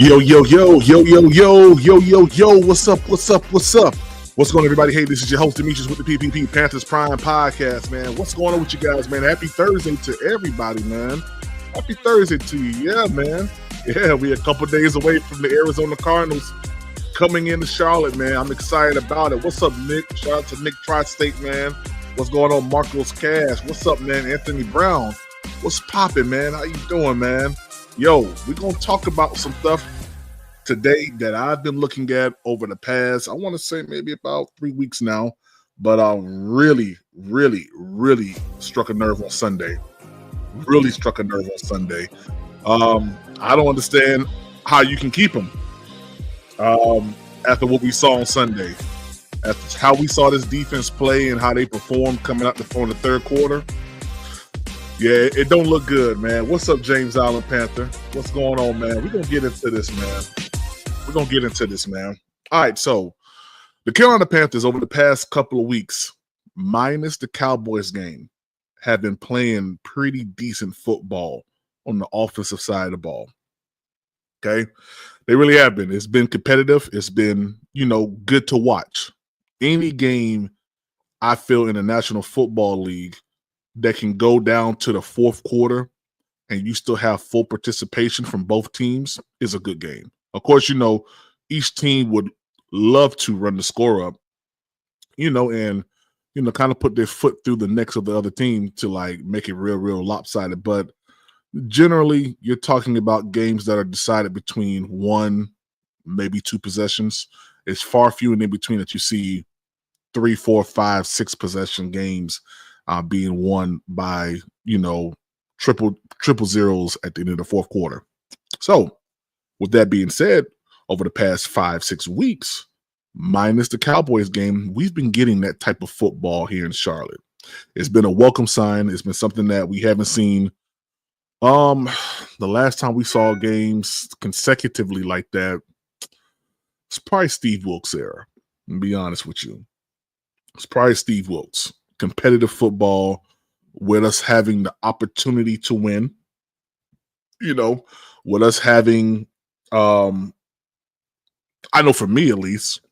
Yo, yo, yo, yo, yo, yo, yo, yo, yo, what's up, what's up, what's up? What's going on, everybody? Hey, this is your host, Demetrius, with the PPP Panthers Prime Podcast, man. What's going on with you guys, man? Happy Thursday to everybody, man. Happy Thursday to you, yeah, man. Yeah, we're a couple days away from the Arizona Cardinals coming into Charlotte, man. I'm excited about it. What's up, Nick? Shout out to Nick Tri-State, man. What's going on, Marcos Cash? What's up, man? Anthony Brown. What's popping, man? How you doing, man? Yo, we're going to talk about some stuff today that I've been looking at over the past, I want to say maybe about 3 weeks now, but really struck a nerve on Sunday. Really struck a nerve on Sunday. I don't understand how you can keep them after what we saw on Sunday. After how we saw this defense play and how they performed coming out from the third quarter. Yeah, it don't look good, man. What's up, James Allen Panther? What's going on, man? We're going to get into this, man. All right, so the Carolina Panthers over the past couple of weeks, minus the Cowboys game, have been playing pretty decent football on the offensive side of the ball. Okay? They really have been. It's been competitive. It's been, good to watch. Any game I feel in the National Football League that can go down to the fourth quarter and you still have full participation from both teams is a good game. Of course, each team would love to run the score up, and, kind of put their foot through the necks of the other team to make it real lopsided. But generally, you're talking about games that are decided between one, maybe two possessions. It's far few and in between that you see 3, 4, 5, 6 possession games being won by, triple zeros at the end of the fourth quarter. So with that being said, over the past 5, 6 weeks, minus the Cowboys game, we've been getting that type of football here in Charlotte. It's been a welcome sign. It's been something that we haven't seen. The last time we saw games consecutively like that, it's probably Steve Wilkes' era. To be honest with you, it's probably Steve Wilkes. Competitive football with us having the opportunity to win. With us having, I know for me at least,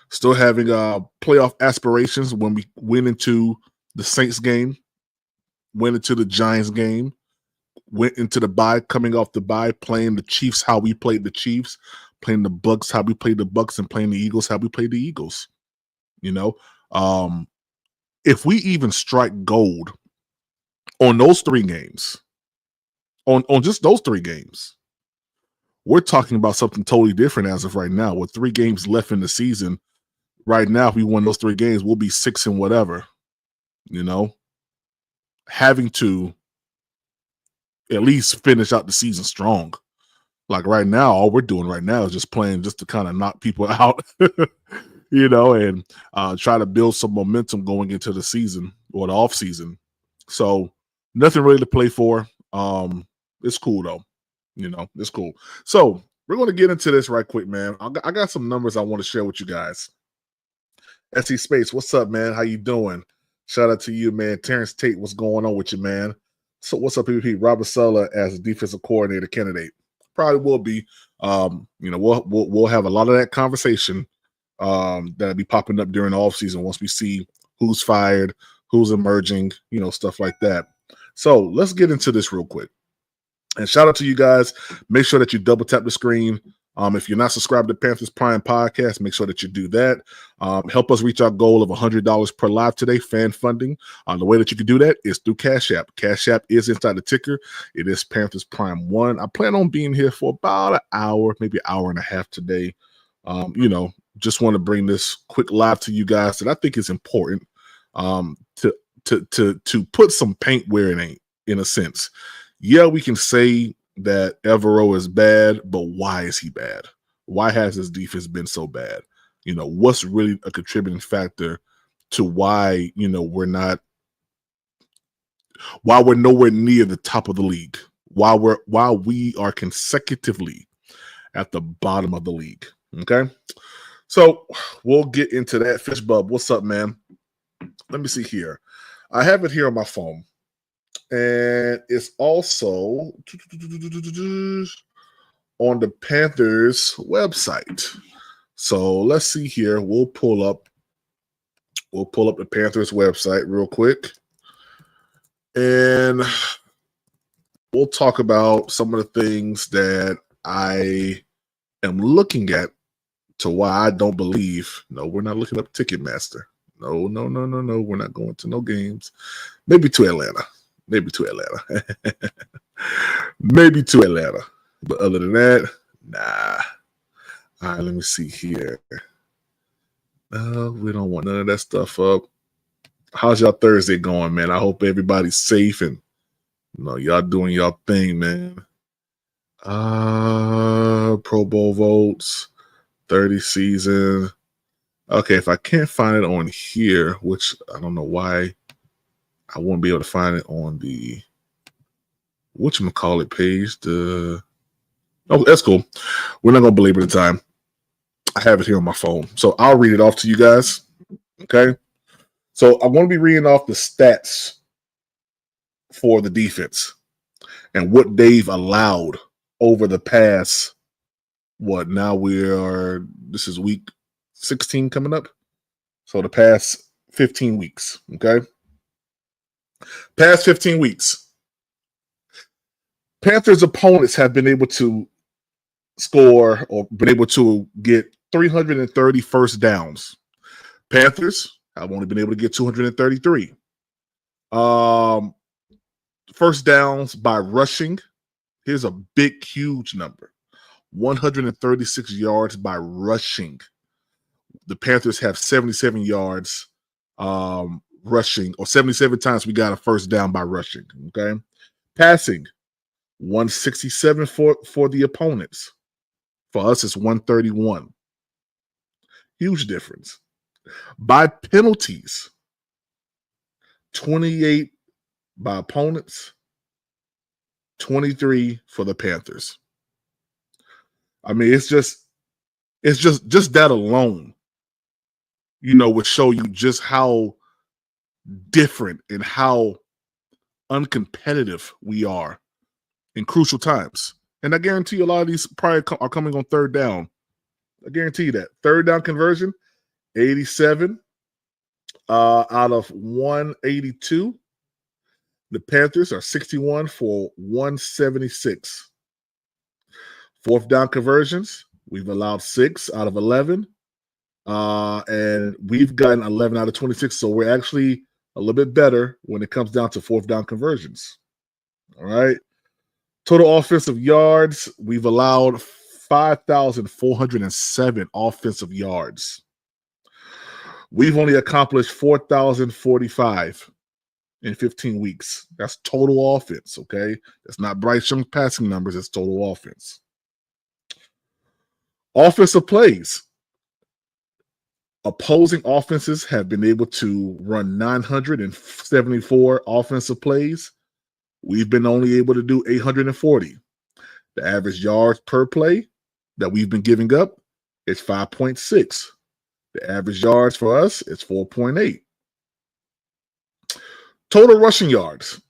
still having playoff aspirations when we went into the Saints game, went into the Giants game, went into the bye, coming off the bye, playing the Chiefs how we played the Chiefs, playing the Bucks how we played the Bucks, and playing the Eagles how we played the Eagles. If we even strike gold on those 3 games, on just those 3 games, we're talking about something totally different as of right now. With 3 games left in the season, right now, if we won those 3 games, we'll be 6 and whatever. Having to at least finish out the season strong. Like right now, all we're doing right now is just playing just to kind of knock people out, and try to build some momentum going into the season or the off season. So nothing really to play for. It's cool though. It's cool. So we're going to get into this right quick, man. I got some numbers I want to share with you guys. SE Space, what's up, man? How you doing? Shout out to you, man. Terrence Tate, what's going on with you, man? So what's up, PvP? Robert Sulla as a defensive coordinator candidate. Probably will be. We'll have a lot of that conversation that'll be popping up during the offseason once we see who's fired, who's emerging, stuff like that. So let's get into this real quick. And shout out to you guys. Make sure that you double tap the screen. If you're not subscribed to Panthers Prime Podcast, make sure that you do that. Help us reach our goal of $100 per live today, fan funding. The way that you can do that is through Cash App. Cash App is inside the ticker. It is Panthers Prime 1. I plan on being here for about an hour, maybe an hour and a half today. Just want to bring this quick live to you guys that I think is important to put some paint where it ain't, in a sense. Yeah, we can say that Evero is bad, but why is he bad? Why has his defense been so bad? What's really a contributing factor to why, we're nowhere near the top of the league, while we are consecutively at the bottom of the league. Okay. So we'll get into that. Fishbub, what's up, man? Let me see here. I have it here on my phone. And it's also on the Panthers website. So let's see here. We'll pull up the Panthers website real quick. And we'll talk about some of the things that I am looking at to why I don't believe. No, we're not looking up Ticketmaster. No. We're not going to no games. Maybe to Atlanta. Maybe to Atlanta. But other than that, nah. All right, let me see here. We don't want none of that stuff up. How's y'all Thursday going, man? I hope everybody's safe and y'all doing y'all thing, man. Pro Bowl votes, 30 season. Okay, if I can't find it on here, which I don't know why I won't be able to find it on the whatchamacallit page. Oh, that's cool. We're not gonna belabor the time. I have it here on my phone. So I'll read it off to you guys. Okay. So I'm going to be reading off the stats for the defense and what they've allowed over the past, this is week 16 coming up. So the past 15 weeks. Okay. Past 15 weeks. Panthers opponents have been able to score or been able to get 330 first downs. Panthers have only been able to get 233. First downs by rushing. Here's a big, huge number. 136 yards by rushing. The Panthers have 77 yards rushing, or 77 times we got a first down by rushing. Okay. Passing, 167 for the opponents. For us, it's 131. Huge difference. By penalties, 28 by opponents, 23 for the Panthers. I mean, it's just that alone, would show you just how different and how uncompetitive we are in crucial times. And I guarantee you a lot of these probably are coming on third down. I guarantee you that. Third down conversion, 87 out of 182. The Panthers are 61 for 176. Fourth down conversions, we've allowed 6 out of 11. And we've gotten 11 out of 26. So we're actually a little bit better when it comes down to fourth down conversions. All right. Total offensive yards, we've allowed 5,407 offensive yards. We've only accomplished 4,045 in 15 weeks. That's total offense, okay? That's not Bryce Young passing numbers. It's total offense. Offensive plays. Opposing offenses have been able to run 974 offensive plays. We've been only able to do 840. The average yards per play that we've been giving up is 5.6. The average yards for us is 4.8. Total rushing yards.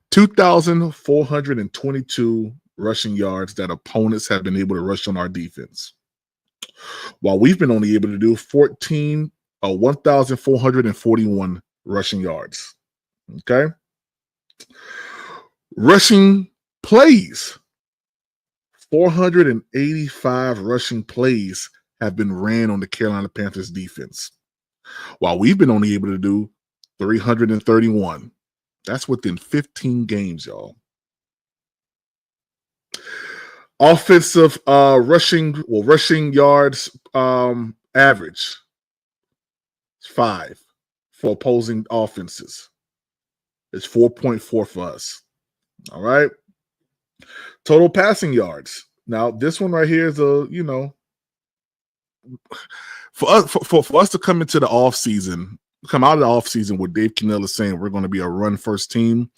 2,422 rushing yards that opponents have been able to rush on our defense. While we've been only able to do 1,441 rushing yards. Okay. Rushing plays. 485 rushing plays have been ran on the Carolina Panthers defense. While we've been only able to do 331. That's within 15 games, y'all. Offensive rushing yards average. 5 for opposing offenses. It's 4.4 for us. All right. Total passing yards. Now, this one right here is for us to come into the offseason, come out of the offseason with Dave Canales saying we're going to be a run-first team,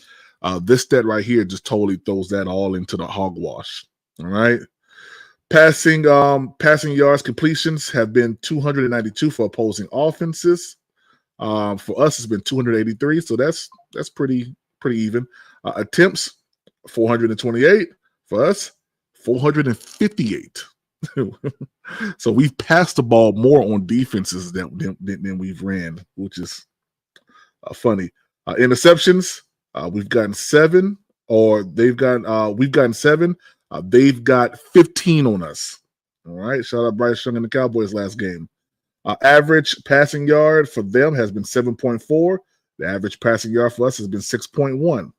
this stat right here just totally throws that all into the hogwash. All right. Passing yards completions have been 292 for opposing offenses. For us, it's been 283, so that's pretty even. Attempts, 428 for us. 458. So we've passed the ball more on defenses than we've ran, which is funny. Interceptions, we've gotten 7, or we've gotten 7. They've got 15 on us. All right. Shout out Bryce Young and the Cowboys last game. Average passing yard for them has been 7.4. The average passing yard for us has been 6.1.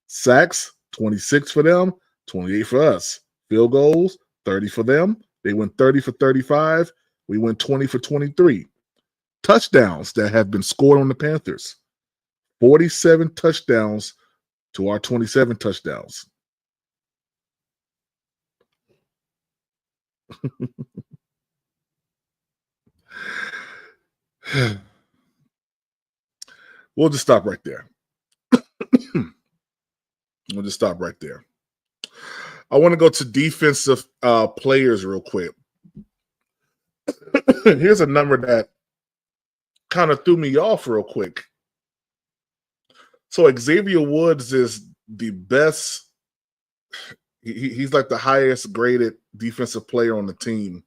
Sacks, 26 for them, 28 for us. Field goals, 30 for them. They went 30 for 35. We went 20 for 23. Touchdowns that have been scored on the Panthers, 47 touchdowns to our 27 touchdowns. We'll just stop right there. We'll just stop right there. I want to go to defensive players real quick. Here's a number that kind of threw me off real quick. So Xavier Woods is the best. He's like the highest graded defensive player on the team.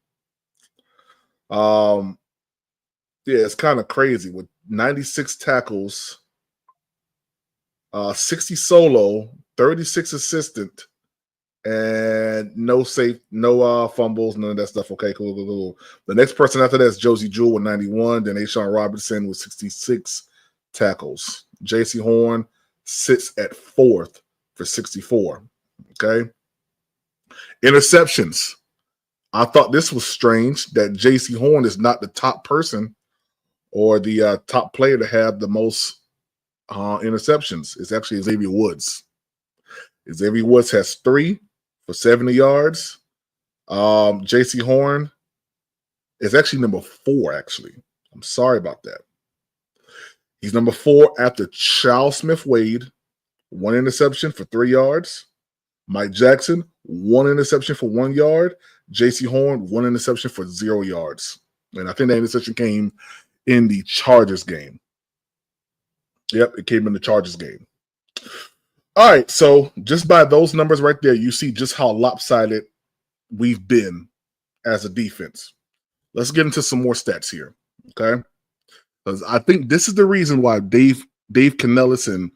Yeah, it's kind of crazy with 96 tackles, 60 solo, 36 assistant, and no fumbles, none of that stuff. Okay, cool. The next person after that is Josie Jewell with 91. Then Ashawn Robinson with 66 tackles. J.C. Horn sits at 4th for 64. Okay. Interceptions. I thought this was strange that J.C. Horn is not the top person or the top player to have the most interceptions. It's actually Xavier Woods. Xavier Woods has 3 for 70 yards. J.C. Horn is actually number 4, actually. I'm sorry about that. He's number 4 after Charles Smith-Wade, 1 interception for 3 yards. Mike Jackson, 1 interception for 1 yard. J.C. Horn, 1 interception for 0 yards. And I think that interception came in the Chargers game. Yep, it came in the Chargers game. All right, so just by those numbers right there, you see just how lopsided we've been as a defense. Let's get into some more stats here, okay? Because I think this is the reason why Dave Canales and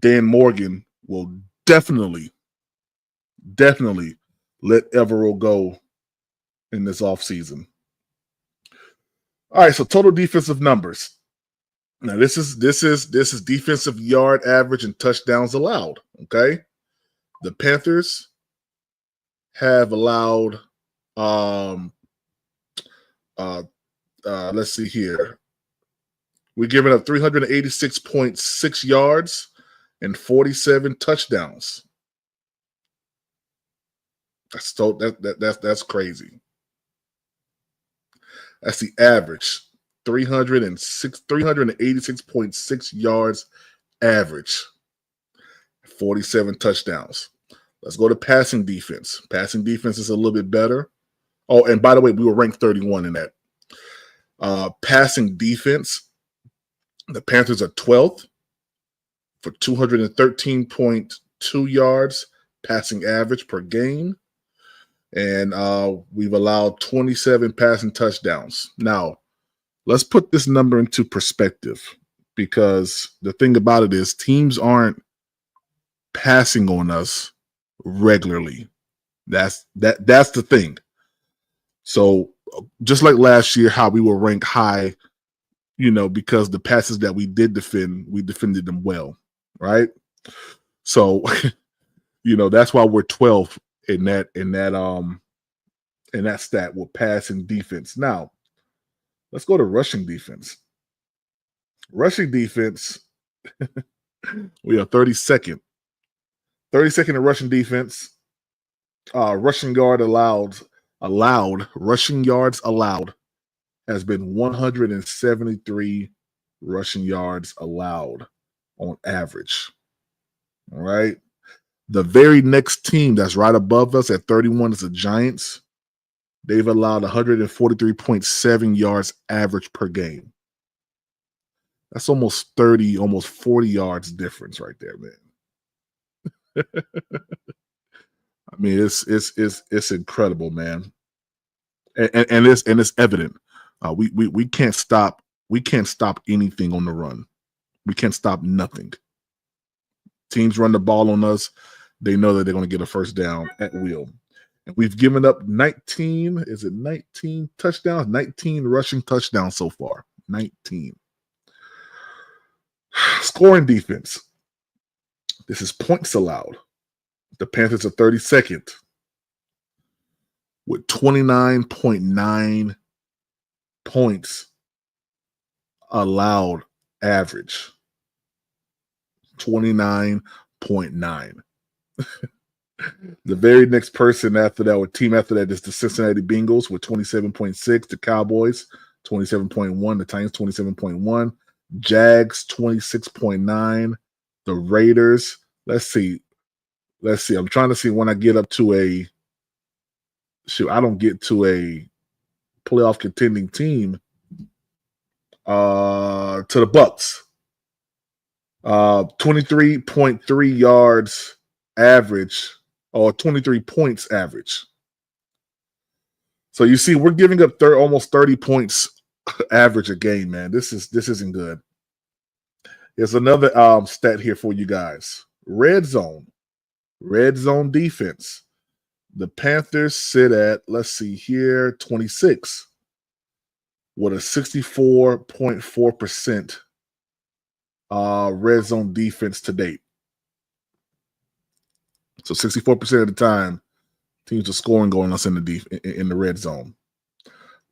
Dan Morgan will definitely let Evero go in this offseason. All right, so total defensive numbers. Now this is defensive yard average and touchdowns allowed. Okay, the Panthers have allowed. Let's see here. We're giving up 386.6 yards and 47 touchdowns. That's crazy. That's the average. 386.6 yards average. 47 touchdowns. Let's go to passing defense. Passing defense is a little bit better. Oh, and by the way, we were ranked 31 in that. Passing defense, the Panthers are 12th for 213.2 yards passing average per game. And we've allowed 27 passing touchdowns. Now, let's put this number into perspective, because the thing about it is teams aren't passing on us regularly. That's the thing. So just like last year, how we were ranked high, because the passes that we did defend, we defended them well, right? So, that's why we're 12th in that stat with passing defense. Now, let's go to rushing defense. Rushing defense, we are 32nd. 32nd in rushing defense. Rushing yards allowed has been 173 rushing yards allowed on average. All right. The very next team that's right above us at 31 is the Giants. They've allowed 143.7 yards average per game. That's almost 40 yards difference right there, man. I mean, it's incredible, man, and it's evident. We can't stop anything on the run. We can't stop nothing. Teams run the ball on us, they know that they're going to get a first down at will. And we've given up 19 touchdowns, 19 rushing touchdowns so far. 19. Scoring defense. This is points allowed. The Panthers are 32nd with 29.9 points allowed average. 29.9. The very next person after that, or team after that, is the Cincinnati Bengals with 27.6. The Cowboys, 27.1. The Titans, 27.1. Jags, 26.9. The Raiders, let's see. I'm trying to see when I get up to I don't get to a playoff contending team. To the Bucks. 23.3 yards average, or 23 points average. So you see, we're giving up almost 30 points average a game, man. This isn't good. There's another stat here for you guys. Red zone defense. The Panthers sit at, let's see here, 26 with a 64.4% red zone defense to date. So 64% of the time, teams are scoring going us in the red zone.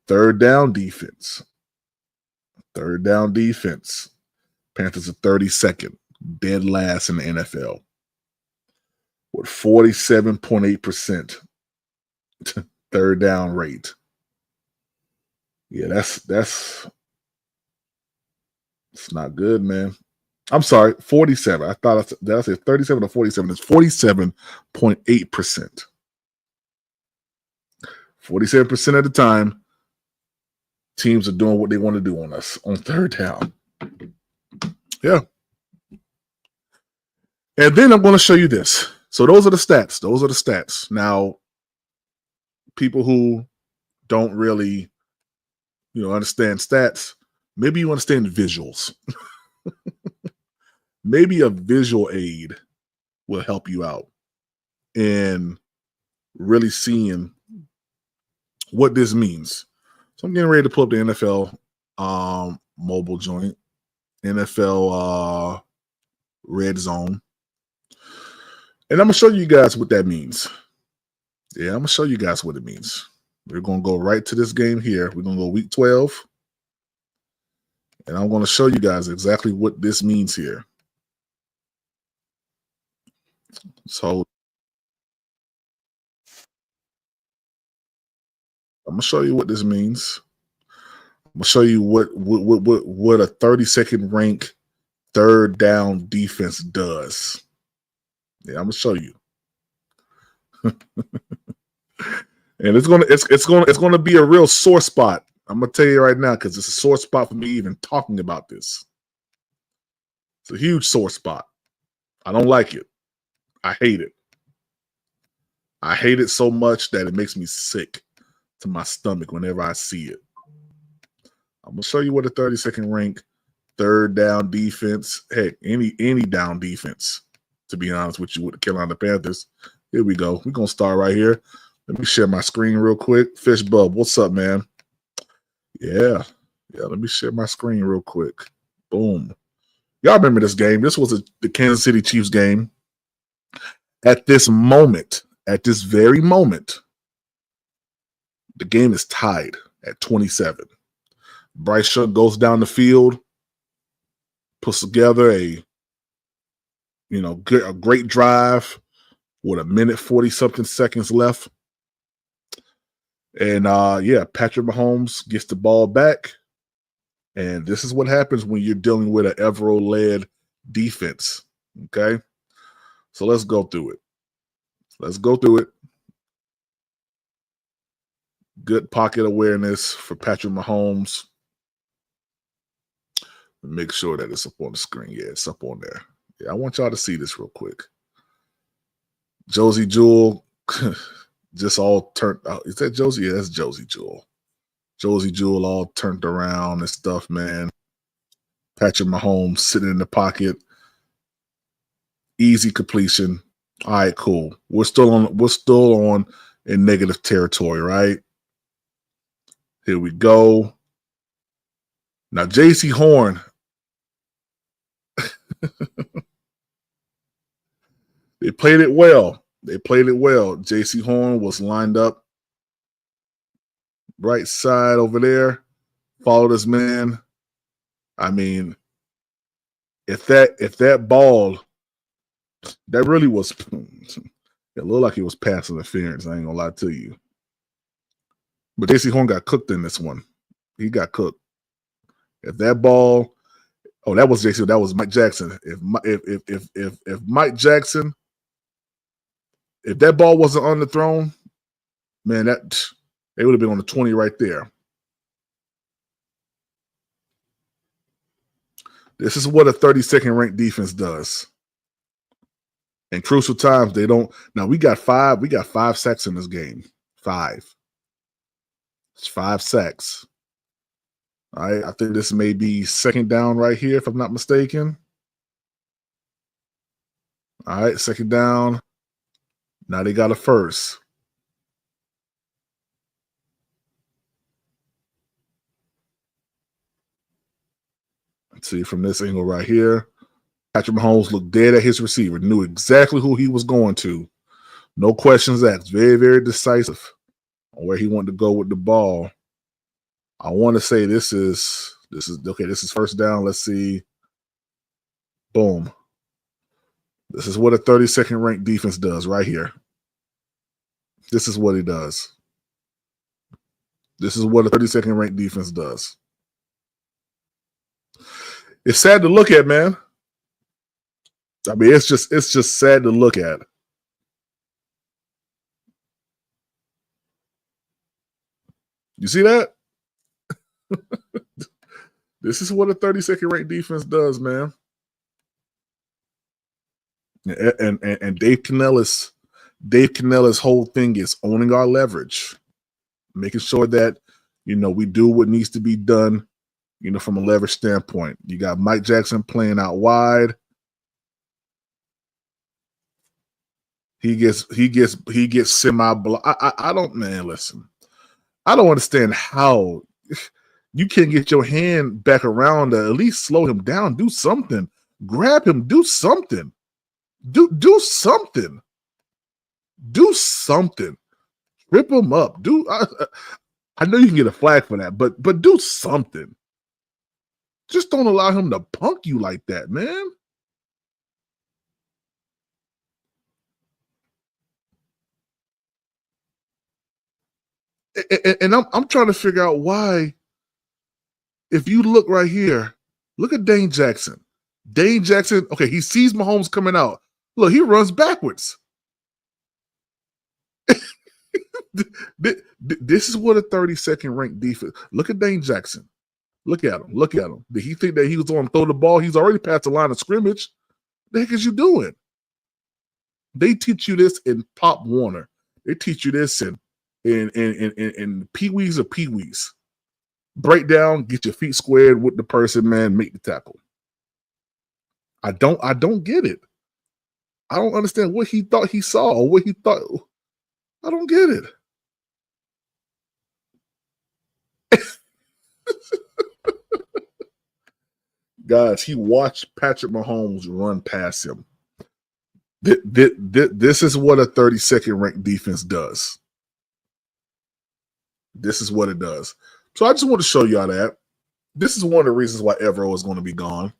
Third down defense. Panthers are 32nd, dead last in the NFL, with 47.8% third down rate. Yeah, that's not good, man. I'm sorry, 47. I thought I said 37 or 47. It's 47.8%. 47% of the time, teams are doing what they want to do on us on third down. Yeah. And then I'm going to show you this. So those are the stats. Now, people who don't really, understand stats, maybe you understand visuals. Maybe a visual aid will help you out in really seeing what this means. So I'm getting ready to pull up the NFL mobile joint, NFL red zone. And I'm going to show you guys what that means. Yeah, I'm going to show you guys what it means. We're going to go right to this game here. We're going to go week 12. And I'm going to show you guys exactly what this means here. So I'm going to show you what this means. I'm going to show you what a 32nd rank third down defense does. Yeah, I'm going to show you. And it's gonna be a real sore spot. I'm gonna tell you right now, because it's a sore spot for me even talking about this. It's a huge sore spot. I don't like it. I hate it. I hate it so much that it makes me sick to my stomach whenever I see it. I'm gonna show you what a 32nd rank third down defense, heck, any down defense, to be honest with you, with the Carolina Panthers. Here we go. We're gonna start right here. Let me share my screen real quick. Fish Bub, what's up, man? Yeah. Let me share my screen real quick. Boom. Y'all remember this game? This was the Kansas City Chiefs game. At this very moment, the game is tied at 27. Bryce goes down the field, puts together a great drive with a minute 40-something seconds left. And Patrick Mahomes gets the ball back. And this is what happens when you're dealing with an Evero-led defense. Okay? So let's go through it. Good pocket awareness for Patrick Mahomes. Make sure that it's up on the screen. Yeah, it's up on there. Yeah, I want y'all to see this real quick. Josie Jewell just all turned out. Is that Josie? Yeah, that's Josie Jewell. Josie Jewell all turned around and stuff, man. Patrick Mahomes sitting in the pocket. Easy completion. All right, cool. We're still on in negative territory, right? Here we go. Now, JC Horn. They played it well. JC Horn was lined up right side over there, followed his man. I mean, if that ball, that really was, it looked like it was pass interference. I ain't gonna lie to you. But JC Horn got cooked in this one. He got cooked. If that ball, that was JC. That was Mike Jackson. If Mike Jackson, if that ball wasn't underthrown, man, they would have been on the 20 right there. This is what a 32nd ranked defense does. In crucial times, they don't. Now we got five sacks in this game. 5. It's 5 sacks. All right. I think this may be second down right here, if I'm not mistaken. All right, second down. Now they got a first. Let's see from this angle right here. Patrick Mahomes looked dead at his receiver, knew exactly who he was going to. No questions asked. Very, very decisive on where he wanted to go with the ball. I want to say this is okay. This is first down. Let's see. Boom. This is what a 32nd ranked defense does right here. This is what it does. This is what a 32nd ranked defense does. It's sad to look at, man. I mean, it's just sad to look at. You see that? This is what a 32nd ranked defense does, man. And Dave Canales' whole thing is owning our leverage, making sure that we do what needs to be done, from a leverage standpoint. You got Mike Jackson playing out wide. He gets semi-block. I don't, man, listen. I don't understand how you can't get your hand back around to at least slow him down. Do something. Grab him. Do something. Do something. Do something. Rip him up. I know you can get a flag for that, but do something. Just don't allow him to punk you like that, man. And I'm trying to figure out why. If you look right here, look at Dane Jackson. Dane Jackson, okay, he sees Mahomes coming out. Look, he runs backwards. This is what a 32nd ranked defense. Look at Dane Jackson. Look at him. Did he think that he was going to throw the ball? He's already past the line of scrimmage. The heck is you doing? They teach you this in Pop Warner. They teach you this in Pee-wees or Pee-wees. Break down, get your feet squared with the person, man, make the tackle. I don't get it. I don't understand what he thought he saw or what he thought. I don't get it. Guys, he watched Patrick Mahomes run past him. This is what a 32nd ranked defense does. This is what it does. So I just want to show y'all that. This is one of the reasons why Evero is going to be gone.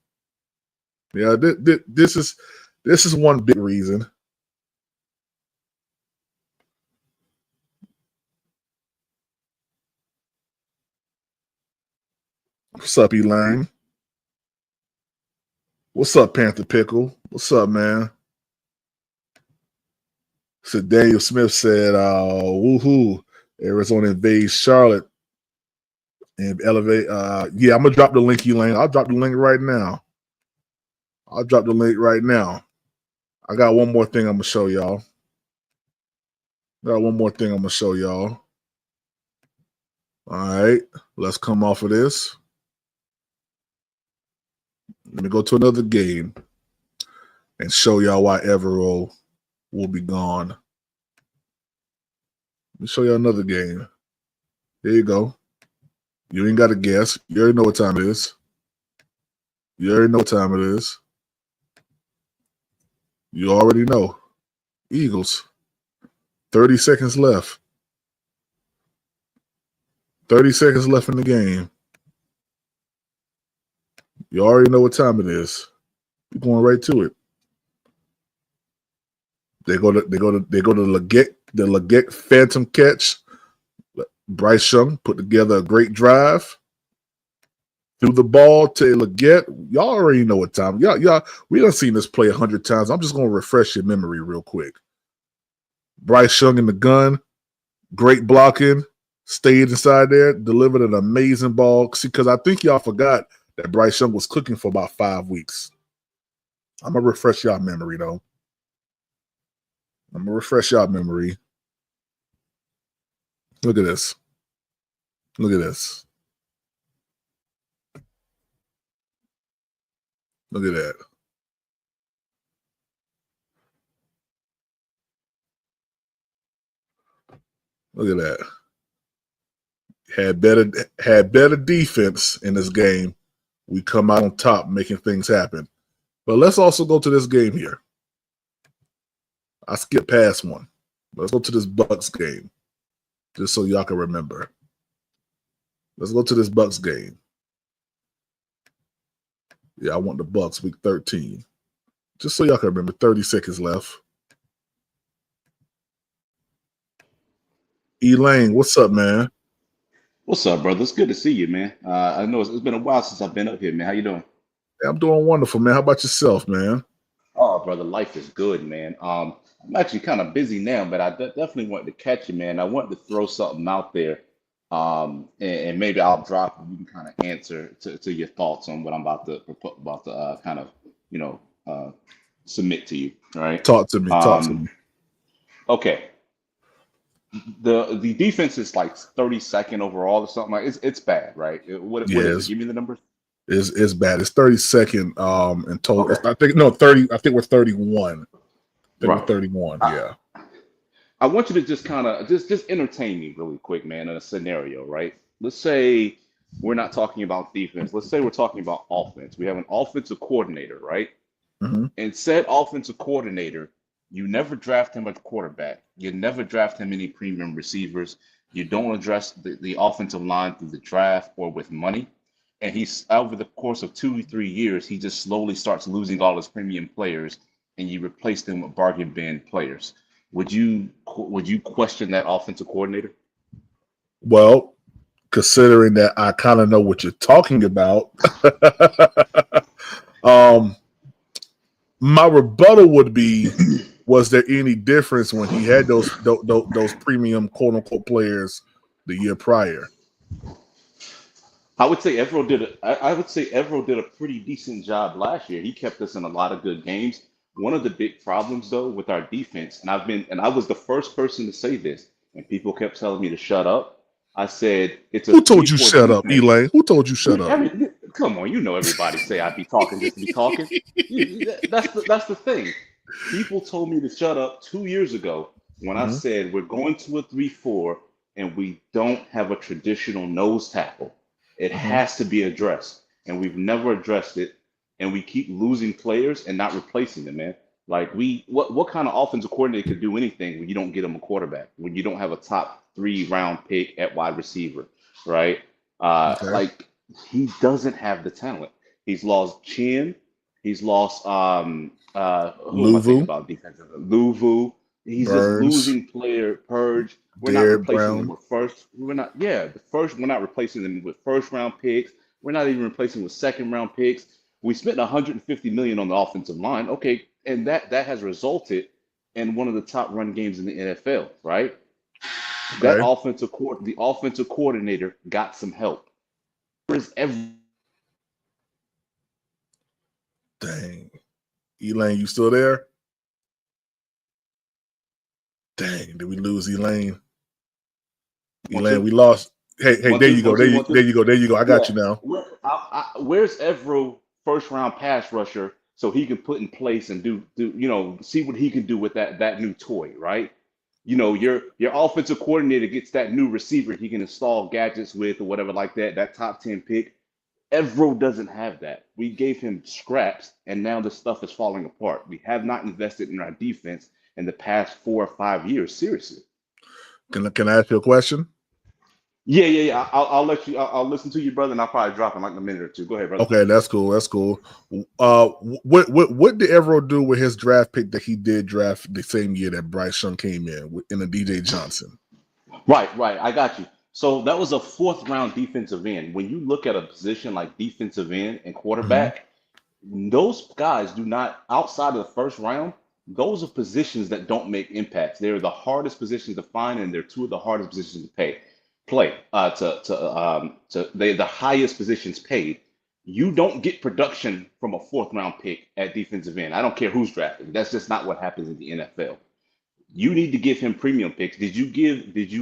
Yeah, this is one big reason. What's up, Elaine? What's up, Panther Pickle? What's up, man? So Daniel Smith said, woohoo, Arizona invades Charlotte and elevate. Yeah, I'm going to drop the link, Elaine. I'll drop the link right now. I got one more thing I'm going to show y'all. Got one more thing I'm gonna show y'all. All right, let's come off of this. Let me go to another game and show y'all why Evero will be gone. Let me show you another game. There you go. You ain't got to guess. You already know what time it is. You already know what time it is. You already know. Eagles. 30 seconds left. 30 seconds left in the game. You already know what time it is. You're going right to it. They go to the Leggett Phantom catch. Bryce Young put together a great drive. Threw the ball to Leggett. Y'all already know what time. Y'all, we done seen this play 100 times. I'm just gonna refresh your memory real quick. Bryce Young in the gun, great blocking, stayed inside there, delivered an amazing ball. See, because I think y'all forgot that Bryce Young was cooking for about 5 weeks. I'm gonna refresh y'all memory though. I'm gonna refresh y'all memory. Look at this. Look at this. Look at that. Look at that. Had better defense in this game. We come out on top, making things happen. But let's also go to this game here. I skipped past one. Let's go to this Bucks game, just so y'all can remember. Let's go to this Bucks game. Yeah, I want the Bucks week 13. Just so y'all can remember, 30 seconds left. Elaine, what's up, man? What's up, brother? It's good to see you, man. I know it's been a while since I've been up here, man. How you doing? Yeah, I'm doing wonderful, man. How about yourself, man? Oh, brother, life is good, man. I'm actually kind of busy now, but I definitely wanted to catch you, man. I wanted to throw something out there, and maybe I'll drop and you can kind of answer to your thoughts on what I'm about to kind of, you know, uh, submit to you. All right. Talk to me. Talk to Um, me. okay. The defense is like 32nd overall or something like it's bad, right? What is it? Yes, Give me the numbers. it's bad. It's 32nd in total. Okay. I think no 30. I think we're 31. I think we're Right. 31. I, Yeah. I want you to just kind of just entertain me really quick, man, in a scenario, right? Let's say we're not talking about defense. Let's say we're talking about offense. We have an offensive coordinator, right? Mm-hmm. And said offensive coordinator, you never draft him a quarterback. You never draft him any premium receivers. You don't address the offensive line through the draft or with money. And he's over the course of 2 3 years, he just slowly starts losing all his premium players, and you replace them with bargain bin players. Would you question that offensive coordinator? Well, considering that I kind of know what you're talking about, um, my rebuttal would be: was there any difference when he had those premium quote unquote players the year prior? I would say Evero did a pretty decent job last year. He kept us in a lot of good games. One of the big problems though with our defense, and I was the first person to say this, and people kept telling me to shut up. I said it's a Who three told you four shut up, defense. Elaine? Who told you shut up? Come on, you know everybody say I'd be talking just to be talking. That's the thing. People told me to shut up 2 years ago when I Mm-hmm. said we're going to a 3-4 and we don't have a traditional nose tackle. It Mm-hmm. has to be addressed, and we've never addressed it. And we keep losing players and not replacing them, man. Like what kind of offensive coordinator could do anything when you don't get them a quarterback, when you don't have a top 3 round pick at wide receiver, right? Okay. Like he doesn't have the talent. He's lost Chin. He's lost who am I thinking Louvu, about defensively? Luvu. He's just Burns, losing player purge. We're not Derek replacing them Brown. with first. We're not the first. We're not replacing them with first round picks. We're not even replacing with second round picks. We spent 150 million on the offensive line. Okay, and that has resulted in one of the top run games in the NFL, right? Okay. The offensive coordinator got some help. Where's every Dang. Elaine, you still there? Dang, did we lose Elaine? Want Elaine, to? we lost. Hey, Want there to? you go. Want to? Want to? There you go. There you go. I got Yeah. you now. Where's Evero first round pass rusher so he can put in place and do see what he can do with that new toy, right? Your offensive coordinator gets that new receiver he can install gadgets with or whatever like that. That top 10 pick. Evero doesn't have that. We gave him scraps, and now the stuff is falling apart. We have not invested in our defense in the past 4 or 5 years. Seriously. Can I ask you a question? Yeah. I'll let you. I'll listen to you, brother, and I'll probably drop in like a minute or two. Go ahead, brother. Okay, that's cool. That's cool. What did Evero do with his draft pick that he did draft the same year that Bryce Young came in the DJ Johnson? Right. I got you. So that was a fourth round defensive end. When you look at a position like defensive end and Mm-hmm. quarterback, those guys do not, outside of the first round, those are positions that don't make impacts. They're the hardest positions to find, and they're two of the hardest positions to play. They're the highest positions paid. You don't get production from a fourth round pick at defensive end. I don't care who's drafted. That's just not what happens in the NFL. You need to give him premium picks. Did you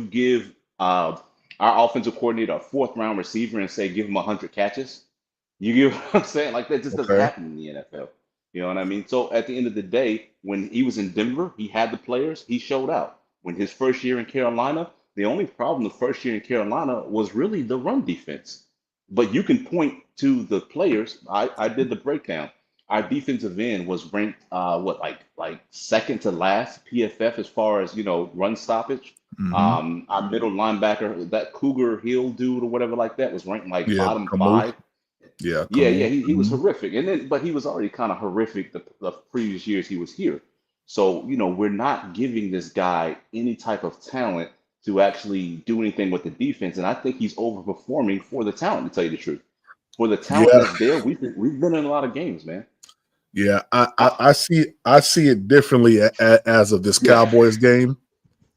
give our offensive coordinator a fourth round receiver and say give him 100 catches? You get what I'm saying? Like that just doesn't Okay. happen in the NFL. You know what I mean? So at the end of the day, when he was in Denver, he had the players, he showed out. When his first year in Carolina, the only problem the first year in Carolina was really the run defense. But you can point to the players. I did the breakdown. Our defensive end was ranked like second to last PFF as far as run stoppage. Mm-hmm. Our middle linebacker, that Cougar Hill dude or whatever like that, was ranked like Yeah, bottom Camus. five. Yeah, Yeah, Camus. he was Mm-hmm. horrific, but he was already kind of horrific the previous years he was here. So we're not giving this guy any type of talent to actually do anything with the defense, and I think he's overperforming for the talent. To tell you the truth, for the talent Yeah, that's there, we've been in a lot of games, man. yeah. I, I see it differently as of this yeah. Cowboys game.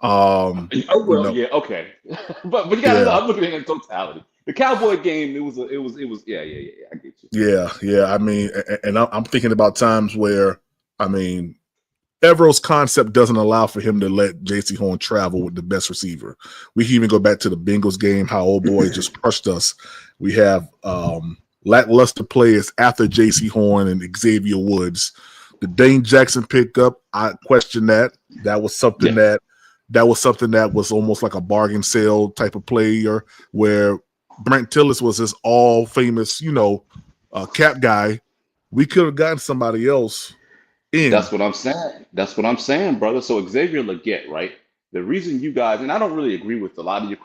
Oh You well, know, yeah, okay, but you gotta know. yeah, I'm looking at it in totality. The Cowboy game, yeah. I get you. yeah. I mean, and I'm thinking about times where, I mean, Evero's concept doesn't allow for him to let JC Horn travel with the best receiver. We can even go back to the Bengals game, how old boy just crushed us. We have lackluster players after JC Horn and Xavier Woods. The Dane Jackson pickup, I question that. That was something Yeah, that was almost like a bargain sale type of player where Brent Tillis was this all famous, cap guy. We could have gotten somebody else in. that's what I'm saying. That's what I'm saying, brother. So Xavier Legette, right? The reason you guys, and I don't really agree with a lot of your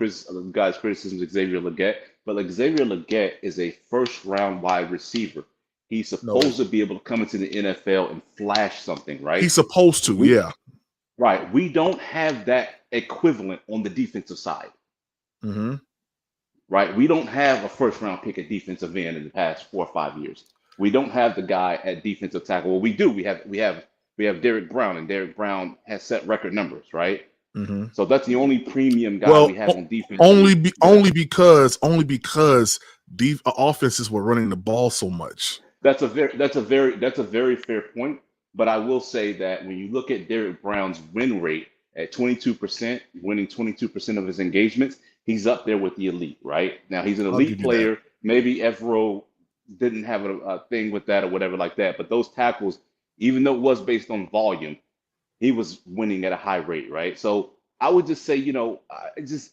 guys' criticisms of Xavier Legette, but like Xavier Legette is a first round wide receiver. He's No, supposed to be able to come into the NFL and flash something, right? he's supposed to, We yeah. right. We don't have that equivalent on the defensive side, Mm-hmm. right? We don't have a first round pick at defensive end in the past 4 or 5 years. We don't have the guy at defensive tackle. Well, we do. We have Derek Brown, and Derek Brown has set record numbers, right? Mm-hmm. So that's the only premium guy we Well, have on defense. Go ahead. only because the offenses were running the ball so much. That's a very fair point. But I will say that when you look at Derek Brown's win rate at 22%, winning 22% of his engagements, he's up there with the elite, right? Now he's an I'll elite give you that. player. Maybe Evero didn't have a thing with that or whatever like that. But those tackles, even though it was based on volume, he was winning at a high rate, right? So I would just say,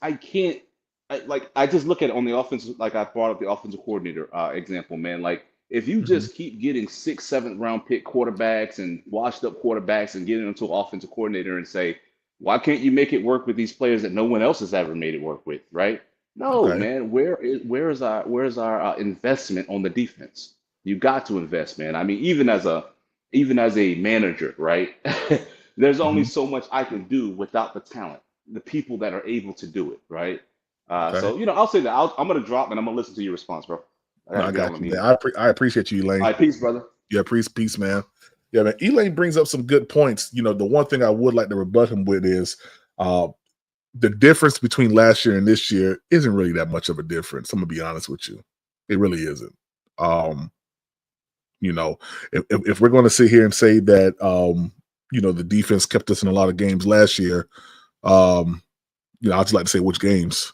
I can't, I just look at it on the offense, like I brought up the offensive coordinator example, man. Like if you Mm-hmm. just keep getting 6th, 7th round pick quarterbacks and washed up quarterbacks and getting into an offensive coordinator and say, why can't you make it work with these players that no one else has ever made it work with, right? No, Okay. man. Where is our investment on the defense? You got to invest, man. I mean, even as a manager, right? There's only Mm-hmm. so much I can do without the talent, the people that are able to do it, right? Okay. So I'll say that I'm gonna drop and I'm gonna listen to your response, bro. I No, gotta I get on got a you, man. meeting. I appreciate you, All Elaine. right, peace, brother. Yeah, peace, man. Yeah, man. Elaine brings up some good points. The one thing I would like to rebut him with is uh the difference between last year and this year isn't really that much of a difference. I'm gonna be honest with you. It really isn't. Um, you know, if we're gonna sit here and say that the defense kept us in a lot of games last year. I'd just like to say which games.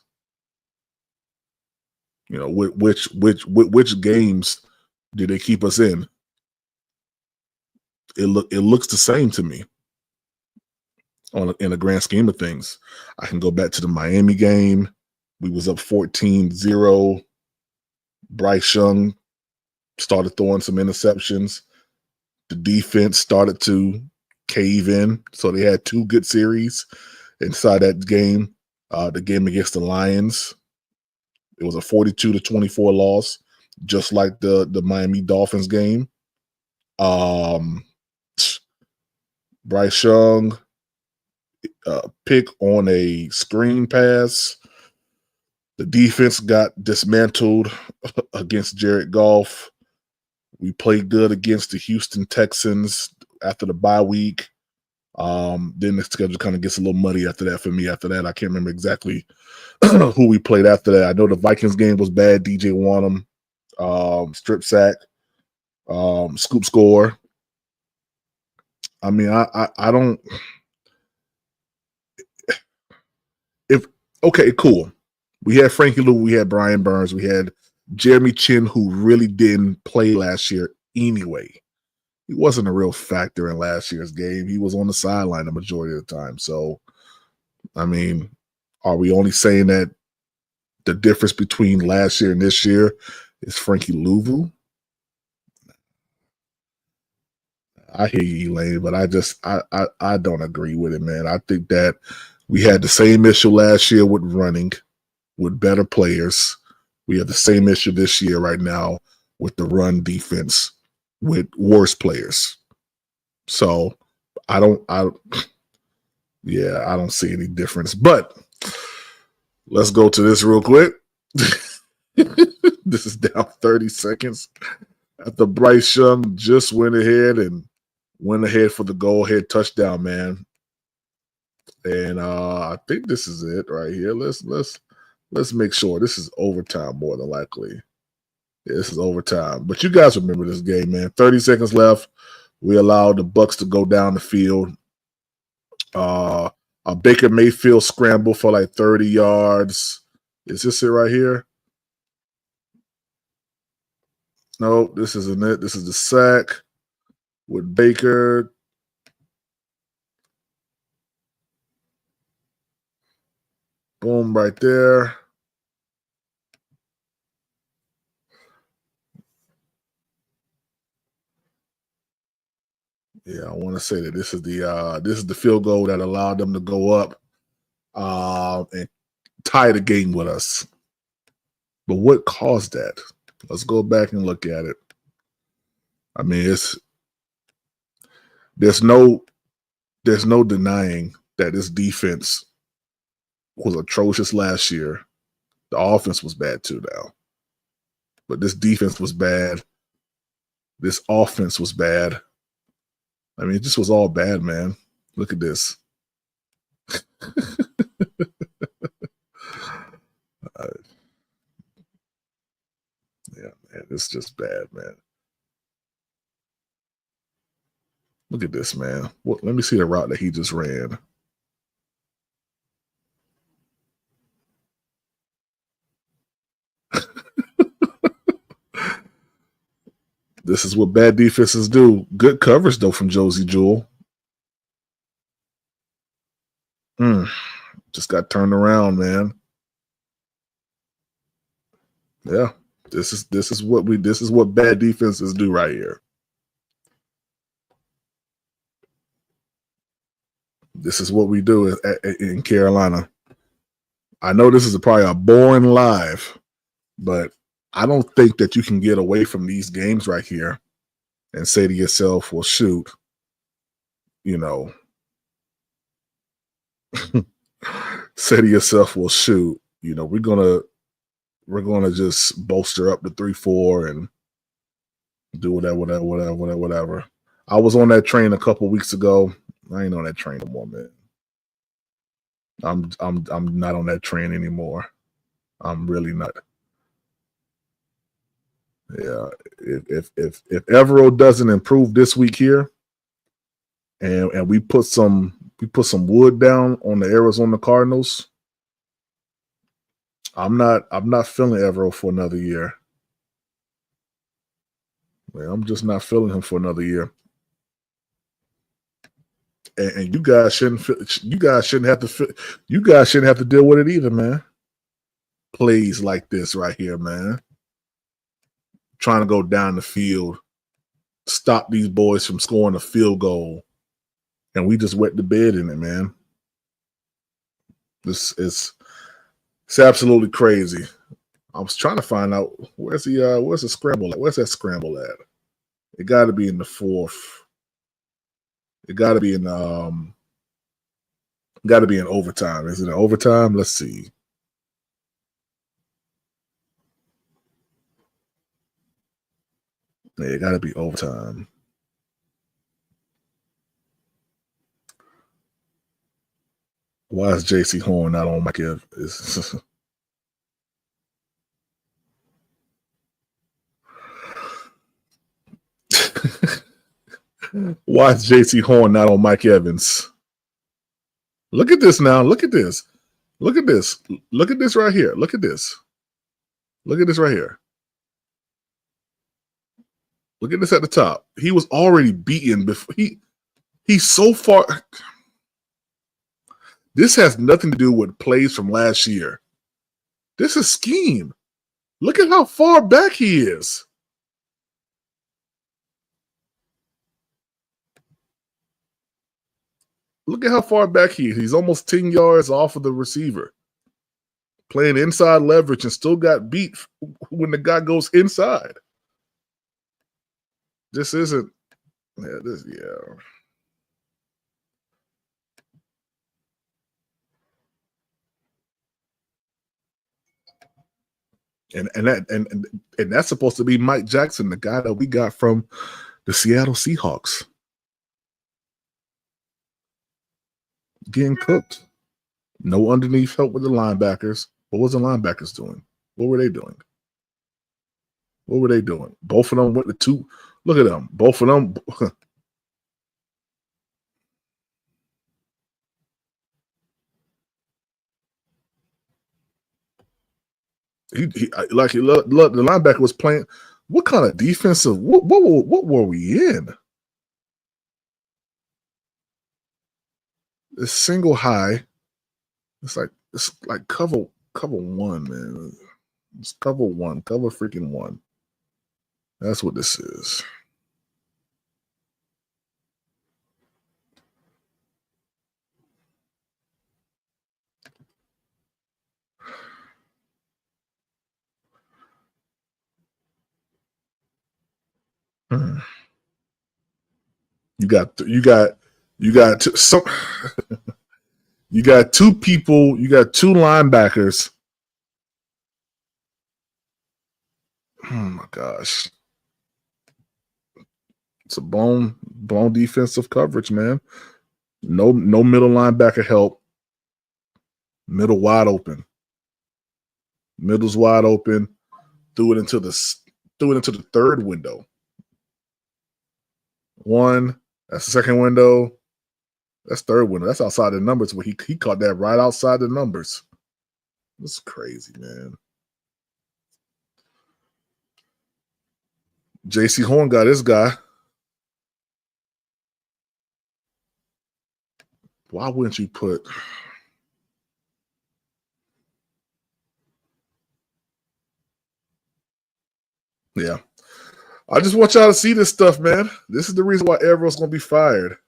Which games did they keep us in? It looks the same to me in the grand scheme of things. I can go back to the Miami game. We was up 14-0. Bryce Young started throwing some interceptions. The defense started to cave in. So they had 2 good series inside that game. The game against the Lions, it was a 42-24 loss, just like the Miami Dolphins game. Bryce Young pick on a screen pass. The defense got dismantled against Jared Goff. We played good against the Houston Texans after the bye week. Then the schedule kind of gets a little muddy after that for me. After that, I can't remember exactly who we played after that. I know the Vikings game was bad. DJ Wanham, strip sack, scoop score. I mean, I don't. Okay, cool. We had Frankie Lou, we had Brian Burns, we had Jeremy Chin, who really didn't play last year anyway. He wasn't a real factor in last year's game. He was on the sideline the majority of the time. So, I mean, are we only saying that the difference between last year and this year is Frankie Louvu? I hear you, Elaine, but I don't agree with it, man. I think that we had the same issue last year with running, with better players. We have the same issue this year right now with the run defense with worse players. So I don't see any difference. But let's go to this real quick. This is down 30 seconds after Bryce Young just went ahead for the go-ahead touchdown, man. And I think this is it right here. Let's make sure this is overtime more than likely. Yeah, this is overtime. But you guys remember this game, man. 30 seconds left. We allowed the Bucs to go down the field. A Baker Mayfield scramble for like 30 yards. Is this it right here? No, this isn't it. This is the sack with Baker. Boom, right there. Yeah, I want to say that this is the field goal that allowed them to go up and tie the game with us. But what caused that? Let's go back and look at it. I mean, there's no denying that this defense was atrocious last year. The offense was bad too now. But this defense was bad. This offense was bad. I mean, it just was all bad, man. Look at this. Yeah, man, it's just bad, man. Look at this, man. Let me see the route that he just ran. This is what bad defenses do. Good coverage, though, from Josie Jewell. Just got turned around, man. Yeah, this is what bad defenses do right here. This is what we do in Carolina. I know this is probably a boring live, but I don't think that you can get away from these games right here and say to yourself, well, shoot, say to yourself, well, shoot, we're gonna just bolster up the 3-4 and do whatever. I was on that train a couple weeks ago. I ain't on that train no more, man. I'm not on that train anymore. I'm really not. Yeah, if Evero doesn't improve this week here, and we put some wood down on the Arizona Cardinals, I'm not feeling Evero for another year. Man, I'm just not feeling him for another year. And you guys shouldn't have to deal with it either, man. Plays like this right here, man. Trying to go down the field, stop these boys from scoring a field goal, and we just wet the bed in it, man. It's absolutely crazy. I was trying to find out where's the scramble at? Where's that scramble at? It got to be in the fourth. It got to be in overtime. Is it in overtime? Let's see. Yeah, it got to be overtime. Why is J.C. Horn not on my kid? Why is J.C. Horn not on Mike Evans? Look at this now. Look at this. Look at this. Look at this right here. Look at this. Look at this right here. Look at this at the top. He was already beaten before he's so far. This has nothing to do with plays from last year. This is scheme. Look at how far back he is. Look at how far back he is. He's almost 10 yards off of the receiver. Playing inside leverage and still got beat when the guy goes inside. This isn't. Yeah. And that's supposed to be Mike Jackson, the guy that we got from the Seattle Seahawks. Getting cooked. No underneath help with the linebackers. What was the linebackers doing? What were they doing? Both of them went to two. Look at them. Both of them. The linebacker was playing. What kind of defensive? What were we in? This single high. It's like cover one, man. It's cover one, cover freaking one. That's what this is. You got two people. You got two linebackers. Oh my gosh. It's a blown defensive coverage, man. No middle linebacker help. Middle wide open. Middle's wide open. Threw it into the third window. One. That's the second window. That's third window. That's outside the numbers. Where he caught that right outside the numbers. That's crazy, man. J.C. Horn got his guy. Why wouldn't you put? Yeah. I just want y'all to see this stuff, man. This is the reason why Evero's going to be fired.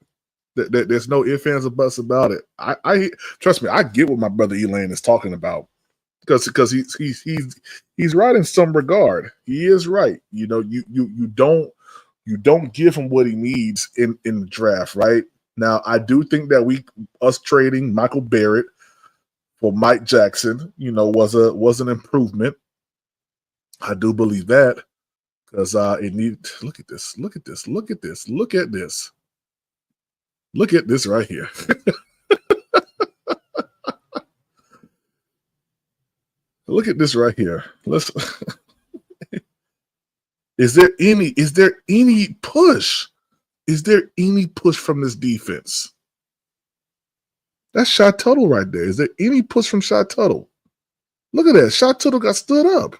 There's no ifs, ands, or buts about it. I trust me. I get what my brother Elaine is talking about because he's right in some regard. He is right. You know, you don't give him what he needs in the draft, right? Now, I do think that us trading Michael Barrett for Mike Jackson, was an improvement. I do believe that because it needed. Look at this right here. Look at this right here. Let's. Is there any push? Is there any push from this defense? That's Shot Tuttle right there. Is there any push from Shot Tuttle? Look at that. Shot Tuttle got stood up.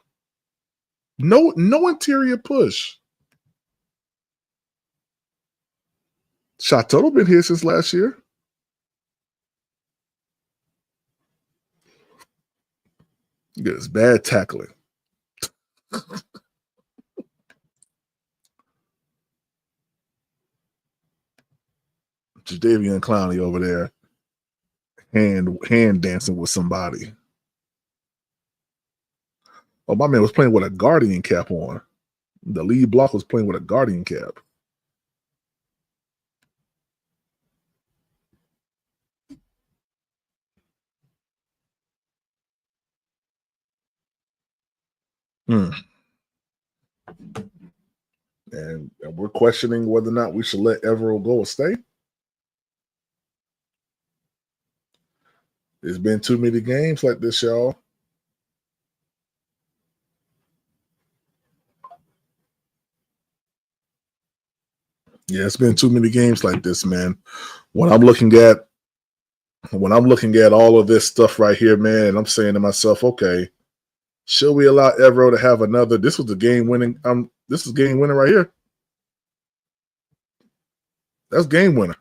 No interior push. Shot Tuttle been here since last year. Look at this bad tackling. Jadeveon Clowney over there hand dancing with somebody. Oh, my man was playing with a Guardian cap on. The lead block was playing with a Guardian cap. And we're questioning whether or not we should let Evero go or stay. There's been too many games like this, y'all. Yeah, it's been too many games like this, man. When I'm looking at all of this stuff right here, man, and I'm saying to myself, okay, should we allow Evero to have another? This was the game winning. This is game winner right here. That's game winner.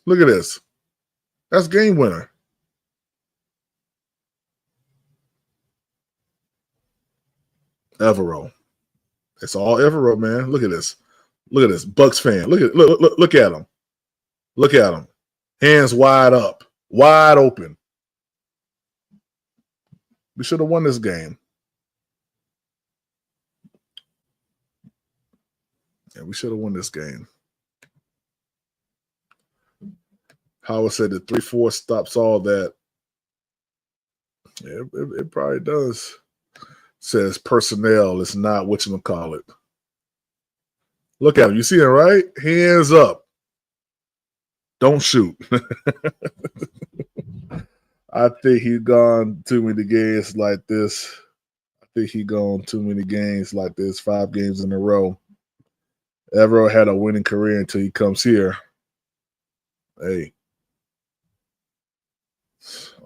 Look at this. That's game winner. Evero. It's all Evero, man. Look at this. Look at this. Bucks fan. Look at him. Look at him. Hands wide up. Wide open. We should have won this game. Yeah, we should have won this game. Howard said the 3-4 stops all that. Yeah, it probably does. Says personnel is not what you call it. Look at him. You see him, right? Hands up. Don't shoot. I think he's gone too many games like this. 5 games in a row. Evero had a winning career until he comes here. Hey.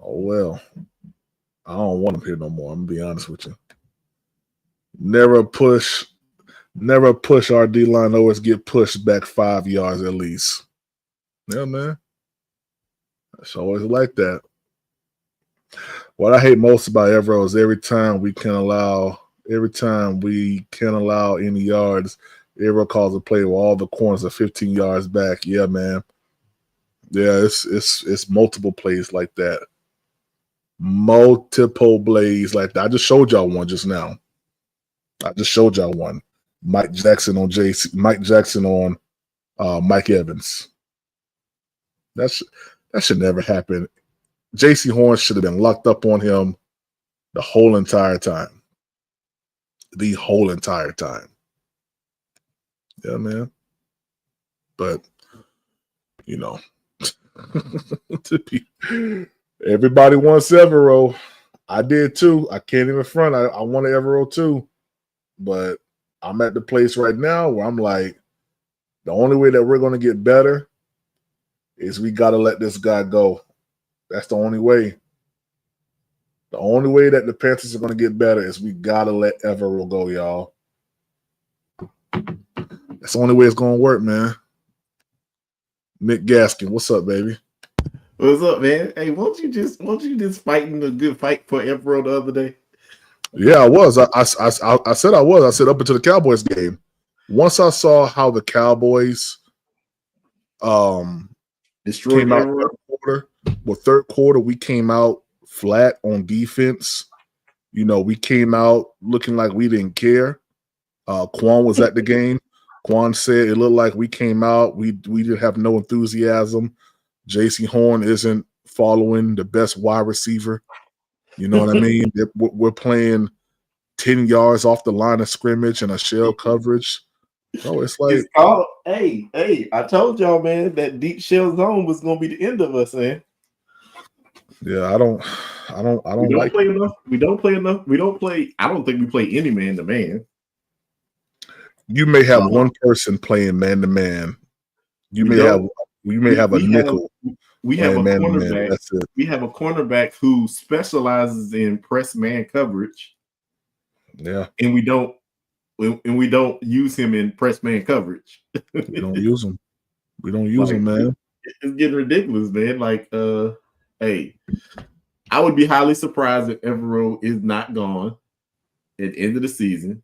Oh, well. I don't want him here no more. I'm going to be honest with you. Never push our D-line, always get pushed back 5 yards at least. Yeah, man. It's always like that. What I hate most about Evero is every time we can allow any yards, Evero calls a play where all the corners are 15 yards back. Yeah, man. Yeah, it's multiple plays like that. Multiple plays like that. I just showed y'all one just now. Mike Jackson on Mike Evans. That should never happen. J.C. Horn should have been locked up on him the whole entire time. Yeah, man. But, everybody wants Evero. I did too. I can't even front. I wanted Evero too. But I'm at the place right now where I'm like, the only way that we're going to get better is we got to let this guy go. That's the only way. The only way that the Panthers are going to get better is we got to let Evero go, y'all. That's the only way it's going to work, man. Nick Gaskin, what's up, baby? What's up, man? Hey, won't you just fighting a good fight for Evero the other day? Yeah, I was. I said I was. I said up until the Cowboys game. Once I saw how the Cowboys destroyed came out third quarter, we came out flat on defense. We came out looking like we didn't care. Quan was at the game. Quan said it looked like we came out. We didn't have no enthusiasm. J.C. Horn isn't following the best wide receiver. You know what I mean? We're playing 10 yards off the line of scrimmage and a shell coverage. So it's like, hey, I told y'all, man, that deep shell zone was going to be the end of us, man. Yeah, I don't like play enough. We don't play enough. We don't play. I don't think we play any man to man. You may have one person playing man to man. You may have a nickel. We have a cornerback. That's it. We have a cornerback who specializes in press man coverage. Yeah, and we don't use him in press man coverage. We don't use him. We don't use him, man. It's getting ridiculous, man. Like, hey, I would be highly surprised if Evero is not gone at the end of the season.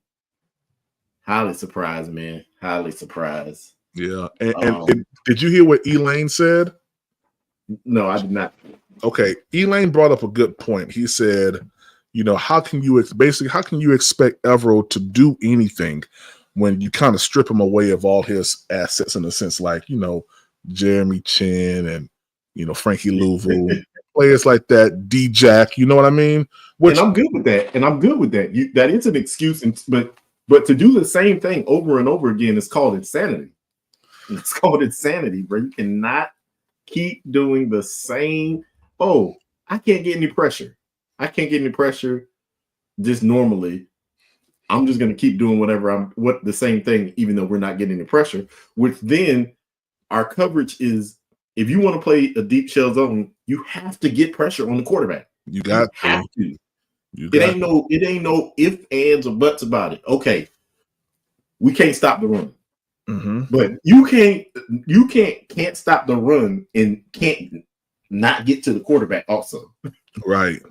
Highly surprised, man. Highly surprised. Yeah. And did you hear what Elaine said? No, I did not. Okay. Elaine brought up a good point. He said, how can you expect Evero to do anything when you kind of strip him away of all his assets, in a sense, like, Jeremy Chin and, Frankie Louvu, players like that, D-Jack, you know what I mean? And I'm good with that. That is an excuse, but to do the same thing over and over again is called insanity. It's called insanity, bro. You cannot keep doing the same. Oh, I can't get any pressure. Just normally. I'm just going to keep doing the same thing, even though we're not getting the pressure, which then our coverage is, if you want to play a deep shell zone, you have to get pressure on the quarterback. You have to. It ain't no ifs, ands, or buts about it. Okay. We can't stop the run. Mm-hmm. But you can't stop the run and can't not get to the quarterback also. Right.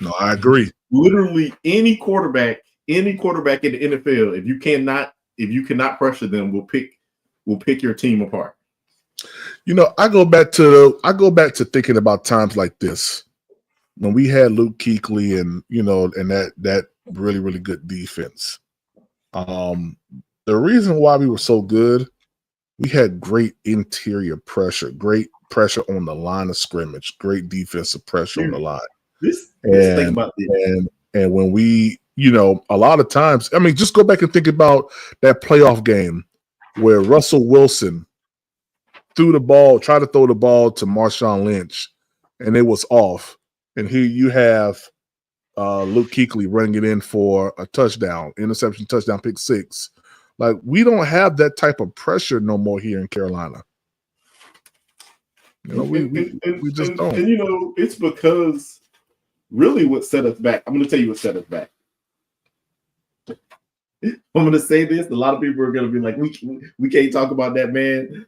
No, I agree. Literally any quarterback in the NFL, if you cannot pressure them, will pick your team apart. I go back to thinking about times like this when we had Luke Kuechly and that really, really good defense. The reason why we were so good, we had great interior pressure, great pressure on the line of scrimmage, great defensive pressure on the line. Think about this. And when we, a lot of times, I mean, just go back and think about that playoff game where Russell Wilson tried to throw the ball to Marshawn Lynch, and it was off. And here you have Luke Kuechly running it in for a interception, touchdown, pick six. Like, we don't have that type of pressure no more here in Carolina. We just don't. And it's because really what set us back. I'm going to tell you what set us back. I'm going to say this. A lot of people are going to be like, we can't talk about that man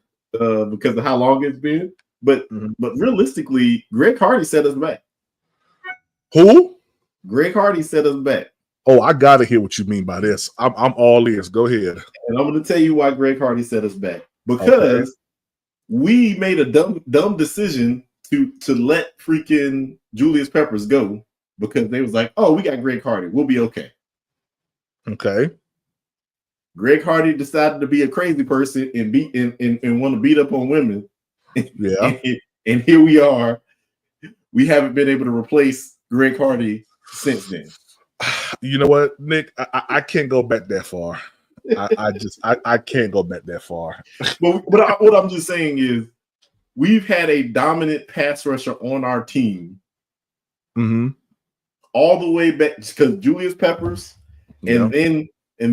because of how long it's been. But realistically, Greg Hardy set us back. Who? Greg Hardy set us back. Oh, I got to hear what you mean by this. I'm all ears. Go ahead. And I'm going to tell you why Greg Hardy set us back. Because we made a dumb decision to let freaking Julius Peppers go, because they was like, oh, we got Greg Hardy. We'll be okay. Okay. Greg Hardy decided to be a crazy person and want to beat up on women. Yeah. and here we are. We haven't been able to replace Greg Hardy since then. You know what, Nick? I can't go back that far. I can't go back that far. But what I'm just saying is, we've had a dominant pass rusher on our team, all the way back, because Julius Peppers, and then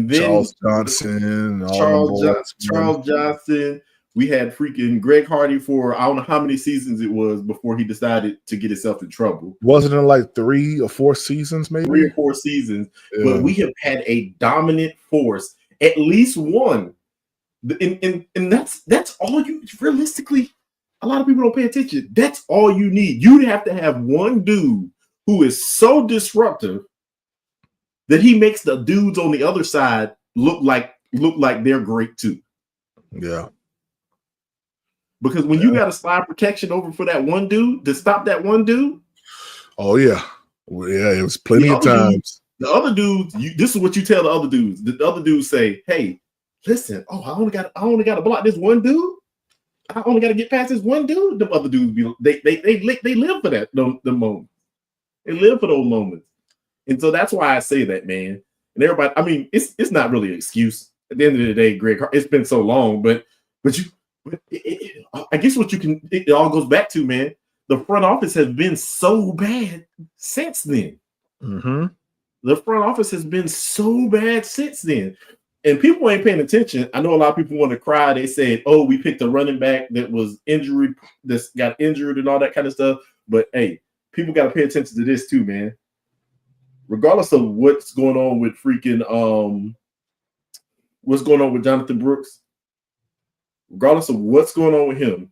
Charles Johnson, Charles Johnson. We had freaking Greg Hardy for I don't know how many seasons it was before he decided to get himself in trouble. Wasn't it like 3 or 4 seasons, maybe? 3 or 4 seasons. Yeah. But we have had a dominant force, at least one. And that's all you realistically. A lot of people don't pay attention. That's all you need. You'd have to have one dude who is so disruptive that he makes the dudes on the other side look like they're great too. Yeah. Because when you got a slide protection over for that one dude to stop that one dude. Oh yeah. Well, yeah, it was plenty of times. The other dudes, this is what you tell the other dudes. The other dudes say, hey, listen, I only got to block this one dude. I only got to get past this one dude. The other dudes they live for that the moment. They live for those moments. And so that's why I say that, man. And everybody, I mean, it's not really an excuse. At the end of the day, Greg, it's been so long, but I guess it all goes back to, man, the front office has been so bad since then. Mm-hmm. The front office has been so bad since then. and people ain't paying attention. I know a lot of people want to cry. They said, "Oh, we picked a running back that was injured, that got injured, and all that kind of stuff." But hey, people got to pay attention to this too, man. Regardless of what's going on with what's going on with Jonathan Brooks, regardless of what's going on with him,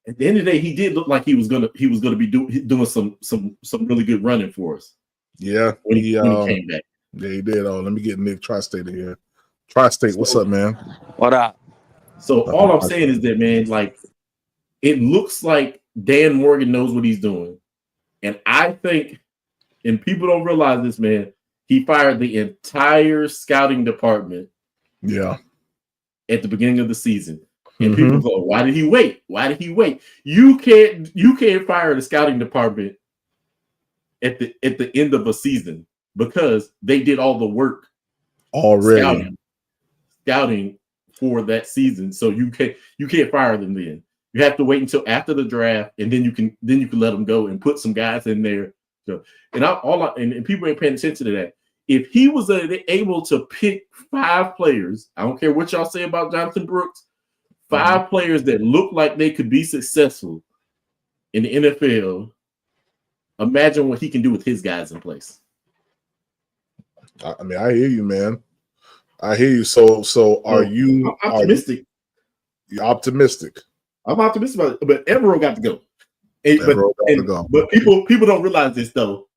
at the end of the day, he did look like he was gonna be doing some really good running for us. Yeah, when he came back. Yeah, he did. Oh, let me get Nick Tri-State in here. Tri-State, what's up, man? What up? So all I'm saying is that, man, like, it looks like Dan Morgan knows what he's doing. And I think, and people don't realize this, man, he fired the entire scouting department. Yeah. At the beginning of the season. And people go, why did he wait? Why did he wait? You can't fire the scouting department at the end of a season, because they did all the work already scouting for that season. So you can't fire them then. You have to wait until after the draft, and then you can let them go and put some guys in there. So, and people ain't paying attention to that. If he was able to pick 5 players, I don't care what y'all say about Jonathan Brooks, 5 players that look like they could be successful in the NFL, imagine what he can do with his guys in place. I mean, I hear you, man. I hear you. So are you optimistic? You're optimistic. I'm optimistic about it, but Evero got to go. But people don't realize this, though.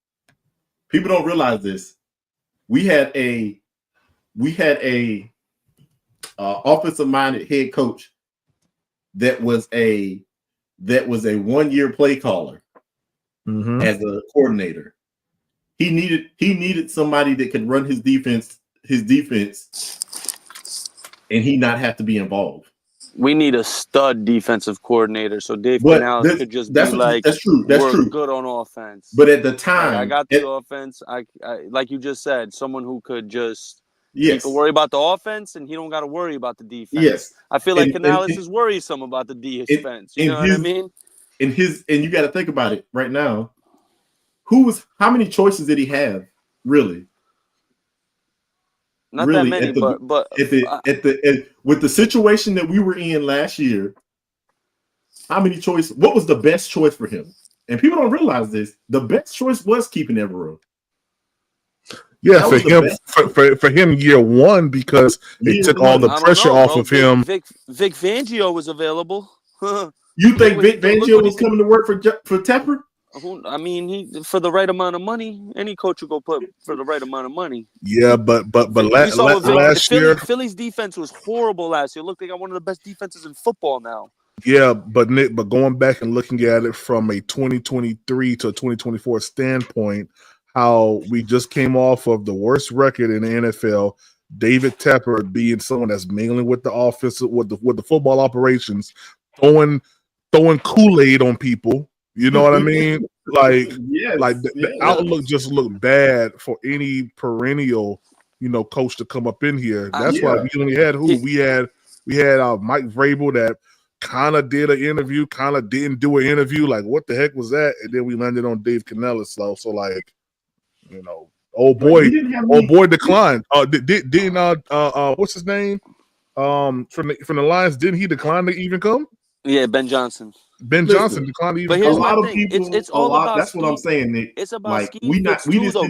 People don't realize this. We had a offensive minded head coach that was a 1-year play caller as a coordinator. He needed somebody that could run his defense, and he not have to be involved. We need a stud defensive coordinator, so Dave Canales could just be like, "That's true. That's true. Good on offense." But at the time, I got the offense. I like you just said, someone who could just he could worry about the offense, and he don't got to worry about the defense. Yes, I feel like Canales is worrisome about the defense. You know what I mean? And you got to think about it right now. How many choices did he have? Really? Not that many, but with the situation that we were in last year, how many choices? What was the best choice for him? And people don't realize this. The best choice was keeping Evero. Yeah, for him, year 1, because it took all the pressure off of him. Vic Fangio was available. You think Vic Fangio was coming to work for Tepper? I mean, he for the right amount of money. Any coach will go put for the right amount of money. Yeah, but last year, Philly's defense was horrible last year. Look, they got one of the best defenses in football now. Yeah, but Nick, going back and looking at it from a 2023 to a 2024 standpoint, how we just came off of the worst record in the NFL. David Tepper being someone that's mingling with the offense, with the football operations, throwing Kool-Aid on people. You know what I mean? Like, the outlook just looked bad for any perennial, coach to come up in here. That's why we only had we had Mike Vrabel that kind of did an interview, kind of didn't do an interview. Like, what the heck was that? And then we landed on Dave Canales. So like, old boy declined. Didn't what's his name? From the Lions, didn't he decline to even come? Yeah, Ben Johnson. Ben Johnson declined to even come. But here's my thing. It's all about that's scheme. what I'm saying, Nick. It's about scheme.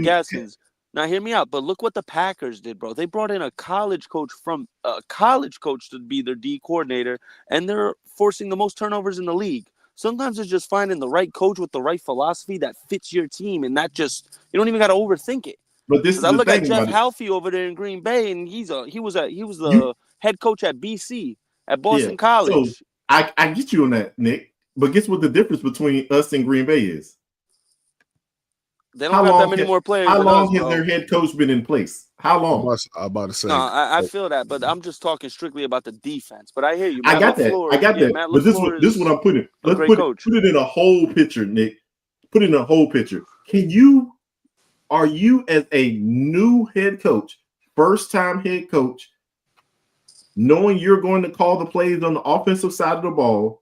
Gaskins. Now hear me out. But look what the Packers did, bro. They brought in a college coach to be their D coordinator, and they're forcing the most turnovers in the league. Sometimes it's just finding the right coach with the right philosophy that fits your team, and not just you don't even got to overthink it. But this is I look at Jeff Halfie over there in Green Bay, and he was the head coach at BC at Boston College. So I get you on that, Nick. But guess what the difference between us and Green Bay is? They don't have that many more players. How long has their head coach been in place? How long? I'm about to say. No, I feel that, but I'm just talking strictly about the defense. But I hear you. I got that. But this is what I'm putting. Let's put it in a whole picture, Nick. Put it in a whole picture. Are you as a new head coach, first-time head coach, knowing you're going to call the plays on the offensive side of the ball,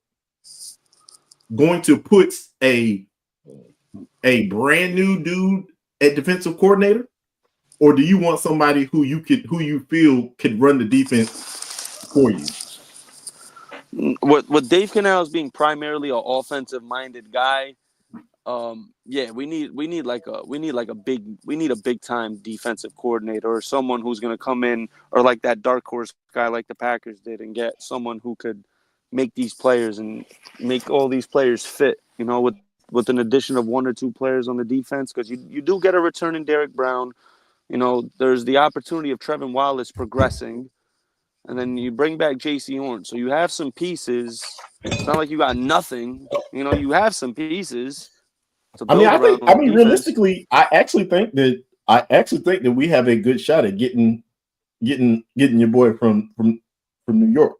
going to put a brand new dude at defensive coordinator? or do you want somebody who you feel could run the defense for you? With Dave Canales being primarily an offensive minded guy, we need a big time defensive coordinator or someone who's going to come in, or like that dark horse guy like the Packers did, and get someone who could make these players and make all these players fit, with an addition of 1 or 2 players on the defense, because you do get a return in Derek Brown. There's the opportunity of Trevin Wallace progressing, and then you bring back J.C. Horn. So you have some pieces. It's not like you got nothing. You have some pieces. Realistically, I actually think that we have a good shot at getting your boy from New York.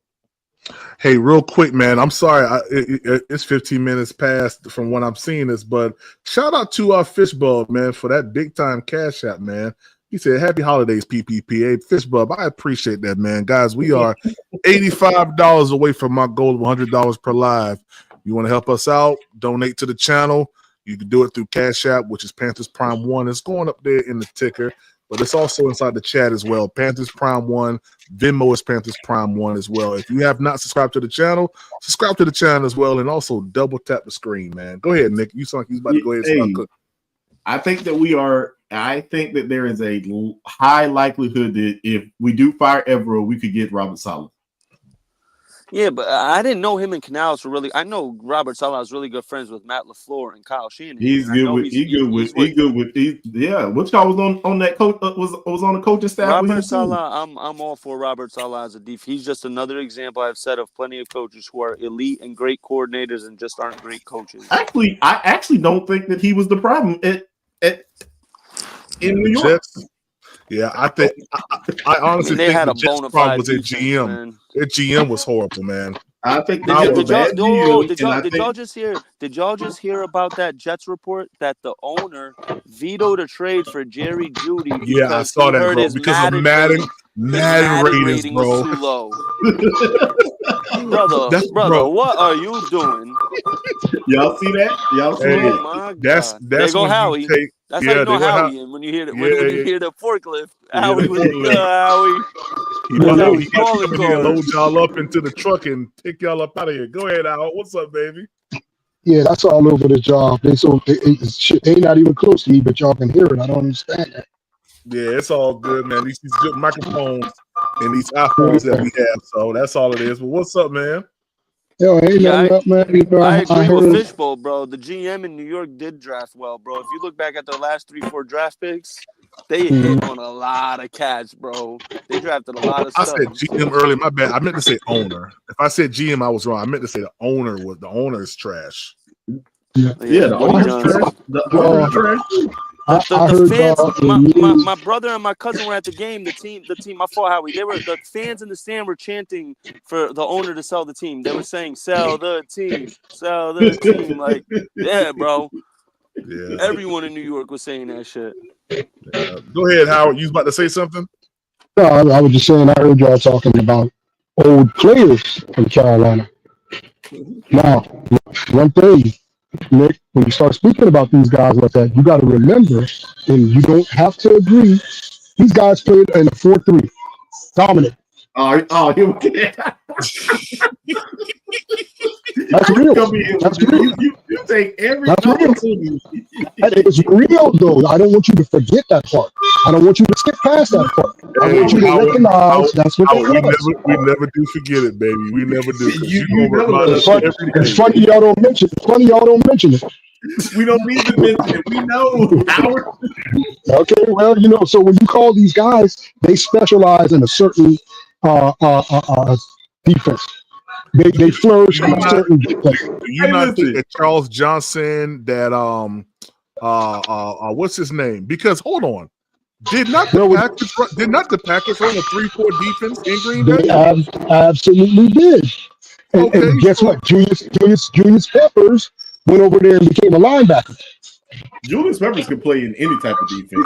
Hey, real quick, man. I'm sorry. It's 15 minutes past from when I'm seeing this, but shout out to Fishbub, man, for that big time cash app, man. He said, "Happy holidays, PPP." Hey, Fishbub, I appreciate that, man. Guys, we are $85 away from my goal of $100 per live. You want to help us out? Donate to the channel. You can do it through Cash App, which is Panthers Prime 1. It's going up there in the ticker, but it's also inside the chat as well. Panthers Prime 1. Venmo is Panthers Prime 1 as well. If you have not subscribed to the channel, subscribe to the channel as well, and also double tap the screen, man. Go ahead, Nick. You sound like he's about to go ahead and start cooking. I think that there is a high likelihood that if we do fire Evero, we could get Robert Saleh. Yeah, but I didn't know him and Canales were really. I know Robert Saleh is really good friends with Matt LaFleur and Kyle Shanahan. He's good with. Yeah. Which guy was on that coach? Was on the coaching staff. Robert Saleh. I'm all for Robert Saleh as a def. He's just another example I've said of plenty of coaches who are elite and great coordinators and just aren't great coaches. Actually, I actually don't think that he was the problem in New York. Jets. Yeah, I think I honestly think had the a Jets bona problem fide was their defense, GM. man. Their GM was horrible, man. I think did y'all just hear about that Jets report that the owner vetoed a trade for Jerry Jeudy? Yeah, I saw that, bro. Because of Madden ratings, bro. Was too low. brother, what are you doing? Y'all see that? Y'all see that? That's there go Howie. That's how you know Howie. When you hear the forklift, Howie was Howie. He about to load y'all up into the truck and take y'all up out of here. Go ahead, Al. What's up, baby? Yeah, that's all over the job. They not even close to me, but y'all can hear it. I don't understand that. Yeah, it's all good, man. These good microphones and these iPhones that we have. So that's all it is. But what's up, man? Yo, ain't nothing up, man. I agree with Fishbowl, bro. The GM in New York did draft well, bro. If you look back at their last 3-4 draft picks, they hit on a lot of cats, bro. They drafted a lot of stuff. I said GM earlier. My bad. I meant to say owner. If I said GM, I was wrong. I meant to say the owner is trash. The owner is trash. The fans, my brother and my cousin were at the game. The team. I fought Howie. The fans in the stand were chanting for the owner to sell the team. They were saying, "Sell the team, sell the team." Like, yeah, bro. Yeah. Everyone in New York was saying that shit. Yeah. Go ahead, Howard. You was about to say something? No, I was just saying. I heard y'all talking about old players from Carolina. Now, one thing. Nick, when you start speaking about these guys like that, you got to remember, and you don't have to agree, these guys played in a 4-3. Dominant. That's real. That's real. You take every opportunity. It's real, though. I don't want you to forget that part. I don't want you to skip past that part. I want you to recognize that's what they was. We never do forget it, baby. We never do. It's funny y'all don't mention it. We don't need to mention it. We know. Howard. Okay, well, so when you call these guys, they specialize in a certain defense. They flourish in a certain defense. Do you not think that Charles Johnson, that what's his name? Because hold on, did not the Packers run a 3-4 defense in Green Bay? They absolutely did. And guess what? Julius Peppers went over there and became a linebacker. Julius Peppers can play in any type of defense.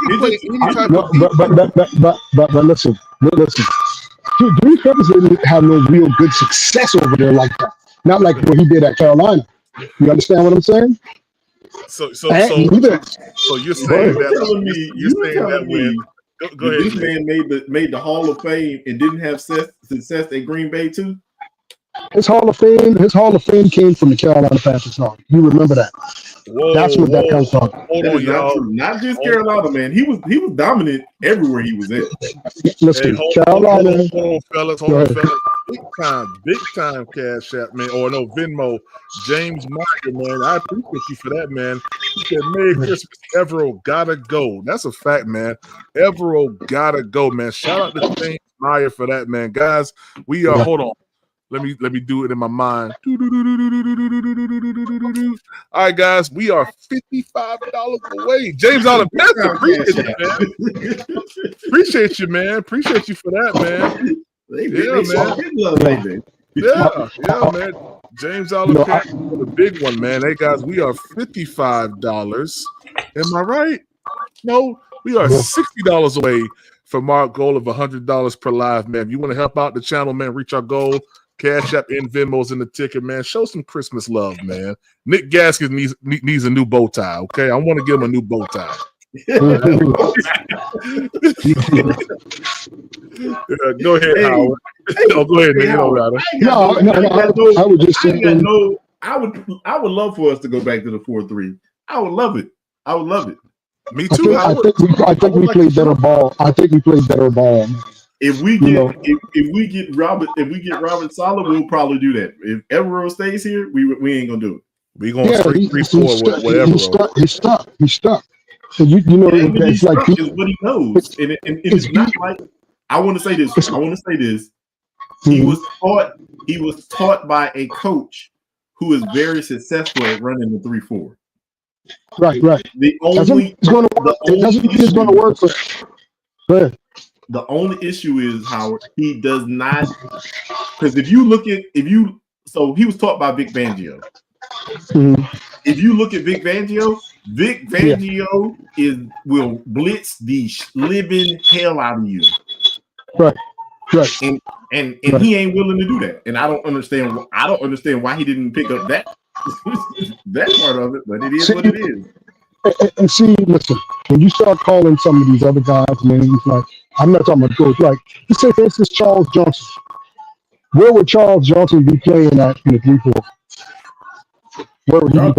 But listen. Julius Peppers didn't have no real good success over there like that. Not like what he did at Carolina. You understand what I'm saying? So you're saying that Go ahead. This man made the Hall of Fame and didn't have success at Green Bay too. His Hall of Fame came from the Carolina Panthers. You remember that? That's where that comes from. Hold on, y'all. Not just Carolina, man. He was dominant everywhere he was at. Listen, Carolina. Hold on, fellas. Big time Cash App, man. Or no, Venmo. James Meyer, man. I appreciate you for that, man. He said, "Merry Christmas, Evero. Gotta go." That's a fact, man. Evero gotta go, man. Shout out to James Meyer for that, man. Guys, we are. Hold on. Let me do it in my mind. All right, guys, we are $55 away. James Allen Panther, appreciate you, man. Appreciate you for that, man. Yeah, man. James Allen Panther for the big one, man. Hey, guys, we are $55. Am I right? No, we are $60 away from our goal of $100 per live, man. If you want to help out the channel, man, reach our goal. Cash App and Venmo's in the ticket, man. Show some Christmas love, man. Nick Gaskins needs a new bow tie, okay? I want to give him a new bow tie. Go ahead, Howard. Go ahead, Nick. I would just say I would love for us to go back to the 4-3. I would love it. Me too. I think we played better ball. If we get Robert Saleh, we'll probably do that. If Evero stays here, we ain't gonna do it. We gonna 3-4 whatever. He's stuck. So you know it's like is what he knows, and it's not like I want to say this. He was taught by a coach who is very successful at running the 3-4. Right. The only issue is, Howard, he does not, because he was taught by Vic Fangio. Mm-hmm. If you look at Vic Fangio will blitz the living hell out of you. Right. And he ain't willing to do that. And I don't understand why he didn't pick up that that part of it, but it is what it is. And see, listen, when you start calling some of these other guys names, like, I'm not talking about coach, like, let's say, for instance, Charles Johnson. Where would Charles Johnson be playing at in the 3-4? Where would he be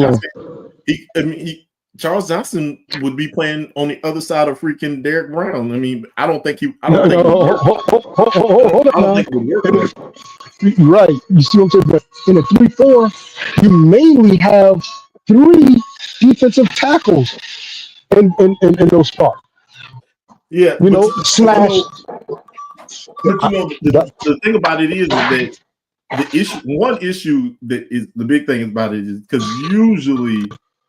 playing? Charles Johnson would be playing on the other side of freaking Derek Brown. I mean, I don't think hold on. Right. You see what I'm saying? But in a 3-4, you mainly have 3 defensive tackles in those spots. Yeah, slash. The thing about it is that one issue that is the big thing about it is because usually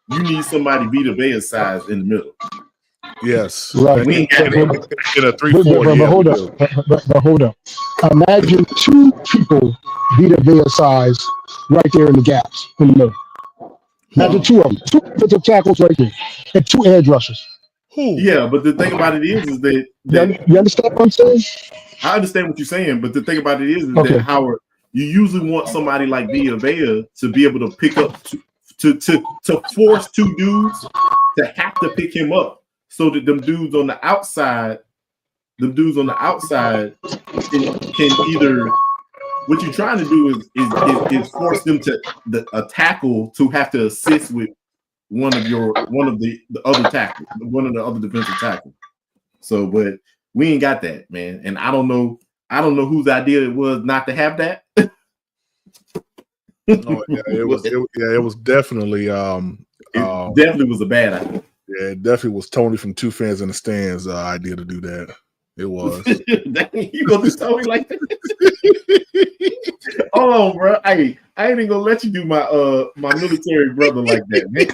you need somebody Vita Vea size in the middle. Yes, right. We ain't got in a 3-4. But hold up. Imagine 2 people Vita Vea size right there in the gaps in the middle. Imagine 2 of them, 2 defensive tackles right there, and 2 edge rushers. Yeah, but the thing about it is that you understand what I'm saying? I understand what you're saying, but the thing about it is that, Howard, you usually want somebody like Vita Vea to be able to pick up to force 2 dudes to have to pick him up, so that them dudes on the outside can either. What you're trying to do is force them to a tackle to have to assist with one of the other tackles, one of the other defensive tackles. So, but we ain't got that, man. And I don't know whose idea it was not to have that. It was definitely definitely was a bad idea. Yeah, it definitely was Tony from Two Fans in the Stands idea to do that. It was. You gonna do Tony like that? Hold on, bro. I ain't even gonna let you do my military brother like that, man.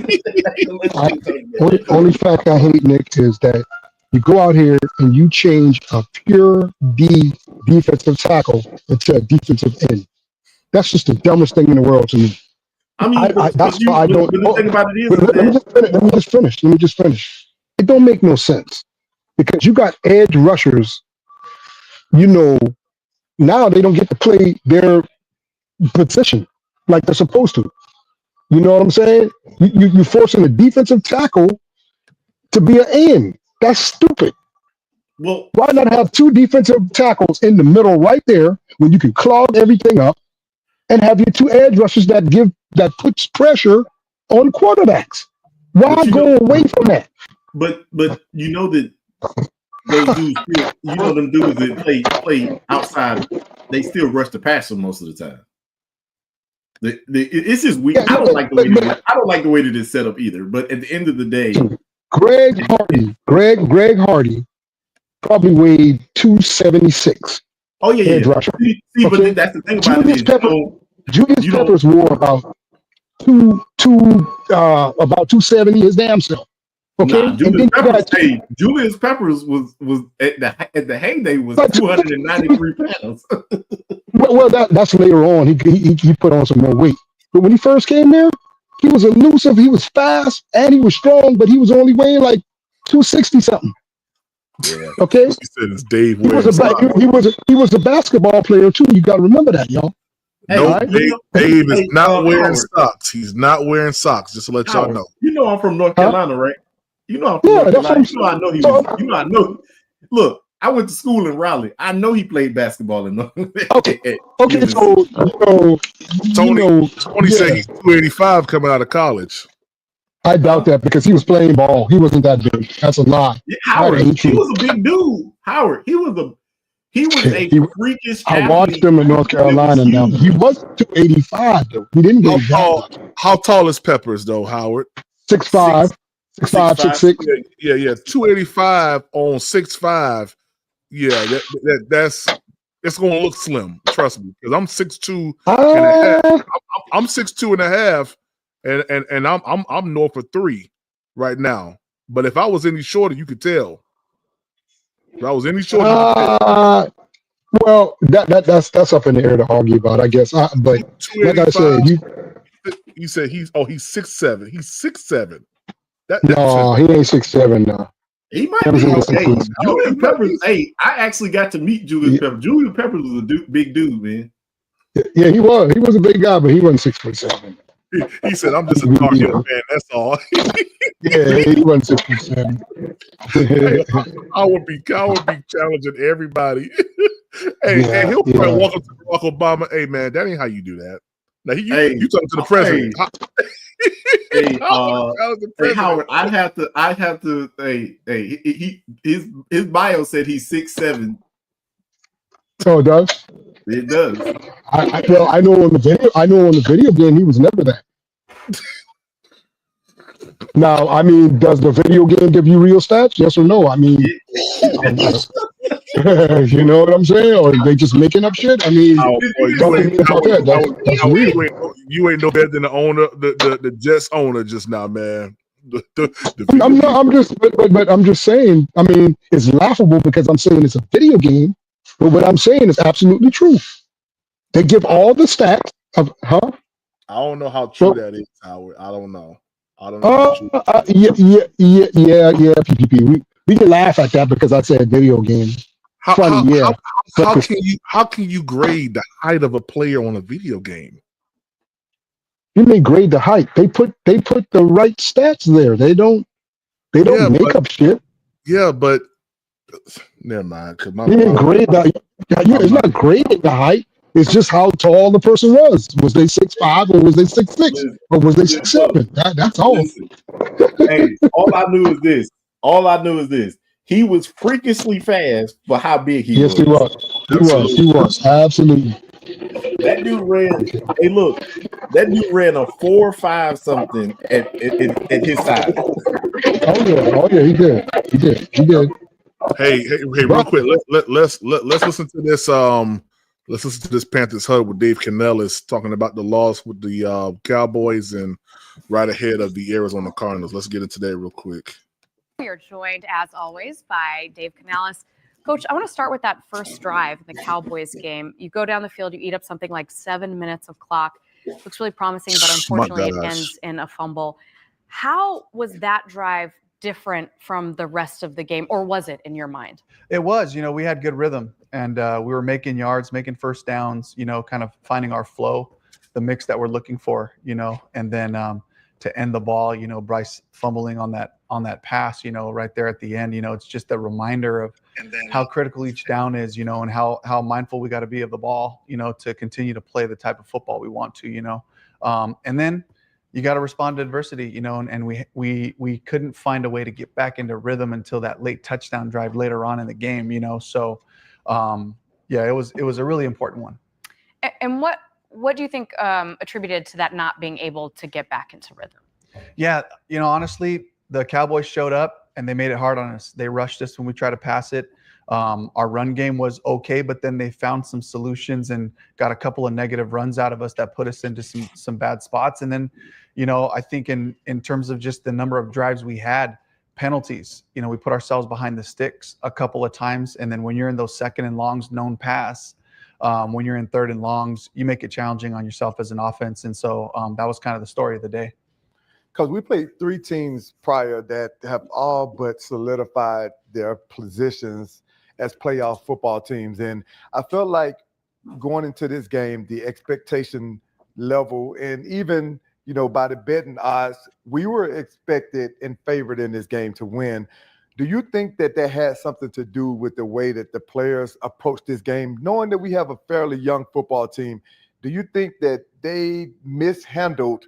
Only fact I hate, Nick, is that you go out here and you change a pure defensive tackle into a defensive end. That's just the dumbest thing in the world to me. I mean, that's why I don't. The thing about it is, let me just finish. It don't make no sense because you got edge rushers. Now they don't get to play their position like they're supposed to. You know what I'm saying? You're forcing a defensive tackle to be an end. That's stupid. Well, why not have two defensive tackles in the middle right there when you can clog everything up and have your two edge rushers that puts pressure on quarterbacks? Why go away from that? But you know that those dudes still, you know, them dudes that play outside, they still rush the passer most of the time. It's just weird. Yeah, I don't like the way I don't like the way that it's set up either. But at the end of the day, Greg Hardy probably weighed 276. Oh yeah, edge rusher. See, okay? But that's the thing about Julius Peppers wore about 270 his damn self. Okay, nah, Julius Peppers was at the heyday was 293 pounds. well, that's later on. He put on some more weight, but when he first came there, he was elusive. He was fast and he was strong, but he was only weighing like 260 something. Yeah. Okay. He said it's Dave. He was a basketball player too. You got to remember that, y'all. No, Dave is not wearing socks. He's not wearing socks. Just to let y'all know. You know I'm from North Carolina, right? You know I'm from North Carolina. You know I know he was. You know I know. Look, I went to school in Raleigh. I know he played basketball in North. Okay. So Tony said he's 285 coming out of college. I doubt that because he was playing ball. He wasn't that big. That's a lie. Yeah, Howard, he was a big dude. Howard, he was a freakish. I watched him in North Carolina now. He was 285 though. He didn't go how tall is Peppers though, Howard? 6'5", 6'6". Yeah. 285 on 6'5". Yeah, that's it's gonna look slim. Trust me, because I'm 6'2" and a half. I'm 6'2" and a half. And I'm north of 3 right now. But if I was any shorter, you could tell. If I was any shorter, well, that's up in the air to argue about, I guess. But like I said, you said he's 6'7". He's 6'7". No, he ain't 6'7". No, he might be. Julius Peppers. Hey, I actually got to meet Julius Peppers. Julius Peppers was a big dude, man. Yeah, he was. He was a big guy, but he wasn't 6'7". He said, "I'm just a dark man. That's all." Yeah, he wasn't 6'7". I would be challenging everybody. Hey, he'll probably walk up to Barack Obama. Hey, man, that ain't how you do that. Now you talking to the president. Hey, Howard, I have to. His bio said he's 6'7". Oh, it does. It does. I know on the video game he was never that. Now, I mean, does the video game give you real stats? Yes or no? I mean, you know what I'm saying? Or are they just making up shit? I mean, you ain't no better than the owner, the Jets owner just now, man. I'm just saying. I mean, it's laughable because I'm saying it's a video game, but what I'm saying is absolutely true. They give all the stats of, I don't know how true that is, Howard. I don't know. Yeah, PPP. We can laugh at that because I said video game. How can you grade the height of a player on a video game? You may grade the height. They put the right stats there. They don't make up shit. Yeah, but never mind. Cause it's not grading the height. It's just how tall the person was. Was they 6'5" or was they 6'6" or was they 6'7"? That's all. Hey, all I knew is this. He was freakishly fast for how big he was. Yes, he was. Absolutely. That dude ran a 4.5 something at his size. Oh yeah, he did. Hey, real quick, let's listen to this. Let's listen to this Panthers HUD with Dave Canales talking about the loss with the Cowboys and right ahead of the Arizona Cardinals. Let's get into that real quick. We are joined, as always, by Dave Canales. Coach, I want to start with that first drive in the Cowboys game. You go down the field, you eat up something like 7 minutes of clock. Looks really promising, but unfortunately it ends in a fumble. How was that drive different from the rest of the game, or was it in your mind? It was. We had good rhythm, and we were making yards, making first downs, kind of finding our flow, the mix that we're looking for, and then to end the ball. Bryce fumbling on that pass, right there at the end. It's just a reminder of how critical each down is, and how mindful we got to be of the ball, to continue to play the type of football we want to, and then you got to respond to adversity, and we couldn't find a way to get back into rhythm until that late touchdown drive later on in the game, So, yeah, it was a really important one. And what do you think attributed to that not being able to get back into rhythm? Yeah, honestly, the Cowboys showed up and they made it hard on us. They rushed us when we tried to pass it. Our run game was okay, but then they found some solutions and got a couple of negative runs out of us that put us into some bad spots. And then, I think in terms of just the number of drives we had, penalties, we put ourselves behind the sticks a couple of times. And then when you're in those second and longs, known pass, when you're in third and longs, you make it challenging on yourself as an offense. And so that was kind of the story of the day. Because we played 3 teams prior that have all but solidified their positions as playoff football teams. And I felt like going into this game, the expectation level, and even, by the betting odds, we were expected and favored in this game to win. Do you think that had something to do with the way that the players approach this game? Knowing that we have a fairly young football team, do you think that they mishandled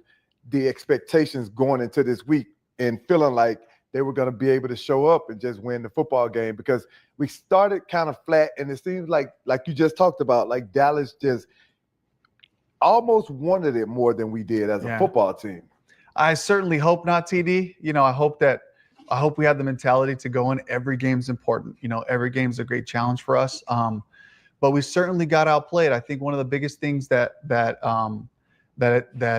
the expectations going into this week and feeling like they were going to be able to show up and just win the football game? Because we started kind of flat, and it seems like you just talked about, like Dallas just almost wanted it more than we did as a football team. I certainly hope not, TD. I hope we have the mentality to go in. Every game's important. Every game's a great challenge for us. But we certainly got outplayed. I think one of the biggest things that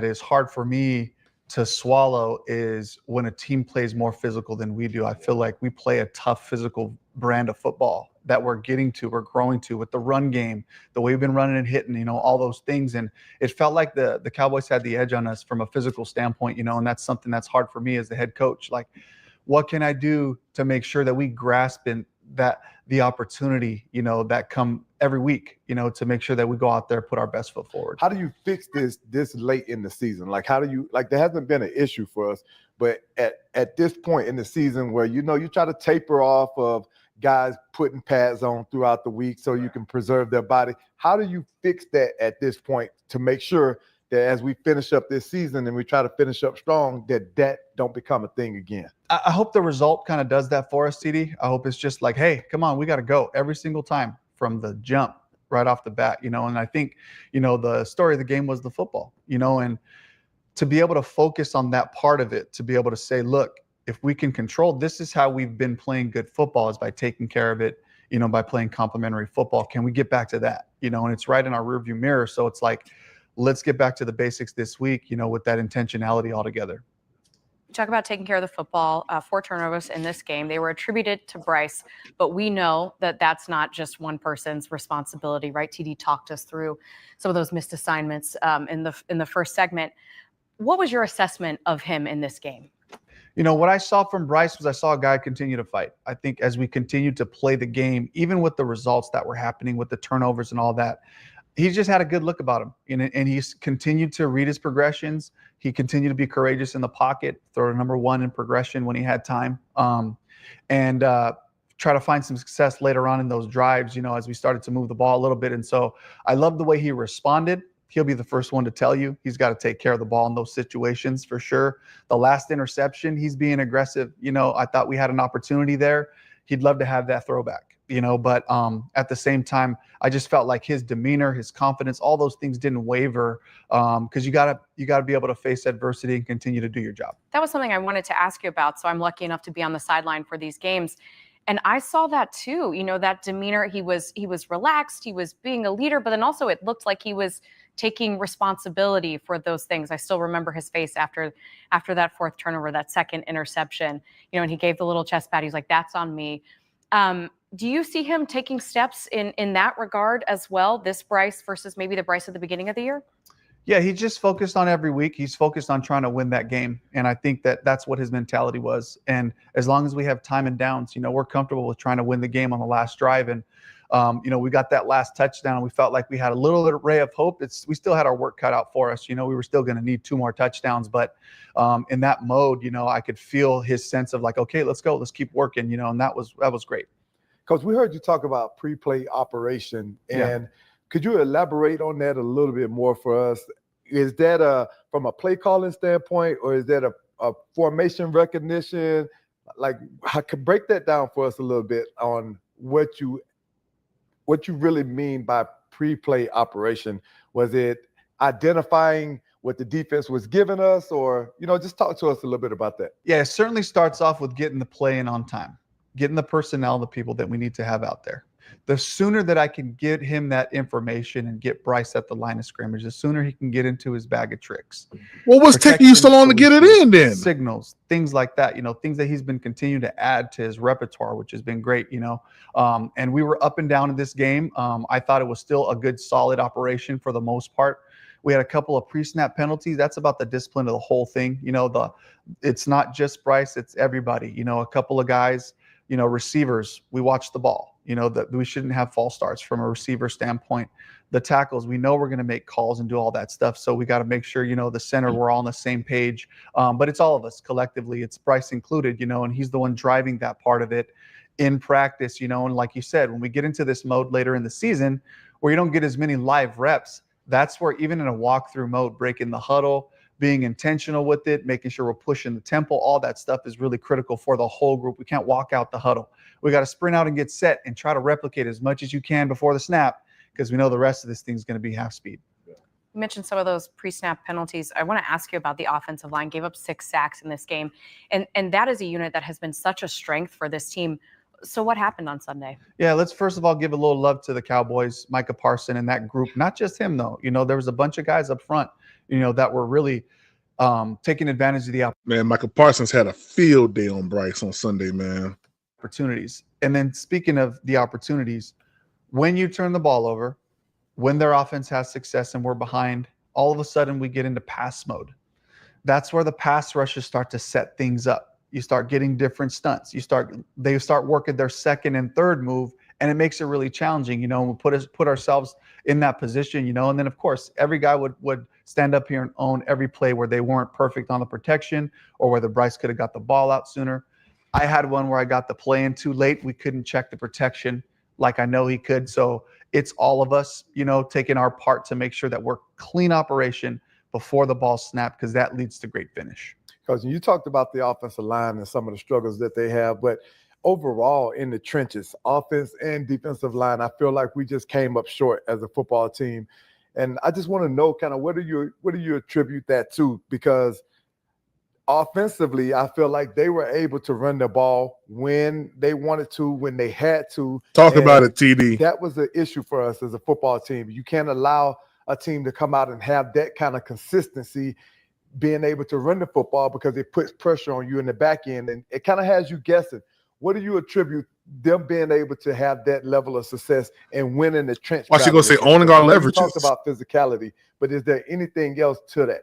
is hard for me to swallow is when a team plays more physical than we do. I feel like we play a tough physical brand of football that we're growing to with the run game, the way we've been running and hitting, all those things. And it felt like the Cowboys had the edge on us from a physical standpoint, and that's something that's hard for me as the head coach. Like, what can I do to make sure that we grasp the opportunity, that come every week, to make sure that we go out there, put our best foot forward. How do you fix this late in the season? Like, there hasn't been an issue for us, but at this point in the season where, you try to taper off of guys putting pads on throughout the week so you can preserve their body. How do you fix that at this point to make sure that as we finish up this season and we try to finish up strong, that don't become a thing again? I hope the result kind of does that for us, TD. I hope it's just like, hey, come on, we got to go every single time from the jump right off the bat, and I think, the story of the game was the football, and to be able to focus on that part of it, to be able to say, look, if we can control, this is how we've been playing good football, is by taking care of it, by playing complementary football. Can we get back to that? And it's right in our rearview mirror. So it's like, let's get back to the basics this week, with that intentionality altogether. Talk about taking care of the football. 4 turnovers in this game. They were attributed to Bryce, but we know that that's not just one person's responsibility, right? TD talked us through some of those missed assignments in the first segment. What was your assessment of him in this game? What I saw from Bryce was I saw a guy continue to fight. I think as we continue to play the game, even with the results that were happening with the turnovers and all that, he just had a good look about him, and he's continued to read his progressions. He continued to be courageous in the pocket, throw to number 1 in progression when he had time, and try to find some success later on in those drives, as we started to move the ball a little bit. And so I love the way he responded. He'll be the first one to tell you he's got to take care of the ball in those situations for sure. The last interception, he's being aggressive. I thought we had an opportunity there. He'd love to have that throwback, but at the same time, I just felt like his demeanor, his confidence, all those things didn't waver, because you gotta be able to face adversity and continue to do your job. That was something I wanted to ask you about. So I'm lucky enough to be on the sideline for these games. And I saw that too, that demeanor. He was relaxed, he was being a leader, but then also it looked like he was taking responsibility for those things. I still remember his face after that 4th turnover, that 2nd interception, and he gave the little chest pat. He's like, that's on me. Do you see him taking steps in that regard as well, this Bryce versus maybe the Bryce at the beginning of the year? Yeah, he's just focused on every week. He's focused on trying to win that game. And I think that's what his mentality was. And as long as we have time and downs, we're comfortable with trying to win the game on the last drive. And We got that last touchdown. We felt like we had a little ray of hope. We still had our work cut out for us. We were still going to need 2 more touchdowns, but in that mode, I could feel his sense of like, okay, let's go, let's keep working, and that was great. Because we heard you talk about pre-play operation, and Yeah. could you elaborate on that a little bit more for us? Is that from a play calling standpoint, or is that a formation recognition? Like, I could break that down for us a little bit on what you really mean by pre-play operation. Was it identifying what the defense was giving us, or just talk to us a little bit about that? Yeah, it certainly starts off with getting the play in on time, getting the personnel, the people that we need to have out there. The sooner that I can get him that information and get Bryce at the line of scrimmage, the sooner he can get into his bag of tricks. Well, what's taking you so long to get it in then? Signals, things like that, things that he's been continuing to add to his repertoire, which has been great, and we were up and down in this game. I thought it was still a good, solid operation for the most part. We had a couple of pre-snap penalties. That's about the discipline of the whole thing. It's not just Bryce, it's everybody. A couple of guys, receivers, we watch the ball. That we shouldn't have false starts from a receiver standpoint. The tackles, we know we're going to make calls and do all that stuff. So we got to make sure, the center, we're all on the same page. But it's all of us collectively. It's Bryce included, and he's the one driving that part of it in practice, and like you said, when we get into this mode later in the season where you don't get as many live reps, that's where even in a walkthrough mode, breaking the huddle, being intentional with it, making sure we're pushing the tempo, all that stuff is really critical for the whole group. We can't walk out the huddle. We got to sprint out and get set and try to replicate as much as you can before the snap, because we know the rest of this thing's going to be half speed. You mentioned some of those pre-snap penalties. I want to ask you about the offensive line. Gave up 6 sacks in this game, and that is a unit that has been such a strength for this team. So what happened on Sunday? Yeah, let's first of all give a little love to the Cowboys, Micah Parsons and that group. Not just him, though. There was a bunch of guys up front, that were really taking advantage of the opportunity. Man, Michael Parsons had a field day on Bryce on Sunday, man. Opportunities. And then speaking of the opportunities, when you turn the ball over, when their offense has success and we're behind, all of a sudden we get into pass mode. That's where the pass rushes start to set things up. You start getting different stunts. They start working their second and third move, and it makes it really challenging. We put ourselves in that position, and then of course every guy would stand up here and own every play where they weren't perfect on the protection or whether Bryce could have got the ball out sooner. I had one where I got the play in too late. We couldn't check the protection like I know he could. So it's all of us, taking our part to make sure that we're clean operation before the ball snapped, because that leads to great finish. Because you talked about the offensive line and some of the struggles that they have, but overall in the trenches, offense and defensive line, I feel like we just came up short as a football team. And I just want to know kind of what do you attribute that to? Because offensively, I feel like they were able to run the ball when they wanted to, when they had to. Talk about it, TD. That was the issue for us as a football team. You can't allow a team to come out and have that kind of consistency, being able to run the football, because it puts pressure on you in the back end, and it kind of has you guessing. What do you attribute them being able to have that level of success and winning the trench? Why she gonna say owning our leverages? We talked about physicality, but is there anything else to that?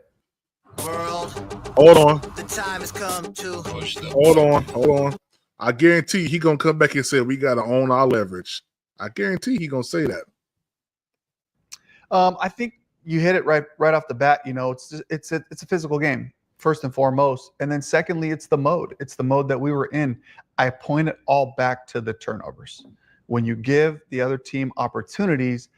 Hold on. The time has come to push them. Hold on. I guarantee he gonna come back and say we gotta own our leverage. I guarantee he gonna say that. I think you hit it right off the bat. It's a physical game first and foremost, and then secondly, it's the mode. It's the mode that we were in. I point it all back to the turnovers. When you give the other team opportunities,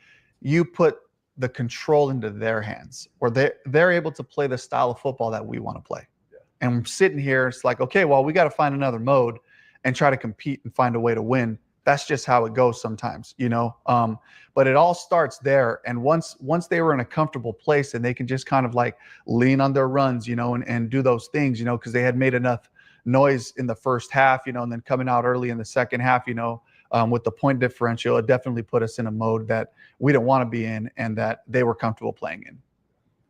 you put the control into their hands, or they're able to play the style of football that we want to play. Yeah. And I'm sitting here, it's like, okay, well, we got to find another mode and try to compete and find a way to win. That's just how it goes sometimes, but it all starts there. And once they were in a comfortable place and they can just kind of like lean on their runs, and do those things, because they had made enough noise in the first half, and then coming out early in the second half, with the point differential, it definitely put us in a mode that we didn't want to be in and that they were comfortable playing in.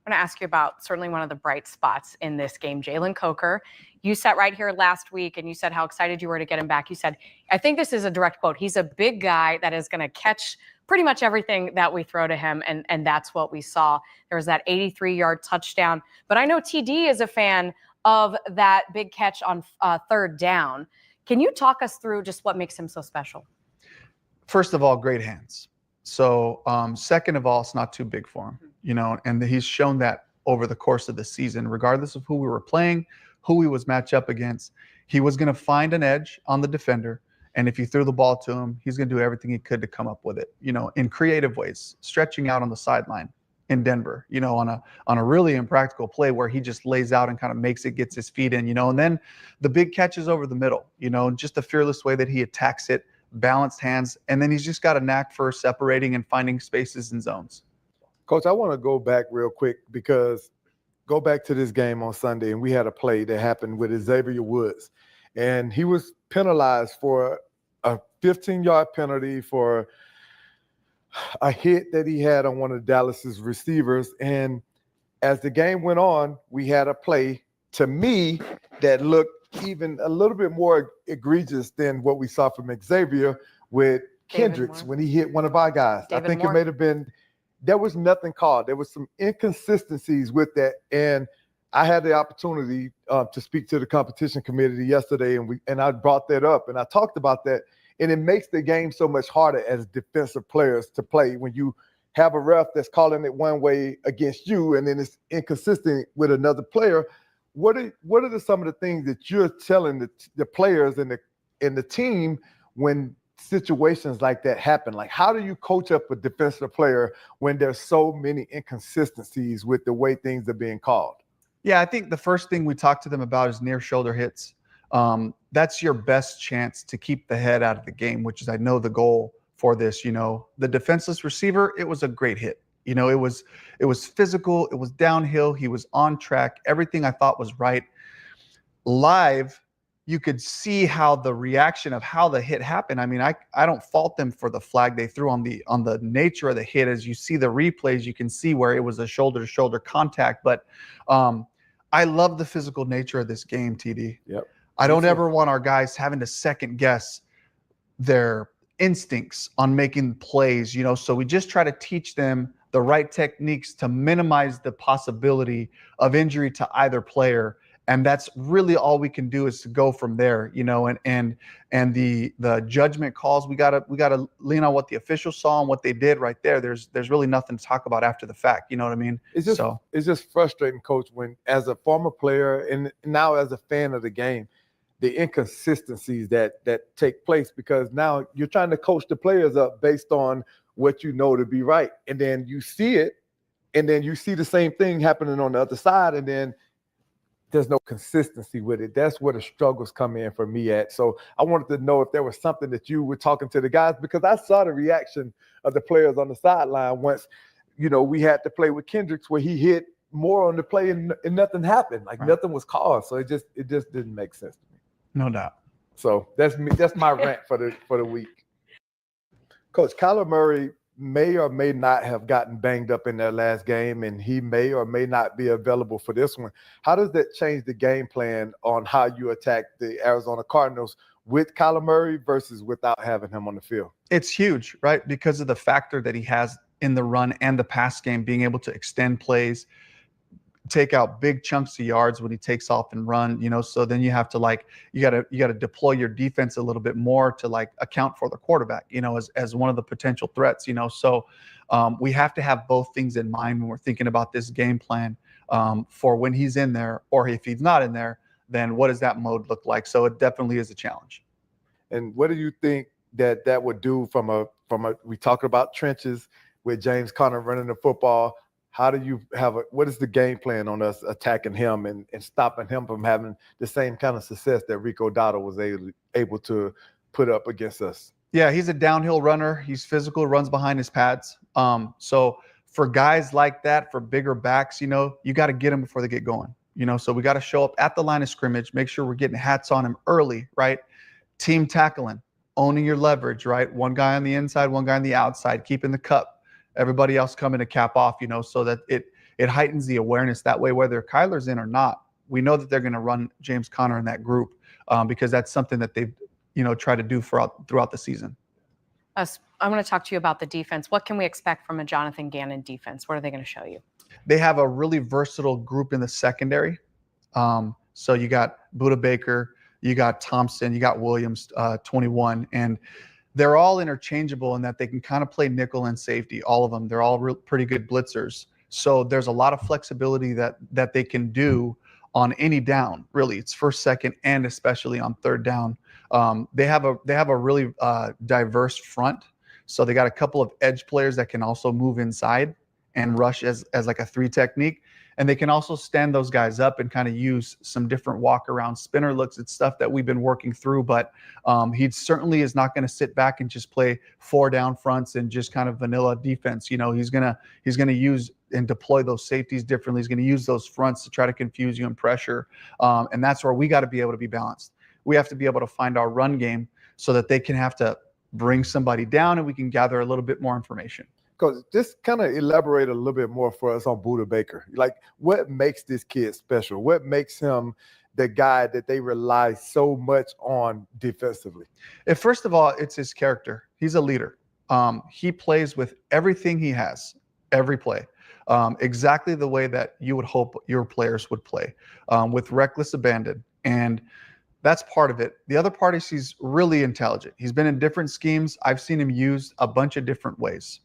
I'm going to ask you about certainly one of the bright spots in this game, Jaylen Coker. You sat right here last week and you said how excited you were to get him back. You said, I think this is a direct quote, he's a big guy that is going to catch pretty much everything that we throw to him, and that's what we saw. There was that 83-yard touchdown. But I know TD is a fan of that big catch on third down. Can you talk us through just what makes him so special? First of all, great hands. So second of all, it's not too big for him, you know, and he's shown that over the course of the season, regardless of who we were playing, who he was matched up against, he was going to find an edge on the defender. And if you threw the ball to him, he's going to do everything he could to come up with it, you know, in creative ways, stretching out on the sideline in Denver, you know, on a really impractical play where he just lays out and kind of makes it, gets his feet in, you know, and then the big catches over the middle, you know, just the fearless way that he attacks it, balanced hands, and then he's just got a knack for separating and finding spaces and zones. Coach, I want to go back real quick because go back to this game on Sunday, and we had a play that happened with Xavier Woods, and he was penalized for a 15-yard penalty for a hit that he had on one of Dallas's receivers. And as the game went on, we had a play, to me, that looked even a little bit more egregious than what we saw from Xavier with Kendricks when he hit one of our guys. I think it may have been – there was nothing called. There was some inconsistencies with that. And I had the opportunity to speak to the competition committee yesterday, and I brought that up, and I talked about that. And it makes the game so much harder as defensive players to play when you have a ref that's calling it one way against you, and then it's inconsistent with another player. What are some of the things that you're telling the players and the team when situations like that happen? Like, how do you coach up a defensive player when there's so many inconsistencies with the way things are being called? Yeah, I think the first thing we talk to them about is near shoulder hits. That's your best chance to keep the head out of the game, which is, I know, the goal for this. You know, the defenseless receiver, it was a great hit. You know, it was physical, it was downhill, he was on track, everything I thought was right. Live, you could see how the reaction of how the hit happened. I mean, I don't fault them for the flag they threw on the nature of the hit. As you see the replays, you can see where it was a shoulder-to-shoulder contact. But I love the physical nature of this game, TD. Yep. I don't ever want our guys having to second guess their instincts on making plays, you know, so we just try to teach them the right techniques to minimize the possibility of injury to either player. And that's really all we can do is to go from there, you know, and the judgment calls, we gotta lean on what the officials saw and what they did right there. There's really nothing to talk about after the fact. You know what I mean? It's just frustrating, Coach, when as a former player and now as a fan of the game, the inconsistencies that take place, because now you're trying to coach the players up based on what you know to be right. And then you see it, and then you see the same thing happening on the other side, and then there's no consistency with it. That's where the struggles come in for me at. So I wanted to know if there was something that you were talking to the guys, because I saw the reaction of the players on the sideline once, you know, we had to play with Kendricks where he hit more on the play and nothing happened. Like nothing was called. So it just didn't make sense to me. No doubt. So that's me. That's my rant for the week. Coach, Kyler Murray may or may not have gotten banged up in that last game, and he may or may not be available for this one. How does that change the game plan on how you attack the Arizona Cardinals with Kyler Murray versus without having him on the field? It's huge, right? Because of the factor that he has in the run and the pass game, being able to extend plays, take out big chunks of yards when he takes off and run, you know, so then you have to you got to deploy your defense a little bit more to account for the quarterback, you know, as one of the potential threats, you know. So we have to have both things in mind when we're thinking about this game plan for when he's in there, or if he's not in there, then what does that mode look like? So it definitely is a challenge. And what do you think that would do from a we talked about trenches with James Conner running the football? How do you what is the game plan on us attacking him and stopping him from having the same kind of success that Rico Dotto was able to put up against us? Yeah, he's a downhill runner. He's physical, runs behind his pads. So for guys like that, for bigger backs, you know, you got to get them before they get going, you know, so we got to show up at the line of scrimmage, make sure we're getting hats on him early, right? Team tackling, owning your leverage, right? One guy on the inside, one guy on the outside, keeping the cup. Everybody else coming to cap off, you know, so that it heightens the awareness that way, whether Kyler's in or not. We know that they're going to run James Conner in that group because that's something that they've, you know, tried to do throughout the season. I want to talk to you about the defense. What can we expect from a Jonathan Gannon defense? What are they going to show you? They have a really versatile group in the secondary. So you got Budda Baker, you got Thompson, you got Williams, 21, and they're all interchangeable in that they can kind of play nickel and safety, all of them. They're all pretty good blitzers. So there's a lot of flexibility that they can do on any down. Really, it's first, second, and especially on third down. They have a really diverse front. So they got a couple of edge players that can also move inside and rush as like a 3 technique. And they can also stand those guys up and kind of use some different walk around spinner looks. It's stuff that we've been working through, but he certainly is not going to sit back and just play 4 down fronts and just kind of vanilla defense. You know, he's going to use and deploy those safeties differently. He's going to use those fronts to try to confuse you and pressure. And that's where we got to be able to be balanced. We have to be able to find our run game so that they can have to bring somebody down and we can gather a little bit more information. Because just kind of elaborate a little bit more for us on Buda Baker. Like, what makes this kid special? What makes him the guy that they rely so much on defensively? First of all, it's his character. He's a leader. He plays with everything he has, every play, exactly the way that you would hope your players would play, with reckless abandon. And that's part of it. The other part is he's really intelligent. He's been in different schemes. I've seen him used a bunch of different ways.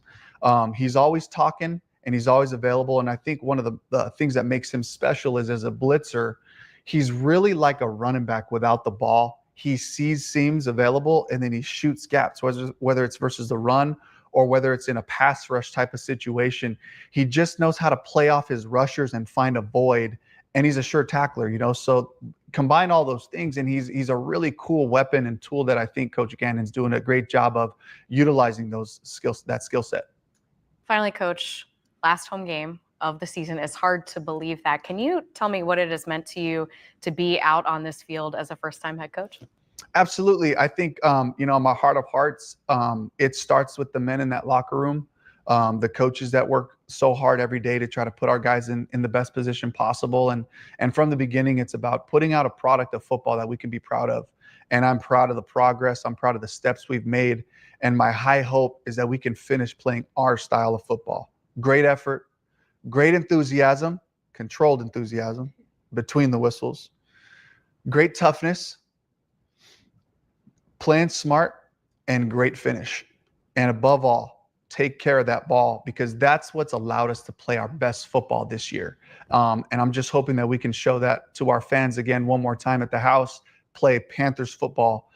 He's always talking and he's always available. And I think one of the things that makes him special is as a blitzer, he's really like a running back without the ball. He sees seams available and then he shoots gaps, whether it's versus the run or whether it's in a pass rush type of situation. He just knows how to play off his rushers and find a void. And he's a sure tackler, you know, so combine all those things and he's a really cool weapon and tool that I think Coach Gannon's doing a great job of utilizing that skill set. Finally, Coach, last home game of the season. It's hard to believe that. Can you tell me what it has meant to you to be out on this field as a first-time head coach? Absolutely. I think, in my heart of hearts, it starts with the men in that locker room, the coaches that work so hard every day to try to put our guys in the best position possible. And from the beginning, it's about putting out a product of football that we can be proud of. And I'm proud of the progress. I'm proud of the steps we've made. And my high hope is that we can finish playing our style of football. Great effort, great enthusiasm, controlled enthusiasm between the whistles, great toughness, playing smart, and great finish. And above all, take care of that ball because that's what's allowed us to play our best football this year. And I'm just hoping that we can show that to our fans again one more time at the house, play Panthers football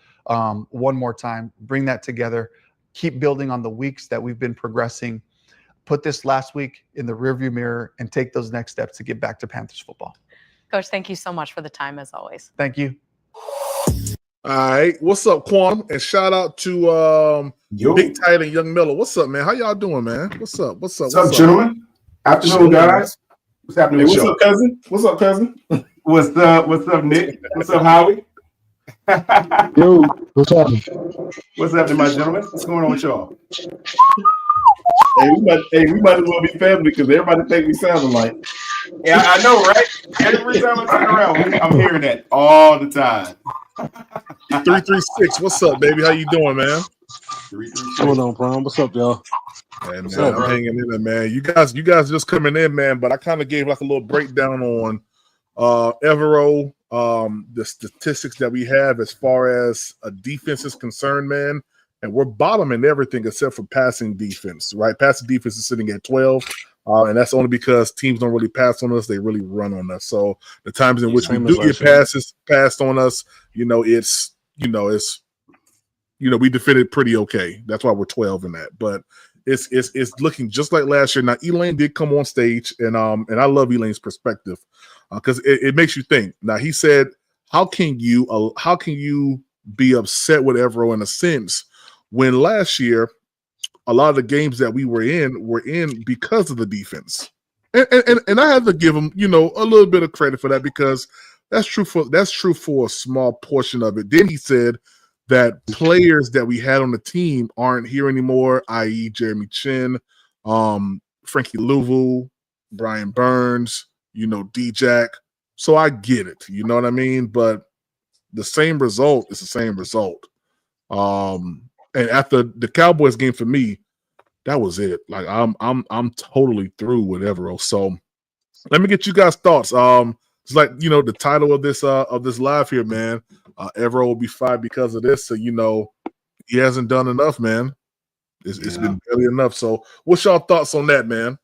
one more time, bring that together, keep building on the weeks that we've been progressing, put this last week in the rearview mirror and take those next steps to get back to Panthers football. Coach, thank you so much for the time as always. Thank you. All right. What's up, Quantum? And shout out to Big Tight and Young Miller. What's up, man? How y'all doing, man? What's up? What's up, gentlemen? Afternoon, guys. What's happening? Hey, what's up, cousin? What's up, cousin? What's up, Nick? What's up, Howie? Yo, what's up? What's happening, my gentlemen? What's going on with y'all? Hey, we might as well be family because everybody think we sound alike. Yeah, I know, right? Every time I turn around, I'm hearing that all the time. 336. What's up, baby? How you doing, man? What's going on, Prom? What's up, y'all? Hey, man, I'm hanging in there, man. You guys just coming in, man. But I kind of gave like a little breakdown on Evero, the statistics that we have as far as a defense is concerned, man. And we're bottoming everything except for passing defense, right? Passing defense is sitting at 12. And that's only because teams don't really pass on us; they really run on us. So the times in which we do get passes passed on us, we defended pretty okay. That's why we're 12 in that. But it's looking just like last year. Now Elaine did come on stage, and I love Elaine's perspective because it makes you think. Now he said, how can you be upset with Evero in a sense when last year a lot of the games that we were in because of the defense, and I have to give him, a little bit of credit for that because that's true for a small portion of it. Then he said that players that we had on the team aren't here anymore, i.e., Jeremy Chin, Frankie Louvu, Brian Burns, D-Jack. So I get it, you know what I mean? But the same result is the same result. And after the Cowboys game for me, that was it. Like I'm totally through with Evero. So let me get you guys' thoughts. It's like the title of this live here, man. Evero will be fired because of this. So he hasn't done enough, man. It's been barely enough. So, what's y'all thoughts on that, man?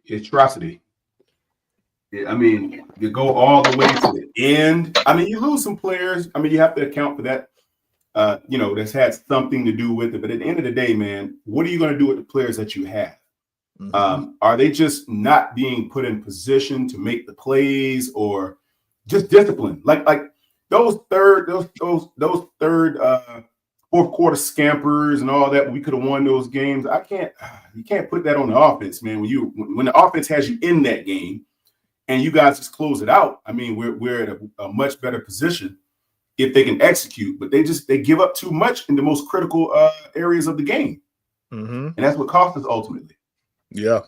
Atrocity. I mean, you go all the way to the end. I mean, you lose some players. I mean, you have to account for that. That's had something to do with it. But at the end of the day, man, what are you going to do with the players that you have? Are they just not being put in position to make the plays, or just discipline? Like those third fourth quarter scampers and all that. We could have won those games. You can't put that on the offense, man. When the offense has you in that game and you guys just close it out. I mean, we're at a much better position if they can execute, but they give up too much in the most critical areas of the game, and that's what cost us ultimately. Yeah.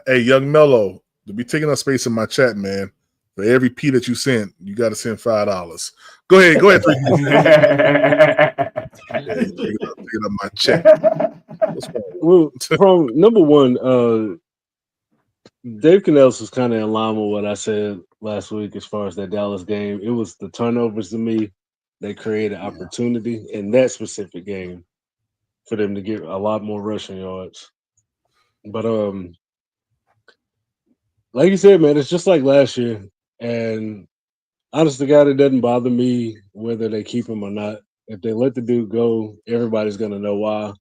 Hey, Young Mello, to be taking up space in my chat, man. For every P that you sent, you got to send $5. Go ahead. Taking up my check. Well, from number one, Dave Canales was kind of in line with what I said last week as far as that Dallas game. It was the turnovers to me that created opportunity in that specific game for them to get a lot more rushing yards. But like you said, man, it's just like last year. And honestly, God, it doesn't bother me whether they keep him or not. If they let the dude go, everybody's going to know why.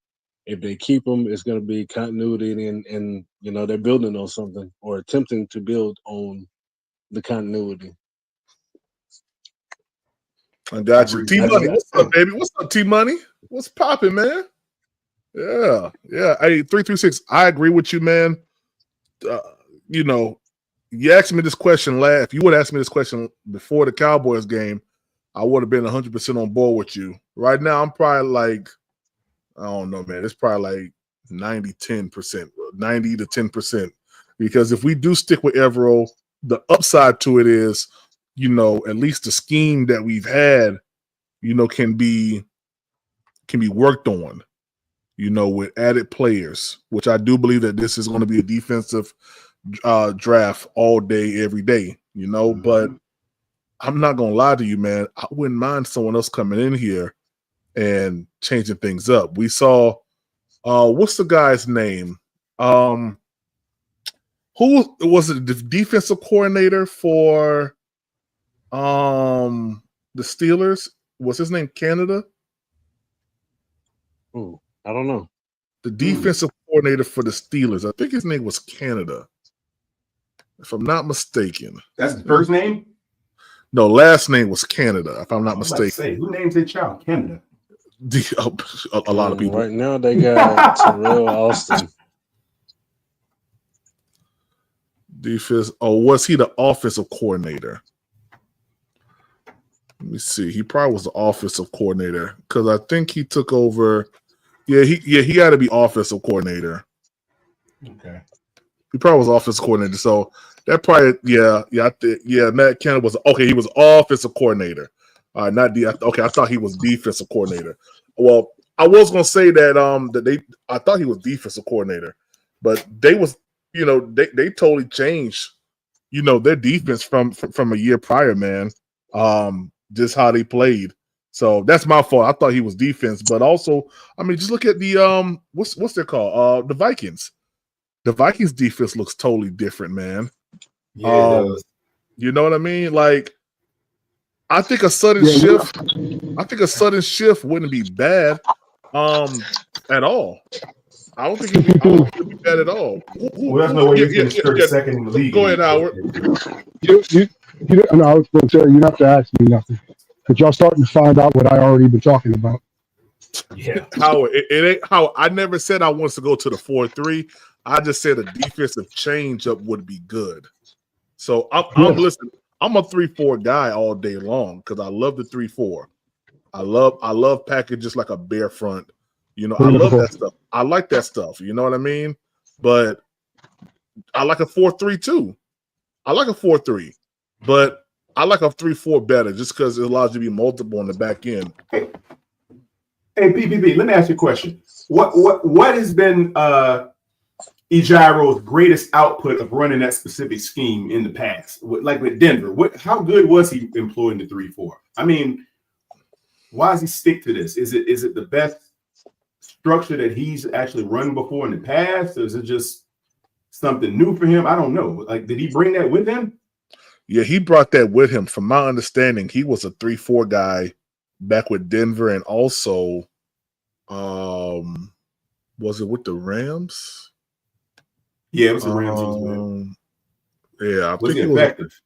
If they keep him, it's going to be continuity, and they're building on something or attempting to build on the continuity. I got you. T-Money, what's up, baby? What's up, T-Money? What's popping, man? Yeah. Hey, 336, I agree with you, man. You asked me this question if you would ask me this question before the Cowboys game, I would have been 100% on board with you. Right now, I'm probably like, I don't know, man. It's probably like 90 to 10%. Because if we do stick with Evero, the upside to it is, at least the scheme that we've had, can be worked on, with added players, which I do believe that this is going to be a defensive draft all day, every day, but I'm not going to lie to you, man. I wouldn't mind someone else coming in here and changing things up. We saw, what's the guy's name? Who was it? The defensive coordinator for the Steelers? Was his name Canada? Ooh, I don't know. The defensive coordinator for the Steelers. I think his name was Canada, if I'm not mistaken. That's the first name? No, last name was Canada, if I'm not mistaken. Say, who names their child Canada? A lot of people. Right now they got Terrell Austin. Defense. Oh, was he the offensive coordinator? Let me see. He probably was the offensive coordinator because I think he took over. He had to be offensive coordinator. Okay. He probably was offensive coordinator. So that probably, Matt Canada was he was offensive coordinator. Not I thought he was defensive coordinator. Well, I was gonna say that I thought he was defensive coordinator, but they was they totally changed their defense from a year prior, man. Just how they played. So that's my fault. I thought he was defense, but also, I mean, just look at the what's their call? The Vikings. The Vikings defense looks totally different, man. Yeah, it does. You know what I mean? Like, I think a sudden shift wouldn't be bad at all. I don't think it'd be bad at all. Well, there's no way you finish 32nd in the league. Go ahead, Howard. I was going to say, you don't have to ask me nothing. But y'all starting to find out what I already been talking about. Yeah. Howard, it ain't Howard. I never said I wants to go to the 4-3. I just said a defensive change up would be good. So I'm listening. I'm a 3-4 guy all day long because I love the 3-4. I love packages like a bear front. I love that stuff. I like that stuff. You know what I mean? But I like a 4-3 too. I like a 4-3, but I like a 3-4 better just because it allows you to be multiple on the back end. Hey, PPP, let me ask you a question. What has been Ejiro's greatest output of running that specific scheme in the past? Like with Denver, how good was he employing the 3-4? I mean, why does he stick to this? Is it the best structure that he's actually run before in the past, or is it just something new for him? I don't know. Like, did he bring that with him? Yeah, he brought that with him. From my understanding, he was a 3-4 guy back with Denver, and also, was it with the Rams? Yeah, it was the Rams. He was with. Yeah, I Was think he it was. effective?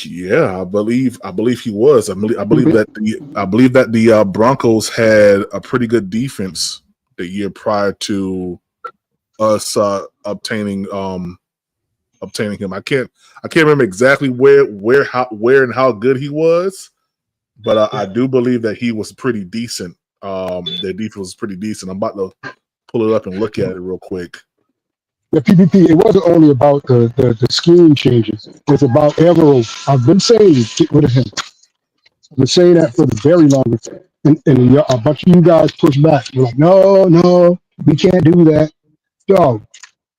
Yeah, I believe he was. I believe that the Broncos had a pretty good defense the year prior to us obtaining him. I can't remember exactly where and how good he was, but I do believe that he was pretty decent. Their defense was pretty decent. I'm about to pull it up and look at it real quick. The PPP, it wasn't only about the scheme changes. It's about Evero. I've been saying get rid of him. I've been saying that for the very longest. And a bunch of you guys push back. You're like, no, we can't do that. Yo,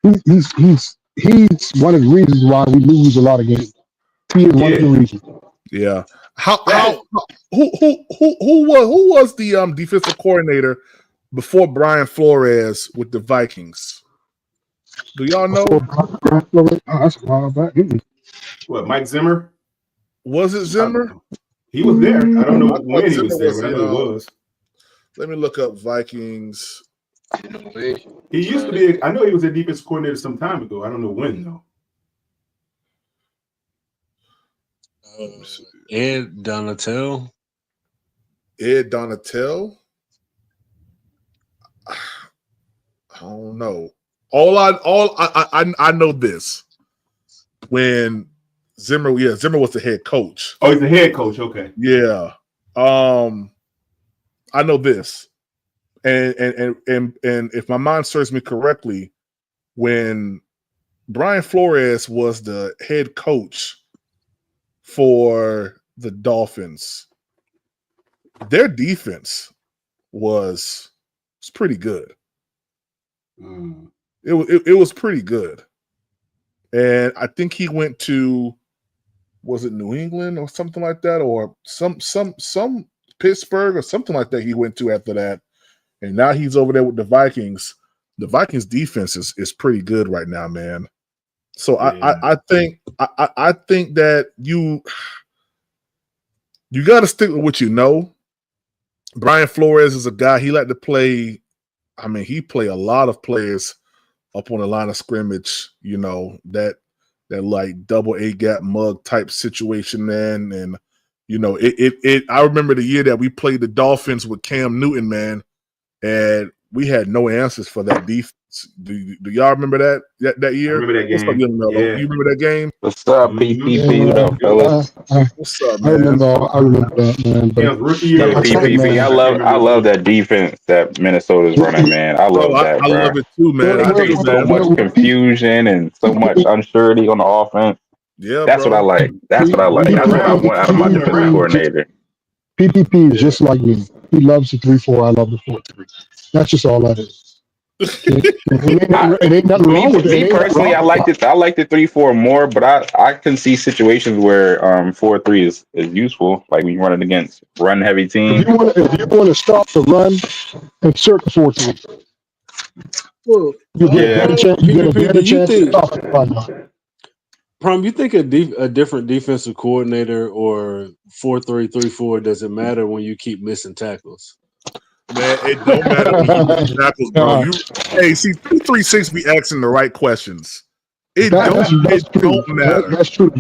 he's one of the reasons why we lose a lot of games. He is one of the reasons. Yeah. Who was the defensive coordinator before Brian Flores with the Vikings? Do y'all know? That's a while back. What, Mike Zimmer? Was it Zimmer? He was there. I don't know when he was there, but I know it was. Let me look up Vikings. He used to be. I know he was a defensive coordinator some time ago. I don't know when though. Ed Donatel. Ed Donatel. I don't know. I know this. When Zimmer was the head coach. Oh, he's the head coach. Okay. Yeah. I know this. And if my mind serves me correctly, when Brian Flores was the head coach for the Dolphins, their defense was pretty good. It was pretty good. And I think he went to, was it New England or something like that, or some Pittsburgh or something like that he went to after that. And now he's over there with the Vikings. The Vikings defense is pretty good right now, man. So yeah. I think that you got to stick with what you know. Brian Flores is a guy, he like to play. I mean, he play a lot of players up on the line of scrimmage, you know, that like double A gap mug type situation, man. And you know, I remember the year that we played the Dolphins with Cam Newton, man, and we had no answers for that defense. Do y'all remember that year? I remember that game. Yeah. You remember that game? What's up, PPP? What up, fellas? What's up, man? I remember that, man. But rookie year. Yeah, PPP. I love that defense that Minnesota's running, man. I love that, bro. I love it too, man. I think so much confusion and so much unsurety on the offense. Yeah, that's what I like. That's what I like. That's what I want out of my defensive coordinator. PPP is just like me. He loves the 3-4. I love the 4-3. That's just all that is. It ain't nothing wrong with it. Me personally, I like the 3-4 more, but I can see situations where 4-3 is useful, like when you run it against run heavy teams. If you want to stop the run, insert the 4-3. Well, you get a better chance to stop the run. Prom, you think a different defensive coordinator or 4-3, 3-4 doesn't matter when you keep missing tackles? Man, it don't matter when you miss tackles, bro. See, 236 be asking the right questions. It don't matter. That's true.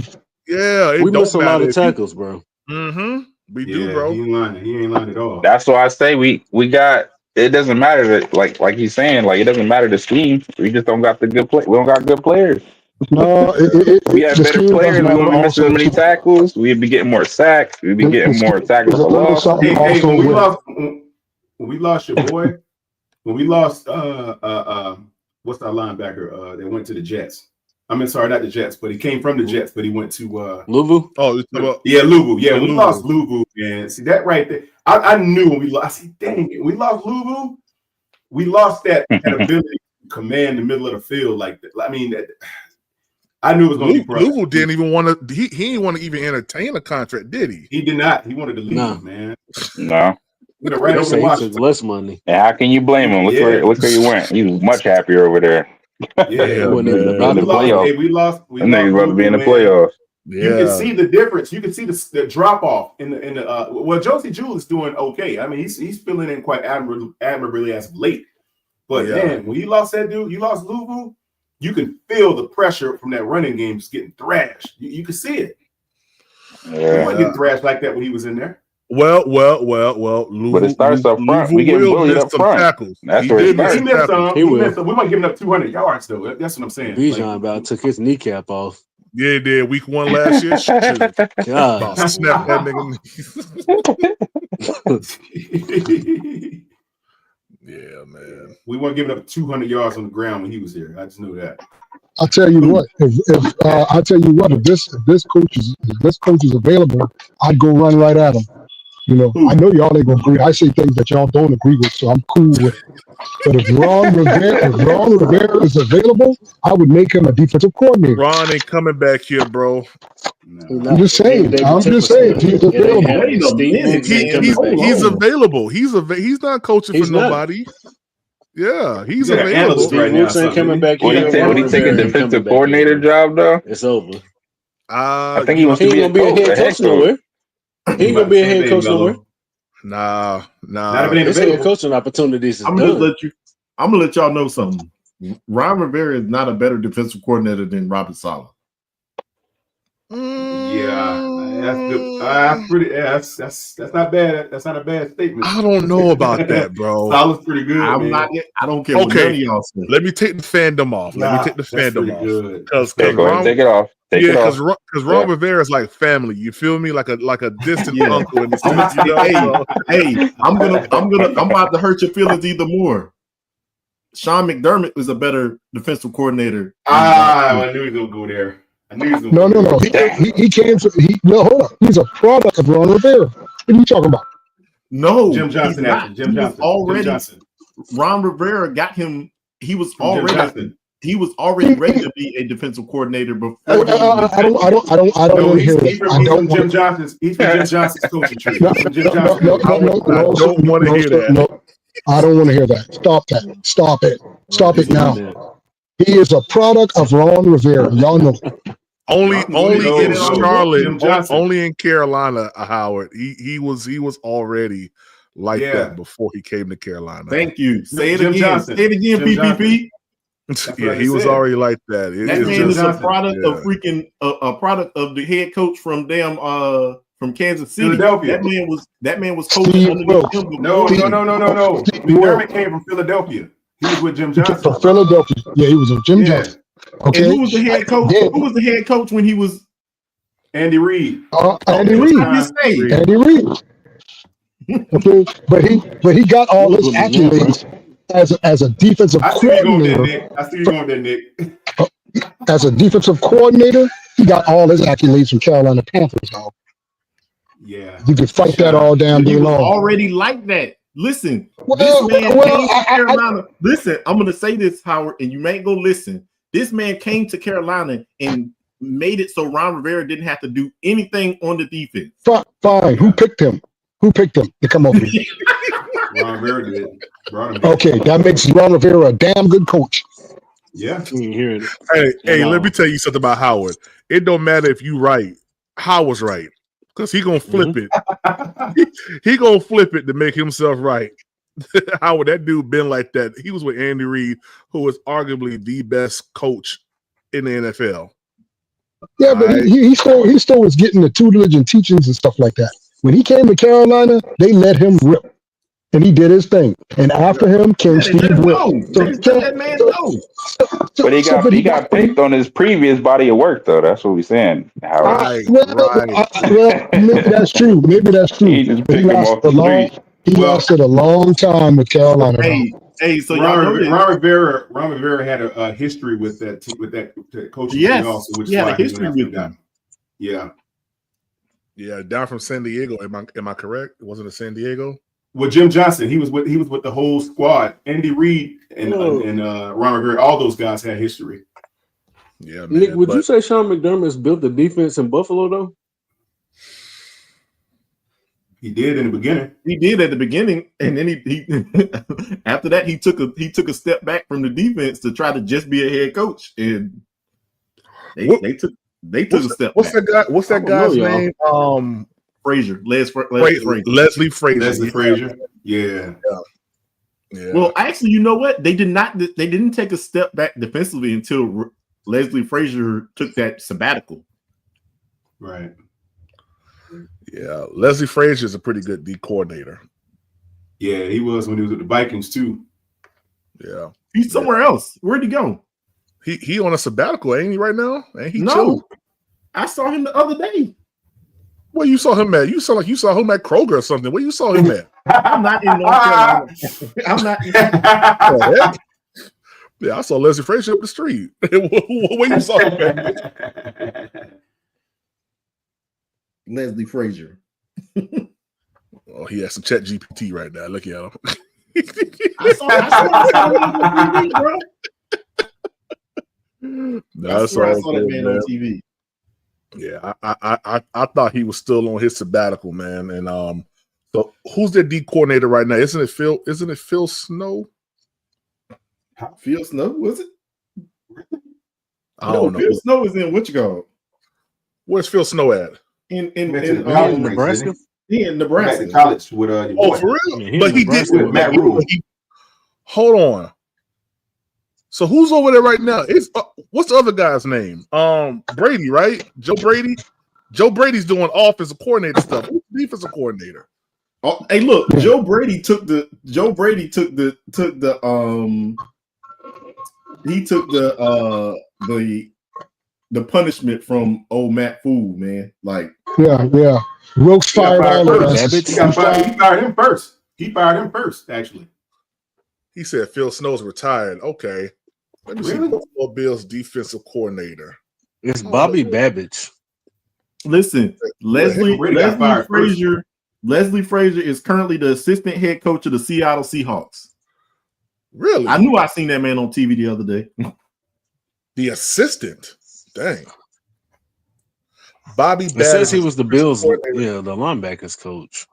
Yeah, we miss a lot of tackles, bro. Mm-hmm. We do, bro. He ain't lying at all. That's why I say we got. It doesn't matter that like he's saying, like it doesn't matter the scheme. We just don't got the good play. We don't got good players. No, we have better players. We won't be missing many tackles. We'd be getting more sacks. We'd be getting more tackles for loss. When we lost your boy, when we lost what's our linebacker that went to the Jets? I mean, sorry, not the Jets, but he came from the Jets, but he went to Luvu. Oh, Luvu. Yeah, when we lost Luvu, man. See that right there. I knew when we lost. I said, dang it, we lost Luvu. We lost that ability to command the middle of the field like that. I mean, I knew it was going to be Bryce. Louisville didn't even want to. He didn't want to even entertain a contract, did he? He did not. He wanted to leave, No. man. No. We'd have ran They over say to he took Washington. less money. And how can you blame him? Look where he went. He was much happier over there. Yeah, He wasn't even In about the to playoffs. we lost. And then he's about to be in the playoffs. You can see the difference. You can see the drop off in the. Well, Josie Jewell is doing okay. I mean, he's filling in quite admirably as of late. But man, when you lost that dude, you lost Louisville. You can feel the pressure from that running game just getting thrashed. You can see it. He wasn't getting thrashed like that when he was in there. Well. Louisville, but it starts up front. We getting bullied up front. Tackles. That's where it starts. He missed some. He will. We might give him up 200 yards though. That's what I'm saying. Bijan about took his kneecap off. Yeah, he did. Week 1 last year. God. About snap that nigga. Yeah, man. We weren't giving up 200 yards on the ground when he was here. I just knew that. I'll tell you what. If this coach is available, I'd go run right at him. You know, I know y'all ain't gonna agree. I say things that y'all don't agree with, so I'm cool with it. But if Ron Rivera is available, I would make him a defensive coordinator. Ron ain't coming back here, bro. I'm just saying. He's available. He's available. He's not coaching for nobody. Yeah, he's available. Right now, ain't coming back here. Would he take a defensive coordinator job though? It's over. I think he wants to be a head coach nowhere. He ain't gonna be a head coach nowhere. Nah. His head coaching opportunities is I'm done. gonna let y'all know something. Ron Rivera is not a better defensive coordinator than Robert Saleh. Yeah, that's good. That's pretty. That's not bad. That's not a bad statement. I don't know about that, bro. Saleh's pretty good. I don't care. What none of y'all say. Let me take the fandom off. Because take it off. Because Ron Rivera is like family. You feel me? Like a distant uncle in the sense, I'm about to hurt your feelings either more. Sean McDermott is a better defensive coordinator. I knew he was gonna go there. No. He came to. Hold on. He's a product of Ron Rivera. What are you talking about? No, Jim Johnson. Jim Johnson. Ron Rivera got him. He was already ready to be a defensive coordinator before. I don't want to hear that. Jim Johnson's coaching tree. No, I don't want to hear that. No, I don't want to hear that. Stop it. Stop it now. He is a product of Ron Rivera. Y'all know. Only in Charlotte, only in Carolina, Howard. He was already like that before he came to Carolina. Thank you. Say it again. Say it again, PPP. Yeah, he was already like that. That man is a product of freaking a product of the head coach from from Kansas City. Philadelphia. That man was coaching underneath him. No. McDermott came from Philadelphia. He was with Jim Johnson. From Philadelphia. Yeah, he was with Jim Johnson. Okay. And who was the head coach? Who was the head coach when he was Andy Reid? Andy Reid. Okay, but he got all his accolades as a defensive coordinator. I see you going there, Nick. As a defensive coordinator, he got all his accolades from Carolina Panthers. Dog. Yeah, you can fight that all damn day long. Already like that. Listen, this man came to Carolina. Listen, I'm going to say this, Howard, and you may go listen. This man came to Carolina and made it so Ron Rivera didn't have to do anything on the defense. Fine. Who picked him? Who picked him to come over here? Ron Rivera did. Okay, that makes Ron Rivera a damn good coach. Yeah. Hey, let me tell you something about Howard. It don't matter if you right. Howard's right. Because he gonna flip it. He gonna flip it to make himself right. Howard, that dude been like that. He was with Andy Reid, who was arguably the best coach in the NFL. Yeah, but he still was getting the tutelage and teachings and stuff like that. When he came to Carolina, they let him rip. And he did his thing. And after him came Steve Wilkes. But he got picked on his previous body of work, though. That's what we're saying. Well, maybe that's true. He just picked him off the street. He lasted a long time with Carolina. Hey, so Ron Rivera had a history with that coaching team also, which is why history with them. Yeah, down from San Diego. Am I correct? It wasn't a San Diego? With Jim Johnson, he was with the whole squad. Andy Reid and Ron Rivera, all those guys had history. Yeah, Nick, man. would you say Sean McDermott's built the defense in Buffalo though? He did in the beginning. He did at the beginning, and then he after that he took a step back from the defense to try to just be a head coach, and they took a step What's back. that guy? What's that guy's name? Frazier, Leslie Frazier. Leslie Frazier. Yeah. Well, actually, you know what? They didn't take a step back defensively until Leslie Frazier took that sabbatical. Right. Yeah, Leslie Frazier is a pretty good D coordinator. Yeah, he was when he was with the Vikings too. Yeah, he's somewhere else. Where'd he go? He on a sabbatical, ain't he? Right now? Ain't he? No, chilling? I saw him the other day. Where you saw him at? You sound like you saw him at Kroger or something. Where you saw him at? I'm not in North Carolina. I'm not. Yeah, I saw Leslie Frazier up the street. Where you saw him at? Leslie Frazier. Oh, he has some chat GPT right now. Look at him. I saw him on TV, bro. That's I saw that man on TV. Yeah, I thought he was still on his sabbatical, man. And so who's their D coordinator right now? Isn't it Phil Snow? Phil Snow, was it? I don't know. Phil Snow is in what you call? Where's Phil Snow at? In Nebraska. He in Nebraska. College with for real? But he did with Matt Rule. Hold on. So who's over there right now? It's what's the other guy's name? Brady, right? Joe Brady. Joe Brady's doing offensive coordinator stuff. Who's the defensive coordinator? Oh, hey, look, Joe Brady took the punishment from old Matt Fool, man. Like, yeah. Wilkes fired all of us. He fired him first. He fired him first, actually. He said Phil Snow's retired. Okay. Let me see. Buffalo Bills defensive coordinator. It's Bobby Babbage. Listen, Leslie Frazier is currently the assistant head coach of the Seattle Seahawks. Really? I knew I seen that man on TV the other day. The assistant. Dang. Bobby Babbage. It says he was the Bills, the linebackers coach.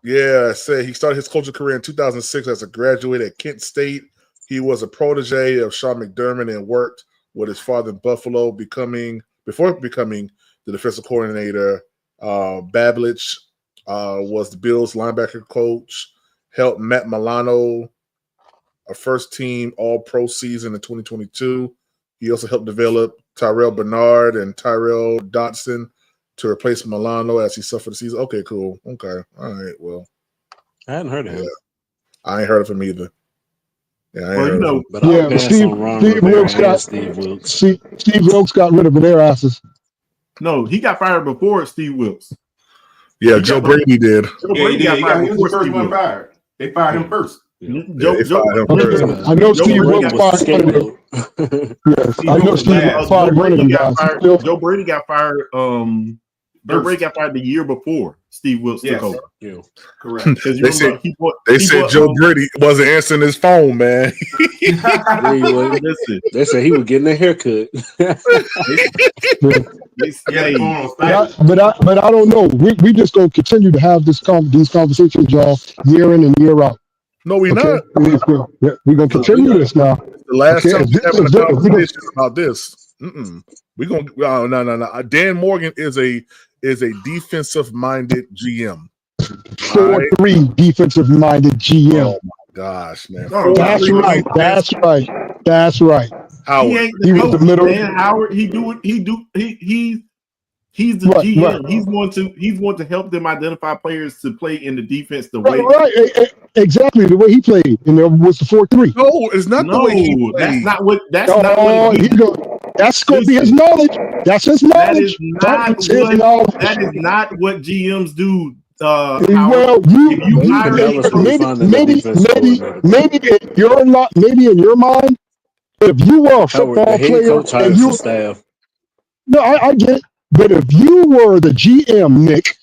Yeah, it said he started his coaching career in 2006 as a graduate at Kent State. He was a protege of Sean McDermott and worked with his father in Buffalo, before becoming the defensive coordinator. Babbage was the Bills linebacker coach, helped Matt Milano, a first-team All-Pro season in 2022. He also helped develop Tyrell Bernard and Tyrell Dotson to replace Milano as he suffered the season. Okay, cool. Okay. All right. Well, I hadn't heard of him. I ain't heard of him either. Yeah, Steve Wilkes got rid of their asses. No, he got fired before Steve Wilkes. Yeah, Joe Brady did. Joe Brady got fired. He was the first one fired. They fired him first. I know Steve Wilkes fired one of them. Yes, I know Steve Wilkes fired one of them guys. Joe Brady got fired. Joe Brady got fired the year before Steve Wilkes took over. Yeah. Correct. They said Joe Brady wasn't answering his phone, man. They said he was getting a haircut. But I don't know. We just gonna continue to have these conversations, y'all, year in and year out. No, we're not. We're gonna continue this now. The last time we having a conversation about this. We're gonna no. Dan Morgan is a defensive-minded GM. 4-3 defensive-minded GM. Oh my gosh, man! That's right. Howard. He was the middle. Man, Howard. He's the GM. Right. He's going to help them identify players to play in the defense the way. Right. Exactly the way he played, and there was the 4-3. No, it's not the way he played. That's not what. That's not what. That's going to be his knowledge. That's his knowledge. That is not what GMs do. Maybe in your mind, if you were a football player and you staff. No, I get it. But if you were the GM, Nick,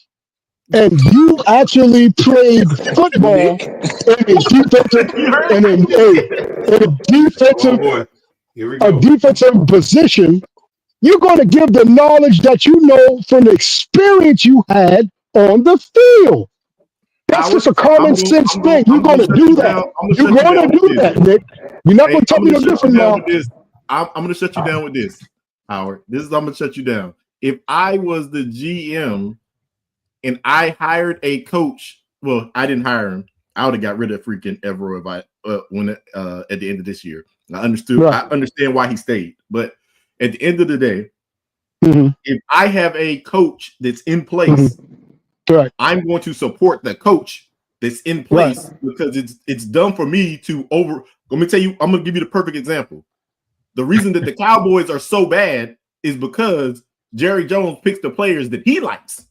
and you actually played football in a defensive position, You're going to give the knowledge that you know from the experience you had on the field. That's just a common sense thing. You're going to do that. You're going to do that, Nick. You're not going to tell me no different now. I'm going to shut you down with this, Howard. I'm going to shut you down. If I was the GM and I hired a coach, well, I didn't hire him. I would have got rid of freaking Evero if at the end of this year. I understood. Right. I understand why he stayed, but at the end of the day, if I have a coach that's in place. Right. I'm going to support the coach that's in place because it's done for me to over. Let me tell you, I'm going to give you the perfect example. The reason that the Cowboys are so bad is because Jerry Jones picks the players that he likes.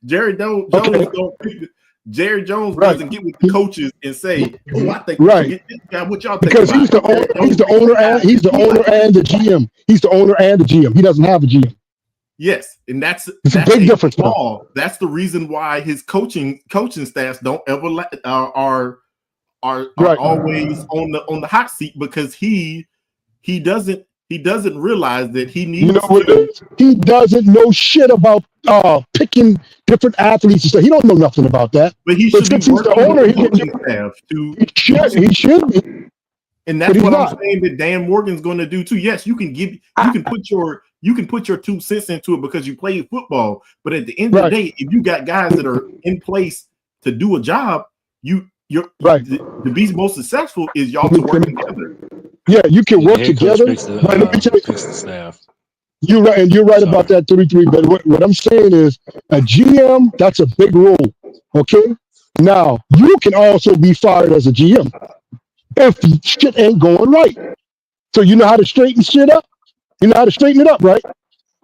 Jerry Jones don't pick. Jerry Jones doesn't get with the coaches and say, "Oh, I think get this guy." What y'all think? Because he's the owner. He's the owner and the GM. He's the owner and the GM. He doesn't have a GM. Yes, and that's a big difference. That's the reason why his coaching staffs don't ever are always on the hot seat because he doesn't realize that he needs. You know what it is? He doesn't know shit about picking different athletes and stuff. He don't know nothing about that. But he should be working with the coaching staff to. He should be. And that's what I'm saying that Dan Morgan's going to do too. Yes, you can put your 2 cents into it because you play football. But at the end of the day, if you got guys that are in place to do a job, to be most successful is y'all to work together. Yeah, you can work together. You're right, and you're right about that 33. But what I'm saying is, a GM, that's a big role. Okay, now you can also be fired as a GM if shit ain't going right. So you know how to straighten shit up. You know how to straighten it up, right?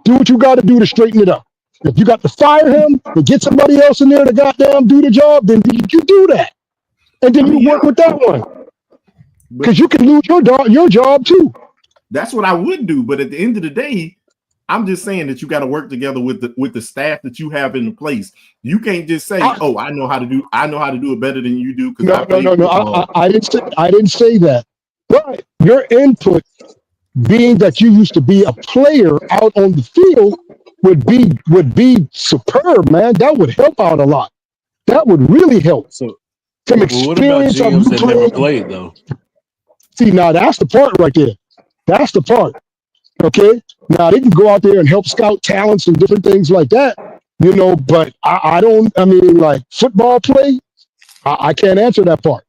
Do what you got to do to straighten it up. If you got to fire him and get somebody else in there to goddamn do the job, then you do that, and then you work with that one. Because you can lose your job too. That's what I would do. But at the end of the day, I'm just saying that you got to work together with the staff that you have in place. You can't just say, "Oh, I know how to do it better than you do." No. I didn't say that. But your input, being that you used to be a player out on the field, would be superb, man. That would help out a lot. That would really help. So, from experience what about GMs that never played though? See, now that's the part right there. That's the part. Okay. Now they can go out there and help scout talents and different things like that, but I mean, like football play, I can't answer that part.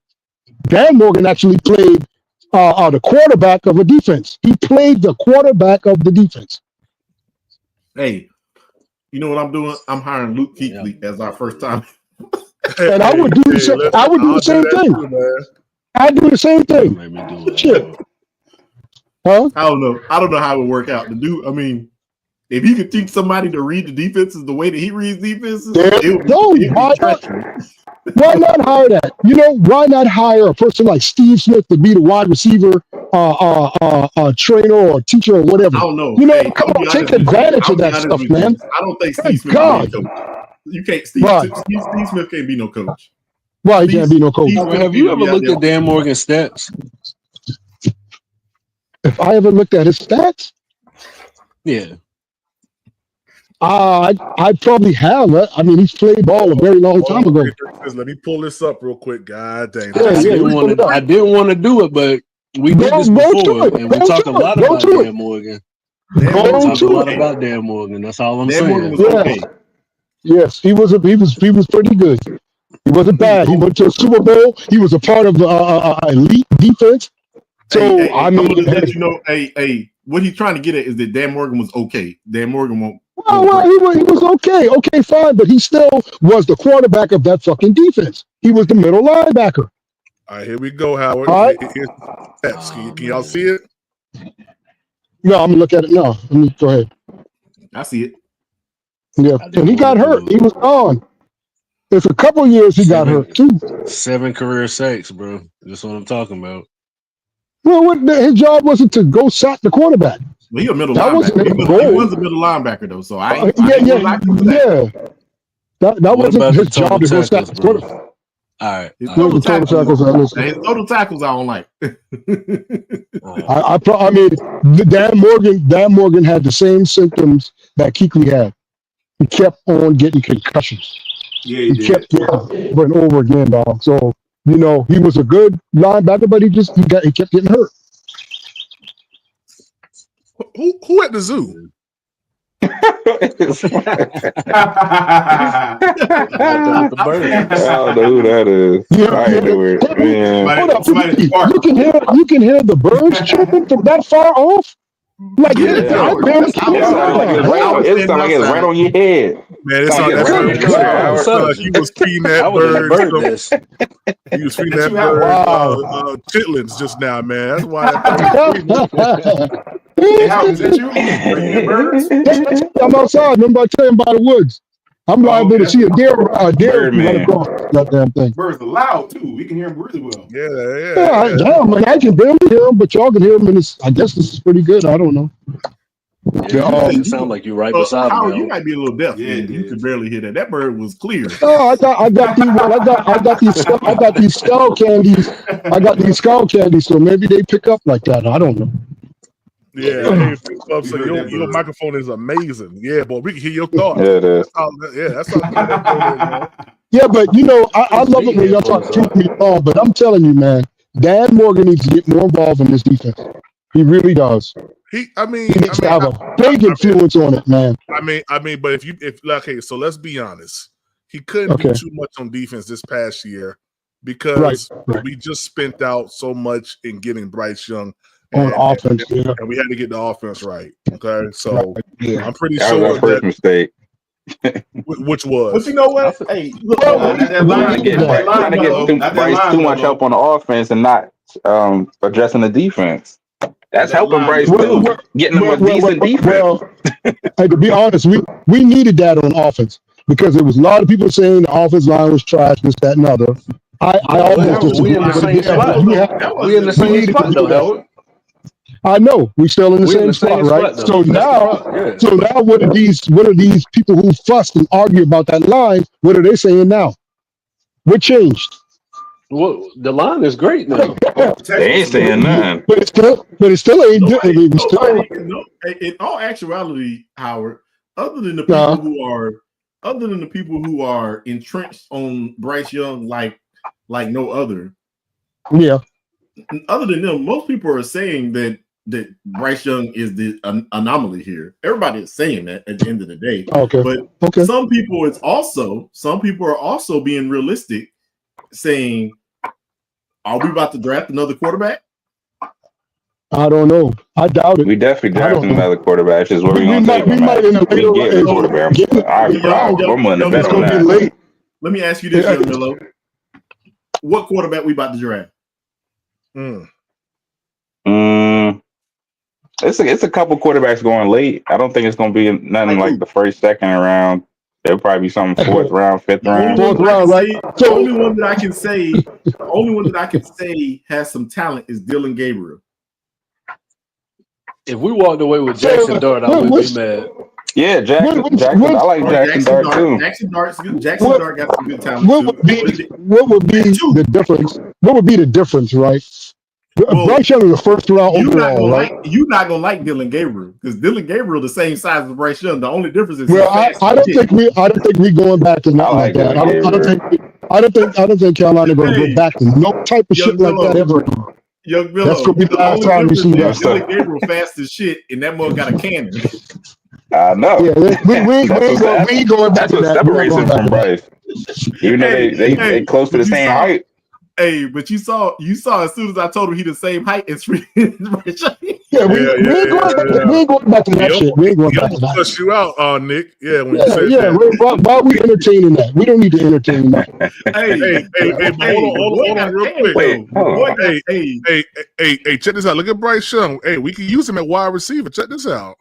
Dan Morgan actually played the quarterback of a defense. He played the quarterback of the defense. Hey, you know what I'm doing? I'm hiring Luke Kuechly as our first time. And I would do the same thing. I'd do the same thing. Shit. Huh? I don't know how it would work out. The dude, I mean, if he could teach somebody to read the defenses the way that he reads defenses, why not hire that? Why not hire a person like Steve Smith to be the wide receiver trainer or teacher or whatever? I don't know. Come on, take advantage of that stuff, man. I don't think Steve Smith can be a coach. You can't. Steve Smith can't be no coach. Why he can't be no coach? Have you ever looked at Dan Morgan's stats? If I ever looked at his stats, yeah, I probably have. I mean, he's played ball a very long time ago. Let me pull this up real quick. God dang! I didn't want to do it, but we did this before, and we talked a lot about Dan Morgan. Talked a lot about Dan Morgan. That's all I'm saying. Yes, he was pretty good. He wasn't bad. He went to a Super Bowl. He was a part of elite defense. So I'm gonna let you know. What he's trying to get at is that Dan Morgan was okay. Dan Morgan won't. Well, he was okay. Okay, fine, but he still was the quarterback of that fucking defense. He was the middle linebacker. All right, here we go, Howard. All right. Can y'all see it? No, I'm gonna look at it now. Let me go ahead. I see it. Yeah, and he got hurt. He was gone. It's a couple years he got hurt too. 7 career sacks, bro. That's what I'm talking about. Well, his job wasn't to go sack the quarterback. Well, he a middle linebacker. He was a middle linebacker though, so That wasn't his job to go sack the quarterback. All right. His Where's the total tackles? His total tackles I don't like. I mean, Dan Morgan had the same symptoms that Kuechly had. He kept on getting concussions. Yeah, he kept getting over and over again, dog. So he was a good linebacker, but he kept getting hurt. Who at the zoo? I don't know who that is. Hold up, you can hear the birds chirping from that far off. Like it sounds like it's right on your head. Man, it's like he was feeding that bird. He was feeding that bird chitlins just now, man. That's why. I'm outside. Remember I tell him by the woods. I'm liable to see a deer run across that damn thing. Birds are loud too. We can hear them really well. Yeah. Damn, man, I can barely hear him, but y'all can hear him, and I guess this is pretty good. I don't know. You sound like you're right beside Howard, me. you might be a little deaf. Yeah, you could barely hear that. That bird was clear. Oh, I got these skull candies. I got these skull candies, so maybe they pick up like that. I don't know. Yeah, so your microphone is amazing. Yeah, boy, we can hear your thoughts. Yeah, it is. That's how good that phone is, man. Yeah, but I love it when y'all talk to me all, but I'm telling you, man, Dan Morgan needs to get more involved in this defense. He really does. He needs to have a big influence on it, man. But so let's be honest. He couldn't do too much on defense this past year because we just spent out so much in getting Bryce Young on offense, and we had to get the offense right. Okay, so I'm pretty that sure was our first mistake. Which was? But you know what? Hey, look, trying to get Bryce too much help on the offense and not addressing the defense. That's helping Bryce too, getting them a decent defense. Well, to be honest, we needed that on offense because there was a lot of people saying the offense line was trash, this, that, and other. I almost disagree. We in the same spot. We in the same spot though. I know we're still in the same spot, right? So now, what are these people who fuss and argue about that line? What are they saying now? What changed? Well, the line is great now. They ain't saying nothing. But it still ain't good. In all actuality, Howard, other than the people who are entrenched on Bryce Young like no other. Yeah. Other than them, most people are saying that Bryce Young is the anomaly here. Everybody is saying that at the end of the day. Okay. But some people are also being realistic, saying, are we about to draft another quarterback? I don't know. I doubt it. We definitely drafting another quarterback. Is what we're going to take. We might in a later quarterback. I'm willing to bet on that. Late. Let me ask you this, Young Milo. What quarterback we about to draft? It's a couple quarterbacks going late. I don't think it's going to be nothing like the first, second round. There'll probably be something fourth round, fifth round. The only one that I can say has some talent is Dylan Gabriel. If we walked away with Jackson Dart, I wouldn't be mad. Yeah, Jackson. I like Jackson Dart too. Jackson Dart got some good talent. What would be the difference? What would be the difference, right? Bryce Young is a first round overall, right? You're not gonna like Dylan Gabriel because Dylan Gabriel the same size as Bryce Young. The only difference is I don't think we going back to nothing like that. I don't think Carolina going to go back to no type of shit like that ever. Young Milo, that's gonna be the last time you see that. Dylan Gabriel fast as shit, and that mother got a cannon. I know. Yeah, we ain't going back to that. That's what separates him from Bryce. Even though they close to the same height. Hey, but you saw as soon as I told him he the same height as we ain't going back to that shit. We ain't going back to that. Push you out, Nick. Yeah, when why are we entertaining that? We don't need to entertain that. Hold on real quick. Hey, check this out. Look at Bryce Young. Hey, we can use him at wide receiver. Check this out.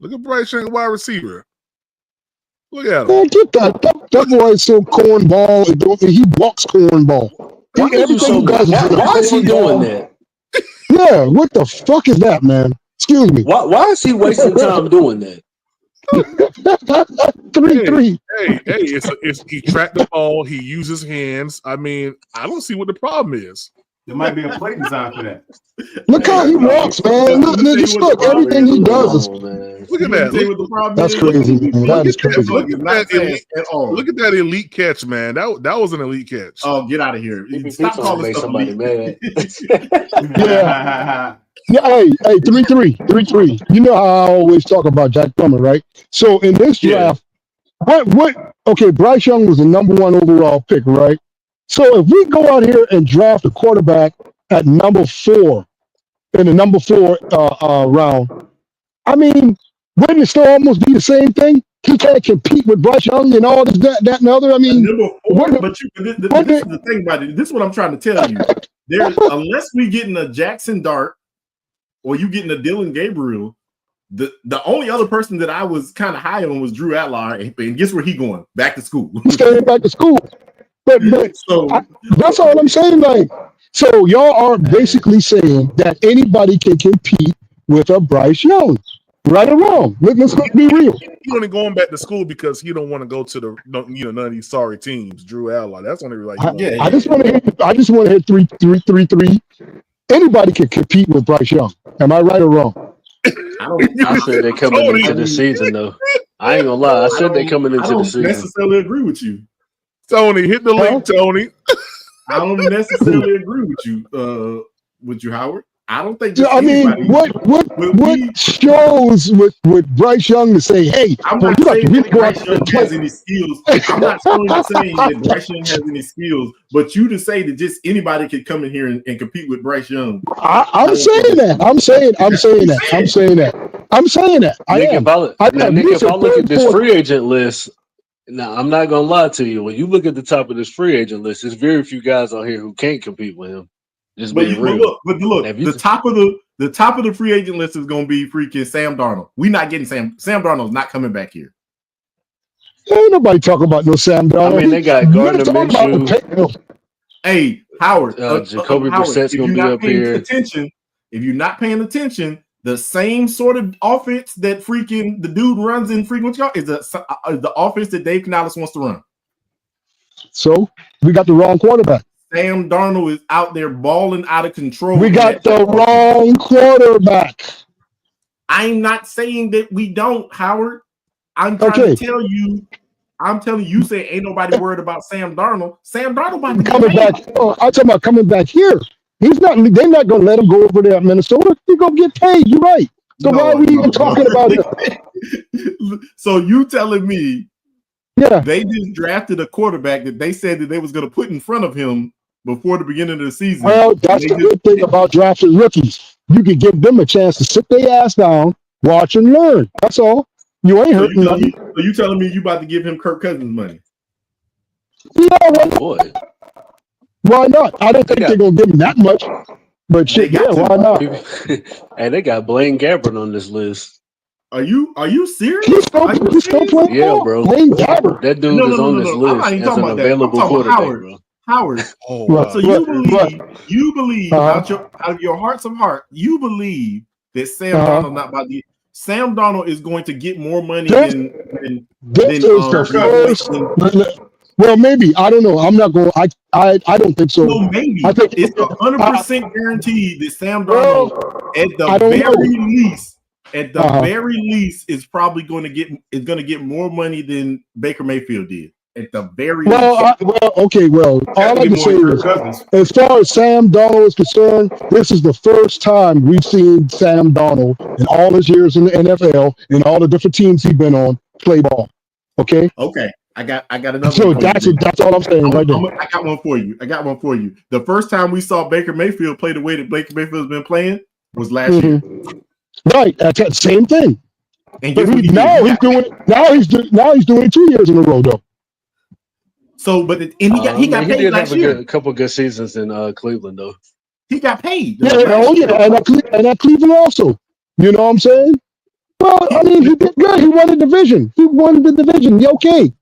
Look at Bryce Young at wide receiver. Look at him. Man, get that boy is so cornball. He walks cornball. Why is he doing that? Yeah, what the fuck is that, man? Excuse me. Why is he wasting time doing that? 3-3. Hey, it's he tracked the ball. He uses hands. I mean, I don't see what the problem is. There might be a play design for that. Look how he walks, man. Look, everything he does is. Look at that. What the problem That's is? crazy, man. That is crazy. Look at that elite catch, man. That was an elite catch. Oh, get out of here! Stop calling somebody mad. Yeah. Yeah, hey, 3-3. You know how I always talk about Jack Plummer, right? So in this draft, okay, Bryce Young was the number 1 overall pick, right? So if we go out here and draft a quarterback at number 4 in the number 4 round, I mean, wouldn't it still almost be the same thing? He can't compete with Bryce Young and all this, that, and other. I mean, number 4, this is the thing about it. This is what I'm trying to tell you. Unless we getting a Jackson Dart or you getting a Dylan Gabriel, the only other person that I was kind of high on was Drew Atlar, and guess where he going? Back to school. He's going back to school. But that's all I'm saying. Like, so y'all are basically saying that anybody can compete with a Bryce Young, right or wrong? Let's be real. He's only going back to school because he don't want to go to none of these sorry teams. Drew Allar. That's only like. I just want to hit 3-3. Anybody can compete with Bryce Young. Am I right or wrong? I said they coming into the season though. I ain't gonna lie. I said they coming into the season. I don't necessarily agree with you. Tony, hit the link, Tony. I don't necessarily agree with you, Howard. I don't think. I mean, what shows with Bryce Young to say, hey, I'm not saying that Bryce Young has any skills. I'm not saying that Bryce Young has any skills, but you to say that just anybody could come in here and compete with Bryce Young. I'm saying that. If I look at this free agent list, now I'm not gonna lie to you. When you look at the top of this free agent list, there's very few guys out here who can't compete with him. But look, the top of the free agent list is going to be freaking Sam Darnold. We're not getting Sam Darnold's not coming back here. Ain't nobody talking about no Sam Darnold. I mean, they got Gardner Minshew. Hey, Howard, Jacoby Brissett's going to be up here. If you're not paying attention, the same sort of offense that freaking the dude runs in freaking is the offense that Dave Canales wants to run. So we got the wrong quarterback. Sam Darnold is out there balling out of control. We got the wrong quarterback. I'm not saying that we don't, Howard. I'm trying to tell you. I'm telling you, say ain't nobody worried about Sam Darnold. Sam Darnold about to coming back. I'm talking about coming back here. He's not. They're not going to let him go over there at Minnesota. He's going to get paid. You're right. So why are we even talking about it? So you telling me? Yeah, they just drafted a quarterback that they said that they was going to put in front of him before the beginning of the season. Well, that's the good thing about drafting rookies. You can give them a chance to sit their ass down, watch and learn. That's all. You ain't hurting nothing. So you telling me you about to give him Kirk Cousins money? Yeah, why not? I don't think they're going to give him that much. But shit, why not? Hey, they got Blaine Gabbert on this list. Are you serious? He's still playing. Yeah, bro. Blaine Gabbert. That dude is on this list as an available quarterback, Howard. So you believe out of your hearts of heart, you believe that Sam Darnold not about to. Sam Darnold is going to get more money than the first. Well, maybe I don't know. I'm not going. I don't think so. No, maybe I think it's 100% guaranteed that Sam Darnold at the very least is probably going to get more money than Baker Mayfield did. At the very least. All I can say is, as far as Sam Darnold is concerned, this is the first time we've seen Sam Darnold in all his years in the NFL and all the different teams he's been on play ball. Okay. I got another. So that's all I'm saying right there. I got one for you. The first time we saw Baker Mayfield play the way that Baker Mayfield's been playing was last year. Right, that's that same thing. And he's doing it 2 years in a row though. So, but he got paid last year. A couple good seasons in Cleveland though. He got paid. And at Cleveland also. You know what I'm saying? Well, I mean, he did good. He won the division. Yeah, okay.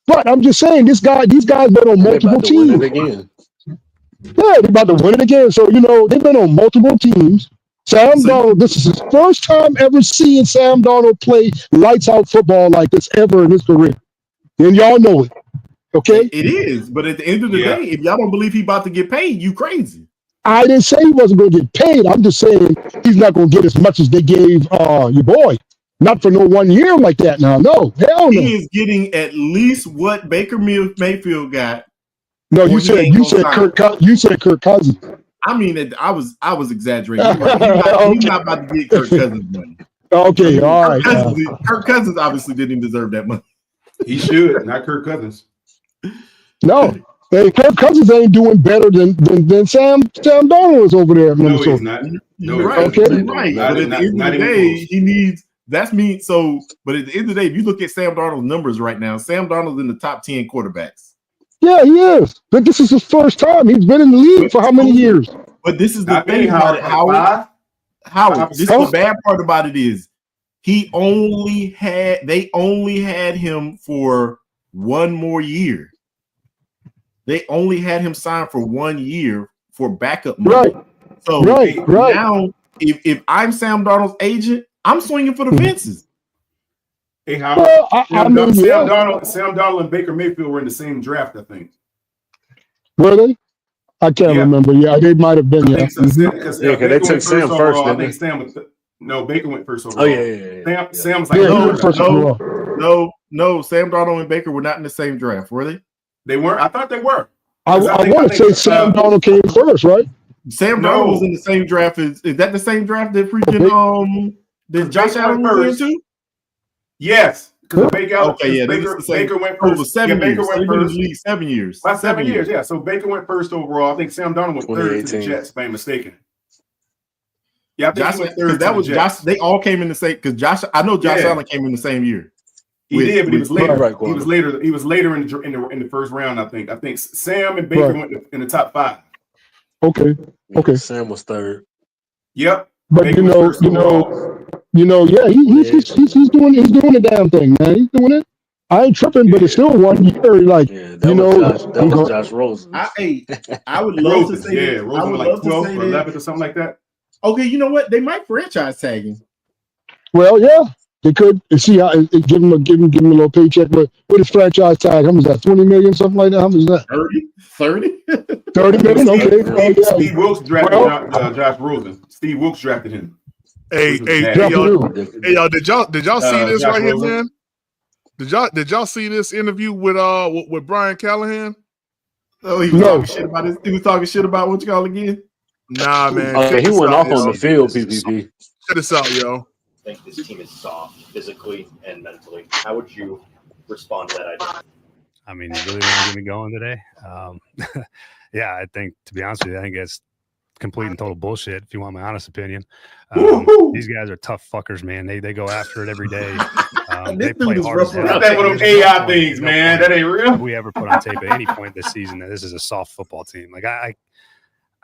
But I'm just saying, these guys been on multiple teams. Win it again. Yeah, they're about to win it again. So, they've been on multiple teams. Sam Darnold, this is his first time ever seeing Sam Darnold play lights out football like this ever in his career. And y'all know it. Okay? It is. But at the end of the day, if y'all don't believe he about to get paid, you crazy. I didn't say he wasn't going to get paid. I'm just saying he's not going to get as much as they gave your boy. Not for no 1 year like that now. No. Hell no. He is getting at least what Baker Mayfield got. No, you said Kirk Cousins. I mean, I was exaggerating. He's not about to get Kirk Cousins money. Okay, all right. Kirk Cousins obviously didn't deserve that money. He should, not Kirk Cousins. No, hey, Kirk Cousins ain't doing better than Sam Darnold is over there at Minnesota. No, he's not. No, you're right. Okay. You're right. But at the end of the day, he needs. That's me. So, but at the end of the day, if you look at Sam Darnold's numbers right now, Sam Darnold's in the top 10 quarterbacks. Yeah, he is. But this is his first time. He's been in the league for how many years? But this is the thing about it, Howard. This is the bad part about it is they only had him for one more year. They only had him signed for 1 year for backup money. Right. So now, if I'm Sam Darnold's agent, I'm swinging for the fences. Hey, Howard. Well, Sam Darnold and Baker Mayfield were in the same draft, I think. Were they? I can't remember. Yeah, they might have been. Yeah, because they took Sam first. I think Sam was Baker went first overall. Oh yeah. Sam was like, no. Sam Darnold and Baker were not in the same draft, were they? They weren't. I thought they were. I want to say Sam Darnold came first, right? Sam Darnold was in the same draft. Is that the same draft that freaking that Josh Allen was in too? Yes. Because Baker went first. Over 7 years. Baker went first. 7 years. About 7 years, yeah. So Baker went first overall. I think Sam Darnold went third to the Jets, if I'm mistaken. Yeah, I think that was Josh. They all came in the same because Josh. I know Josh Allen came in the same year. He did, but he was later. He was later. He was later in the first round. I think Sam and Baker went in the top 5. Okay. Sam was third. Yep. But Baker he's doing the damn thing, man. He's doing it. I ain't tripping, but it's still 1 year. Like that was Josh Rosen. I would love to say that. Rosen was like 12th or 11th or something like that. Okay, you know what? They might franchise tag him. Well, yeah, they could. And see how give him a little paycheck. But what is franchise tag? How much is that? 20 million, something like that. How much is that? 30 million. Okay. Steve Wilkes drafted Josh Rosen. Steve Wilkes drafted him. Hey, y'all! Did y'all see this right here, man? Did y'all see this interview with Brian Callahan? Oh, he was talking shit about what you call again? Nah, man. Okay, he went off on the field, PPP. Check this out, yo. I think this team is soft physically and mentally. How would you respond to that idea? I mean, you really want to get me going today? Yeah, I think, to be honest with you, I think it's complete and total bullshit, if you want my honest opinion. These guys are tough fuckers, man. They go after it every day. They play hard as hell. That's one of them AI things, man. That ain't real. We ever put on tape at any point this season that this is a soft football team. Like,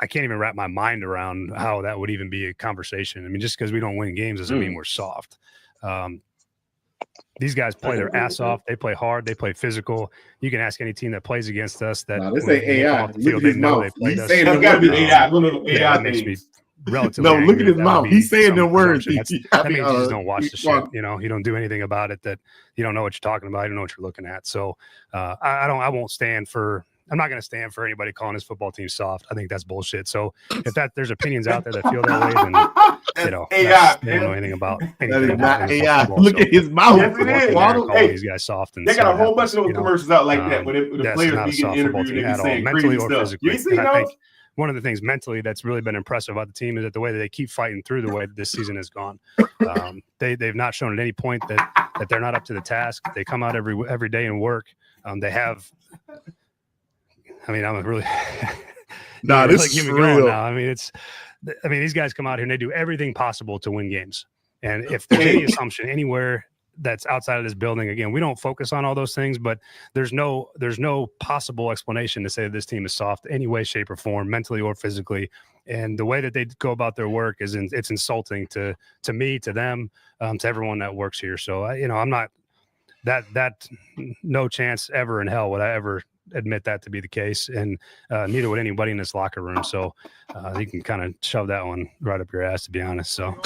I can't even wrap my mind around how that would even be a conversation. I mean, just because we don't win games doesn't mean we're soft. These guys play their ass off. They play hard. They play physical. You can ask any team that plays against us that this ain't AI. Look at his mouth. He's saying it's got to be AI. One of them AI things. Relatively no, look at his mouth. He's saying the words. That means you just don't watch the shit. You know, you don't do anything about it. That you don't know what you're talking about. You don't know what you're looking at. So I won't stand for. I'm not going to stand for anybody calling his football team soft. I think that's bullshit. So if there's opinions out there that feel that way, then AI, they don't know anything about anything. That is about not AI. Look at his mouth. Yes, it is. Hey, these guys soft and they got a whole bunch of commercials out like that where the players be getting interviewed and saying mentally crazy or stuff. physically. You see and I those? think one of the things mentally that's really been impressive about the team is that the way that they keep fighting through the way that this season has gone. They've not shown at any point that they're not up to the task. They come out every day and work. They have. I mean, I'm really. Nah, this is real. Now. I mean, these guys come out here and they do everything possible to win games. And if there's any assumption anywhere that's outside of this building, again, we don't focus on all those things, but there's no possible explanation to say that this team is soft any way, shape, or form, mentally or physically. And the way that they go about their work it's insulting to me, to them, to everyone that works here. So I'm not that no chance ever in hell would I ever admit that to be the case, and neither would anybody in this locker room. So you can kind of shove that one right up your ass, to be honest. So.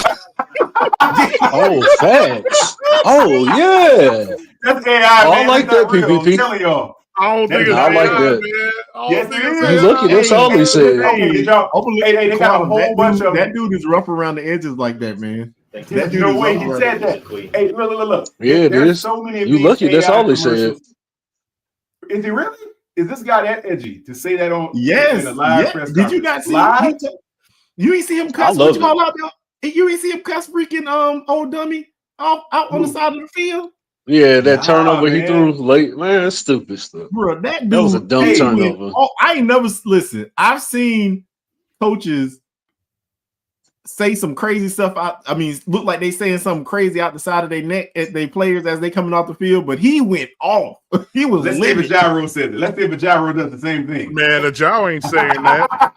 Oh, facts. Oh, yeah. That's AI, man. I like that, real. PPP. I'm telling y'all. I don't think it's I like AI, that. man. Yes, it is. You lucky. That's all he said. Okay, did y'all? Hey, they got a whole bunch of that dude is rough around the edges like that, man. There's That dude no is way rough he around said the that. Hey, look. Yeah, it There's is. so many of You these lucky. That's AI all he said. commercials. Is he really? Is this guy that edgy to say that on in a live press Did you conference? not see? Live? You ain't see him cuss love what you all out there? You ain't see him cuss freaking old dummy out on the side of the field? Yeah, that Nah, turnover he man. threw late. Man, that's stupid stuff. Bro, that dude. That was a dumb turnover. I ain't never listen. I've seen coaches say some crazy stuff out. I mean, look like they saying something crazy out the side of their neck at their players as they coming off the field, but he went off. He was Let's livid. see if Ejiro said it. Let's see if Ejiro does the same thing. Man, Ejiro ain't saying that.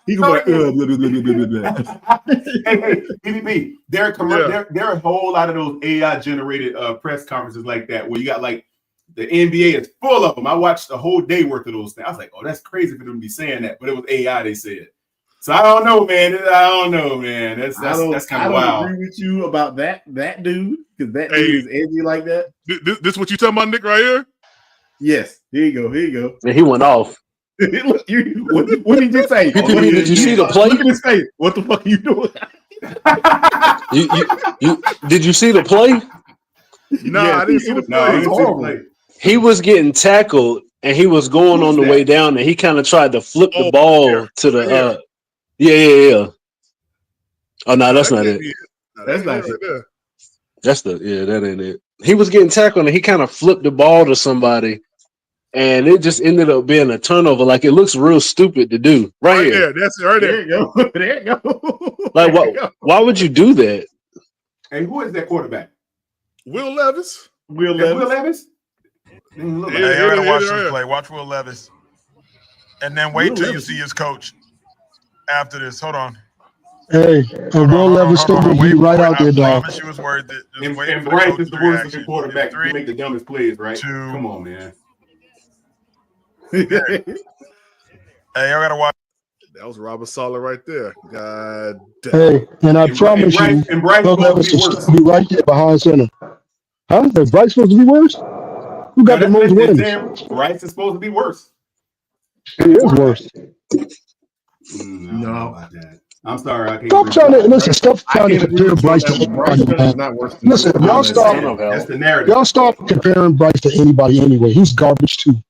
He go like, blah, blah, blah, blah. Hey, PPP. There are a whole lot of those AI generated press conferences like that where you got like the NBA is full of them. I watched a whole day worth of those things. I was like, oh, that's crazy for them to be saying that, but it was AI. They said. So I don't know, man. That's kind of wild. I don't agree with you about that dude because that dude is edgy like that. This what you talking about, Nick, right here? Yes. Here you go. And he went off. Look, what did you say? Did you see the play? Look at his face. What the fuck are you doing? Did you see the play? No, I didn't see the play. He was getting tackled and he was going on the way down and he kind of tried to flip the ball to the yeah. Oh no, that's not it. That's not it. That ain't it. He was getting tackled and he kind of flipped the ball to somebody. And it just ended up being a turnover. Like, it looks real stupid to do. Right here. Yeah, that's right there. There you go. Like, why would you do that? Hey, who is that quarterback? Will Levis. Will Levis? Hey, I gotta watch him play. Watch Will Levis. And then wait till you see his coach after this. Hold on. Hey, Will Levis still gonna be right out there, dog. I promise you was worth it. And Bryce is the worst looking quarterback. You make the dumbest plays, right? Come on, man. Hey, I gotta watch. That was Robert Saleh right there. God damn. Hey, and I promise you, Will Levis will still be right there behind center. Huh? Is Bryce supposed to be worse? Who got the most wins? Bryce is supposed to be worse. He is worse. No. I'm sorry. I can't stop trying to compare Bryce to anybody. Listen, y'all stop comparing Bryce to anybody anyway. He's garbage too.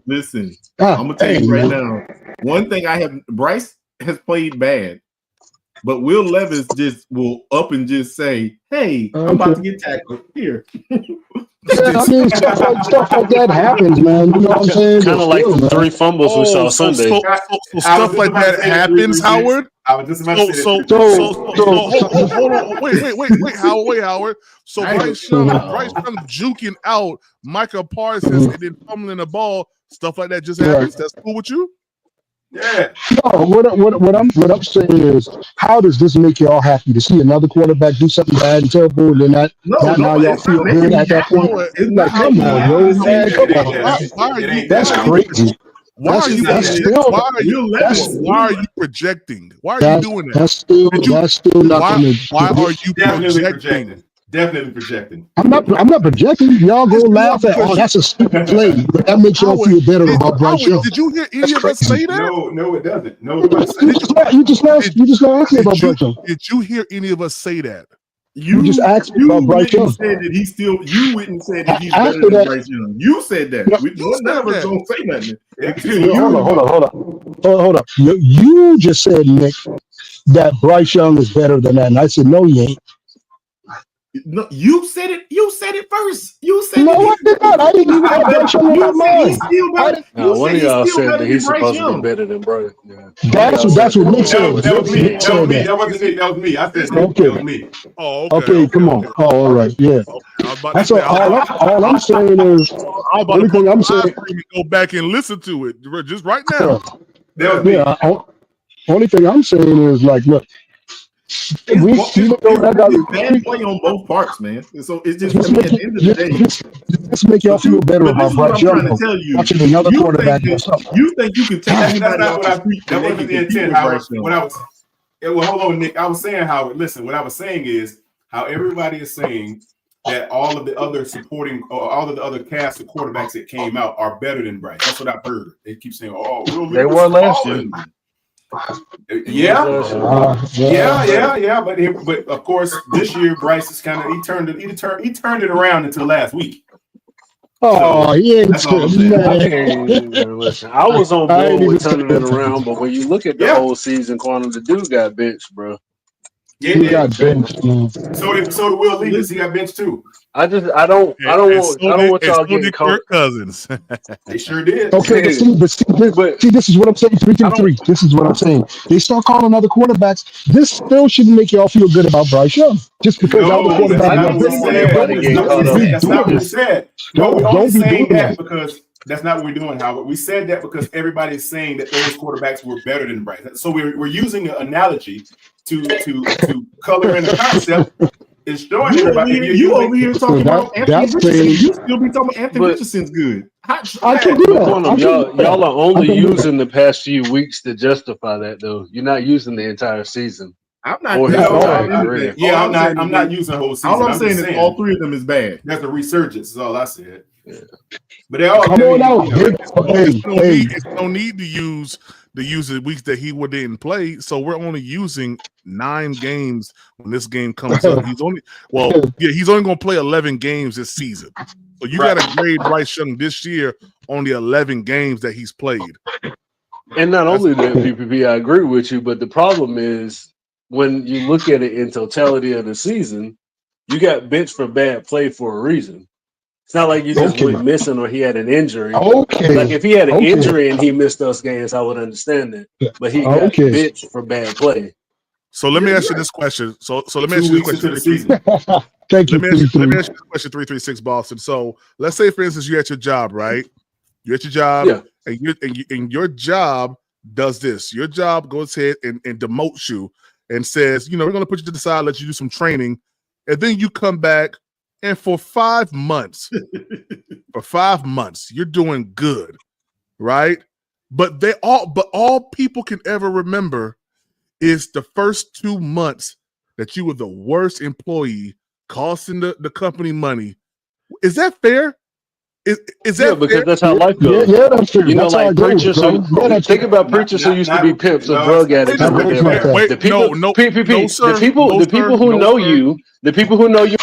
Listen. I'm gonna tell you right now. One thing Bryce has played bad, but Will Levis just will up and just say, "Hey, I'm about to get tackled here." Yeah, I mean, stuff like that happens, man. You know what I'm saying? Kind of like the 3 fumbles we saw Sunday. So stuff like that happens, Howard. I was just about to say hold on. Wait, Howard. So Bryce kind of juking out Micah Parsons and then fumbling the ball. Stuff like that just happens. That's cool with you? Yeah. No, what I'm saying is, how does this make y'all happy to see another quarterback do something bad and terrible, and then now y'all feel good at that point? Like, come on, yo, man, come on. That's crazy. Why are you projecting? Why are you doing that? That's still not going to. Why are you projecting? Definitely projecting. I'm not projecting. Y'all go laugh at, oh, that's a stupid play, but that makes y'all feel better about Bryce Young. Did you hear any of us say that? No, it doesn't. No, you just asked me about Bryce Young. Did you hear any of us say that? You just asked me about Bryce Young. Said that he's still. You wouldn't say that he's better than Bryce Young. You said that. None of us don't say nothing. Hold up. You just said, Nick, that Bryce Young is better than that, and I said, no, he ain't. No, you said it. You said it first. You said no, I did not. I didn't even have Bryce Young in my mind. One of y'all said that he's supposed to be better than Bryce. Yeah. That's what Nick said. That was me. That wasn't me. That was me. I said that was me. Oh, okay. Come on. Oh, all right. Yeah. That's all I'm saying is. I'm about to put go back and listen to it just right now. Yeah. Only thing I'm saying is, like, look. bad play on both parts, man. And so it's just, I mean, at the end of the day, let's make y'all feel better about Bryce Young. Trying to tell you, watching another quarterback mess up. You think you can take anybody not off what the I, street that and they wasn't can the compete intent, with Howard. Bryce Young? What I was, well, hold on, Nick. I was saying, Howard, listen, what I was saying is how everybody is saying that all of the other supporting, or all of the other cast of quarterbacks that came out are better than Bryce. That's what I've heard. They keep saying, "Oh, they were last year." Yeah. But of course, this year Bryce is kind of he turned it around until last week. Oh, yeah. That's all I'm saying. Listen, I was on board with turning it around, but when you look at the whole season, Quantum, the dude got benched, bro. Yeah, he got benched. So did Will Levis. He got benched too. I don't want y'all getting Kirk Cousins. They sure did. Okay, see, this is what I'm saying. 3-3-3. This is what I'm saying. They start calling other quarterbacks. This still shouldn't make y'all feel good about Bryce Young, just because other quarterbacks. That's not what we said. No, we're only saying that because that's not what we're doing, Howard. We said that because everybody's saying that those quarterbacks were better than Bryce. So we're using an analogy to color in a concept. It's showing everybody. You over here talking about Anthony Richardson. You still be talking about Anthony Richardson's good. I can do that. Y'all are only using the past few weeks to justify that, though. You're not using the entire season. I'm not. I'm not using the whole season. All I'm saying is all three of them is bad. That's a resurgence. Is all I said. Yeah. But they all come on out. No need to use the weeks that he didn't play. So we're only using 9 games when this game comes up. He's only going to play 11 games this season. So you got to grade Bryce Young this year on the 11 games that he's played. And not only that, PPP, I agree with you, but the problem is when you look at it in totality of the season, you got benched for bad play for a reason. It's not like you just went missing or he had an injury. Like if he had an injury and he missed those games, I would understand it. But he got benched for bad play. So let me ask you this question. So let me ask you this question. Thank you. Let me ask you this question, 336 Boston. So let's say, for instance, you're at your job, right? You're at your job, and your job does this. Your job goes ahead and demotes you and says, we're going to put you to the side, let you do some training, and then you come back, and for 5 months, you're doing good, right? But all people can ever remember is the first 2 months that you were the worst employee, costing the company money. Is that fair? Is that because fair? that's how life goes. Yeah, that's fair. That's like preachers think about preachers who used to be pimps or drug addicts or whatever. The people who know you.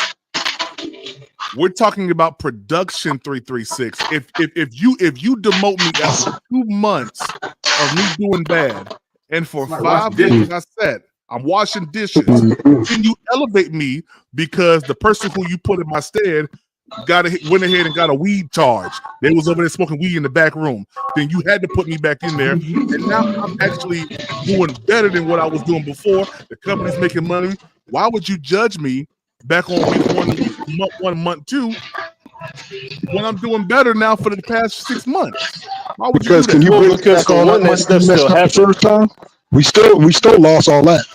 We're talking about production 336. If you demote me after 2 months of me doing bad, and for 5 weeks I said I'm washing dishes, then you elevate me because the person who you put in my stead went ahead and got a weed charge. They was over there smoking weed in the back room. Then you had to put me back in there, and now I'm actually doing better than what I was doing before. The company's making money. Why would you judge me back on week month 2 when I'm doing better now for the past 6 months? Why would because you do that? Can you bring back all that money you messed up the first time? We still lost all that.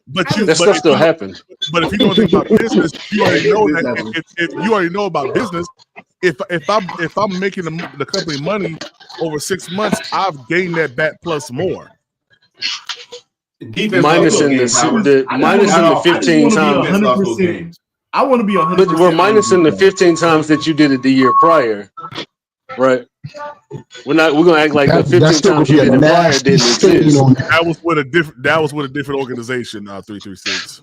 But that stuff still happens. But if you don't think about business, you already know that. If you already know about business, if I'm making the company money over 6 months, I've gained that back plus more. Minus in the 15 times. I want to be 100%. But we're minusing the 15 times that you did it the year prior, right? We're gonna act like the 15 times you did it prior didn't exist. That was with a different organization. 336.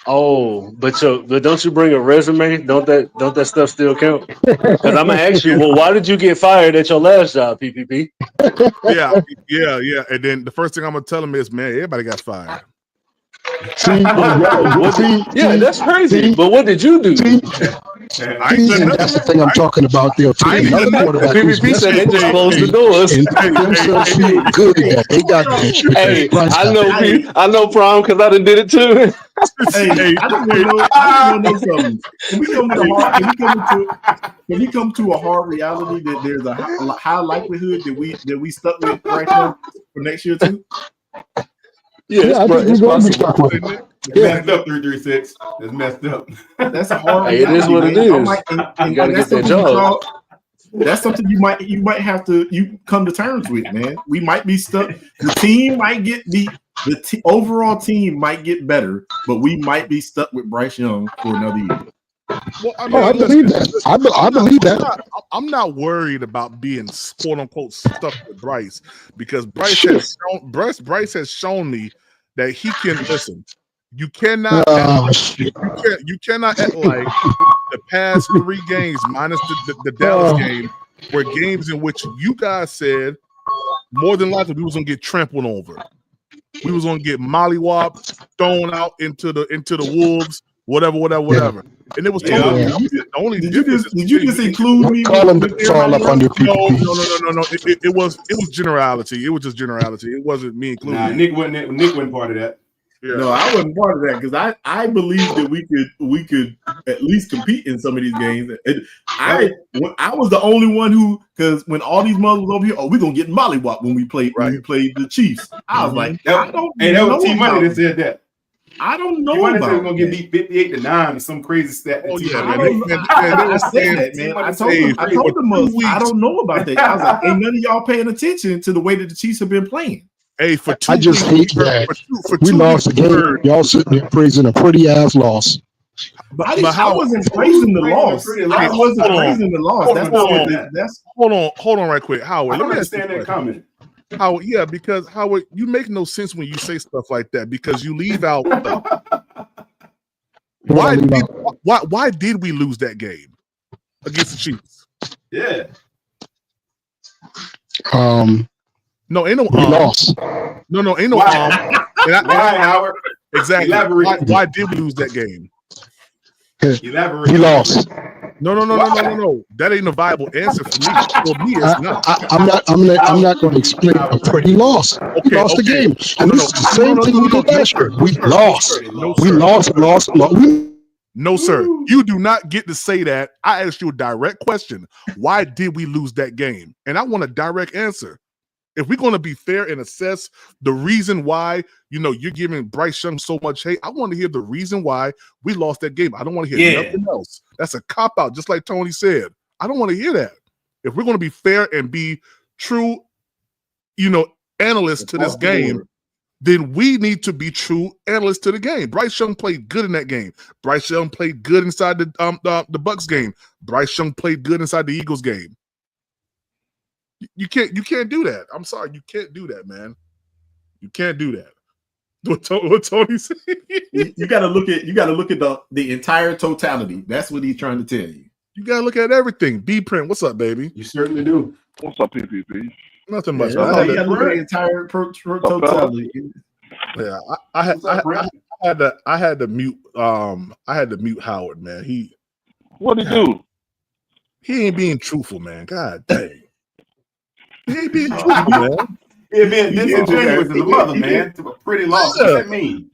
Oh, but don't you bring a resume? Don't that stuff still count? Because I'm gonna ask you, well, why did you get fired at your last job, PPP? Yeah. And then the first thing I'm gonna tell them is, man, everybody got fired. That's crazy. But what did you do? That's the thing I'm talking about there. PPP said they just closed the doors. They got I know Prom because I done did it too. I just want to know something. Can we come to a hard reality that there's a high likelihood that we stuck with right now for next year too? Yeah, I think we're going to be stuck with it. It's messed up, 336. It's messed up. That's a hard Hey, it is what it is. And You got to get that's that something job. that's something you might have to come to terms with, man. We might be stuck. The team might get overall team might get better, but we might be stuck with Bryce Young for another year. Well, I I believe that. I believe that. I'm not worried about being quote unquote stuck with Bryce because Bryce has shown me that he can listen. You cannot you cannot act like the past 3 games minus the Dallas game were games in which you guys said more than likely we was gonna get trampled over. We was gonna get mollywopped, thrown out into the wolves, whatever. And it was totally the only difference. Did you just include me? Call them all up under PPP. No. It was generality. It was just generality. It wasn't me including. Nah, Nick wasn't part of that. Yeah. No, I wasn't part of that because I believe that we could at least compete in some of these games. And I was the only one who, because when all these mothers over here, we're gonna get mollywopped when we played the Chiefs. I was like, that was T-Money that said that. I don't know T-Money about said we're gonna get beat 58-9 or some crazy stat. Oh yeah, I said that, man. I told them I don't know about that. I was like, ain't none of y'all paying attention to the way that the Chiefs have been playing. Hey, I just hate that we lost the game. Y'all sitting there praising a pretty ass loss. But I wasn't praising the loss. I wasn't praising the loss. Hold on, right quick, Howard. I don't understand that comment. Howard, yeah, because Howard, you make no sense when you say stuff like that because you leave out. Why did we lose that game against the Chiefs? Yeah. No, ain't no we lost. No, ain't no Why, Howard? Exactly. Elaborate. Why did we lose that game? Elaborate. We lost. No. That ain't a viable answer for me. For me, it's not. I'm not going to explain a pretty loss. We lost the game. And this is the same thing we did last year. We lost. We lost. No, sir. You do not get to say that. I asked you a direct question. Why did we lose that game? And I want a direct answer. If we're going to be fair and assess the reason why, you're giving Bryce Young so much hate, I want to hear the reason why we lost that game. I don't want to hear nothing else. That's a cop-out, just like Tony said. I don't want to hear that. If we're going to be fair and be true, analysts to this game, then we need to be true analysts to the game. Bryce Young played good in that game. Bryce Young played good inside the Bucks game. Bryce Young played good inside the Eagles game. You can't do that. I'm sorry, you can't do that, man. You can't do that. What Tony said. You got to look at the entire totality. That's what he's trying to tell you. You got to look at everything. B-Print, what's up, baby? You certainly do. What's up, PPP? Nothing much. You got to look at the entire totality. Yeah, I had to mute. I had to mute Howard, man. What'd he do? He ain't being truthful, man. God dang. He ain't being truthful, man. It being disingenuous as a mother, man. To a pretty loss. What does that mean?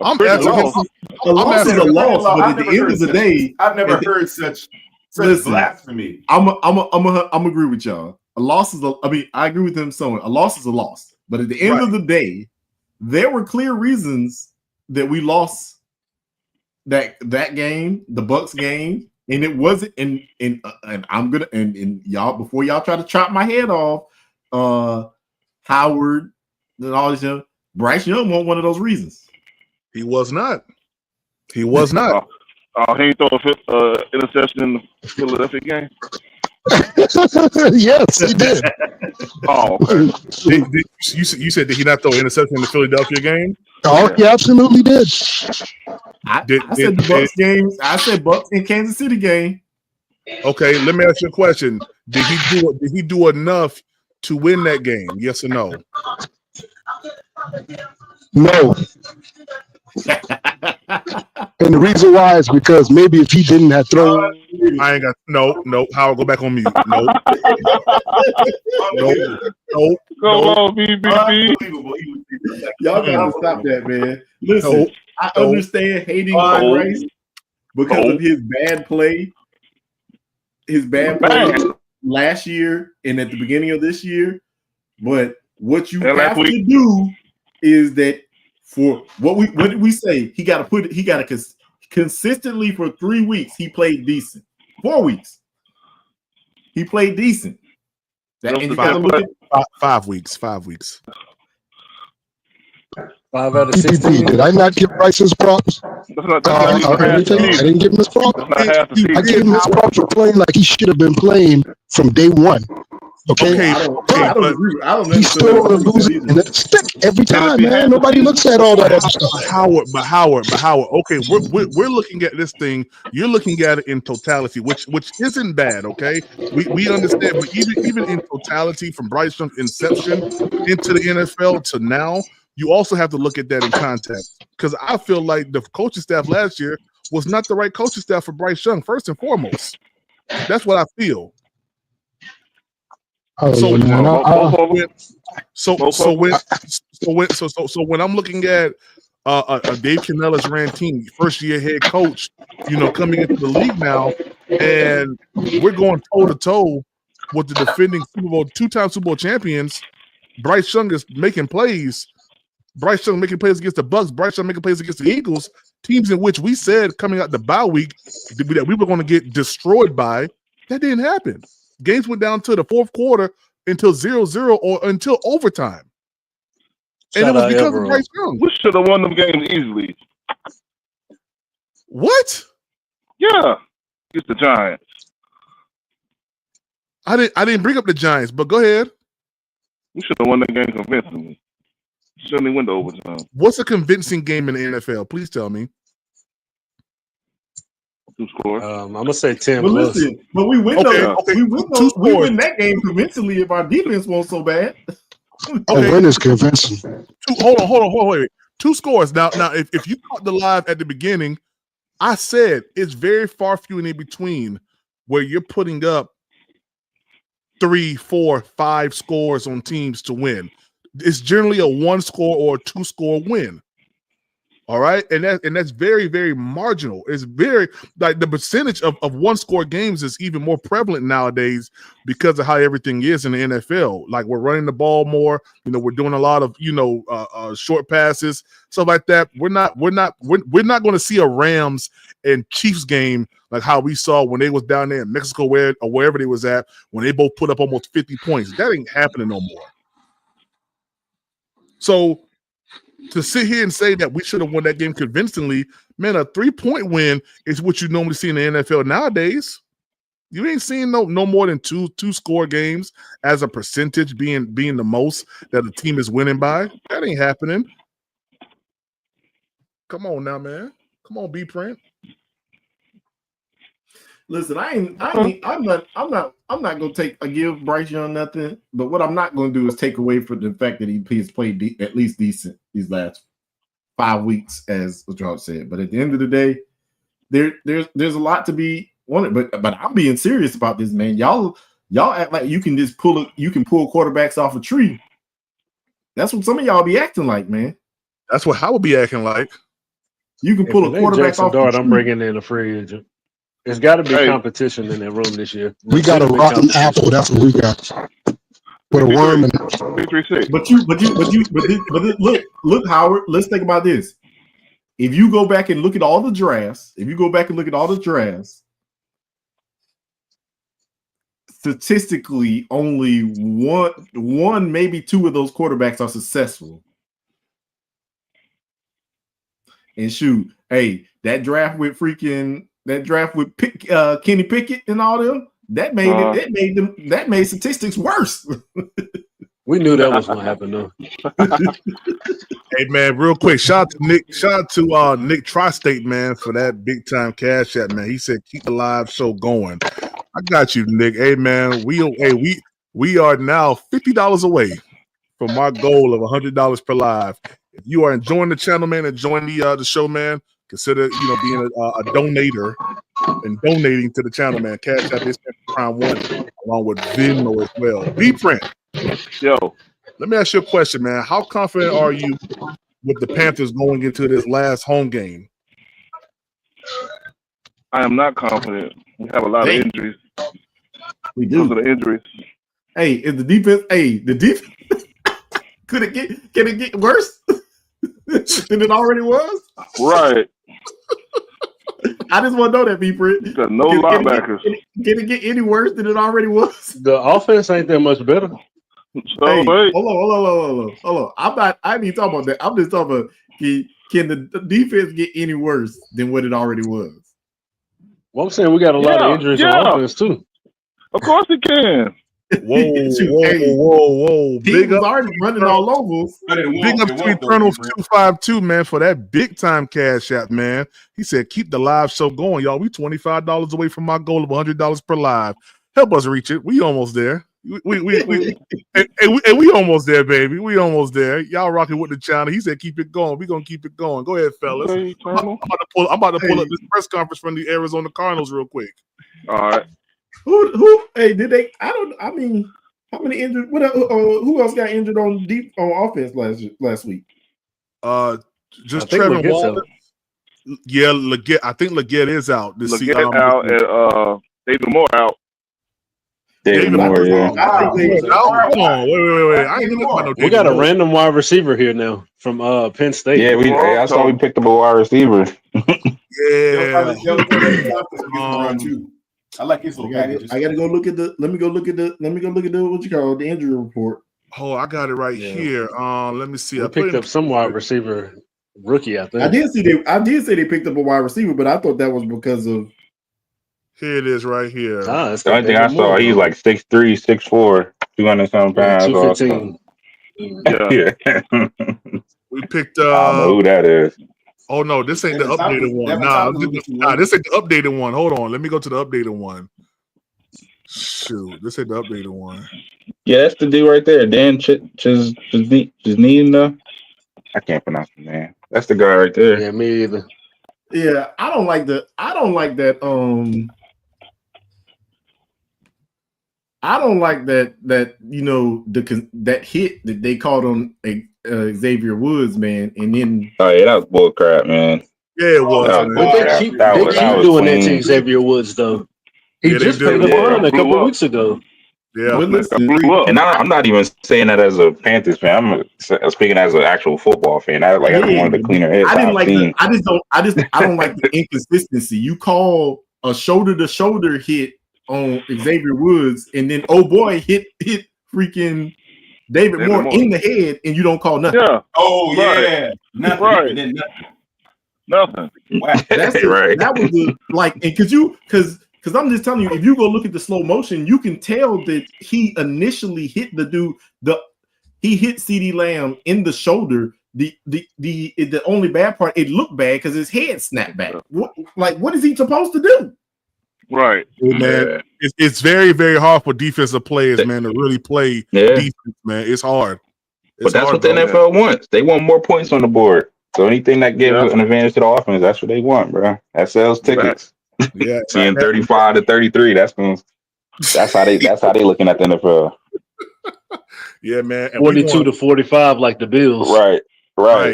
I'm asking. A loss is a loss, but at the end of the day, I've never heard such blasphemy. I'm agree with y'all. A loss is I agree with them. So a loss is a loss, but at the end of the day, there were clear reasons that we lost that game, the Bucks game. And it wasn't, and I'm gonna and y'all before y'all try to chop my head off, Howard and all this stuff. Bryce Young wasn't one of those reasons. He was not. He was not. He ain't throw an interception in the Philadelphia game. Yes, he did. Oh, okay. You said did he not throw an interception in the Philadelphia game? Oh, he absolutely did. I said the Bucks games. I said Bucks in Kansas City game. Okay, let me ask you a question. Did he do enough to win that game? Yes or no? No. And the reason why is because maybe if he didn't have thrown, I ain't got no. Howard, go back on mute. No. Come on, BBB. Y'all gotta stop that, man. Listen, I understand hating on Bryce because of his bad play. His bad play last year and at the beginning of this year. But what you have to do is that for what did we say? He got to consistently for 3 weeks. He played decent. 4 weeks. He played decent. And you got to look at 5 weeks. 5 weeks. 5 out of 16. Did I not give Bryce his props? I didn't give him his props. I gave him his props for playing like he should have been playing from day one. Okay, I don't agree. I don't he's still on the losing and it's stick every time, man. Nobody looks at all that other stuff. But Howard. Okay, we're looking at this thing. You're looking at it in totality, which isn't bad. Okay, we understand, but even in totality, from Bryce Young's inception into the NFL to now, you also have to look at that in context. Because I feel like the coaching staff last year was not the right coaching staff for Bryce Young. First and foremost, that's what I feel. So when I'm looking at a Dave Canales ran team, first year head coach, coming into the league now, and we're going toe to toe with the defending two-time Super Bowl champions. Bryce Young is making plays. Bryce Young making plays against the Bucs. Bryce Young making plays against the Eagles, teams in which we said coming out the bye week that we were going to get destroyed by. That didn't happen. Games went down to the fourth quarter until 0-0 or until overtime. And it was because of Bryce Young. We should have won them games easily. What? Yeah. It's the Giants. I didn't bring up the Giants, but go ahead. We should have won that game convincingly. Shouldn't win the overtime. What's a convincing game in the NFL? Please tell me. 2 scores. I'm gonna say 10 but plus. Listen, but we win we win that game convincingly if our defense won't so bad. Okay. Win is convincing. Hold on, wait. 2 scores. Now, if you caught the live at the beginning, I said it's very far few and in between where you're putting up 3, 4, 5 scores on teams to win. It's generally a 1 score or a 2 score win. All right, and that's very, very marginal. It's very like the percentage of 1 score games is even more prevalent nowadays because of how everything is in the NFL. Like we're running the ball more. We're doing a lot of short passes, stuff like that. We're not going to see a Rams and Chiefs game like how we saw when they was down there in Mexico or wherever they was at when they both put up almost 50 points. That ain't happening no more. So to sit here and say that we should have won that game convincingly, man, a 3-point win is what you normally see in the NFL nowadays. You ain't seeing no more than two score games as a percentage being the most that a team is winning by. That ain't happening. Come on now, man. Come on, B-Print. Listen, I'm not gonna give Bryce Young nothing, but what I'm not gonna do is take away from the fact that he's played at least decent these last 5 weeks, as George said. But at the end of the day, there's a lot to be wanted. But I'm being serious about this, man. Y'all act like you can just pull quarterbacks off a tree. That's what some of y'all be acting like, man. That's what I would be acting like. You can pull a quarterback off Dart, the tree. I'm bringing in a free agent. There's got to be competition in that room this year. We got a rotten apple. That's what we got. With a worm in it. But look, Howard. Let's think about this. If you go back and look at all the drafts, statistically, only one, maybe 2 of those quarterbacks are successful. And shoot, hey, that draft with Kenny Pickett and all them, that made statistics worse. We knew that was gonna happen though. Hey man, real quick, shout out to Nick Tri-State, man, for that big time cash app, man. He said keep the live show going. I got you, Nick. Hey man, we are now $50 away from our goal of $100 per live. If you are enjoying the channel, man, enjoying the show, man, consider being a donator and donating to the channel, man. Cash App is Prime 1 along with Venmo as well. B-Print. Yo. Let me ask you a question, man. How confident are you with the Panthers going into this last home game? I am not confident. We have a lot of injuries. We do. Because of the injuries. Hey, is the defense? Can it get worse than it already was? Right. I just want to know that, B-Print. Got no linebackers. Can it get any worse than it already was? The offense ain't that much better. So Hey, wait. hold on. I ain't even talking about that. I'm just talking about can the defense get any worse than what it already was? Well, I'm saying we got a lot of injuries on offense too. Of course it can. Whoa. Big up already running all over. Big up to Eternals 252, man, for that big time cash app, man. He said, keep the live show going, y'all. We $25 away from my goal of $100 per live. Help us reach it. We almost there. We almost there, baby. We almost there. Y'all rocking with the channel. He said, keep it going. We gonna keep it going. Go ahead, fellas. I'm about to pull up this press conference from the Arizona Cardinals real quick. All right. Who? Hey, did they? I mean, how many injured? Who else got injured on offense last week? Just Trevor Wallace. Yeah, Leggett. I think Leggett is out. Leggett out and David Moore out. David Moore, yeah. Come on, wait. I ain't looking about no We got a random wide receiver here now from Penn State. Yeah, I saw we picked up a wide receiver. Yeah. I like his little packages. I gotta go look at the. Let me go look at the what you call the injury report. Oh, I got it right here. Let me see. I picked up some wide receiver rookie. I think I did say they picked up a wide receiver, but I thought that was because of. Here it is, right here. The only thing I saw, he's like 6'3", 6'4", 200-something pounds. 215. Yeah. We picked. I don't know who that is. Oh no, this ain't the updated one. Nah, this ain't the updated one. Hold on, let me go to the updated one. Shoot, this ain't the updated one. Yeah, that's the dude right there. Dan Chisnina. I can't pronounce the name. That's the guy right there. Yeah, me either. Yeah, I don't like that. I don't like that that hit that they called on Xavier Woods, man, and then that was bull crap, man. Yeah, it was. But they keep doing that to Xavier Woods, though. He just paid the fine a couple weeks ago. Yeah, and I'm not even saying that as a Panthers fan. I'm speaking as an actual football fan. That's one of the cleaner hits I've seen. I don't like the inconsistency. You call a shoulder to shoulder hit on Xavier Woods, and then hit freaking David Moore in the head, and you don't call nothing. Yeah. Oh yeah. Nothing. Right. Nothing. That's right. That was because I'm just telling you, if you go look at the slow motion, you can tell that he initially hit the dude. He hit CeeDee Lamb in the shoulder. The only bad part, it looked bad because his head snapped back. What is he supposed to do? Right, man. It's very, very hard for defensive players, man, to really play defense, man. It's hard. But that's what the NFL wants. They want more points on the board. So anything that gives an advantage to the offense, that's what they want, bro. That sells tickets. Yeah, seeing 35 to 33. That's how they looking at the NFL. Yeah, man. And 42 to 45, like the Bills. Right.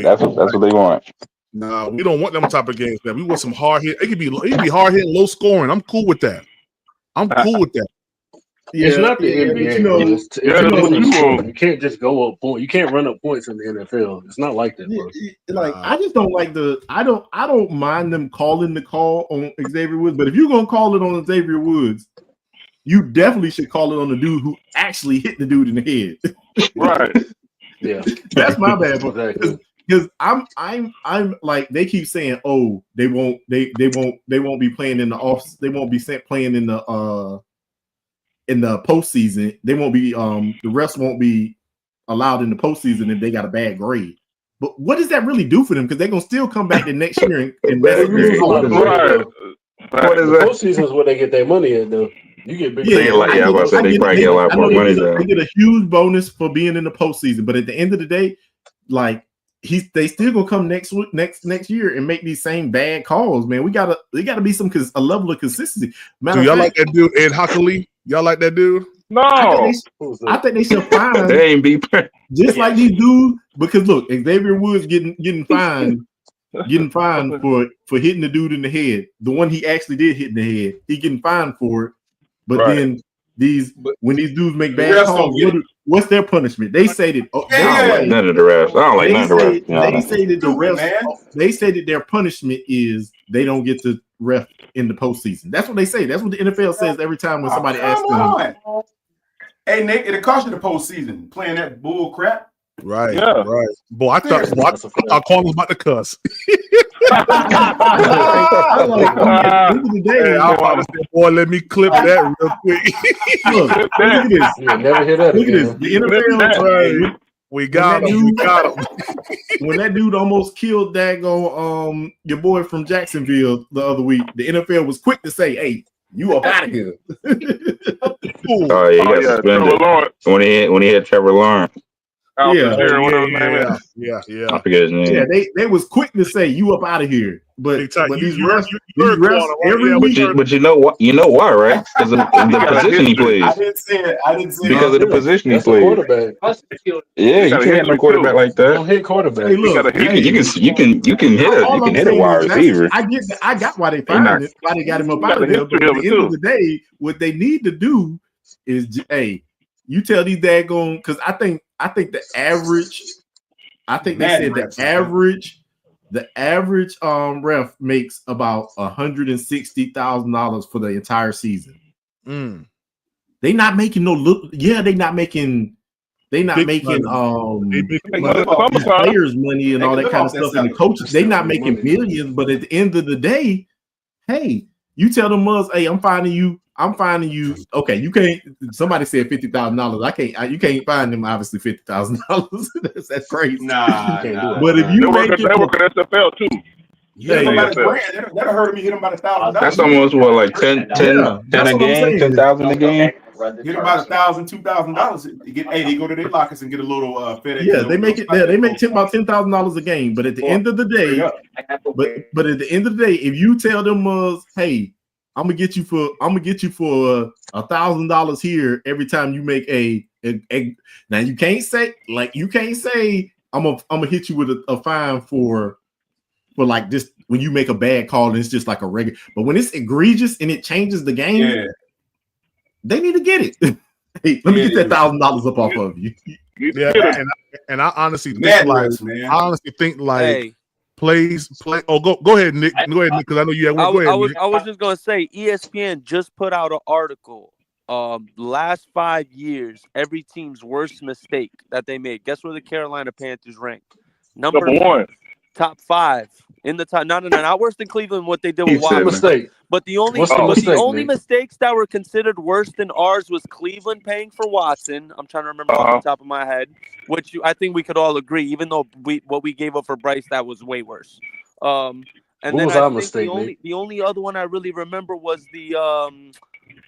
That's what they want. Nah, we don't want them type of games, man. We want some hard hit. It could be hard hit, low scoring. I'm cool with that. Yeah, it's not the NBA. You can't just go up point. You can't run up points in the NFL. It's not like that, bro. I just don't like I don't mind them calling the call on Xavier Woods, but if you're gonna call it on Xavier Woods, you definitely should call it on the dude who actually hit the dude in the head. Right. Yeah. That's my bad. Because I'm like, they keep saying, oh, they won't be playing in the they won't be playing in the postseason. They won't be the refs won't be allowed in the postseason if they got a bad grade. But what does that really do for them? Because they're gonna still come back the next year and mess up. What is that? Postseason is where they get their money in, though. You get big. They probably get a lot more money. They get a huge bonus for being in the postseason, but at the end of the day, like they still gonna come next year and make these same bad calls, man. They gotta be a level of consistency. Do y'all like that dude Ed Hockley? Y'all like that dude? No, I think they should fine. They ain't be just like these dudes, because look, Xavier Woods getting fined for hitting the dude in the head. The one he actually did hit in the head, he getting fined for it. But then when these dudes make bad calls, what's their punishment? They say that I don't like none of the refs. I don't like none of the refs. They say that the refs. They say that their punishment is they don't get to ref in the postseason. That's what they say. That's what the NFL says every time when somebody asks them. Hey Nick, it'll cost you the postseason playing that bull crap. Right, right. Boy, I thought Carl was about to cuss. Boy, let me clip that real quick. Look at this. Never hear that. Look at this. The NFL. We got him. We got him. When that dude almost killed daggone your boy from Jacksonville the other week, the NFL was quick to say, "Hey, you up out of here." Oh, yeah, he got suspended when he hit Trevor Lawrence. Yeah. I forget his name. Yeah, they was quick to say you up out of here, but these refs every week. But you know what? You know why, right? Because of the position he plays. I didn't say it. Because of the position he plays. Yeah, you can't hit no quarterback like that. Don't hit quarterback. Hey, look, you can hit a wide receiver. I got why they fired him, why they got him up out of there. But at the end of the day, what they need to do is, hey, you tell these daggone, because I think the average. I think they said the average ref makes about $160,000 for the entire season. They not making no look. Yeah, they not making players money and all that kind of stuff. And the coaches, they not making millions. But at the end of the day, hey, you tell them, hey, I'm finding you. Okay, you can't. Somebody said $50,000. I can't. You can't find them. Obviously, $50,000. That's crazy. Nah. But if you make it, they work at SFL too. That'll hurt me. Hit him about $1,000. That's almost what, like 10 a game, 10,000 a game. Get about $1,000, $2,000. They go to their lockers and get a little FedEx. Yeah, they make it. They make about $10,000 a game. But at the end of the day, but at the end of the day, if you tell them, hey, I'm gonna get you for $1,000 here every time you make a now you can't say I'm gonna hit you with a fine for like this when you make a bad call and it's just like a regular, but when it's egregious and it changes the game, they need to get it. Hey, let me get that $1,000 up off of you. Yeah, and I honestly think like plays. Oh, go ahead, Nick. Go ahead, Nick, because I know you had one. Go ahead, I was just gonna say, ESPN just put out an article. Last 5 years, every team's worst mistake that they made. Guess where the Carolina Panthers rank? Number 1, top 5 in the top. No, not worse than Cleveland. What they did with Watson. Mistake. But the only mistakes that were considered worse than ours was Cleveland paying for Watson. I'm trying to remember off the top of my head, which I think we could all agree. Even though what we gave up for Bryce, that was way worse. And what then was our mistake, the only other one I really remember was the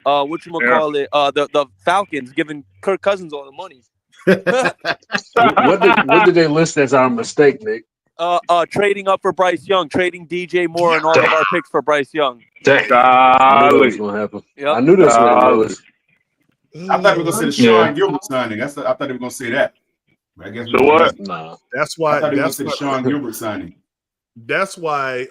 the Falcons giving Kirk Cousins all the money. What did they list as our mistake, Nick? Trading up for Bryce Young, trading DJ Moore and all of our picks for Bryce Young. I knew that was gonna happen. Yep. I knew this was. I thought we were gonna say the Sean Gilbert signing. I thought they were gonna say that. I guess so. What? Nah. That's why. I thought they were gonna say the Sean Gilbert signing. That's why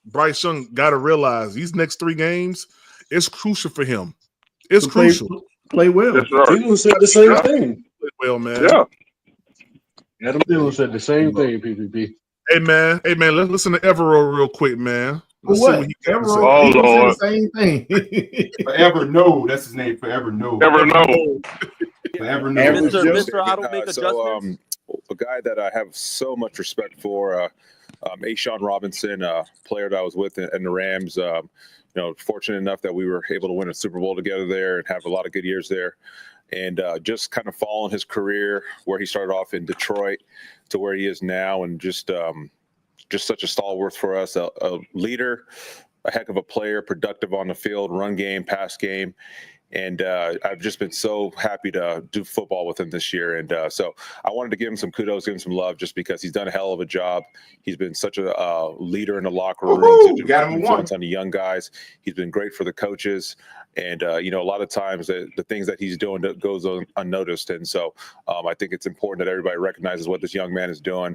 Bryce Young got to realize these next 3 games, it's crucial for him. It's crucial. Play well. That's right. People said the same thing. Play well, man. Yeah. Adam Thielen said the same thing, PPP. Hey man, let's listen to Evero real quick, man. Let's see what he got to say. Oh Lord, same thing. Forever No, that's his name. Forever No. Forever No. Forever No. Mr. I don't make adjustments. A guy that I have so much respect for, A'Shawn Robinson, a player that I was with in the Rams. Fortunate enough that we were able to win a Super Bowl together there and have a lot of good years there. And just kind of following his career where he started off in Detroit to where he is now, and just such a stalwart for us, a leader, a heck of a player, productive on the field, run game, pass game. And I've just been so happy to do football with him this year. And so I wanted to give him some kudos, give him some love, just because he's done a hell of a job. He's been such a leader in the locker room, such an influence on the young guys. He's been great for the coaches. And, a lot of times the things that he's doing goes unnoticed. And so I think it's important that everybody recognizes what this young man is doing,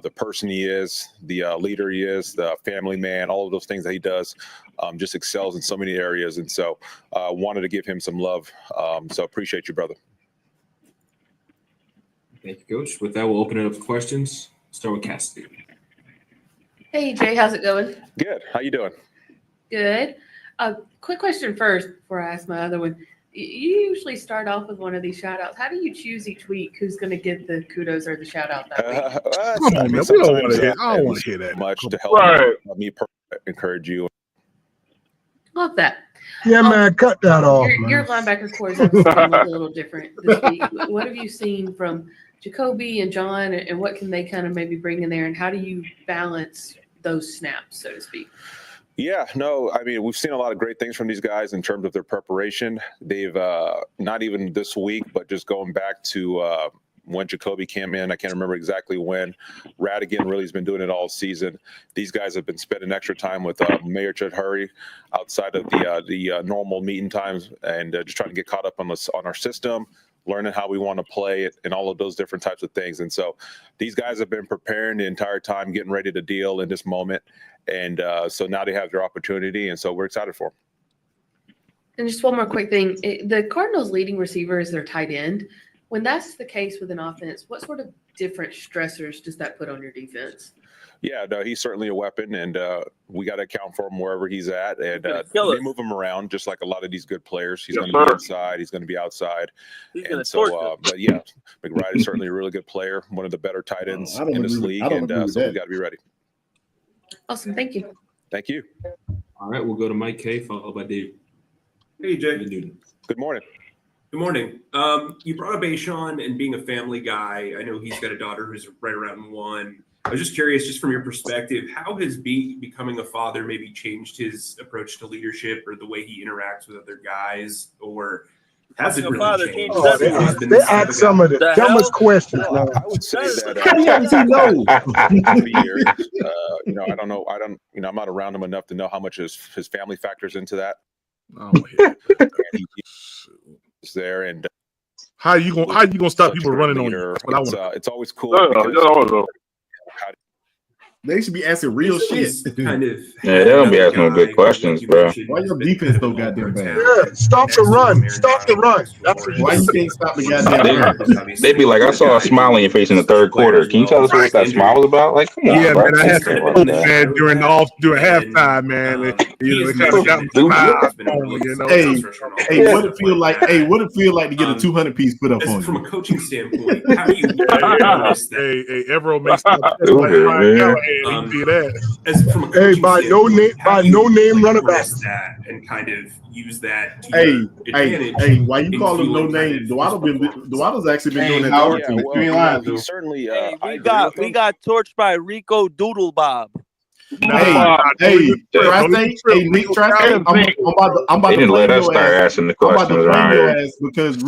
the person he is, the leader he is, the family man, all of those things that he does. just excels in so many areas. And so wanted to give him some love. So appreciate you, brother. Thank you, Coach. With that, we'll open it up to questions. Start with Cassidy. Hey, Jay, how's it going? Good. How you doing? Good. Quick question first before I ask my other one. You usually start off with one of these shout outs. How do you choose each week who's going to get the kudos or the shout out that week? Come on, man. We don't want to hear. I don't want to hear that. Much to help me encourage you. Love that. Yeah, man, cut that off. Your linebacker core is obviously a little different this week. What have you seen from Jacoby and John, and what can they kind of maybe bring in there, and how do you balance those snaps, so to speak? Yeah, no, I mean, we've seen a lot of great things from these guys in terms of their preparation. They've not even this week, but just going back to when Jacoby came in, I can't remember exactly when. Radigan really has been doing it all season. These guys have been spending extra time with Mayor Chudhuri outside of the normal meeting times, and just trying to get caught up on our system, learning how we want to play it, and all of those different types of things. And so these guys have been preparing the entire time, getting ready to deal in this moment. And so now they have their opportunity, and so we're excited for them. And just one more quick thing. The Cardinals' leading receiver is their tight end. When that's the case with an offense, what sort of different stressors does that put on your defense? Yeah, no, he's certainly a weapon, and we got to account for him wherever he's at. And they move him around just like a lot of these good players. He's going to be inside. He's going to be outside. And so, but yeah, McBride is certainly a really good player, one of the better tight ends in this league, and so we got to be ready. Awesome. Thank you. Thank you. All right, we'll go to Mike K, followed by Dave. Hey, Jay. Good morning. Good morning. You brought up Ejiro and being a family guy. I know he's got a daughter who's right around 1. I was just curious, just from your perspective, how has becoming a father maybe changed his approach to leadership or the way he interacts with other guys, or has it really changed? They ask some of the dumbest questions. I would say that I don't know. I'm not around him enough to know how much his family factors into that. Oh, yeah. He's there, and how you gonna stop people running on you? It's always cool. They should be asking real shit. They don't be asking no good questions, bro. Why your defense so goddamn bad? Yeah, stop the run. Stop the run. Why you can't stop the goddamn run? They'd be like, I saw a smile on your face in the third quarter. Can you tell us what that smile was about? Like, come on, yeah, bro. Man, I had to man during halftime, man. It kind of got me smile, Hey, what it feel like? Hey, what it feel like to get a 200-piece put up on you? From a coaching standpoint, how do you balance that? Hey, Evero makes that. Hey, by no name running back. And kind of use that to your advantage. Hey, why you call him no name? Duado's actually been doing that. He certainly. We got torched by Rico Doodle Bob. Nick Trask, I'm about they didn't let us start asking the questions around here because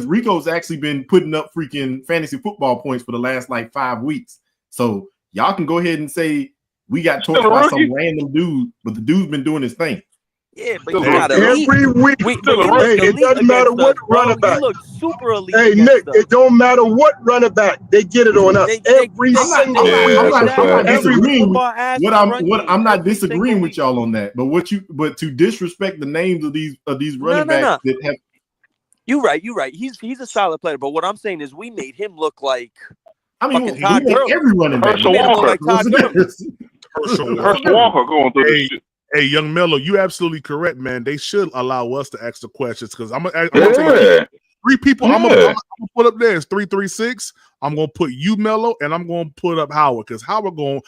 Rico's actually been putting up freaking fantasy football points for the last like 5 weeks. So y'all can go ahead and say we got torched by some random dude, but the dude's been doing his thing. Yeah, but every week. It doesn't matter what running back. He looks super elite. Hey, Nick, it don't matter what running back. They get it on us every single week. I'm not disagreeing with y'all on that. But to disrespect the names of these running backs that have. You're right. He's a solid player. But what I'm saying is we made him look like. I mean, we made every running back. Herschel Walker going through this shit. Hey, young Mello, you absolutely correct, man. They should allow us to ask the questions because I'm gonna take 3 people. I'm gonna put up there. It's 336. I'm gonna put you, Mello, and I'm gonna put up Howard because Howard gonna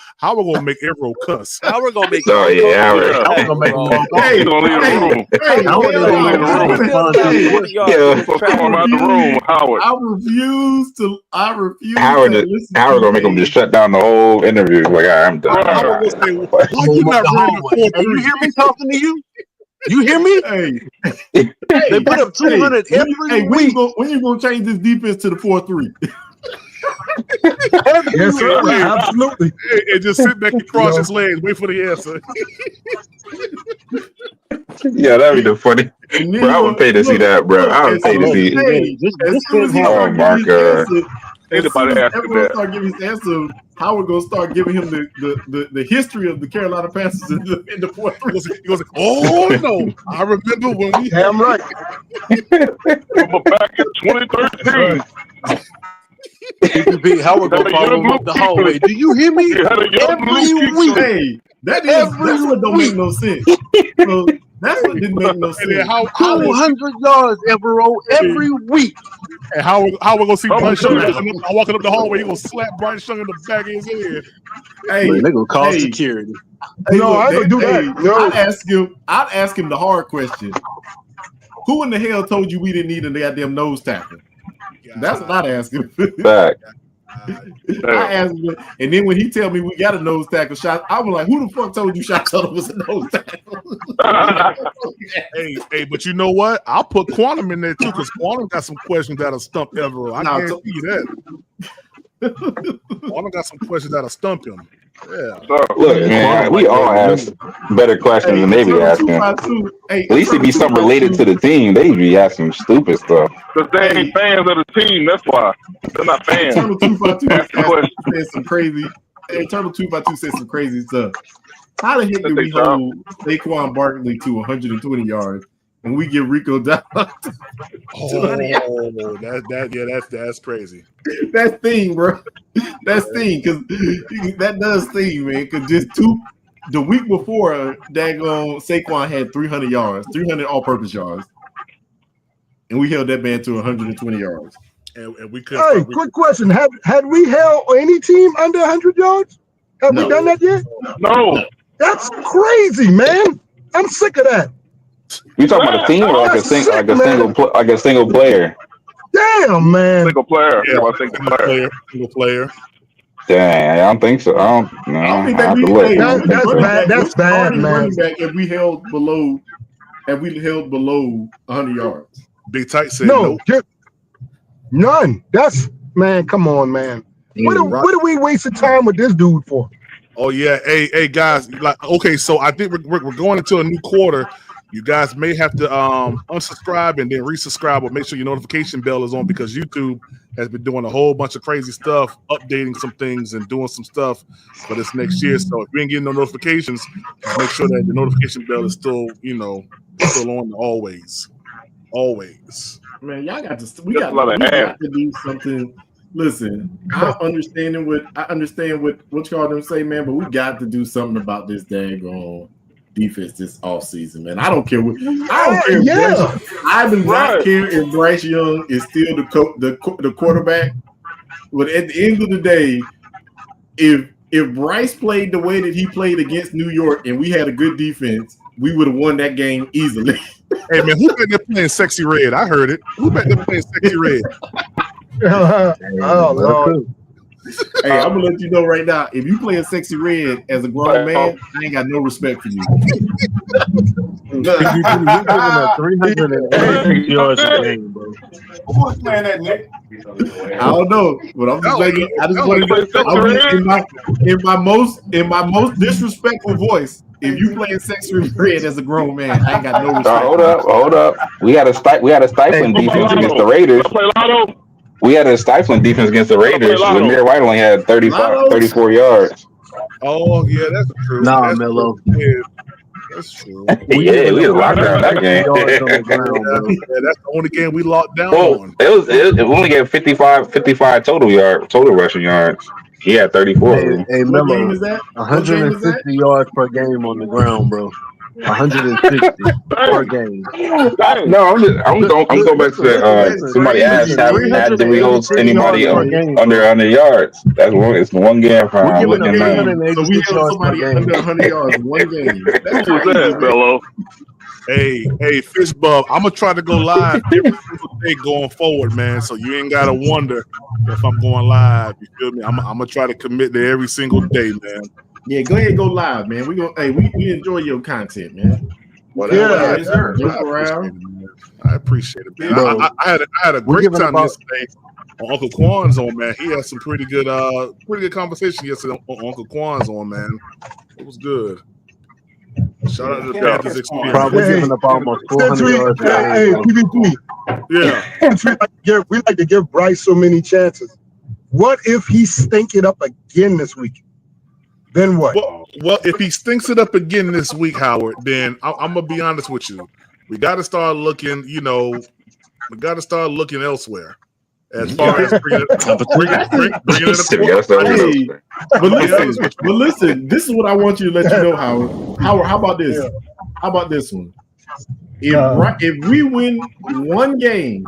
make Evero cuss. Howard gonna make. Oh yeah, Howard gonna make. Hey, gonna leave the room. Howard. I refuse to. Howard gonna make him just shut down the whole interview. Like, I'm done. Why you not running? You hear me talking to you? You hear me? Hey, they put up 200 every week. When you gonna change this defense to the 4-3? Yes, sir. Absolutely. And just sit back and cross his legs, wait for the answer. Yeah, that'd be the funny. Bro, I would pay to see that, bro. I would pay to see. Oh my god. As soon as Anybody asking everyone that? start giving his answer, Howard gonna start giving him the history of the Carolina Panthers in the fourth. He goes, oh no! I remember when we. Damn right. From back in 2013. PPP, Howard gonna follow him up the hallway. Do you hear me? Every week. Hey, that's what don't make no sense. So that's what didn't make no sense. 200 yards, Evero, every week. And how we gonna see Bryce Young walking up the hallway? He gonna slap Bryce Young in the back of his head. Hey, Man, they gonna call security. Hey, No, I ain't gonna do that. No. I'd ask him the hard question. Who in the hell told you we didn't need a goddamn nose tackle? That's what I'd ask him. Back. I asked him, and then when he tell me we got a nose tackle shot, I was like, "Who the fuck told you Shot Tunnel was a nose tackle?" hey, but you know what? I'll put Quantum in there too because Quantum got some questions that'll stump Evero. I guarantee you that. Quantum got some questions that'll stump him. Yeah. Look, man, we all ask better questions than they be asking. At least it be something related to the team. They be asking stupid stuff. Because they ain't fans of the team. That's why. They're not fans. Eternal 252 said some crazy. Eternal 252 said some crazy stuff. How the heck did we hold Saquon Barkley to 120 yards and we get Rico down? That's crazy. That's thing, bro. That's thing because that does thing, man. Because just the week before, daggone Saquon had 300 yards, 300 all-purpose yards, and we held that man to 120 yards. And we could. Hey, quick question: Had we held any team under 100 yards? Have we done that yet? No. That's crazy, man. I'm sick of that. You talking about a team or like a single player? Damn, man. Single player. Yeah, single player. Dang, I don't think so. I don't know. I don't think I have to look. That's bad. That's bad, man. If we held below 100 yards. Big Tight said no. None. That's man. Come on, man. What are we wasting time with this dude for? Oh yeah, hey guys, like okay, so I think we're going into a new quarter. You guys may have to unsubscribe and then resubscribe, but make sure your notification bell is on because YouTube has been doing a whole bunch of crazy stuff, updating some things and doing some stuff for this next year. So if you ain't getting no notifications, just make sure that the notification bell is still on always. Man, y'all got to we got to do something. Listen, I understand what you call them say, man, but we got to do something about this daggone defense this offseason, man. I don't care what I do not care if Bryce Young is still the quarterback. But at the end of the day, if Bryce played the way that he played against New York and we had a good defense, we would have won that game easily. Hey man, who bet they're playing Sexy Red? I heard it. Who bet they're playing Sexy Red? Oh Lord. Hey, I'm gonna let you know right now. If you play a Sexy Red as a grown man, I ain't got no respect for you. You're giving up 380 yards a game, bro. Who's playing that, Nick? I don't know, but I'm just letting. I just want to in my most disrespectful voice. If you playing Sexy Red as a grown man, I ain't got no respect. Hold up. We had a stifling defense against the Raiders. We had a stifling defense against the Raiders. Lamar White only had 34 yards. Oh, yeah, that's true. Nah, Melo. That's true. We had locked down that game. That's the only game we locked down on. It only got 55 total rushing yards. He had 34. Hey Melo, 150 yards per game on the ground, bro. 160 per game. No, I'm going back to somebody asked, did we hold anybody under 100 yards? It's one game from I'm looking at. So we held somebody under 100 yards one game. That's that, Bello? Hey, Fish Bub, I'm gonna try to go live every single day going forward, man. So you ain't gotta wonder if I'm going live. You feel me? I'm gonna try to commit to every single day, man. Yeah, go ahead, go live, man. We enjoy your content, man. Whatever. Joke around. I appreciate it, man. I had a great time yesterday on Uncle Quan's on, man. He had some pretty good conversation yesterday on Uncle Quan's on, man. It was good. Shout out to the Panthers experience. Probably giving up almost 400 yards. Hey, PvP. Yeah. We like to give Bryce so many chances. What if he stink it up again this week? Then what? Well, if he stinks it up again this week, Howard, then I'm gonna be honest with you. We got to start looking. We got to start looking elsewhere. As far as bringing it But listen, this is what I want you to let you know, Howard. Howard, how about this? How about this one? If we win one game,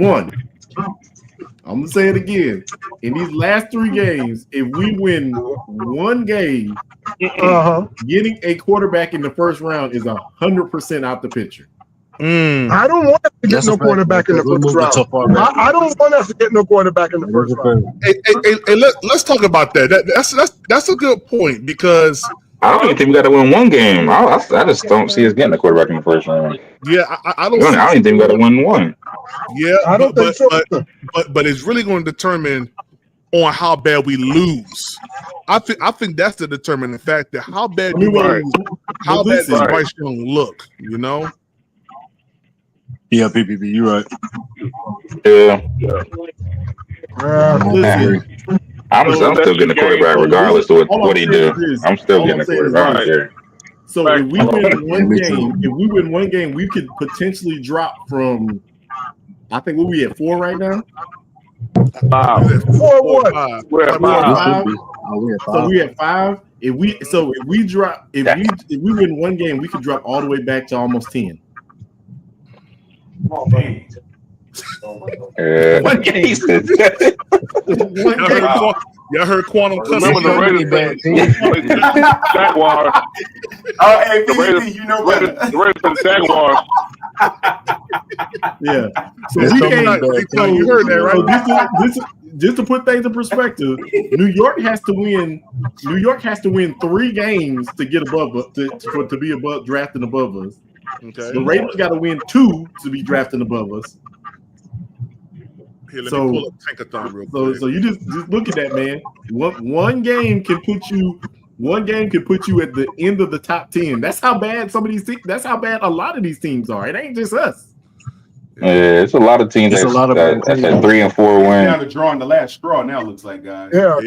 I'm gonna say it again. In these last 3 games, if we win one game, getting a quarterback in the first round is 100% out the picture. I don't want us to get no quarterback in the first round. I don't want us to get no quarterback in the first round. Hey, let's talk about that. That's a good point because I don't even think we got to win one game. I just don't see us getting a quarterback in the first round. Yeah, I don't. I don't even think we got to win one. Yeah, I don't think so. But it's really going to determine on how bad we lose. I think that's the determining factor. How bad we lose, how bad does Bryce Young look? Yeah, PPP, you're right. Yeah. I'm still getting a quarterback regardless of what he do. I'm still getting a quarterback. Sure. So if we win one game, we could potentially drop from. I think what we at 4 right now. 5. 4 what? We're at 5. So we at 5. If we win one game, we could drop all the way back to almost 10. One game. Y'all heard Quantum cussing. Remember the Raiders Jaguars. Oh, hey, PPP, you know better. The Raiders and Jaguars. Yeah. So we can't. You heard that, right? So just to put things in perspective, New York has to win 3 games to get above to be above drafting above us. Okay. The Raiders got to win 2 to be drafting above us. Here, let me pull up Tankathon real quick. So you just look at that, man. One game can put you at the end of the top 10. That's how bad some of these teams. That's how bad a lot of these teams are. It ain't just us. Yeah, it's a lot of teams. That's at 3 and 4 wins. Down to drawing the last straw now. Looks like, guys. Yeah.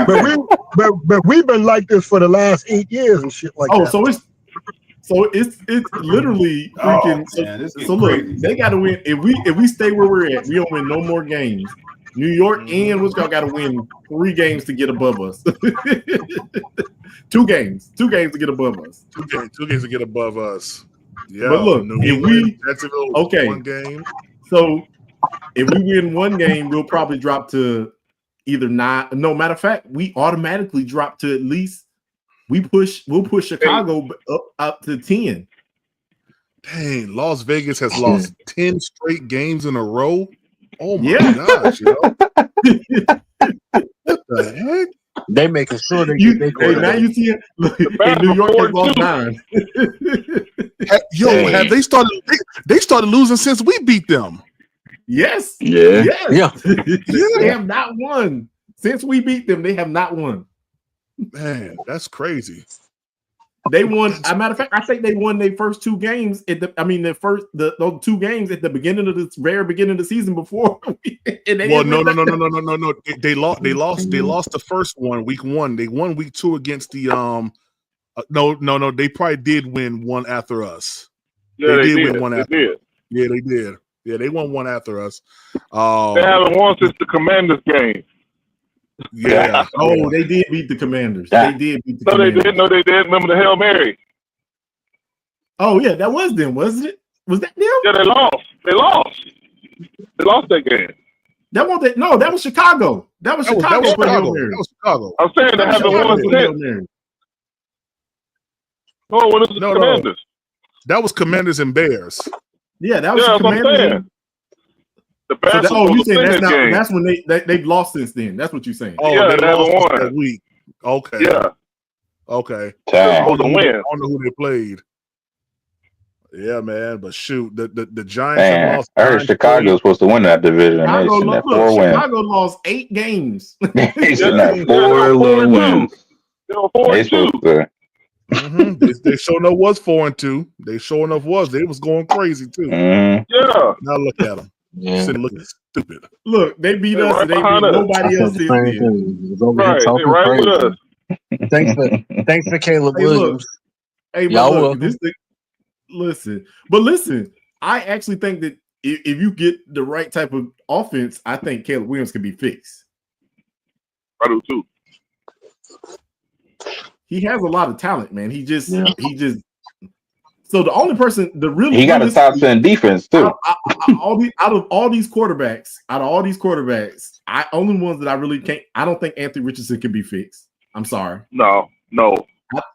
But we've been like this for the last 8 years and shit like that. So it's literally freaking. So look, they got to win. If we stay where we're at, we don't win no more games. New York and Wisconsin got to win 3 games to get above us. 2 games to get above us. 2 games to get above us. Yeah. But look, one game. So if we win one game, we'll probably drop to either 9. No, matter of fact, we automatically drop to at least. We'll push Chicago up to 10. Dang, Las Vegas has lost 10 straight games in a row. Oh my gosh, what the heck? They making sure they get now you see it. Look, in New York has lost 9. Have they started? They started losing since we beat them. Yes. Yeah. Yes. They have not won since we beat them. They have not won. Man, that's crazy. They won. As a matter of fact, I think they won their first 2 games those 2 games at the beginning of the season before. No. They lost the first one, week 1. They won week 2 against the No. They probably did win one after us. Yeah, they did win one after. Did. Yeah, they did. Yeah, they won one after us. They haven't won since the Commanders game. Yeah. Oh, they did beat the Commanders. They did beat the Commanders. No, they did. Remember the Hail Mary? Oh, yeah, that was them, wasn't it? Was that them? Yeah, they lost. They lost that game. That was Chicago. That was Chicago. That was Chicago. I'm saying they haven't won since. Oh, when it was the Commanders. That was Commanders and Bears. Yeah, that was Commanders. The Bears you saying that's when they've lost since then. That's what you're saying. Oh, yeah, they haven't lost won that week. Okay. Yeah. Okay. I don't know who they played. Yeah, man. But shoot, the Giants have lost. I heard Chicago was supposed to win that division. Chicago lost 8 games. They should have 4 wins. They were 4-2. They sure enough was 4-2. They sure enough was. They was going crazy too. Yeah. Now look at them. Yeah. Sitting looking stupid. Look, they beat us and they beat nobody else since then. Right, they right with us. Thanks for Caleb Williams. Look, listen. I actually think that if you get the right type of offense, I think Caleb Williams can be fixed. I do too. He has a lot of talent, man. He just. So the only person, he got a top 10 defense too. Out of all these quarterbacks, only ones that I really can't. I don't think Anthony Richardson can be fixed. I'm sorry. No.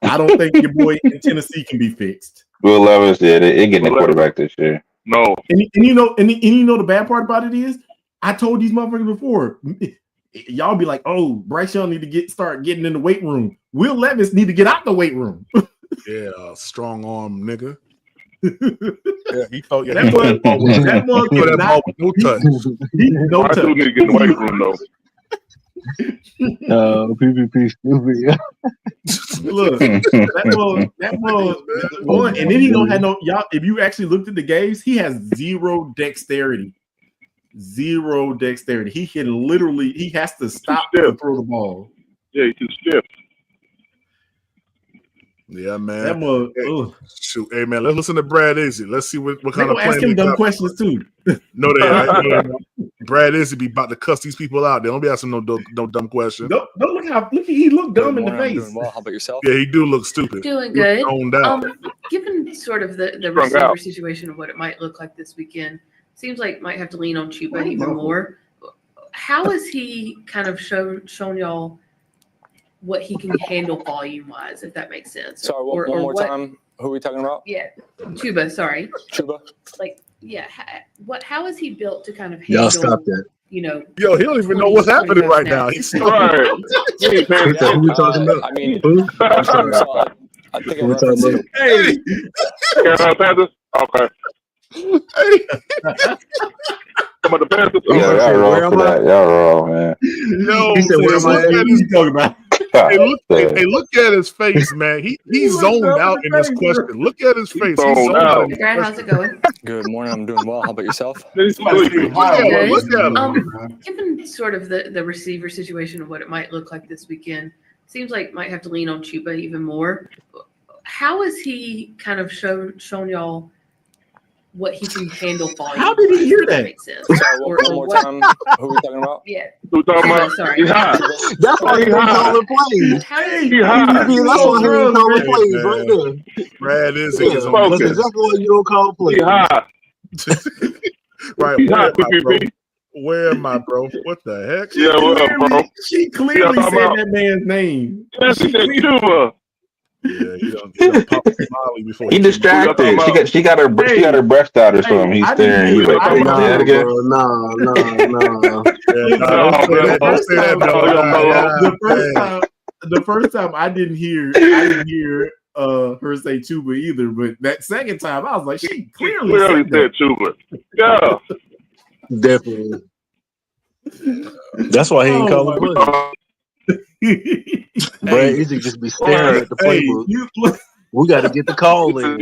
I don't think your boy in Tennessee can be fixed. Will Levis, they're getting a quarterback this year. No. And you know the bad part about it is, I told these motherfuckers before. Y'all be like, "Oh, Bryce Young need to start getting in the weight room. Will Levis need to get out the weight room." Yeah, strong arm nigga. Yeah, he thought that ball cannot, no touch. No touch. I do need to get in the weight room though. PvP stupid. Look, that ball, and then he don't have no y'all. If you actually looked at the games, he has zero dexterity. He can literally, he has to stop to throw the ball. Yeah, he's too stiff. Yeah, man. Shoot, hey man, let's listen to Brad Izzy. Let's see what kind of ask him dumb questions too. No, they Brad Izzy be about to cuss these people out. They don't be asking no dumb questions. Don't look he looked dumb in the face. Doing well. How about yourself? Yeah, he do look stupid. Doing good. Out. Given sort of the receiver situation of what it might look like this weekend, seems like might have to lean on Chuba even more. How has he kind of shown y'all what he can handle volume-wise, if that makes sense? Sorry, one more time. Who are we talking about? Yeah, Chuba. Sorry, Chuba. How is he built to kind of handle? Y'all stop that. You know, he don't even know what's happening right now. He's right. Who we talking about? I mean, I think we're talking about. Hey, Panthers. Okay. Some of the Panthers. Y'all wrong for that. Y'all wrong, man. Yo, he said, "Where am I?" What you talking about? Hey, look at his face, man. He's zoned out in this question. Look at his face. He's zoned out. Brad, how's it going? Good morning. I'm doing well. How about yourself? Look at him. Given sort of the receiver situation of what it might look like this weekend, seems like might have to lean on Chuba even more. How has he kind of shown y'all what he can handle volume? How did he hear that? Makes sense. Sorry, one more time. Who are we talking about? Yeah. Who talking about? Sorry. He's high. That's why he ain't calling plays. He's high. That's why he ain't calling plays right there. Brad is That's exactly why you don't call plays. He's high. Right. Where am I, bro? What the heck? Yeah, what up, bro? She clearly said that man's name. Yes, she said Chuba. Yeah, he don't pop a smiley before he distracted. She got her breast out or something. He's staring. He's like, "Say that again." No. The first time I didn't hear her say Chuba either, but that second time I was like, she clearly said Chuba. Yeah, definitely. That's why he ain't calling plays. Brad Izzy just be staring at the playbook. We got to get the call in.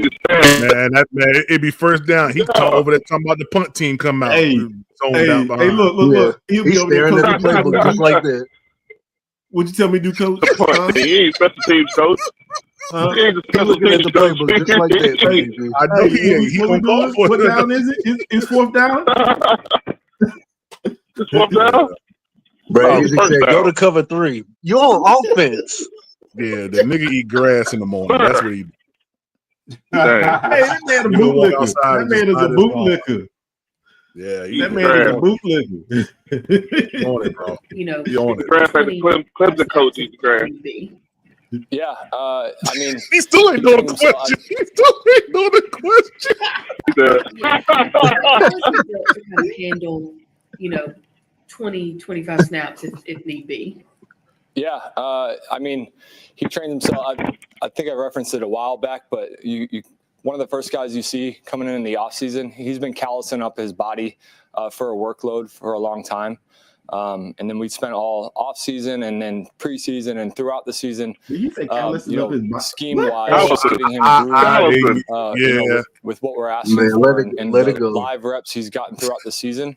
Man, it'd be first down. He talk over there talking about the punt team come out. Hey, look. He'll be He's staring at the playbook just like that. What'd you tell me to do, coach? He ain't special teams coach. He ain't special teams coach. Just like that. I know he ain't. What down is it? It's fourth down? It's fourth down? Brad Izzy said, "Go to cover 3. You're on offense." Yeah, the nigga eat grass in the morning. That's what he do. Hey, that man a bootlicker. That man is a bootlicker. Yeah, that man is a bootlicker. On it, bro. You know, on it. Grass like the Clemson coach eats grass. Yeah, I mean, he still ain't know the question. He still ain't know the question. Kind of handle, 20-25 snaps if need be. Yeah, I mean, he trained himself. I think I referenced it a while back, but you one of the first guys you see coming in the offseason, he's been callousing up his body for a workload for a long time. And then we spent all off season and then preseason and throughout the season, scheme-wise, getting him grooved, with what we're asking for and the live reps he's gotten throughout the season.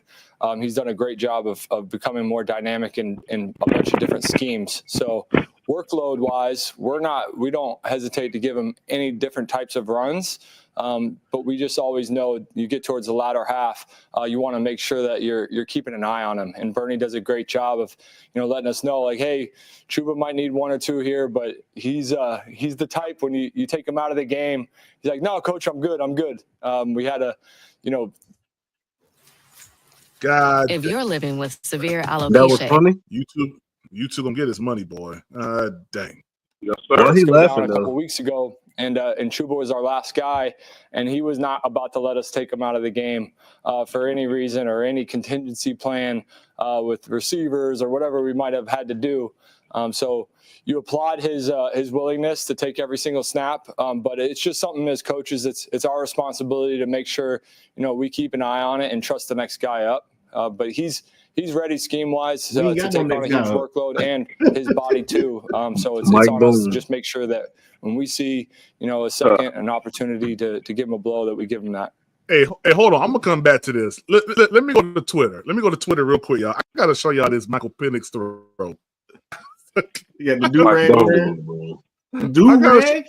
He's done a great job of becoming more dynamic in a bunch of different schemes. So workload-wise, we don't hesitate to give him any different types of runs. But we just always know you get towards the latter half, you want to make sure that you're keeping an eye on him. And Bernie does a great job of, letting us know, like, hey, Chuba might need 1 or 2 here, but he's the type when you take him out of the game, he's like, no, coach, I'm good. We had a, God. If you're living with severe alopecia, That was funny. You two gonna get his money, boy. Dang. Yes, sir. Well, he left a couple weeks ago, and Chuba was our last guy, and he was not about to let us take him out of the game for any reason or any contingency plan with receivers or whatever we might have had to do. So you applaud his willingness to take every single snap, but it's just something as coaches, it's our responsibility to make sure we keep an eye on it and trust the next guy up. But he's ready scheme-wise to take on a huge workload and his body too. So it's on us to just make sure that when we see, a second, an opportunity to give him a blow, that we give him that. Hey, hold on. I'm gonna come back to this. Let me go to Twitter. Let me go to Twitter real quick, y'all. I gotta show y'all this Michael Penix throw. Yeah, the do-rag.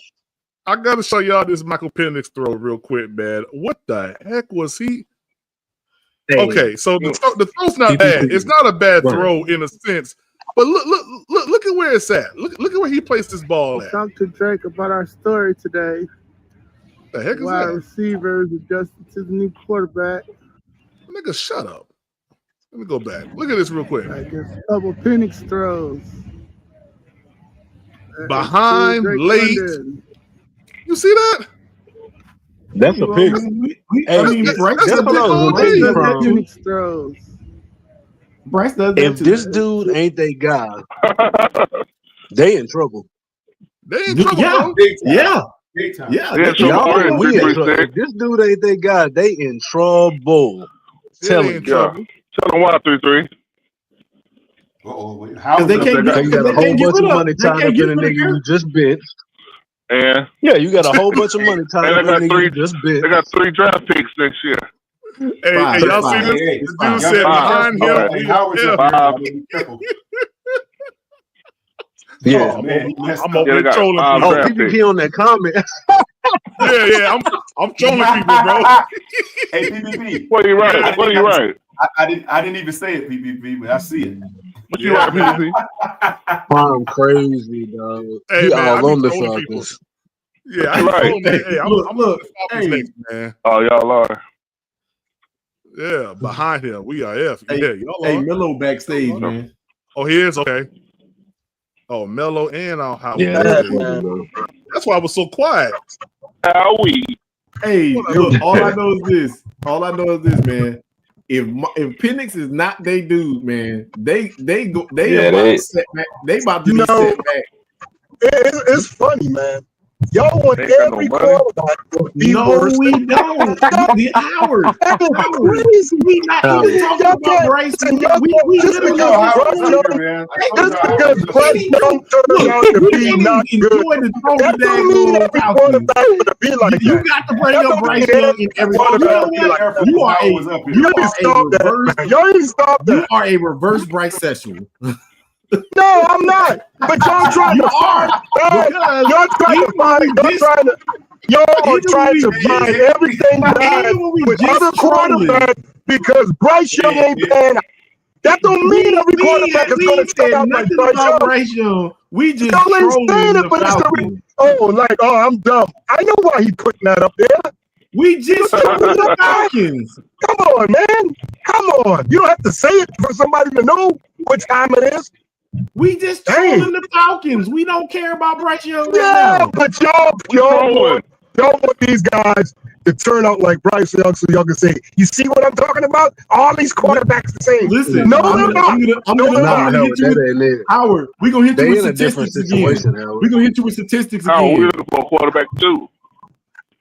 I gotta show y'all this Michael Penix throw real quick, man. What the heck was he? Okay, so the throw's not bad. It's not a bad throw in a sense, but look at where it's at. Look at where he placed this ball at. Talk to Drake about our story today. The heck is wide that? receivers adjusted to the new quarterback. Nigga, shut up. Let me go back. Look at this real quick. I guess double Penix throws. Behind, late. You see that? That's a pick. Penix throws. Bryce does that if too. This dude ain't they guy, they in trouble. They in trouble. Yeah. If this dude ain't they guy, they in trouble. Tell him. Tell him why 3-3. How they got a whole bunch of money tied up in a nigga you just benched. And you got a whole bunch of money tied up in a nigga you just benched. They got 3 draft picks next year. Hey, y'all see this? The dude said behind him. Yeah, I'm over here trolling people. PPP on that comment. yeah, I'm trolling people, bro. Hey, PPP. What are you right? I didn't even say it, PPP, but I see it. What you right, PPP? I'm crazy, dog. Hey, He man, all on the trolling Falcons. Yeah, I'm look, hey. man. Oh, y'all are. Yeah, behind him. We are F. Hey, Yeah, y'all hey, are. Melo backstage, man. Oh, he is? Okay. Oh, Melo and Howard. Yeah, that's why I was so quiet. Howie. Hey, look, all I know is this, man. If Penix is not they dude, man, they about to be set back. It's funny, man. Y'all want every quarterback to be worse. We don't. The Howard. Crazy. We not even talking about Bryce. We just because Bryce Young turns out to be not good. That don't mean every quarterback to be like that. You got to bring up Bryce Young in every quarterback. You are a reverse Bryce session. No, I'm not. But y'all trying to find. Y'all trying to find everything bad with other quarterbacks because Bryce Young ain't paying. That don't mean every quarterback is going to start out like Bryce Young. We just y'all ain't saying it, but it's the I'm dumb. I know why he's putting that up there. We just trolling the Falcons. Come on, man. Come on. You don't have to say it for somebody to know which time it is. We just trolling the Falcons. We don't care about Bryce Young right now. But y'all want these guys to turn out like Bryce Young so y'all can say, you see what I'm talking about? All these quarterbacks the same. Listen, Howard, we're going to hit you with statistics again. We're going to hit you with statistics again. We're looking for a quarterback too.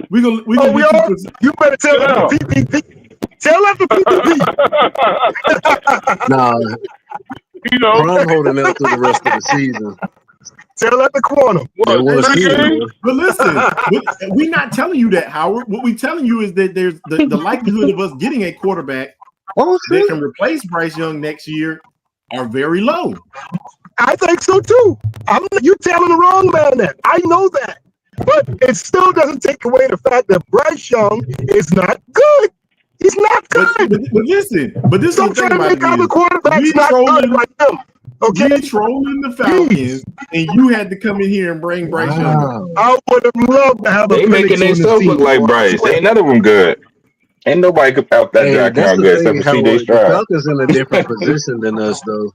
You better tell them the PPP. Tell that to PPP. Nah, You know, Prime holding out through the rest of the season. Tell that to corner. But listen, we're not telling you that, Howard. What we're telling you is that there's the likelihood of us getting a quarterback that can replace Bryce Young next year are very low. I think so too. You're telling the wrong man that. I know that. But it still doesn't take away the fact that Bryce Young is not good. He's not good. But listen, this don't is the try thing to about make it other is, quarterbacks not good like them. Okay, we trolling the Falcons, and you had to come in here and bring Bryce Young. I would have loved to have They a making themselves look like Bryce. Ain't none of them good. Ain't nobody could out that Jack That's Crown the good thing, except for Howard. CJ The Stroud. Falcons in a different position than us, though.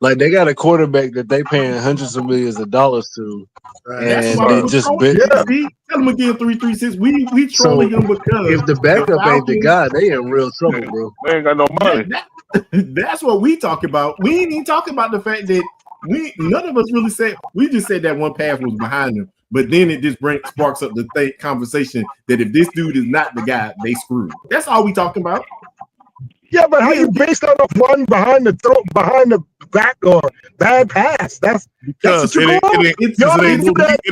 Like they got a quarterback that they paying hundreds of millions of dollars to, That's and why they we just trolling bit. him. See? Tell him again, 336. We trolling him because If the backup ain't the Falcons- guy, they in real trouble, bro. They ain't got no money. That's what we talk about. We ain't even talking about the fact that none of us really said. We just said that one pass was behind him, but then it just sparks up the conversation that if this dude is not the guy, they screwed. That's all we talking about. Yeah, but how you based on a run behind the throw, behind the back or bad pass? That's Because what you call it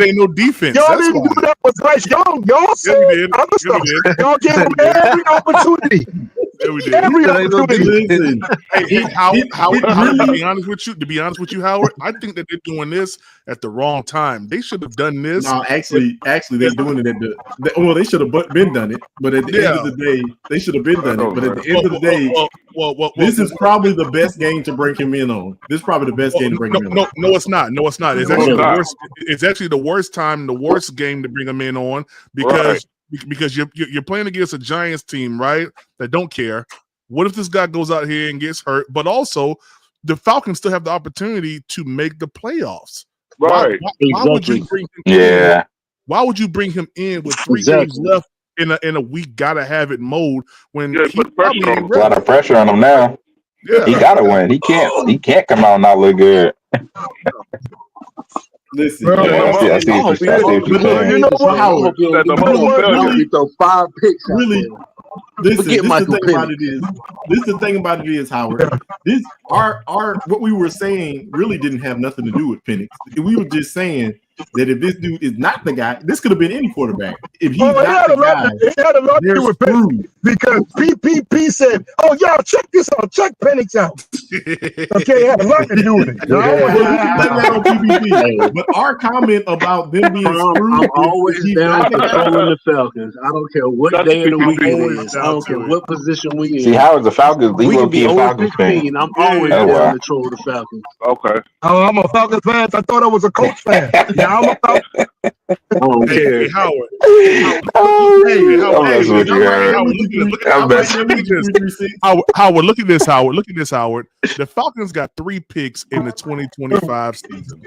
ain't no defense. Y'all That's didn't why. do that with Bryce Young. Y'all said other stuff. Y'all gave him every opportunity. Yeah, we did. Every opportunity. Listen, Howard, really- to be honest with you, Howard, I think that they're doing this at the wrong time. They should have done this. No, actually, they're doing it at they should have been done it. But at the end of the day, they should have been done it. But at the end of the day, this is probably the best game to bring him in on. This is probably the best game to bring him in on. No, it's not. No, it's not. It's actually the worst. It's actually the worst time, the worst game to bring him in on because you're playing against a Giants team, right? That don't care. What if this guy goes out here and gets hurt? But also, the Falcons still have the opportunity to make the playoffs. Right. Why would you bring him in? Why would you bring him in with 3 games left in a week gotta have it mode when he probably ain't A lot of pressure on him now. Yeah. He gotta win. He can't come out and not look good. Listen, I see what you're saying. You know what? Howard, we throw 5 picks. Really, listen. Forget This Michael the thing about Penix. it is. This the thing about it is, Howard. This our what we were saying really didn't have nothing to do with Penix. We were just saying that if this dude is not the guy, this could have been any quarterback. If he's not the guy, it had a lot to do with Penix because PPP said, "Oh, y'all check this out. Check Penix out." Okay, it had a lot to do with it. But our comment about them being screwed, I'm always down for trolling the Falcons. I don't care what day of the week it is. I don't care what position we in. See, Howard's a Falcons. We can be 0-15. fan. I'm always down to troll the Falcons. Okay. Oh, I'm a Falcons fan. I thought I was a Colts fan. Yeah, I'm a Falcons. I don't care. Hey, Howard. Howard, look at this, Howard. Look at this, Howard. The Falcons got 3 picks in the 2025 season.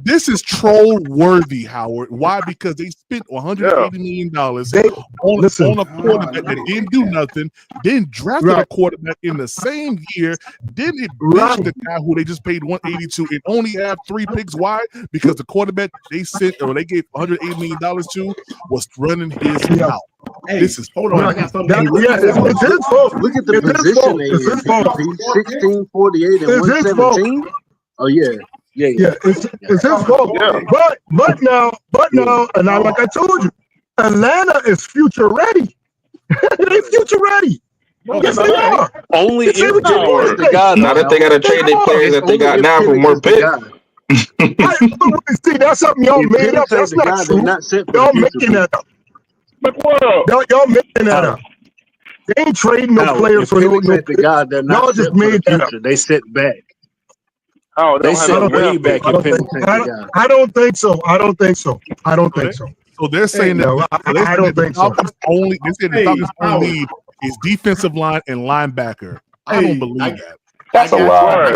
This is troll worthy, Howard. Why? Because they spent $180 million on a quarterback that didn't do nothing, then drafted a quarterback in the same year, then it benched the guy who they just paid $182 and only have 3 picks. Why? Because the quarterback they sent or they gave $180 million to was running his mouth. Hey, this is hold on. I got something. It's his fault. Look at the position they in. 16, 48, and 117. Oh yeah. Yeah, it's his fault. Yeah. But now, and now, like I told you, Atlanta is future ready. They future ready. Yes, they are. Only if they were the guy. Now that they got to trade their players that they got now for more picks. See, that's something y'all made up. That's not true. Y'all making that up. Y'all making that up. They ain't trading no players for no the guy that y'all just made that up. They sit back. Oh, they sit way back. I don't think so. I don't think so. So they're saying that I don't think so. They said the Falcons only need is defensive line and linebacker. I don't believe that. That's a lie.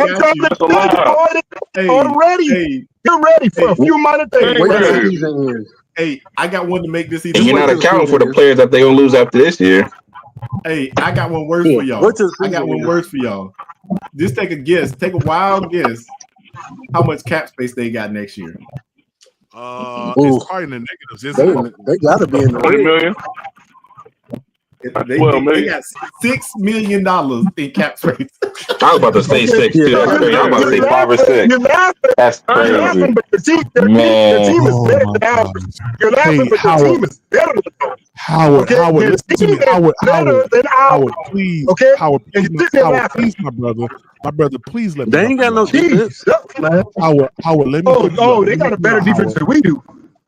Already, you're ready for a few minor things. Hey, I got one to make this And you're not accounting for the players that they're gonna lose after this year. Hey, I got one word for y'all. I got one word for y'all. Just take a guess. Take a wild guess. How much cap space they got next year? It's probably in the negatives, isn't it? They gotta be in the 20 million. They got $6 million in cap space. I was about to say 6 too. That's crazy. I was about to say 5 or 6. That's crazy. But the team is better than ours. You're laughing, but the team is better than ours. Howard, listen to me. Howard, please. Okay, Howard, please, my brother, please let me. They ain't got no defense. Howard, let me. Oh, they got a better defense than we do.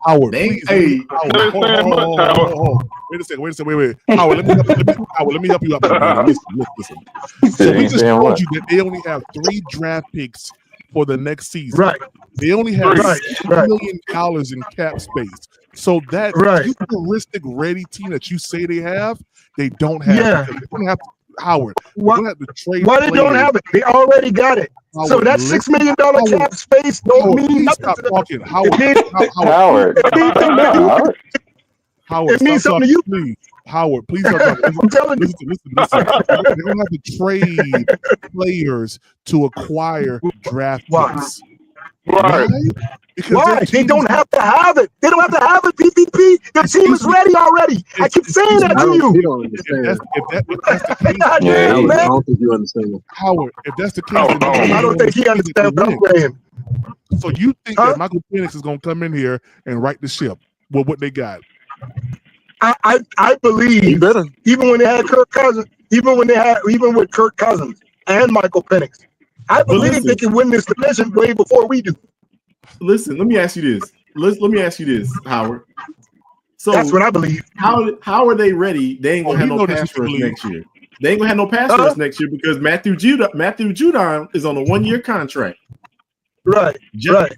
Howard, please. Wait a second. Howard, let me help you out. Listen. So we just told you that they only have 3 draft picks for the next season. Right. They only have $6 million in cap space. So that futuristic ready team that you say they have, they don't have. Yeah. They're gonna have to, Howard. Why have to trade they don't have it? They already got it. Howard, so that $6 million cap space don't mean nothing to them. Talking. Howard, it means something to you. Please. Howard, please. I'm telling you. Listen. They're gonna have to trade players to acquire draft picks. Right. Why? They don't have to have it. They don't have to have it, PPP. Their team is ready already. I keep saying that to you. You don't understand. If that's the case, I don't think you understand. Howard, if that's the case, I don't think he understands what I'm saying. So you think that Michael Penix is going to come in here and right the ship with what they got? I believe even when they had Kirk Cousins, even with Kirk Cousins and Michael Penix, I believe they can win this division way before we do. Listen, let me ask you this. Let me ask you this, Howard. So that's what I believe. How are they ready? They ain't gonna have no pass rush next year. They ain't gonna have no pass rush next year because Matthew Judon is on a 1-year contract. Right.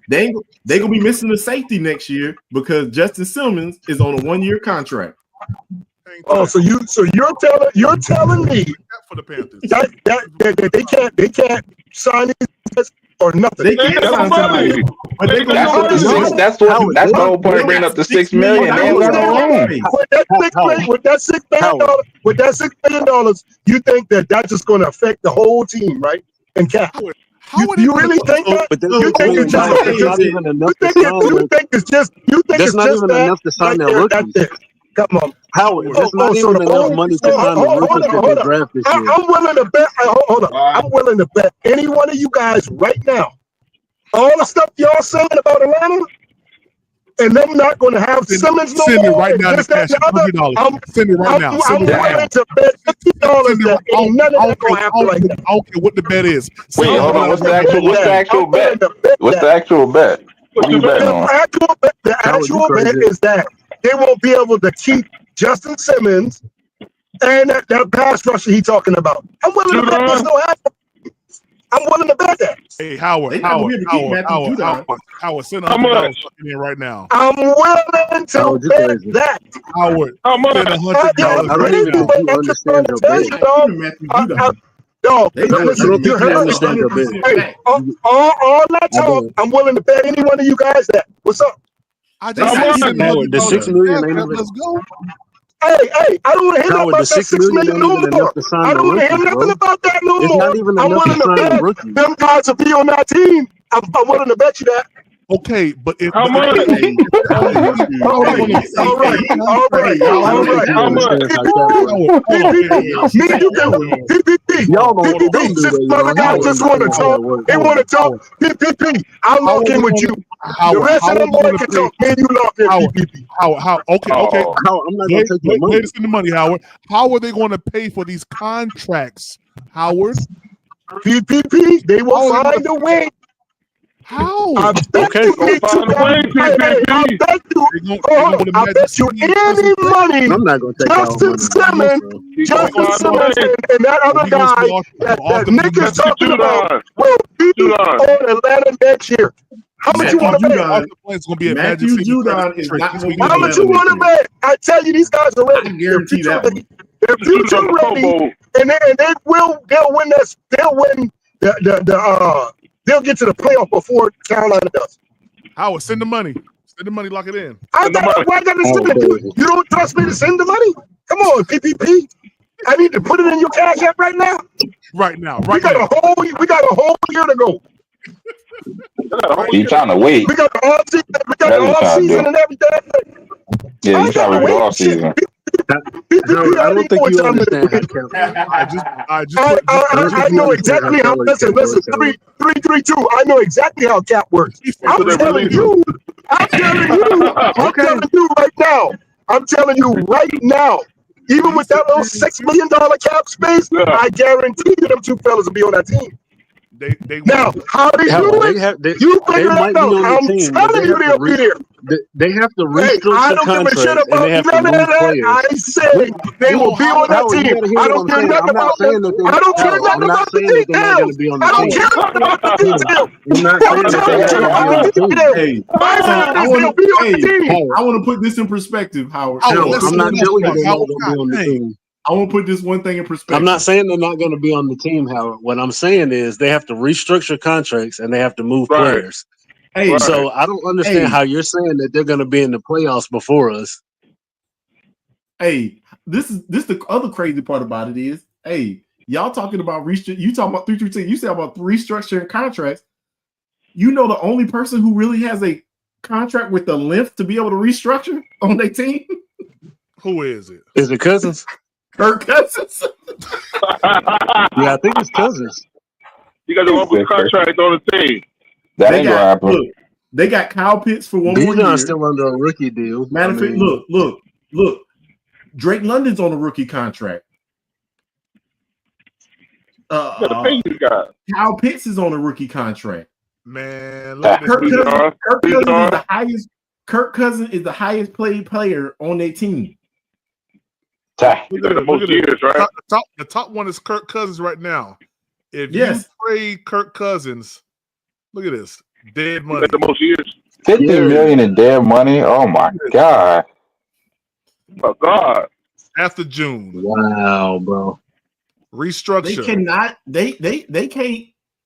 They gonna be missing the safety next year because Justin Simmons is on a 1-year contract. Oh, so you're telling me for the Panthers that they can't sign these guys or nothing. They can't sign somebody. But they that's the whole point of bringing up the $6 million. They ain't got no room. With that $6 million, you think that's just going to affect the whole team, right? And cap. You really think that? You think it's just that's not even enough to sign their rookies. Come on. Howard, that's not even enough money to sign the rookies that they draft this year. I'm willing to bet. Hold on. I'm willing to bet any one of you guys right now. All the stuff y'all saying about Atlanta, and them not going to have Simmons no Send me more. right now. Send me right now. I'm willing to bet $50 that ain't none of that going to happen like that. I don't care what the bet is. Wait, hold on. What's the actual bet? What's the actual bet? What are you betting on? The actual bet is that they won't be able to keep Justin Simmons and that pass rusher he talking about. I'm willing to bet this don't happen. I'm willing to bet that. Hey, Howard, send How much? in right now. I'm willing to bet that. Howard, how much? $100 all that talk, I'm willing to bet any one of you guys that. What's up? I just said the $6 million. Let's go. Hey, I don't want to hear nothing about that $6 million no more. I don't want to hear nothing about that no more. Not even I'm willing to bet them guys will be on that team. I'm willing to bet you that. Okay, but if how much? All right. Y'all guys just want to talk. They want to talk. PPP. I'll lock in with you. The rest of them boys can talk. Man, you lock in. PPP. Okay. I'm not going to take your money. Wait to send the money, Howard. How are they going to pay for these contracts, Howard? PPP. They will find a way. How? I bet you any money. I'm not going to take Justin Simmons and that other guy that Nick is talking about will be on Atlanta next year. How much you want to bet? Matthew Judon is not going to be. How much you want to bet? I tell you, these guys are ready. I guarantee that. They're future ready, and they'll win this. They'll win They'll get to the playoff before Carolina does. Howard, send the money. Send the money, lock it in. Why I got to send it? You don't trust me to send the money? Come on, PPP. I need to put it in your cash app right now. Right now. We got a whole year to go. You trying to wait? We got the off season. And everything. Yeah, you trying to wait all season. I don't think you understand how cap I know exactly how. Listen. 3-3-2. I know exactly how cap works. I'm telling you right now. I'm telling you right now. Even with that little $6 million cap space, I guarantee you them two fellas will be on that team. Now, how they do it, you figure it out. I'm telling you they'll be there. They have to restructure contracts and they have to move players. I say they will be on that team. I don't care nothing about them. I don't care nothing about the details. I don't care about the details. I want to put this in perspective, Howard. I'm not telling you they're not going to be on the team. I want to put this one thing in perspective. I'm not saying they're not going to be on the team, Howard. What I'm saying is they have to restructure contracts and they have to move players. So I don't understand how you're saying that they're going to be in the playoffs before us. Hey, this the other crazy part about it is, y'all talking about you talking about 3-3-2. You said about restructuring contracts. You know the only person who really has a contract with the length to be able to restructure on their team? Who is it? Is it Cousins? Kirk Cousins. Yeah, I think it's Cousins. You got the longest contract on the team. That ain't gonna happen. Look, they got Kyle Pitts for one more year. Still under a rookie deal. Matter of fact, look. Drake London's on a rookie contract. Kyle Pitts is on a rookie contract. Man, Kirk Cousins is the highest paid player on their team. The top one is Kirk Cousins right now. If you trade Kirk Cousins, look at this. Dead money. The most years. $50 million in dead money. Oh my God. Oh God. After June. Wow, bro. Restructure. They cannot. They can't.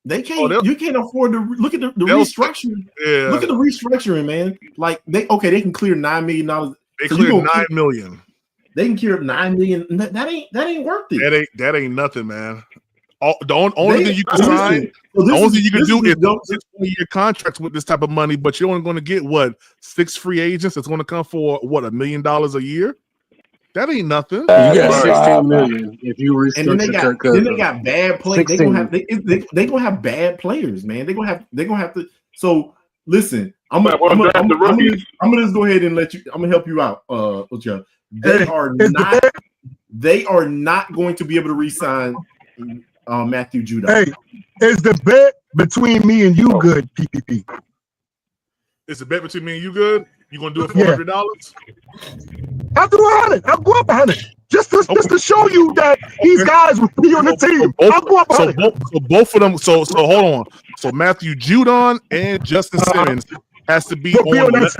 They can't. You can't afford to look at the restructuring. Yeah. Look at the restructuring, man. Like they can clear $9 million. They cleared $9 million. They can clear $9 million. That ain't worth it. That ain't nothing, man. The only thing you can sign, the only thing you can do is 20-year contracts with this type of money, but you're only going to get 6 free agents that's going to come for $1 million a year. That ain't nothing. You got $16 million if you restructure Kirk Cousins. Then they got bad players. They gonna have bad players, man. They gonna have to. So listen, I'm gonna just go ahead and let you. I'm gonna help you out, Ocha. They are not going to be able to re-sign Matthew Judon. Hey, is the bet between me and you good, PPP? Is the bet between me and you good? You gonna do it for $100? I'll do 100. I'll go up 100. Just to show you that these guys will be on the team. I'll go up 100. So both of them. So hold on. So Matthew Judon and Justin Simmons has to be on.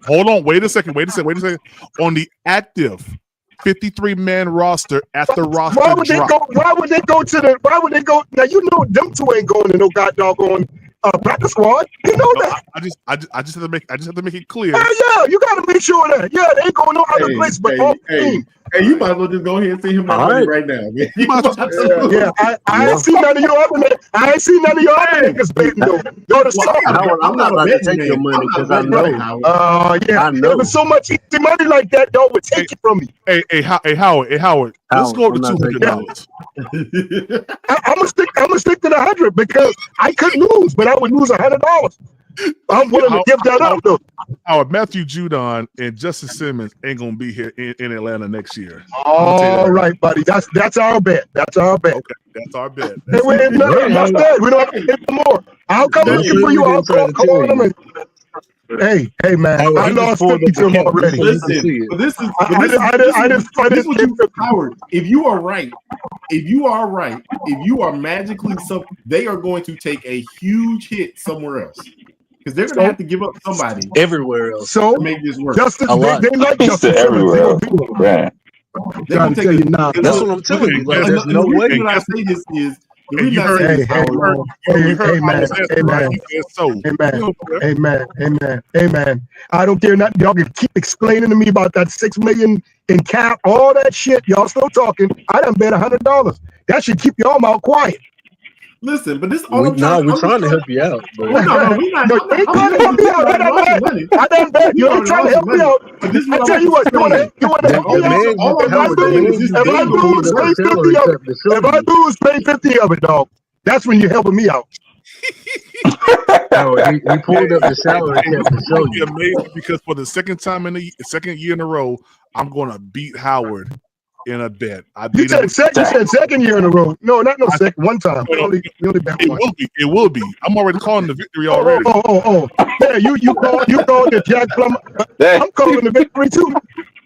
Hold on. Wait a second. On the active 53-man roster at the roster. Why would they go? Now you know them two ain't going to no doggone practice squad. You know that. I just have to make it clear. Yeah, you got to make sure that. Yeah, they ain't going no other place but off the team. Hey, you might as well just go ahead and see him right now. Man. I ain't seen none of your other niggas. I ain't seen none of your other niggas betting though. I'm not about to take your money because I know. I know. There was so much easy money like that, though, would take it from me. Hey, Howard. Let's go to $200. I'm gonna stick to the 100 because I could lose, but I would lose $100. I'm willing to give that up though. Matthew Judon and Justin Simmons ain't gonna be here in Atlanta next year. All right, buddy. That's our bet. That's our bet. Okay, that's our bet. That's good. We don't have to get more. I'll come looking for you. I'll call on. Hey, man. I lost 50 to him already. Listen, this is what you, Howard. If you are right, if you are magically they are going to take a huge hit somewhere else. Because they're going to have to give up somebody everywhere else to make this work. Justice, they like Justice everywhere. Right. That's what I'm telling you. Like, there's no way. When I say this is the reason I say this, Amen. I don't care nothing. Y'all can keep explaining to me about that $6 million in cap, all that shit. Y'all still talking. I done bet $100. That should keep y'all mouth quiet. Listen, but this all We're I'm trying trying to help you out. But... No, we're not. No, you ain't trying to help me out. I done bet. You ain't trying to help me out. I tell you what, you want to help me out? If I lose, pay 50 of it, dog. That's when you're helping me out. He pulled up the salary cap to show you. Amazing because for the second year in a row, I'm going to beat Howard in a bet. You said second year in a row. No, not no second. One time. It will be. I'm already calling the victory already. Oh. Yeah, you called the Jack Plummer. I'm calling the victory too.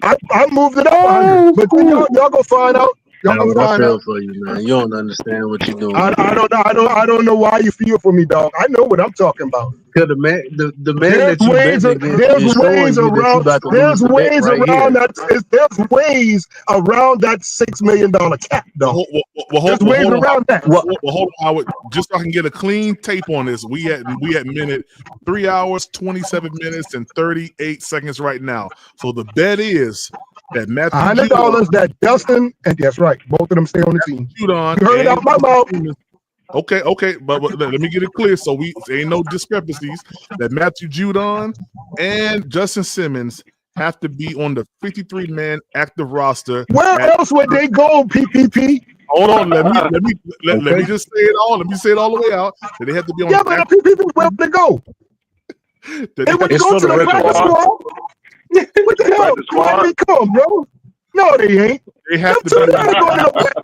I moved it up 100. But y'all gonna find out. Y'all gonna find out. For you, man. You don't understand what you're doing. I don't know why you feel for me, dog. I know what I'm talking about. Because the man that you there's ways around that $6 million cap, though. Hold on, Howard. Just so I can get a clean tape on this. We at minute 3 hours, 27 minutes, and 38 seconds right now. So the bet is that Matthew $100 that Dustin, and that's right, both of them stay on the team. You heard it out my mouth. Okay, but let me get it clear so there ain't no discrepancies. That Matthew Judon and Justin Simmons have to be on the 53-man active roster. Where else would they go, PPP? Hold on, let me just say it all. Let me say it all the way out. That they have to be on. Yeah, but the PPP, where would they go? They would go to the practice squad. What the hell? Where they come, bro? No, they ain't. They have to be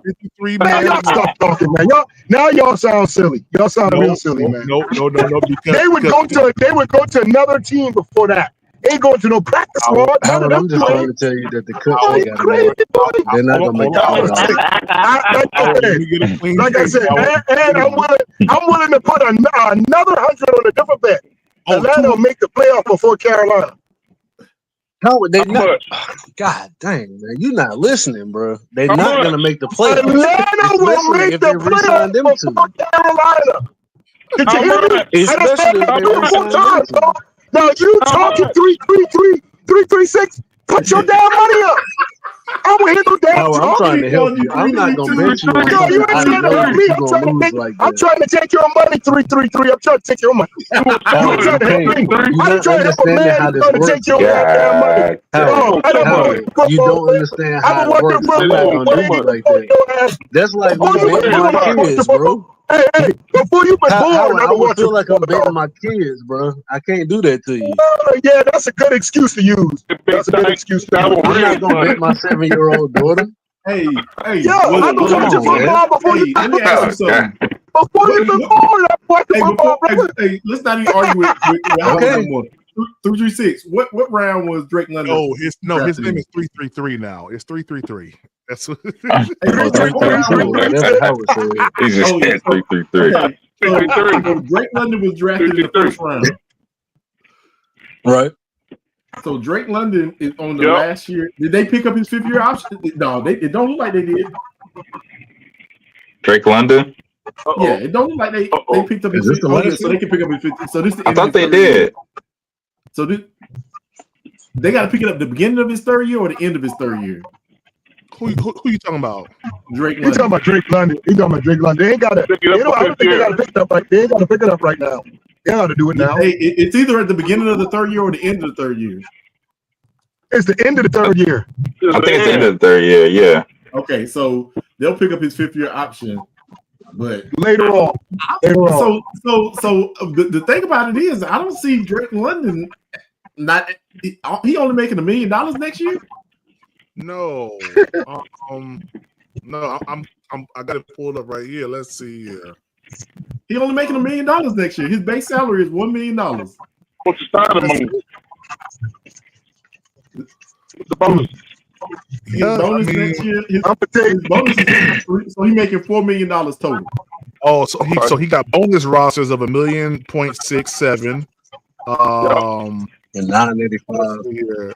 53 man. Y'all stop talking, man. Y'all sound silly. Y'all sound real silly, man. No. Because they would go to another team before that. They ain't going to no practice squad. I'm just trying to tell you that the coach they're not gonna make it. Like I said, and I'm willing to put another 100 on a different bet. Atlanta will make the playoff before Carolina. How would they not? God dang, man, you're not listening, bro. They're not gonna make the playoffs. Atlanta will make the playoffs before Carolina. Did you hear me? Especially if they resign them. Now you talking 336. Put your damn money up. I don't hear no damn talk. I'm trying to help you. I'm not gonna bet you. No, you ain't trying to help me. I'm trying to take your money. 333. I'm trying to take your money. You ain't trying to help me. I'm trying to help a man. I'm trying to take your damn money. You don't understand how it works. You're not gonna do it like that. That's like me betting my kids, bro. Hey, before you been born, I would feel like I'm betting my kids, bro. I can't do that to you. Yeah, that's a good excuse to use. That's a good excuse to use. I'm not gonna bet my 7-year-old daughter. Hey, yo, I know what you're football before you. Let me ask you something. Before you been born, I watched football, brother. Hey, let's not even argue with Howard anymore. 336. What round was Drake London? His name is 333 now. It's 333. That's what. He just said 333. Okay. So Drake London was drafted in the first round. Right. So Drake London is on the last year. Did they pick up his 5th-year option? No, it don't look like they did. Drake London? Yeah, it don't look like they picked up his 5th year, so they can pick up his 5th. So this I thought they did. So they got to pick it up the beginning of his 3rd year or the end of his 3rd year. Who you talking about? Drake London. He's talking about Drake London. They ain't got to. I don't think they got to pick it up right. They ain't got to pick it up right now. They got to do it now. It's either at the beginning of the 3rd year or the end of the 3rd year. It's the end of the 3rd year. I think it's the end of the 3rd year. Yeah. Okay, so they'll pick up his 5th-year option, but later on. So the thing about it is, I don't see Drake London not. He only making $1 million next year. No, no, I got it pulled up right here. Let's see here. He only making $1 million next year. His base salary is $1 million. What's the starting money? What's the bonus? His bonus next year. His bonus is so he making $4 million total. Oh, so he got bonus rosters of $1.67 million. And 985.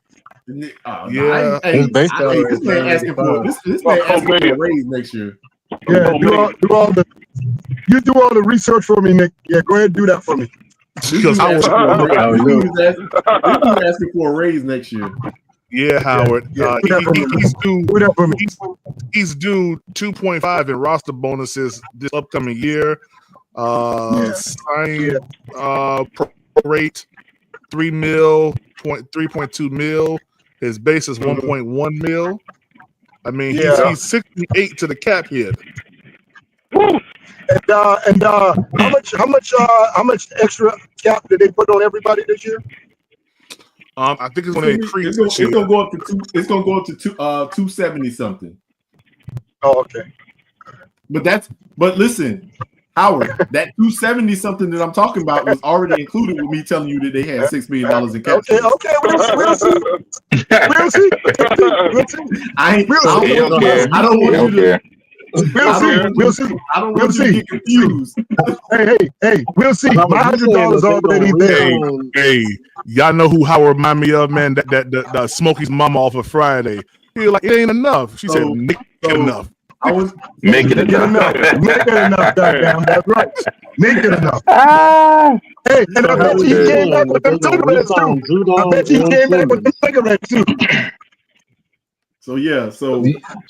Yeah, this man asking for a raise next year. Yeah, do all the research for me, Nick. Yeah, go ahead and do that for me. He's asking for a raise next year. Yeah, Howard. He's due 2.5 in roster bonuses this upcoming year. Sign rate $3 million, 3.2 mil. His base is 1.1 mil. I mean, he's 68 to the cap hit. And how much extra cap did they put on everybody this year? I think it's going to increase. It's going to go up to two. It's going to go up to 270 something. Oh, okay. But listen, Howard, that 270 something that I'm talking about was already included with me telling you that they had $6 million in cap. Okay, we'll see. We'll see. I don't want you to. We'll see. I don't want you to get confused. Hey, we'll see. My $100 already there. Hey, y'all know who Howard remind me of, man? That Smokey's mama off of Friday. He was like, it ain't enough. She said, make it enough. Make it enough. Make it enough, goddamn. That's right. Make it enough. Hey, and I bet you he came back with them cigarettes too. I bet you he came back with them cigarettes too. So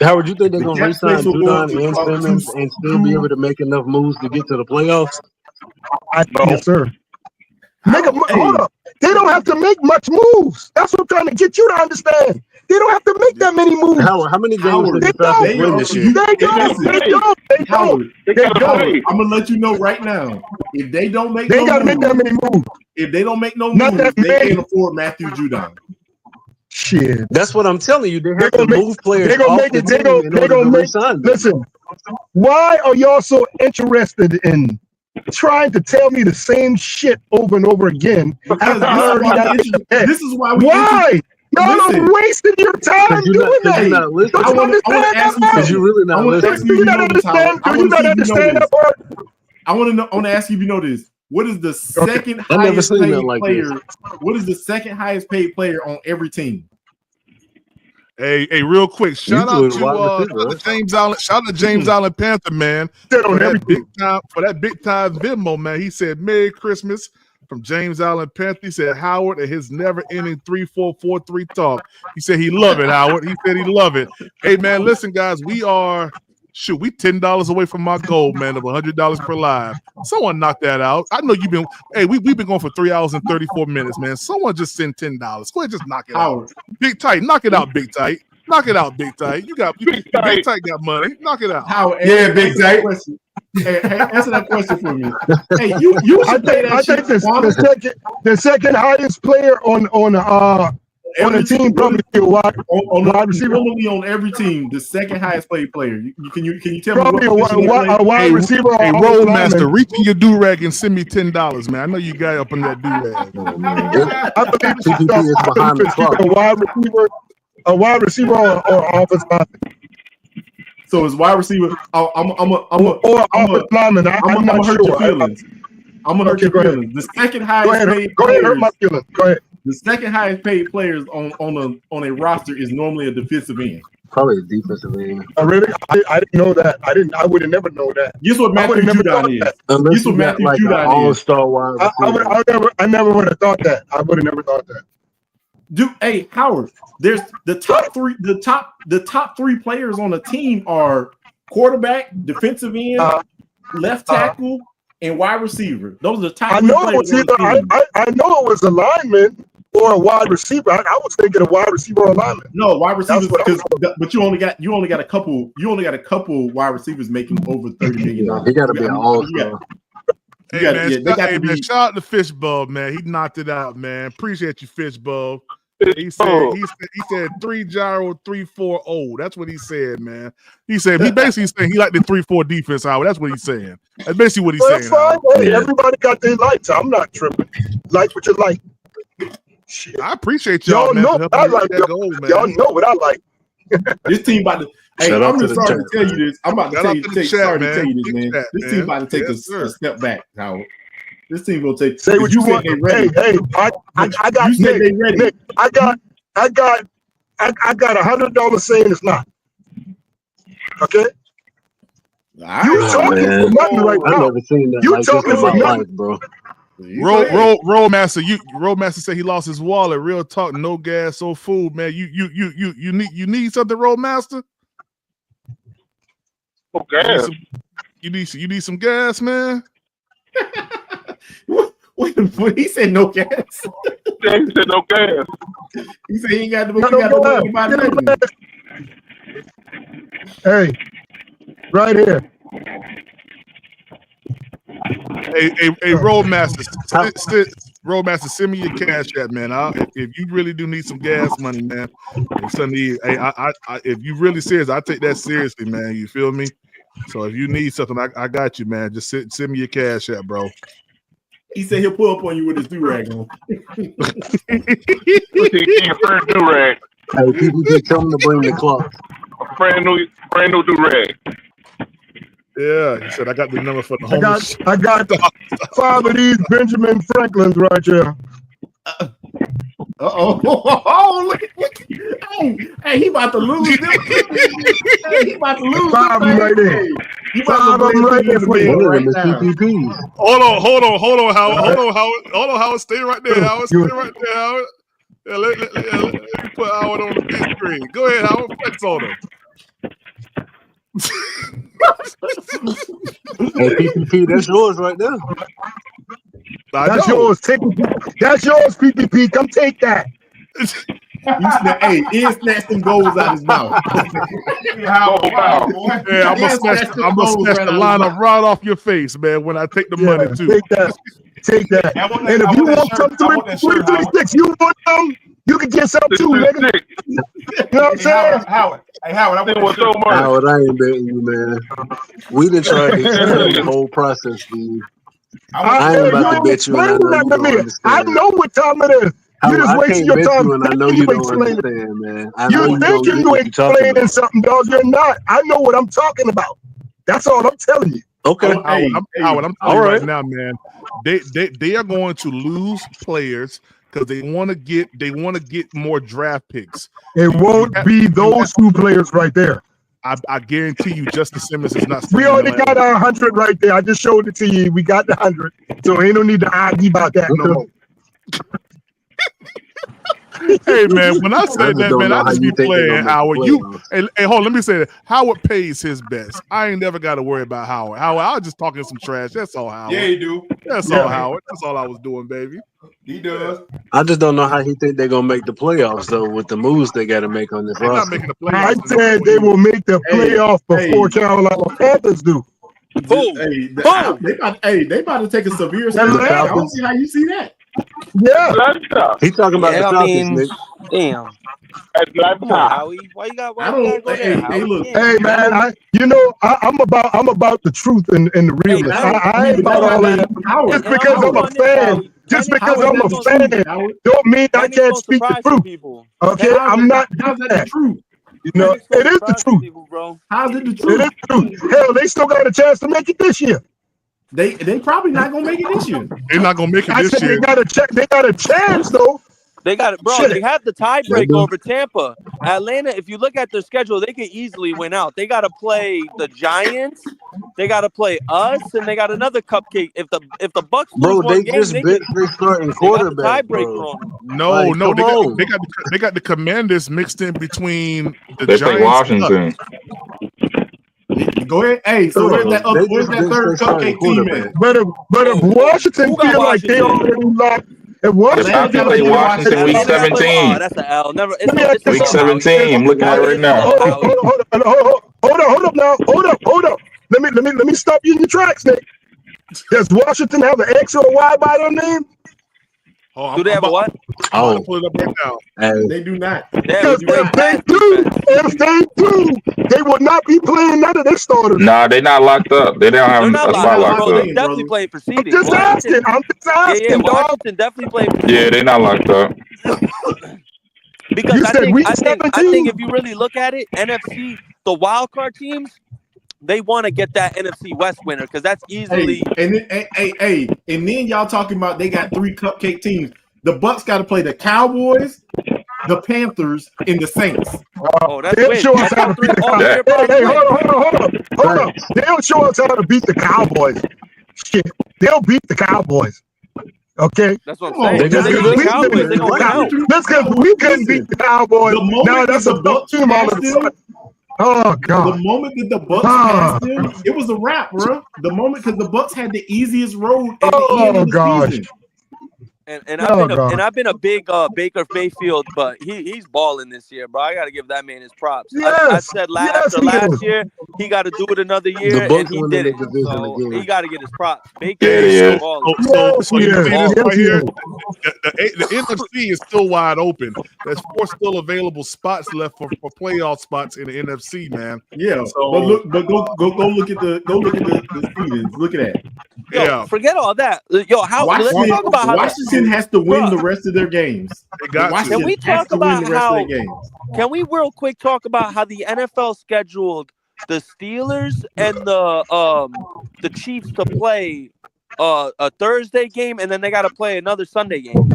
Howard, you think they're gonna re-sign Judon and Simmons and still be able to make enough moves to get to the playoffs? Yes, sir. Hold up. They don't have to make much moves. That's what I'm trying to get you to understand. They don't have to make that many moves. Howard, how many games did the Falcons win this year? They don't. I'm gonna let you know right now. If they don't make, they gotta make that many moves. If they don't make no moves, they can't afford Matthew Judon. Shit. That's what I'm telling you. They have to move players. They're gonna make it. They're gonna make. Listen, why are y'all so interested in trying to tell me the same shit over and over again? This is why we. Why? Y'all are wasting your time doing that. I want to ask you because you're really not listening. Do you not understand? Do you not understand that part? I want to ask you if you know this. What is the second highest paid player? What is the second highest paid player on every team? Hey, real quick, shout out to James Allen. Shout out to James Allen Panther, man. For that big time Venmo, man. He said, Merry Christmas from James Allen Panther. He said, Howard and his never-ending 3-4-4-3 talk. He said he love it, Howard. He said he love it. Hey, man, listen, guys, we $10 away from my goal, man, of $100 per live. Someone knock that out. I know you've been. Hey, we've been going for 3 hours and 34 minutes, man. Someone just send $10. Go ahead, just knock it out. Big Tight, knock it out, Big Tight. Knock it out, Big Tight. Big Tight got money. Knock it out. Yeah, Big Tight. Hey, answer that question for me. Hey, you should pay that shit. The second highest player on the team probably wide receiver. Normally on every team, the second highest paid player. Can you tell probably me a wide receiver? Hey, Roadmaster, reach in your do rag and send me $10, man. I know you got up in that do rag. I believe it's behind the clock. A wide receiver or offensive lineman. So it's wide receiver. I'm offensive lineman. I'm not hurt your feelings. I'm gonna hurt your feelings. The second highest paid. Go ahead, hurt my feelings. Go ahead. The second highest paid players on a roster is normally a defensive end. Probably a defensive end. Really? I didn't know that. I would have never known that. Guess what Matthew Judon is? Guess what Matthew Judon is? All-star wide receiver. I never would have thought that. I would have never thought that. Dude, hey Howard, there's the top three players on the team are quarterback, defensive end, left tackle, and wide receiver. Those are the top three players on the team. I know it was a lineman or a wide receiver. I was thinking a wide receiver or a lineman. No, wide receivers, but you only got a couple wide receivers making over $30 million. He got to be an all-star. Shout out to Fishbowl, man. He knocked it out, man. Appreciate you, Fishbowl. He said 3 gyro 3-4-0. That's what he said, man. He basically saying he liked the 3-4 defense, Howard. That's what he's saying. That's basically what he's saying. Fine. Hey, everybody got their lights. I'm not tripping. Like what you like. Shit. I appreciate y'all, man. Know what I like. Y'all know what I like. This team about to. Hey, I'm just sorry to tell you this. I'm about to tell you this, man. This team about to take a step back, Howard. This team will take. Say what you want. Hey, I got. You said they ready. Nick, I got $100 saying it's not. Okay. You talking for nothing right now. I've never seen that. You talking for nothing, bro. Roadmaster, Roadmaster said he lost his wallet. Real talk, no gas, no food, man. You need something, Roadmaster? Okay. You need some gas, man. He said no gas. Yeah, he said no gas. He said he ain't got to worry about nothing. Hey, right here. Hey, Roadmaster, Roadmaster, send me your cash app, man. If you really do need some gas money, man, if you really serious, I take that seriously, man. You feel me? So if you need something, I got you, man. Just send me your cash app, bro. He said he'll pull up on you with his do-rag on. Do-rag. Hey, PPP, tell him to bring the clock. Brand new do-rag. Yeah, he said I got the number for the homeless. I got 5 of these Benjamin Franklins right here. Oh, look at hey, he about to lose them. Hey, he about to lose 5 of them right there. You about to lose right there for you right now. Hold on, Howard. Stay right there, Howard. Stay right there, Howard. Yeah, let me put Howard on the big screen. Go ahead, Howard. Flex on him. Hey, PPP, that's yours right there. That's yours. That's yours, PPP. Come take that. Hey, Ian snatched them goals out his mouth. Yeah, I'm gonna snatch the lineup right off your face, man. When I take the money too. Take that. And if you want some 336, you want some, you can get some too, nigga. You know what I'm saying? Howard, I want so much. Howard, I ain't betting you, man. We done tried to explain the whole process to you. I ain't about to bet you, and I know you don't understand. I know what time it is. You just wasting your time. And I know you don't understand, man. You think you explaining something, dog? You're not. I know what I'm talking about. That's all I'm telling you. Okay, I'm telling you right now, man. They are going to lose players because they want to get more draft picks. It won't be those 2 players right there. I guarantee you, Justin Simmons is not. We already got our 100 right there. I just showed it to you. We got the 100, so ain't no need to argue about that no more. Hey man, when I say that, man, I just be playing Howard. Hey, hold on, let me say that. Howard pays his best. I ain't never got to worry about Howard. I was just talking some trash. That's all, Howard. Yeah, you do. All, Howard. That's all I was doing, baby. He does. I just don't know how he think they're gonna make the playoffs though with the moves they got to make on this roster. Not making the playoffs. I said they will make the playoffs before Carolina Panthers do. They about to take a severe step. I don't see how you see that. Yeah, he's talking about the Falcons, Nick. Damn. Come on, Howie. Why you got? Hey, look. Hey, man. I'm about the truth and the realness. I ain't about all that. Just because I'm a fan. Just because I'm a fan, don't mean I can't speak the truth. Okay, I'm not. How's that the truth? You know, it is the truth. How's it the truth? It is the truth. Hell, they still got a chance to make it this year. They probably not gonna make it this year. They're not gonna make it this year. They got a chance though. They got it, bro. Shit. They have the tiebreaker over Tampa. Atlanta, if you look at their schedule, they could easily win out. They got to play the Giants, they got to play us, and they got another cupcake. If the Bucks lose one game, just bit their starting quarterback. Tiebreaker on them. No, they got the Commanders mixed in between the they Giants. play Washington. Go ahead. Hey, so where's that third cupcake team at? But if Washington feel like they already lost. If Washington play Washington week 17. Oh, that's an L. Week 17. I'm looking at it right now. Hold up. Let me stop you in your tracks, Nick. Does Washington have an X or a Y by their name? Do they have a what? I'm gonna pull it up right now. They do not. Because if they do, they would not be playing none of their starters. Nah, they're not locked up. They don't have a spot locked up. They're definitely playing for seeding. I'm just asking. Yeah, Washington definitely playing for seeding. Yeah, they're not locked up. Because I think if you really look at it, NFC, the wild card teams, they want to get that NFC West winner because that's easily. And then y'all talking about they got 3 cupcake teams. The Bucks got to play the Cowboys, the Panthers, and the Saints. Oh, that's They'll show us how to beat the Cowboys. Hey, hold on. They'll show us how to beat the Cowboys. Shit, they'll beat the Cowboys. Okay, that's what I'm saying. That's because we couldn't beat the Cowboys. Now that's a Buck team all of a sudden. Oh God! The moment that the Bucks passed them, it was a wrap, bro. The moment because the Bucks had the easiest road at the end of the season. And I've been a big Baker Mayfield, but he's balling this year, bro. I got to give that man his props. I said last year he got to do it another year, and he did it. So he got to get his props. Baker is balling. So you see this right here? The NFC is still wide open. There's 4 still available spots left for playoff spots in the NFC, man. Yeah, so, but go look at the seedings. Look at that. Yo, forget all that. Yo, let's talk about how Washington has to win the rest of their games. Can we talk about how? Can we real quick talk about how the NFL scheduled the Steelers and the Chiefs to play a Thursday game, and then they got to play another Sunday game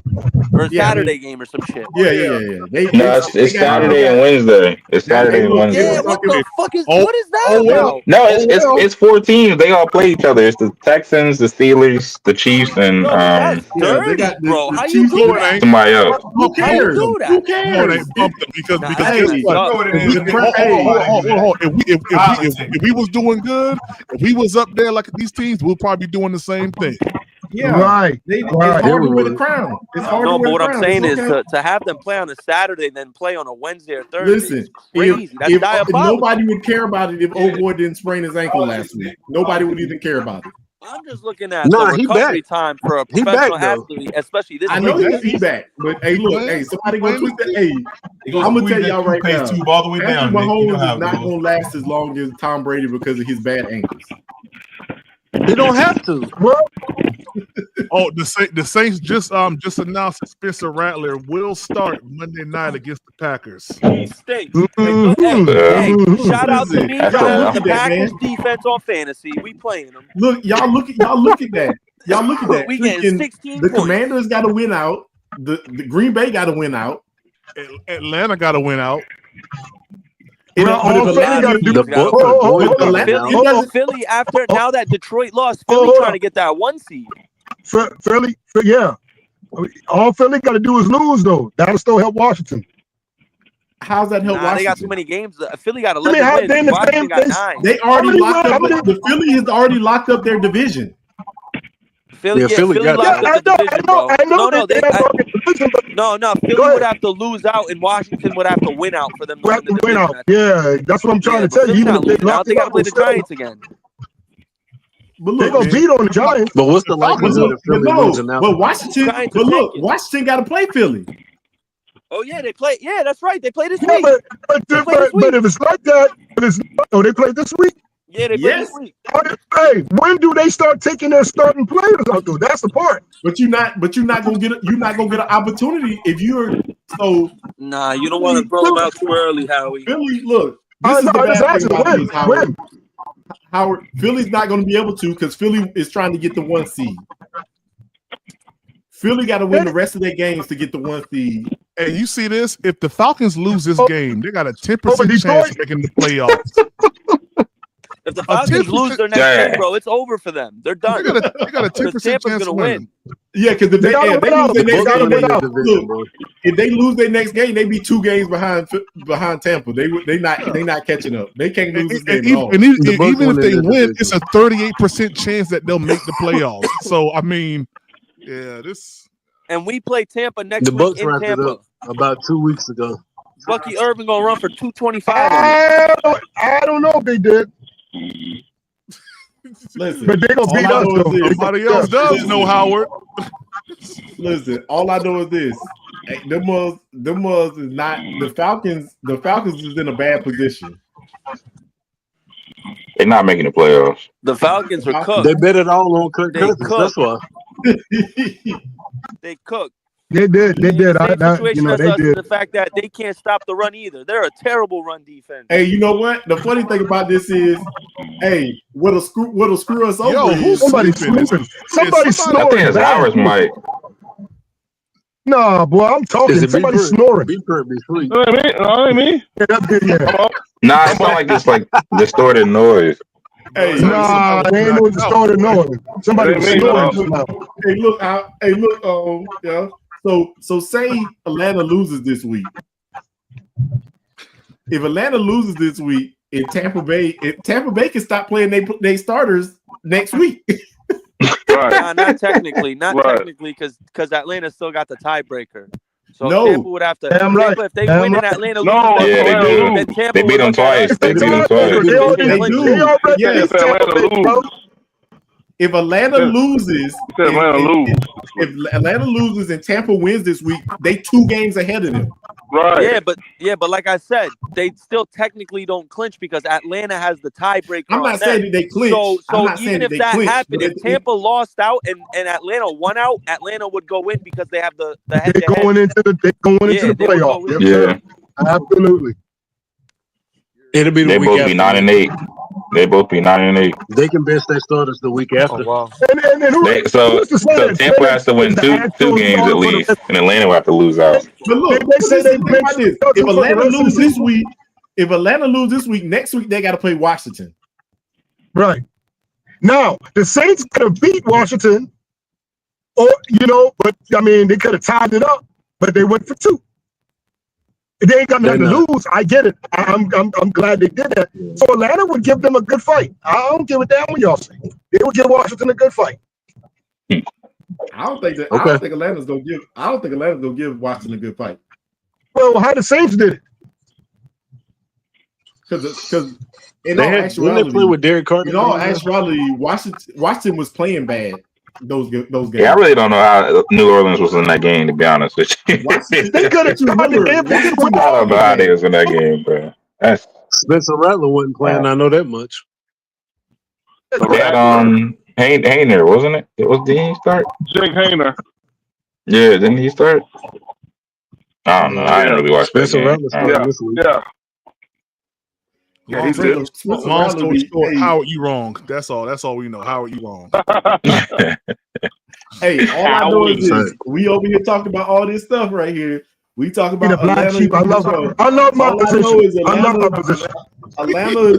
or a Saturday game or some shit? Yeah. It's Saturday and Wednesday. It's Saturday and Wednesday. Yeah, what the fuck is what is that about? No, it's 4 teams. They all play each other. It's the Texans, the Steelers, the Chiefs, and dirty, bro. How you do that? Somebody else. Who cares? Who cares? Because guess what? If we was doing good, if we was up there like these teams, we'll probably be doing the same thing. Yeah, right. It's hard to win a crown. It's hard to win what a I'm crown. saying It's is okay. to have them play on a Saturday, then play on a Wednesday or Thursday. Listen, is crazy. That's if diabolical. nobody would care about it if old boy didn't sprain his ankle last week. Nobody would even care about it. I'm just looking at the recovery time for a professional athlete, especially this. I know he's back, but hey, look, somebody gonna twist that. Hey, I'm gonna tell y'all right now, tube all the way down. Patrick Mahomes is not gonna last as long as Tom Brady because of his bad ankles. He don't have to. The Saints just announced that Spencer Rattler will start Monday night against the Packers. Hey, shout out to me, the Packers defense on fantasy. We playing them. Look, y'all look at that. Y'all look at that. We getting 16 The points. Commanders got to win out. The Green Bay got to win out. Atlanta got to win out. Philly after now that Detroit lost, Philly trying to get that 1 seed. Philly, yeah. All Philly got to do is lose, though. That'll still help Washington. How's that help Washington? They got so many games. Philly got 11 wins. Washington got 9. They already locked up. The Philly has already locked up their division. Philly locked up the division, bro. No, Philly would have to lose out, and Washington would have to win out for them to win the division. Yeah, that's what I'm trying to tell you. Even if they now they got to play the Giants again. But look, they're gonna beat on the Giants. But what's the likelihood of Philly losing out? But Washington got to play Philly. Oh yeah, they play. Yeah, that's right. They play this week. But if it's like that, they play this week. Yeah, they play this week. Hey, when do they start taking their starting players out though? That's the part. But you're not gonna get an opportunity if you're so. Nah, you don't want to throw them out too early, Howie. Philly, look, this is the bad thing about this, Howard. Philly's not going to be able to because Philly is trying to get the 1 seed. Philly got to win the rest of their games to get the 1 seed. Hey, you see this? If the Falcons lose this game, they got a 10% chance of making the playoffs. If the Falcons lose their next game, bro, it's over for them. They're done. They got a 10% chance to win. Yeah, because if they lose their next game, they be 2 games behind Tampa. They not catching up. They can't lose this game at all. And even if they win, it's a 38% chance that they'll make the playoffs. So I mean, yeah, this. And we play Tampa next week Bucks in wrapped Tampa. it up about 2 weeks ago. Bucky Irvin gonna run for 225. I don't know if they did. Listen, but they gonna beat us though. Somebody else does know, Howard. Listen, all I know is this: them was is not the Falcons. The Falcons is in a bad position. They're not making the playoffs. The Falcons are cooked. They bet it all on Kirk Cousins. That's why. They cooked. They did. Same situation they as us, did. the fact that they can't stop the run either. They're a terrible run defense. Hey, you know what? The funny thing about this is, hey, what'll screw us over? Yo, who's Somebody snoring. Somebody's I snoring. think it's ours, Mike. Nah, boy, I'm talking. Somebody's snoring. Be sweet. I mean. Yeah, that's good. Yeah. Nah, it's not like this like distorted noise. Hey, nah, they ain't no distorted noise. Somebody snoring. Hey, look, yeah. So say Atlanta loses this week. If Atlanta loses this week, if Tampa Bay can stop playing they starters next week. Nah, not technically, because Atlanta still got the tiebreaker. So Tampa would have to. Tampa, if they win and Atlanta loses, then Tampa They beat them twice. They beat them twice. If Atlanta loses, if Atlanta loses and Tampa wins this week, they 2 games ahead of them. Right. But like I said, they still technically don't clinch because Atlanta has the tiebreaker. I'm not saying that they clinch. So even if that happened, if Tampa lost out and Atlanta won out, Atlanta would go in because they have the head-to-head. They're going into the playoff. Yeah. Absolutely. It'll be the they week both after. be 9-8. They both be 9-8. They can bench their starters the week after. And So Tampa has to win two games at least, and Atlanta will have to lose out. But look, if Atlanta loses this week, next week they got to play Washington. Right. Now the Saints could have beat Washington, or but I mean they could have tied it up, but they went for 2. They ain't got nothing to lose. I get it. I'm glad they did that. So Atlanta would give them a good fight. I don't give a damn what y'all say. They would give Washington a good fight. I don't think Atlanta's gonna give. I don't think Atlanta's gonna give Washington a good fight. Well, how the Saints did it? Because in They all had- actuality, didn't they play with Derek Carter? In all actuality, Washington was playing bad. Those games. Yeah, I really don't know how New Orleans was in that game, to be honest with you. They could have tried to I don't know how they was in that game, bro. That's Spencer Rattler wasn't playing. I know that much. they had Hayner, wasn't it? Didn't he start? Jake Hayner. Yeah, didn't he start? I don't know. I didn't really watch that Spencer game. Rattler started this week. Long story short, Howard, you wrong. That's all we know. Howard, you wrong. Hey, all I know is this: we over here talking about all this stuff right here. We talk about The black Atlanta. sheep. I love my position. I love my position. Atlanta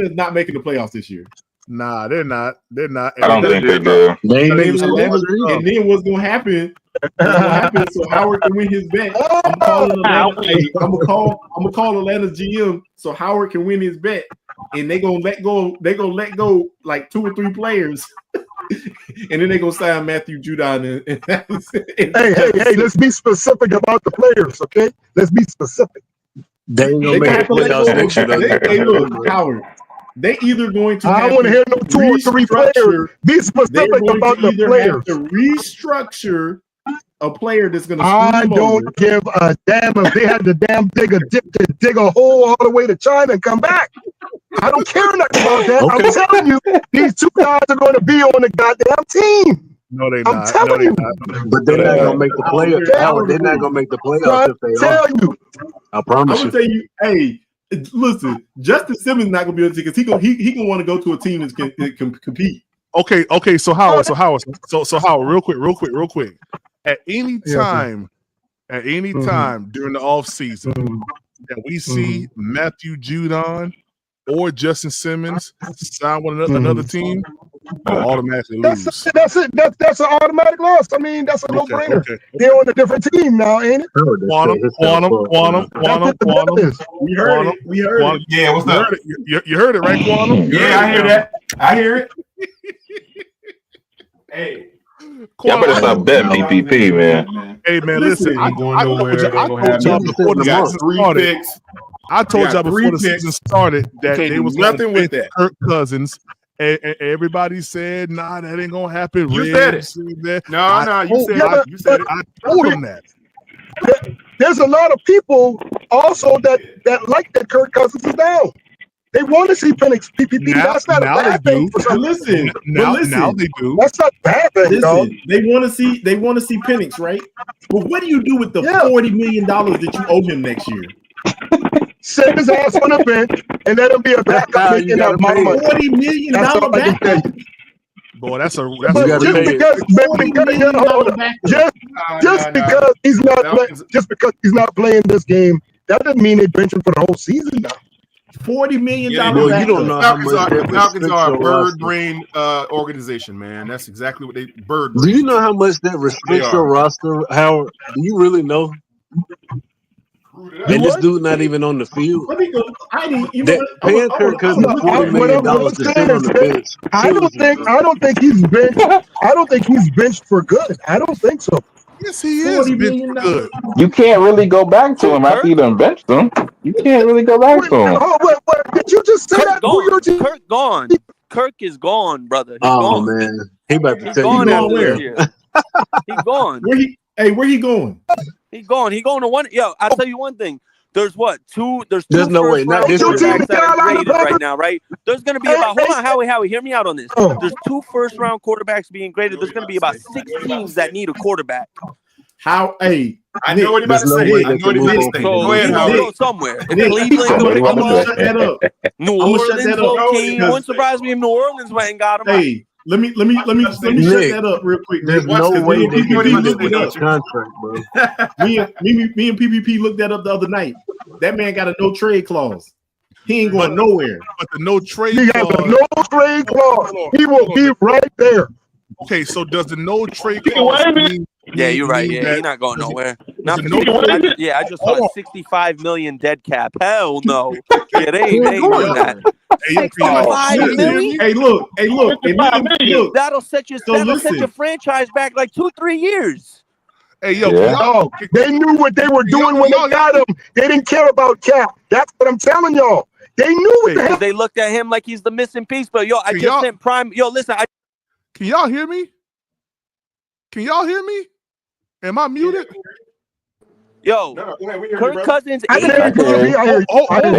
is not making the playoffs this year. Nah, they're not. They're not. I don't think they do. And then what's gonna happen? So Howard can win his bet. I'm calling Atlanta. I'm gonna call Atlanta's GM so Howard can win his bet, and they gonna let go. They gonna let go like 2 or 3 players, and then they gonna sign Matthew Judon. Hey! Let's be specific about the players, okay? Let's be specific. They ain't gonna make the playoffs next year. Hey, look, Howard. They either going to. I don't want to hear no 2 or 3 players. Be specific about the players. Have to restructure a player that's going to. I don't give a damn if they had to dig a hole all the way to China and come back. I don't care nothing about that. Okay. I'm telling you, these 2 guys are going to be on the goddamn team. No, they're I'm not. telling you. But they're not gonna make the playoffs. Howard, they're not gonna make the playoffs if they are. I promise I'm you. gonna tell you, hey, listen, Justin Simmons not gonna be able to because he gonna want to go to a team that can compete. Okay. So Howard, real quick. At any time during the off season that we see Matthew Judon or Justin Simmons sign with another team, we'll automatically lose. That's it. That's an automatic loss. I mean, that's a no-brainer. Okay. They're on a different team now, ain't it? Quantum. We heard it. Yeah, what's up? You heard it, right, Quantum? Yeah, I hear that. I hear it. Hey. Y'all better stop betting PPP, man. Hey, man, listen. I told y'all before the season started that they was nothing with that. Kirk Cousins. And everybody said, "Nah, that ain't gonna happen." You said it. No, you said it. I told him that. There's a lot of people also that like that Kirk Cousins is down. They want to see Penix PPP. That's not a bad thing. Listen, now they do. That's not a bad thing, dog. They want to see Penix, right? But what do you do with the $40 million that you owe him next year? Sit his ass on the bench and let him be a backup making that money. $40 million backup. Boy, that's just because he's not playing this game, that doesn't mean they bench him for the whole season now. $40 million. You don't know how much Falcons are a bird brain organization, man. That's exactly what they bird. Do you know how much that restricts your roster, Howard? Do you really know? And this dude not even on the field. Let me go. I didn't. You know That paying Kirk Cousins $40 million to sit on the bench. I don't think he's benched. I don't think he's benched for good. I don't think so. Yes, he is benched for good. You can't really go back to him after you done benched him. You can't really go back to him. Oh, wait, did you just say that? Kirk gone. Kirk is gone, brother. He's Oh gone. man, he about to He's tell gone you after where. this year. He's gone. Where he going? He gone. He going to one. Yo, I'll tell you one thing. There's what? There's There's two no way, not this quarterbacks that are Carolina graded right Panthers? now, right? There's going to be about, hold on, Howie, hear me out on this. There's 2 first-round quarterbacks being graded. There's going to be about 6 teams that need a quarterback. How? Hey, I know what he's about to say. I know what he's about to say. So Go ahead, he's Howard. going to go somewhere. Nick, Cleveland, I'm gonna shut that up. New I'ma shut Orleans, that up low-key. because- Wouldn't surprise me if New Orleans went and got him. Hey, let me shut that up real quick. There's Nick. no Watch, way they can PPP do this looked it without up. contract, bro. Me and PPP looked that up the other night. That man got a no trade clause. He ain't going nowhere. But the no trade He got clause. a no trade clause. He will be right there. Okay, so does the no trade clause mean? Yeah, you're right. mean Yeah, that- he's not going nowhere. Not it for no I just saw a 65 million dead cap. Hell no. Yeah, they ain't doing that. Hey, Hey, look. Look. That'll set your franchise back like 2-3 years. Hey, yo, Oh, they knew what they were doing when they got him. They didn't care about cap. That's what I'm telling y'all. They knew what the hell. They looked at him like he's the missing piece. But yo, I just sent Prime. Yo, listen. Can y'all hear me? Can y'all hear me? Am I muted? Yo, Kirk Cousins. They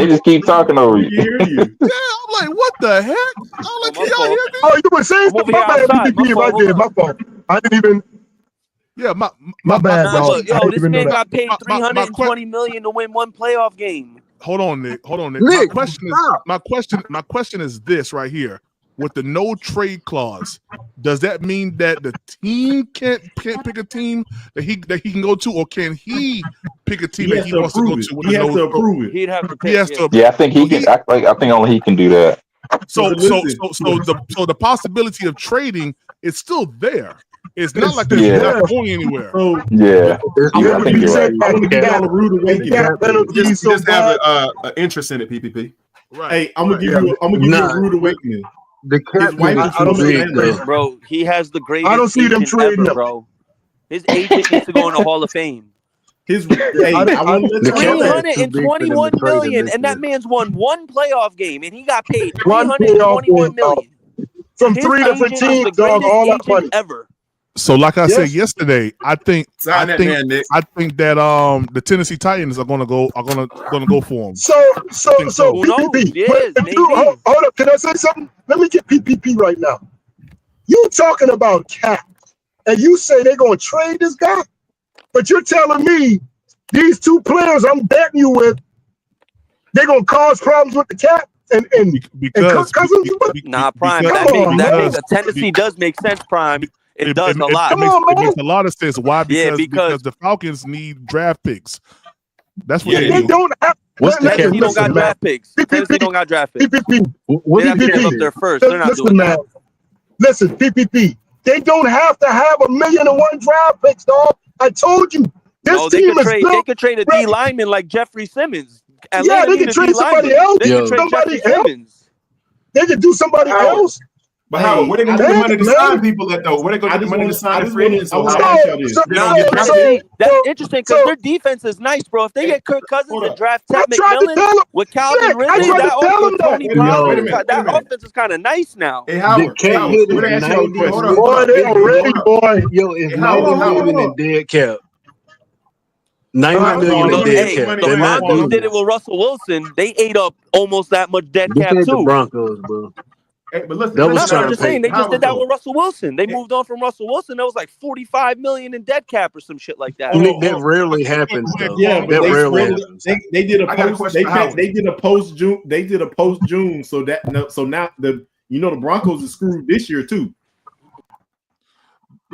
just keep talking over you. Yeah, I'm like, what the heck? I'm like, can y'all hear me? Oh, you were saying something. My bad, PPP, if I did. My fault. I didn't even. Yeah, my bad, dog. Look, yo, this man got paid $320 million to win 1 playoff game. Hold on, Nick. Nick, my question is this right here. With the no trade clause, does that mean that the team can't pick a team that he can go to, or can he pick a team that he wants to go to? He has to approve it. He'd have to. Yeah, I think he can. I think only he can do that. So the possibility of trading is still there. It's not like they're not going anywhere. Yeah, I think you're right. want to give y'all a rude awakening. Just have an interest in it, PPP. Right. Hey, I'm gonna give you a rude awakening. The cap Bro, he has the greatest. I don't see them agent trading ever, him. bro. His agent needs to go in the Hall of Fame. His $321 million, and that man's won 1 playoff game, and he got paid $321 million. From His 3 different agent is teams, the dog. greatest All that agent money. ever. So, like I Yes. said yesterday, I think Sign that man, Nick. that the Tennessee Titans are gonna go for him. So Who knows? PPP. Yes, if maybe. you, hold up, can I say something? Let me get PPP right now. You talking about cap, and you say they're gonna trade this guy, but you're telling me these 2 players I'm betting you with, they're gonna cause problems with the cap and Kirk Cousins. Nah, Prime. Come That on, makes Tennessee does make sense, Prime. It does a lot. It makes a lot of sense. Why? Yeah, Because the Falcons need draft picks. That's what they they do. don't have. Tennessee don't got draft picks. Tennessee don't got draft picks. PPP. They have to give up their first. They're not Listen, doing man. that. Listen, PPP. They don't have to have 1,000,001 draft picks, dog. I told you. This No, they team could is trade. built. They could trade a D lineman like Jeffrey Simmons. Yeah, Atlanta they need could a trade D somebody lineman. else. They could trade Somebody Jeffrey else. Simmons. They could do somebody else. But how? Where they gonna get the money to sign people at though? Where they gonna get the money to sign the free agents? So Nah, that's interesting because their defense is nice, bro. If they get Kirk Cousins and draft Ted McMillan with Calvin Ridley, Tony Pollard, that offense is kind of nice now. Hey, Howard, They can't hit it 90. Boy, they are ready, boy. Yo, it's 90 million in dead cap. 90 million in dead Hey, cap. the They're not Broncos doing did it with Russell Wilson. They ate up almost that much dead This cap ain't the too. Broncos, bro. Hey, but listen, That was No, I'm trying just to saying pay. they just did that with Russell Wilson. They moved on from Russell Wilson. That was like $45 million in dead cap or some shit like that. Nick, that rarely happens, though. Yeah, but that they rarely spread it. happens. They did a I got a post. question for Howard. They did a post June. They did a post June. So now the Broncos are screwed this year too.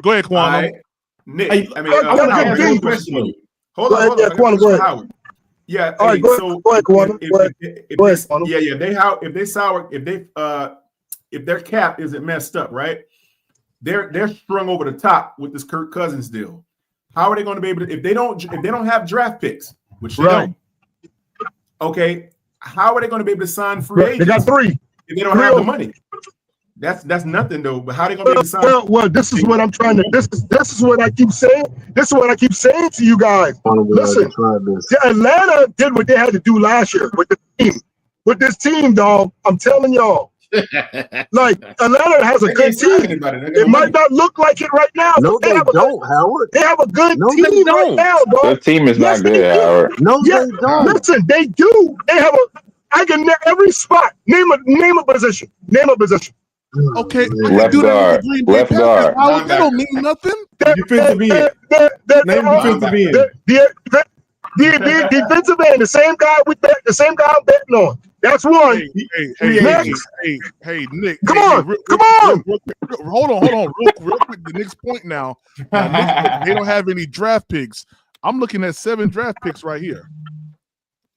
Go ahead, Kwame. All right. Nick, Hey, I mean, I wanna Howard, get I got a deep. question for you. Hold Go on, ahead, hold yeah, on. I got a Kwame, question go for ahead. Howard. Yeah. All right, Hey, go so ahead, Kwame. Go ahead. Go ahead, Kwame. if their cap isn't messed up, right? They're strung over the top with this Kirk Cousins deal. How are they going to be able to if they don't have draft picks, which they don't? Okay, how are they going to be able to sign free agents? They got 3. If they don't have the money. That's nothing though. But how are they going to be able to sign? Well, this is what I'm trying to. This is what I keep saying. This is what I keep saying to you guys. Listen, Atlanta did what they had to do last year with the team. With this team, dog, I'm telling y'all. Like Atlanta has a good team. It might not look like it right now. No, they don't, Howard. They have a good team right now, dog. Their team is not good, Howard. No, they don't. Listen, they do. They have a. I can every spot. Name a position. Name a position. Okay, left guard. Left guard. That don't mean nothing. Defensive end. Name defensive end. The defensive end. The same guy I'm betting on. That's one. Hey, Nick. Come on. Hold on. Real quick. The Knicks point now. Nick, they don't have any draft picks. I'm looking at 7 draft picks right here.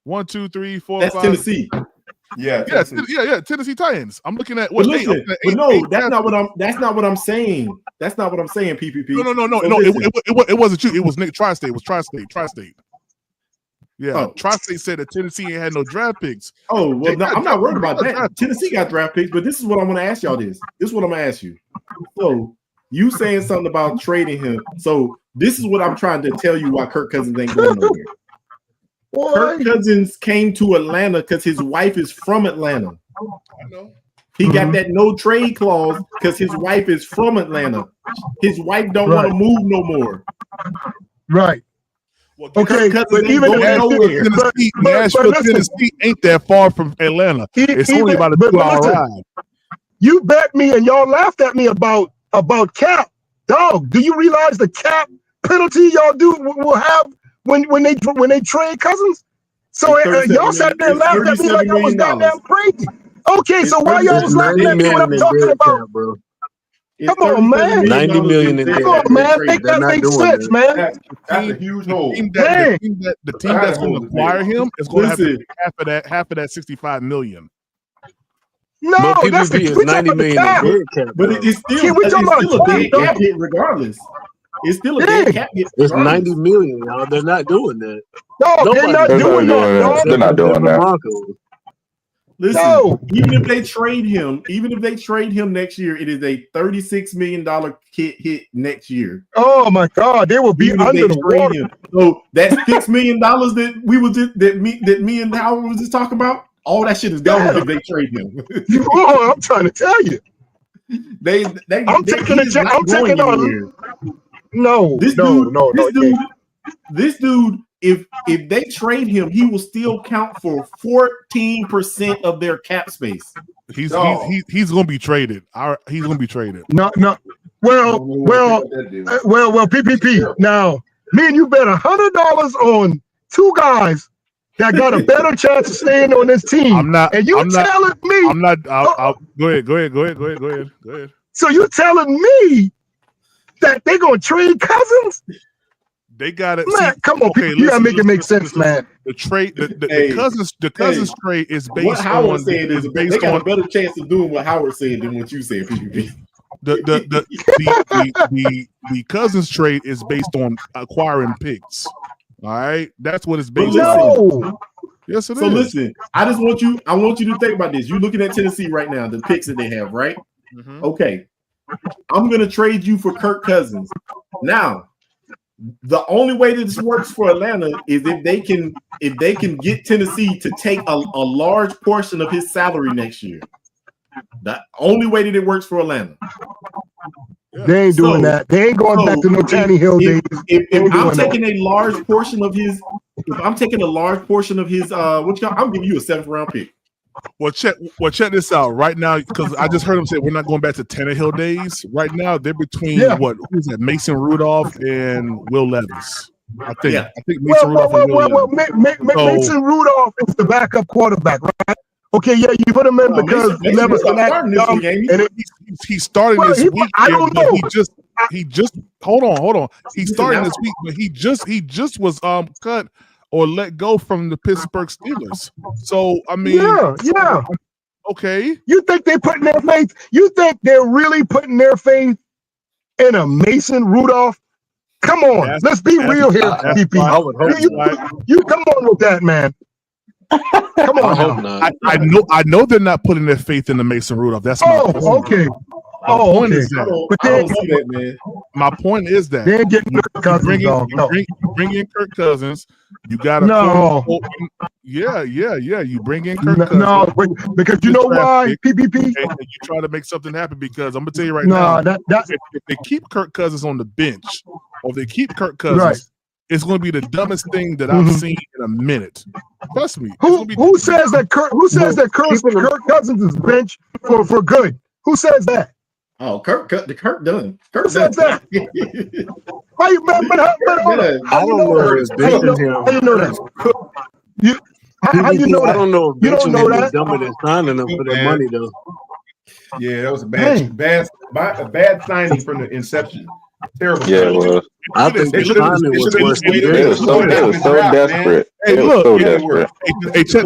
1, 2, 3, 4, That's 5. Tennessee. Yeah, Tennessee Titans. I'm looking at what? Listen, that's not what I'm saying. That's not what I'm saying. PPP. No. It wasn't you. It was Nick. Tri-State. It was Tri-State. Yeah, Tri-State said that Tennessee ain't had no draft picks. Oh well, no, I'm not worried about that. Tennessee got draft picks, but this is what I'm going to ask y'all. This is what I'm going to ask you. So you saying something about trading him? So this is what I'm trying to tell you why Kirk Cousins ain't going nowhere. Kirk Cousins came to Atlanta because his wife is from Atlanta. He got that no trade clause because his wife is from Atlanta. His wife don't want to move no more. Right. Well, okay, but even Tennessee ain't that far from Atlanta. It's only about a 2-hour ride. You bet me, and y'all laughed at me about cap. Dog, do you realize the cap penalty y'all will have when they trade Cousins? So y'all sat there and laughed at me like I was goddamn crazy. Okay, so why y'all was laughing at me when I'm talking about, bro? Come on, man. 90 million in Come on, man. Make that make sense, man. That's a huge hole. The team that's going to acquire him is going to have to pay half of that $65 million. No, that's the 90 million. But it's still a big cap hit regardless. It's still a big cap hit. It's 90 million, y'all. They're not doing that. No, they're not doing that. They're not doing that. Listen, even if they trade him next year, it is a $36 million hit next year. Oh my God, they will be under the water. So that $6 million that me and Howard was just talking about, all that shit is gone if they trade him. I'm trying to tell you. This dude, if they trade him, he will still count for 14% of their cap space. He's going to be traded. He's going to be traded. No. Well, PPP. Now, me and you bet $100 on 2 guys that got a better chance of staying on this team. I'm not. And you telling me? I'm not. Go ahead. So you're telling me that they're gonna trade Cousins? They got it. Man, come on, you gotta make it make sense, man. The trade, the Cousins trade is based what Howard on. Said is they got a better chance of doing what Howard said than what you said, PPP. The Cousins trade is based on acquiring picks. All right, that's what it's based on. Yes, it is. So listen, I want you to think about this. You're looking at Tennessee right now, the picks that they have, right? Mm-hmm. Okay, I'm gonna trade you for Kirk Cousins. Now, the only way that this works for Atlanta is if they can get Tennessee to take a large portion of his salary next year. The only way that it works for Atlanta. They ain't doing that. They ain't going back to no Tannehill days. If I'm taking a large portion of his, I'm giving you a 7th round pick. Well, check this out right now, because I just heard him say we're not going back to Tannehill days. Right now, they're between who's that? Mason Rudolph and Will Levis. I think Mason Rudolph and Will Levis. Mason Rudolph is the backup quarterback, right? Okay, yeah, you put him in because Levis he's starting this week. I don't know. He just hold on. He's starting this week, but he just was cut or let go from the Pittsburgh Steelers. So I mean, yeah. Okay. You think they're putting their faith? You think they're really putting their faith in a Mason Rudolph? Come on, let's be real here, PP. You come on with that, man. Come on, I hope not. I know they're not putting their faith in the Mason Rudolph. That's my point. Okay. My point is I that. don't see that, man. My point is that They're getting Kirk Cousins. You bring in Kirk Cousins. You got No. Yeah. You bring in Kirk Cousins. No, because you know why? PPP. And you try to make something happen because I'm gonna tell you right now. If they keep Kirk Cousins on the bench, or if they keep Kirk Cousins, it's going to be the dumbest thing that I've seen in a minute. Trust me. Who says that Kirk Cousins is bench for good? Who says that? Oh, Kirk done. Who says that? Why you I don't know if it's benching him. How you know that? How you know that? I don't know if You don't benching know him is that? dumber than signing him for their money, though. Yeah, that was a bad signing from the inception. Terrible. Yeah, it was. I think the signing was worse than They were so desperate. Hey, They were look. so desperate. Hey, check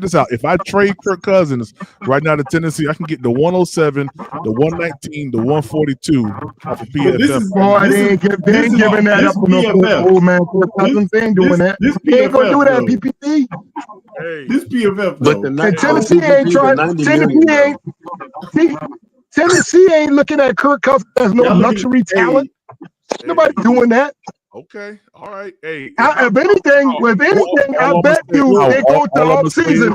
this out. If I trade Kirk Cousins right now to Tennessee, I can get the 107, the 119, the 142 off of PFF. Boy, they ain't giving that up on no old man Kirk Cousins. They ain't doing that. They ain't gonna do that, PPP. This PFF, But And Tennessee ain't trying. Tennessee ain't looking at Kirk Cousins as no luxury talent. Nobody doing that. Okay, all right. Hey, If anything, I bet you they go to off season.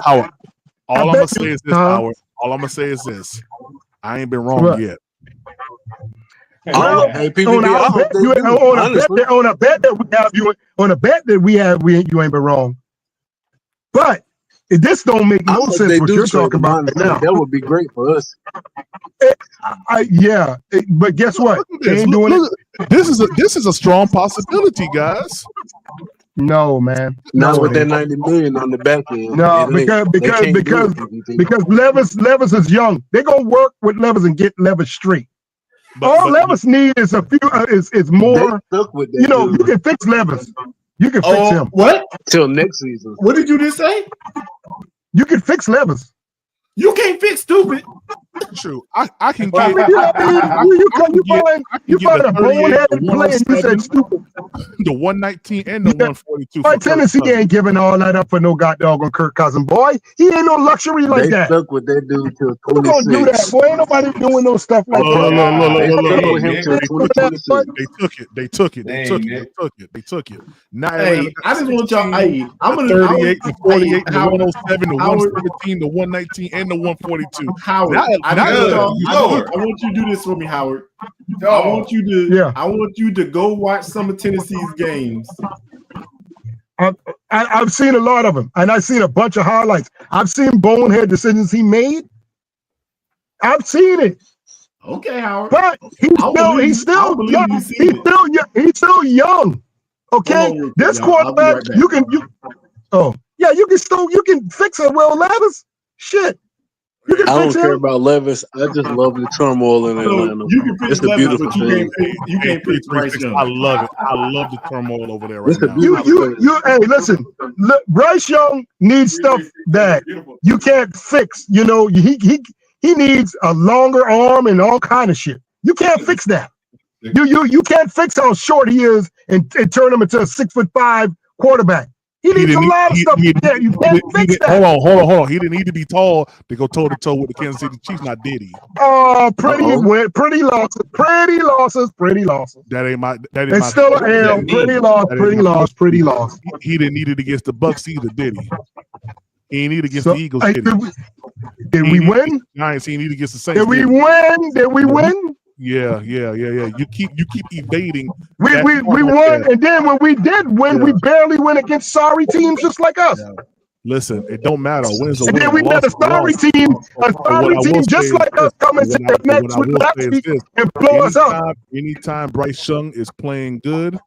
Howard, all I'm gonna say is this, Howard. All I'm gonna say is this. I ain't been wrong yet. Hey, PPP, I hope they do. On a bet that we have you on a bet that we have you ain't been wrong. But this don't make no sense what you're talking about right now. That would be great for us. But guess what? They ain't doing it. This is a strong possibility, guys. No, man. Not with that $90 million on the back end. No, because Levis is young. They're gonna work with Levis and get Levis straight. All Levis needs is a few is more. You can fix Levis. You can fix him. What? Till next season. What did you just say? You can fix Levis. You can't fix stupid. True. I can get. You find a boneheaded play and you said stupid. The 119 and the 142. Boy, Tennessee ain't giving all that up for no goddamn on Kirk Cousins, boy. He ain't no luxury like They that. stuck with that dude till 26. Who gonna do that, boy? Ain't nobody doing no stuff like that. They took it. Now, hey, I just want y'all. Hey, I'm gonna 38, the 48, the 107, the 117, the 119, and the 142. Howard, I want you to do this for me, Howard. I want you to go watch some of Tennessee's games. I've seen a lot of them, and I've seen a bunch of highlights. I've seen bonehead decisions he made. I've seen it. Okay, Howard. But he's still young. Okay, this quarterback, you can fix it. Will Levis, shit. I don't care about Levis. I just love the turmoil in Atlanta. It's a beautiful thing. You can't fix Bryce Young. I love it. I love the turmoil over there right now. Hey, listen. Look, Bryce Young needs stuff that you can't fix. You know, he needs a longer arm and all kind of shit. You can't fix that. You can't fix how short he is and turn him into a 6'5" quarterback. He needs a lot of stuff. You can't fix that. Hold on. He didn't need to be tall to go toe to toe with the Kansas City Chiefs. Not did he? Oh, pretty losses. That ain't my. It's still an L. Pretty loss. He didn't need it against the Bucks either, did he? He ain't need it against the Eagles. Did we win? Giants. He need against the Saints. Did we win? Yeah. You keep evading. We won, and then when we did win, we barely win against sorry teams just like us. Yeah. Listen, it don't matter. Wins or and then we had a sorry team just like us come and sit there next week and blow us up. Anytime Bryce Young is playing good,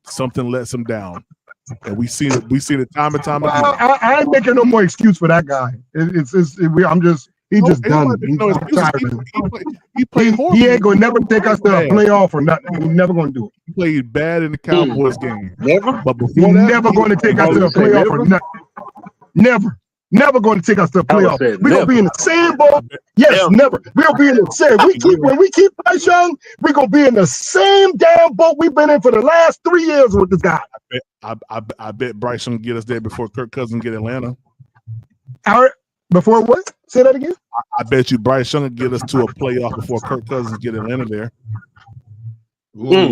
something lets him down. And we see it time and time again. I ain't making no more excuse for that guy. He's just done. He played horrible. He ain't gonna never take us to a playoff or nothing. He's never gonna do it. He played bad in the Cowboys game. Never. But before that, never going to take us to a playoff or nothing. Never. Never going to take us to the playoff. We're going to be in the same boat. Yes, never. We'll be in the same. When we keep Bryce Young, we're going to be in the same damn boat we've been in for the last 3 years with this guy. I bet Bryce Young get us there before Kirk Cousins get Atlanta. All right. Before what? Say that again. I bet you Bryce Young will get us to a playoff before Kirk Cousins get Atlanta there.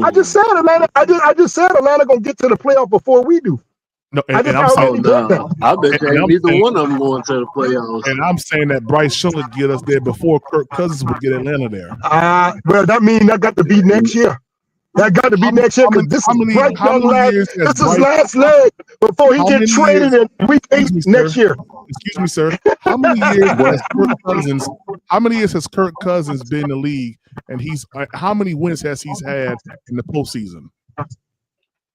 I just said Atlanta. I just said Atlanta going to get to the playoff before we do. No, I'm saying, I bet you ain't neither one of them going to the playoffs. And I'm saying that Bryce Young will get us there before Kirk Cousins would get Atlanta there. Well, that means that got to be next year. That got to be next year because this is Bryce Young last leg before he gets traded in week 8 next year. Excuse me, sir. How many years has Kirk Cousins? How many years has Kirk Cousins been in the league? And how many wins has he had in the postseason?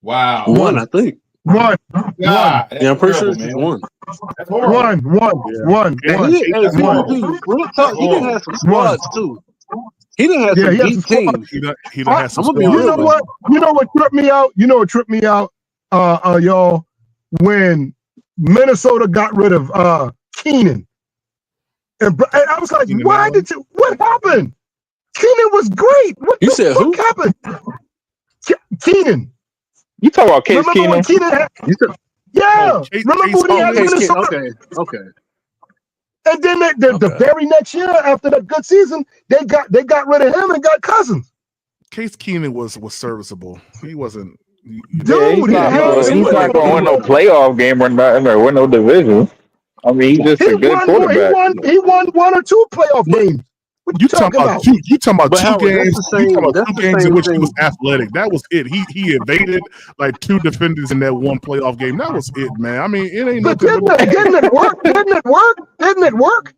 Wow, one, I think. One. Yeah, I'm pretty sure it's one. That's horrible. One. He didn't have some squads too. He didn't have some deep teams. He done had some squads. You know what? You know what tripped me out? You know what tripped me out, y'all? When Minnesota got rid of Keenan. And I was like, what happened? Keenan was great. What happened? Keenan. You talking about Case Keenum? Remember when he had Minnesota? Okay. And then the very next year, after that good season, they got rid of him and got Cousins. Case Keenum was serviceable. He wasn't. Dude, he's not going to win no playoff game or nothing or win no division. I mean, he's just a good quarterback. He won 1 or 2 playoff games. You talking about two games? In which he was athletic. That was it. He evaded like 2 defenders in that one playoff game. That was it, man. I mean, it ain't nothing. Didn't it work?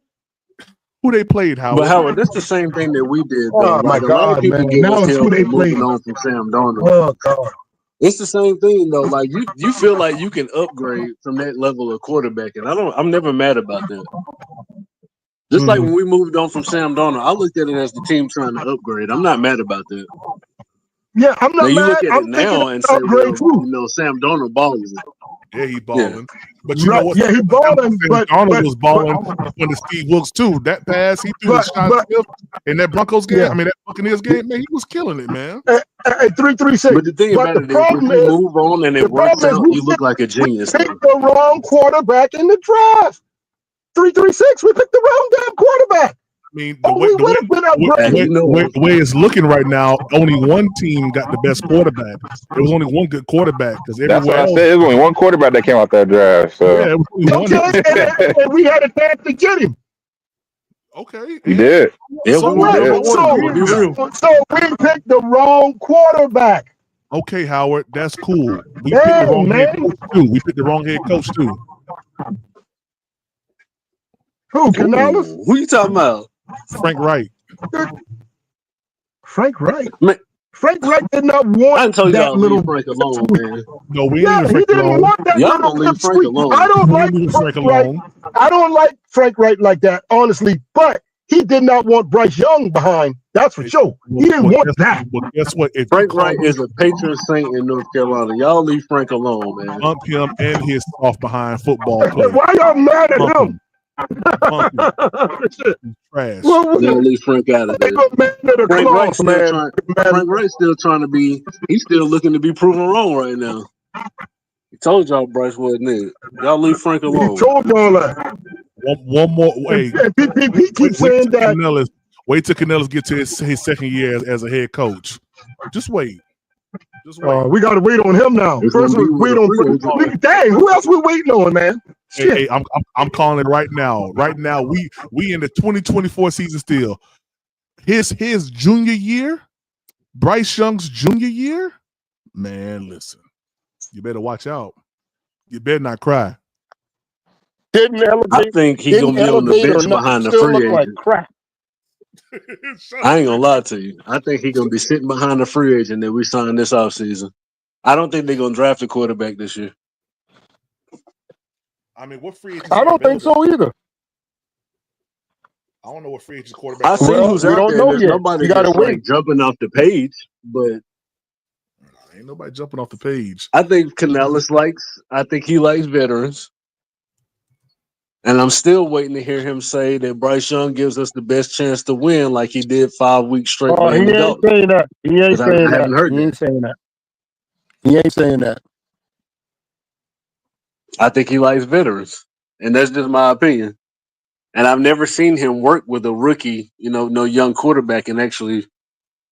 Who they played, Howard? But Howard, that's the same thing that we did. Oh my God, a lot of people man. get Now us it's who they moving played. on from Sam Darnold. Oh God. It's the same thing though. Like you feel like you can upgrade from that level of quarterback, and I'm never mad about that. Just like when we moved on from Sam Darnold, I looked at it as the team trying to upgrade. I'm not mad about that. Yeah, I'm not now, you mad. look at I'm it now and say, well, Sam Darnold balling. Yeah, he balling. Yeah. But you know what? Yeah, he balling. But Darnold was balling when the Steve Wilkes too. That pass he threw to Sean Smith in that Broncos game. Yeah. I mean that Buccaneers game. Man, he was killing it, man. 3-3-6. But the thing about it is, if you move on and it works out, you look like a genius. We picked the wrong quarterback in the draft. 3-3-6. We picked the wrong damn quarterback. I mean, the way it's looking right now, only one team got the best quarterback. There was only one good quarterback because that's what I said. There was only one quarterback that came out that draft. So yeah, and we had a chance to get him. Okay, you did. Yeah, So we picked the wrong quarterback. Okay, Howard, that's cool. We picked the wrong head coach too. We picked the wrong head coach too. Who? Canales? Who you talking about? Frank Wright. Frank Wright. Frank Wright did not want that little Frank alone, man. No, we he didn't want that y'all little don't leave Frank alone. I don't like Frank Wright. I don't like Frank Wright like that, honestly. But he did not want Bryce Young behind. That's for sure. He didn't want that. Well, guess what? If Frank Wright is a patron saint in North Carolina. Y'all leave Frank alone, man. Bump him and his off behind football play. Why y'all mad at him? Trash. They'll leave Frank out of there. Frank Wright's still trying to be. He's still looking to be proven wrong right now. He told y'all Bryce wasn't it. Y'all leave Frank alone. He told y'all that. One more way. He keeps saying that. Wait till Canales get to his second year as a head coach. Just wait. We got to wait on him now. First, we wait on. Dang, who else we waiting on, man? Hey, I'm calling it right now. Right now, we in the 2024 season still. His junior year, Bryce Young's junior year. Man, listen, you better watch out. You better not cry. I think he's gonna be on the bench behind the free agent. I ain't gonna lie to you. I think he's gonna be sitting behind the free agent that we signed this offseason. I don't think they're gonna draft a quarterback this year. I mean, what free agents? I don't think so either. I don't know what free agents quarterback. I see who's out there. There's nobody that's like jumping off the page, but ain't nobody jumping off the page. I think Canales likes. I think he likes veterans. And I'm still waiting to hear him say that Bryce Young gives us the best chance to win, like he did 5 weeks straight. Oh, he ain't saying that. He ain't saying that. haven't heard He that. ain't saying that. He ain't saying that. I think he likes veterans, and that's just my opinion. And I've never seen him work with a rookie, no young quarterback, and actually,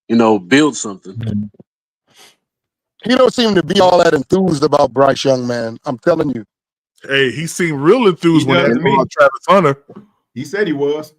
build something. He don't seem to be all that enthused about Bryce Young, man. I'm telling you. Hey, he seemed real enthused He when they does asked to him me. about Travis Hunter. He said he was.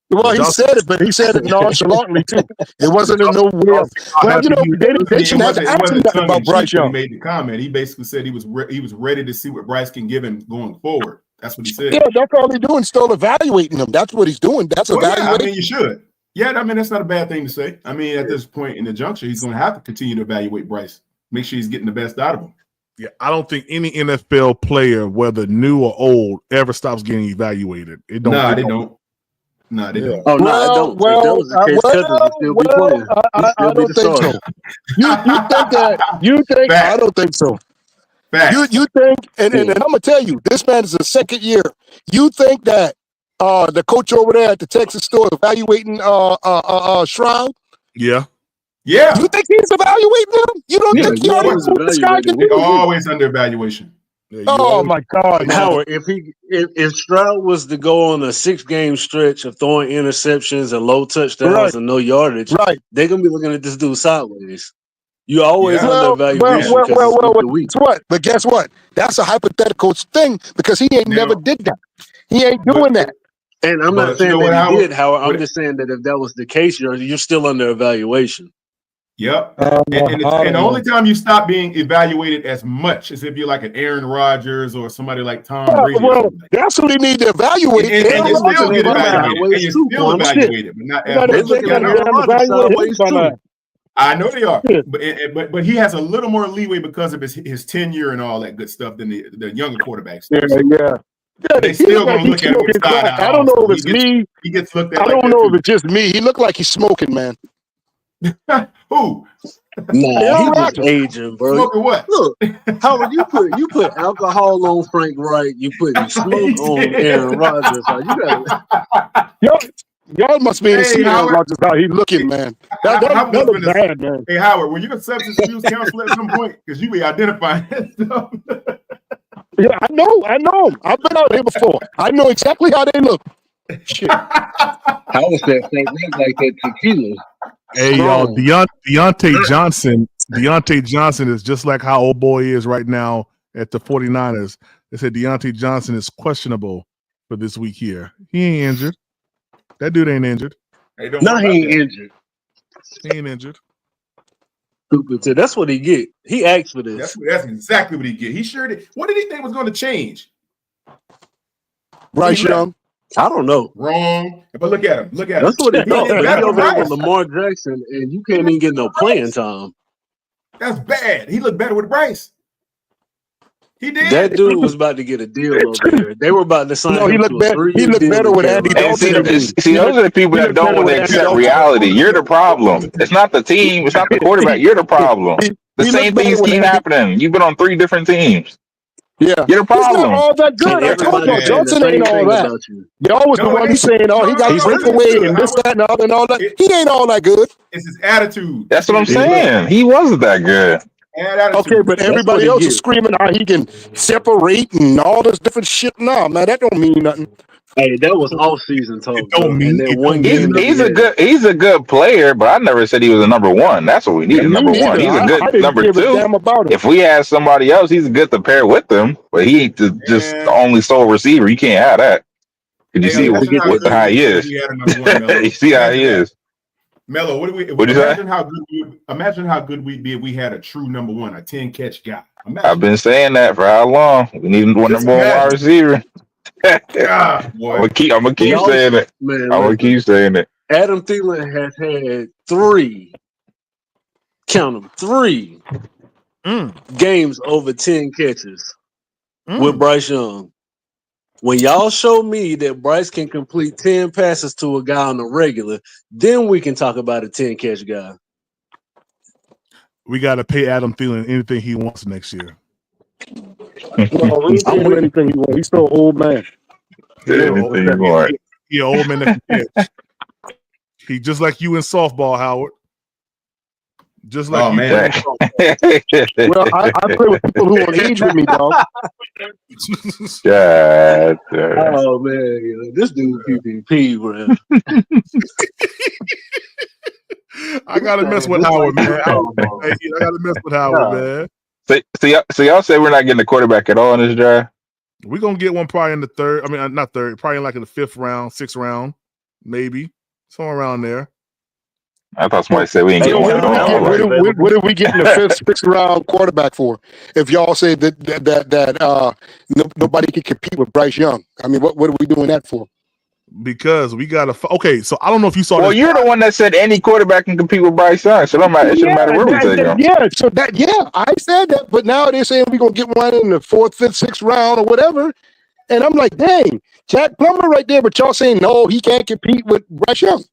Well, he said it, but he said it nonchalantly too. It wasn't in no way of, well, they shouldn't have to ask him nothing about Bryce When he Young. made the comment, he basically said he was ready to see what Bryce can give him going forward. That's what he said. Yeah, that's all he's doing, still evaluating him. That's what he's doing. That's Well, yeah, I evaluating. mean, you should. Yeah, I mean, that's not a bad thing to say. I mean, at this point in the juncture, he's going to have to continue to evaluate Bryce. Make sure he's getting the best out of him. Yeah, I don't think any NFL player, whether new or old, ever stops getting evaluated. It don't. Nah, it they don't. Nah, they don't. Oh, no, I don't. If that was the case, Cousins would still be playing. He'd still I be don't the think starter. so. You think that? You think? I don't think so. You think? And I'm gonna tell you, this man is a second year. You think that the coach over there at the Texas store evaluating Shroud? Yeah. Yeah. You think he's evaluating him? You don't think he already knows what this guy can They're do? always under evaluation. Oh my God, man. Howard, if Stroud was to go on a 6-game stretch of throwing interceptions and low touchdowns and no yardage, they're gonna be looking at this dude sideways. You always under evaluation because it's week to week. Guess what? But guess what? That's a hypothetical thing because he ain't never did that. He ain't doing that. And I'm not saying that he did, Howard. I'm just saying that if that was the case, you're still under evaluation. Yep. And the only time you stop being evaluated as much is if you're like an Aaron Rodgers or somebody like Tom Brady. Well, that's what he need to evaluate. And you still get evaluated. And you're still evaluated, but not as much. I know they are, but he has a little more leeway because of his tenure and all that good stuff than the younger quarterbacks. Yeah. They still gonna look at him with side eye. I don't know if it's me. He gets looked at. I don't know if it's just me. He looked like he's smoking, man. Who? Nah, he just aging, bro. Smoking what? Look, Howard, you put alcohol on Frank Wright. You put smoke on Aaron Rodgers. Like, you gotta. Y'all must be seeing Rodgers how he looking, man. That was bad, man. Hey, Howard, were you a substance abuse counselor at some point? Because you be identifying that stuff. Yeah, I know. I've been out there before. I know exactly how they look. Shit. Howard said Frank Wright like that tequila. Hey, y'all, Deontay Johnson is just like how old boy is right now at the 49ers. They said Deontay Johnson is questionable for this week here. He ain't injured. That dude ain't injured. Hey, no, he ain't injured. He ain't injured. Stupid. That's what he get. He asked for this. That's exactly what he get. He sure did. What did he think was going to change? Bryce Young. I don't know. Wrong. But look at him. Look at him. That's what he thought. But he over there Bryce. with Lamar Jackson, and you can't even get no playing time. That's bad. He looked better with Bryce. He did. That dude was about to get a deal over there. They were about to sign him he to looked a better. 3-year He looked deal better with Andy Dalton. See, those are the people that don't want to accept reality. You're the problem. It's not the team. It's not the quarterback. You're the problem. The same things keep happening. You've been on 3 different teams. Yeah, you're the problem. He's not all that good. I told you, Johnson ain't all that. Y'all was the one who's saying, "Oh, he got breakaway and this, that, and all that." He ain't all that good. It's his attitude. That's what I'm saying. He wasn't that good. Okay, but everybody else is screaming how he can separate and all this different shit. No, man, that don't mean nothing. Hey, that was all-season talk. He's a good player, but I never said he was a number 1. That's what we need. Number 1. He's a good number 2. If we had somebody else, he's good to pair with them, but he ain't just the only sole receiver. You can't have that. Did you see what how he is? You see how he is. Mello, imagine how good we'd be if we had a true number 1, a 10-catch guy. I've been saying that for how long? We need one number 1 wide receiver. God, boy. I'm gonna keep saying it. I'm gonna keep saying it. Adam Thielen has had 3, count them, 3 games over 10 catches with Bryce Young. When y'all show me that Bryce can complete 10 passes to a guy on the regular, then we can talk about a 10-catch guy. We got to pay Adam Thielen anything he wants next year. No, anything he wants. He's still an old man. Anything you want. He old man that can catch. He just like you in softball, Howard. Just like you. Well, I play with people who want to age with me, dog. Oh man, this dude PPP, bro. I gotta mess with Howard, man. I gotta mess with Howard, man. So y'all say we're not getting a quarterback at all in this draft? We're gonna get one probably in the third. I mean, not third. Probably like in the 5th round, 6th round, maybe somewhere around there. I thought somebody said we ain't getting one at all. What did we get in the 5th, 6th round quarterback for? If y'all say that nobody can compete with Bryce Young, I mean, what are we doing that for? Because we got to. Okay, so I don't know if you saw. Well, you're the one that said any quarterback can compete with Bryce Young, so it shouldn't matter where we take him. I said that, but now they're saying we're gonna get one in the 4th, 5th, 6th round or whatever, and I'm like, dang, Jack Plummer right there, but y'all saying no, he can't compete with Bryce Young.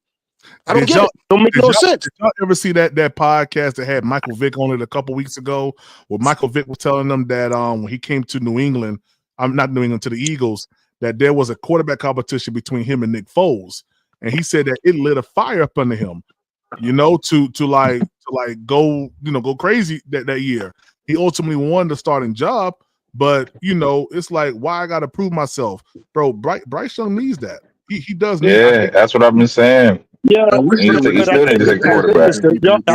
I don't get it. Don't make no sense. Did y'all ever see that podcast that had Michael Vick on it a couple weeks ago, where Michael Vick was telling them that when he came to New England, not New England, to the Eagles, that there was a quarterback competition between him and Nick Foles, and he said that it lit a fire up under him, to go crazy that year. He ultimately won the starting job, but it's like, why I got to prove myself, bro? Bryce Young needs that. He does. That's what I've been saying. Yeah, I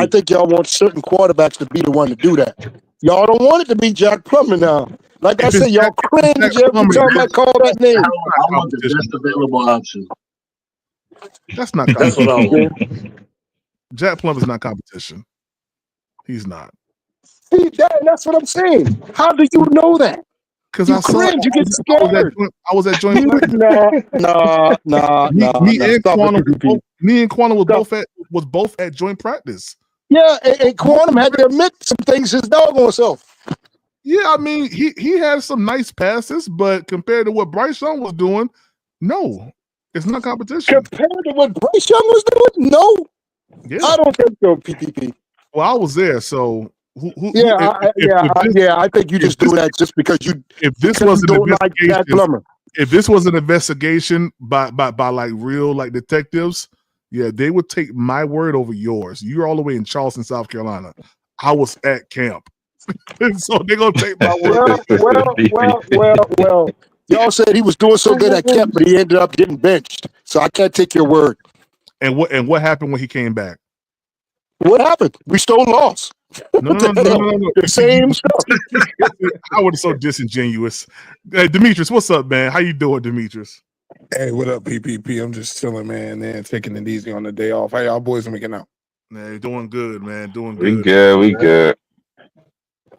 think y'all want certain quarterbacks to be the one to do that. Y'all don't want it to be Jack Plummer now. Like I said, y'all cringe every time I call that name. I want the best available option. That's not That's what I want. Jack Plummer's not competition. He's not. See, that's what I'm saying. How do you know that? Because you cringe, you get scared. I was at joint. Nah. Me and Quantum was both at joint practice. Yeah, and Quantum had to admit some things his doggone self. Yeah, I mean, he had some nice passes, but compared to what Bryce Young was doing, no, it's not competition. Compared to what Bryce Young was doing, no. Yeah. I don't think so, PPP. Well, I was there, so I think you just do that just because you. If this was an investigation, if this was an investigation by like real like detectives, yeah, they would take my word over yours. You're all the way in Charleston, South Carolina. I was at camp, so they're gonna take my word. Well. Y'all said he was doing so good at camp, but he ended up getting benched. So I can't take your word. And what happened when he came back? What happened? We still lost. No. The same stuff. I was so disingenuous. Hey, Demetrius, what's up, man? How you doing, Demetrius? Hey, what up, PPP? I'm just chilling, man, and taking it easy on the day off. How y'all boys making out? Man, doing good, man. Doing good. We good.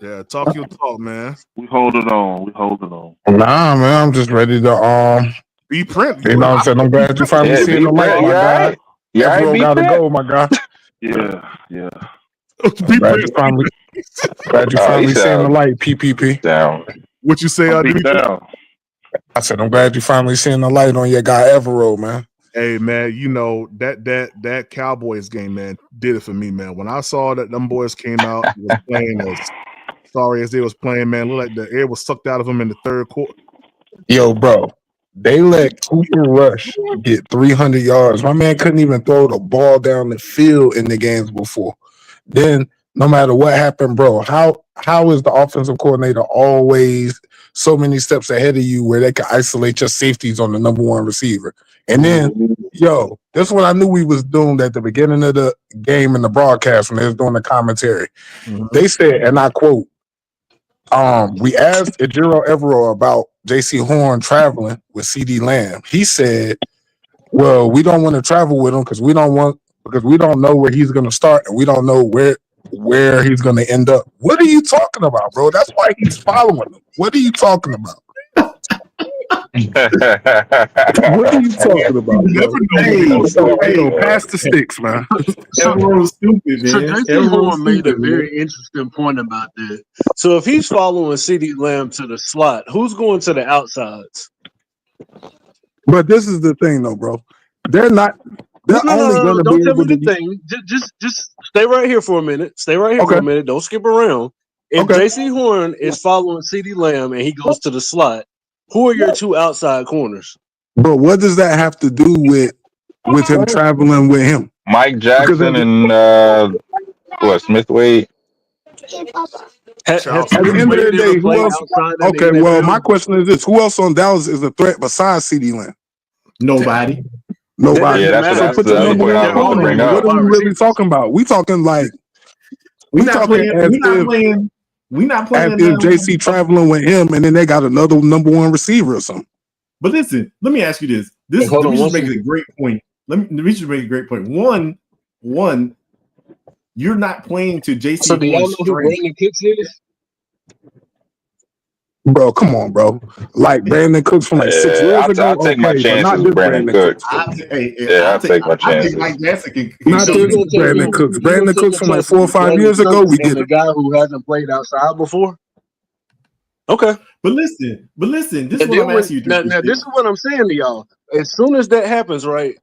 Yeah, talk your talk, man. We holding on. Nah, man, I'm just ready to be print. You know what I'm saying? I'm glad you finally seeing the light, my guy. Everyone gotta go, my guy. Yeah. Glad you finally seeing the light, PPP. Down. What you say, down. I said I'm glad you finally seeing the light on your guy Evero, man. Hey man, that Cowboys game, man, did it for me, man. When I saw that them boys came out and was playing as sorry as they was playing, man, looked like the air was sucked out of them in the third quarter. Yo, bro, they let Cooper Rush get 300 yards. My man couldn't even throw the ball down the field in the games before. Then, no matter what happened, bro, how is the offensive coordinator always so many steps ahead of you where they can isolate your safeties on the number one receiver? And then, yo, this is what I knew we was doomed at the beginning of the game in the broadcast when they was doing the commentary. Mm-hmm. They said, and I quote, we asked Ejiro Evero about J.C. Horn traveling with C.D. Lamb. He said, well, we don't want to travel with him because we don't know where he's going to start and we don't know where he's going to end up. What are you talking about, bro? That's why he's following him. What are you talking about? What are you talking about? Hey, pass the sticks, man. Everyone's stupid, man. Everyone made a very interesting point about that. So if he's following CeeDee Lamb to the slot, who's going to the outsides? But this is the thing, though, bro. They're not. They're only going to be don't tell able me to. the thing. Just stay right here for a minute. Stay right here for a minute. Don't skip around. If J.C. Horn is following CeeDee Lamb and he goes to the slot, who are your two outside corners? But what does that have to do with him traveling with him? Mike Jackson and Smith Wade. At the end of the day, who else? Okay, well, my question is this: who else on Dallas is a threat besides CeeDee Lamb? Nobody. Nobody. Yeah, that's So put the your other number point I one was about to corner bring on. What up. are we really talking about? We talking like We're not playing as if JC traveling with him, and then they got another number one receiver or something. But listen, let me ask you this. We should make a great point. We should make a great point. One, you're not playing to JC. So do y'all know who Brandon Cooks is? Bro, come on, bro. Like Brandon Cooks from like 6 years ago. I'll take my chances with Brandon Cooks. I'll take my chances. Mike Jackson Not this Brandon Cooks. Brandon Cooks from like 4 or 5 years ago. We get the guy who hasn't played outside before. Okay, but listen. This is what I'm asking you. Now, this is what I'm saying to y'all. As soon as that happens, right?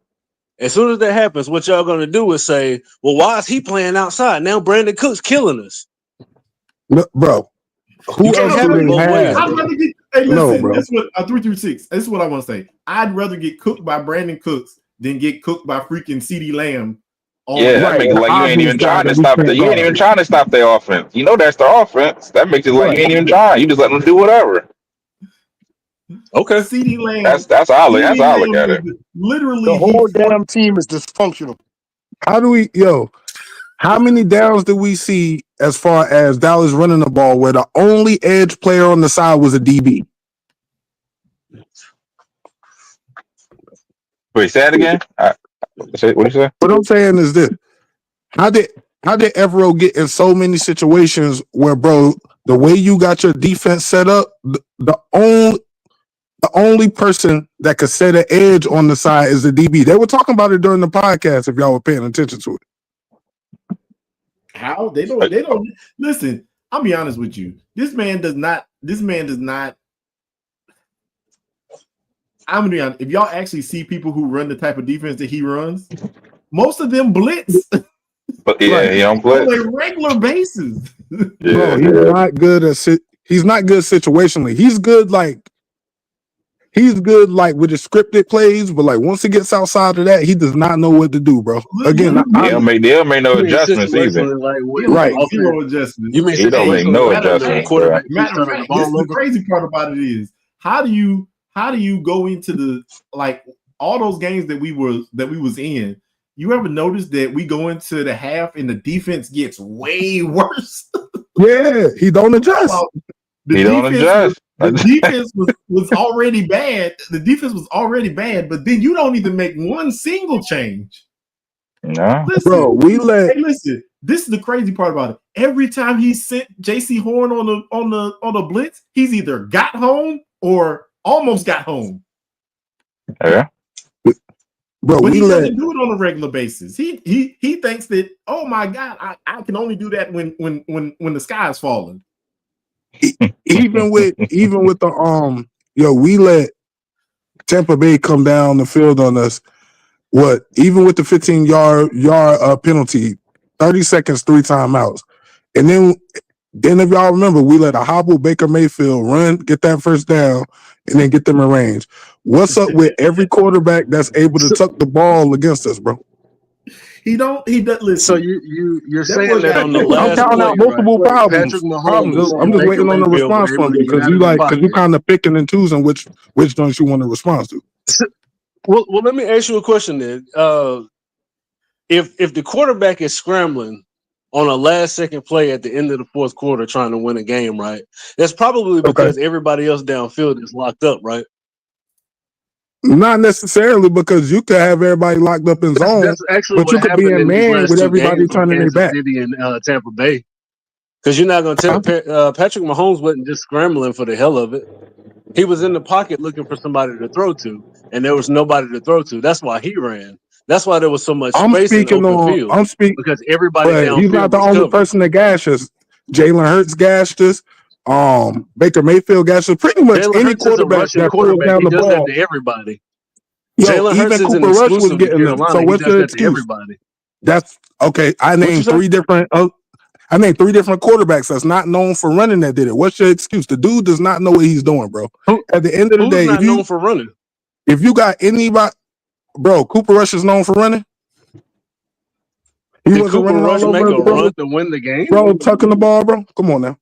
As soon as that happens, what y'all gonna do is say, "Well, why is he playing outside now? Brandon Cooks killing us." No, bro. Who else do they have? I'd rather get. Hey, listen. No, bro. This is what 336. This is what I want to say. I'd rather get cooked by Brandon Cooks than get cooked by freaking CeeDee Lamb. Yeah, that makes it like you ain't even trying to stop you ain't even trying to stop their offense. You know that's their offense. That makes it like you ain't even trying. You just let them do whatever. Okay. CeeDee Lamb. That's how I look at it. Literally, the whole damn team is dysfunctional. How many downs did we see as far as Dallas running the ball where the only edge player on the side was a DB? Wait, say that again? What did you say? What I'm saying is this: How did Evero get in so many situations where, bro, the way you got your defense set up, the only person that could set an edge on the side is the DB. They were talking about it during the podcast. If y'all were paying attention to it. How they don't listen. I'll be honest with you. This man does not. I'm gonna be honest. If y'all actually see people who run the type of defense that he runs, most of them blitz. But yeah, he don't blitz on a regular basis. Bro, he's not good at he's not good situationally. He's good with the scripted plays, but like once he gets outside of that, he does not know what to do, bro. Again, they'll make no adjustments either. Right. Zero adjustments. You mean he don't make no adjustments. Matter of fact, the crazy part about it is how do you go into the like all those games that we was in? You ever notice that we go into the half and the defense gets way worse? Yeah, he don't adjust. He don't adjust. The defense was already bad. The defense was already bad, but then you don't even make one single change. No, listen, bro. Listen. This is the crazy part about it. Every time he sent JC Horn on the blitz, he's either got home or almost got home. Yeah. Bro, but he doesn't do it on a regular basis. He thinks that, oh my God, I can only do that when the sky is falling. Even with the we let Tampa Bay come down the field on us. What? Even with the 15-yard penalty, 30 seconds, 3 timeouts, and then if y'all remember, we let a hobble Baker Mayfield run, get that first down, and then get them in range. What's up with every quarterback that's able to tuck the ball against us, bro? He does. Listen. So you're saying that on the I'm last counting out multiple problems. Patrick Mahomes I'm just waiting on the response from you because you kind of picking and choosing which joints you want to respond to. Well, let me ask you a question then. If the quarterback is scrambling on a last second play at the end of the fourth quarter trying to win a game, right? That's probably because everybody else downfield is locked up, right? Not necessarily, because you could have everybody locked up in zone, that's actually but you could be in man with everybody turning their back. City and Tampa Bay. Because you're not going to tell Patrick Mahomes wasn't just scrambling for the hell of it. He was in the pocket looking for somebody to throw to, and there was nobody to throw to. That's why he ran. That's why there was so much space in the open field. I'm speaking because everybody downfield. He's not the only person that gashed us. Jalen Hurts gashed us. Baker Mayfield gashed us. Pretty much Jalen any Hurts is a quarterback that quarterback. pulls down He the does ball. that to everybody. Yo, Jalen even Hurts Cooper Rush was getting them. So what's your excuse? Everybody. That's okay. I named 3 different. I named 3 different quarterbacks that's not known for running that did it. What's your excuse? The dude does not know what he's doing, bro. At the end of the day, who's not known for running? If you got anybody, bro, Cooper Rush is known for running. He wasn't running all over make a bro. run to win the game? Bro, tucking the ball, bro. Come on now.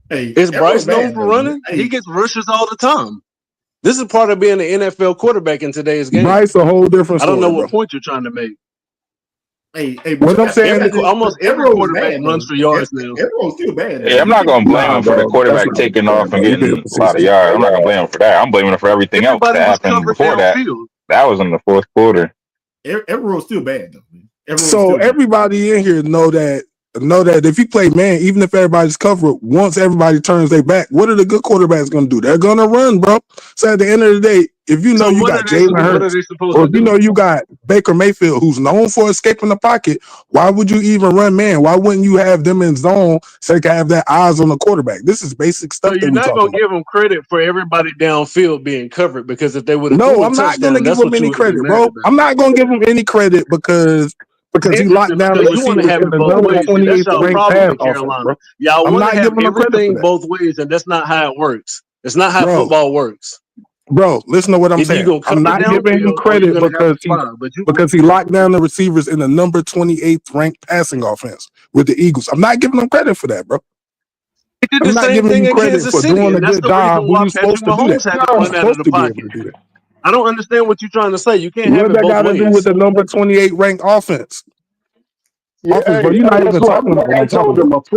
Hey, is Bryce known for running? He gets rushes all the time. This is part of being an NFL quarterback in today's game. Bryce, a whole different story. I don't know what bro. point you're trying to make. Hey, what I'm saying, almost every quarterback runs for yards now. Everyone's still bad. Yeah, I'm not gonna blame him for the quarterback taking off and getting a lot of yards. I'm not gonna blame him for that. I'm blaming him for everything else that happened before that. That was in the fourth quarter. Everyone's still bad though. So everybody in here know that if you play man, even if everybody's covered, once everybody turns their back, what are the good quarterbacks going to do? They're going to run, bro. So at the end of the day, if you know you got Jalen Hurts, or if you know you got Baker Mayfield, who's known for escaping the pocket, why would you even run man? Why wouldn't you have them in zone so they can have their eyes on the quarterback? This is basic stuff. So you're not going to give them credit for everybody downfield being covered, because if they would have, no, I'm not going to give them any credit, bro. I'm not going to give them any credit because he locked down the you want to have it both ways. That's y'all problem in Carolina. Y'all want to have everything both ways, and that's not how it works. It's not how football works. Bro, listen to what I'm saying. I'm not giving him credit because he locked down the receivers in the number 28th ranked passing offense with the Eagles. I'm not giving him credit for that, bro. He did the same thing in Kansas City, and that's the reason why Patrick Mahomes had to run out of the pocket. I don't understand what you're trying to say. You can't have it both ways. What that got to do with the number 28 ranked offense? Yeah, but you're not even talking about what I'm talking about.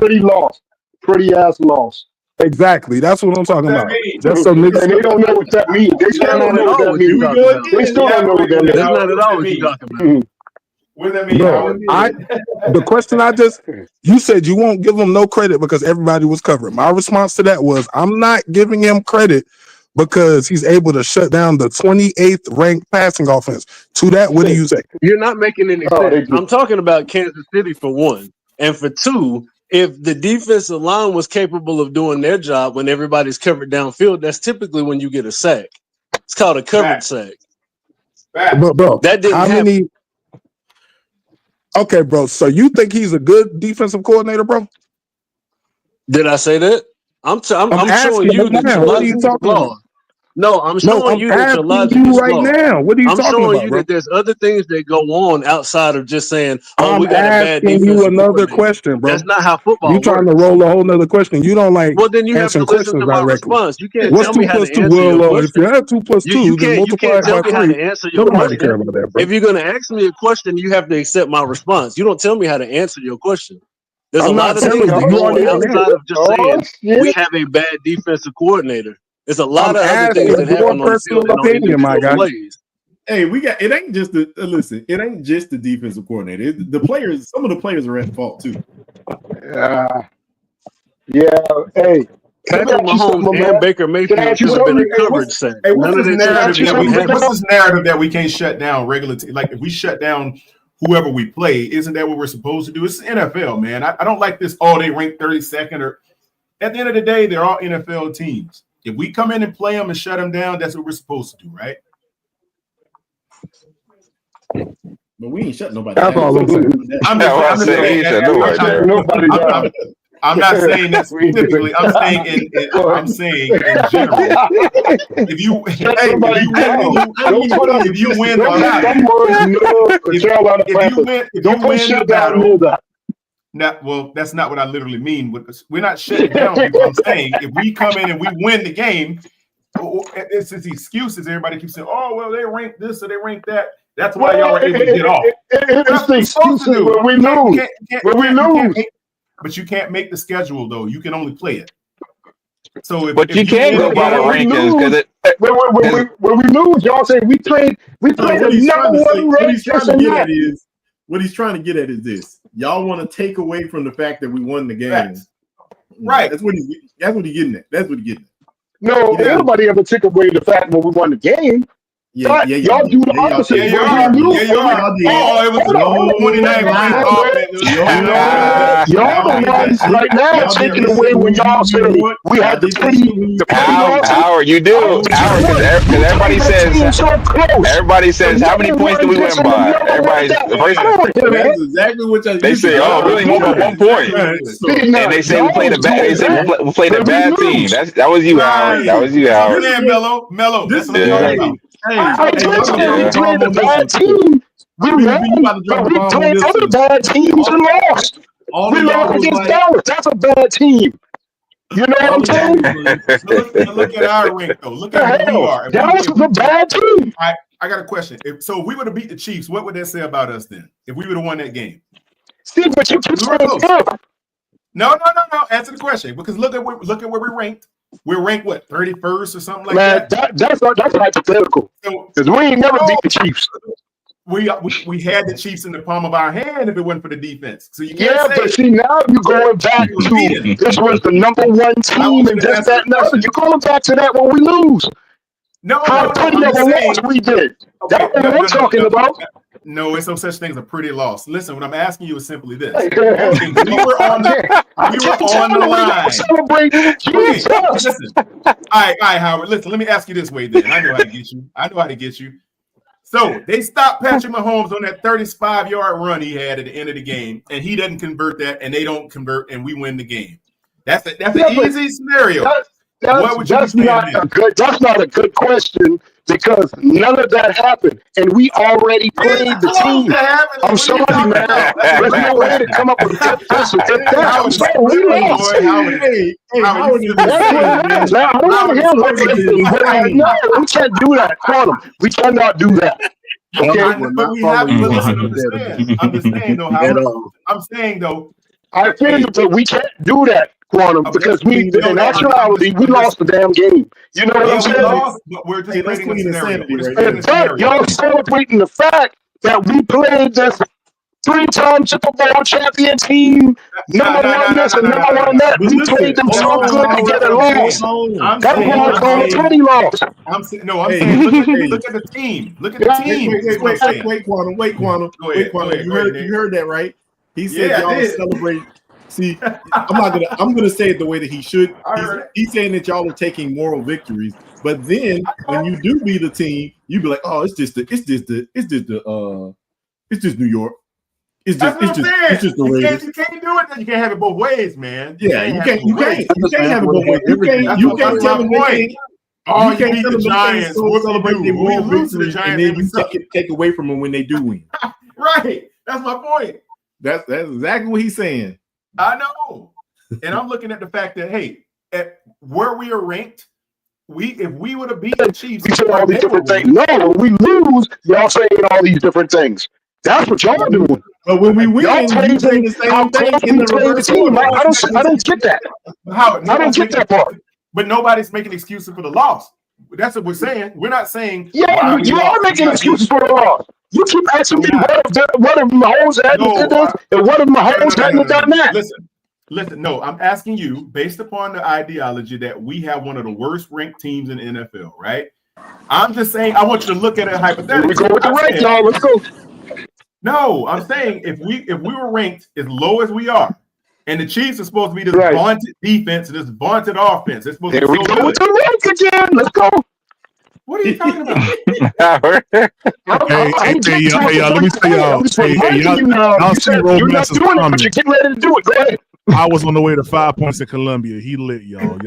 Pretty ass loss. Exactly. That's what I'm talking about. Just so niggas, and they don't know what that means. They still don't know what that means. They still don't know what that means. That's not at all what you're talking about. What does that mean? Bro, the question you said you won't give him no credit because everybody was covered. My response to that was, I'm not giving him credit because he's able to shut down the 28th ranked passing offense. To that, what do you say? You're not making any sense. I'm talking about Kansas City for one. And for two, if the defensive line was capable of doing their job when everybody's covered downfield, that's typically when you get a sack. It's called a covered sack. But bro, that didn't happen. Okay, bro. So you think he's a good defensive coordinator, bro? Did I say that? I'm showing you that what are you talking about? No, I'm showing you that your logic is right now. What are you talking about? I'm showing you that there's other things that go on outside of just saying, "Oh, we got a bad defense." I'm asking you another question, bro. That's not how football works. You're trying to roll a whole nother question. You don't like. Well, then you have to listen to my response. You can't What's tell me how to answer your question. If you have 2 + 2, you then multiply can't tell by me how 3. to answer your Nobody care question. about that, bro. If you're going to ask me a question, you have to accept my response. You don't tell me how to answer your question. There's a lot of things that go on outside of just saying we have a bad defensive coordinator. There's a lot of other things that happen on the field and on individual plays. Hey, it ain't just listen, it ain't just the defensive coordinator. The players, some of the players are at fault too. Hey, Patrick Mahomes and Baker Mayfield should have been a coverage set. What's this narrative that we can't shut down regular like if we shut down whoever we play, isn't that what we're supposed to do? It's the NFL, man. I don't like this, they rank 32nd, or at the end of the day, they're all NFL teams. If we come in and play them and shut them down, that's what we're supposed to do, right? But we ain't shut nobody down. I'm not saying that specifically. I'm saying in general. If you win the battle. That's not what I literally mean. We're not shutting down people. I'm saying if we come in and we win the game, it's the excuses. Everybody keeps saying, "Oh, well, they rank this or they rank that." That's why y'all were able to get off. It's the excuses when we lose. But you can't make the schedule though. You can only play it. So, but you can go by the rankings because when we lose, y'all say we played the number one ranked. What he's trying to get at is this: y'all want to take away from the fact that we won the game, right? That's what he's getting at. That's what he's getting at. No, nobody ever took away the fact when we won the game. Yeah, y'all do the opposite. Yeah, you are. Oh, it was the 29th Y'all the ones right now taking away when y'all say we had the pretty losses. Howard, you do. Howard, because everybody says how many points did we win by? Everybody's the first. That's exactly what They say, oh, we only won by 1 point, and they say we played a bad. They say we played a bad team. That was you, Howard. That was you, Howard. Mellow. This is I told you we played a bad team. We won, but we played other bad teams and lost. We lost against Dallas. That's a bad team. You know what I'm saying? Look at our rank, though. Look at who we are. Dallas is a bad team. I got a question. If we would have beat the Chiefs, what would that say about us then? If we would have won that game? See, but you keep saying No. Answer the question. Because look at where we're ranked. We're ranked what, 31st or something like that? That's hypothetical. Because we ain't never beat the Chiefs. We had the Chiefs in the palm of our hand if it wasn't for the defense. So you can't say, but see, now you're going back to this was the number one team and this, that, and other. You're going back to that when we lose. How pretty of a loss we did. That's what we're talking about. No, it's no such thing as a pretty loss. Listen, what I'm asking you is simply this. We were on the line. Listen. All right, Howard. Listen, let me ask you this way then. I know how to get you. So they stopped Patrick Mahomes on that 35-yard run he had at the end of the game, and he doesn't convert that, and they don't convert, and we win the game. That's an easy scenario. That's not a good question because none of that happened, and we already played the team. I'm sorry, man. There's no way to come up with a good question. I'm sorry, we lost. I don't want to hear what they do. No, we can't do that. Quantum. We cannot do that. Okay, but we have to understand though, Howard. I'm saying though, I feel you, but we can't do that. Quantum, because in actuality, we lost the damn game. You know what I'm saying? But we're just creating a scenario. In fact, y'all celebrating the fact that we played this 3-time Super Bowl champion team, number one this and number one that. We played them so good to get a loss. That's why I call it 20 loss. I'm saying, look at the team. Look at the team. Wait, Quantum. You heard that, right? He said y'all celebrate. See, I'm gonna say it the way that he should. He's saying that y'all are taking moral victories, but then when you do beat a team, you be like, oh, it's just New York. It's just the Raiders. You can't do it. You can't have it both ways, man. Yeah, you can't have it both ways. You can't tell them they can't tell them the Giants celebrate their moral victories and then you take away from them when they do win. Right. That's my point. That's exactly what he's saying. I know, and I'm looking at the fact that at where we are ranked, if we would have beat the Chiefs, we say all these different things. No, when we lose, y'all saying all these different things. That's what y'all doing. But when we win, y'all saying the same thing in the reverse team. I don't get that. I don't get that part. But nobody's making excuses for the loss. That's what we're saying. We're not saying. Yeah, you are making excuses for the loss. You keep asking me what if Mahomes hadn't did this and what if Mahomes hadn't done that? Listen. No, I'm asking you based upon the ideology that we have one of the worst ranked teams in the NFL, right? I'm just saying I want you to look at it hypothetically. We go with the rank, y'all. Let's go. No, I'm saying if we were ranked as low as we are, and the Chiefs are supposed to be this vaunted defense and this vaunted offense, it's supposed to be we go with the rank again. Let's go. What are you talking about? Hey, y'all, let me tell y'all. Y'all see Roll Masters coming. You're getting ready to do it. Go ahead. I was on the way to 5 points in Columbia. He lit, y'all.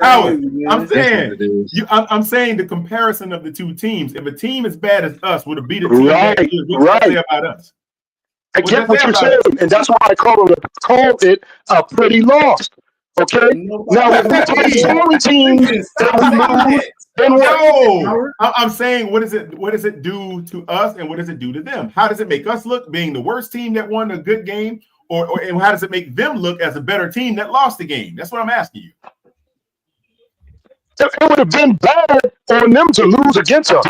Howard, I'm saying the comparison of the two teams. If a team as bad as us would have beat a team that good, what does that say about us? I get what you're saying, and that's why I called it a pretty loss. Okay. Now, if we play sorry teams that we lose, then no. I'm saying, what does it do to us, and what does it do to them? How does it make us look being the worst team that won a good game, and how does it make them look as a better team that lost the game? That's what I'm asking you. It would have been bad on them to lose against us.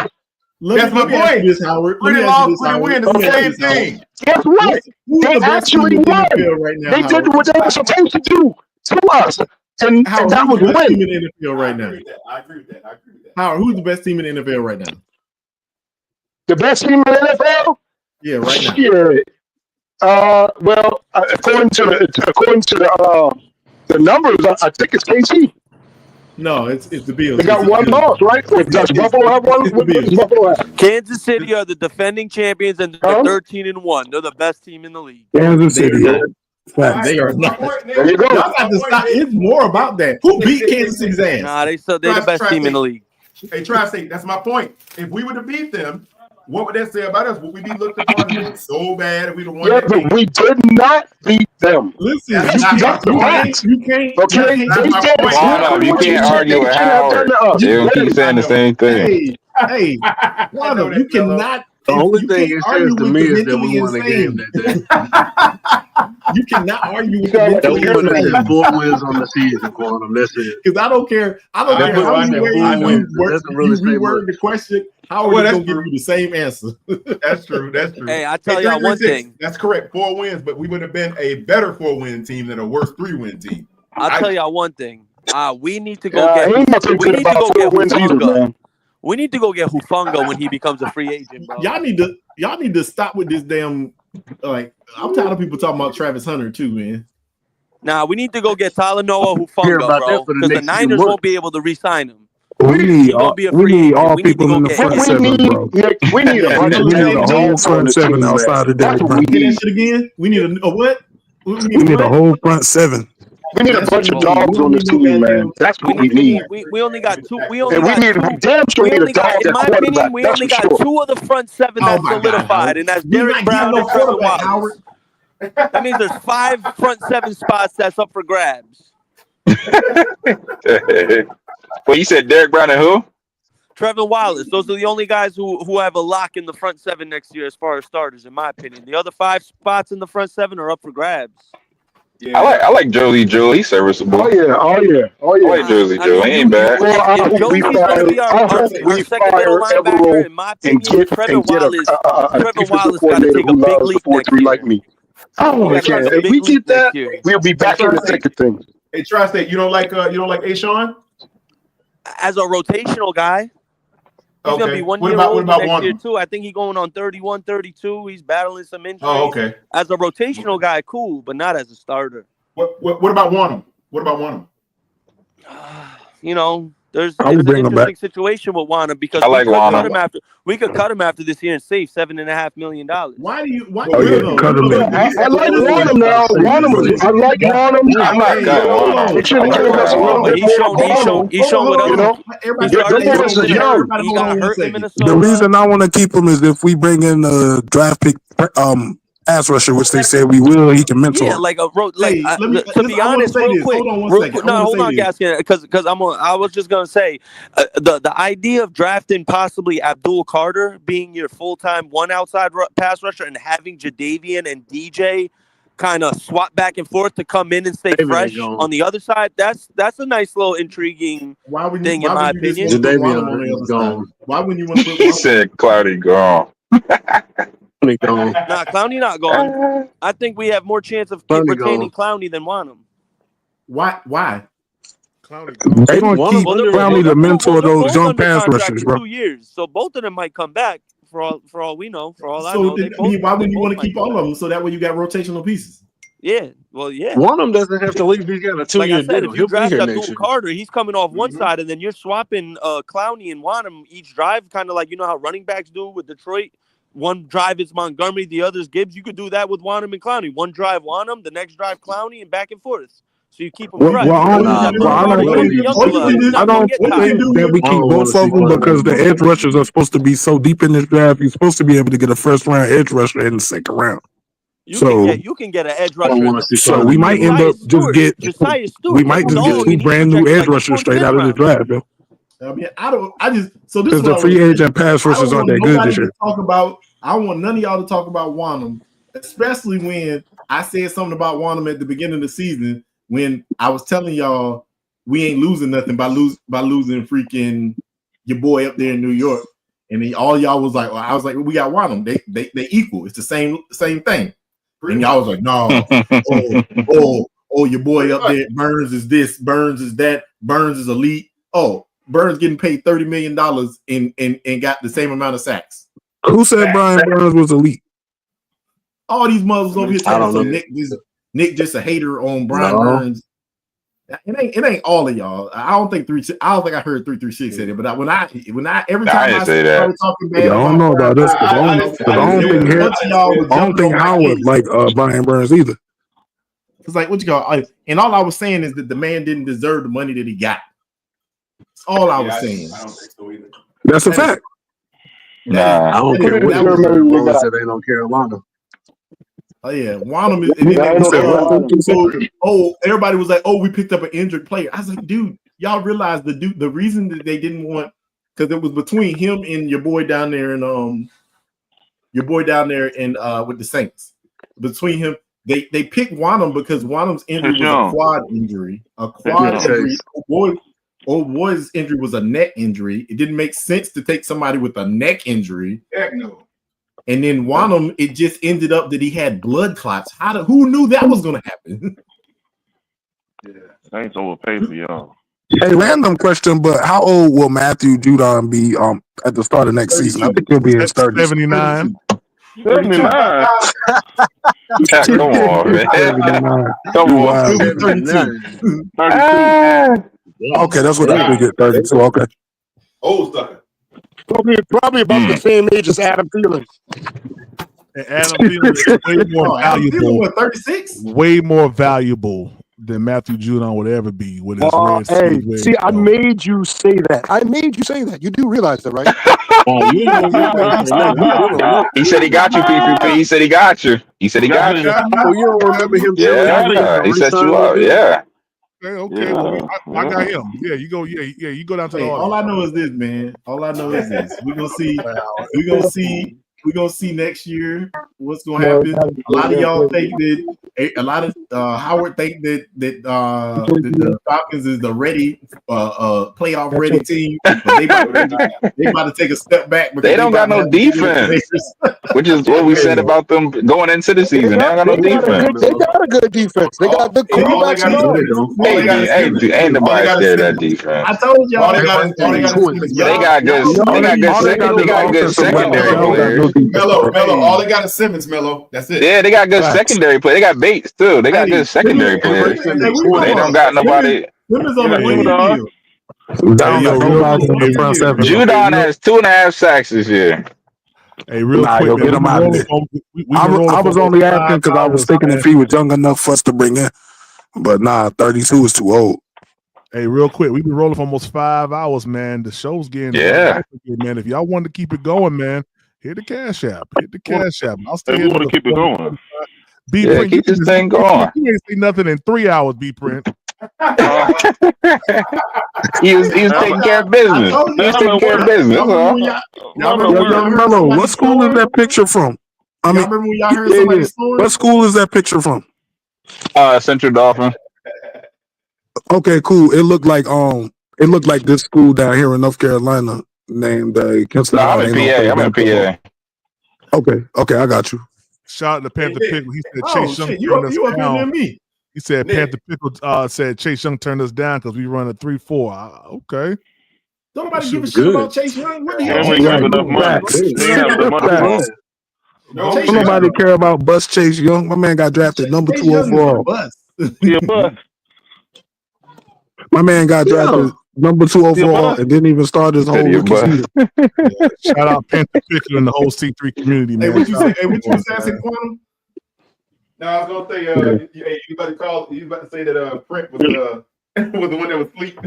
That's my point. This, Howard. Pretty lost, pretty win. It's the same thing. Guess what? They actually won. They did what they were supposed to do to us. and Howard, that who's was the best when. team in the NFL right now? I agree with that. Howard, who's the best team in the NFL right now? The best team in the NFL? Yeah, right now. Shit. Well, according to the numbers, I think it's KC. No, it's the Bills. They got one loss, right? Does Buffalo have one? What does Buffalo have? Kansas City are the defending champions and they're 13-1. They're the best team in the league. Kansas City. They are not. There you go. Y'all got to stop. It's more about that. Who beat Kansas City's ass? Nah, they're the best team in the league. Hey, Tri-State, that's my point. If we were to beat them, what would that say about us? Would we be looked upon as so bad if we the one? Yeah, but we did not beat them. Listen, you can't. Okay, you can't argue with Howard. They'll keep saying the same thing. Hey, Wanda, you cannot. The only thing it says to me is that we won the game that day. You cannot argue with That the we mentally would have insane. had 4 wins on the season, Quantum. That's it. Because I don't care. I don't care how you reword the question. How are we going to give you the same answer? That's true. That's true. Hey, I tell y'all one thing. That's correct. 4 wins, but we would have been a better 4-win team than a worse 3-win team. I'll tell y'all one thing. We need to go get Hufanga. We need to go get Hufanga when he becomes a free agent, bro. Y'all need to stop with this damn I'm tired of people talking about Travis Hunter too, man. Nah, we need to go get Tyler Hufanga, bro, because the Niners won't be able to re-sign him. We need all people in the front seven, bro. We need a whole front seven outside of Derrick Brown. Again, we need a what? We need a whole front seven. We need a bunch of dogs on this team, man. That's what we need. We only got two. We In my opinion, we only got 2 of the front 7 that's solidified, and that's Derrick Brown and Trevor Wallace. That means there's 5 front 7 spots that's up for grabs. Well, you said Derrick Brown and who? Trevor Wallace. Those are the only guys who have a lock in the front 7 next year as far as starters, in my opinion. The other 5 spots in the front 7 are up for grabs. Yeah. I like Josie Jewell. He's serviceable. Oh yeah. I like Josie Jewell. He ain't bad. We fire Evero and get a coordinator who loves the 4-3 like me. If we keep that, we'll be back in the second thing. Hey, Tri-State, you don't like A'Shawn? As a rotational guy, he's gonna be 1 year old next year too. I think he's going on 31, 32. He's battling some injuries. Oh, okay. As a rotational guy, cool, but not as a starter. What about Wanham? You know, there's I would an bring him interesting back. situation with Wanham because I like Wanham. we could cut him after this year and save $7.5 million. Why do you? Why Oh yeah, cut him in. I like Wanham now. I like Wanham. I'm not cutting He's shown what You know, he got hurt in Minnesota. The reason I want to keep him is if we bring in a draft pick pass rusher, which they said we will, he can mentor. Yeah, like to be honest, real quick. Hold on, Gaskin, because I was just gonna say the idea of drafting possibly Abdul Carter being your full-time one outside pass rusher and having Jadeveon and DJ kind of swap back and forth to come in and stay fresh on the other side. That's a nice little intriguing thing in my opinion. Why wouldn't you want to put? He said Cloudy gone. Nah, Clowney not gone. I think we have more chance of retaining Clowney than Wanham. Why? They don't keep Clowney to mentor those young pass rushers, bro. 2 years, so both of them might come back for all we know. For all I So know, why wouldn't you want to keep all of them so that way you got rotational pieces? Yeah, well, yeah. One of them doesn't have to leave. He's got a 2-year Like I said, deal. if He'll you be draft here Abdul next year. Carter, he's coming off one side, and then you're swapping Clowney and Wanham each drive, kind of like you know how running backs do with Detroit. One drive is Montgomery, the other's Gibbs. You could do that with Wanham and Clowney. One drive Wanham, the next drive Clowney, and back and forth. So you keep them fresh. I don't think that we keep both of them because the edge rushers are supposed to be so deep in this draft. You're supposed to be able to get a first-round edge rusher in the second round. You can get an edge rusher. So we might end up just get 2 brand new edge rushers straight out of the draft. Yo. I mean, so this is the free agent pass rushers aren't that good this year. I don't want none of y'all to talk about Wanham, especially when I said something about Wanham at the beginning of the season when I was telling y'all we ain't losing nothing by losing freaking your boy up there in New York, and then all y'all was like, well, I was like, we got Wanham. They equal. It's the same thing. And y'all was like, no, oh, your boy up there, Burns is this, Burns is that, Burns is elite. Oh, Burns getting paid $30 million and got the same amount of sacks. Who said Brian Burns was elite? All these mothers over here telling us Nick just a hater on Brian Burns. It ain't all of y'all. I don't think I heard 336 said it, but every time I started talking bad, I don't know about this. I don't think Howard like Brian Burns either. It's like, what you call? And all I was saying is that the man didn't deserve the money that he got. That's all I was saying. I don't think so either. That's a fact. I don't care what Burns said ain't on Carolina. Oh yeah, Wanham is. Everybody was like, "Oh, we picked up an injured player." I was like, "Dude, y'all realize the reason that they didn't want because it was between him and your boy down there and with the Saints. Between him, they picked Wanham because Wanham's injury was a quad injury. Old boy's injury was a neck injury. It didn't make sense to take somebody with a neck injury. Heck no. And then Wanham, it just ended up that he had blood clots. Who knew that was going to happen? Yeah, Saints overpaid for y'all. Hey, random question, but how old will Matthew Judon be at the start of next season? I think he'll be in his 30s. 79. 79. Come on, man. Come on. 32. Okay, that's what I figured. 32. Okay. Old sucker. Probably about the same age as Adam Thielen. And Adam Thielen is way more valuable. 36? Way more valuable than Matthew Judon would ever be with his red hey, see, I made you say that. You do realize that, right? He said he got you, PPP. He said he got you. Oh, you don't remember him? Yeah, he set you up. Yeah. Okay. Well, I got him. Yeah, you go. Yeah, you go down to the audience. All I know is this, man. All I know is this. We're gonna see next year what's gonna happen. A lot of y'all think that Howard think that the Falcons is the ready playoff ready team, but they about to take a step back because they don't got no defense, which is what we said about them going into the season. They don't got no defense. They got a good defense. They got good quarterbacks. Ain't nobody scared of that defense. I told y'all they got good secondary players. Mello, all they got is Simmons, Mello. That's it. Yeah, they got good secondary play. They got Bates too. They got good secondary players. They don't got nobody. Judon has 2.5 sacks this year. Hey, real quick, get him out of there. I was only asking because I was thinking if he was young enough for us to bring in, but 32 is too old. Hey, real quick, we've been rolling for almost 5 hours, man. The show's getting man. If y'all wanted to keep it going, man. Hit the Cash App. I'll stay here. We want to keep it going. B-Print, keep this thing going. You ain't see nothing in 3 hours, B-Print. He was taking care of business. Mello, what school is that picture from? Remember when y'all heard somebody snoring? What school is that picture from? Central Dolphin. Okay, cool. It looked like this school down here in North Carolina. Named I'm in PA. Okay, I got you. Shout out to Panther Pickle. He said Chase Young turned us down. He said Panther Pickle said Chase Young turned us down because we run a 3-4. Okay. Don't nobody give a shit about Chase Young. What the hell? Don't nobody care about Bus Chase Young. My man got drafted number 2 overall. My man got drafted number 2 overall and didn't even start his whole season. Shout out Panther Pickle and the whole C3 community, man. Hey, what you say? Hey, what you was asking, Quantum? No, I was gonna say, you about to say that Print was the one that was asleep.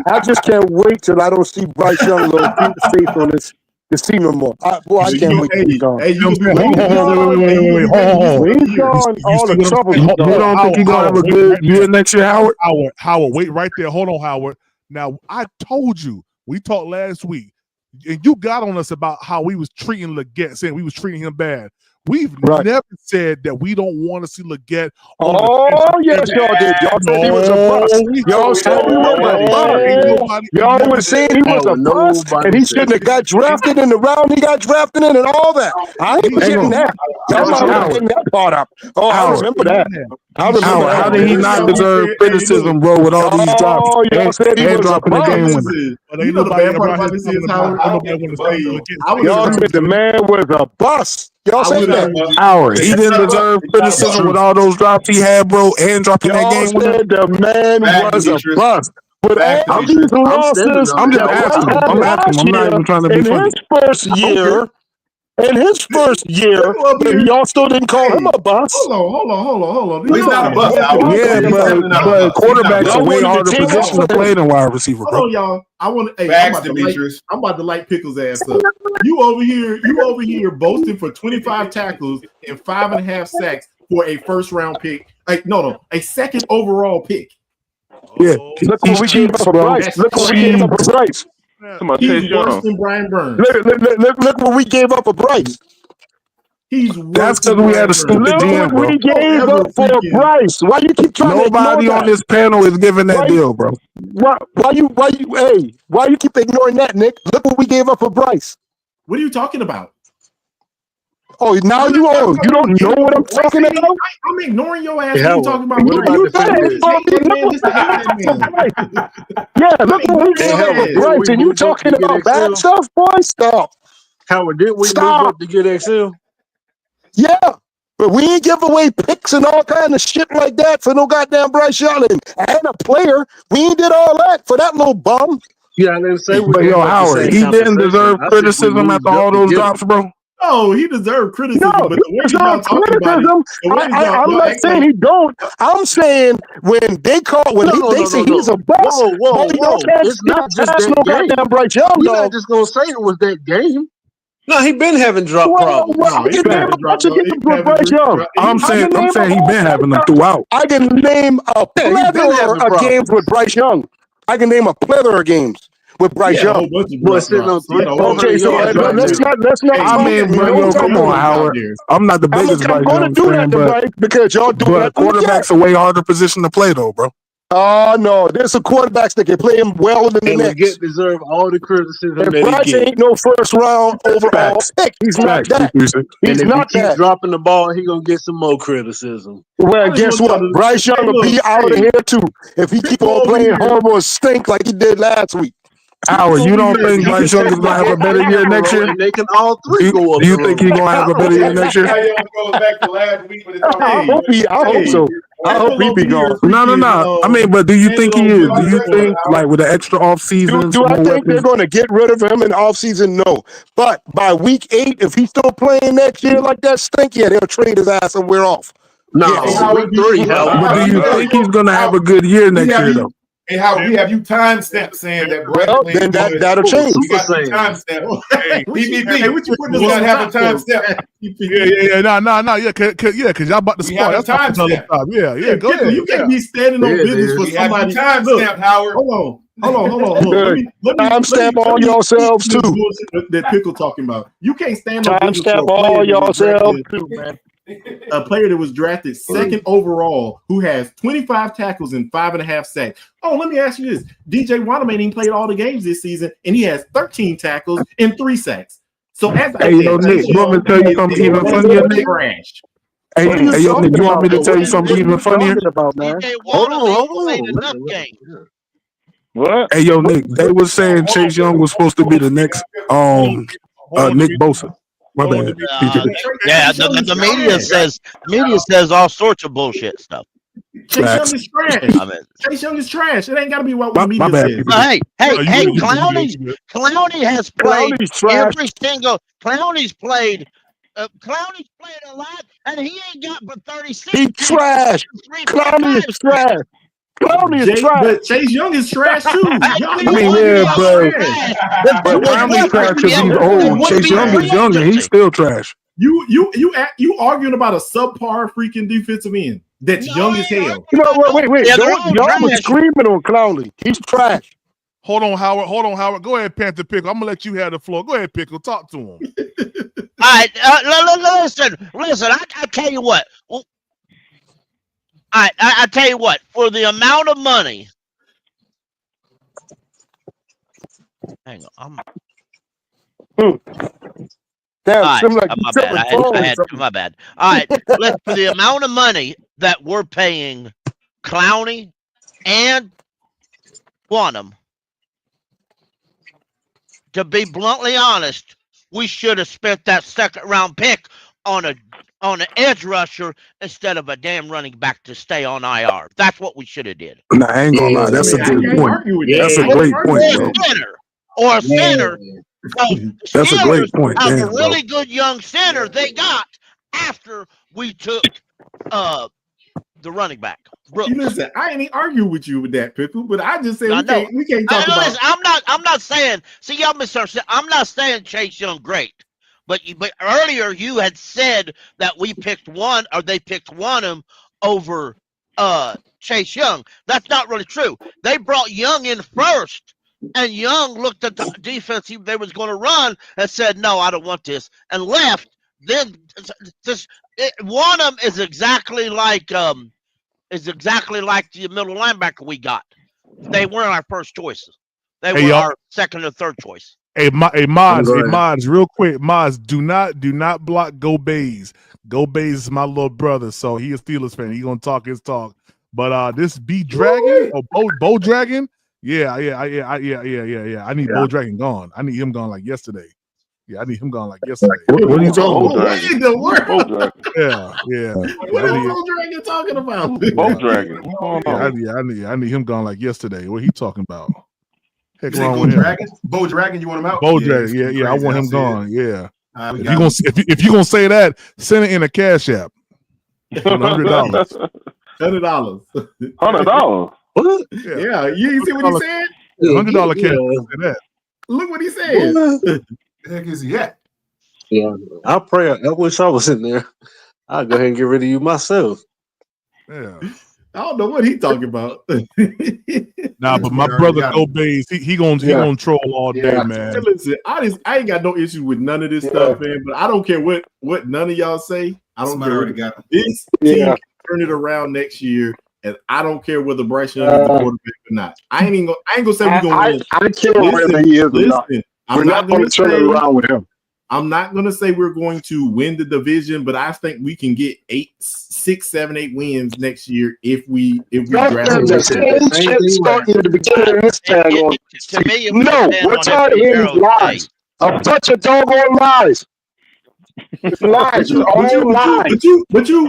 I just can't wait till I don't see Bryce Young little face on this team no more. I can't wait till he's gone. Hey, he's gone. All the trouble. You don't think he's gonna have a good year next year, Howard? Howard, wait right there. Hold on, Howard. Now, I told you, we talked last week, and you got on us about how we was treating Leggett, saying we was treating him bad. We've never said that we don't want to see Leggett. Oh, yes, y'all did. Y'all said he was a bust. Y'all said he was a bust. Y'all was saying he was a bust, and he shouldn't have got drafted in the round he got drafted in and all that. I ain't forgetting that. Y'all might have taken that part up. Oh, I remember that. How did he not deserve criticism, bro, with all these drops? Oh, y'all said he was a dropping the game winner. You know the bad part about this is Howard. Y'all said the man was a bust. Y'all said that. Howard, he didn't deserve criticism with all those drops he had, bro, and dropping that Y'all game winner. said the man was a bust. But all these losses, I'm just asking. I'm asking. I'm not even trying to be in funny. his first year, y'all still didn't call him a bust. Hold on. He's not a bust. Yeah, but quarterback's a way harder position to play than wide receiver, bro. Hold on, y'all. I'm about to light Pickles' ass up. You over here boasting for 25 tackles and 5.5 sacks for a first round pick. A second overall pick. Yeah, look what we gave up for Bryce. Look what we gave up for Bryce. He's worse than Brian Burns. Look what we gave up for Bryce. He's worse. That's because we had a stupid GM, bro. We gave up for Bryce. Why you keep trying to ignore Nobody on this panel is giving that deal, bro. Why you keep ignoring that, Nick? Look what we gave up for Bryce. What are you talking about? Oh, now you don't know what I'm talking about? I'm ignoring your ass. What are you talking about? Yeah, look what we gave up for Bryce, and you talking about bad stuff, boy? Stop. Howard, didn't we move up to get XL? Yeah, but we ain't give away picks and all kind of shit like that for no goddamn Bryce Young and a player. We ain't did all that for that little bum. Yeah, I didn't say. But yo, Howard, he didn't deserve criticism after all those drops, bro. Oh, he deserved criticism, no, but the way y'all talking about it, I'm not saying he don't. I'm saying when they say he's a bust. Whoa. It's not just that game. Goddamn Bryce Young, You're not just gonna say it was that game. No, he been having drop problems. I'm saying he been having them throughout. I can name a plethora of games with Bryce Young. I can name a plethora of games with Bryce Young. Okay, so let's not. I mean, bro, come on, Howard. I'm not the biggest Bryce Young fan, but because y'all do that. Quarterback's a way harder position to play, though, bro. Oh no, there's some quarterbacks that can play him well in the next. Get deserve all the criticism. And Bryce ain't no first round overall pick. He's not that. He's not that. Dropping the ball, he gonna get some more criticism. Well, guess what? Bryce Young will be out of here too if he keep on playing horrible and stink like he did last week. Howard, you don't think Bryce Young is gonna have a better year next year? They can all three go up. Do you think he's gonna have a better year next year? I hope so. I hope he be gone. No. I mean, but do you think he is? Do you think, like, with the extra off season? Do I think they're going to get rid of him in off season? No. But by week 8, if he's still playing next year like that stink, they'll trade his ass somewhere off. No, week 3. But do you think he's going to have a good year next year, though? Hey, Howard, we have you timestamp saying that. Then that'll change. We got timestamp. Hey, BBB, what you put this we on gotta have a timestamp. Because y'all about to spoil. That's timestamp. Yeah, go ahead. You can't be standing on business for somebody. Timestamp, Howard. Hold on. Let me timestamp all yourselves too. That Pickle talking about. You can't stand on business timestamp all yourselves too, man. A player that was drafted second overall who has 25 tackles and 5.5 sacks. Oh, let me ask you this. DJ Wanamaker played all the games this season and he has 13 tackles and 3 sacks. So as Nick, you want me to tell you something even funnier, Nick? Hey, Nick, you want me to tell you something even funnier? Hold on. What? Hey, Nick, they were saying Chase Young was supposed to be the next Nick Bosa. My bad. The media says all sorts of bullshit stuff. Chase Young is trash. Chase Young is trash. It ain't got to be what the media says. Hey, Clowney has played every single. Clowney's played a lot, and he ain't got but 36. He's trash. Clowney is trash. Clowney is trash. But Chase Young is trash too. But Clowney's trash because he's old. Chase Young is young and he's still trash. You arguing about a subpar freaking defensive end that's young as hell. Wait. Y'all was screaming on Clowney. He's trash. Hold on, Howard. Go ahead, Panther Pickle. I'm gonna let you have the floor. Go ahead, Pickle. Talk to him. right, listen. I tell you what. Well, all right, I tell you what. For the amount of money, hang on. Damn, All right, seems like my you bad. I had my bad. All right, let's for the amount of money that we're paying Clowney and Quantum. To be bluntly honest, we should have spent that second round pick on an edge rusher instead of a damn running back to stay on IR. That's what we should have did. Nah, I ain't gonna lie. That's a good point. That's a great point, bro. Or a center. That's a great point. Have a Damn, bro. really good young center they got after we took the running back. Brooks. You listen, I ain't even argue with you with that, Pickle, but I just said we can't talk about. Listen, I'm not saying. See, y'all misunderstand. I'm not saying Chase Young great, but earlier you had said that we picked one or they picked one over Chase Young. That's not really true. They brought Young in first, and Young looked at the defense they was going to run and said, "No, I don't want this," and left. Then Wanham is exactly like the middle linebacker we got. They weren't our first choices. They were our second or third choice. Mods, real quick. Mods, do not block Go Bays. Go Bays is my little brother, so he a Steelers fan. He gonna talk his talk. But this B Dragon or Bo Dragon, yeah. I need Bo Dragon gone. I need him gone like yesterday. Yeah, I need him gone like yesterday. What are you talking about? What in the world? Yeah. What is Bo Dragon talking about? Bo Dragon. I need him gone like yeyesterday. What he talking about? Heck wrong Bo with him? Dragon? Bo Dragon, you want him out? Bo Dragon, yeah. I want him gone. Yeah. If you gonna say that, send it in a cash app. $100. $100. What? Yeah, you see what he said? $100 cash app. Look what he said. The heck is he at? Yeah, I pray. I wish I was in there. I'll go ahead and get rid of you myself. Yeah. I don't know what he talking about. Nah, but my brother Go Bays, he gonna troll all day, man. Listen, I ain't got no issue with none of this stuff, man. But I don't care what none of y'all say. I don't care. This team can turn it around next year, and I don't care whether Bryce Young is the quarterback or not. I ain't gonna say we're gonna win. I care whether he is or not. We're not going to turn it around with him. I'm not going to say we're going to win the division, but I think we can get 6, 7, 8 wins next year if we draft. No, we're tired of hearing lies. A bunch of doggone lies. Lies, all lies. But you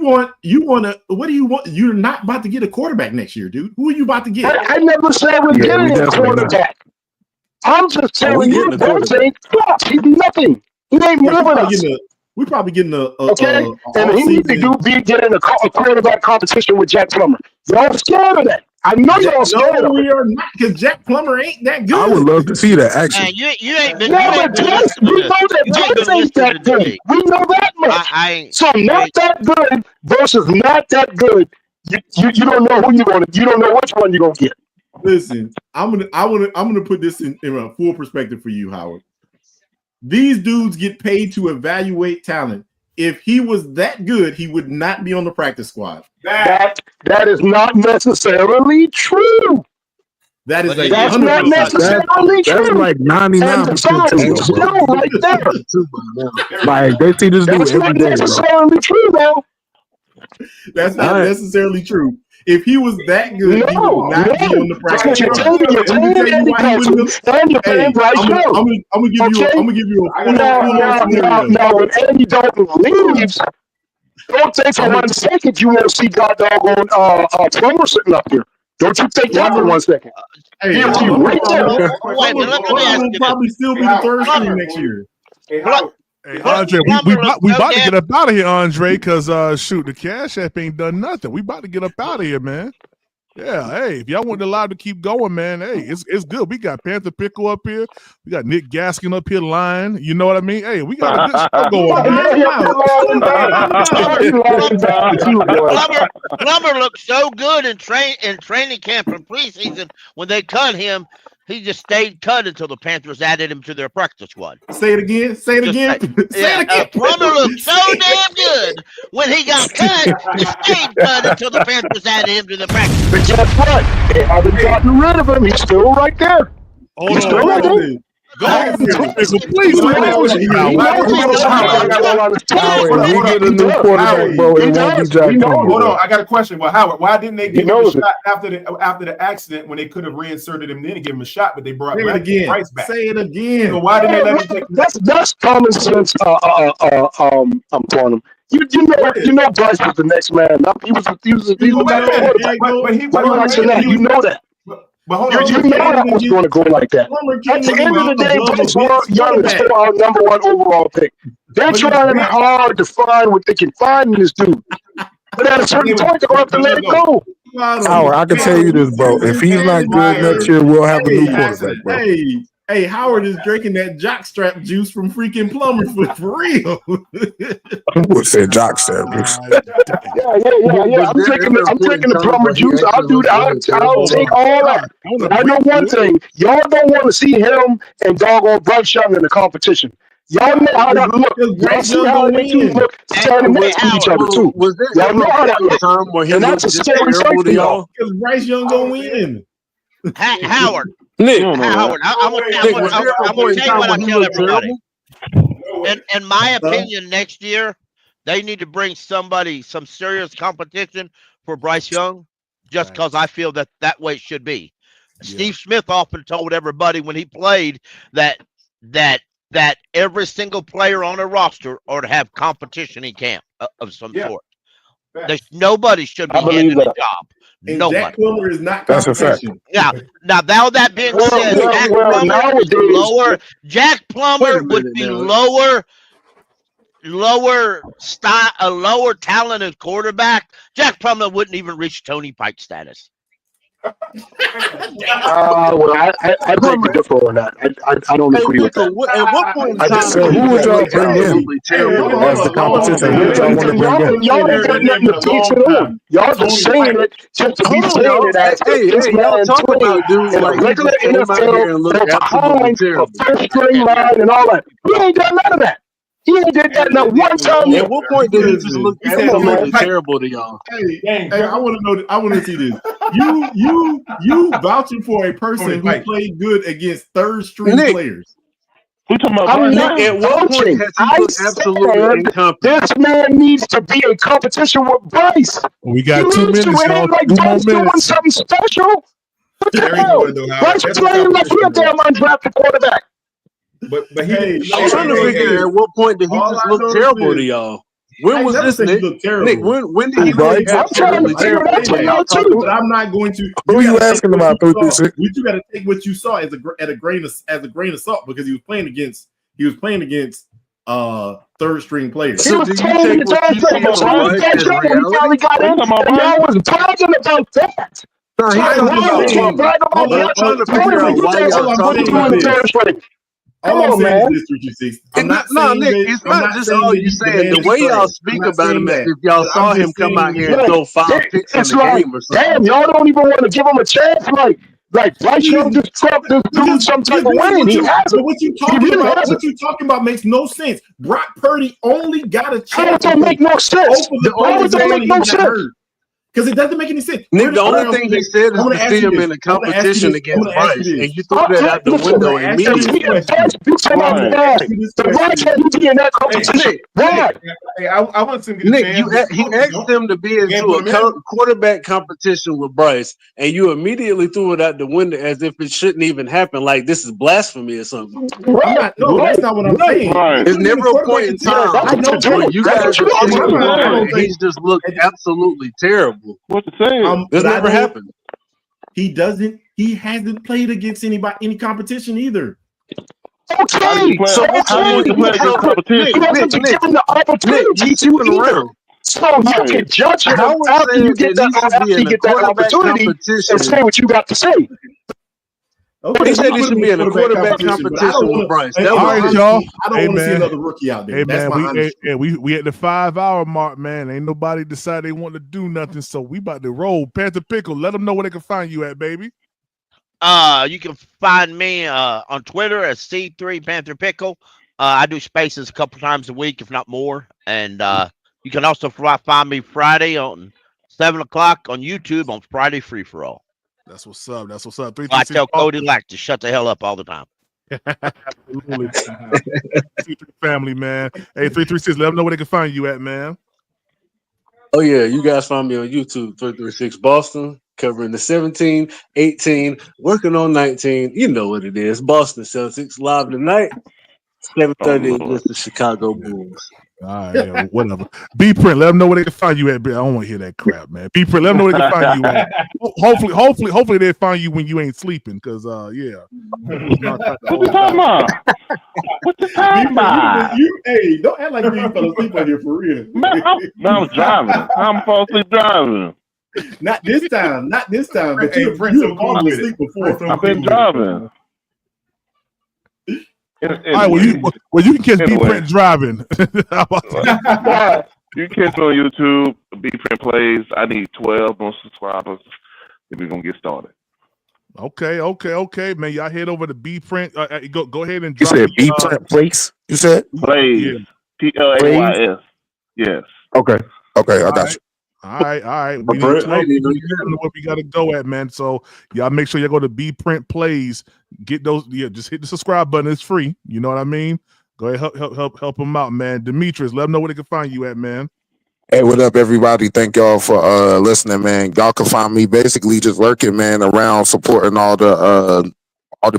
want to? What do you want? You're not about to get a quarterback next year, dude. Who are you about to get? I never said we're getting a quarterback. I'm just telling you, Bryce ain't crap. He's nothing. He ain't moving us. We're probably getting a and he needs to get in a quarterback competition with Jack Plummer. Y'all scared of that. I know y'all scared of it. We are not, because Jack Plummer ain't that good. I would love to see that actually. Man, you ain't been. We know that Bryce ain't that good. We know that much. So not that good versus not that good. You don't know who you want to. You don't know which one you're gonna get. Listen, I'm gonna put this in a full perspective for you, Howard. These dudes get paid to evaluate talent. If he was that good, he would not be on the practice squad. That is not necessarily true. That's not necessarily true. That's like 99% true, still right there. Like they see this dude That's every not day. necessarily true, though. That's not necessarily true. If he was that good, he would not be on the practice squad. I'm gonna give you a now when Andy Dalton leaves, don't think for 1 second you won't see doggone Plummer sitting up here. Don't you think that for 1 second? Hey, Plummer will probably still be the third string next year. Hey, Andre, we about to get up out of here, Andre, because shoot, the Cash App ain't done nothing. We about to get up out of here, man. Yeah, hey, if y'all want the live to keep going, man, hey, it's good. We got Panther Pickle up here. We got Nick Gaskin up here lying. You know what I mean? Hey, we got a good show going. Plummer looked so good in training camp and preseason when they cut him. He just stayed cut until the Panthers added him to their practice squad. Say it again. Say it again. Say it again. Plummer looked so damn good when he got cut. He stayed cut until the Panthers added him to the practice. But guess what? They haven't gotten rid of him. He's still right there. He's still right there. Go ahead, please. Howard, you get a new quarterback, bro, it won't be Jack Plummer. Hold on, I got a question. Well, Howard, why didn't they give him a shot after the accident when they could have reinserted him then and give him a shot, but they brought Bryce back? Say it again. So why didn't they let him take That's common sense. I'm calling him. You know Bryce was the next man up. He was the better quarterback. You know that. But hold on, you know that was going to go like that. At the end of the day, Bryce Young is still our number 1 overall pick. They're trying hard to find what they can find in this dude. But at a certain point, they're going to have to let it go. Howard, I can tell you this, bro. If he's not good next year, we'll have a new quarterback, bro. Hey, Howard is drinking that jockstrap juice from freaking Plummer for real. I would say jockstrap juice. Yeah. I'm taking the Plummer juice. I'll do that. I'll take all that. I know one thing. Y'all don't want to see him and doggone Bryce Young in the competition. Y'all know how that look. Y'all see how they two look standing next to each other too. Y'all know how that looks. And that's a scary sight for y'all. Because Bryce Young gonna win. Howard. Nick, Howard, I'm going to tell you what I tell everybody. In my opinion, next year, they need to bring some serious competition for Bryce Young, just because I feel that way it should be. Yeah. Steve Smith often told everybody when he played that every single player on a roster ought to have competition in camp of some sort. Nobody should be handed a job. And Jack Plummer is not competition. Now that being said, Jack Plummer would be a lower talented quarterback. Jack Plummer wouldn't even reach Tony Pike status. I think you differ on that. I don't agree with that. At what point in time who would y'all bring in as the competition? Who would y'all want to bring in? Y'all ain't got nothing to teach it on. Y'all just saying it just to be saying it as this man playing in a regular NFL that's behind a first-string line and all that. He ain't got none of that. He ain't did that not one time. At what point did he just look absolutely terrible to y'all? Hey, I want to know. I want to see this. You vouching for a person who played good against third-string players. We talking about I'm not at what point has he looked absolutely incompetent? This man needs to be in competition with Bryce. We got 2 minutes. It ain't like Bryce doing something special. What the hell? Bryce playing like he a damn undrafted quarterback. But I'm trying to figure at what point did he just look terrible to y'all? When was this, Nick? Nick, when did he look absolutely terrible to y'all? But I'm not going to. Who are you asking about? You got to take what you saw as a grain of salt because he was playing against third-string players. He was playing against third-string players. He finally got in, and y'all was bragging about that. I'm trying to figure out why y'all talking about this. Come on, man. Nick, it's not just all you saying. The way y'all speak about him is if y'all saw him come out here and throw 5 picks in the game or something. Damn, y'all don't even want to give him a chance. Like Bryce Young just doing some type of winning. He has it. What you talking about makes no sense. Brock Purdy only got a chance. How does that make no sense? How does that make no sense? Because it doesn't make any sense. Nick, the only thing he said is to see him in a competition against Bryce, and you threw that out the window immediately. I want him to Nick, he asked him to be into a quarterback competition with Bryce, and you immediately threw it out the window as if it shouldn't even happen, like this is blasphemy or something. No, that's not what I'm saying. There's never a point in time when you guys and he's just looked absolutely terrible. What to say? This never happened. He hasn't played against any competition either. Okay, so how you play against competition? He hasn't been given the opportunity to either. So you can judge him after you get that opportunity and say what you got to say. Okay, he said he should be in a quarterback competition with Bryce. All right, y'all. I don't want to see another rookie out there. Hey, that's man, we at the 5-hour mark, man. Ain't nobody decide they want to do nothing, so we about to roll. Panther Pickle, let them know where they can find you at, baby. You can find me on Twitter as C3 Panther Pickle. I do spaces a couple times a week, if not more. And you can also find me Friday on 7 o'clock on YouTube on Friday Free for All. That's what's up. That's what's up. I tell Cody Lack to shut the hell up all the time. Absolutely. Family, man. Hey, 336, let them know where they can find you at, man. Oh, yeah. You guys find me on YouTube, 336 Boston, covering the 17, 18, working on 19. You know what it is. Boston Celtics live tonight, 7:30 against the Chicago Bulls. All right, yeah, whatever. B-Print, let them know where they can find you at. I don't want to hear that crap, man. B-Print, let them know where they can find you at. Hopefully they find you when you ain't sleeping, because yeah. What you talking about? What you talking about? Hey, don't act like you ain't fell asleep on here for real. Man, I'm driving. I'm falling asleep driving. Not this time. Not this time. But you've fallen asleep before. I've been driving. All right, well, you can catch B-Print driving. How about that? You can catch me on YouTube. B-Print Plays. I need 12 more subscribers. Then we're going to get started. Okay, man. Y'all head over to B-Print. Go ahead and You drop said B-Print Place? You said? Plays. Plays. Yes. Okay, I got you. All right. We need to know where we got to go at, man. So y'all make sure y'all go to B-Print Plays. Get those. Yeah, just hit the subscribe button. It's free. You know what I mean? Go ahead, help them out, man. Demetrius, let them know where they can find you at, man. Hey, what up, everybody? Thank y'all for listening, man. Y'all can find me basically just working, man, around supporting all the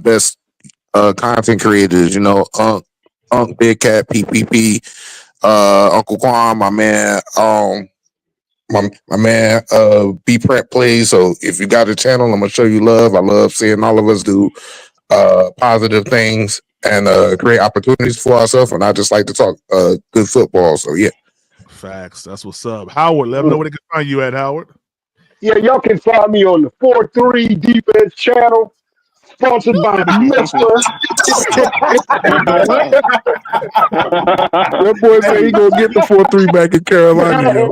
best content creators. You know, Unc, Big Cat, PPP, Uncle Quan, my man, my man, B-Print Plays. So if you got a channel, I'm gonna show you love. I love seeing all of us do positive things and create opportunities for ourselves. And I just like to talk good football. So yeah. Facts. That's what's up. Howard, let them know where they can find you at, Howard. Yeah, y'all can find me on the 4-3 Defense channel, sponsored by Mr. That boy say he gonna get the 4-3 back in Carolina. Yo.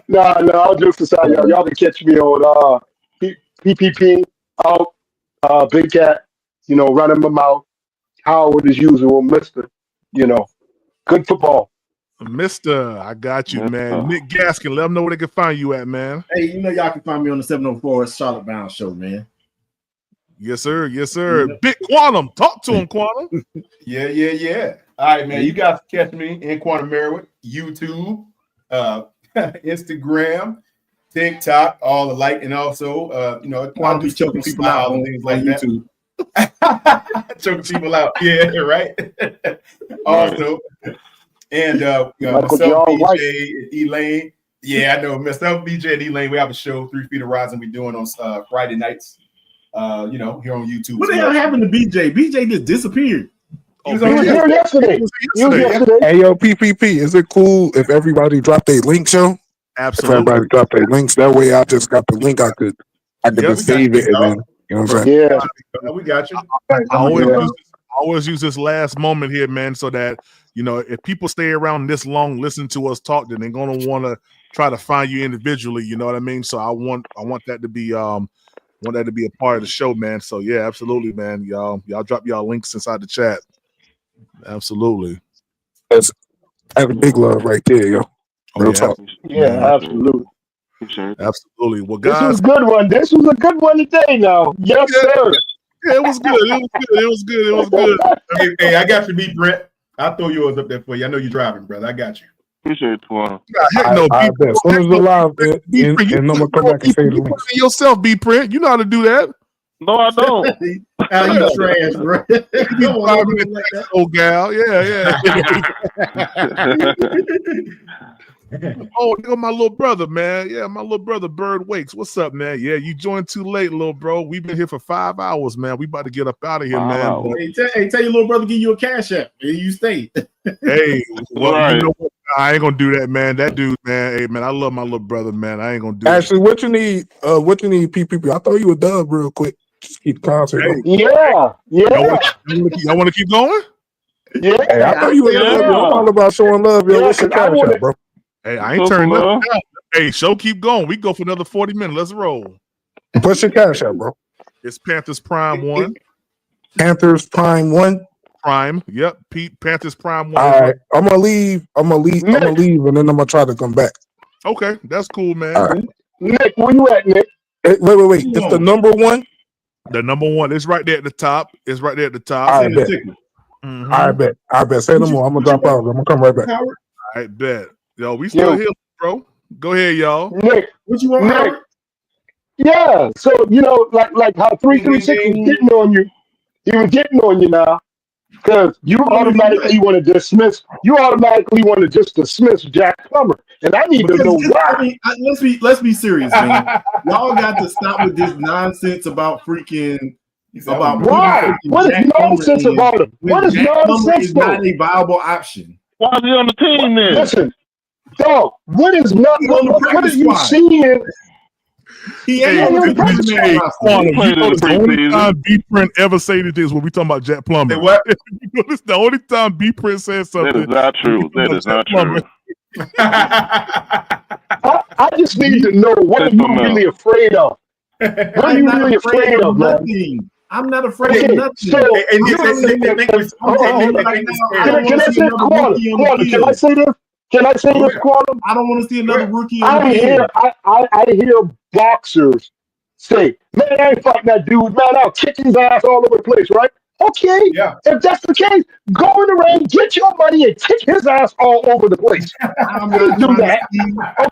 No, I'll just decide, y'all. Y'all can catch me on PPP, out, Big Cat, you know, running my mouth. Howard as usual, Mr. You know, good football. Mister, I got you, man. Nick Gaskin, let them know where they can find you at, man. Hey, you know y'all can find me on the 704 Charlotte Bound Show, man. Yes, sir. Yes, sir. Big Quantum. Talk to him, Quantum. Yeah. All right, man. You guys can catch me in Quantum Merritt, YouTube, Instagram, TikTok, all alike, and also, Quantum be choking people out on things like YouTube. Choking people out. Yeah, right. Also, and myself, BJ, and Elaine. Yeah, I know. Myself, BJ, and Elaine. We have a show, 3 Feet of Rising. We're doing on Friday nights. Here on YouTube. What the hell happened to BJ? BJ just disappeared. He was here yesterday. Hey, yo, PPP, is it cool if everybody drop their links, yo? Absolutely. If everybody drop their links, that way I just got the link. I could just save it and then, you know what I'm saying? Yeah, we got you. I always use this last moment here, man, so that, you know, if people stay around this long, listen to us talk, then they're gonna want to try to find you individually. You know what I mean? So I want that to be a part of the show, man. So yeah, absolutely, man. Y'all drop y'all links inside the chat. Absolutely. That's a big love right there, yo. Real talk. Yeah, absolutely. Absolutely. Well, This guys, was a good one. This was a good one today now. Yes, sir. Yeah, it was good. It was good. Hey, I got you, beat Brett. I'll throw yours up there for you. I know you're driving, brother. I got you. Appreciate it, Twan. Heck no, I bet. As soon as the live, and I'm gonna come back and say the links. Yourself, B-Print. You know how to do that. No, I don't. You trash, bro. Old gal. Yeah. Oh, my little brother, man. Yeah, my little brother, Bird Wakes. What's up, man? Yeah, you joined too late, little bro. We've been here for 5 hours, man. We about to get up out of here, man. Hey, tell your little brother give you a cash app and you stay. Hey, well, you know what? I ain't gonna do that, man. That dude, man. Hey, man, I love my little brother, man. I ain't gonna do that. Actually, what you need, PPP? I throw you a dub real quick. Just keep the concert. Hey, yeah. Y'all want to keep going? Yeah. Hey, I throw you a dub. I'm all about showing love, yo. What's your cash out, bro? Hey, I ain't turning nothing down. Hey, show keep going. We go for another 40 minutes. Let's roll. What's your cash out, bro? It's Panthers Prime 1. Panthers Prime 1. Prime. Yep. Panthers Prime 1. All right. I'm gonna leave, and then I'm gonna try to come back. Okay, that's cool, man. All right. Nick, where you at, Nick? Hey, wait. It's the number 1. The number 1 is right there at the top. It's right there at the top. I bet. I bet. Say no more. I'm gonna drop out. I'm gonna come right back. I bet. Yo, we still here, bro. Go ahead, y'all. Nick, what you want, Nick? Howard? Yeah. So like how 336 was getting on you. He was getting on you now. Because you automatically want to dismiss. You automatically want to just dismiss Jack Plummer, and I need to know why. I mean, let's be serious, man. Y'all got to stop with this nonsense about freaking. About why? What is nonsense about him? What is nonsense? Is not a viable option. Why is he on the team then? Listen, dog. What is not? What are you seeing? He ain't on the practice squad. The only time B-Print ever say this when we talking about Jack Plummer. Hey, what? This is the only time B-Print says something. That is not true. That is not true. I just need to know what are you really afraid of? What are you really afraid of, man? Nothing. I'm not afraid of nothing. So, can I say Quantum? Can I say this? Can I say this, Quantum? I don't want to see another rookie. I hear boxers say, "Man, I ain't fighting that dude. Man, I'll kick his ass all over the place." Right? Okay. Yeah. If that's the case, go in the ring, get your money, and kick his ass all over the place. I'm not do that.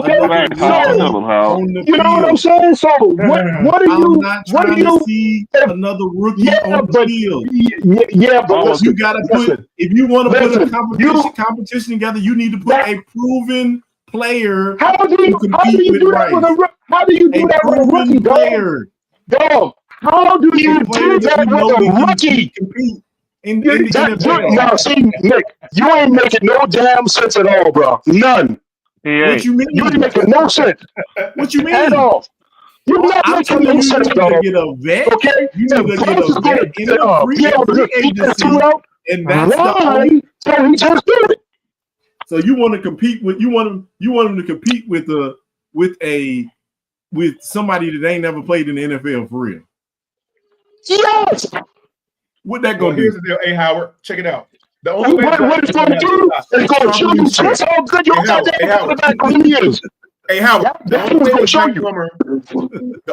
Okay. So, you know what I'm saying? So what are you? What are you? See another rookie on the field. Yeah, but listen, you gotta put if you want to put a competition together, you need to put a proven player. How do you do that with a? How do you do that with a rookie player? Dog. How do you do that with a rookie? Now, see, Nick, you ain't making no damn sense at all, bro. None. What you mean? You ain't making no sense. What you mean? At all. You're not making no sense at all. Get a vet. Okay? You need to get a vet in the free agency, and that's the so he just did it. So you want to compete with you want him to compete with somebody that ain't never played in the NFL for real. Yes. What that gonna do? Here's the deal, hey Howard. Check it out. The only what it's gonna do is gonna show you just how good your quarterback really is. Hey Howard, the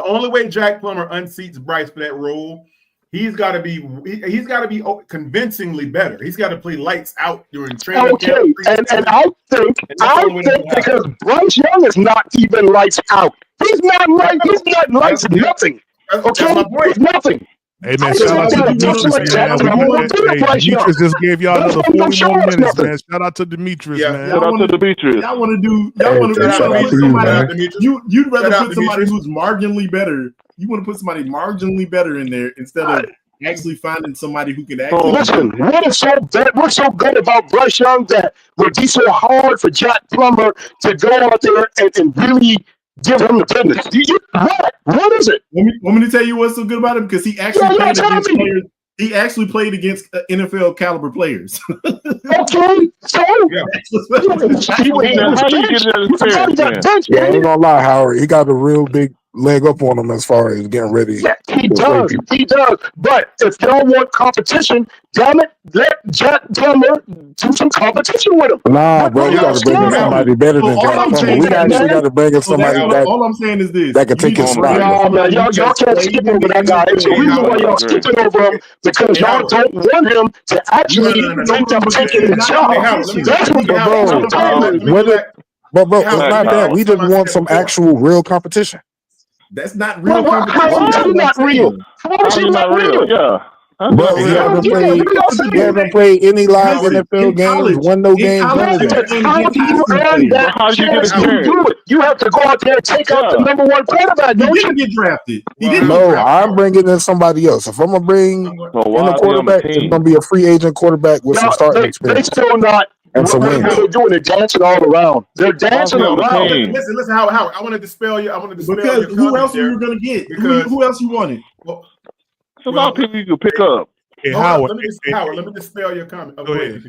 only way Jack Plummer unseats Bryce for that role, he's got to be convincingly better. He's got to play lights out during training. Okay, and I think because Bryce Young is not even lights out. He's not lights nothing. Okay, he's nothing. Hey man, shout out to Demetrius, man. Demetrius just gave y'all another 40 more minutes, man. Shout out to Demetrius, man. Shout out to Demetrius. Y'all want to put somebody. You'd rather put somebody who's marginally better. You want to put somebody marginally better in there instead of actually finding somebody who can actually. Listen, what's so good about Bryce Young that would be so hard for Jack Plummer to go out there and really give him the business? What is it? Want me to tell you what's so good about him? Because he actually played against players. He actually played against NFL caliber players. Okay, so I ain't gonna lie, Howard. He got a real big leg up on him as far as getting ready. Yeah, he does. He does. But if y'all want competition, damn it, let Jack Plummer do some competition with him. Nah, bro, we got to bring in somebody better than Jack Plummer. We actually got to bring in somebody all I'm saying is this: that can take his spot. Y'all can't skip over that guy. It's the reason why y'all skipping over him because y'all don't want him to actually think of taking the job. That's what the problem is. But bro, it's not that. We just want some actual real competition. That's not real competition. How is he not real? How is he not real? Yeah. But he hasn't played any live NFL games, won no games. How do you earn that chance to do it? You have to go out there and take out the number one quarterback. He didn't get drafted. No, I'm bringing in somebody else. If I'm gonna bring in a quarterback, it's gonna be a free agent quarterback with some starting experience. They still not. And some wins. They're doing it, dancing all around. They're dancing around. Listen, Howard. I want to dispel you. Because who else are you going to get? Who else you wanted? There's a lot of people you can pick up. Hey, Howard, let me dispel your comment. Go ahead.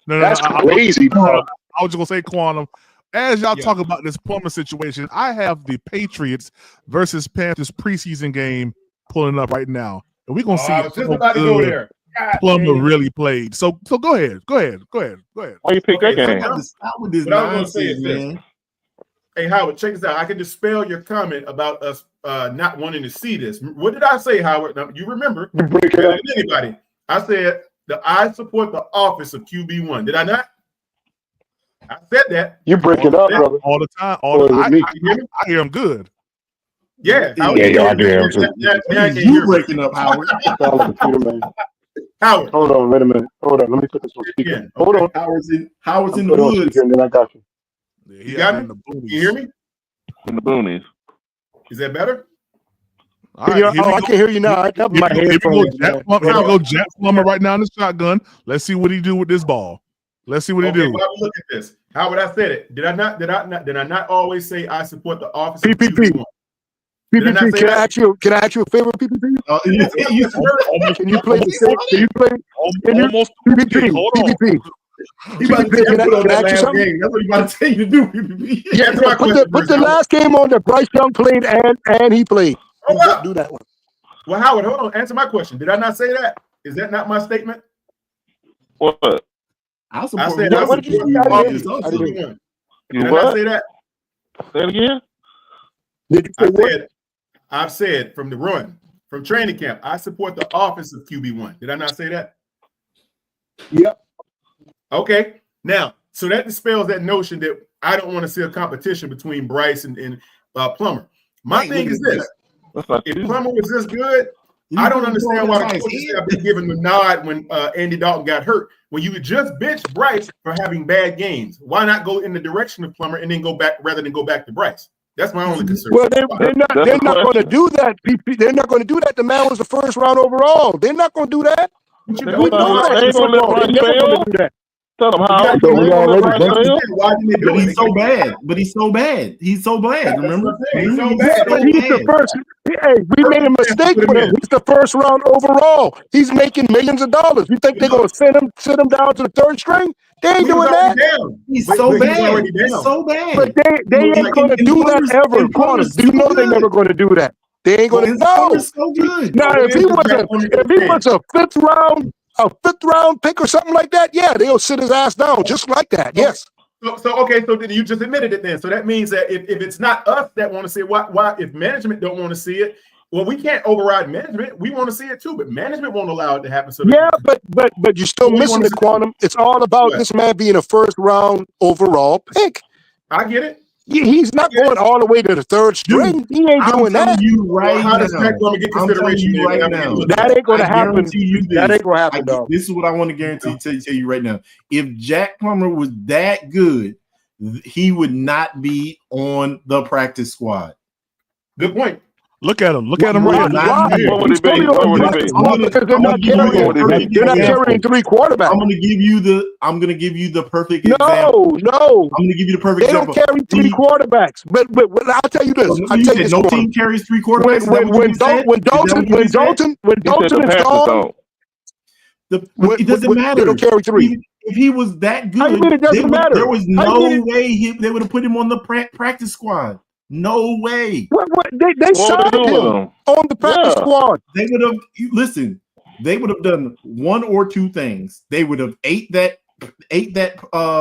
No, that's crazy, bro. I was just gonna say, Quantum. As y'all talk about this Plummer situation, I have the Patriots versus Panthers preseason game pulling up right now, and we're gonna see I was just about to go there. Plummer really played. So go ahead. Why you pick that game? Stop with this What I was gonna say nonsense, is this. man. Hey Howard, check this out. I can dispel your comment about us not wanting to see this. What did I say, Howard? Now, you remember better than anybody. I said that I support the office of QB1. Did I not? I said that. You break it up, brother. All the time. I hear him good. Yeah. Yeah, I do hear him too. You breaking up, Howard. Howard. Hold on, wait a minute. Hold on, let me put this on speaker. Yeah. Hold on. Howard's in the Put it on woods. speaker, and then I got you. You got me? You hear me? In the boonies. Is that better? All right, I can hear you now. I got my Here we headphones. go, Jack Plummer right now in the shotgun. Let's see what he do with this ball. Let's see what he do. Bobby, look at this. Howard, I said it. Did I not always say I support the office of PPP. QB1? Did I not PPP, say can that? I ask you a favor, PPP? Can you play the same? Can you play? Almost PPP. Hold on. PPP. He about to Can I put on that ask you last something? game. That's what he about to tell you to do. PPP. Yeah, Answer my question put first, the Howard. last game on that Bryce Young played and he played. Do that one. Well, Howard, hold on. Answer my question. Did I not say that? Is that not my statement? What? I said What I did support you say? the I office didn't of hear. QB1. You Did I what? not say that? Say it again. Did you say what? I've said from the run, from training camp, I support the office of QB1. Did I not say that? Yep. Okay. Now, so that dispels that notion that I don't want to see a competition between Bryce and Plummer. My thing is this. If Plummer was this good, I don't understand why the coaches have been giving the nod when Andy Dalton got hurt. When you just benched Bryce for having bad games, why not go in the direction of Plummer and then go back rather than go back to Bryce? That's my only concern. Well, they're not going to do that. PP. They're not going to do that. The man was the first round overall. They're not going to do that. We know that in football. They're never going to do that. Tell them how. But he's so bad. But he's so bad. He's so bad. Remember? He's so Yeah, but he's the first. Hey, we made a mistake with him. He's the first round overall. He's making millions of dollars. You think they're going to sit him down to the third string? They ain't doing that. He's so bad. He's so bad. But they ain't going to do that ever. Connor, do you know they're never going to do that? They ain't going to. No. So good. Now, if he was a fifth round pick or something like that, yeah, they'll sit his ass down just like that. Yes. So then you just admitted it then. So that means that if it's not us that want to see it, why if management don't want to see it, well, we can't override management. We want to see it too, but management won't allow it to happen. So yeah, but you're still missing the quantum. It's all about this man being a first round overall pick. I get it. He's not going all the way to the third string. He ain't doing that. How does Jack Plummer get consideration right now? That ain't going to happen. That ain't going to happen, dog. This is what I want to guarantee. Tell you right now. If Jack Plummer was that good, he would not be on the practice squad. Good point. Look at him. Look at him right now. What would it be? What would it be? Because they're not carrying three quarterbacks. I'm going to give you the perfect example. No. I'm going to give you the perfect example. They don't carry three quarterbacks. But I'll tell you this. No team carries three quarterbacks. When Dalton is gone, it doesn't matter. They don't carry three. If he was that good, I mean, it doesn't matter. There was no way they would have put him on the practice squad. No way. They signed him on the practice squad. They would have They would have done one or two things. They would have ate that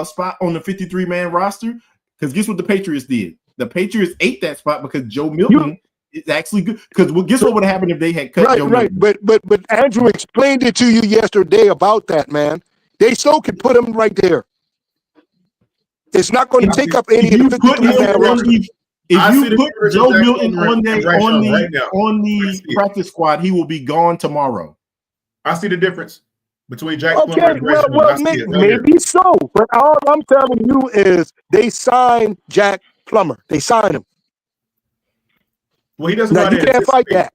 spot on the 53-man roster. Because guess what the Patriots did? The Patriots ate that spot because Joe Milton is actually good. Because guess what would have happened if they had cut Joe Milton? But Andrew explained it to you yesterday about that, man. They still could put him right there. It's not going to take up any of the 53-man roster. If you put Joe Milton on the practice squad, he will be gone tomorrow. I see the difference between Jack Plummer and Bryce. Well, maybe so. But all I'm telling you is they signed Jack Plummer. They signed him. Well, he doesn't. Now, you can't fight that.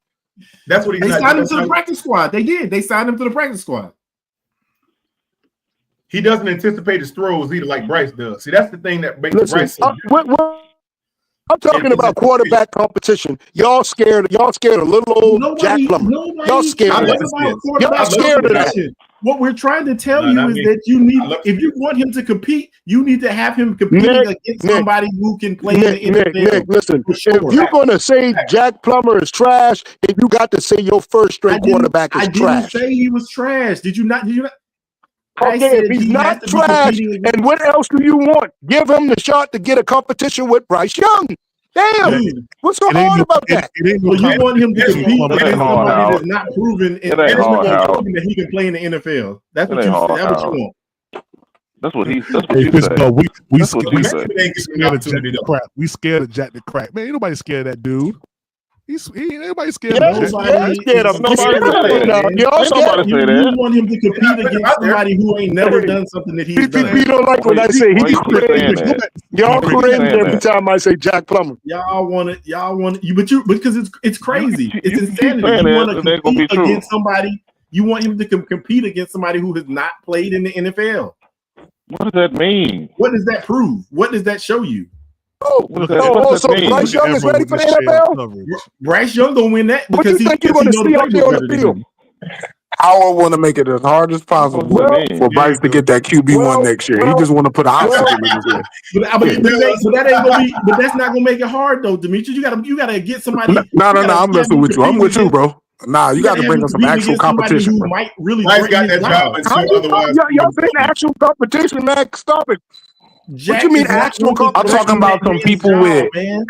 That's what they signed him to the practice squad. They did. They signed him to the practice squad. He doesn't anticipate his throws either, like Bryce does. See, that's the thing that makes Bryce. I'm talking about quarterback competition. Y'all scared of little old Jack Plummer. Y'all scared of that. Y'all scared of that. What we're trying to tell you is that you need, if you want him to compete, you need to have him competing against somebody who can play in the NFL. Nick, listen, if you're going to say Jack Plummer is trash, then you got to say your first string quarterback is trash. I didn't say he was trash. Did you not? Okay, if he's not trash, and what else do you want? Give him the shot to get a competition with Bryce Young. Damn, what's so hard about that? Well, you want him to compete against somebody that's not proven that he can play in the NFL. That's what you want. That's what he said. We scared of Jack the Crack. Man, ain't nobody scared of that dude. Everybody scared of him. You want him to compete against somebody who ain't never done something that he's done. You don't like when I say he's crazy. Y'all cringe every time I say Jack Plummer. Y'all want it, because it's crazy. It's insanity. You want to compete against somebody. You want him to compete against somebody who has not played in the NFL. What does that mean? What does that prove? What does that show you? So Bryce Young is ready for the NFL? Bryce Young gonna win that because he going to see out there on the field? Howard want to make it as hard as possible for Bryce to get that QB1 next year. He just want to put an oxygen in his head. But that's not gonna make it hard though, Demetrius. You gotta get somebody. No, I'm messing with you. I'm with you, bro. Nah, you got to bring us some actual competition. Who might really Bryce got that job. Y'all saying actual competition, man? Stop it. What you mean actual competition? I'm talking about some people with a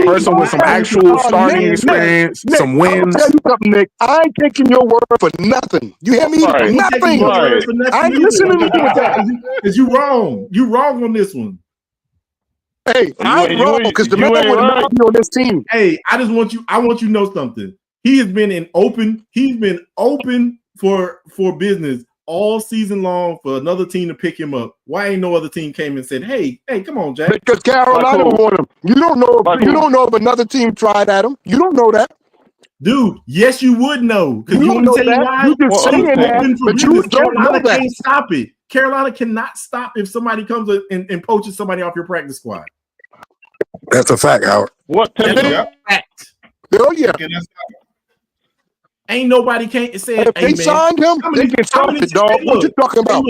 person with some actual starting experience, some wins. I'll tell you something, Nick. I ain't taking your word for nothing. You hear me? Nothing. I ain't listening to you with that. Because you wrong. You wrong on this one. Hey, I'm wrong because the man would not be on this team. Hey, I want you to know something. He's been open for business all season long for another team to pick him up. Why ain't no other team came and said, "Hey, come on, Jack"? Because Carolina want him. You don't know if another team tried at him. You don't know that, dude. Yes, you would know. Because you want to tell you why? You just saying that, but you don't know that. Can't stop it. Carolina cannot stop if somebody comes and poaches somebody off your practice squad. That's a fact, Howard. What? Fact. Oh yeah. Ain't nobody can't say if they signed him, they can stop it, dog. What you talking about?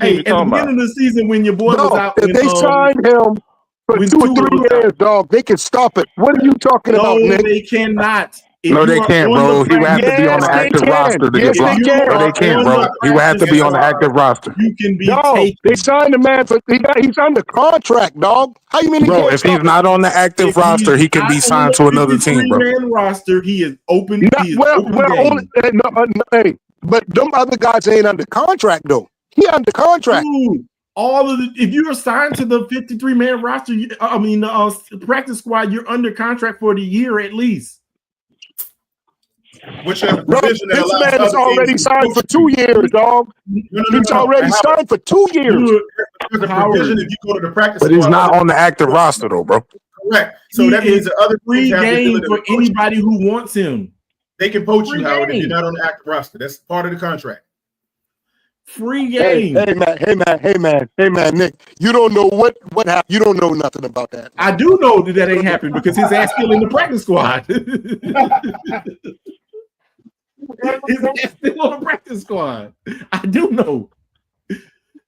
Hey, at the beginning of the season when your boy was out, if they signed him for 2 or 3 years, dog, they can stop it. What are you talking about, Nick? No, they cannot. No, they can't, bro. He would have to be on the active roster to get blocked. No, they can't, bro. He would have to be on the active roster. You can be taken. They signed the man for he's under contract, dog. How you mean? Bro, if he's not on the active roster, he can be signed to another team, bro. Man roster, he is open. Hey, but them other guys ain't under contract though. He under contract. Dude, if you're assigned to the 53-man roster, practice squad, you're under contract for the year at least. This man is already signed for 2 years, dog. He's already signed for 2 years. There's a provision if you go to the practice but he's not on the active roster, though, bro. Correct. So that means the other free game for anybody who wants him. They can poach you, Howard, if you're not on the active roster. That's part of the contract. Free game. Hey man, Nick. You don't know what happened. You don't know nothing about that. I do know that ain't happened because his ass still in the practice squad. His ass still on the practice squad. I do know.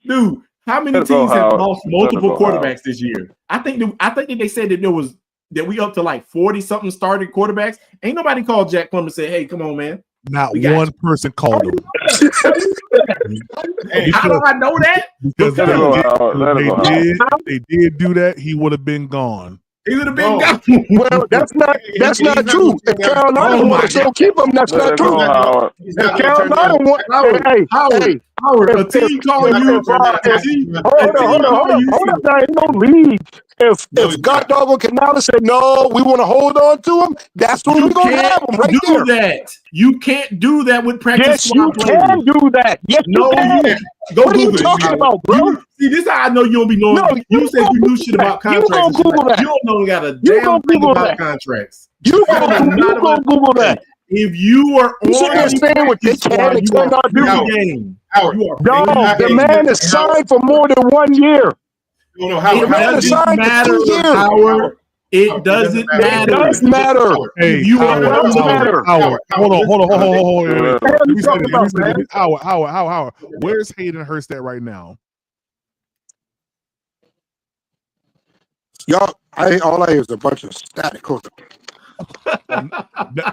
Dude, how many teams have lost multiple quarterbacks this year? I think that they said that we up to like 40-something starting quarterbacks. Ain't nobody called Jack Plummer and said, "Hey, come on, man." Not one person called him. Hey, how do I know that? Because they did do that, he would have been gone. He would have been gone. Well, that's not true. If Carolina wants to keep him, that's not true. If Carolina wants, Howard, a team calling you. Hold on. There ain't no league. If God Doggo Canales said no, we want to hold on to him. That's when we're gonna have him right there. That you can't do that with practice. Yes, you can do that. Yes, no, you can. What are you talking about, bro? See, this is how I know you don't be knowing. No, you said you knew shit about contracts. You gonna Google that? You don't got a damn thing about contracts. You gonna Google that? If you are on what they can and cannot do the game, the man is signed for more than 1 year. No, Howard. The man is signed for 2 years. It doesn't matter. It does matter. Hey, You Howard, Howard. Hold on. Wait. Let me say man. this. Howard. Where's Hayden Hurst at right now? Y'all, all I hear is a bunch of static.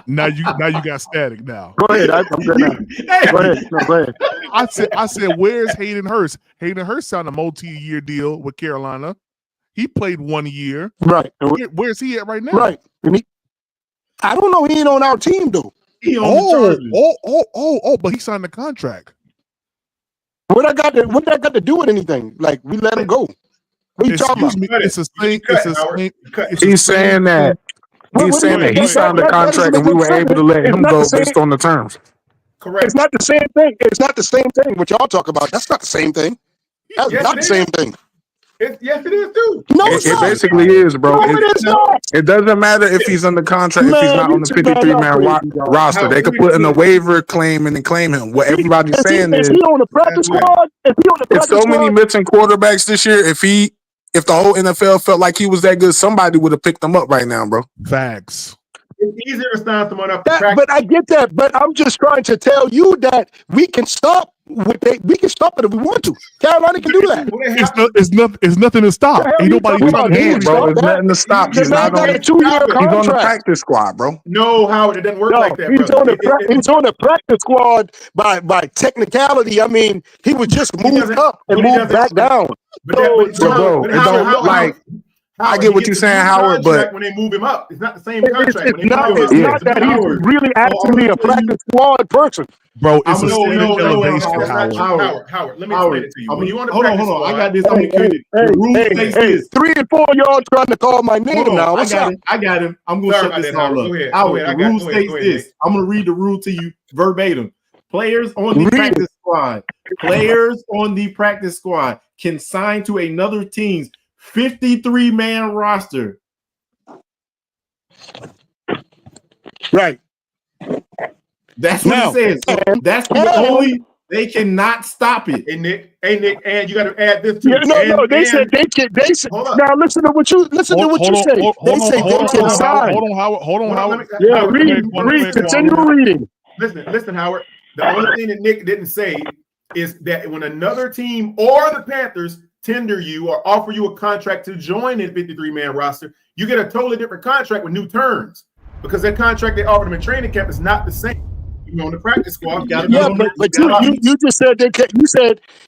Now you got static now. Go ahead. I'm good now. Go ahead. No, go ahead. I said, where's Hayden Hurst? Hayden Hurst signed a multi-year deal with Carolina. He played 1 year. Right. Where's he at right now? Right. I don't know. He ain't on our team though. He on the Chargers. But he signed the contract. What that got to do with anything? Like we let him go. What are you talking about? It's a thing. He's saying that. He's saying that he signed the contract and we were able to let him go based on the terms. Correct. It's not the same thing. It's not the same thing. What y'all talk about? That's not the same thing. That's not the same thing. Yes, it is too. No, it basically is, bro. No, it is not. It doesn't matter if he's under contract, if he's not on the 53-man roster. They could put in a waiver claim and then claim him. What everybody's saying is he on the practice squad? It's so many missing quarterbacks this year. If the whole NFL felt like he was that good, somebody would have picked him up right now, bro. Facts. It's easier to sign someone up. But I get that. But I'm just trying to tell you that we can stop. We can stop it if we want to. Carolina can do that. It's nothing to stop. Ain't nobody bro. There's nothing to stop. He's not on a 2-year contract. He's on the practice squad, bro. No, Howard, it doesn't work like that. He's on the practice squad by technicality. I mean, he was just moved up and moved back down. I get what you're saying, Howard, but when they move him up, it's not the same contract. It's not that he's really actually a practice squad person. Bro, it's Howard, let me explain it to you. When you want to hold on. I got this. I'm gonna get it. The rule says this. 3 and 4 y'all trying to call my name now. I got him. I'm gonna shut this all up. The rule states this. I'm gonna read the rule to you verbatim. Players on the practice squad can sign to another team's 53-man roster. Right. That's what it says. That's the only. They cannot stop it. Hey Nick, and you got to add this to it. They said they can. They said now listen to what you say. They say they can sign. Hold on, Howard. Yeah, read. Continue reading. Listen, Howard. The only thing that Nick didn't say is that when another team or the Panthers tender you or offer you a contract to join the 53-man roster, you get a totally different contract with new terms because that contract they offered them in training camp is not the same. You're on the practice squad. But you just said they can.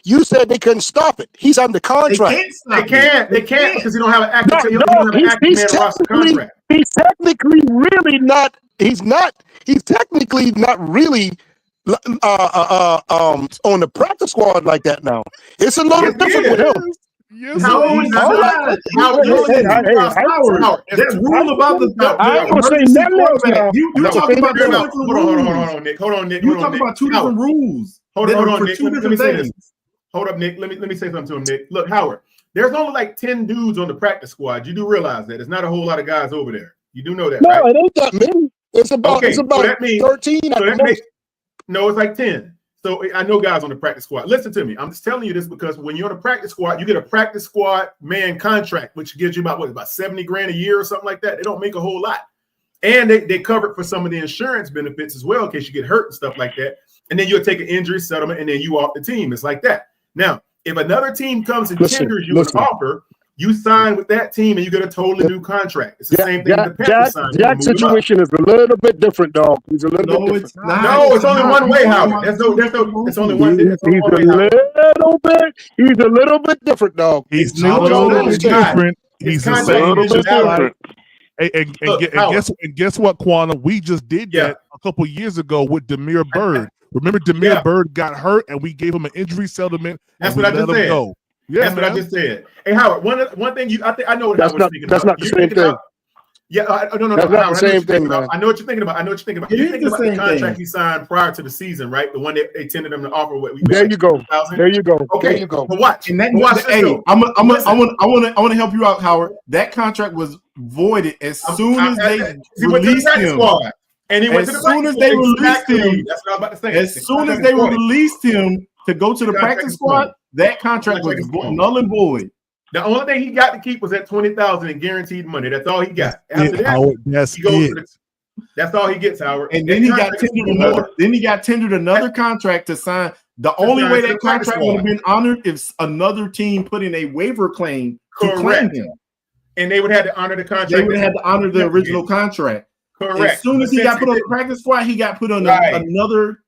You said they couldn't stop it. He's under contract. They can't because he don't have an active. Man roster contract. He's technically really not. He's not. He's technically not really on the practice squad like that now. It's a little different with him. Yes, Howard, that rule about the I ain't gonna say nothing. You talking about Hold on, Nick. You talking about two different rules. Hold on, Nick. Let me say this. Hold up, Nick. Let me say something to him, Nick. Look, Howard, there's only like 10 dudes on the practice squad. You do realize that. There's not a whole lot of guys over there. You do know that, right? No, it ain't that many. It's about 13. No, it's like 10. So I know guys on the practice squad. Listen to me. I'm just telling you this because when you're on a practice squad, you get a practice squad man contract, which gives you about $70,000 a year or something like that. They don't make a whole lot. And they cover it for some of the insurance benefits as well in case you get hurt and stuff like that. And then you'll take an injury settlement and then you off the team. It's like that. Now, if another team comes and tenders you an offer, you sign with that team and you get a totally new contract. It's the same thing the Panthers signed. Jack's situation is a little bit different, dog. He's a little bit different. It's not. No, it's only one way, Howard. It's only one way. He's a little bit different, dog. He's a little bit different. He's the same. And guess what, Quanah? We just did that a couple years ago with Demir Bird. Remember, Demir Bird got hurt and we gave him an injury settlement. That's what I just said. Go. Yeah, that's what I just said. Hey, Howard, one thing I know what that's Howard's thinking about. That's not the same thing. Yeah, no. That's not the same thing, man. I know what you're thinking about. You're thinking about the contract he signed prior to the season, right? The one that they tended him to offer. There you go. Okay. There you go. But watch. Hey, I want to help you out, Howard. That contract was voided as soon as they released him. And he went to the soon as they released him. That's what I was about to say. As soon as they released him to go to the practice squad, that contract was null and void. The only thing he got to keep was that $20,000 in guaranteed money. That's all he got. After that, Howard, that's he goes it. to that's all he gets, Howard. And then he got tendered another contract to sign. The only way that contract would have been honored if another team put in a waiver claim to claim him. And they would have to honor the contract. They would have had to honor the original contract. Correct. As soon as he got put on the practice squad, he got put on another.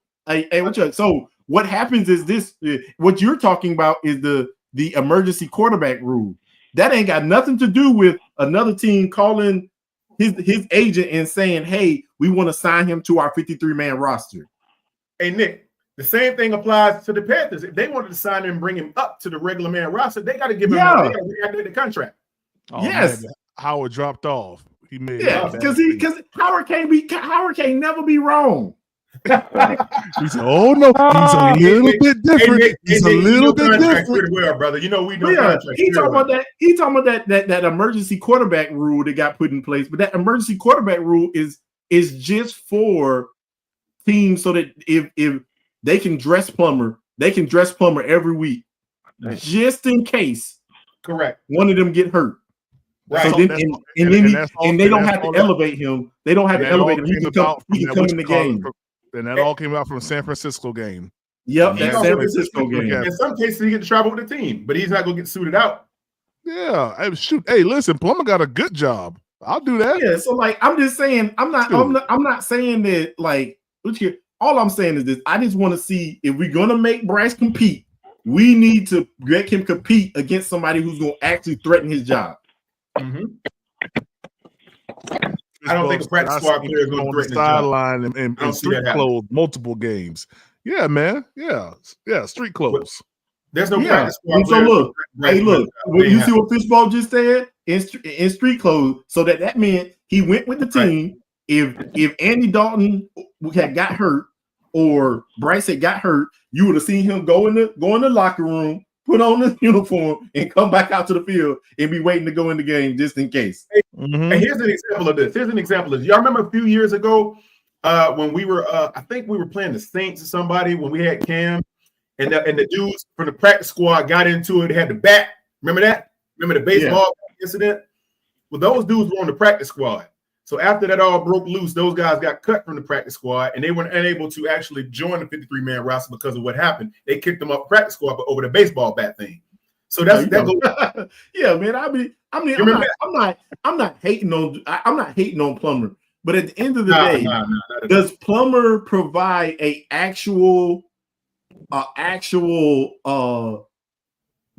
So what happens is this: what you're talking about is the emergency quarterback rule. That ain't got nothing to do with another team calling his agent and saying, "Hey, we want to sign him to our 53-man roster." Hey Nick, the same thing applies to the Panthers. If they wanted to sign him and bring him up to the regular man roster, they got to give him the contract. Oh, yes, man. Howard dropped off. He made because Howard can't never be wrong. He said, "Oh no, he's a little bit different. He's a little bit different." Pretty well, brother. You know we know. He talking about that emergency quarterback rule that got put in place, but that emergency quarterback rule is just for teams so that if they can dress Plummer, every week, just in case. Correct. One of them get hurt. Right. So then they don't have to elevate him. They don't have to elevate him. He can come in the game. And that all came out from the San Francisco game. Yep, that San Francisco game. In some cases, he get to travel with the team, but he's not going to get suited out. Yeah, shoot. Hey, listen, Plummer got a good job. I'll do that. Yeah, so like I'm just saying, I'm not saying that like. All I'm saying is this: I just want to see if we're gonna make Bryce compete. We need to make him compete against somebody who's going to actually threaten his job. Mm-hmm. I don't think a practice squad player is going to threaten the sideline and street clothes multiple games. Yeah, man. Yeah, street clothes. There's no practice squad. So look, when you see what Fishbowl just said in street clothes, so that meant he went with the team. Right. If Andy Dalton had got hurt or Bryce had got hurt, you would have seen him go in the locker room, put on the uniform, and come back out to the field and be waiting to go in the game just in case. And here's an example of this. Y'all remember a few years ago when we were, I think we were playing the Saints or somebody when we had Cam, and the dudes from the practice squad got into it, had the bat. Remember that? Remember the baseball incident? Well, those dudes were on the practice squad. So after that all broke loose, those guys got cut from the practice squad, and they were unable to actually join the 53-man roster because of what happened. They kicked them off practice squad over the baseball bat thing. So that goes. Yeah, man. I'm not hating on Plummer, but at the end of the day, does Plummer provide a actual?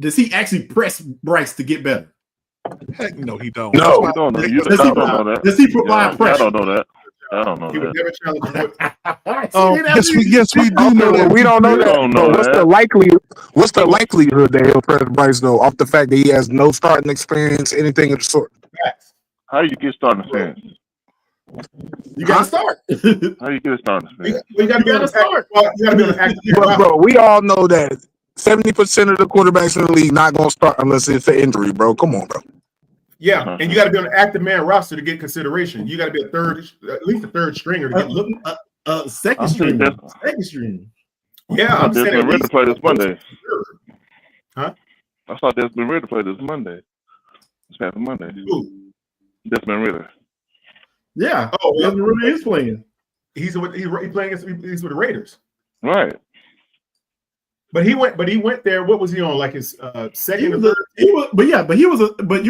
Does he actually press Bryce to get better? Heck no, he don't. No, I don't know. Does he provide pressure? I don't know that. He would never challenge yes, we do know that. We don't know that. What's the likelihood that he'll press Bryce though, off the fact that he has no starting experience, anything of the sort? How you get starting experience? You gotta start. How you get starting experience? You gotta start. You gotta be able to act. Bro, we all know that 70% of the quarterbacks in the league not gonna start unless it's an injury, bro. Come on, bro. Yeah, and you got to be on an active man roster to get consideration. You got to be at least a third stringer to get looked. Second string. Yeah, I'm Desmond Ritter play this Monday. Huh? I saw Desmond Ritter play this Monday. This past Monday. Who? Desmond Ritter. Yeah. Oh, Desmond Ritter is playing. He's with the Raiders. Right. But he went there. What was he on? Like his second or third? But you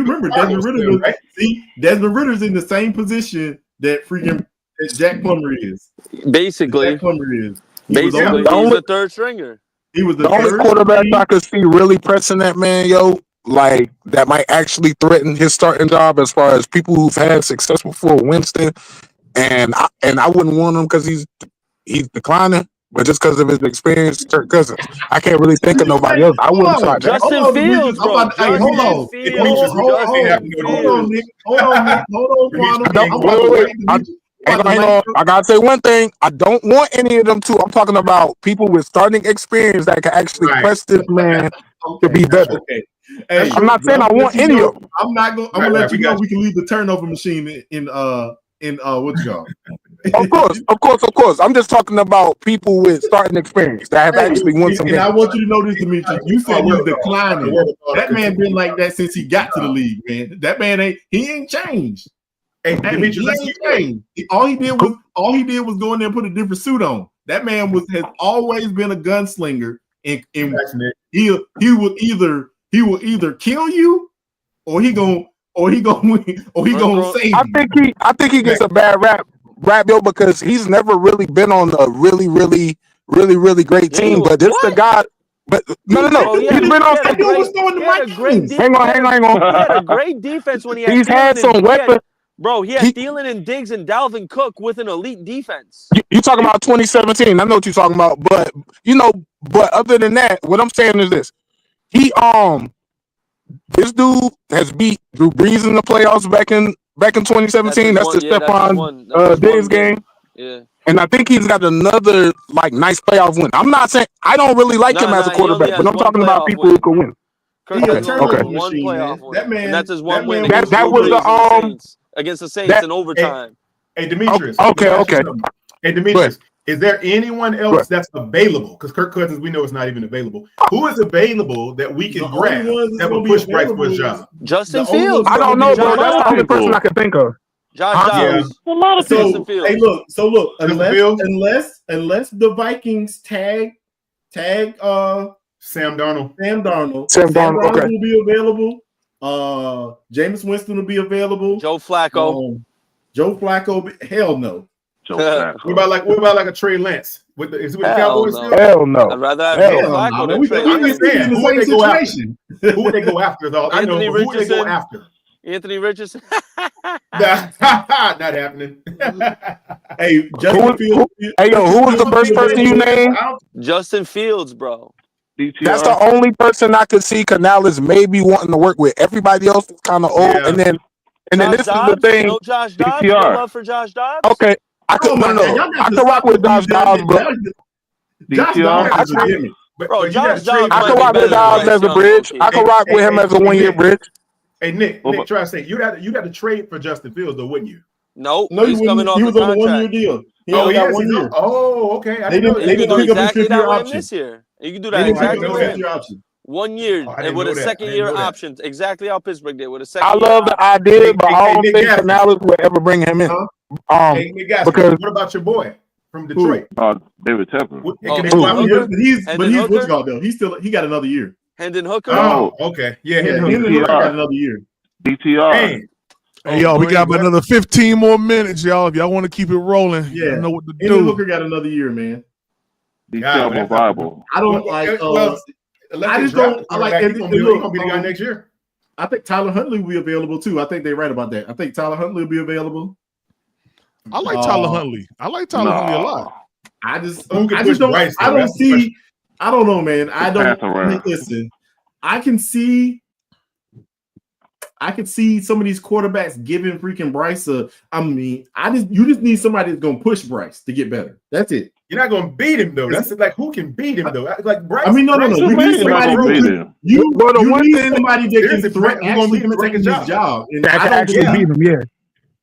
remember Desmond Ritter, right? See, Desmond Ritter's in the same position that freaking Jack Plummer is. Basically, Jack Plummer is. He's the third stringer. He was the only quarterback I could see really pressing that man, like that might actually threaten his starting job as far as people who've had success before Winston, and I wouldn't want him because he's declining. But just because of his experience, Kirk Cousins, I can't really think of nobody else. I wouldn't try that. Justin Fields, bro. Hang on. I gotta say one thing. I don't want any of them too. I'm talking about people with starting experience that can actually press this man to be better. Hey, I'm not saying I want any of them. I'm gonna let you know we can leave the turnover machine in what you call. Of course. I'm just talking about people with starting experience that have actually won some And games. I want you to know this, Demetrius. You said he's declining. That man been like that since he got to the league, man. That man ain't changed. Hey, Demetrius, he ain't changed. All he did was go in there and put a different suit on. That man has always been a gunslinger, and he will either kill you or he gonna save you. I think he gets a bad rap, yo, because he's never really been on a really great team. But this the guy. But no. Bro, He's been on. Hang on. He had a great defense when he had. He's had some weapons. Bro, he had Thielen and Diggs and Dalvin Cook with an elite defense. You talking about 2017? I know what you're talking about, but but other than that, what I'm saying is this: this dude has beat Drew Brees in the playoffs back in 2017. That's the Stephon Diggs game. Yeah. And I think he's got another nice playoff win. I'm not saying I don't really like him as a quarterback, but I'm talking about people who can win. One playoff win. That man, and that's his one win. That was the against the Saints in overtime. Hey, Demetrius. Okay. Hey, Demetrius, is there anyone else that's available? Because Kirk Cousins, we know, is not not available. Who is available that we can grab that will push Bryce for his job? Justin Fields. I don't know, bro. That's the only person I can think of. Josh Dobbs. A lot of Justin Fields. Hey, look. Unless the Vikings tag Sam Darnold. Sam Darnold will be available. Jameis Winston will be available. Joe Flacco. Hell no. Joe Flacco. What about like a Trey Lance? Is he with the Cowboys still? Hell no. I'd rather have Joe Flacco than Trey Lance. Who would they go after? Who would they go after? I know. Who would they go after? Anthony Richardson. Not happening. Hey, Justin Fields. Hey, yo, who was the first person you named? Justin Fields, bro. That's the only person I could see Canales maybe wanting to work with. Everybody else is kind of old. Yeah. And then this Dobbs? is the thing. No Josh Dobbs? No love for Josh Dobbs? Okay. I could rock with Josh Dobbs, bro. Josh Dobbs is a gimmick. Bro, Josh Dobbs. I could rock with Dobbs as a bridge. I could rock with him as a 1 year bridge. Hey, Nick, try to say you'd have to trade for Justin Fields, though, wouldn't you? No, he's coming off. He was on a 1 year deal. He only got 1 year. Oh, okay. They didn't do exactly that way this year. You can do that exactly option. 1 year and with a second year option, exactly how Pittsburgh did with a second. I love the idea, but I don't think Canales will ever bring him in. Because what about your boy from Detroit? David Tepper. What's called though? He got another year. Hendon Hooker. Oh, okay. Yeah, Hendon Hooker got another year. DTR. Hey, y'all, we got another 15 more minutes, y'all. If y'all want to keep it rolling, you know what to do. Hendon Hooker got another year, man. DTR Bible. I don't like. I just don't. I like. He's gonna be the guy next year. I think Tyler Huntley will be available too. I think they're right about that. I think Tyler Huntley will be available. I like Tyler Huntley. I like Tyler Huntley a lot. I don't see. I don't know, man. I don't listen. I can see some of these quarterbacks giving freaking Bryce you just need somebody that's gonna push Bryce to get better. That's it. You're not gonna beat him though. That's like who can beat him though? Like Bryce. I mean, no. You need somebody who can. You need somebody that can threaten him to take his job. And that can actually beat him.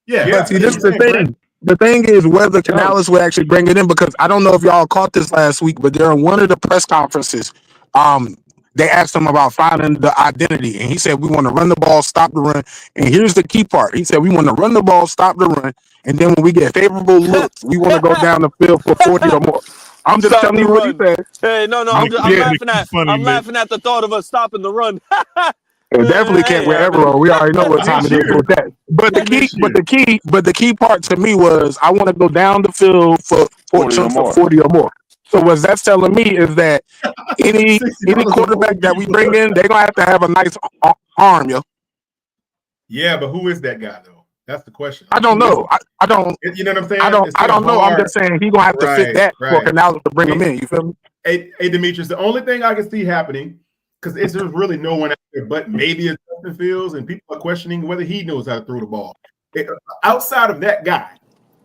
Yeah. But see, this is the thing. The thing is whether Canales will actually bring it in, because I don't know if y'all caught this last week, but during one of the press conferences, they asked him about finding the identity, and he said, we want to run the ball, stop the run. And here's the key part. He said, we want to run the ball, stop the run, and then when we get favorable looks, we want to go down the field for 40 or more. I'm just telling you what he said. Hey, no, I'm laughing at the thought of us stopping the run. It definitely can't with Evero. We already know what time it is with that. But the key part to me was I want to go down the field for 40 or more. So what that's telling me is that any quarterback that we bring in, they're gonna have to have a nice arm, yo. Yeah, but who is that guy though? That's the question. I don't know. I don't. You know what I'm saying? I don't know. I'm just saying he's gonna have to fit that for Canales to bring him in. You feel me? Hey, Demetrius, the only thing I can see happening, because there's really no one out there but maybe it's Justin Fields, and people are questioning whether he knows how to throw the ball. Outside of that guy,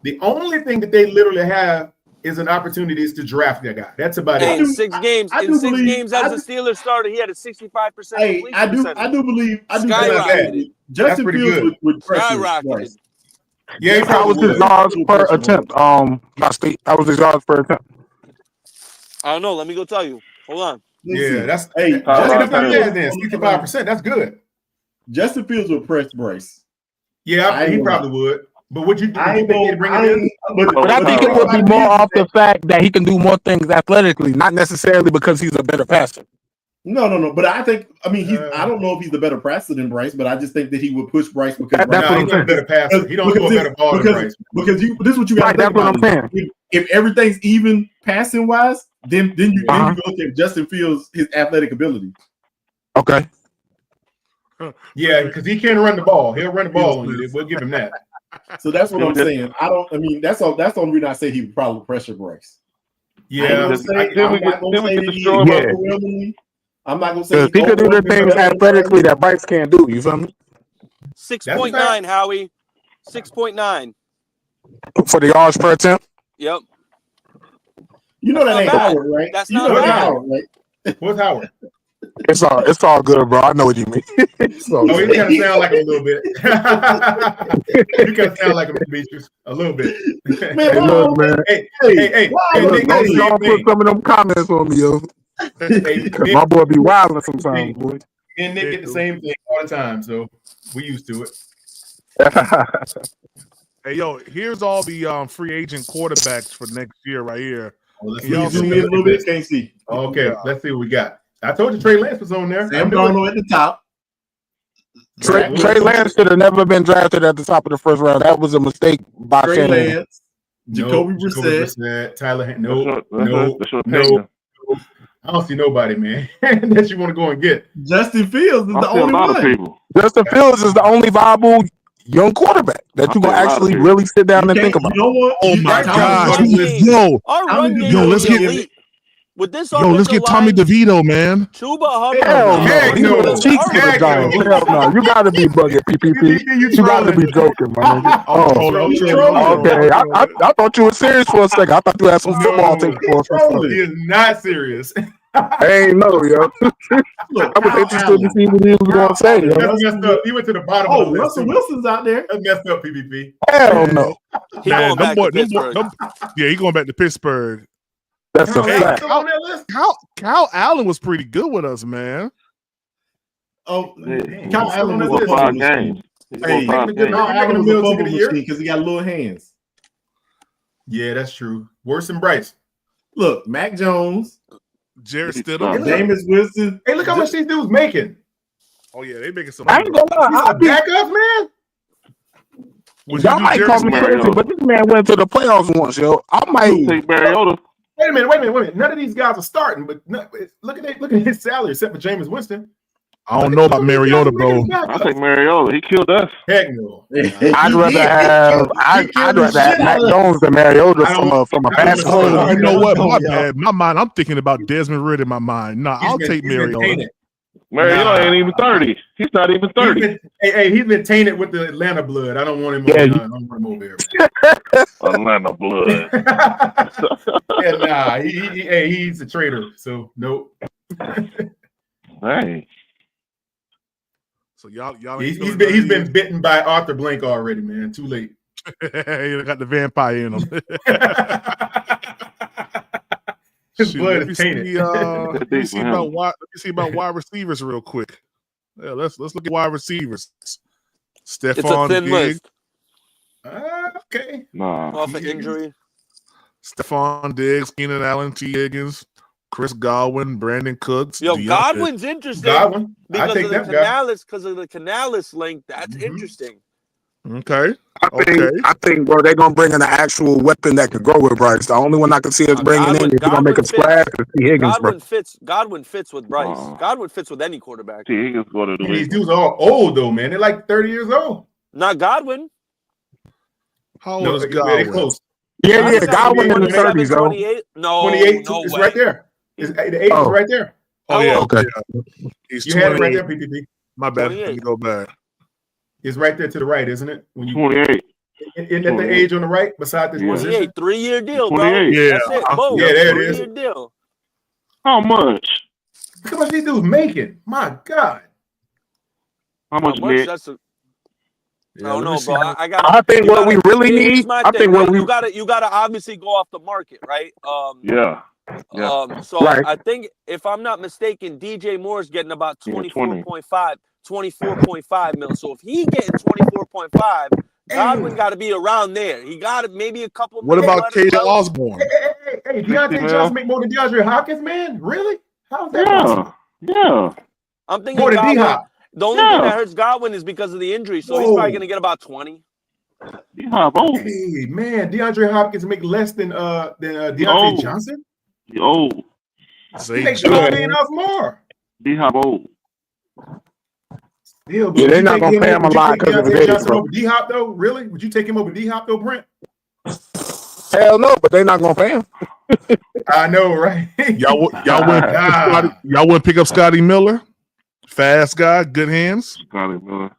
the only thing that they literally have is an opportunity to draft that guy. That's about it. In 6 games, as a Steelers starter, he had a 65%. I do believe skyrocketed. Justin Fields would skyrocketed. Yeah, he How was probably his would. yards per attempt? My state. How was his yards per attempt? I don't know. Let me go tell you. Hold on. Yeah, that's Hey, that's not Justin bad then. 65%. That's good. Justin Fields would press Bryce. Yeah, he probably would. But would you think he'd bring him in? But I think it would be more off the fact that he can do more things athletically, not necessarily because he's a better passer. No. But I mean, I don't know if he's the better passer than Bryce, but I just think that he would push Bryce because He's not a better passer. He don't throw a better ball than Bryce. Because this is what you got to think about. If everything's even passing wise, then you look at Justin Fields, his athletic ability. Okay. Yeah, because he can run the ball. He'll run the ball on you. We'll give him that. So that's what I'm saying. That's the only reason I say he would probably pressure Bryce. Yeah. I'm not gonna say he could do the things athletically that Bryce can't do. You feel me? 6.9, Howie. 6.9 for the yards per attempt. Yep. You know that ain't Howard, right? That's you not know bad. Howard, right? What's Howard? It's all good, bro. I know what you mean. You kind of sound like him a little bit. You kind of sound like him, Demetrius, a little bit. Hey, look, man. Hey, Look, don't put some of them comments on me, yo. Because my boy be wilding sometimes, boy. And Nick get the same thing all the time, so we used to it. Hey, yo, here's all the free agent quarterbacks for next year right here. Well, let's zoom in a little bit. Can't see. Okay, let's see what we got. I told you Trey Lance was on there. Sam Darnold at the top. Trey Lance should have never been drafted at the top of the first round. That was a mistake by Trey Canales. Lance, Jacoby Brissett, Tyler. No. I don't see nobody, man, that you want to go and get. Justin Fields is the only one. Justin Fields is the only viable young quarterback that you're gonna actually really sit down and think about. You know what? Oh my gosh, let's get. With this let's get Tommy DeVito, man. Chuba Hubbard. Hell no. He's with the Chiefs for the Giants. Hell no. You gotta be bugging, PPP. You gotta be joking, man. Okay. I thought you were serious for a second. I thought you had some football tape for us. He is not serious. I ain't know, yo. I was interested to see what he was going to say. Yo. That's messed up. He went to the bottom of the list. Russell Wilson's out there. That's messed up, PPP. Hell no. He going back to Pittsburgh. Yeah, he going back to Pittsburgh. That's a fact. Kyle Allen was pretty good with us, man. Oh, Kyle Allen was a 5 games. Hey, Kyle Allen was a fumble machine because he got little hands. Yeah, that's true. Worse than Bryce. Look, Mac Jones, Jared Stidham, Jameis Winston. Hey, look how much these dudes making. Oh yeah, they making some. I ain't gonna lie. He's a backup, man. Y'all might call me crazy, but this man went to the playoffs once, yo. I might take Mariota. Wait a minute. None of these guys are starting, but look at his salary, except for Jameis Winston. I don't know about Mariota, bro. I think Mariota. He killed us. Heck no. I'd rather have Mac Jones than Mariota from a basketball. Oh, you know what? My bad. My mind. I'm thinking about Desmond Ridder in my mind. Nah, I'll take Mariota. Mariota ain't even 30. He's not even 30. He's been tainted with the Atlanta blood. I don't want him. I don't want him over here. Atlanta blood. Nah, he's a traitor. So nope. Hey. So y'all. He's been bitten by Arthur Blank already, man. Too late. He got the vampire in him. His blood is tainted. Let me see about wide receivers real quick. Yeah, let's look at wide receivers. Stephon It's a thin Diggs. list. Okay. Off an injury. Stephon Diggs, Keenan Allen, T. Higgins, Chris Godwin, Brandon Cooks. Yo, Deontay. Godwin's interesting because of the Canales link. That's interesting. Okay. I think, bro, they're gonna bring in an actual weapon that could grow with Bryce. The only one I can see us bringing in is gonna make a splash is T. Higgins, bro. Godwin fits with Bryce. Godwin fits with any quarterback. T. Higgins go to the These dudes are all old though, man. They're like 30 years old. Not Godwin. How old is Godwin? They're close. Yeah, Godwin in the 30s, though. 28? No, 28. no It's way. right there. The age is right there. Oh yeah, okay. Yeah. He's You had it right 28. there, PPP. My bad. 28. Let me go back. It's right there to the right, isn't it? When you 28. Isn't that the age on the right beside this position? 28, 3-year deal, bro. 28. Yeah. That's it. Boom. Yeah, there it is. 3-year deal. How much? Look how much these dudes making. My God. How much, Nick? Yeah, I don't let me know, see. bro. how- I got. I think what we really Here's need. my I thing. think what we. You gotta obviously go off the market, right? Yeah. So Right. I think if I'm not mistaken, DJ Moore's getting about Yeah, 20. 24.5 mil. So if he getting 24.5, Godwin got to be around there. He got to maybe a couple What mil about better. Kaden Osborne? Hey, Deontay Johnson make more than DeAndre Hopkins, man? Really? How's that possible? Yeah. I'm thinking More than Godwin. D-Hop. The only thing that hurts Godwin is because of the injury. So he's probably going to get about 20. D-Hop old. Hey, man, DeAndre Hopkins make less than Deontay old. Johnson? He old. He makes $12 million more. D-Hop old. Still, Yeah, they're not gonna pay him a lot because of his Deontay age, Johnson bro. over D-Hop, though? Really? Would you take him over D-Hop, though, Brent? Hell no, but they're not gonna pay him. I know, right? Y'all wouldn't pick up Scotty Miller? Fast guy, good hands. Scotty Miller.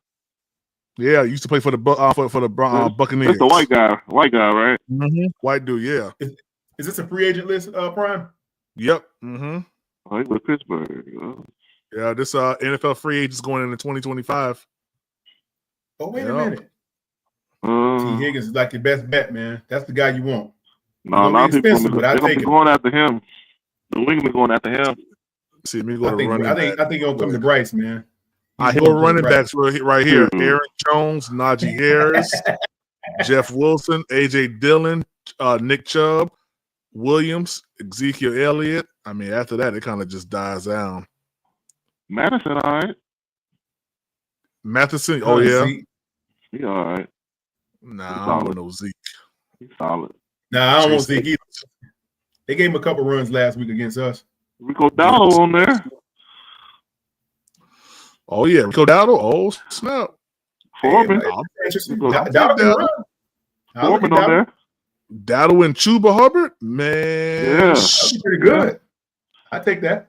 Yeah, he used to play for the Buccaneers. That's the white guy, right? Mm-hmm. White dude, yeah. Is this a free agent list, Prime? Yep. Mm-hmm. Oh, he's with Pittsburgh. Yeah, this NFL free agents going into 2025. Oh, wait a minute. T. Higgins is like your best bet, man. That's the guy you want. No, a lot of people expensive, but I they're gonna take be it. going after him. The wing be going after him. See, me go I to think running back. I think he'll come to Bryce, man. I He's go going to running Bryce. backs right here. Aaron Jones, Najee Harris, Jeff Wilson, AJ Dillon, Nick Chubb, Williams, Ezekiel Elliott. I mean, after that, it kind of just dies down. Madison, all right. Matheson, oh yeah. He all right. Nah, I don't want no Zeke. He's solid. Nah, I don't want Zeke either. They gave him a couple runs last week against us. Rico Dowdle on there. Oh yeah, Rico Dowdle. Oh snap. Foreman. Dowdle Foreman on there. Dowdle and Chuba Hubbard, man. Yeah, that'd be pretty good. I take that.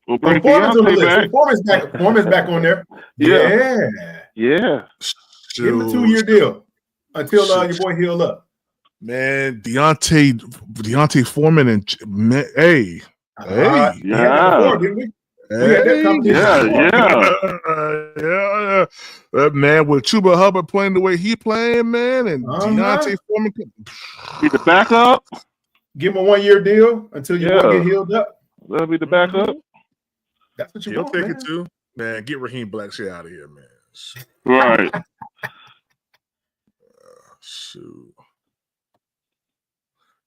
We'll bring Foreman's on the Deontay list. back. Foreman's back on there. Yeah. Yeah. Give him a 2-year deal until your boy heal up. Man, Deontay Foreman and hey. Yeah. That man with Chuba Hubbard playing the way he playing, man, and Deontay Foreman be the backup. Give him a 1-year deal until your boy get healed up. That'll be the backup. That's what you He'll want, take man. it too. Man, get Raheem Blackshear out of here, man. Right. Shoot.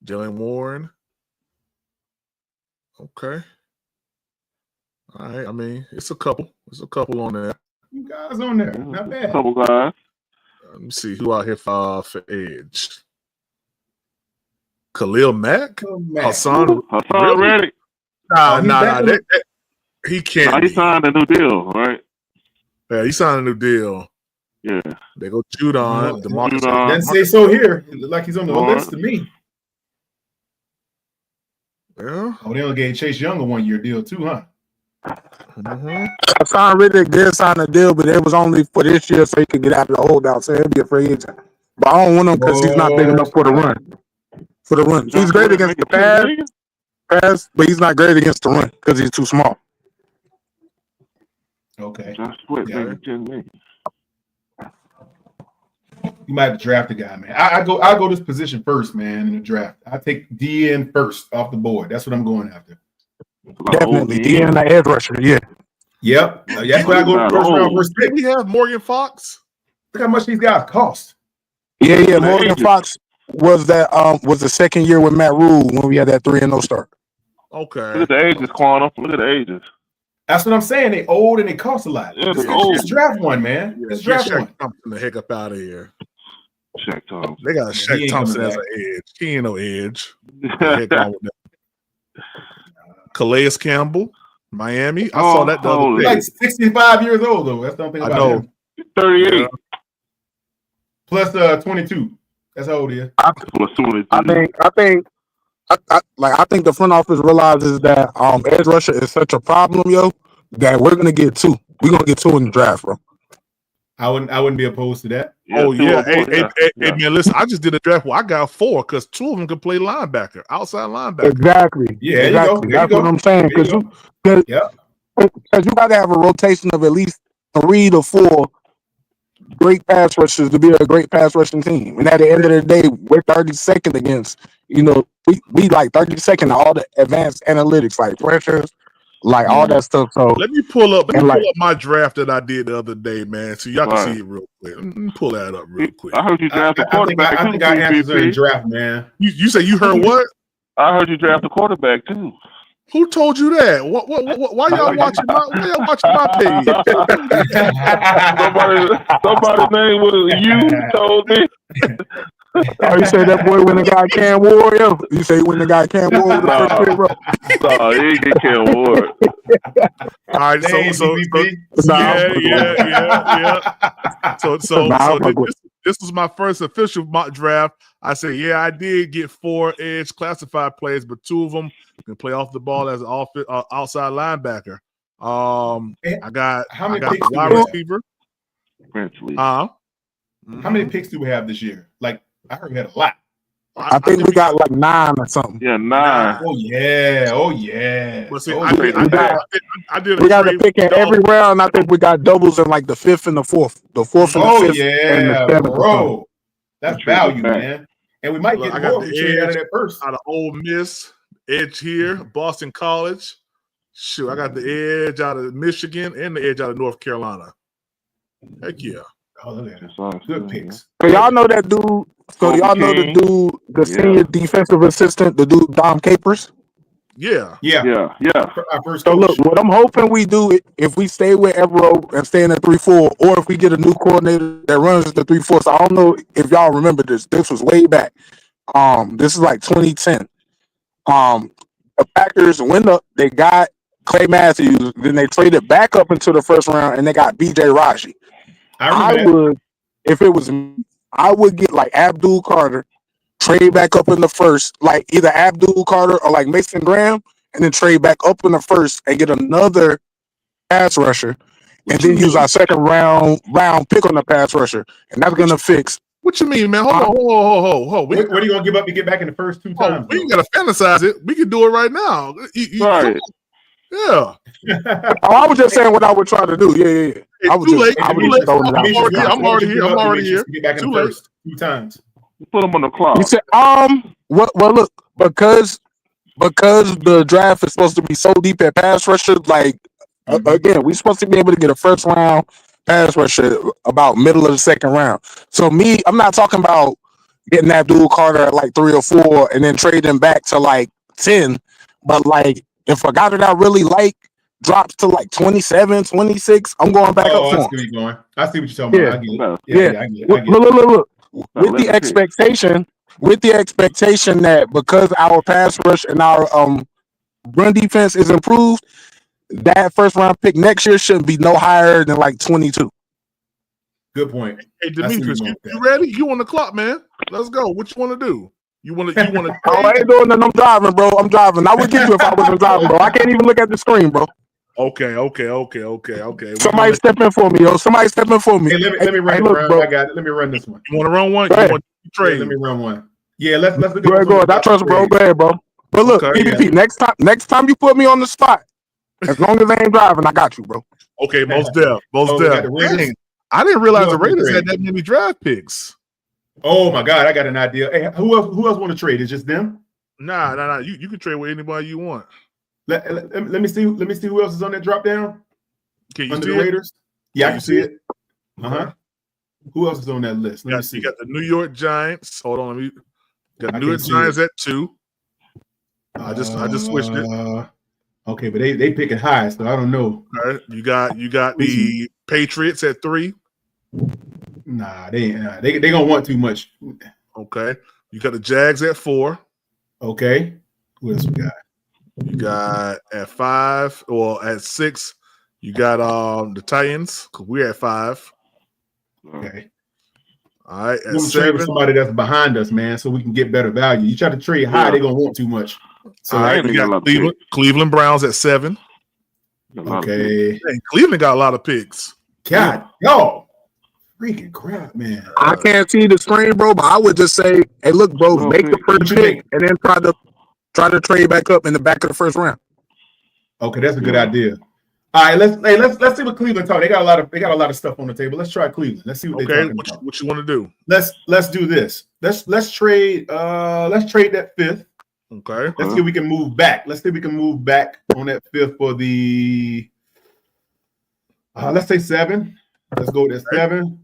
Jaylen Warren. Okay. All right. I mean, it's a couple. There's a couple on there. You guys on there. Not bad. A couple guys. Let me see who out here for edge. Khalil Mack? Hassan Reddick. Nah. He can't. Nah, he signed a new deal, right? Yeah, he signed a new deal. Yeah. They go Judon. DeMarcus. Doesn't say so here. It look like he's on the list to me. Yeah. Oh, they only gave Chase Young a 1-year deal too, huh? Hassan Reddick did sign a deal, but it was only for this year so he could get out of the holdout. So he'll be a free agent. But I don't want him because he's not big enough for the run. He's great against the pass, but he's not great against the run because he's too small. Okay. Yeah. You might have to draft a guy, man. I'll go this position first, man, in the draft. I take DN first off the board. That's what I'm going after. Definitely. DN, the edge rusher, yeah. Yep. That's why I go first round first pick. We have Morgan Fox. Look how much these guys cost. Yeah. Morgan Fox was the second year with Matt Rule when we had that 3-0 start. Okay. Look at the ages, Quantum. Look at the ages. That's what I'm saying. They old and they cost a lot. Yeah, Let's draft one, man. Let's draft Shaq one. Thompson the heck up out of here. Shaq Thompson. They got He Shaq ain't Thompson coming as an back. edge. He ain't no edge. The heck wrong with that? Calais Campbell, Miami. I saw that the other He's day. like 65 years old, though. That's the only thing I about know. him. 38. Yeah. Plus 22. That's how old he is. I think the front office realizes that edge rusher is such a problem, yo, that we're gonna get 2. We're gonna get 2 in the draft, bro. I wouldn't be opposed to that. Oh yeah. Hey, man, listen, I just did a draft where I got 4 because 2 of them could play linebacker, outside linebacker. Exactly. Yeah, there you exactly. go. That's what I'm saying. Because you got to have a rotation of at least 3 to 4 great pass rushers to be a great pass rushing team. And at the end of the day, we're 32nd against, we like 32nd to all the advanced analytics, like pressures, like all that stuff. So let me pull up my draft that I did the other day, man, so y'all can see it real quick. Let me pull that up real quick. I heard you draft a quarterback. I think our answers are in draft, man. You say you heard what? I heard you draft a quarterback too. Who told you that? What why y'all watching my page? Somebody's name was you told me. Oh, you say that boy when the guy Cam Ward, yo? You say when the guy Cam Ward was the first pick, bro? No, he didn't get Cam Ward. All right, this was my first official mock draft. I said, yeah, I did get 4 edge classified players, but 2 of them can play off the ball as an outside linebacker. I got the wide receiver. How many picks do we have this year? Like, I heard we had a lot. I think we got like 9 or something. Yeah, 9. Oh yeah. Well, see, I did we got a pick in every round. I think we got doubles in like the 5th and the 4th. The 4th and the 5th and the 7th. Bro. That's value, man. And we might get more if we out of that first. Out of Ole Miss, edge here, Boston College. Shoot, I got the edge out of Michigan and the edge out of North Carolina. Heck yeah. Oh, look at that. Good picks. So y'all know that dude. So y'all know the dude, the senior defensive assistant, the dude Dom Capers. Yeah. Our first so look, what I'm hoping we do, if we stay with Evero and stay in the 3-4, or if we get a new coordinator that runs the 3-4. So I don't know if y'all remember this. This was way back. This is like 2010. The Packers went up. They got Clay Matthews. Then they traded back up into the first round, and they got B.J. Raji. I would, if it was me, I would get like Abdul Carter, trade back up in the first, like either Abdul Carter or like Mason Graham, and then trade back up in the first and get another pass rusher, and then use our second round pick on the pass rusher, and that's gonna fix. What you mean, man? Hold on. What are you gonna give up to get back in the first 2 times? We ain't gotta fantasize it. We can do it right now. Right. Yeah. I was just saying what I would try to do. Yeah. I was just I'm already here. Get back in the first 2 times. Put them on the clock. You said, well, look, because the draft is supposed to be so deep at pass rusher, like again, we're supposed to be able to get a first round pass rusher about middle of the second round. So I'm not talking about getting Abdul Carter at like 3 or 4 and then trading back to like 10, but like if a guy that I really like drops to like 27, 26, I'm going back up for him. I see what you're talking about. I get it. Look. With the expectation that because our pass rush and our run defense is improved, that first round pick next year shouldn't be no higher than like 22. Good point. Hey, Demetrius, you ready? You on the clock, man? Let's go. What you want to do? You want to? Oh, I ain't doing nothing. I'm driving, bro. I'm driving. I would get you if I wasn't driving, bro. I can't even look at the screen, bro. Okay. Somebody step in for me, yo. Somebody step in for me. Hey, let me run this round. I got it. Let me run this one. You want to run one? You want to trade? Let me run one. Yeah, let's look at go ahead. I trust, bro. Go ahead, bro. But look, EVP, next time you put me on the spot, as long as I ain't driving, I got you, bro. Okay, most def. Dang, I didn't realize the Raiders had that many draft picks. Oh my God, I got an idea. Hey, who else want to trade? It's just them? Nah. You can trade with anybody you want. Let me see who else is on that drop down. Can you under see the Raiders? Yeah, I can see it. Uh-huh. Who else is on that list? Let me see. You got the New York Giants. Hold on, got New York Giants at 2. I just switched it. Okay, but they picking high, so I don't know. All right, you got the Patriots at 3. Nah, they gonna want too much. Okay, you got the Jags at 4. Okay, who else we got? You got at 5 or at 6. You got the Titans because we're at 5. Okay. All right, at 7. With somebody that's behind us, man, so we can get better value. You try to trade high, they're gonna want too much. So all right, we got Cleveland Browns at 7. Okay. Hey, Cleveland got a lot of picks. God, yo, freaking crap, man. I can't see the screen, bro, but I would just say, hey, look, bro, make the first pick and then try to trade back up in the back of the first round. Okay, that's a good idea. All right, let's see what Cleveland talk. They got a lot of stuff on the table. Let's try Cleveland. Let's see what they're talking about. What you want to do? Let's do this. Let's trade that fifth. Okay. Let's see if we can move back. Let's see if we can move back on that fifth for the let's say 7. Let's go with that 7.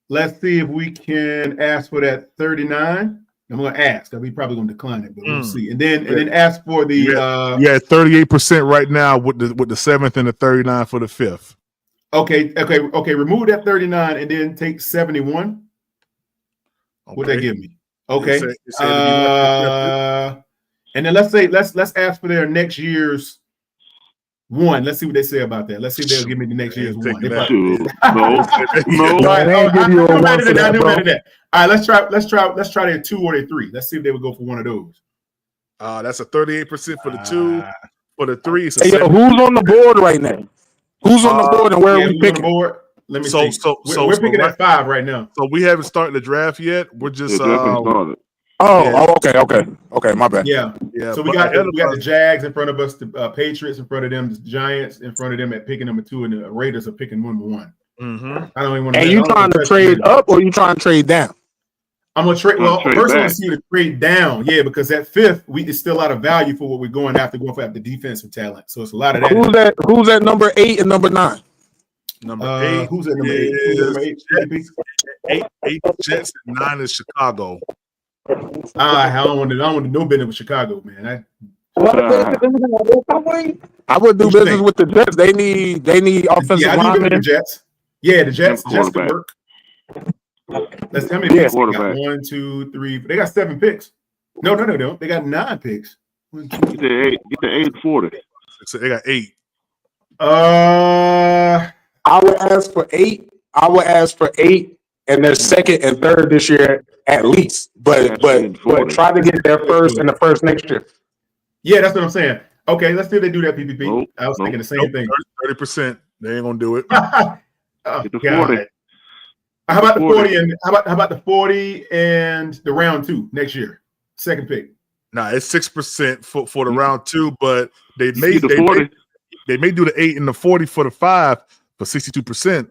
Let's see if we can ask for that 39. I'm gonna ask. We probably gonna decline it, but we'll see. And then ask for the 38% right now with the 7th and the 39 for the 5th. Okay. Remove that 39 and then take 71. What'd that give me? Okay. And then let's ask for their next year's 1. Let's see what they say about that. Let's see if they'll give me the next year's 1. They probably, All right, let's try their 2 or their 3. Let's see if they would go for one of those. That's a 38% for the 2. For the 3, it's who's on the board right now? Who's on the board and where are we picking? Let me see. We're picking at 5 right now. So we haven't started the draft yet. We're just Okay, my bad. Yeah. So we got the Jags in front of us, the Patriots in front of them, the Giants in front of them at picking number 2, and the Raiders are picking number 1. I don't even want to. And you trying to trade up or you trying to trade down? I'm gonna trade. Well, first I want to see you to trade down, because that 5th is still a lot of value for what we're going after the defensive talent. So it's a lot of that. Who's at number 8 and number 9? Number 8. Who's at number 8? Who's at number 8? 8 Jets and 9 is Chicago. I don't want to no business with Chicago, man. I would do business with the Jets. They need offensive line. The Jets. Yeah, the Jets could work. Let's how many picks they got? 1, 2, 3. They got 7 picks. No, they don't. They got 9 picks. 1, 2, 3. Get the 8 40. So they got 8. I would ask for 8. And their 2nd and 3rd this year at least. But try to get their 1st and the 1st next year. Yeah, that's what I'm saying. Okay, let's see if they do that PPP. I was thinking the same thing. 30%. They ain't gonna do it. Get the 40. How about the 40 and how about the 40 and the round 2 next year? 2nd pick. Nah, it's 6% for the round 2, but they may do the 8 and the 40 for the 5 for 62%.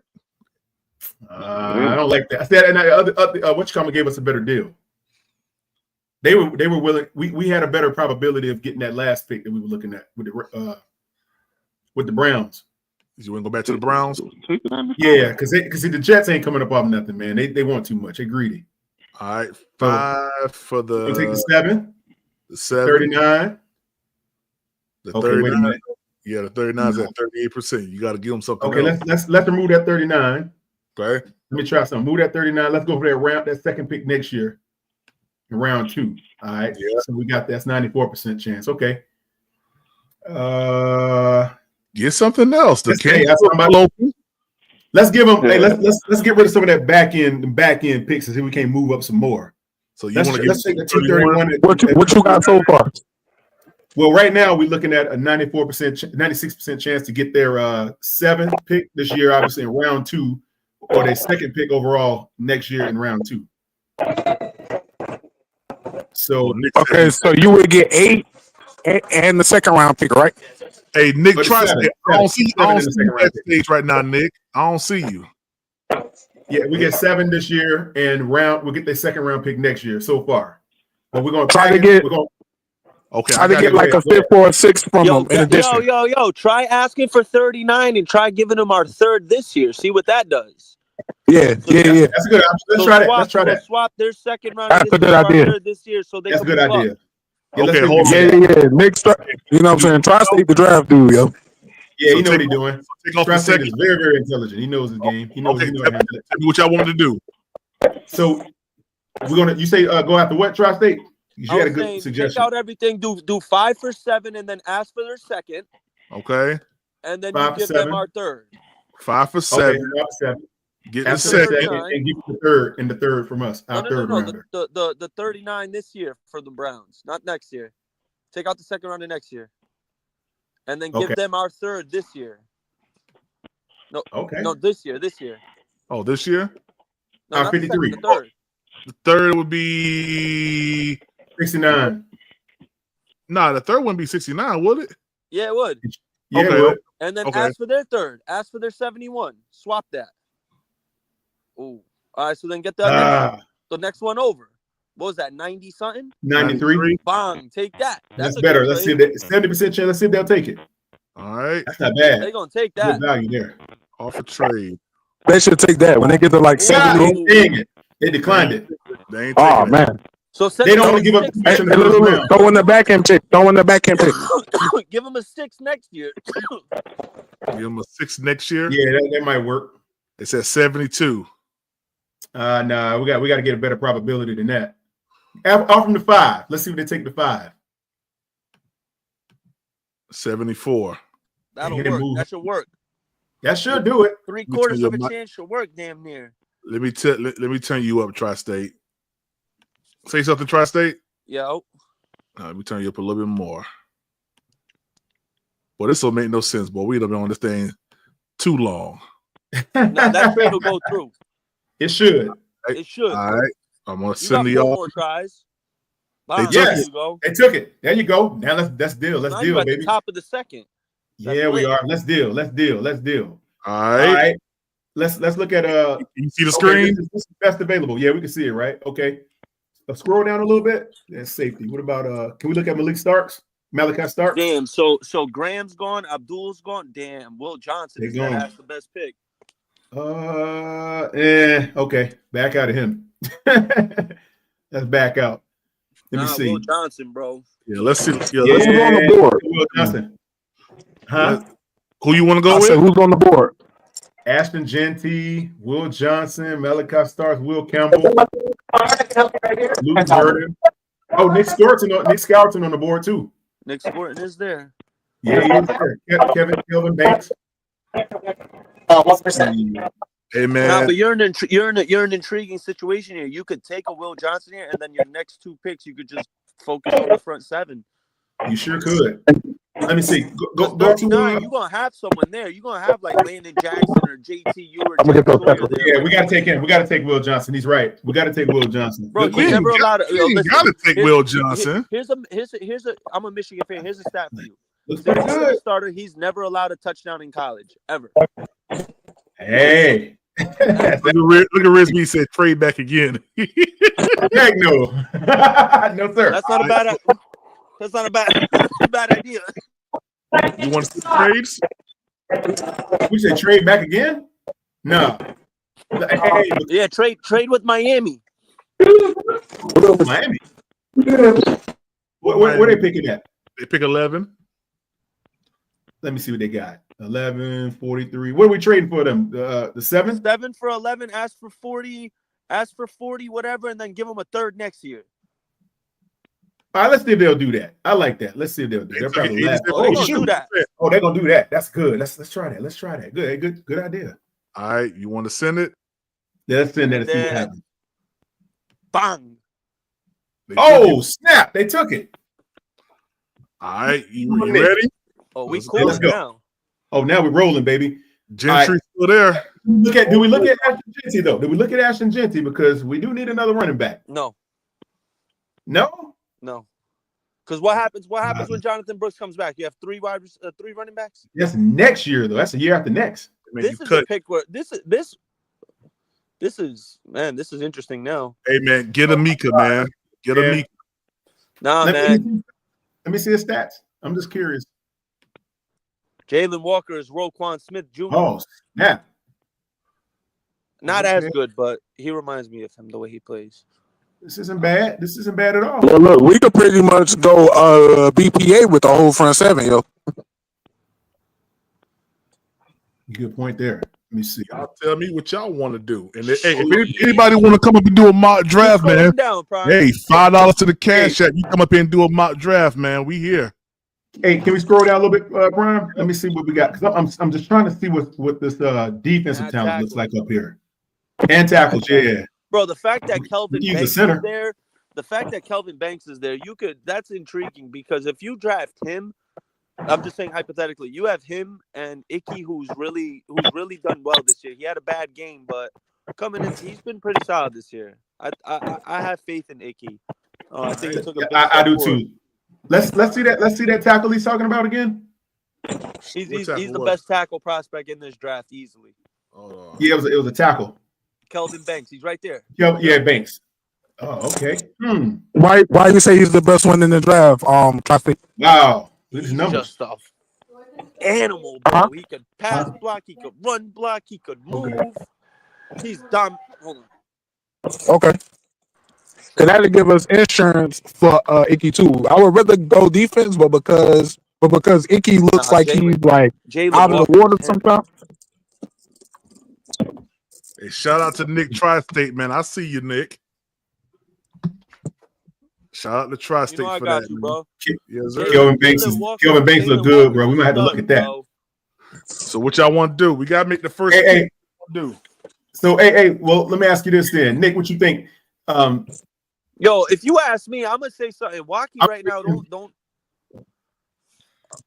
I don't like that. I said, and Whatchcomma gave us a better deal. They were willing. We had a better probability of getting that last pick that we were looking at with the Browns. You want to go back to the Browns? Yeah, because the Jets ain't coming up off nothing, man. They want too much. They're greedy. All right, 5 for the. We'll take the 7. The 7. 39. The okay, 39. wait a minute. Yeah, the 39 is at 38%. You got to give them something. Okay, let's remove that 39. Okay. Let me try something. Move that 39. Let's go for that 2nd pick next year. In round 2. All right. Yeah. So we got that's 94% chance. Okay. Get something else. Let's give them. Hey, let's get rid of some of that back end picks and see if we can't move up some more. So let's take the 231. What you got so far? Well, right now we're looking at a 96% chance to get their 7th pick this year, obviously in round 2, or their 2nd pick overall next year in round 2. So okay, so you would get 8 and the 2nd round pick, right? Hey, Nick, try to. I don't see you at that stage right now, Nick. I don't see you. Yeah, we get 7 this year, and we'll get their 2nd round pick next year. So far, but we're gonna try to get. Okay, try to get like a 5th or a 6th from them in addition. Yo! Try asking for 39 and try giving them our 3rd this year. See what that does. Yeah. That's a good option. Let's try that. Swap their 2nd round. That's a good idea. This year, so they that's a good idea. Yeah, okay, hold on. Yeah. Nick, you know what I'm saying? Tri-State the draft dude, yo. Yeah, he know what he's doing. Tri-State is very, very intelligent. He knows his game. He knows. Okay, tell me what y'all wanted to do. So we're gonna. You say go after what? Tri-State. You had a good suggestion. Take out everything. Do 5 for 7, and then ask for their 2nd. Okay. And then you give them our 3rd. 5 for 7. Okay, 5 for 7. Get the 2nd and give the 3rd and the 3rd from us. Our 3rd rounder. The 39 this year for the Browns, not next year. Take out the 2nd round of next year, and then give them our 3rd this year. No, no, this year. Oh, this year? No, our 53. The 3rd. The 3rd would be 69. Nah, the 3rd wouldn't be 69, would it? Yeah, it would. Yeah, okay. it would. And then Okay. ask for their third. Ask for their 71. Swap that. Oh, all right. So then get the next one over. What was that? 90 something? 93. Bang. Take that. That's a better. good Let's see trade. that 70% chance. Let's see if they'll take it. All right. That's not bad. They're gonna take Good that. value there. Offer trade. They should take that when they get to like 70. Dang it. They declined it. They ain't Oh taking man. So They don't want to give up too much in the first round. Throw in the backhand pick. Throw in the backhand pick. Give them a 6 next year. Give them a 6 next year. Yeah, that might work. It's at 72. Nah, we got to get a better probability than that. Off from the 5. Let's see if they take the 5. 74. That'll work. That should work. That should do it. 3/4 of a chance should work. Damn near. Let me turn you up, Tri-State. Say something, Tri-State. Yo. Let me turn you up a little bit more. Well, this will make no sense, boy. We've been on this thing too long. Now that trade will go through. It should. It should. All right. I'm gonna You send got y'all. 4 more tries. Yes, they took it. There you go. Now let's deal. Let's Now deal, you at baby. the top of the second. Yeah, we are. Let's deal. All right. Let's look at You see the screen? This is best available. Yeah, we can see it, right? Okay. Scroll down a little bit. That's safety. What about can we look at Malachi Starks? Damn, so Graham's gone, Abdul's gone. Damn, Will Johnson is that's the best pick. Okay. Back out of him. Let's back out. Let me see. Will Johnson, bro. Yeah, let's see. Who's on the board? Will Johnson. Huh? Who you want to go with? Who's on the board? Ashton Genty, Will Johnson, Malachi Starks, Will Campbell, Luke Burden. Oh, Nick Skelton on the board too. Nick Skelton is there. Yeah, he is there. Kelvin Banks. Hey man, but you're in an intriguing situation here. You could take a Will Johnson here, and then your next 2 picks, you could just focus on the front 7. You sure could. Let me see. Go to you're gonna have someone there. You're gonna have like Landon Jackson or JT or yeah, we gotta take him. We gotta take Will Johnson. He's right. We gotta take Will Johnson. Bro, you never allowed You gotta take Will Johnson. Here's a I'm a Michigan fan. Here's a stat for you. Looks Since pretty he's good. a starter, he's never allowed a touchdown in college ever. Hey. Look at Rizby said trade back again. Heck no. No, sir. That's not a bad. That's not a bad idea. You want to see trades? We say trade back again? No. Hey, yeah, trade with Miami. Miami. Where they picking at? They pick 11. Let me see what they got. 11, 43. What are we trading for them? The 7? 7 for 11. Ask for 40. Ask for 40, whatever, and then give them a third next year. All right, let's see if they'll do that. I like that. Let's see if they'll do that. They're probably they're gonna do that. Oh, they're gonna do that. That's good. Let's try that. Let's try that. Good idea. All right, you want to send it? Yeah, let's send that and see what happens. Bang. Oh, snap. They took it. All right, you ready? Oh, we cool let's go. now. Oh, now we're rolling, baby. Gentry's still there. Do we look at Ashton Genty though? Do we look at Ashton Genty because we do need another running back? No. No. Because what happens when Jonathan Brooks comes back? You have 3 running backs. That's next year though. That's a year after next. This is a pick where this is interesting now. Hey man, get a Mika, man. Get a Mika. Nah, man. Let me see his stats. I'm just curious. Jalen Walker is Roquan Smith Jr. Oh, snap. Not as good, but he reminds me of him the way he plays. This isn't bad. This isn't bad at all. Well, look, we could pretty much go BPA with the whole front 7, yo. Good point there. Let me see. Y'all tell me what y'all want to do. And if anybody want to come up and do a mock draft, man, hey, $5 to the cash app. You come up here and do a mock draft, man. We here. Hey, can we scroll down a little bit, Brian? Let me see what we got. Because I'm just trying to see what this defensive talent looks like up here. And tackles, yeah. Bro, the fact that Kelvin He's the Banks center. is there, that's intriguing because if you draft him, I'm just saying hypothetically, you have him and Icky, who's really done well this year. He had a bad game, but coming in, he's been pretty solid this year. I have faith in Icky. I think he took a big I step do forward. too. Let's see that tackle he's talking about again. He's the best tackle prospect in this draft easily. Yeah, it was a tackle. Kelvin Banks. He's right there. Yeah, Banks. Oh, okay. Why you say he's the best one in the draft? Traffic. Wow. Look at his He's numbers. just a animal, bro. He could pass block. He could run block. He could move. He's dumb. Hold on. Okay. Cause that'll give us insurance for Icky too. I would rather go defense, but because Icky looks like he's like out of the water sometimes. Hey, shout out to Nick Tri-State, man. I see you, Nick. Shout out to Tri-State for that, you, bro. Yes, sir. Kelvin Banks look good, bro. We might have to look at that. So what y'all want to do? We gotta make the first do. So well, let me ask you this then. Nick, what you think? Yo, if you ask me, I'm gonna say something. Waukee right now, don't.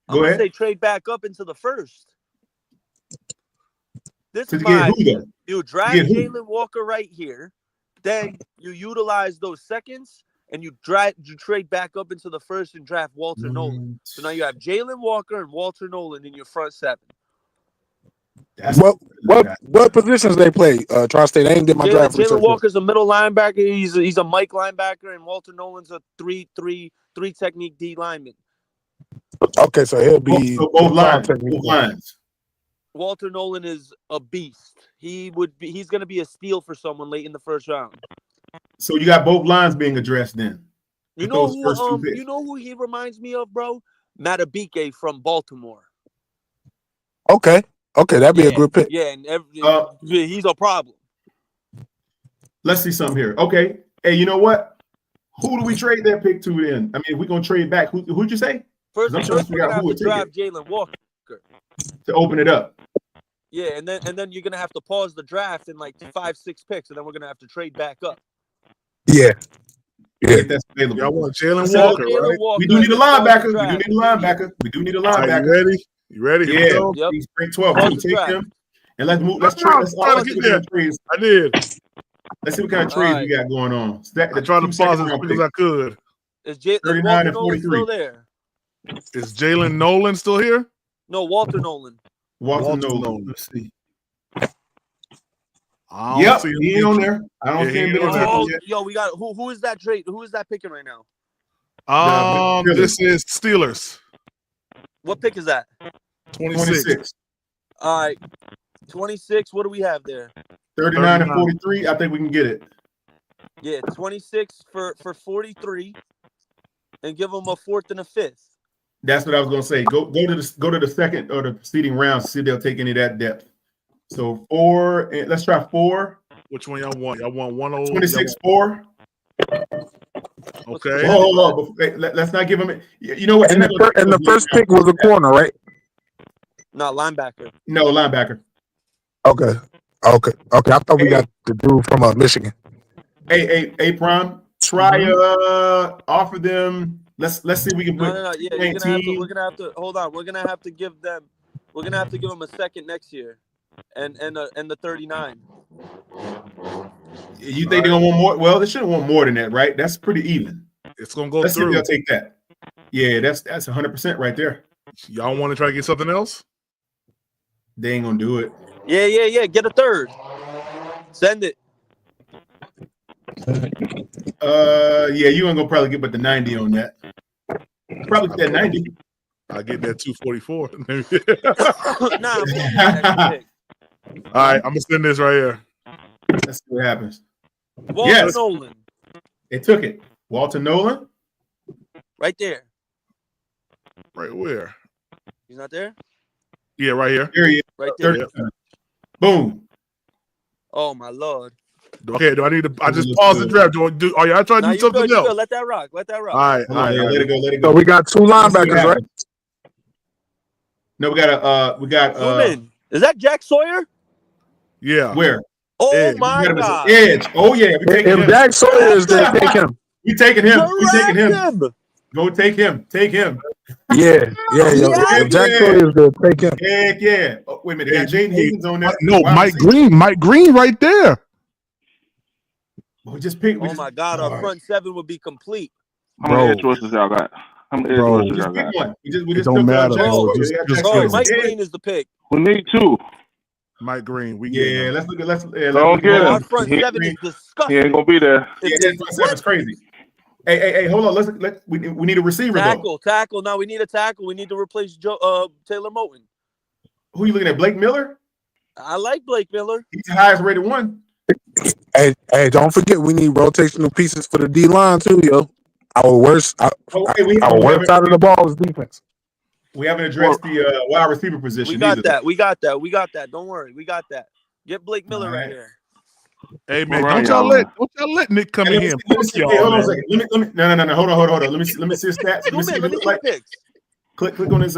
I'm gonna say trade back up into the first. This is my. You draft Jaylen Walker right here, then you utilize those seconds, and you trade back up into the first and draft Walter Nolan. So now you have Jaylen Walker and Walter Nolan in your front seven. What positions they play? Tri-State. I ain't get my draft. Jaylen Walker's a middle linebacker. He's a Mike linebacker, and Walter Nolan's a three technique D lineman. Okay, so he'll be both lines. Walter Nolan is a beast. He's going to be a steal for someone late in the first round. So you got both lines being addressed then. You know who he reminds me of, bro? Matabike from Baltimore. Okay, that'd be a good pick. Yeah, and he's a problem. Let's see something here. Okay, hey, you know what? Who do we trade that pick to then? I mean, if we're gonna trade back, who'd you say? First we're gonna have to draft Jaylen Walker to open it up. Yeah, and then you're gonna have to pause the draft in like 5-6 picks, and then we're gonna have to trade back up. Yeah. That's available. Y'all want Jaylen Walker, right? We do need a linebacker. Right, you ready? You ready? Yeah. Yep. He's spring 12. We'll take him. And let's move. Let's trade. Let's see what trades. I did. Let's see what kind of trades we got going on. I tried to pause as quick as I could. Is 39 and 43 still there? Is Jaylen Nolan still here? No, Walter Nolan. Walter Nolan. Let's see. Yep, he ain't on there. I don't see him on there yet. Yo, we got who is that trade? Who is that picking right now? This is Steelers. What pick is that? 26. All right, 26. What do we have there? 39 and 43. I think we can get it. Yeah, 26 for 43, and give them a 4th and a 5th. That's what I was gonna say. Go to the second or the preceding round. See if they'll take any of that depth. So 4. Let's try 4. Which one y'all want? Y'all want 1 26 4. Okay. Oh, let's not give him. You know what? And the first pick was a corner, right? No, linebacker. No, linebacker. Okay. I thought we got the dude from Michigan. Hey, Prime. Try offer them. Let's see if we can put. No. Yeah, we're gonna have to hold on. We're gonna have to give them a second next year, and the 39. You think they're gonna want more? Well, they shouldn't want more than that, right? That's pretty even. It's gonna go Let's through. See if they'll take that. Yeah, that's 100% right there. Y'all want to try to get something else? They ain't gonna do it. Yeah. Get a 3rd. Send it. Yeah, you ain't gonna probably get but the 90 on that. Probably get that 90. I get that 244. Nah. All right, I'm gonna send this right here. Let's see what happens. Walter Nolan. They took it. Walter Nolan. Right there. Right where? He's not there? Yeah, right here. Here he is. Right there. Boom. Oh my Lord. Okay, do I need to? I just paused the draft. Are y'all trying to do something else? Let that rock. Let that rock. All right. Let it go. So we got 2 linebackers, right? No, we got Is that Jack Sawyer? Yeah. Where? Oh Edge. my God. Edge. Oh yeah. If Jack Sawyer is there, take him. We taking him. Go take him. Take him. Yeah. If Jack Sawyer is there, take him. Heck yeah. Oh, wait a minute. They got Jaden Higgins on there. No, Mike Green right there. We just picked. Oh my God, our front 7 would be complete. How many choices y'all got? How many edge Bro, rushers Just y'all pick got? one. We it just don't took matter, Jackson. bro. They got Jackson Bro, Smith. Mike Yeah. Green is the pick. We need two. Mike Green, we get Yeah, him. let's look at let's Don't get Bro, our him. front He seven is ain't disgusting. gonna be there. Yeah, that front seven's crazy. Hey, hold on. We need a receiver though. Tackle. Now we need a tackle. We need to replace Taylor Moton. Who you looking at? Blake Miller? I like Blake Miller. He's the highest rated one. Hey, don't forget we need rotational pieces for the D line too, yo. Our worst side of the ball is defense. We haven't addressed the wide receiver position. We got either. that. We got that. Don't worry. We got that. Get Blake Miller right here. Hey man, don't y'all let Nick come in here and push y'all. Hey, hold on a man. second. Let me no. Hold on. Let me see his stats. Let me see what he look like. Picks. Click on his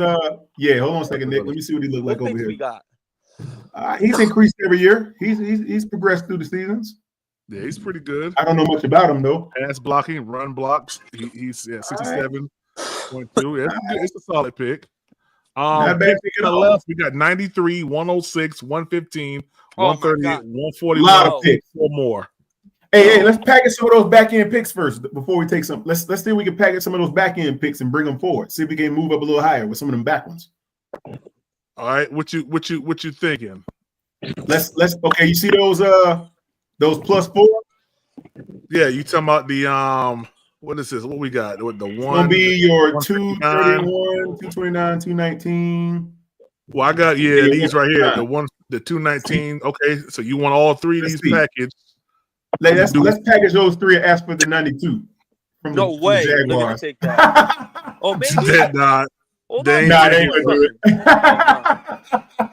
yeah. Hold on a second, Nick. Let me see what he look like over here. We got. He's increased every year. He's progressed through the seasons. Yeah, he's pretty good. I don't know much about him though. Pass blocking, run blocks. He's 67.2. It's a solid pick. Not bad pick To at the all. left, we got 93, 106, 115, Oh, 138, 141. A lot of picks. 4 more. Hey, let's package some of those back end picks first before we take some. Let's see if we can package some of those back end picks and bring them forward. See if we can move up a little higher with some of them back ones. All right, what you thinking? Let's okay. You see those +4? Yeah, you talking about the what is this? What we got? With the one Gonna be your 159. 231, 229, 219. Well, I got Yeah, these right here. 159. The 219. Okay, so you want all three of these packaged. Let's package those three and ask for the 92 from No the way. Jaguars. They're gonna take that. Oh, maybe. They're not. They ain't gonna do it.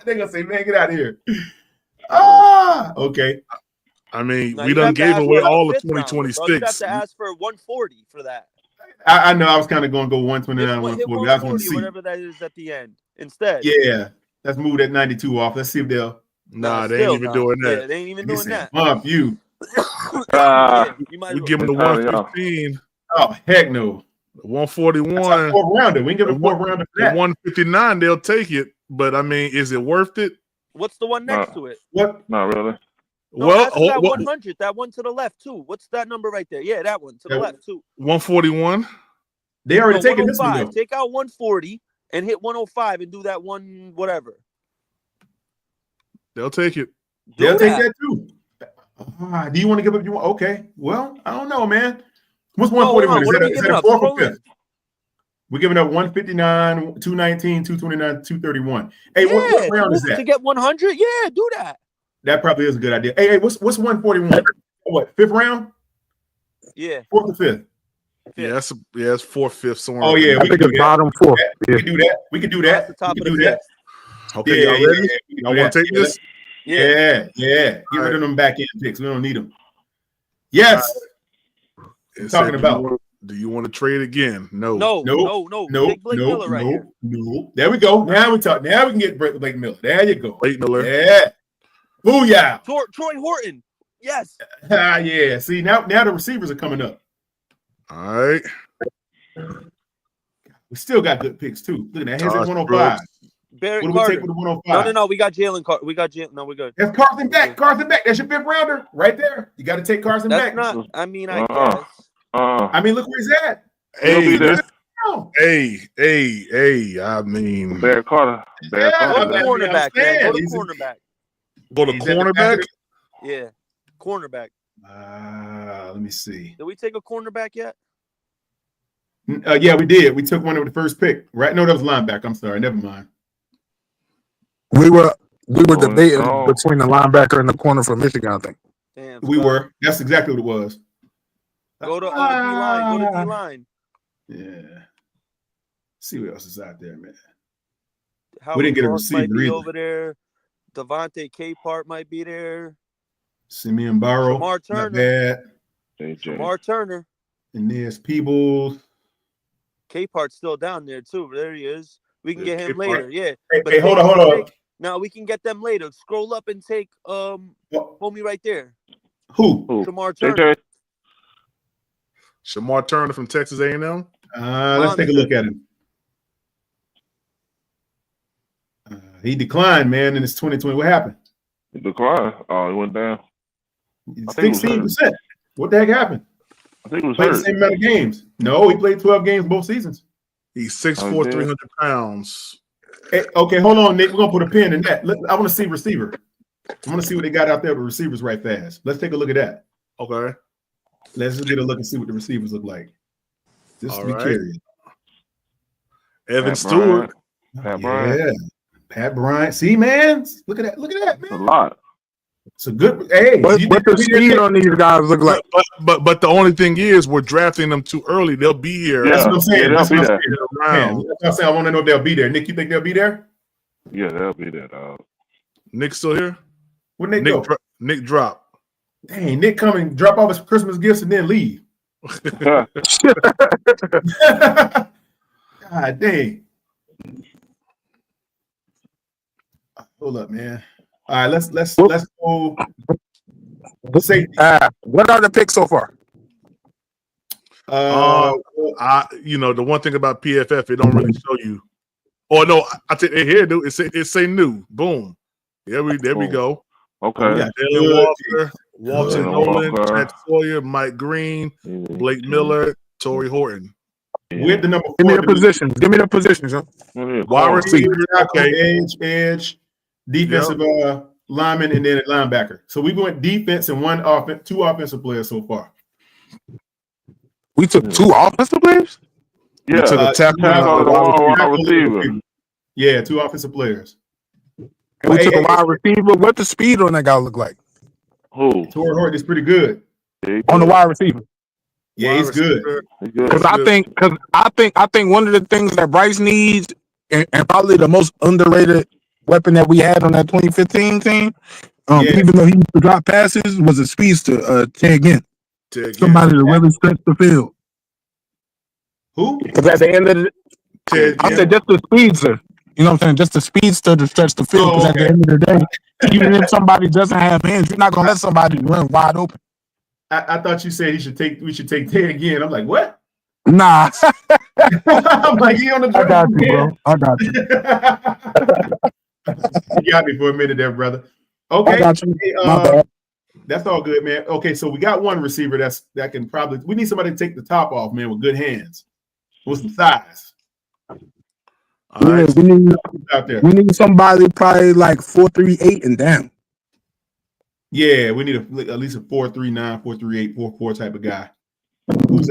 They're gonna say, man, get out of here. Okay. I mean, Now, we you'd done have to gave ask away for all a of fifth rounder, bro. 2026. You'd have to ask for 140 for that. I know I was kind of going to go 129, Hit 140. I was going to 140, see. whatever that is at the end. Instead. Yeah. Let's move that 92 off. Let's see if they'll. Nah, they ain't even doing that. Yeah, they ain't even doing that. Bump you. You might we give them the 115. Oh, heck no. 141. That's a fourth rounder. We can give a fourth rounder for The that. 159, they'll take it. But I mean, is it worth it? What's the one next to it? What? Not really. No, that's that 100. That one to the left too. What's that number right there? Yeah, that one to the left too. 141. They already taken this one though. Take out 140 and hit 105 and do that one whatever. They'll take it. They'll take that too. Do you want to give up? You want? Okay. Well, I don't know, man. What's 141? Is that a fourth or fifth? We're giving up 159, 219, 229, 231. Hey, what round is that? To get 100? Yeah, do that. That probably is a good idea. Hey, what's 141? What, fifth round? Yeah. Fourth or fifth? Yeah, it's fourth, fifth, somewhere. Oh, yeah. I think it's bottom fourth. We can do that. We can do that. The top we of can the do that. Okay, y'all ready? Y'all want to take this? Yeah. Get rid of them back end picks. We don't need them. Yes. Talking about. Do you want to trade again? No. No. Take Blake Miller right here. No. There we go. Now we talk. Now we can get Blake Miller. There you go. Blake Miller. Yeah. Booyah. Troy Horton. Yes. Yeah. See, now the receivers are coming up. All right. We still got good picks too. Look at that. Here's at 105. Barrett What do we Carter. take with the 105? No. We got Jaylen Coker. No, we're good. That's Carson Beck. That's your fifth rounder right there. You got to take Carson Beck. Not. I mean, I guess. I mean, look where he's at. Hey. I mean, Barrett Carter. Go to cornerback, man. Go to cornerback. Go to cornerback? Yeah. Cornerback. Let me see. Did we take a cornerback yet? Yeah, we did. We took one of the first pick. Right? No, that was linebacker. I'm sorry. Never mind. We were debating between the linebacker and the corner for Michigan, I think. Damn. We were. That's exactly what it was. Go to D-line. Go to D-line. Yeah. See what else is out there, man. Howard We didn't get a Clark receiver might be either. over there. Devontae Capehart might be there. Simeon Barrow. Shamar Not Turner. bad. Shamar Turner. Inez Peebles. Capehart's still down there too. There he is. We can get him Capehart. later. Yeah. Hey, hold on. Now we can get them later. Scroll up and take homie right there. Who? Shamar Turner. Shamar Turner from Texas A&M. Let's take a look at him. He declined, man, in his 2020. What happened? He declined. Oh, he went down. 16%. What the heck happened? I think it was Played hurt. the same amount of games. No, he played 12 games both seasons. He's 6'4", 300 pounds. Hey, okay, hold on, Nick. We're gonna put a pin in that. I want to see receiver. I want to see what they got out there with receivers right fast. Let's take a look at that. Okay. Let's just get a look and see what the receivers look like. Just All to be right. curious. Evan Stewart. Pat Bryant. Yeah. Pat Bryant. See, man. Look at that. Look at that, man. A lot. It's a good. Hey, what the speed on these guys look like? But the only thing is, we're drafting them too early. They'll be here. That's what I'm saying. That's what I'm saying. Around. That's what I'm saying. I want to know if they'll be there. Nick, you think they'll be there? Yeah, they'll be there, dog. Nick still here? Where'd Nick go? Nick drop. Dang, Nick come and drop off his Christmas gifts and then leave. God dang. Hold up, man. All right, let's go. Safety. What are the picks so far? The one thing about PFF, it don't really show you. Oh no, I take it here, dude. It say new. Boom. There we go. Okay. Jalen Walker, Walter Nolan, Jack Sawyer, Mike Green, Blake Miller, Torrey Horton. With the number 4. Give me the positions. Give me the positions. Huh? Wide receiver, okay. Edge, defensive lineman, and then a linebacker. So we went defense and two offensive players so far. We took 2 offensive players? Yeah. We took a tackle wide receiver. Yeah, 2 offensive players. And we took a wide receiver. What the speed on that guy look like? Who? Torrey Horton is pretty good. On the wide receiver. Yeah, he's good. Because I think one of the things that Bryce needs, and probably the most underrated weapon that we had on that 2015 team, even though he used to drop passes, was a speedster, Ted Ginn. Somebody to really stretch the field. Who? Because at the end of the I said just the speedster. You know what I'm saying? Just the speedster to stretch the field. Because at the end of the day, even if somebody doesn't have hands, you're not gonna let somebody run wide open. I thought you said we should take Ted again. I'm like, what? Nah. I'm like, he on the I got you, bro. I got you. You got me for a minute there, brother. Okay. I got you. My bad. That's all good, man. Okay, so we got one receiver that can probably. We need somebody to take the top off, man, with good hands, with some size. Yeah, we need somebody probably like 4'3", and down. Yeah, we need at least a 4'3", 4'3", 4'4" type of guy. Who's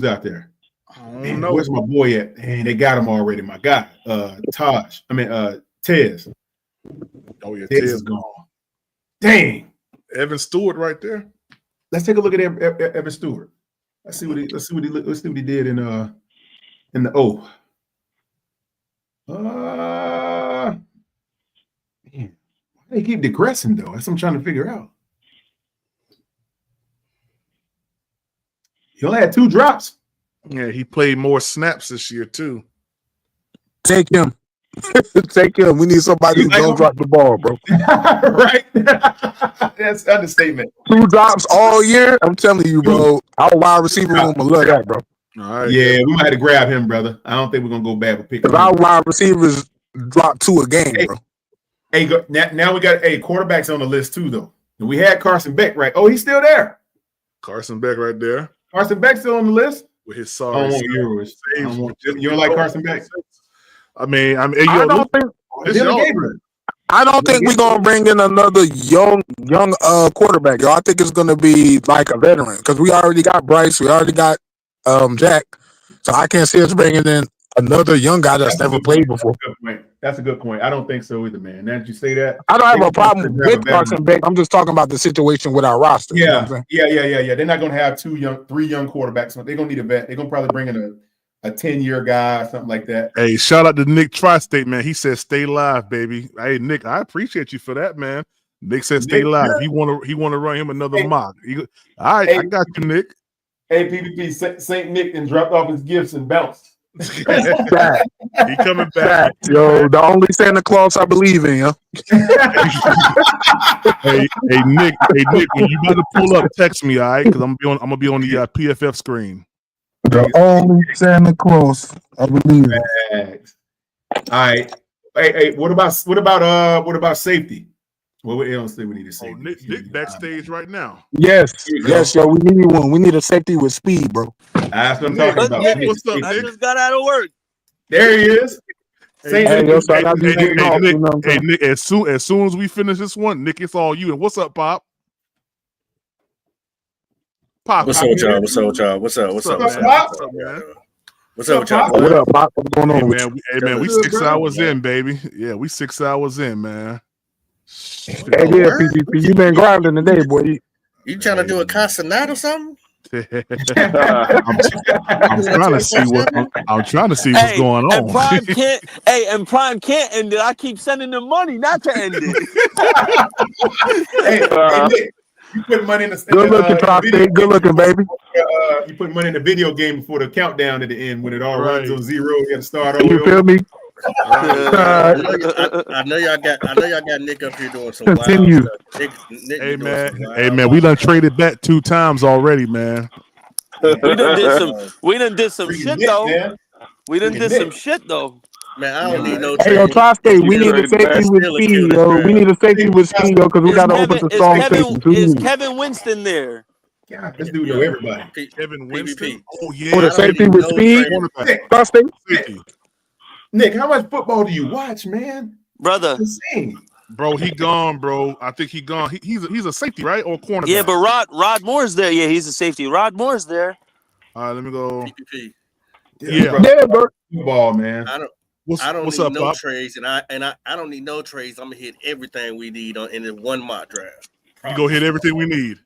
out there? I don't Man, know. where's my boy at? Man, they got him already. My guy, Tez. Oh yeah, Tez Tez is gone. Dang. Evan Stewart right there. Let's take a look at Evan Stewart. Let's see what he did in the O. Man, why they keep digressing though? That's what I'm trying to figure out. He only had 2 drops. Yeah, he played more snaps this year too. Take him. Take him. We need somebody who don't drop the ball, bro. Right? That's understatement. 2 drops all year. I'm telling you, bro. Our wide receiver room will love that, bro. All right. Yeah, we might have to grab him, brother. I don't think we're gonna go bad with picking. Because our wide receivers drop 2 a game, bro. Hey, now we got quarterbacks on the list too, though. And we had Carson Beck, right? Oh, he's still there. Carson Beck right there Carson Beck still on the list with his I sorry. don't want yours. You don't like Carson Beck? I mean, I don't think we're gonna bring in another young quarterback, yo. I think it's gonna be like a veteran because we already got Bryce, we already got Jack, so I can't see us bringing in another young guy that's never played before. That's a good point. I don't think so either, man. Now that you say that, I don't have a problem with Carson Beck. I'm just talking about the situation with our roster. Yeah, you know what I'm saying? yeah. They're not gonna have 3 young quarterbacks. They're gonna need a vet. They're gonna probably bring in a 10-year guy or something like that. Hey, shout out to Nick Tri-State, man. He said, "Stay live, baby." Hey, Nick, I appreciate you for that, man. Nick said, "Stay live." He want to run him another mock. All right, I got you, Nick. Hey, PvP, Saint Nick and dropped off his gifts and bounced. He coming back. Yo, the only Santa Claus I believe in, yo. hey, Nick, when you about to pull up, text me, all right? Because I'm gonna be on the PFF screen. The only Santa Claus I believe in. All right. Hey, what about safety? What else do we need to say? Nick backstage right now. Yes, yo. We need one. We need a safety with speed, bro. That's what I'm talking about. I just got out of work. There he is. Hey, Nick, Nick, as soon as we finish this one, Nick, it's all you. And what's up, Pop? Pop, What's up with y'all? What's up with y'all? What's up? What's up, man? What's up with y'all? What up, Pop? What's going on? Hey, man, we 6 hours in, baby. Yeah, we 6 hours in, man. Hey, yeah, PGP, you been grinding today, boy. You trying to do a consonant or something? I'm trying to see what's going on. And Prime can't. And Prime can't end it. I keep sending them money not to end it. hey, Nick, you put money in the good looking, Tri-State. Good looking, baby. You put money in the video game before the countdown at the end when it all runs on 0. You got to start over. You feel me? I know y'all got Nick up here doing some Continue. wild stuff. Nick Hey man, we done traded back 2 times already, man. We done did some shit though. We done did some shit though. Man, I don't need no. Hey, yo, Tri-State, we need a safety with speed, yo. We need a safety with speed, yo, because we got to open some strong safety. Is Kevin Winston there? Yeah, this dude know everybody. Kevin Winston. Oh yeah. With a safety with speed. Tri-State. Nick, how much football do you watch, man? Brother. Bro, he gone, bro. I think he gone. He's a safety, right? Or cornerback? Yeah, but Rod Moore's there. Yeah, he's a safety. Rod Moore's there. All right, let me go. PPP. Yeah, bro. Football, man. I don't what's need up, no Pop? trades, and I don't need no trades. I'm gonna hit everything we need in the one mock draft. You go hit everything we need.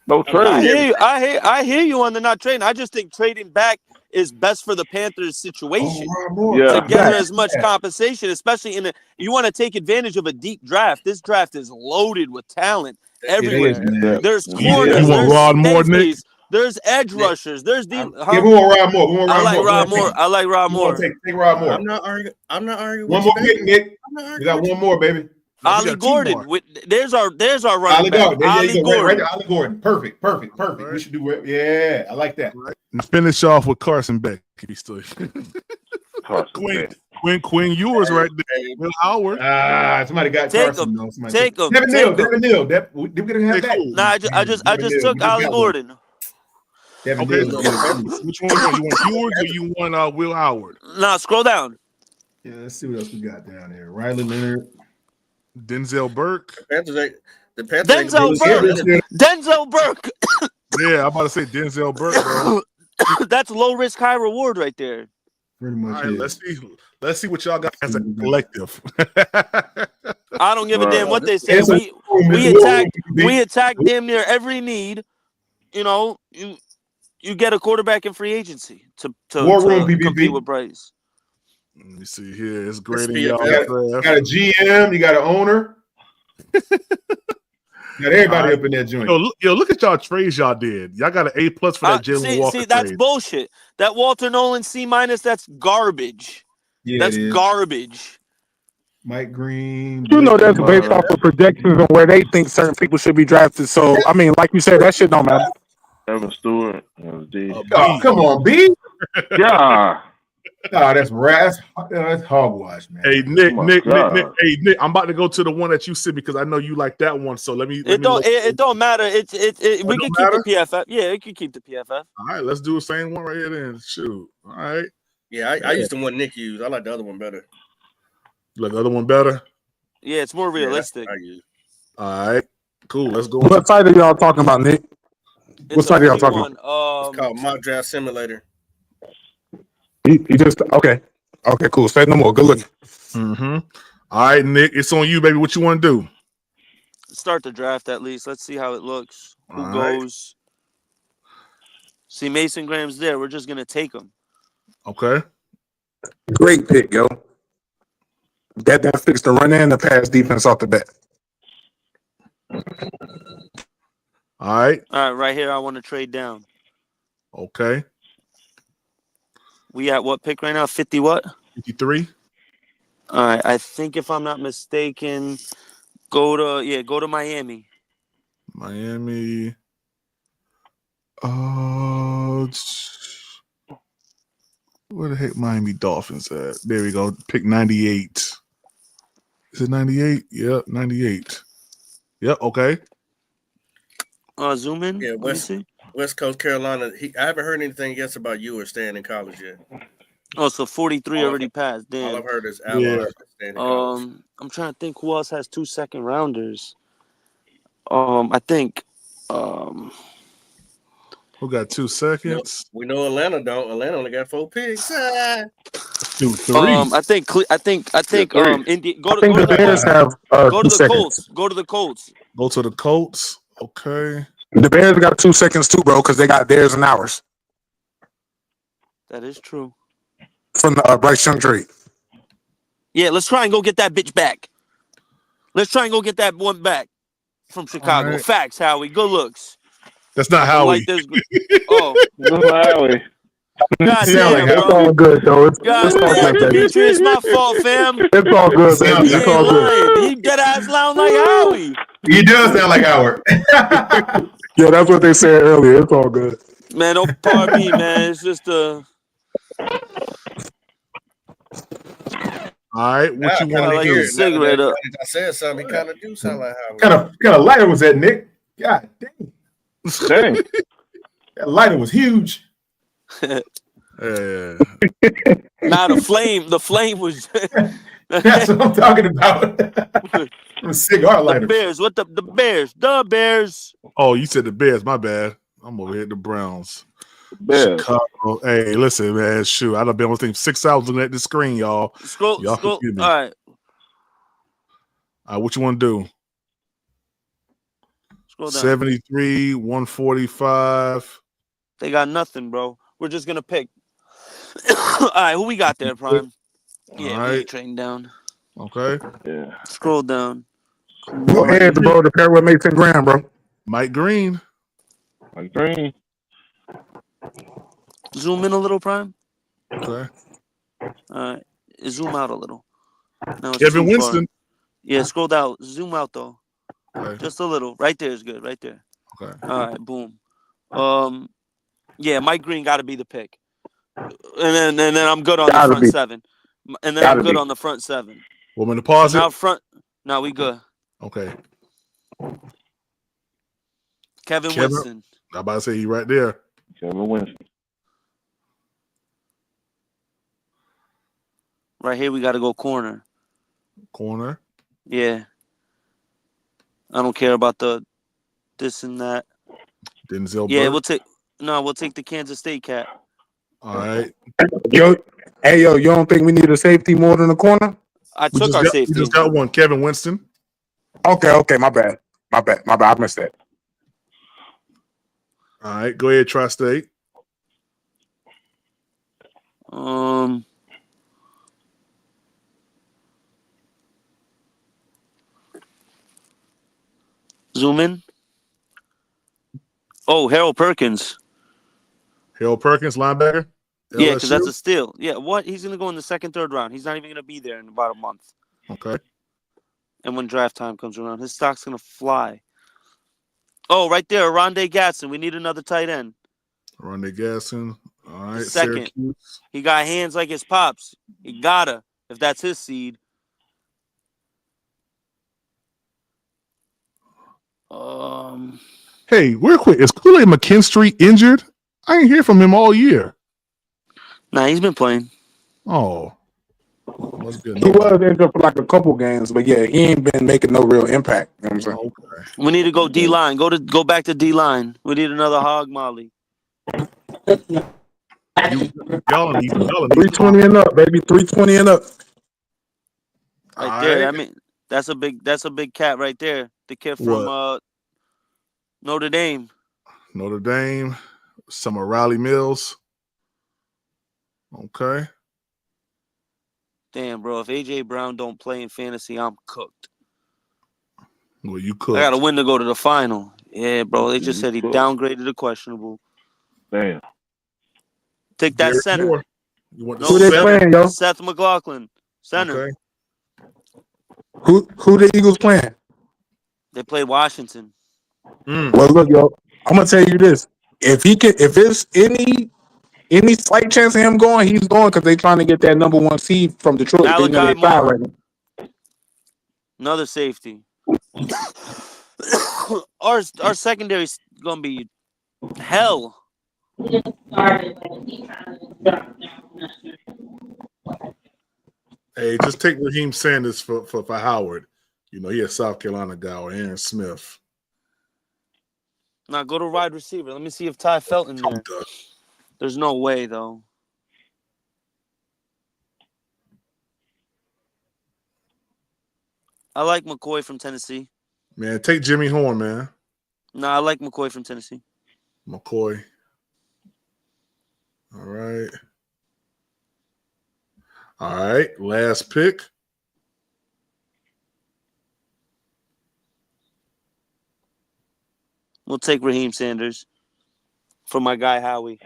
No trade. I hear you on the not trading. I just think trading back is best for the Panthers situation to gather as much compensation, especially you want to take advantage of a deep draft. This draft is loaded with talent everywhere. There's corners, You want Rod Moore, Nick? There's edge rushers. There's we want Rod Moore. I like Rod Moore. I like Rod Moore. Take Rod Moore. I'm not arguing. One more pick, Nick. We got one more, baby. Ollie Gordon. There's our running back. Ollie Gordon. Ollie Gordon. Perfect. Right. We should do it. Yeah, I like that. Right. Finish off with Carson Beck if he's still Quinn Ewers right there. Will Howard. Somebody got Carson. Take him. Devin Neal. Did we have that? Nah, I just took Ollie Gordon. Okay. Which one you want? Ewers or you want Will Howard? Nah, scroll down. Yeah, let's see what else we got down here. Riley Leonard. Denzel Burke. Denzel Burke. Yeah, I'm about to say Denzel Burke, bro. That's low risk, high reward right there. Pretty much. All right, let's see what y'all got as a collective. I don't give a damn what they say. We attack damn near every need. You know, you get a quarterback in free agency to compete with Bryce. Let me see here. It's great. You got a GM. You got an owner. Got everybody up in that joint. Yo, look at y'all trades y'all did. Y'all got an A+ for that Jaylen Walker. See, that's trade. bullshit. That Walter Nolan C-, that's garbage. Yeah, that's garbage. Mike Green. You know that's based off of projections and where they think certain people should be drafted. So, I mean, like you said, that shit don't matter. Evan Stewart. Oh, come on, B. Yeah. Oh, that's hogwash, man. Hey, Nick. Hey, Nick. I'm about to go to the one that you sent because I know you like that one. So let me. It don't matter. We can keep the PFF. Yeah, we can keep the PFF. All right, let's do the same one right here then. Shoot. All right. Yeah, I used the one Nick used. I like the other one better. You like the other one better? Yeah, it's more realistic. All right. Cool. Let's go. What site are y'all talking about, Nick? What site are y'all talking about? It's called Mock Draft Simulator. He just okay, cool. Say no more. Good luck. Mm-hmm. All right, Nick, it's on you, baby. What you want to do? Start the draft at least. Let's see how it looks. Who All goes? See, Mason Graham's there. We're just gonna take him. Okay. Great pick, yo. That fixed the run and the pass defense off the bat. All right. All right, right here. I want to trade down. Okay. We at what pick right now? 50 what? 53. All right. I think if I'm not mistaken, go to Miami. Miami. Where the heck Miami Dolphins at? There we go. Pick 98. Is it 98? Yep, 98. Yep, okay. Zoom in. Yeah, West Coast Carolina. I haven't heard anything else about you or staying in college yet. Oh, so 43 already passed. All Damn. I've heard is Allen. I'm trying to think who else has 2 second rounders. I think. Who got 2 seconds? We know Atlanta don't. Atlanta only got 4 picks. Dude, 3. I think. Indy. Go to the Bears have go to 2 the seconds. Colts. Go to the Colts. Go to the Colts. Okay. The Bears got 2 seconds too, bro, because they got theirs and ours That is true. from the Bryce Young trade. Yeah, let's try and go get that bitch back. Let's try and go get that one back from Chicago. Right. Facts, Howie. Good looks. That's not Howie. Oh. Howie. God damn, It's bro. all good, though. It's God all damn, good, baby. Demetrius, my fault, fam. It's all good, baby. He It's ain't all good. lying. He dead ass loud like Howie. He does sound like Howard. Yeah, that's what they said earlier. It's all good. Man, don't pardon me, man. It's just All right, what you want to do? Cigarette up. I said something. He kind of do sound like Howard. Kind of lighter was that, Nick? God dang. Dang. That lighter was huge. Yeah. Nah, the flame was. That's what I'm talking about. A cigar lighter. The Bears. What the Bears? The Bears. Oh, you said the Bears. My bad. I'm over here at the Browns. Bears. Chicago. Hey, listen, man. Shoot, I done been with 6 hours looking at the screen, y'all. Scroll. Y'all All forgive me. right. What you want to do? Scroll down. 73, 145. They got nothing, bro. We're just gonna pick. All right, who we got there, Prime? Yeah, All we right. ain't trading down. Okay. Yeah. Scroll down. Go ahead, bro. The pair with Mason Graham, bro. Mike Green. Mike Green. Zoom in a little, Prime. Okay. All right. Zoom out a little. No, it's Kevin too Winston. far. Yeah, scroll down. Zoom out though. Okay. Just a little. Right there is good. Right there. Okay. All right. Boom. Yeah, Mike Green got to be the pick, and then I'm good on the front 7, and then I'm good on the front 7. Want me to pause Now it? front. Now we good. Okay. Kevin Winston. I'm about to say he right there. Kevin Winston. Right here, we got to go corner. Corner. Yeah. I don't care about the this and that. Denzel. Yeah, Burke. we'll take the Kansas State cat. All right. You don't think we need a safety more than a corner? I took our safety. We just got one, Kevin Winston. Okay, my bad. I missed that. All right, go ahead, Tri-State. Zoom in. Oh, Harold Perkins. Harold Perkins, linebacker. Yeah, because LSU? that's a steal. Yeah, what? He's going to go in the second, third round. He's not even going to be there in about a month. Okay. And when draft time comes around, his stock's going to fly. Oh, right there, Rondé Gatson. We need another tight end. Rondé Gatson. All right. Second. Syracuse. He got hands like his pops. He gotta, if that's his seed. Hey, real quick, is Kool-Aid McKinstry injured? I ain't hear from him all year. Nah, he's been playing. Oh. Must be He was injured for like a couple games, but yeah, he ain't been making no real impact. You know what I'm saying? Okay. We need to go D-line. Go back to D-line. We need another hog molly. Y'all need 320 and up, baby. 320 and up. Right there. I mean, that's a big cat right there. The kid from Notre Dame. Notre Dame. Some of Riley Mills. Okay. Damn, bro. If AJ Brown don't play in fantasy, I'm cooked. Well, you cooked. I got to win to go to the final. Yeah, bro. They just said he downgraded to questionable. Damn. Take that Derek center. Moore. You want Who they playing, yo? Seth McLaughlin. Center. Okay. Who the Eagles playing? They play Washington. Well, look, yo, I'm gonna tell you this: if it's any slight chance of him going, he's going because they're trying to get that number 1 seed from Detroit. They know Malachi they tied Moore. right now. Another safety. our secondary's gonna be hell. Hey, just take Raheem Sanders for Howard. You know, he a South Carolina guy, or Aaron Smith. Now go to wide receiver. Let me see if Ty Felton there. There's no way, though. I like McCoy from Tennessee. Man, take Jimmy Horn, man. No, I like McCoy from Tennessee. McCoy. All right. All right. Last pick. We'll take Raheem Sanders for my guy Howie.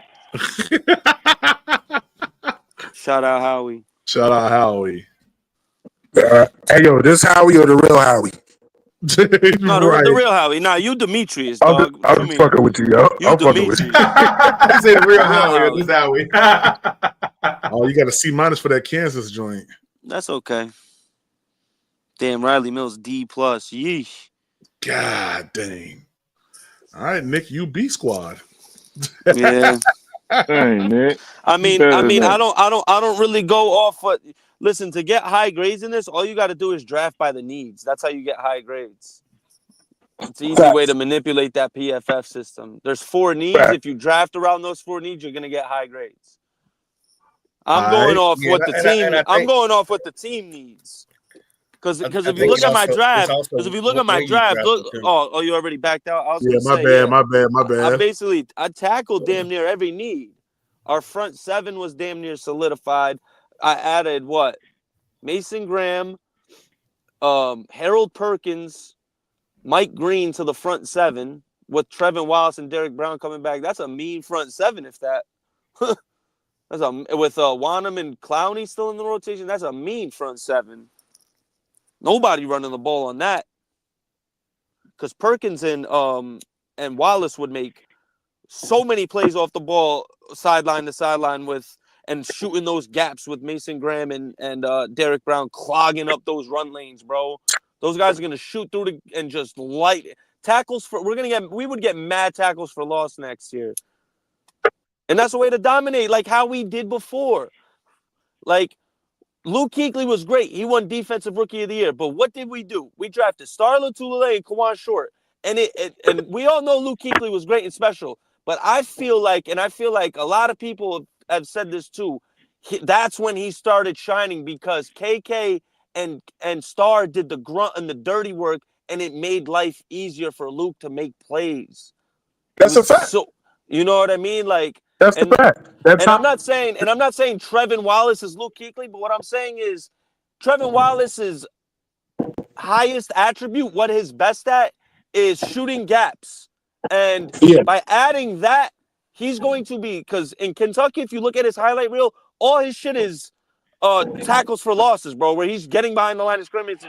Shout out Howie. Shout out Howie. Hey, yo, this Howie or the real Howie? No, the real Howie. Nah, you Demetrius, dog. I'm just fucking with you, yo. I'm fucking with you. I say the real Howie. This Howie. Oh, you got a C- for that Kansas joint. That's okay. Damn, Riley Mills D+. Yeesh. God dang. All right, Nick, you B squad. Yeah. Dang, Nick. I mean, I don't really go off what. Listen, to get high grades in this, all you got to do is draft by the needs. That's how you get high grades. It's an easy way to manipulate that PFF system. There's 4 needs. If you draft around those 4 needs, you're gonna get high grades. I'm going off what the team. I'm going off what the team needs. Because if you look at my draft, look. Oh, you already backed out. My bad. I tackled damn near every need. Our front 7 was damn near solidified. I added what? Mason Graham, Harold Perkins, Mike Green to the front 7 with Trevin Wallace and Derek Brown coming back. That's a mean front 7 if that. With Wanham and Clowney still in the rotation. That's a mean front 7. Nobody running the ball on that. Because Perkins and Wallace would make so many plays off the ball, sideline to sideline and shooting those gaps with Mason Graham and Derek Brown, clogging up those run lanes, bro. Those guys are gonna shoot through and just light tackles for. We would get mad tackles for loss next year, and that's a way to dominate, like how we did before. Like Luke Kuechly was great; he won Defensive Rookie of the Year. But what did we do? We drafted Starla Tulele and Kawan Short, and we all know Luke Kuechly was great and special. But I feel like a lot of people have said this too. That's when he started shining because KK and Star did the grunt and the dirty work, and it made life easier for Luke to make plays. That's a fact. So you know what I mean? Like that's the fact. I'm not saying Trevin Wallace is Luke Kuechly, but what I'm saying is Trevin Wallace's highest attribute, what his best at, is shooting gaps. And by adding that, he's going to be, because in Kentucky, if you look at his highlight reel, all his shit is tackles for losses, bro, where he's getting behind the line of scrimmage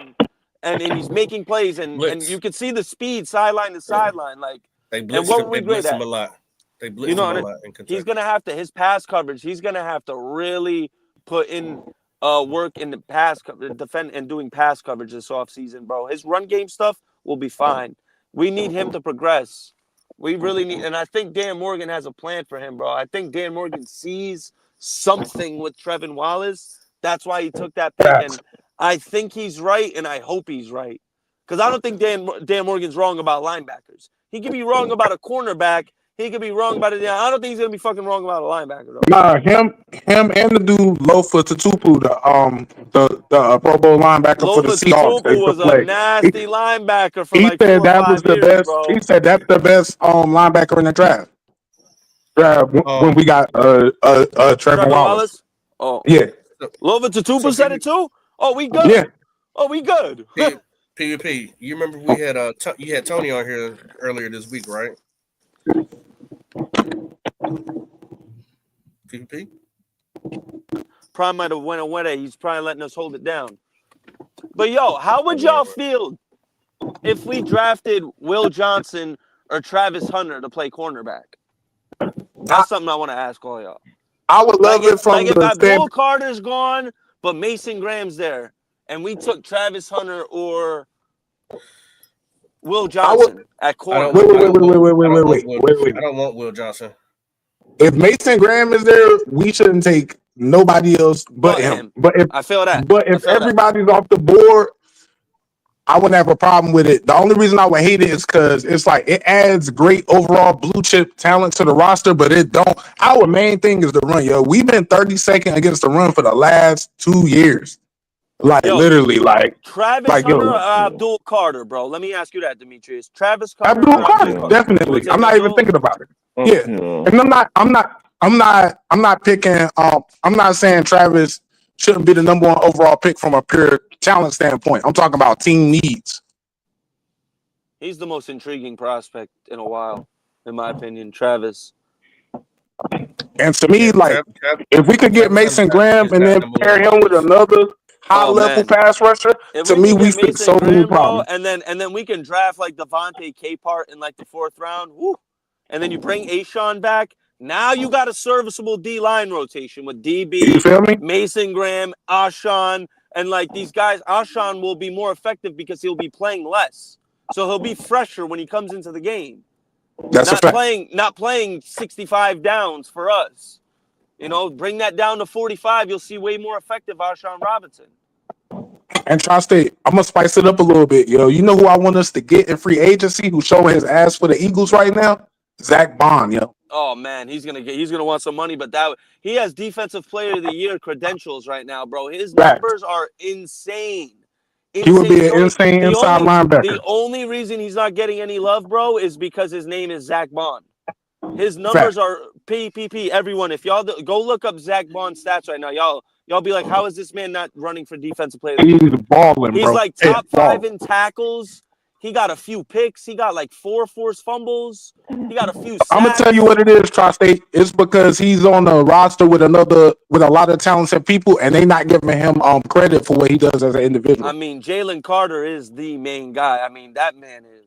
and he's making plays, and you can see the speed sideline to sideline. Like, they blitz him a lot. They blitz him a lot in Kentucky. He's going to have to, his pass coverage, he's going to have to really put in work in the pass defend and doing pass coverage this offseason, bro. His run game stuff will be fine. We need him to progress. We really need, and I think Dan Morgan has a plan for him, bro. I think Dan Morgan sees something with Trevin Wallace. That's why he took that pick, and I think he's right, and I hope he's right. Because I don't think Dan Morgan's wrong about linebackers. He could be wrong about a cornerback. He could be wrong about it. I don't think he's gonna be fucking wrong about a linebacker, though. Nah, him and the dude Lofa Tatupu, the Pro Bowl linebacker for the Seahawks. Tatupu was a nasty linebacker for like 4 said or that 5 was the years, best. bro. He said that's the best linebacker in the draft. When we got Trevor Wallace. Oh yeah, Lofa Tatupu said it too. Oh, we good. Yeah. Oh, we good. PvP, you remember we had you had Tony on here earlier this week, right? PvP? Prime might have went away. He's probably letting us hold it down. But yo, how would y'all feel if we drafted Will Johnson or Travis Hunter to play cornerback? That's something I want to ask all y'all. I would love it from if the Abdul Carter's gone, but Mason Graham's there, and we took Travis Hunter or Will Johnson at corner. Wait. I don't want Will Johnson. if Mason Graham is there, we shouldn't take nobody else but him. But I feel that. if everybody's off the board, I wouldn't have a problem with it. The only reason I would hate it is because it's like it adds great overall blue chip talent to the roster, but it don't. Our main thing is the run, yo. We've been 32nd against the run for the last 2 years. Like literally, like Travis like Hunter yo, or Abdul Carter, bro. Let me ask you that, Demetrius. Travis Carter Abdul or Carter, definitely. I'm not even thinking about it. Yeah, and I'm not picking. I'm not saying Travis shouldn't be the number one overall pick from a pure talent standpoint. I'm talking about team needs. He's the most intriguing prospect in a while, in my opinion, Travis. And to me, like, if we could get Mason Graham and then pair him with another high-level pass rusher, to me, we fix so many problems. And then we can draft like Devontae Capehart in like the 4th round. Woo. And then you bring A'Shawn back. Now you got a serviceable D-line rotation with DB, you feel me? Mason Graham, A'Shawn, and like these guys. A'Shawn will be more effective because he'll be playing less. So he'll be fresher when he comes into the game. That's not playing 65 downs for us. You know, bring that down to 45. You'll see way more effective A'Shawn Robinson. And Tri-State, I'm gonna spice it up a little bit, yo. You know who I want us to get in free agency? Who's showing his ass for the Eagles right now? Zach Bond, yo. Oh man, he's gonna want some money, but he has Defensive Player of the Year credentials right now, bro. His numbers are insane. He would be an insane inside linebacker. The only reason he's not getting any love, bro, is because his name is Zach Bond. His numbers are PPP. Everyone, if y'all go look up Zach Bond stats right now, y'all be like, how is this man not running for Defensive Player of the Year? He's balling, bro. He's like top 5 in tackles. He got a few picks. He got like 4 forced fumbles. He got a few sacks. I'm gonna tell you what it is, Tri-State. It's because he's on a roster with a lot of talented people, and they not giving him credit for what he does as an individual. I mean, Jaylen Carter is the main guy. I mean, that man is.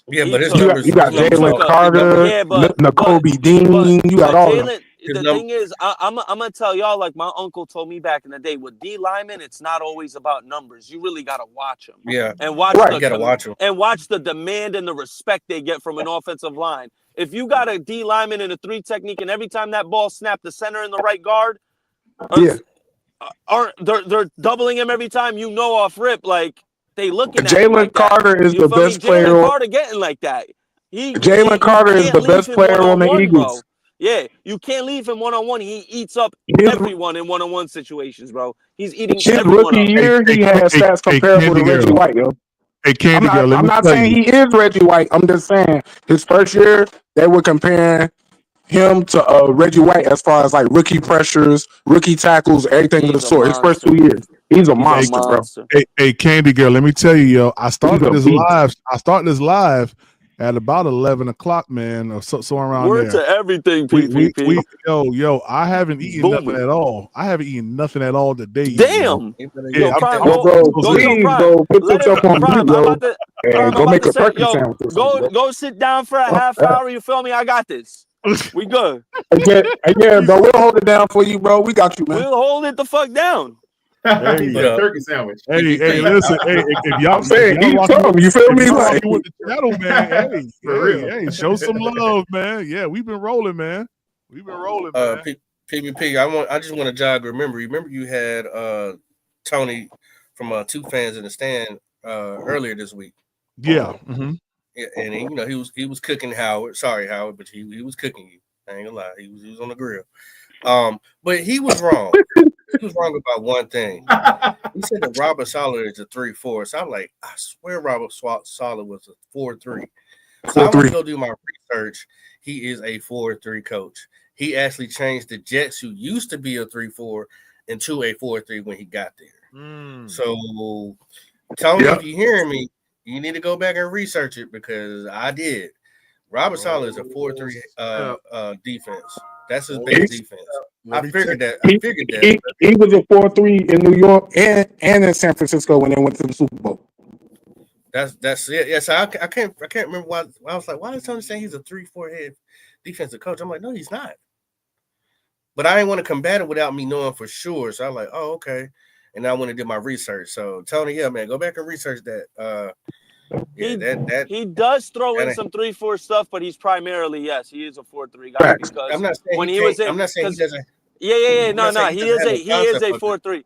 Yeah, but his numbers. You got Jaylen Carter, Nakobe Dean. You got all of them. The thing is, I'm gonna tell y'all, like my uncle told me back in the day, with D linemen, it's not always about numbers. You really gotta watch them. Yeah, and watch you gotta watch them and watch the demand and the respect they get from an offensive line. If you got a D lineman in a 3 technique, and every time that ball snapped, the center and the right guard, they're doubling him every time. You know, off rip, like they looking at Jaylen Carter is the best player. Jaylen Carter getting like that. Jaylen Carter is the best player on the Eagles. Bro. Yeah, you can't leave him one-on-one. He eats up everyone in one-on-one situations, bro. He's eating everyone rookie year, he had stats comparable to Reggie White, yo. Hey, Candy Girl, I'm not saying he is Reggie White. I'm just saying his first year, they were comparing him to Reggie White as far as like rookie pressures, rookie tackles, everything of the sort. His first 2 years, he's a monster, bro. Hey, Candy Girl, let me tell you, yo. I started this live at about 11 o'clock, man, or so around Word there. to everything, PPP. Yo, I haven't eaten nothing at all. I haven't eaten nothing at all today. Damn. Yeah, bro, put yourself on mute, bro. Go make a turkey sandwich. Go sit down for a half hour. You feel me? I got this. We good. Yeah, bro. We'll hold it down for you, bro. We got you, man. We'll hold it the fuck down. Hey, turkey sandwich. Hey, listen. Hey, if y'all saying eat some, you feel me? Like with the channel, man. Hey, show some love, man. Yeah, we've been rolling, man. Man. PvP. I just want to jog. Remember you had Tony from Two Fans in the Stand earlier this week. Yeah. Yeah, and he was cooking Howard. Sorry, Howard, but he was cooking you. I ain't gonna lie. He was on the grill. But he was wrong. He was wrong about one thing. He said that Robert Saleh is a 3-4. So I'm like, I swear Robert Saleh was a 4-3. So I went to go do my research. He is a 4-3 coach. He actually changed the Jets, who used to be a 3-4, into a 4-3 when he got there. So, Tony, if you're hearing me, you need to go back and research it because I did. Robert Saleh is a 4-3 defense. That's his best defense. I figured that. He was a 4-3 in New York and in San Francisco when they went to the Super Bowl. That's it. Yeah, so I can't remember why I was like, why is Tony saying he's a 3-4 head defensive coach? I'm like, no, he's not. But I didn't want to combat it without me knowing for sure. So I'm like, oh, okay. And I went and did my research. So Tony, yeah, man, go back and research that. He does throw in some 3-4 stuff, but he's primarily he is a 4-3 guy because I'm not saying when he was in, I'm not saying he doesn't. he is a 4-3.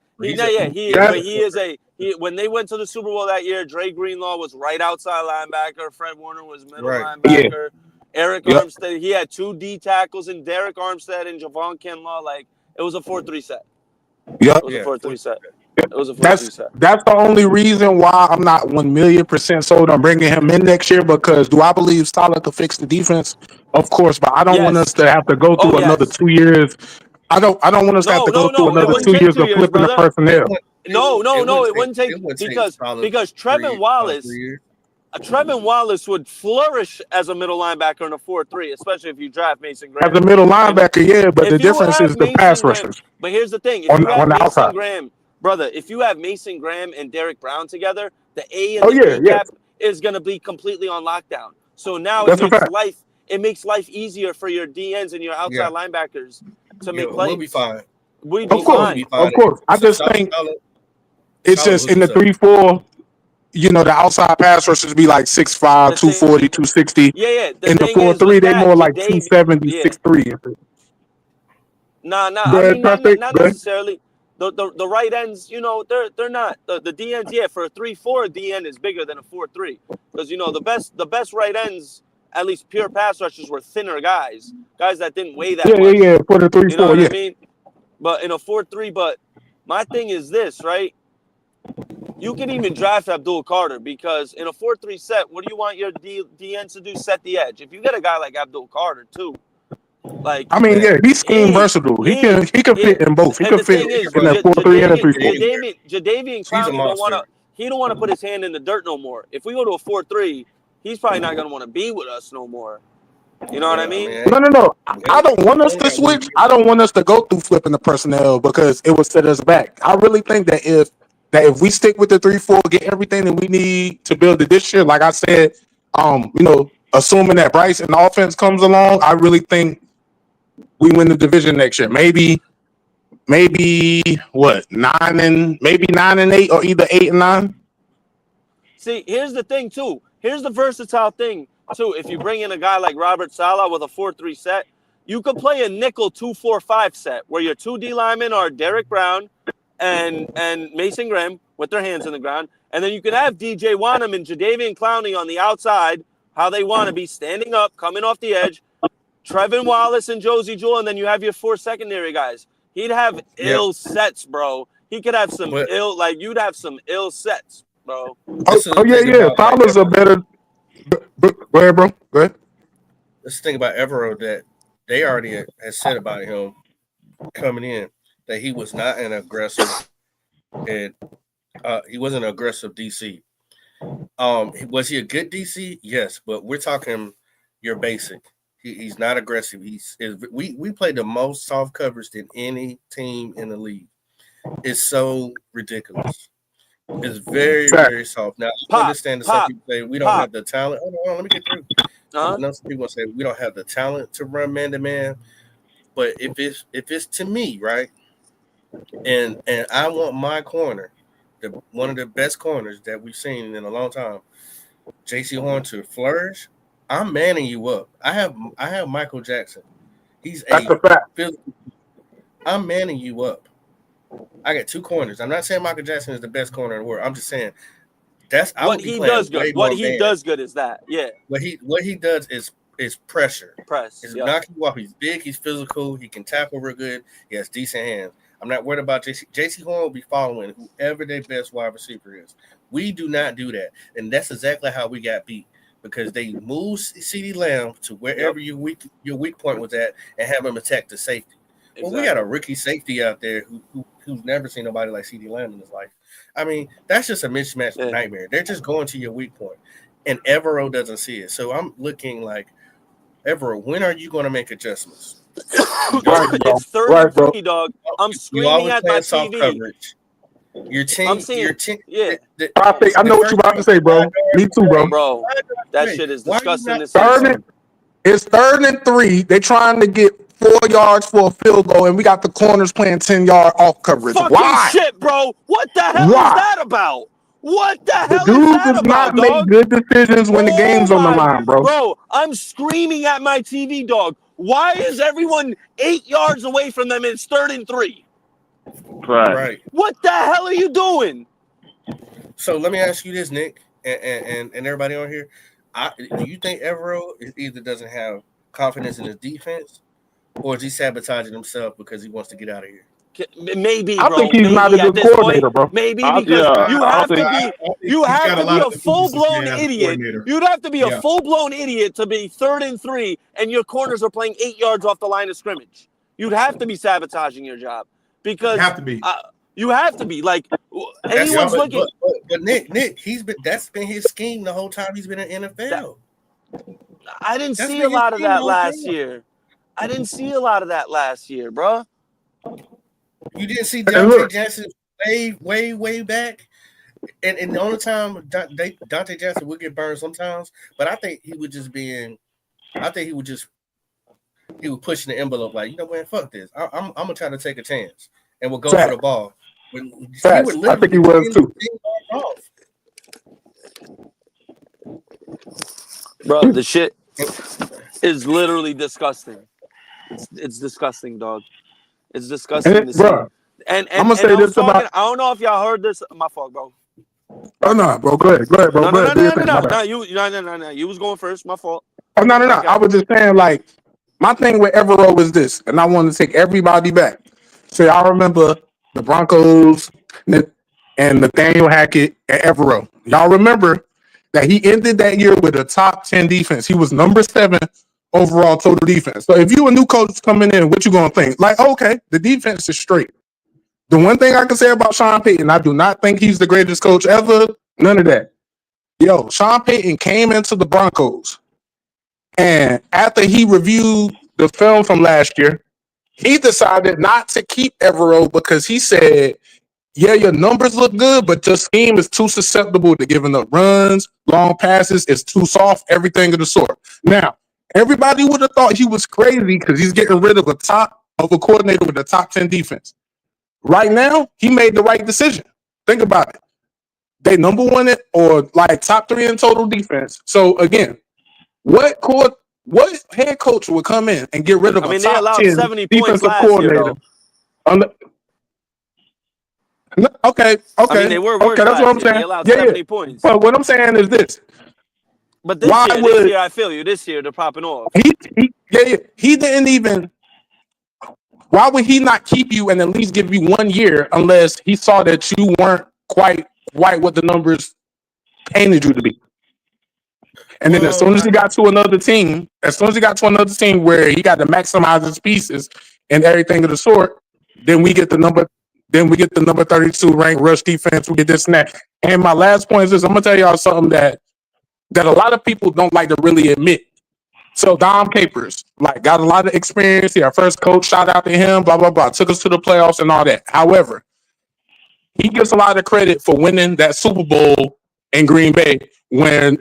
When they went to the Super Bowl that year, Dre Greenlaw was right outside linebacker, Fred Warner was middle linebacker, Eric Armstead, he had 2 D tackles and Derek Armstead and Javon Kinlaw. Like it was a 4-3 set. It was a 4-3 set. It was a 4-3 set. That's the only reason why I'm not 1,000,000% sold on bringing him in next year, because do I believe Saleh could fix the defense? Of course, but I don't want us to have to go through another 2 years. I don't want us to have to go through another 2 years of flipping the personnel. No, it wouldn't take because Trevin Wallace would flourish as a middle linebacker in a 4-3, especially if you draft Mason Graham. As a middle linebacker, but the difference is the pass rushers. But here's the thing: if you have Mason Graham, brother, if you have Mason Graham and Derek Brown together, the A and the B gap is going to be completely on lockdown. So now it makes life easier for your DNs and your outside linebackers to make plays. We'll be fine. Of course. I just think it's just in the 3-4. You know, the outside pass rushers be like 6'5", 240, 260. In the 4-3, they more like 270, 6'3". Nah. I mean, not necessarily. The right ends, you know, they're not the DNs. For a 3-4, a DN is bigger than a 4-3 because you know the best right ends, at least pure pass rushers, were thinner guys that didn't weigh that much. For the 3-4, you know what I mean? But in a 4-3, but my thing is this, right? You can even draft Abdul Carter because in a 4-3 set, what do you want your DN to do? Set the edge. If you get a guy like Abdul Carter too, like he's scheme versatile. He can fit in both. He can fit in that 4-3 and a 3-4. Jadeveon Clowney don't want to put his hand in the dirt no more. If we go to a 4-3, he's probably not going to want to be with us no more. You know what I mean? No. I don't want us to switch. I don't want us to go through flipping the personnel because it would set us back. I really think that if we stick with the 3-4, get everything that we need to build it this year, like I said, assuming that Bryce and the offense comes along, I really think we win the division next year. Maybe 9-8 or either 8 and 9. See, here's the thing too. Here's the versatile thing too. If you bring in a guy like Robert Saleh with a 4-3 set, you could play a nickel 2-4-5 set where your 2 D linemen are Derek Brown and Mason Graham with their hands in the ground. And then you can have DJ Wanham and Jadeveon Clowney on the outside, how they want to be, standing up, coming off the edge. Trevin Wallace and Josie Jewell, and then you have your 4 secondary guys. He'd have ill sets, bro. He could have some you'd have some ill sets, bro. Fowler's a better. Go ahead, bro. Go ahead. Let's think about Evero that they already had said about him coming in that he was not an aggressive, and he wasn't an aggressive DC. Was he a good DC? Yes, but we're talking your basic. He's not aggressive. We play the most soft coverage than any team in the league. It's so ridiculous. It's very, very soft. Now, I understand that some people say we don't have the talent. Hold on, let me get through. I know some people say we don't have the talent to run man to man. But if it's to me, right, and I want my corner, one of the best corners that we've seen in a long time, J.C. Horn, to flourish, I'm manning you up. I have Michael Jackson. That's a fact. I'm manning you up. I got 2 corners. I'm not saying Michael Jackson is the best corner in the world. I'm just saying that's what he does good. What he does good is that. Yeah. What he does is pressure. It's Yep. knocking you off. He's big. He's physical. He can tackle real good. He has decent hands. I'm not worried about JC. JC Horn will be following whoever their best wide receiver is. We do not do that, and that's exactly how we got beat. Because they moved CeeDee Lamb to wherever your weak point was at and have him attack the safety. Exactly. Well, we got a rookie safety out there who's never seen nobody like CeeDee Lamb in his life. I mean, that's just a mismatch nightmare. They're just going to your weak point, and Evero doesn't see it. So I'm looking like, Evero, when are you going to make adjustments? It's 30-3, dog. I'm screaming at my TV. Coverage. Your team, I'm saying, I know what you're about to say, bro. Me too, bro. Bro, that shit is disgusting. It's 3rd and 3. They trying to get 4 yards for a field goal, and we got the corners playing 10-yard off coverage. Fucking Why? Shit, bro. What the hell is that about? What the The hell dude is that does about, not make dog? good decisions when the game's on the line, bro. Bro, I'm screaming at my TV, dog. Why is everyone 8 yards away from them and it's 3rd and 3? Right. What the hell are you doing? So let me ask you this, Nick, and everybody on here. Do you think Evero either doesn't have confidence in his defense, or is he sabotaging himself because he wants to get out of here? Maybe, I bro. think he's maybe not a at good this coordinator, point, bro. maybe because you have to be he's got a lot a of deficiencies, full-blown man, as a idiot. coordinator. You'd have to be a Yeah. full-blown idiot to be 3rd and 3, and your corners are playing 8 yards off the line of scrimmage. You'd have to be sabotaging your job because You have to be. You have to be like anyone's looking. But Nick, that's been his scheme the whole time he's been in NFL. I didn't see a lot of that last year. I didn't see a lot of that last year, bro. You didn't see Dante Jackson way back, and the only time Dante Jackson would get burned sometimes, but I think he was pushing the envelope like, you know what, fuck this. I'm gonna try to take a chance and we'll go for the ball. I think he was too. Bro, the shit is literally disgusting. It's disgusting, dog. It's disgusting to see. And I'm gonna say this about. I don't know if y'all heard this. My fault, bro. Oh no, bro. Go ahead, bro. No. You was going first. My fault. Oh no. I was just saying, like, my thing with Evero is this, and I want to take everybody back. So y'all remember the Broncos and Nathaniel Hackett and Evero. Y'all remember that he ended that year with a top 10 defense. He was number 7 overall total defense. So if you a new coach coming in, what you gonna think? Like, okay, the defense is straight. The one thing I can say about Sean Payton, I do not think he's the greatest coach ever. None of that. Yo, Sean Payton came into the Broncos, and after he reviewed the film from last year, he decided not to keep Evero because he said, yeah, your numbers look good, but your scheme is too susceptible to giving up runs, long passes. It's too soft, everything of the sort. Now, everybody would have thought he was crazy because he's getting rid of a coordinator with a top 10 defense. Right now, he made the right decision. Think about it. They number 1 or like top 3 in total defense. So again, what head coach would come in and get rid of a top 10 defensive coordinator? Okay. They were okay, that's what I'm saying. They allowed 70 points. But what I'm saying is this. But this year, I feel you. This year, they're popping off. He didn't even. Why would he not keep you and at least give you 1 year unless he saw that you weren't quite what the numbers painted you to be? And then as soon as he got to another team where he got to maximize his pieces and everything of the sort, then we get the number 32 ranked rush defense. We get this and that. And my last point is this: I'm gonna tell y'all something that a lot of people don't like to really admit. So Dom Capers, like, got a lot of experience. He our first coach. Shout out to him. Blah blah blah. Took us to the playoffs and all that. However, he gets a lot of credit for winning that Super Bowl in Green Bay when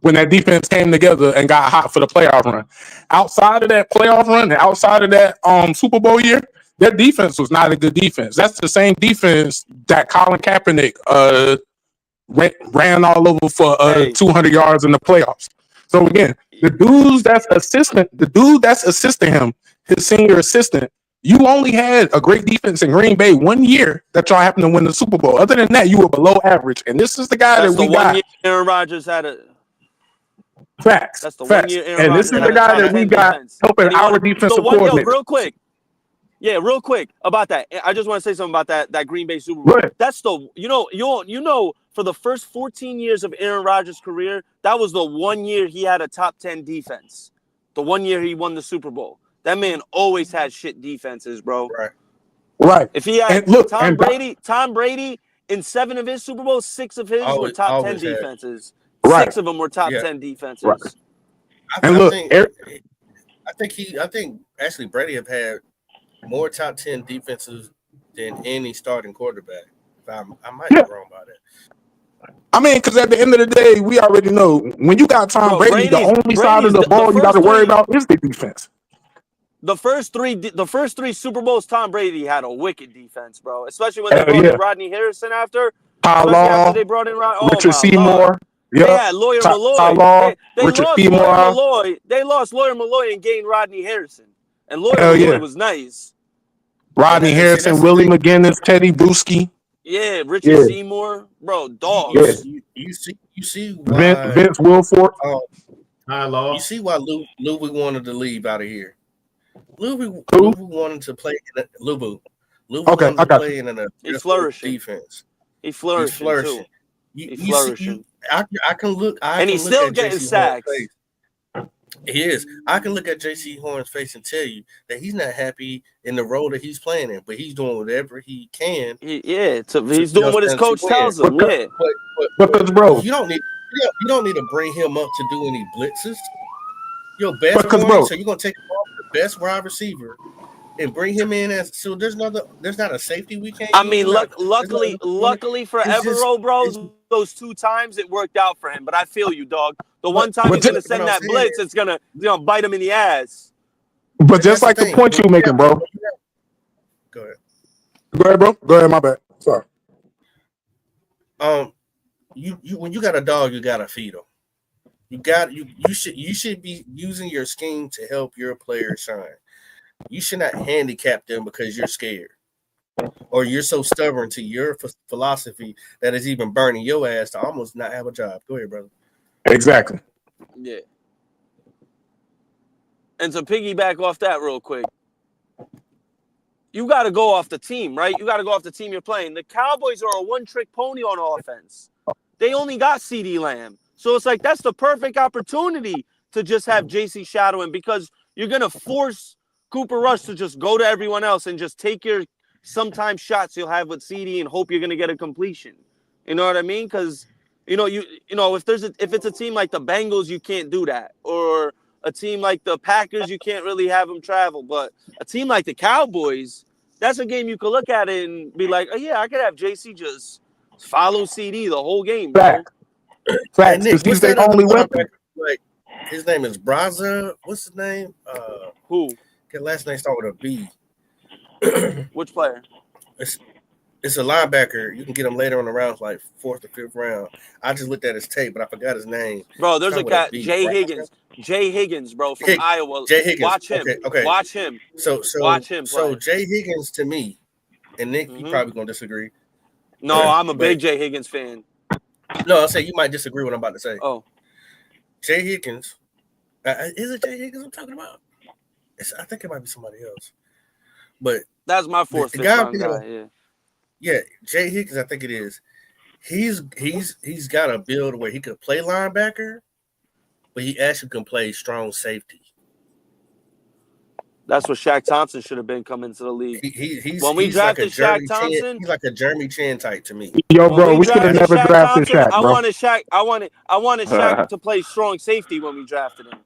that defense came together and got hot for the playoff run. Outside of that playoff run and outside of that Super Bowl year, their defense was not a good defense. That's the same defense that Colin Kaepernick ran all over for 200 yards in the playoffs. So again, the dude that's assisting him, his senior assistant, you only had a great defense in Green Bay 1 year that y'all happened to win the Super Bowl. Other than that, you were below average. And this is the guy that we got. 1 year Aaron Rodgers had a facts. That's the facts. 1 year Aaron And this Rodgers is the guy that we got helping our defensive coordinator. Real quick. Yeah, real quick about that. I just want to say something about that Green Bay Super Bowl. Right. That's the you know for the first 14 years of Aaron Rodgers' career, that was the 1 year he had a top 10 defense. The 1 year he won the Super Bowl. That man always had shit defenses, bro. Right. If he had Tom Brady in 7 of his Super Bowls, 6 of his were top 10 defenses. Right. 6 of them were top 10 defenses. Right. I think actually Brady have had more top 10 defenses than any starting quarterback. I might be wrong about that. I mean, because at the end of the day, we already know when you got Tom Brady, the only side of the ball you got to worry about is the defense. The first three Super Bowls, Tom Brady had a wicked defense, bro. Especially when they brought in Rodney Harrison after. Ty Especially Law, after they brought in Ryan. Oh Richard my Seymour. Lord. They Yep. had Lawyer Ty Malloy. Law, They Richard lost Seymour. Lawyer Malloy. They lost Lawyer Malloy and gained Rodney Harrison. And Lawyer Hell Malloy yeah. was nice. Rodney Harrison, Willie McGinnis, Teddy Bruschi. Yeah, Richard Yeah. Seymour, bro, dogs. You see why Vince Wilfork. You see why Louis wanted to leave out of here. Louis wanted to play in Louis Okay, wanted I to got play you. in an He's flourishing. defense. He's flourishing too. He's flourishing. I can look. And he's still getting sacks. He is. I can look at J.C. Horn's face and tell you that he's not happy in the role that he's playing in, but he's doing whatever he can. He's doing what his coach tells him. Yeah, because bro, you don't need to bring him up to do any blitzes. Your best Because, corner, bro. so you're gonna take off the best wide receiver and bring him in as so. There's not a safety we can't. I mean, luckily for Evero, bro, those 2 times it worked out for him. But I feel you, dog. The one time he's gonna send that blitz, it's gonna bite him in the ass. But just like the point you're making, bro. Go ahead. Go ahead, bro. Go ahead, my bad. Sorry. You when you got a dog, you gotta feed him. You should be using your scheme to help your players shine. You should not handicap them because you're scared or you're so stubborn to your philosophy that is even burning your ass to almost not have a job. Go ahead, brother. Exactly. Yeah. And to piggyback off that real quick, you got to go off the team, right? You got to go off the team you're playing. The Cowboys are a one-trick pony on offense. They only got CeeDee Lamb. So it's like that's the perfect opportunity to just have JC shadowing because you're going to force Cooper Rush to just go to everyone else and just take your sometimes shots you'll have with CD and hope you're going to get a completion. You know what I mean? Because, if it's a team like the Bengals, you can't do that. Or a team like the Packers, you can't really have them travel. But a team like the Cowboys, that's a game you could look at it and be like, oh, yeah, I could have JC just follow CD the whole game, bro. Facts, because he's their only weapon. Like his name is Braza. What's his name? Who? His last name start with a B. Which player? It's a linebacker. You can get him later on the rounds, like 4th or 5th round. I just looked at his tape, but I forgot his name. Bro, there's a guy, Jay Higgins, bro, from Iowa. Jay Higgins. Watch him. Okay. Watch him. So watch him play. So Jay Higgins to me, and Nick, you probably gonna disagree. No, I'm a big Jay Higgins fan. No, I'll say you might disagree with what I'm about to say. Oh. Jay Higgins. Is it Jay Higgins I'm talking about? I think it might be somebody else. But that's my 4th, 5th round guy, yeah. Yeah, Jay Higgins, I think it is. He's got a build where he could play linebacker, but he actually can play strong safety. That's what Shaq Thompson should have been coming to the league. When we he's drafted like Shaq Thompson, he's like a Jeremy Chan type to me. Yo, bro, we should have never drafted Shaq, bro. I wanted Shaq to play strong safety when we drafted him.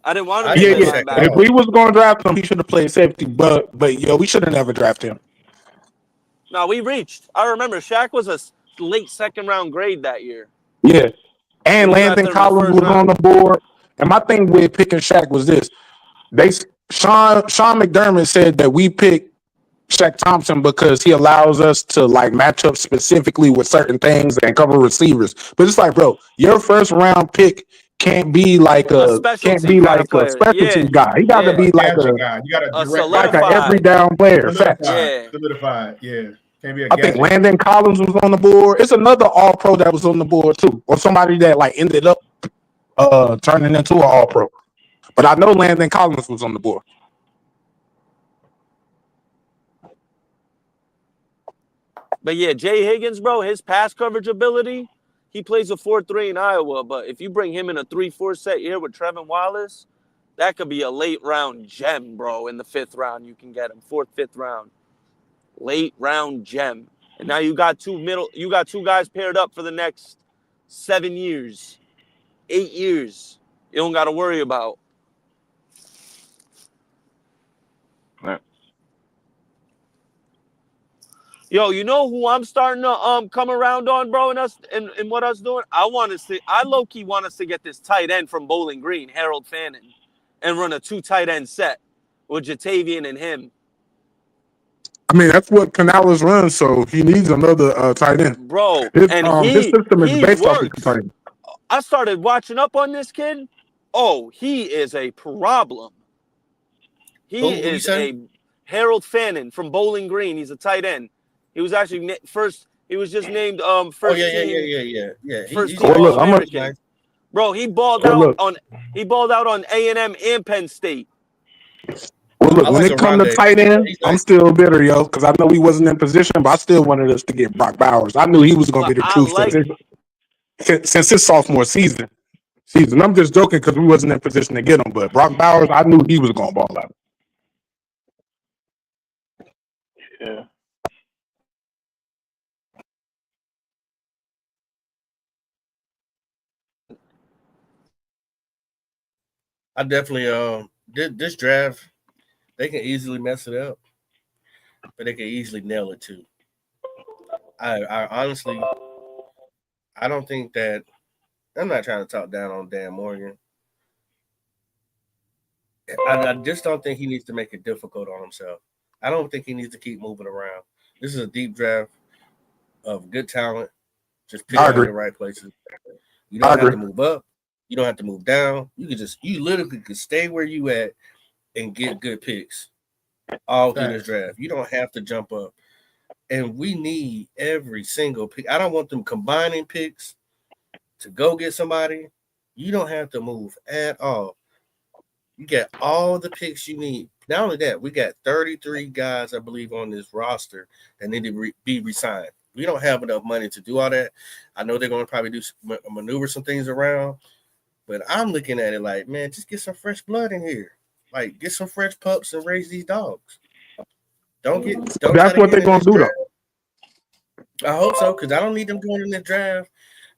I didn't want him to play linebacker. If we was going to draft him, he should have played safety. But yo, we should have never drafted him. No, we reached. I remember Shaq was a late 2nd round grade that year. Yeah, and Landon Collins was on the board. And my thing with picking Shaq was this: Sean McDermott said that we picked Shaq Thompson because he allows us to like match up specifically with certain things and cover receivers. But it's like, bro, your 1st round pick can't be like a specialty guy. He got to be like guy. You got like an every down player. Solidified. Yeah. Can't be a I think Landon Collins was on the board. It's another All Pro that was on the board too, or somebody that like ended up turning into an All Pro. But I know Landon Collins was on the board. But yeah, Jay Higgins, bro, his pass coverage ability, he plays a 4-3 in Iowa. But if you bring him in a 3-4 set here with Trevin Wallace, that could be a late round gem, bro. In the 5th round, you can get him 4th, 5th round, late round gem. And now you got two guys paired up for the next 7 years, 8 years. You don't got to worry about. Yo, you know who I'm starting to come around on, bro, and what us doing? I low-key want us to get this tight end from Bowling Green, Harold Fannin, and run a 2 tight end set with Jatavian and him. I mean, that's what Canales runs, so he needs another tight end. Bro, His and system is he based off of works. tight end. I started watching up on this kid. Oh, he is a problem. He is a Harold Fannin from Bowling Green. He's a tight end. He was actually first. He was just named first team. First team All-American. Bro, he balled out on A&M and Penn State. Well, look, when it comes to tight end, I'm still bitter, yo, because I know he wasn't in position, but I still wanted us to get Brock Bowers. I knew he was going to be the truth since his sophomore season. I'm just joking because we wasn't in position to get him, but Brock Bowers, I knew he was going to ball out. Yeah. I definitely this draft, they can easily mess it up, but they can easily nail it too. I honestly, I don't think that. I'm not trying to talk down on Dan Morgan. I just don't think he needs to make it difficult on himself. I don't think he needs to keep moving around. This is a deep draft of good talent. Just pick out in the right places. You don't have to move up. You don't have to move down. You literally could stay where you at and get good picks all through this draft. You don't have to jump up. And we need every single pick. I don't want them combining picks to go get somebody. You don't have to move at all. You get all the picks you need. Not only that, we got 33 guys, I believe, on this roster that need to be re-signed. We don't have enough money to do all that. I know they're going to probably maneuver some things around, but I'm looking at it like, man, just get some fresh blood in here. Like, get some fresh pups and raise these dogs. That's what they're going to do, though. I hope so, because I don't need them going in the draft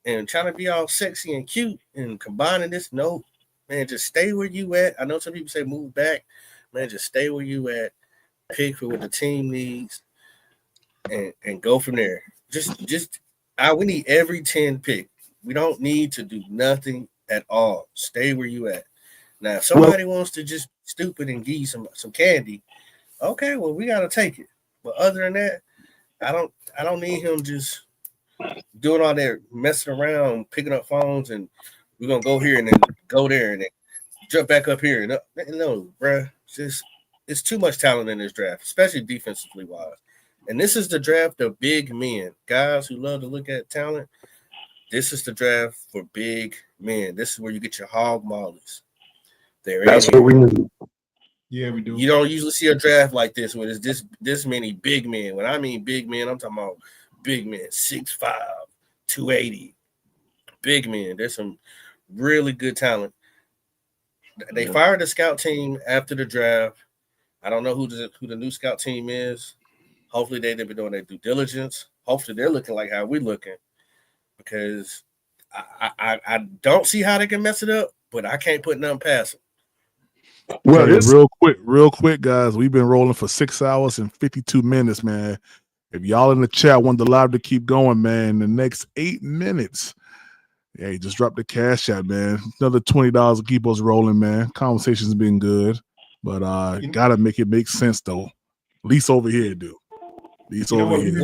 and trying to be all sexy and cute and combining this. No, man, just stay where you at. I know some people say move back. Man, just stay where you at. Pick for what the team needs and go from there. We need every 10 pick. We don't need to do nothing at all. Stay where you at. Now, if somebody wants to just be stupid and give you some candy, okay, well, we got to take it. But other than that, I don't need him just doing all that messing around, picking up phones, and we're gonna go here and then go there and then jump back up here. No, bruh. It's too much talent in this draft, especially defensively wise. And this is the draft of big men, guys who love to look at talent. This is the draft for big men. This is where you get your hog mollies. That's what we need. Yeah, we do. You don't usually see a draft like this where there's this many big men. When I mean big men, I'm talking about big men, 6'5", 280. Big men. There's some really good talent. They fired the scout team after the draft. I don't know who the new scout team is. Hopefully they've been doing their due diligence. Hopefully they're looking like how we're looking, because I don't see how they can mess it up, but I can't put nothing past them. Well, real quick, guys. We've been rolling for 6 hours and 52 minutes, man. If y'all in the chat want the live to keep going, man, the next 8 minutes, hey, just drop the cash out, man. Another $20 to keep us rolling, man. Conversation's been good, but gotta make it make sense though. At least over here, dude. At least over here.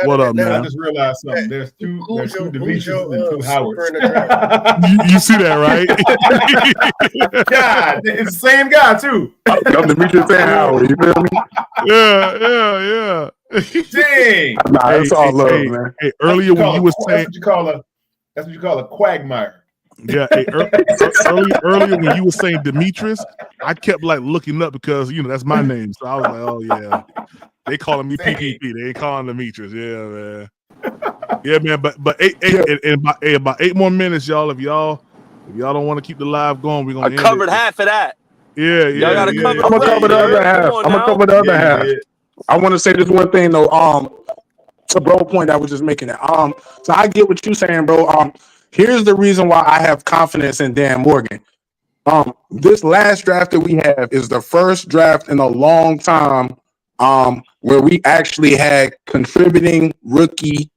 What up, man? I just realized something. There's two Demetrius and two Howards. You see that, right? God, it's the same guy too. I'm Demetrius and Howard. You feel me? Yeah. Dang. Nah, it's all love, man. Hey, earlier when you were saying that's what you call a quagmire. Yeah, hey, earlier when you were saying Demetrius, I kept like looking up because that's my name. So I was like, oh yeah, they calling me PPP. They ain't calling Demetrius. Yeah, man. Yeah, man. But about 8 more minutes, y'all. If y'all don't want to keep the live going, we're gonna. I covered half of that. Yeah. Y'all gotta cover. I'm gonna cover the other half. Half. I want to say this one thing though. To bro point I was just making it. So I get what you're saying, bro. Here's the reason why I have confidence in Dan Morgan. This last draft that we have is the first draft in a long time where we actually had contributing rookie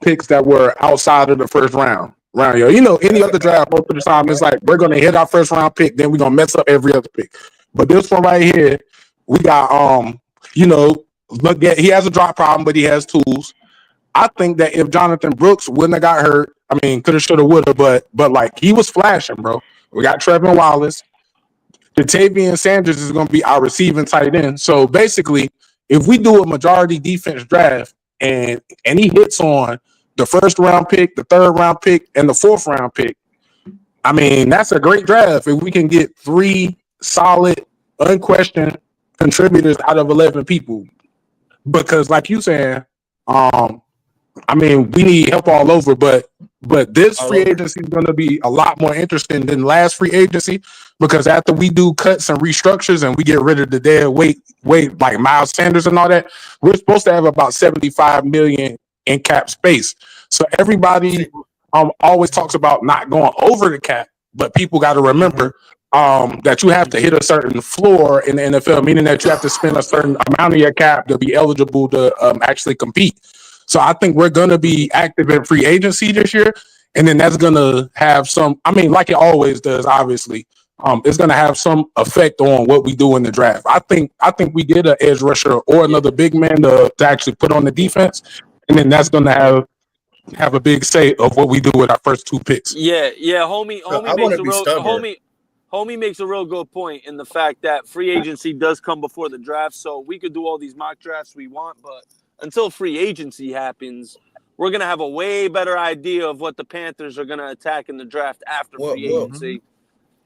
picks that were outside of the first round. Any other draft most of the time it's like we're gonna hit our first round pick, then we're gonna mess up every other pick. But this one right here, we got look at he has a drop problem, but he has tools. I think that if Jonathan Brooks wouldn't have got hurt, I mean, coulda, shoulda, woulda, but like he was flashing, bro. We got Trevin Wallace. Jatavian Sanders is going to be our receiving tight end. So basically, if we do a majority defense draft and he hits on the first round pick, the third round pick, and the fourth round pick, I mean, that's a great draft if we can get 3 solid, unquestioned contributors out of 11 people. Because like you saying, I mean, we need help all over, but this free agency is going to be a lot more interesting than last free agency because after we do cuts and restructures and we get rid of the dead weight like Miles Sanders and all that, we're supposed to have about $75 million in cap space. So everybody always talks about not going over the cap, but people got to remember that you have to hit a certain floor in the NFL, meaning that you have to spend a certain amount of your cap to be eligible to actually compete. So I think we're going to be active in free agency this year. And then that's going to have some, I mean, like it always does, obviously, it's going to have some effect on what we do in the draft. I think we get an edge rusher or another big man to actually put on the defense. And then that's going to have a big say of what we do with our first 2 picks. Yeah. Homie makes a real good point in the fact that free agency does come before the draft. So we could do all these mock drafts we want, but until free agency happens, we're going to have a way better idea of what the Panthers are going to attack in the draft after free agency.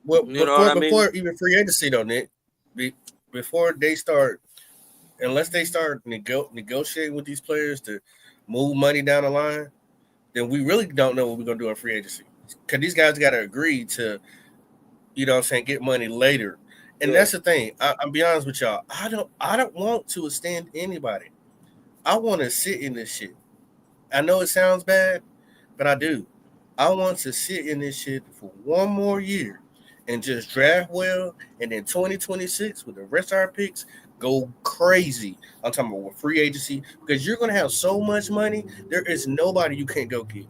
Well, you know what I mean? Before even free agency, though, Nick, before they start, unless they start negotiating with these players to move money down the line, then we really don't know what we're going to do in free agency. Because these guys got to agree to, you know what I'm saying, get money later. And that's the thing. I'll be honest with y'all. I don't want to extend anybody. I want to sit in this shit. I know it sounds bad, but I do. I want to sit in this shit for one more year and just draft well. And then 2026 with the rest of our picks, go crazy. I'm talking about free agency because you're going to have so much money. There is nobody you can't go get.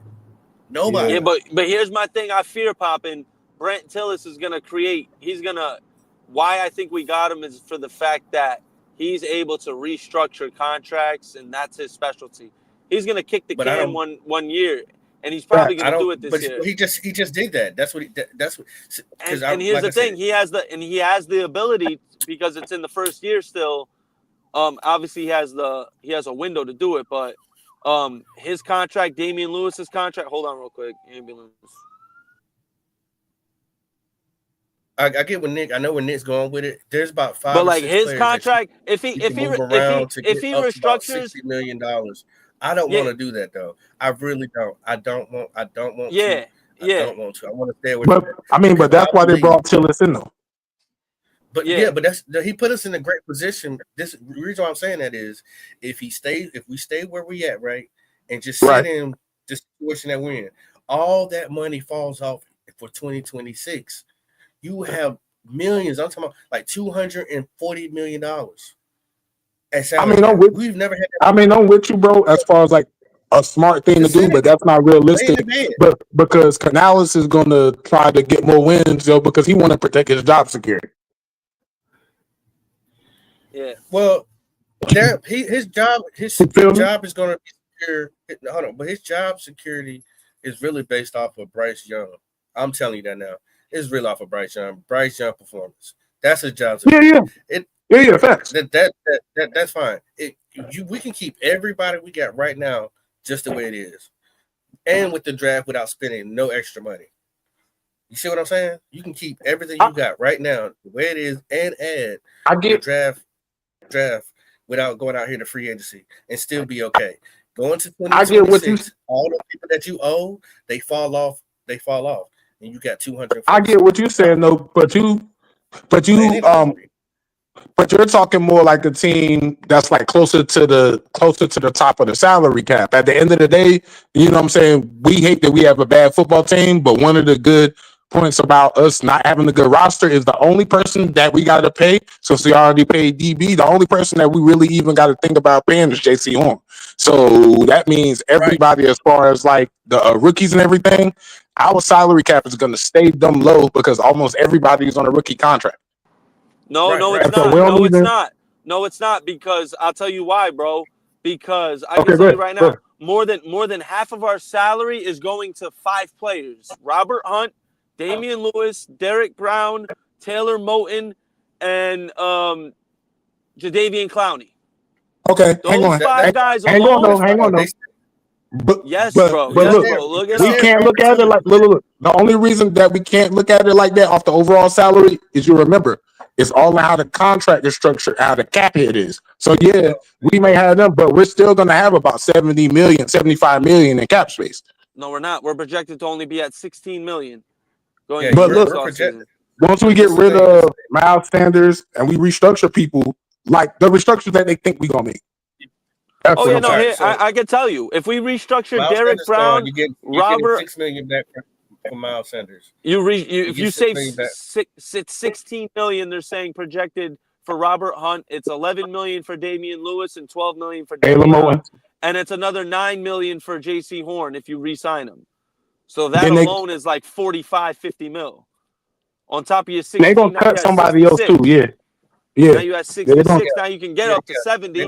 Nobody. Yeah, but here's my thing. I fear popping. Brent Tillis is going to create. He's going to. Why I think we got him is for the fact that he's able to restructure contracts, and that's his specialty. He's going to kick the can one year, and he's probably going to do it this year. He just did that. That's what. And here's the thing: he has the ability because it's in the first year still. Obviously, he has a window to do it, but his contract, Damian Lewis's contract. Hold on, real quick. Ambulance. I get what Nick. I know where Nick's going with it. There's about 5. But like his contract, if he restructures $60 million, I don't want to do that though. I really don't. I don't want. Yeah, I don't want to. I want to stay with. But that's why they brought Tillis in though. But he put us in a great position. The reason why I'm saying that is if we stay where we at, right, and just sit in the situation that we're in, all that money falls off for 2026. You have millions. I'm talking about like $240 million. We've never had that. I mean, I'm with you, bro, as far as like a smart thing to do, but that's not realistic. But because Canales is going to try to get more wins, because he want to protect his job security. Yeah. Well, his job is going to be secure. Hold on, but his job security is really based off of Bryce Young. I'm telling you that now. It's real off of Bryce Young performance. That's his job. Yeah. Facts. That's fine. We can keep everybody we got right now just the way it is, and with the draft without spending no extra money. You see what I'm saying? You can keep everything you got right now the way it is, and add the draft without going out here to free agency and still be okay. Going to 2026, all the people that you owe, they fall off. And you got 200. I get what you're saying though, but you're talking more like a team that's like closer to the top of the salary cap. At the end of the day, you know what I'm saying? We hate that we have a bad football team, but one of the good points about us not having a good roster is the only person that we got to pay. So we already paid DB. The only person that we really even got to think about paying is JC Horn. So that means everybody, as far as like the rookies and everything, our salary cap is going to stay dumb low because almost everybody is on a rookie contract. No, it's not. No, it's not, because I'll tell you why, bro. Because I can tell you right now, more than half of our salary is going to 5 players: Robert Hunt, Damian Lewis, Derek Brown, Taylor Moton, and Jadeveon Clowney. Okay, Those 5 guys hang alone. on though. But bro. But look, we can't look at it like look. The only reason that we can't look at it like that off the overall salary is, you remember, it's all in how the contract is structured, how the cap hit is. So yeah, we may have them, but we're still gonna have about 70 million, 75 million in cap space. No, we're not. We're projected to only be at 16 million. But look, once we get rid of Miles Sanders and we restructure people, like the restructures that they think we're gonna make. That's Oh yeah, no. Here, I can tell you, if we restructure Derek Brown, Robert, $6 million back from Miles Sanders. If you save $6 million back. 16 million, they're saying projected for Robert Hunt. It's 11 million for Damian Lewis and 12 million for Damian Brown, and it's another 9 million for J.C. Horn if you re-sign him. So that alone is like 45, 50 mil. On top of your 16, they're gonna cut somebody else too. Yeah. Now you at 66. Now you can get up to 70.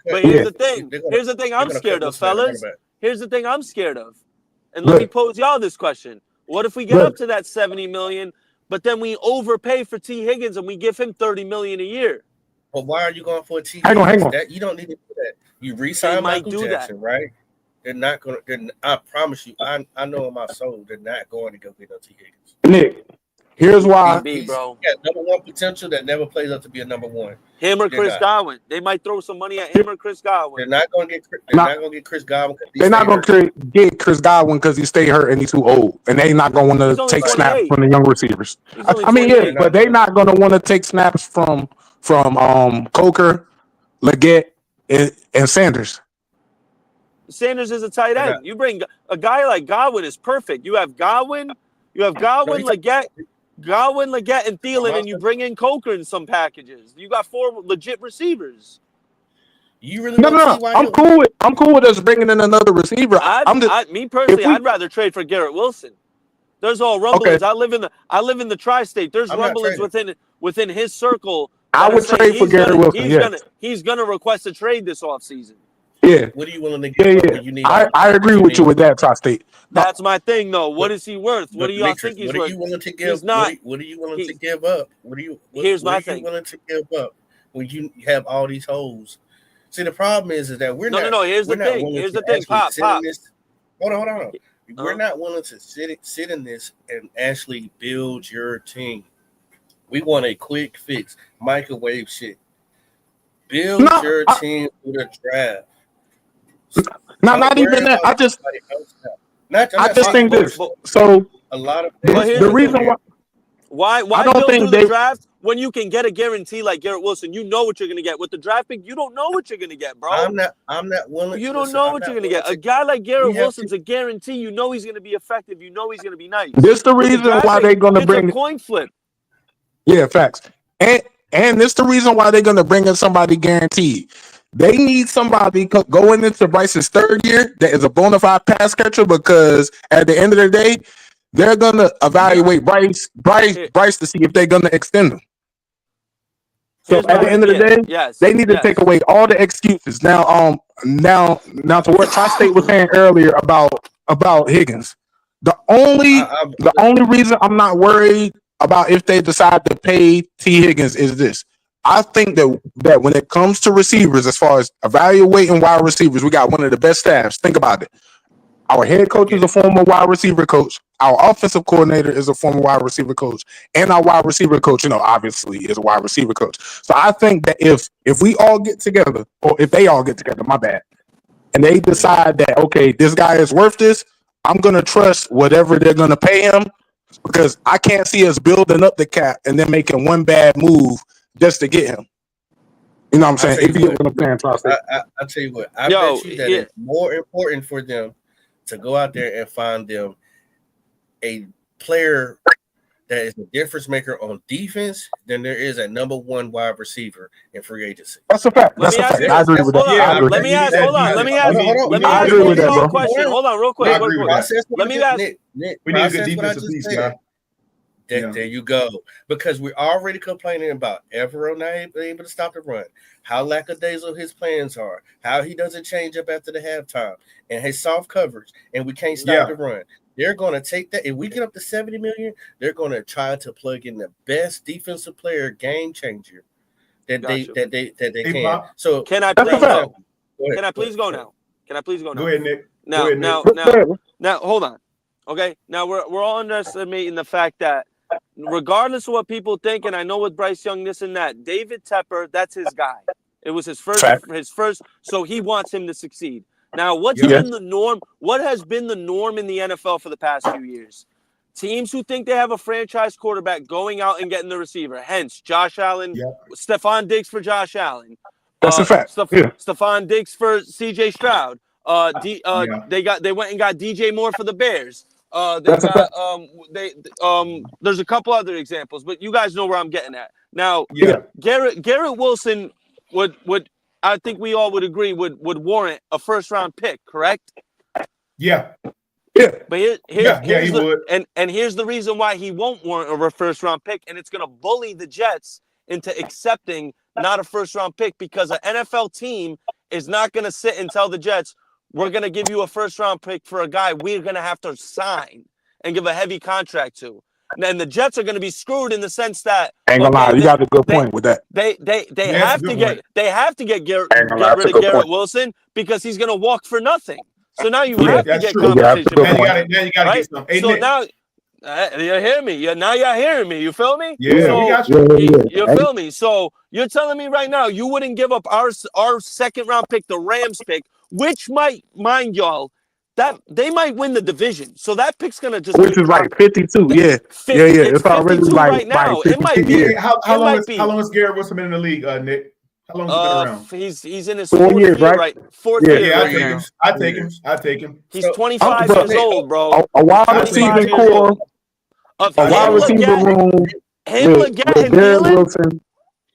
But here's the thing. Here's the thing I'm scared of, fellas. Here's the thing I'm scared of. And let me pose y'all this question. What if we get up to that 70 million, but then we overpay for T. Higgins and we give him 30 million a year? But why are you going for a T? Hang on. You don't need to do that. You re-sign Michael Jackson, right? They're not going to. I promise you. I know in my soul they're not going to go get no T. Higgins. Nick, here's why. He's got number 1 potential that never plays up to be a number 1. Him or Chris Godwin. They might throw some money at him or Chris Godwin. They're not going to get. Not going to get Chris Godwin. They're not going to get Chris Godwin because he stay hurt and he's too old, and they're not going to want to take snaps from the young receivers. I mean, yeah, but they're not going to want to take snaps from Coker, Leggett, and Sanders. Sanders is a tight end. You bring a guy like Godwin is perfect. You have Godwin, Leggett, and Thielen, and you bring in Coker in some packages. You got 4 legit receivers. You really no. I'm cool with us bringing in another receiver. Me personally, I'd rather trade for Garrett Wilson. There's all rumblings. Okay. I live in the tri-state. There's rumblings within his circle. I would trade for Garrett Wilson. He's gonna request a trade this offseason. Yeah. What are you willing to give? Yeah. I agree with you with that, Tri-State. That's my thing, though. What is he worth? What do y'all think he's worth? What are you willing to give? He's not. What are you willing to give up? Here's my thing. What are you willing to give up when you have all these holes? See, the problem is that we're not. No. Here's the thing. Here's the thing. Pop. Hold on. We're not willing to sit in this and actually build your team. We want a quick fix, microwave shit. Build your team through the draft. Not even that. I just think this. So a lot of the reason why I don't think the draft when you can get a guarantee like Garrett Wilson, you know what you're gonna get. With the draft pick, you don't know what you're gonna get, bro. I'm not willing. You don't know what you're gonna get. A guy like Garrett Wilson's a guarantee. You know he's gonna be effective. You know he's gonna be nice. This is the reason why they're gonna bring a coin flip. Yeah, facts. And this the reason why they're gonna bring in somebody guaranteed. They need somebody going into Bryce's 3rd year that is a bona fide pass catcher, because at the end of the day, they're gonna evaluate Bryce to see if they're gonna extend him. So at the end of the day, they need to take away all the excuses. Now to what Tri-State was saying earlier about Higgins. The only reason I'm not worried about if they decide to pay T. Higgins is this. I think that when it comes to receivers, as far as evaluating wide receivers, we got one of the best staffs. Think about it. Our head coach is a former wide receiver coach. Our offensive coordinator is a former wide receiver coach. And our wide receiver coach, obviously is a wide receiver coach. So I think that if we all get together, or if they all get together, my bad, and they decide that, okay, this guy is worth this, I'm going to trust whatever they're going to pay him, because I can't see us building up the cap and then making one bad move just to get him. You know what I'm saying? If you get what I'm saying, I'll tell you what. I bet you that it's more important for them to go out there and find them a player that is a difference maker on defense than there is a number 1 wide receiver in free agency. That's a fact. That's a fact. I agree with that. Let me ask a question. Hold on, real quick. Let me ask. We need a good defensive piece, man. There you go. Because we're already complaining about Evero not able to stop the run, how lackadaisical his plans are, how he doesn't change up after the halftime, and his soft coverage, and we can't stop the run. They're going to take that. If we get up to 70 million, they're going to try to plug in the best defensive player, game changer that they can. Pop. So can I please go? Can I please go now? Can I please go now? Go ahead, Nick. Now, hold on. Okay, now we're all underestimating the fact that regardless of what people think, and I know with Bryce Young, this and that, David Tepper, that's his guy. It was his first, so he wants him to succeed. Now, what's been the norm? What has been the norm in the NFL for the past few years? Teams who think they have a franchise quarterback going out and getting the receiver. Hence, Josh Allen, Stephon Diggs for Josh Allen. That's a fact. Stephon Diggs for C.J. Stroud. They went and got DJ Moore for the Bears. There's a couple other examples, but you guys know where I'm getting at. Now, Garrett Wilson would I think we all would agree would warrant a first round pick, correct? Yeah. But here's the reason why he won't warrant a first round pick, and it's gonna bully the Jets into accepting not a first round pick, because an NFL team is not gonna sit and tell the Jets, we're gonna give you a first round pick for a guy we're gonna have to sign and give a heavy contract to. And the Jets are going to be screwed in the sense that ain't gonna lie, you got a good point with that. They have to get Garrett rid of Garrett Wilson because he's going to walk for nothing. So now you have to get compensation. Now you got to get some. So now you hear me. Now you're hearing me. You feel me? Yeah, so, we got you. You feel me? So you're telling me right now you wouldn't give up our second round pick, the Rams pick, which might, mind y'all, that they might win the division. So that pick's gonna just, which is like 52. Yeah. It's already like right now. Like 52, it might be. How long has Garrett Wilson been in the league, Nick? How long has he been around? He's in his 4 years, right? Fourth year. Yeah, I take him. He's 25 years old, bro. A wide receiver core, a wide receiver room. Leggett, Garrett Wilson,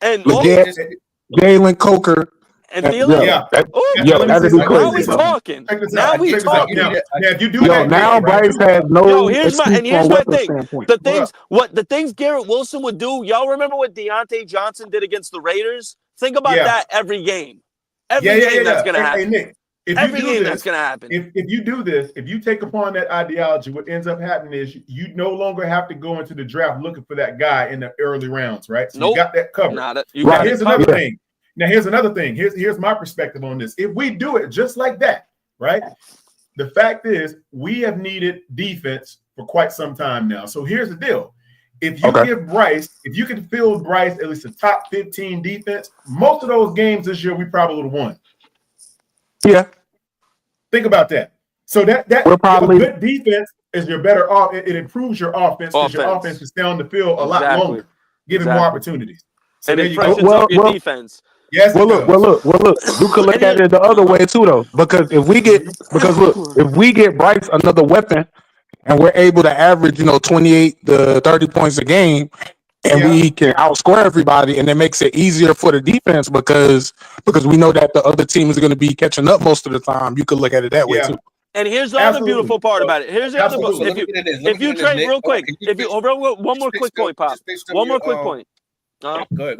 and Jaylen Coker. And Thielen? That'd be crazy. Now we talking. Now we talking. Now, if you do that, now Bryce has no. Here's my thing. The things Garrett Wilson would do. Y'all remember what Deontay Johnson did against the Raiders? Think about that every game. Every game that's gonna happen. Hey, Nick, every game that's gonna happen. If you do this, if you take upon that ideology, what ends up happening is you no longer have to go into the draft looking for that guy in the early rounds, right? So you got that covered. Here's another thing. Now, here's another thing. Here's my perspective on this. If we do it just like that, right? The fact is, we have needed defense for quite some time now. So here's the deal. If you give Bryce, if you can field Bryce at least a top 15 defense, most of those games this year we probably would have won. Yeah. Think about that. So that good defense is your better off. It improves your offense because your offense can stay on the field a lot longer, giving more opportunities. So and it freshens up your defense. Yes. Well, look. You could look at it the other way too, though, because if we get Bryce another weapon, and we're able to average 28 to 30 points a game, and we can outscore everybody, and it makes it easier for the defense because we know that the other team is going to be catching up most of the time. You could look at it that way too. And here's the other beautiful part about it. Here's the other. If you trade real quick, one more quick point, Pop. One more quick point. Go ahead.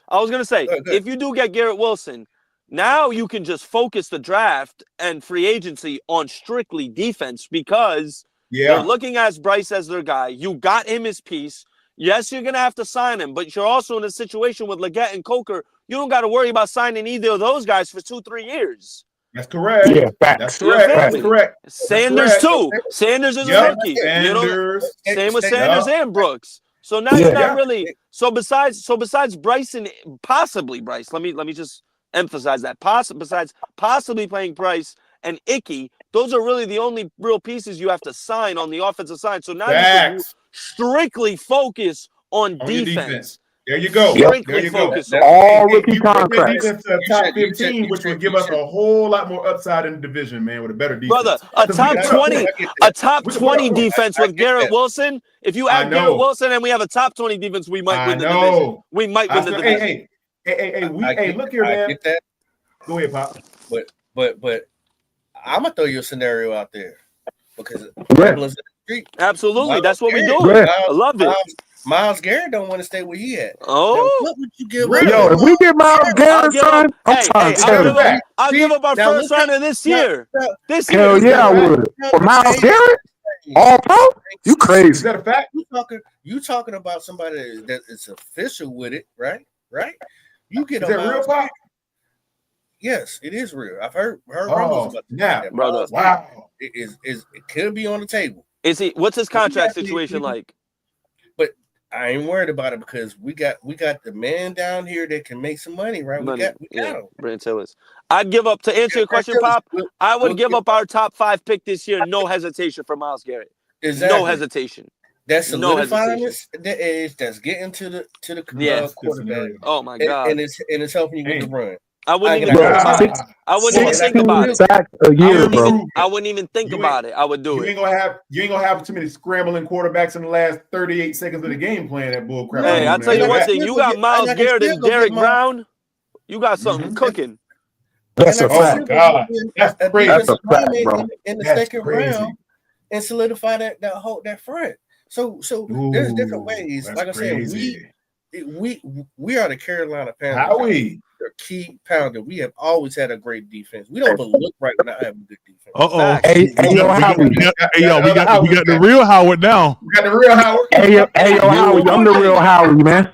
I was going to say, if you do get Garrett Wilson, now you can just focus the draft and free agency on strictly defense because you're looking at Bryce as their guy. You got him his piece. Yes, you're going to have to sign him, but you're also in a situation with Leggett and Coker. You don't got to worry about signing either of those guys for 2-3 years. That's correct. Yeah, that's correct. Sanders, too. Sanders is a rookie. Same with Sanders and Brooks. So now you're not really. So besides Bryce and possibly Bryce, let me just emphasize that. Besides possibly playing Bryce and Icky, those are really the only real pieces you have to sign on the offensive side. So now you can strictly focus on defense. There you go. Strictly focus on all rookie contracts. Top 15, which would give us a whole lot more upside in the division, man, with a better defense. Brother, a top 20 defense with Garrett Wilson. If you add Garrett Wilson and we have a top 20 defense, we might win the division. We might win the division. Hey, look here, man. Get that. Go ahead, Pop. But I'm gonna throw you a scenario out there because Absolutely, that's what we Garrett, doing. I love it. Miles Garrett don't want to stay where he at. Oh, now, what would you give Yo, up? if we get Miles Garrett, son, I'm trying to tell you. I'll give up our first round of this year. Hell yeah, I would. For Miles Garrett, all pro, you crazy? Is that a fact? You talking about somebody that is official with it, right? Right? You get Is that real, Pop? Yes, it is real. I've heard rumors about that. Brother. Wow, it could be on the table. Is he? What's his contract situation like? But I ain't worried about it because we got the man down here that can make some money, right? We got him. Brandon Tillers. I'd give up to answer your question, Pop. I would give up our top 5 pick this year, no hesitation for Miles Garrett. Exactly. No hesitation. That's solidifying no the edge. That's getting to the quarterback. Oh my God! And it's helping you with the run. I wouldn't even think about it. I wouldn't even think about it. I wouldn't even think about it. I would do You it. ain't gonna have too many scrambling quarterbacks in the last 38 seconds of the game playing that bull crap. Hey, I'll tell you one thing. You got Miles Garrett and Derek Brown. You got something cooking. That's a fact. God, that's crazy. That's a fact, bro. In the second round and solidify that front. So there's different ways. Like I said, we are the Carolina Panthers. How we? The key pounder. We have always had a great defense. We don't look right when I have a good defense. Hey, we got the real Howard now. We got the real Howard. Hey, yo, Howie, I'm the real Howie, man.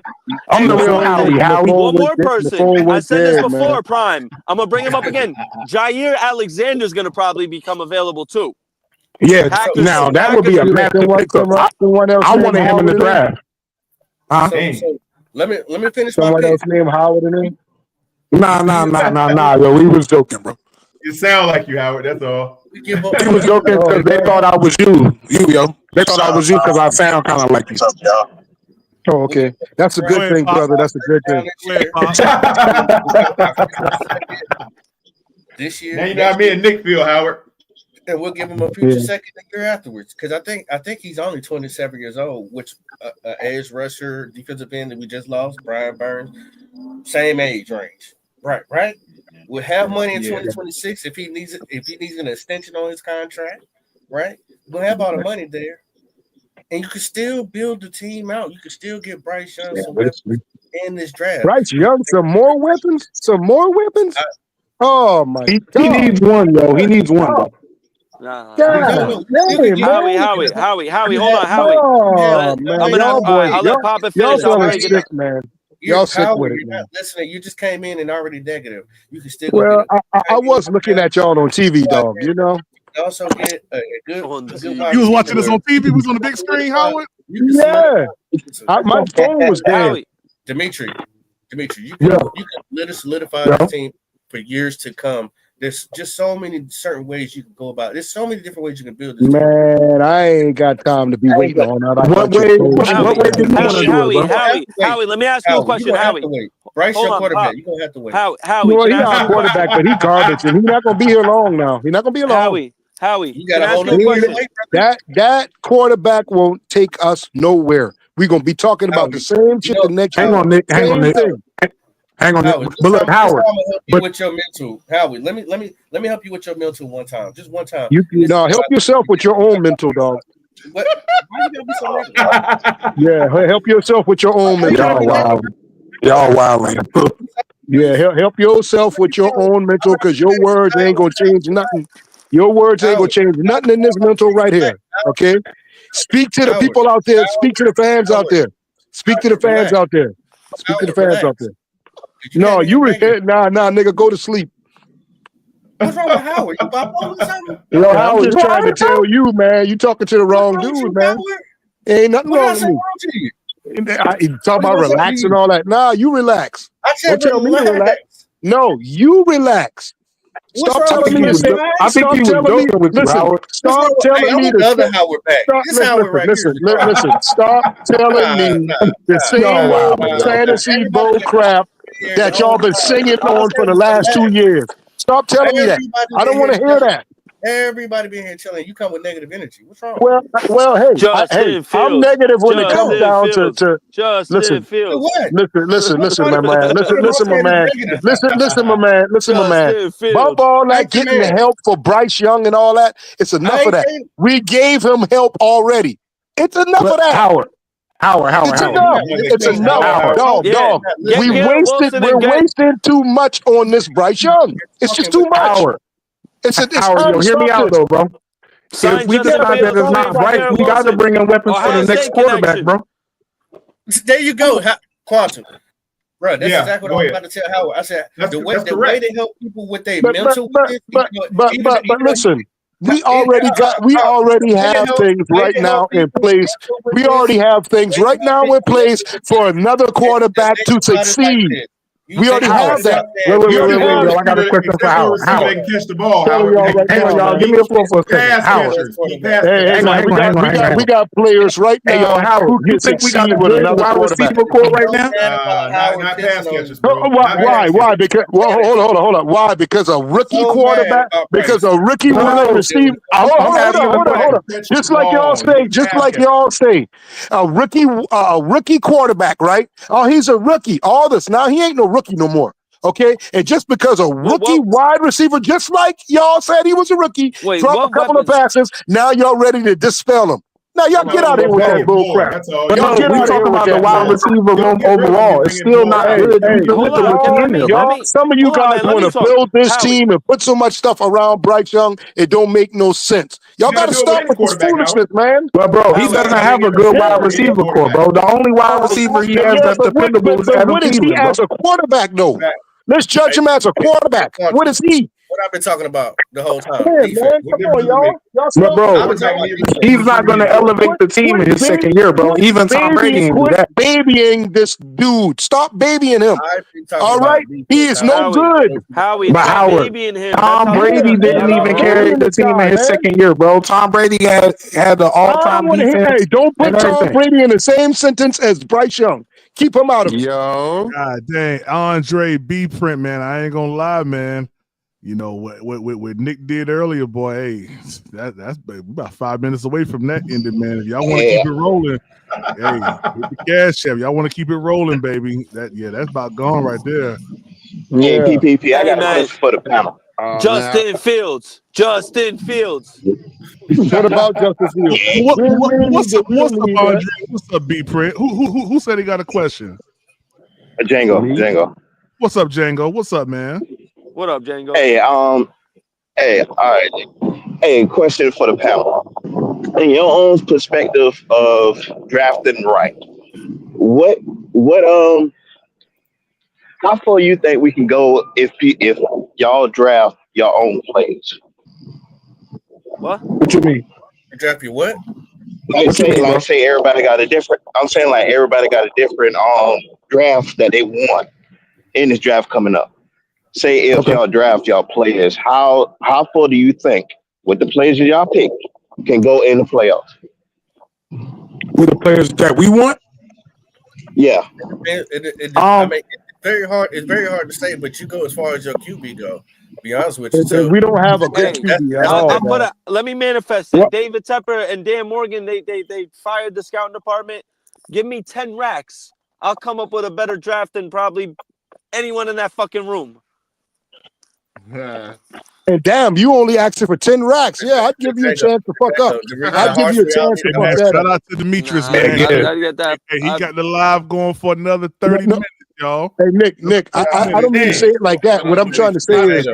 I'm the real Howie. One more person. I said this before, Prime. I'm gonna bring him up again. Jair Alexander's gonna probably become available too. Yeah, now that would be a massive pickup. I wanted him in the draft. So let me finish Someone my else pick. named Howard in there? Nah, yo, we was joking, bro. You sound like you, Howard. That's all. He was joking because they thought I was you, yo. They thought I was you because I sound kind of like you. Oh, okay. That's a good thing, brother. That's a good thing. This year, now you know how me and Nick feel, Howard. And we'll give him a future second year afterwards because I think he's only 27 years old, which edge rusher, defensive end that we just lost, Brian Burns, same age range. Right. We'll have money in 2026 if he needs an extension on his contract, right? We'll have all the money there. And you can still build the team out. You can still get Bryce Young some weapons in this draft. Bryce Young, some more weapons? Oh my God. He needs one, yo. He needs one, bro. Nah. God, Howie, hold on, Howie. Oh, man. I'll let Papa finish. Y'all are sick, man. Y'all sick with it, man. Listening, you just came in and already negative. You can still. Well, I was looking at y'all on TV, dog. You know. Also get a good. You was watching us on TV. We was on the big screen, Howard. Yeah. My phone was dead. Dimitri, you can let us solidify the team for years to come. There's just so many certain ways you can go about it. There's so many different ways you can build this. Man, I ain't got time to be waiting on that. Howie, let me ask you a question, Howie. Bryce, your quarterback. You're going to have to wait. Howie, well, he's our quarterback, but he's garbage, and he's not going to be here long now. He's not going to be here long. Howie, you got to hold on. That quarterback won't take us nowhere. We're going to be talking about the same shit the next year. Hang on, Nick. Hang on, Howard, but look, Howard. With your mental, Howard. Let me help you with your mental one time, just one time. Help yourself with your own mental, dog. Why you gotta be so negative? Yeah, help yourself with your own mental. Y'all wilding. Yeah, help yourself with your own mental because your words ain't gonna change nothing. Your words ain't gonna change nothing in this mental right here. Okay, speak to the people out there. Speak to the fans out there. Speak to the fans out there. Speak to the fans out there. No, nigga, go to sleep. What's wrong with Howard? You bipolar or something? Yo, Howard, I'm just trying to tell you, man. You talking to the wrong dude, man. Ain't nothing wrong with me. You talking about relax and all that. Nah, you relax. Don't tell me to relax. No, you relax. Stop telling me to stay. I think he was joking with you, Howard. Stop telling me to other Howard back. Listen. Stop telling me the same fantasy bull crap that y'all been singing on for the last 2 years. Stop telling me that. I don't want to hear that. Everybody being here chilling. You come with negative energy. What's wrong? Well, hey, I'm negative when it comes down to listen. Listen, my man. Listen, my man. Above all that, getting the help for Bryce Young and all that, it's enough of that. We gave him help already. It's enough of that. Howard. It's enough. It's enough. Dog. We're wasting too much on this Bryce Young. It's just too much. It's Howard, yo, hear me out though, bro. If we decide that it's not right, we got to bring in weapons for the next quarterback, bro. There you go, Quantum. Bro, that's exactly what I was about to tell Howard. I said the way they help people with their mental. But listen. We already have things right now in place. We already have things right now in place for another quarterback to succeed. We already have that. Wait, I got a question for Howard. Howard. Catch the ball. Hang on, y'all. Give me the floor for a second. Howard. We got players right now. Hey, yo, Howard, you think we got a good wide receiver core right now? Not pass catchers. Why? Because hold on. Why? Because a rookie quarterback. Because a rookie wide receiver. Hold on. Just like y'all say, a rookie quarterback, right? Oh, he's a rookie. All this now, he ain't no rookie no more. Okay, and just because a rookie wide receiver, just like y'all said he was a rookie, drop a couple of passes, now y'all ready to dispel him. Now y'all get out of here with that bull crap. But no, we talking about the wide receiver room overall. It's still not good. Some of you guys want to build this team and put so much stuff around Bryce Young. It don't make no sense. Y'all got to stop with this foolishness, man. But bro, he doesn't have a good wide receiver core, bro. The only wide receiver he has that's dependable is Adam Thielen. What is he as a quarterback, though? Let's judge him as a quarterback. What is he? What I've been talking about the whole time. Come on, y'all. But bro, he's not going to elevate the team in his second year, bro. Even Tom Brady ain't do that. Babying this dude. Stop babying him. All right, he is no good. But Howard, Tom Brady didn't even carry the team in his second year, bro. Tom Brady had the all-time defense. Hey, don't put Tom Brady in the same sentence as Bryce Young. Keep him out of it. Yo. God dang. Andre B. Print, man. I ain't going to lie, man. You know, what Nick did earlier, boy, hey, that's about 5 minutes away from that ending, man. If y'all want to keep it rolling, hey, hit the gas chef. Y'all want to keep it rolling, baby. That's about gone right there. Yeah, PPP. I got a question for the panel. Justin Fields. What about Justin Fields? What's up, Andre? What's up, B Print? Who said he got a question? Django. What's up, Django? What's up, man? What up, Django? Hey, all right. Hey, question for the panel. In your own perspective of drafting right, how far you think we can go if y'all draft your own players? What you mean? You draft your what? Say everybody got a different. I'm saying like everybody got a different draft that they want in this draft coming up. Say if y'all draft y'all players, how far do you think with the players that y'all pick can go in the playoffs? With the players that we want? Yeah. I mean, it's very hard. It's very hard to say, but you go as far as your QB go. To be honest with you, so we don't have a good QB at all. Let me manifest it. David Tepper and Dan Morgan, they fired the scouting department. Give me 10 racks. I'll come up with a better draft than probably anyone in that fucking room. And damn, you only asking for 10 racks. Yeah, I'd give you a chance to fuck up. I'd give you a chance to fuck that up. Shout out to Demetrius, man. Hey, he got the live going for another 30 minutes, y'all. Hey, Nick, I don't mean to say it like that. What I'm trying to say is,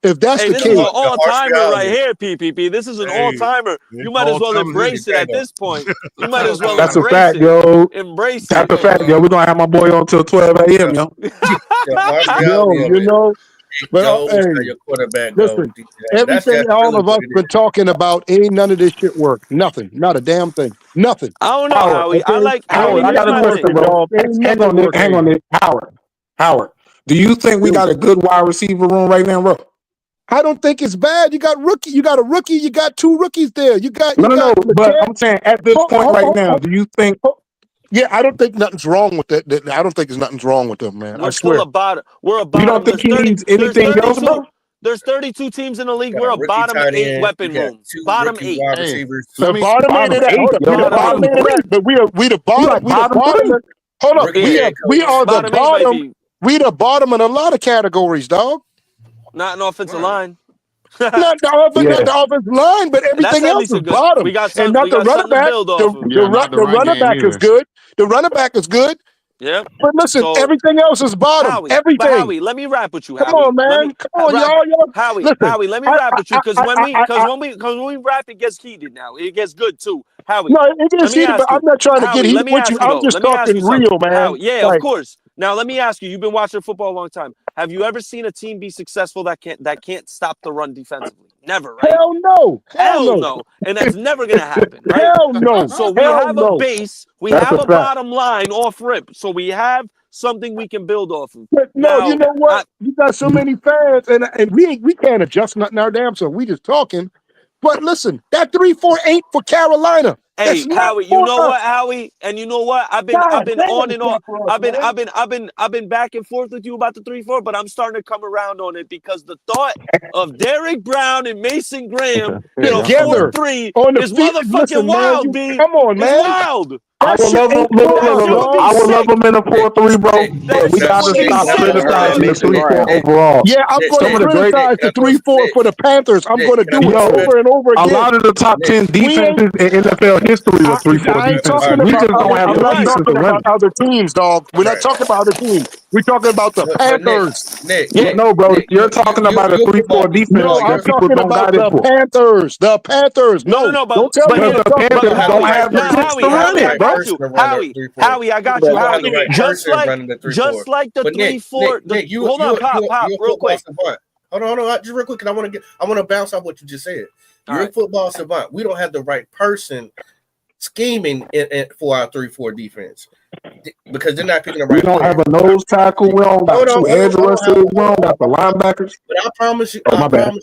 if that's the case, this is an all-timer right here, PPP. This is an all-timer. You might as well embrace it at this point. You might as well That's embrace a fact, it. yo. Embrace it. That's a fact, yo. We're gonna have my boy on till 12 a.m., yo. you know. Well, hey, listen, everything all of us been talking about ain't none of this shit work. Nothing. Not a damn thing. Nothing. I don't know, Howie. I like Howard. I got a question, bro. Hang on, Nick. Howard. Do you think we got a good wide receiver room right now, bro? I don't think it's bad. You got a rookie. You got two rookies there. No. But I'm saying at this point right now, do you think? Yeah, I don't think nothing's wrong with that. I don't think there's nothing's wrong with them, man. I swear. We're about. You don't think he needs anything else, bro? There's 32 teams in the league. got We're a a rookie bottom tight 8 end. weapon You got room. 2 Bottom rookie 8. wide receivers. The bottom eight of that. Hold up. We the bottom eight of that. But we the bottom. We the bottom. Hold up. Rookie head We coach. are the Bottom 8 might bottom. be We the bottom in a lot of categories, dog. not an offensive line. Not the offensive line, but That's everything at else least is a good. bottom. We got And some. not We the got running something to back. build off of. The running back is good. The running back is good. Yep. But listen, So everything else is bottom. Howie, Everything. but Howie, let me rap with you. Come Howie. on, Let man. me Come on, rap. y'all. Howie, Listen, Howie, let me rap with you because when we rap, it gets heated. Now it gets good too. Howie, no, it let gets me heated, but ask you. I'm not trying to get Howie, heated let me with ask you. you I'm though. just Let me ask talking you something. real, man. Howie, yeah, of Like, course. Now let me ask you. You've been watching football a long time. Have you ever seen a team be successful that can't stop the run defensively? Never, right? hell no. Hell no. And that's never gonna happen, right? Hell no. So we Hell have a no. base, we That's have a a fact. bottom line off rip. So we have something we can build off of. But no, Now, you know what? You got so many fans, and we can't adjust nothing our damn self. We just talking. But listen, that 3-4 ain't for Carolina. hey, It's not Howie, you for know us. what, Howie? And you know what? I've been God damn, on it's and on. not for us, man. I've been back and forth with you about the 3-4, but I'm starting to come around on it because the thought of Derek Brown and Mason Graham in a Together 4-3 on the is field. motherfucking Listen, man, wild, B. come on, It's man. wild. That shit ain't That for us, shit would be dog. sick. in a 4-3, bro. That We shit gotta would be stop sick, criticizing dog. the 3-4 overall. Yeah, I'm Nick, going to Some of the great, criticize the 3-4 for the Panthers. I'm Nick, going to can I do it put some over and over a again. lot of the top Nick, 10 We ain't. defenses in NFL history are 3-4 I ain't defenses. talking We about just don't other. have I'm the not pieces talking to run about it. other teams, dog. We're not right. talking about other teams. We're talking about the But Panthers. Yeah, no, bro. You're talking about a you're a football 3-4 geek. defense No, I'm that people talking don't about got it the for. Panthers. The Panthers. No, No, but don't tell me here, what Because the I'm talking but Panthers about. don't Howie, have the now picks to run Howie, I it, bro. got you. To run the 3-4. Howie, I got You you. don't have the Howie, right person running the 3-4. just like the But Nick, 3-4. you Hold on, pop, you're a real football quick. savant. Hold on, just real quick, because I want to bounce off what you just said. You're a football savant. We don't have the right person scheming for our 3-4 defense because they're not picking the We right don't player. have a nose tackle. We don't got two edge rushers. We Hold don't got the linebackers. But I promise you, Oh, my bad.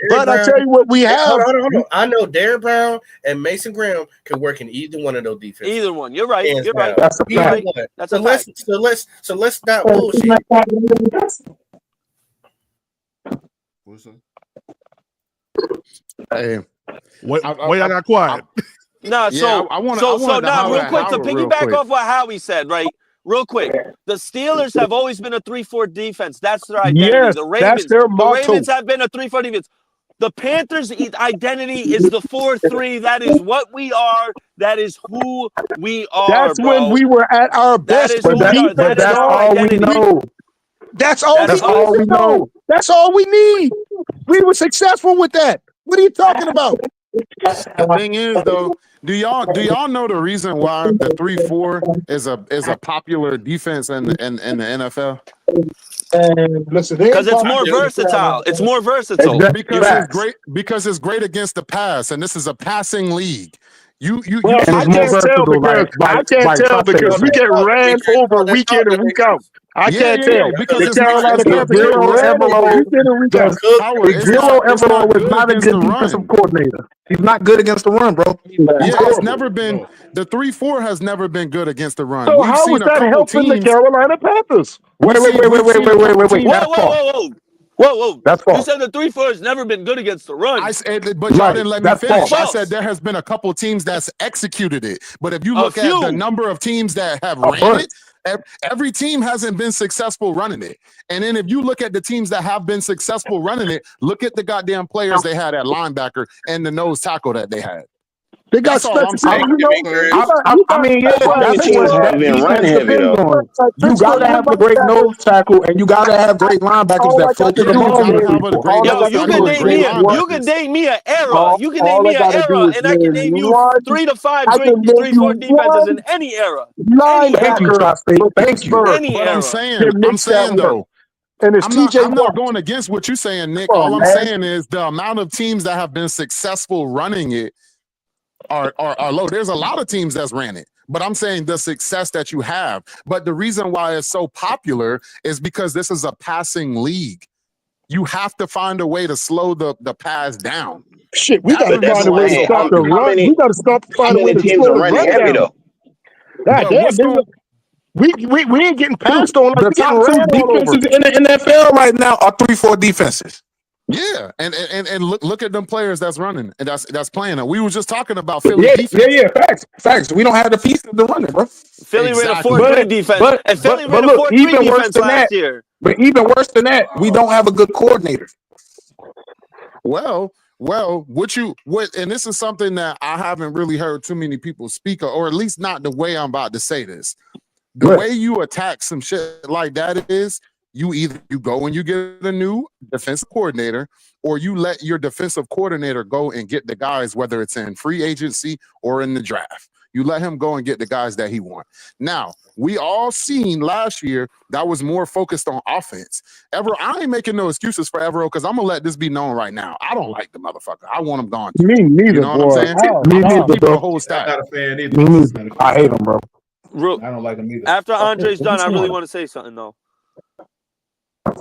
But I tell you what we have. Hold on. I know Derek Brown and Mason Graham can work in either one of those defenses. Either one. You're right. Hands You're down. right. That's a You're fact. right. That's So a fact. let's not bullshit. Hey, wait, I got quiet. No, Yeah, I wanted to now real holler at quick to Howard real piggyback quick. off what Howie said, right? Real quick. The Steelers have always been a 3-4 defense. That's their identity. Yes, The that's Ravens, their the motto. Ravens have been a 3-4 defense. The Panthers' identity is the 4-3. That is what we are. That is who we are, That's bro. when we were at our That best. is who we are. That is That's our all we identity. know. That's all That's we need to know. That's all we need. We were successful with that. What are you talking about? The thing is, though, do y'all know the reason why the 3-4 is a popular defense in the NFL? Listen, because it's more versatile. It's more versatile. Because it's great against the pass, and this is a passing league. Well, I can't tell because we get ran over week in and week out. I can't tell. Because the Carolina Panthers get ran over week in and week out. Ejiro Evero is not a good defensive coordinator. He's not good against the run, bro. Yeah, it's never been the 3-4 has never been good against the run. So We've how seen is a that couple helping the teams. Carolina Panthers? Wait. That's false. Whoa. That's You false. said the 3-4 has never been good against the run. I said, but y'all didn't let me That's finish. false. I said there has been a couple teams that's executed it. But if you A look at the few. number of teams that have A ran bunch. it, every team hasn't been successful running it. And then if you look at the teams that have been successful running it, look at the goddamn players they had at linebacker and the nose tackle that they had. They got That's all I'm saying. I mean, yeah, that's teams what have that been run defense heavy depends though. on. You gotta have a great nose tackle, and you gotta have great linebackers that float to the Yeah, you ball. gotta have a great Yo, nose you tackle can and name great me linebackers. an era. You can name me an era, and I can name you 3 to 5 great 3-4 defenses in any era. Thank you, Tri-State. Thank you. Any But era. I'm saying though, and it's I'm not going against what you're saying, Nick. All I'm saying is the amount of teams that have been successful running it are low. There's a lot of teams that's ran it, but I'm saying the success that you have. But the reason why it's so popular is because this is a passing league. You have to find a way to slow the pass down. Shit, we got to But that's find a what way I'm to saying. stop the run. We got to find a way to teams slow are the running run heavy down. though? God damn, we ain't getting passed on like The we getting top two ran all over. defenses in the NFL right now are 3-4 defenses. Yeah, and look at them players that's running and that's playing. We were just talking about Philly defense. Yeah. Facts. We don't have the pieces to run it, bro. Philly ran a Exactly. 4-3 defense, and Philly ran a look, 4-3 even worse defense than last that. year. But even worse than that, we don't have a good coordinator. Well, and this is something that I haven't really heard too many people speak of, or at least not the way I'm about to say this. The way you attack some shit like that is you go and you get a new defensive coordinator, or you let your defensive coordinator go and get the guys, whether it's in free agency or in the draft. You let him go and get the guys that he wants. Now, we all seen last year that was more focused on offense. Evero, I ain't making no excuses for Evero because I'm going to let this be known right now. I don't like the motherfucker. I want him gone. Me neither, you know boy. what I'm saying? Me neither, Keep it bro. a whole stack. I'm not a fan either. I hate him, bro. I don't like him either. After Andre's done, I really want to say something though.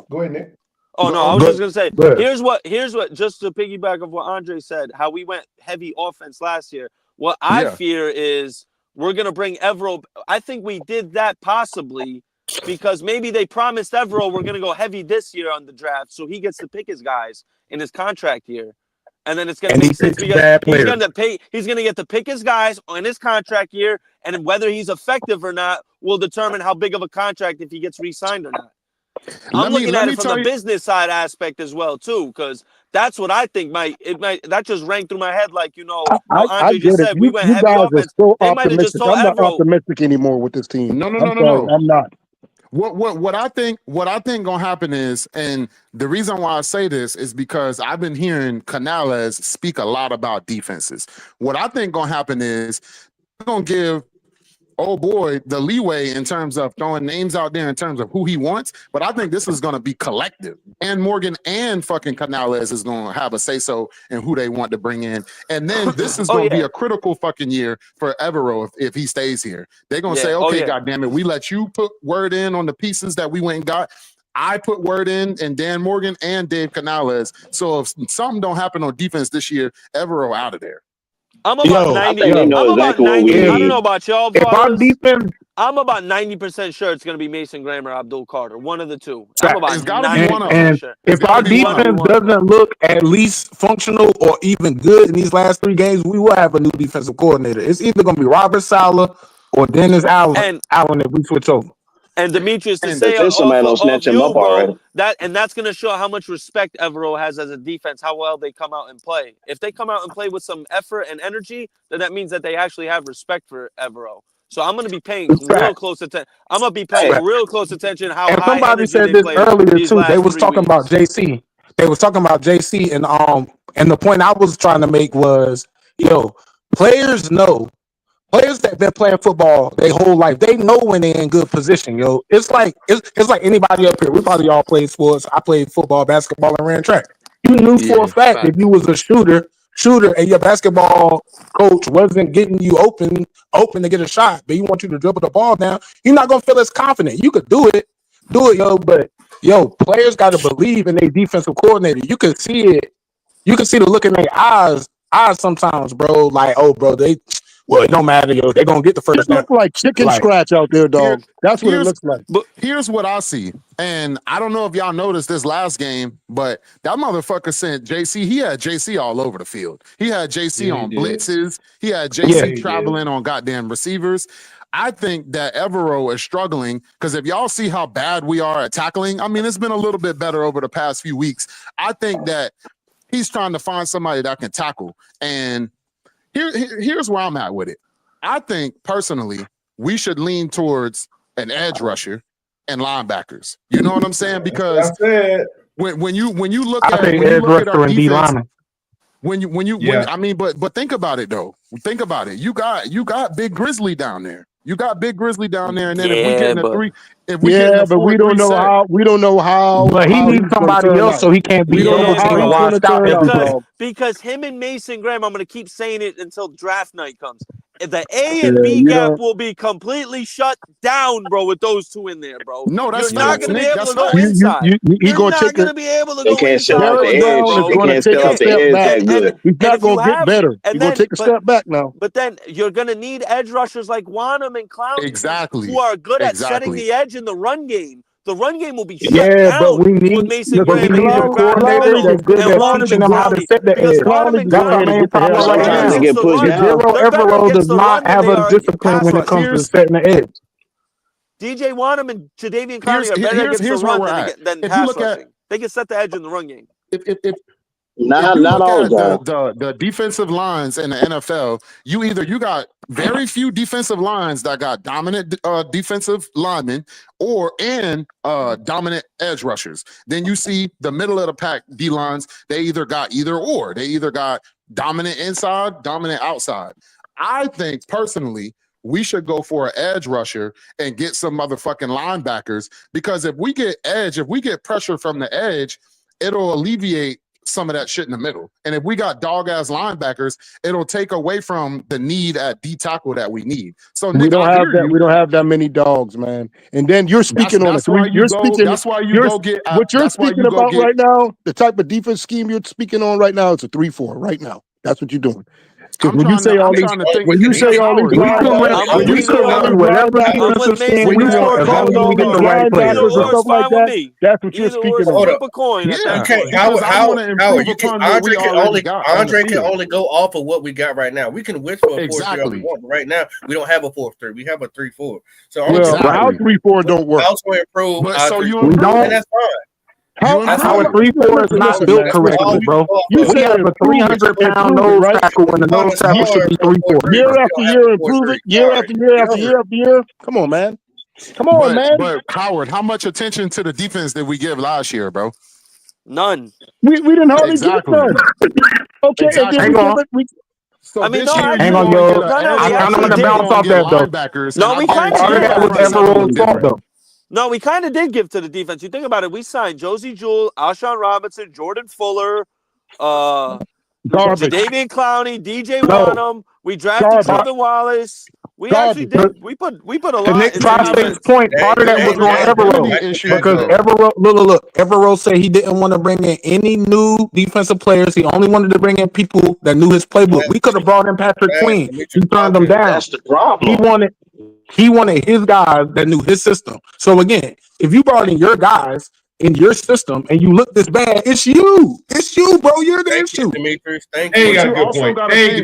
Go ahead, Nick. Oh no, I was just gonna say. Here's what. Just to piggyback of what Andre said, how we went heavy offense last year. What I fear is we're gonna bring Evero. I think we did that possibly because maybe they promised Evero we're gonna go heavy this year on the draft, so he gets to pick his guys in his contract year. And then it's going to make sense because he's going to get to pick his guys in his contract year, and whether he's effective or not will determine how big of a contract if he gets re-signed or not. I'm looking at it from the business side aspect as well too, because that's what I think that just rang through my head. Like Andre just said, we went heavy offense. They might have just told I'm not Evero. optimistic anymore with this team. No. I'm not. What I think gonna happen is, and the reason why I say this is because I've been hearing Canales speak a lot about defenses. What I think gonna happen is they're gonna give the leeway in terms of throwing names out there in terms of who he wants, but I think this is gonna be collective. And Morgan and fucking Canales is gonna have a say-so in who they want to bring in. And then this is gonna be a critical fucking year for Evero if he stays here. They're gonna say, okay, goddammit, we let you put word in on the pieces that we went and got. I put word in and Dan Morgan and Dave Canales. So if something don't happen on defense this year, Evero out of there. I'm about 90. I'm about 90. I don't know about y'all, fellas. I'm about 90% sure it's going to be Mason Graham or Abdul Carter. One of the two. I'm about 90% sure. If our defense doesn't look at least functional or even good in these last 3 games, we will have a new defensive coordinator. It's either going to be Robert Saleh or Dennis Allen if we switch over. And Demetrius, to say off you, bro, that's going to show how much respect Evero has as a defense, how well they come out and play. If they come out and play with some effort and energy, then that means that they actually have respect for Evero. So I'm going to be paying real close attention. I'm going to be paying real close attention how high somebody said this earlier too. They was talking about JC. They was talking about JC, and the point I was trying to make was, players know. Players that been playing football their whole life, they know when they're in good position, yo. It's like anybody up here. We probably all played sports. I played football, basketball, and ran track. You knew for a fact if you was a shooter, and your basketball coach wasn't getting you open to get a shot, but he wants you to dribble the ball down, you're not gonna feel as confident. You could do it, yo. But players got to believe in their defensive coordinator. You can see it. You can see the look in their eyes sometimes, bro. Like, it don't matter, yo. They're gonna get the first. It looks like chicken scratch out there, dog. That's what it looks like. But here's what I see, and I don't know if y'all noticed this last game, but that motherfucker sent JC. He had JC all over the field. He had JC on blitzes. He had JC traveling on goddamn receivers. I think that Evero is struggling because if y'all see how bad we are at tackling, I mean, it's been a little bit better over the past few weeks. I think that he's trying to find somebody that can tackle, and here's where I'm at with it. I think personally we should lean towards an edge rusher and linebackers. You know what I'm saying? Because when you look at our defense, but think about it though. Think about it. You got Big Grizzly down there. You got Big Grizzly down there, and then if we get in a 3, but we don't know how. We don't know how. But he needs somebody else, so he can't be. We don't know how he's going to turn out. Because him and Mason Graham, I'm going to keep saying it until draft night comes. The A and B gap will be completely shut down, bro, with those two in there, bro. No, that's You're not going to be able to go You- inside. You're not going to be able to They go can't sell inside. out the edge. They can't sell out the edge that good. He's not going to get better. He's going to take a step back now. But then you're going to need edge rushers like Wanham and Clowney, exactly, who are good at setting the edge in the run game. The run game will be shut Yeah, but down we with need Mason but we Graham and need a Eric coordinator that's good and at Wanamaker teaching them how to Clowney set the because edge. Wanamaker That's our main problem right they're better now. against the run. Ejiro They're better Evero against does the not run than have they a are discipline pass when it rush. comes to setting the edge. DJ Wanham and Jadeveon Clowney are better against the Here's where run we're at. than If you pass look at rushing. They can set the edge in the run game. if Not you not look all at guys. the defensive lines in the NFL, you got very few defensive lines that got dominant defensive linemen and dominant edge rushers. Then you see the middle of the pack D lines, they either got either or. They either got dominant inside, dominant outside. I think personally we should go for an edge rusher and get some motherfucking linebackers, because if we get pressure from the edge, it'll alleviate some of that shit in the middle. And if we got dog ass linebackers, it'll take away from the need at D tackle that we need. So Nick, We don't I have hear that. you. We don't have that many dogs, man. And then you're speaking on a That's why three. you go. That's why you go get. What you're That's why speaking you go about get. right now. The type of defense scheme you're speaking on right now. It's a 3-4 right now. That's what you're doing. Because when you say all these, think. Howard, when you say all these whatever defensive scheme we want, as long as we get the right players. linebackers and stuff like that, that's what you're speaking on. Flip a coin. You can't. Howard, you can. Andre can only go off of what we got right now. We can wish for a 4-3 all we want, but right now we don't have a 4-3. We have a 3-4. So our 3-4 don't work. Also improve. So you and don't. that's fine. Our 3-4 is not built correctly, bro. We have a 300-pound nose tackle, and the nose tackle should be 3-4. Year after year, improve it. Year after year after year after year. Come on, man. Come on, man. But Howard, how much attention to the defense did we give last year, bro? None. We didn't hardly get none. Okay, and then So I mean, no, hang on, yo. I'm going to bounce off that, though. No, we kind All of that was Evero's fault, though. No, we kind of did give to the defense. You think about it, we signed Josie Jewell, Alshon Robinson, Jordan Fuller, Jadeveon Clowney, DJ Wanham. We drafted Trevin Wallace. We actually did. We put a lot. To Nick Tri-State's point, part of that was on Evero. Because Evero, look, Evero said he didn't want to bring in any new defensive players. He only wanted to bring in people that knew his playbook. We could have brought in Patrick Queen. He turned them down. That's the problem. He wanted his guys that knew his system. So again, if you brought in your guys in your system and you look this bad, it's you. It's you, bro. You're the issue. Demetrius, thank Hey, you. you got a good point.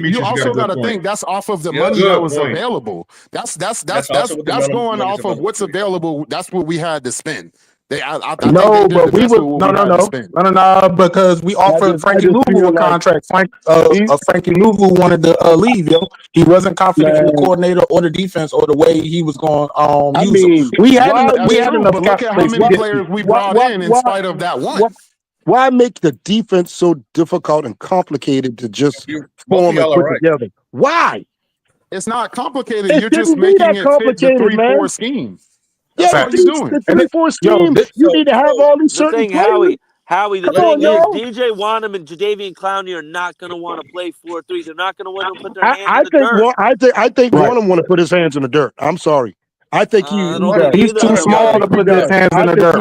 You also got to think that's off of the money that was available. That's going off of what's available. That's what we had to spend. No, but we would no, because we offered Frankie Louisville a contract. Frankie Louisville wanted to leave, yo. He wasn't confident in the coordinator or the defense or the way he was going use him. We had enough. But look at how many players we brought in spite of that one. Why make the defense so difficult and complicated to just form and put together? Why? It's not complicated. You're just making it fit the 3-4 scheme. That's all you're doing. The 3-4 scheme, you need to have all these certain players. Howie, the thing is, DJ Wanham and Jadeveon Clowney are not going to want to play 4-3. They're not going to want to put their hands in the dirt. I think Wanham want to put his hands in the dirt. I'm sorry. I think he's too small to put his hands in the dirt,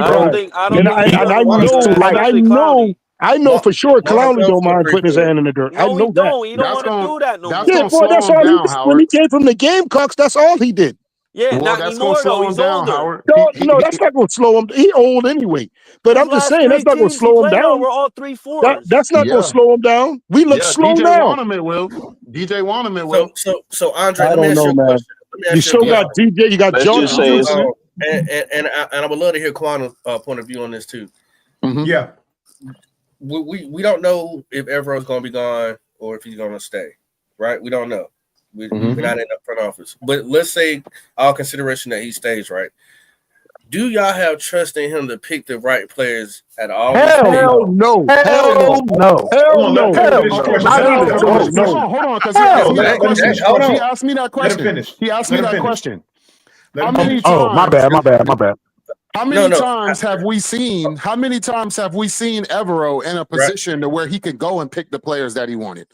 bro. I know for sure Clowney don't mind putting his hand in the dirt. I know that. He don't want to do that no more. Yeah, boy, that's all he did. When he came from the Gamecocks, that's all he did. Yeah, well, that's going to slow him down, Howard. No, that's not going to slow him. He old anyway. But I'm just saying, that's not going to slow him down. We're all 3-4. That's not going to slow him down. We look slow DJ down. Wanham it will. DJ Wanham it will. So Andre, I don't know, man. You still got DJ. You got John. And I would love to hear Quan's point of view on this too. Mm-hmm. Yeah. We don't know if Evero's going to be gone or if he's going to stay. Right? We don't know. We're not in the front office. But let's say all consideration that he stays, right? Do y'all have trust in him to pick the right players at all? Hell no. Hell no. Hell no. Hold on, because he asked me that question. He asked me that question. How many times? Oh, my bad. How many times have we seen? How many times have we seen Evero in a position to where he could go and pick the players that he wanted?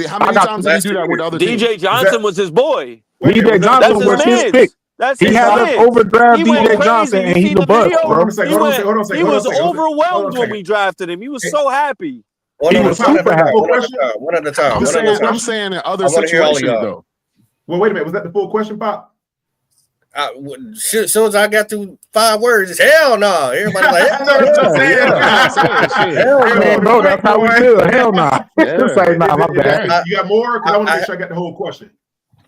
How many times did he do that with other teams? DJ Johnson was his boy. DJ Johnson was his pick. He had us overdraft DJ Johnson, and he's a bust, bro. He was overwhelmed when we drafted him. He was so happy. He was super happy. One at a time. I'm saying in other situations, though. Well, wait a minute. Was that the full question, Pop? As soon as I got through 5 words, it's hell no. Everybody like, Hell no, bro. That's how we feel. Hell no. Say nah, my bad. You got more? Because I want to make sure I got the whole question.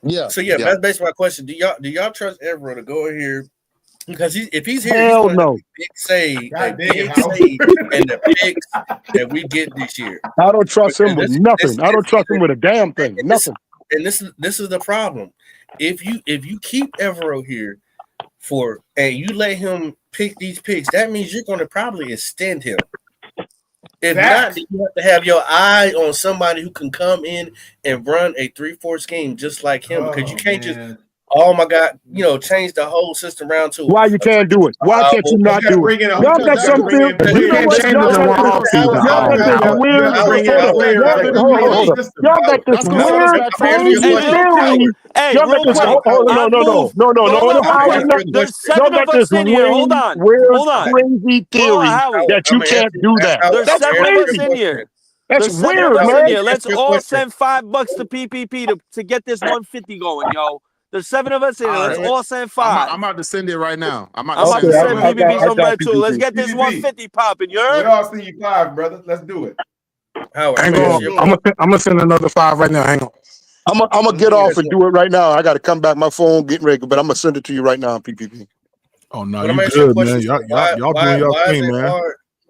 Yeah. So that's basically my question. Do y'all trust Evero to go in here? Because if he's here, hell he's no. big save, and the picks that we get this year. I don't trust him with nothing. I don't trust him with a damn thing. Nothing. And this is the problem. If you keep Evero here and you let him pick these picks, that means you're going to probably extend him. If not, you have to have your eye on somebody who can come in and run a 3-4 scheme just like him, because you can't just, oh my God, change the whole system around to. Why you can't do it? Why can't you not do it? Y'all got something. You know what? Y'all got this weird, crazy theory. Y'all got this. No. There's 7 of us in here. Hold on. Crazy theory that you can't do that. There's 7 of us in here. That's weird, man. Let's all send $5 to PPP to get this 150 going, yo. There's 7 of us in here. Let's all send 5. I'm about to send it right now. I'm about to send PPP some bread too. Let's get this 150 popping. You heard? We all send you 5, brother. Let's do it. Hang on. I'm gonna send another 5 right now. Hang on. I'm gonna get off and do it right now. I got to come back. My phone getting ready, but I'm gonna send it to you right now on PPP. Oh no, you good, man. Y'all doing your thing, man.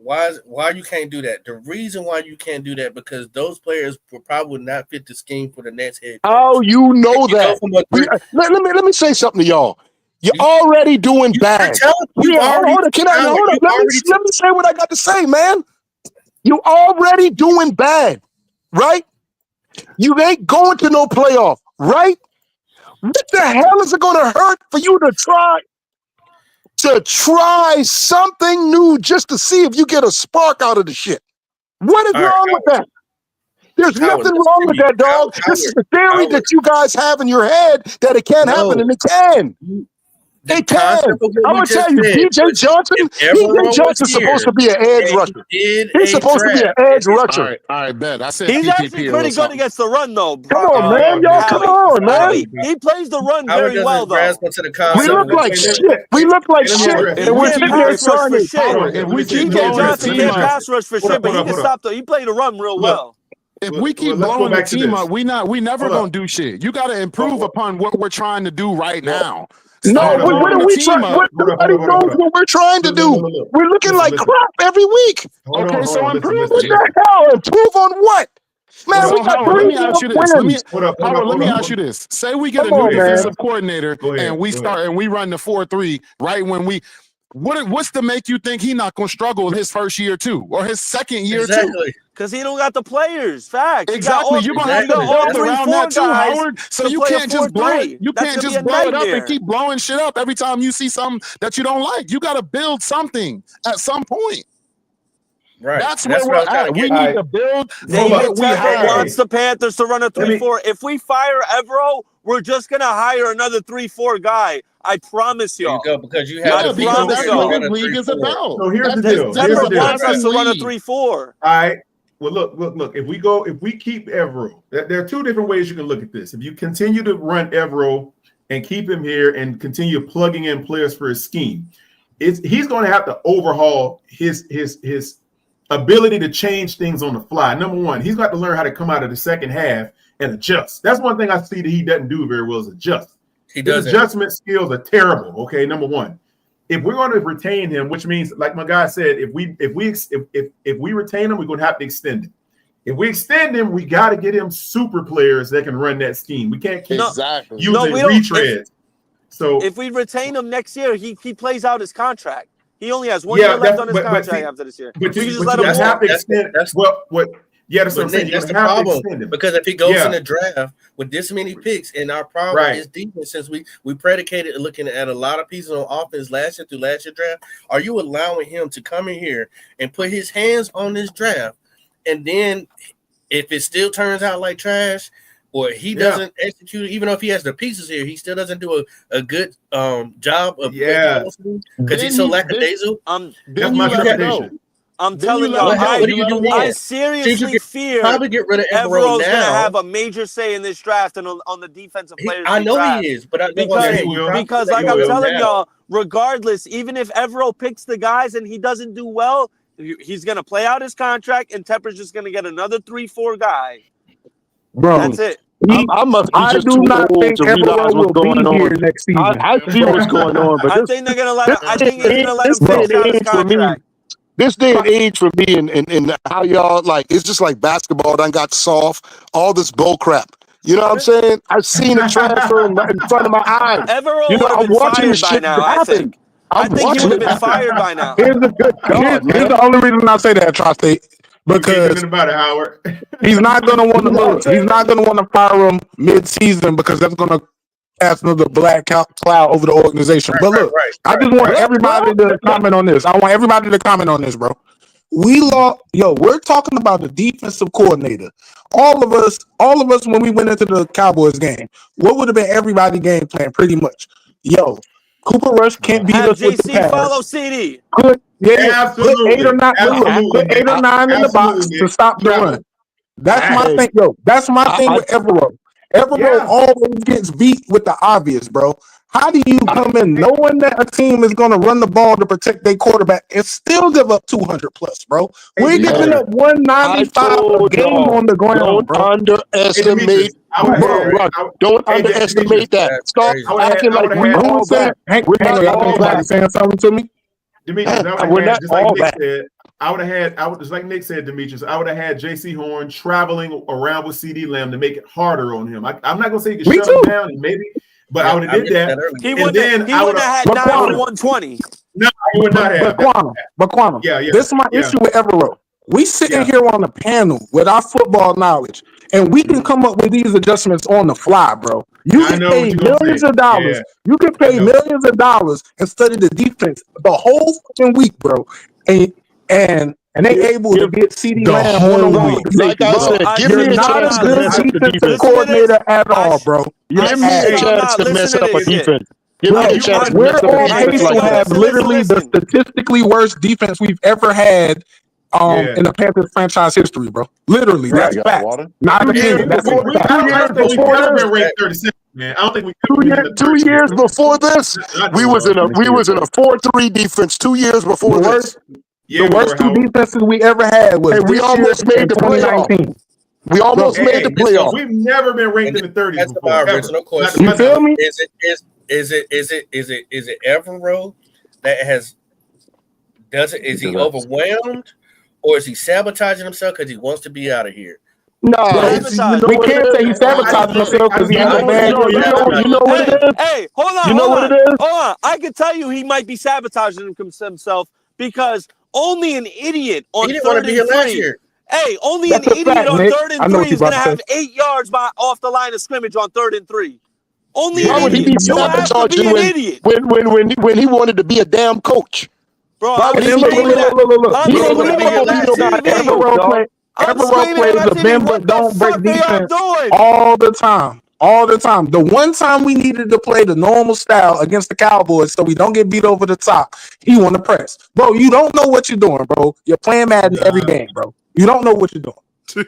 Why you can't do that? The reason why you can't do that, because those players will probably not fit the scheme for the next head coach. Oh, you know that. Let me say something to y'all. You're already doing bad. Hold on. Let me say what I got to say, man. You already doing bad, right? You ain't going to no playoff, right? What the hell is it going to hurt for you to try something new just to see if you get a spark out of the shit? What is wrong with that? There's nothing wrong with that, dog. This is the theory that you guys have in your head that it can't happen, and it can. It can. I'm gonna tell you, DJ Johnson's supposed to be an edge rusher. He's supposed to be an edge rusher. All right, bet. I said he's actually pretty good against the run, though. Come on, man. Y'all, come on, man. He plays the run very well, though. We look like shit. We look like shit. And we're sitting there trying to DJ Johnson can't pass rush for shit, but he can stop. He played the run real well. If we keep blowing the team up, we never gonna do shit. You got to improve upon what we're trying to do right now. No, what are we trying? Nobody knows what we're trying to do. We're looking like crap every week. Okay, so improve. What the hell? Improve on what? Man, we got let me ask you this. Let me ask you this. Say we get a new defensive coordinator and we start and we run the 4-3 right when we. What's to make you think he's not going to struggle his first year too, or his second year too? Because he don't got the players. Facts. Exactly. You're going to have to build around that too, Howard. So you can't just blow it. You can't just blow it up and keep blowing shit up every time you see something that you don't like. You got to build something at some point. Right. That's where we're at. We need to build. David Tepper wants the Panthers to run a 3-4. If we fire Evero, we're just going to hire another 3-4 guy. I promise y'all. There you go, because you have to promise that's what the league is about. So here's the deal. Tepper wants us to run a 3-4. All right. Well, look. If we keep Evero, there are 2 different ways you can look at this. If you continue to run Evero and keep him here and continue plugging in players for his scheme, he's going to have to overhaul his ability to change things on the fly. Number one, he's got to learn how to come out of the second half and adjust. That's one thing I see that he doesn't do very well is adjust. His adjustment skills are terrible. Okay, number one. If we're going to retain him, which means, like my guy said, if we retain him, we're going to have to extend him. If we extend him, we got to get him super players that can run that scheme. We can't keep using retreads. So if we retain him next year, he plays out his contract. He only has 1 year left on his contract after this year. But you just let him have to extend. That's what that's what I'm saying. That's the problem. Because if he goes in the draft with this many picks, and our problem is defense, since we predicated looking at a lot of pieces on offense last year draft, are you allowing him to come in here and put his hands on this draft, and then if it still turns out like trash, or he doesn't execute, even though if he has the pieces here, he still doesn't do a good job of because he's so lackadaisical. Then you let him go. I'm Then you telling let y'all, him go. What do you do then? I Teams seriously fear probably get rid of Evero Evero's going to now. have a major say in this draft and on the defensive players. I know draft. he is, but because like I'm telling y'all, regardless, even if Evero picks the guys and he doesn't do well, he's going to play out his contract, and Tepper's just going to get another 3-4 guy. Bro, That's it. I must be just do too not old think to realize Evero what's will going be here on. next season. I see what's going on, but I think they're going to let him. I think he's going to let him finish out his contract. This day and age for me and how y'all like, it's just like basketball done got soft, all this bull crap. You know what I'm saying? I've seen it transfer in front of my eyes. Evero You know, would have I'm been watching fired this by shit now, I happen. think. I think he would have been fired by now. Here's the good. Here's the only reason I say that, Tri-State, because about it, Howard. he's not going to want to look. He's not going to want to fire him mid-season because that's going to cast another black cloud over the organization. But look, I just want everybody to comment on this. I want everybody to comment on this, bro. We're talking about the defensive coordinator. All of us, when we went into the Cowboys game, what would have been everybody's game plan pretty much? Cooper Rush can't beat us with the JC pass. follow CD. Put 8 Absolutely. or 9, Absolutely. put 8 or 9 in the box to stop the run. That's my thing, That's my thing with Evero. Evero always gets beat with the obvious, bro. How do you come in knowing that a team is going to run the ball to protect their quarterback and still give up 200 plus, bro? We're giving up 195 a game on the ground, bro. Underestimate. Don't underestimate that. Stop acting like we all bad. We're not all bad. Saying something to me? Demetrius, I would have had, just like Nick said, just like Nick said, Demetrius, I would have had J.C. Horn traveling around with CD Lamb to make it harder on him. I'm not going to say he could shut him down, and maybe, but I would have did that. He wouldn't have had 9 for 120. No, he would not have. But Quantum, this is my issue with Evero. We sitting here on the panel with our football knowledge, and we can come up with these adjustments on the fly, bro. You can pay millions of dollars. You can pay millions of dollars and study the defense the whole fucking week, bro. And they able to get CD Lamb on a week. Like I said, give me a chance to mess up the defense. Coordinator at all, bro. Give me a chance to mess up a defense. Give me a chance to We're mess up a on defense pace like to have that. literally the statistically worst defense we've ever had in the Panthers franchise history, bro. Literally, that's fact. Not opinion. That's I don't think we've ever been ranked 37, man. I don't think we 2 years before this, we was in a 4-3 defense. 2 years before this. The worst two defenses we ever had was we almost made the playoff. We almost made the playoff. We've never been ranked in the 30s That's before. my original question. You feel me? Is it Evero that is he overwhelmed, or is he sabotaging himself because he wants to be out of here? No, we can't say he's sabotaging himself because he has a bad. You know what it is? Hey, hold on. You know what it is? Hold on. I can tell you he might be sabotaging himself because only an idiot on He didn't want to be here last year. Hey, only That's an a idiot fact, on Nick. 3rd I and know 3 what you is going to about to have 8 yards off the line of scrimmage on 3rd and 3. Only Why an would he idiot. be You have to be sabotaging an idiot. when he wanted to be a damn coach? Bro, Why I'm would he screaming be that. I'm He don't screaming want to be no goddamn coach, dog. Evero plays on the TV. bend What but don't the break fuck are y'all defense doing? all the time. All the time. The one time we needed to play the normal style against the Cowboys so we don't get beat over the top, he want to press. Bro, you don't know what you're doing, bro. You're playing Madden every game, bro. You don't know what you're doing.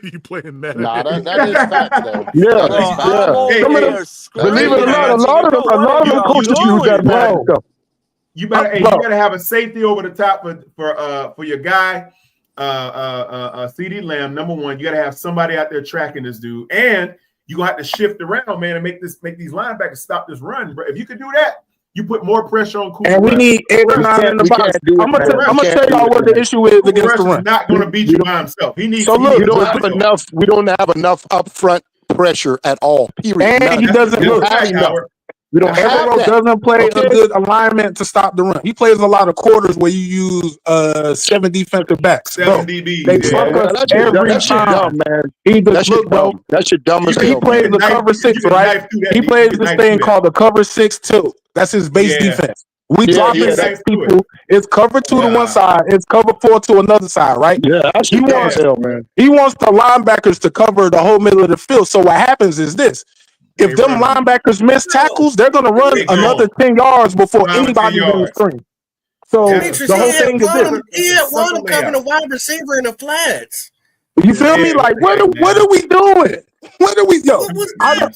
You playing Madden? Nah, that is facts, though. Yeah, Some of them, believe it or not, a lot of them coaches use that Madden stuff. You better have a safety over the top for your guy, CD Lamb. Number one, you got to have somebody out there tracking this dude, and you're gonna have to shift around, man, and make these linebackers stop this run, bro. If you could do that, you put more pressure on Cooper. And we need 8 or 9 in the box. I'm gonna tell y'all what the issue is against the run. He's not gonna beat you by himself. He needs. So look, we don't have enough upfront pressure at all. Period. And he doesn't look. We don't have Evero that. doesn't play a good alignment to stop the run. He plays a lot of quarters where you use 7 defensive backs. 7 DBs. They fuck us every that shit time. dumb, man. He just That shit dumb. That shit dumb as hell. He plays the cover 6, right? He plays this thing called the cover 6-2. That's his base defense. We drop it 6 people. It's cover 2 to one side. It's cover 4 to another side, right? Yeah, that shit dumb as hell, man. He wants the linebackers to cover the whole middle of the field. So what happens is this. If them linebackers miss tackles, they're going to run another 10 yards before anybody's in the screen. So Demetrius, the whole thing is this. he had one covering a wide receiver in the flats. You feel me? Like, what are we doing? What are we yo? I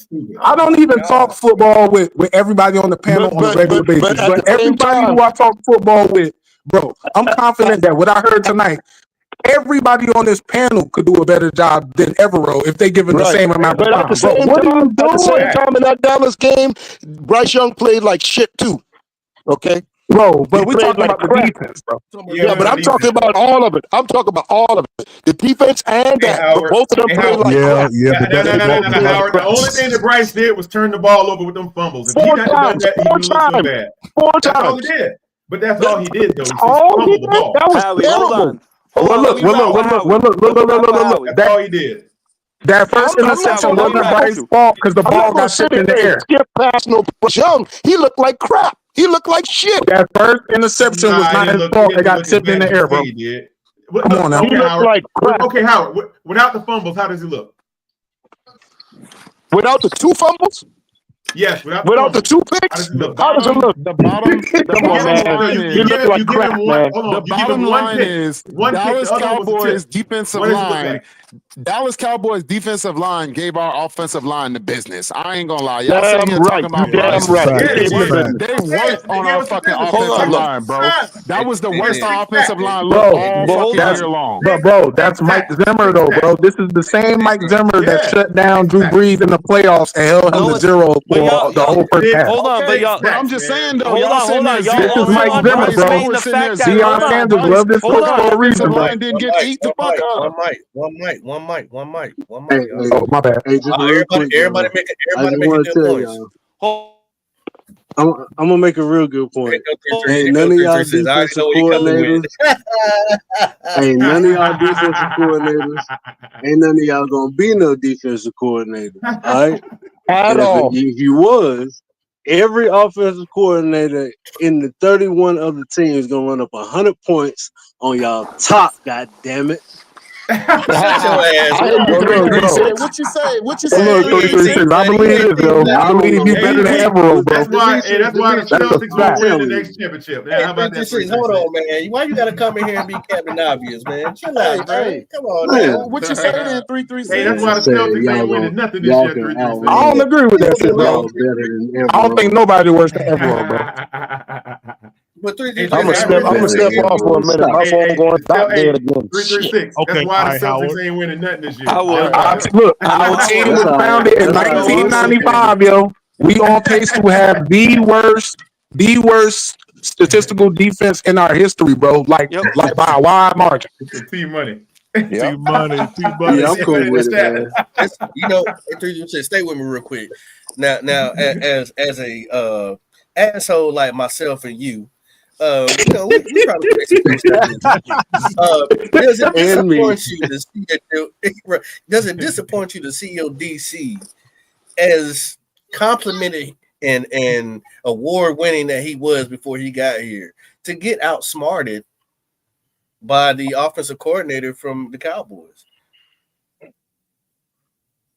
don't even talk football with everybody on the panel on a regular basis. But everybody who I talk football with, bro, I'm confident that what I heard tonight, everybody on this panel could do a better job than Evero if they given the same amount of time. At the same time in that Dallas game, Bryce Young played like shit too. Okay. Bro, but we talking like about the crap. defense, bro. Yeah, but I'm talking about all of it. I'm talking about all of it. The defense and that. But both of them played like crap. No, Howard. The only thing that Bryce did was turn the ball over with them fumbles. If he hadn't done that, he would look so bad. That's all he did. But that's all he did, though. He just fumbled the ball. That was terrible. Look. That's all he did. That first interception wasn't Bryce's fault because the ball got tipped in the air. Skip past no Bryce Young. He looked like crap. He looked like shit. That first interception was not his fault. It got tipped in the air, bro. Come on now. He looked like crap. Okay, Howard. Without the fumbles, how does he look? Without the two fumbles? Yes, without the two picks. How does it look? The bottom line you look like crap, man. The bottom line is Dallas Cowboys defensive line. Dallas Cowboys defensive line gave our offensive line the business. I ain't gonna lie. Y'all sitting here talking about Bryce. They worked on our fucking offensive line, bro. That was the worst our offensive line looked all fucking year long. Bro, that's Mike Zimmer though, bro. This is the same Mike Zimmer that shut down Drew Brees in the playoffs and held him to 0 for the whole first half. Hold on, but y'all. But I'm just saying though. Hold on. This is Mike Zimmer, bro. Deion Sanders love this coach for a reason, bro. Didn't get eat the fuck up. One mic. Oh, my bad. Hey, just real quick, everybody make a good point. I'm gonna make a real good point. Ain't none of y'all defensive coordinators. Ain't none of y'all defensive coordinators. Ain't none of y'all gonna be no defensive coordinator. All right. At all. If you was, every offensive coordinator in the 31 other teams gonna run up 100 points on y'all top. God damn it. What you say? Look, 336. I believe this, yo. I believe you better than Evero, bro. That's why the Celtics will win the next championship. Hey, how about that? Hold on, man. Why you gotta come in here and be Captain Obvious, man? Chill out, man. Come on, man. What you say then? 336. Hey, that's why the Celtics ain't winning nothing this year. 336. I don't agree with that shit, bro. I don't think nobody worse than Evero, bro. But I'm gonna step off for a minute. My phone going stop dead again. 336. That's why the Celtics ain't winning nothing this year. Look, our team was founded in 1995, yo. We on pace to have the worst statistical defense in our history, bro. Like by a wide margin. Team money. Team money. Yeah, I'm cool with it, man. You know, stay with me real quick. Now, as a asshole like myself and you. We probably does it disappoint you to see your DC as complimented and award winning that he was before he got here to get outsmarted by the offensive coordinator from the Cowboys?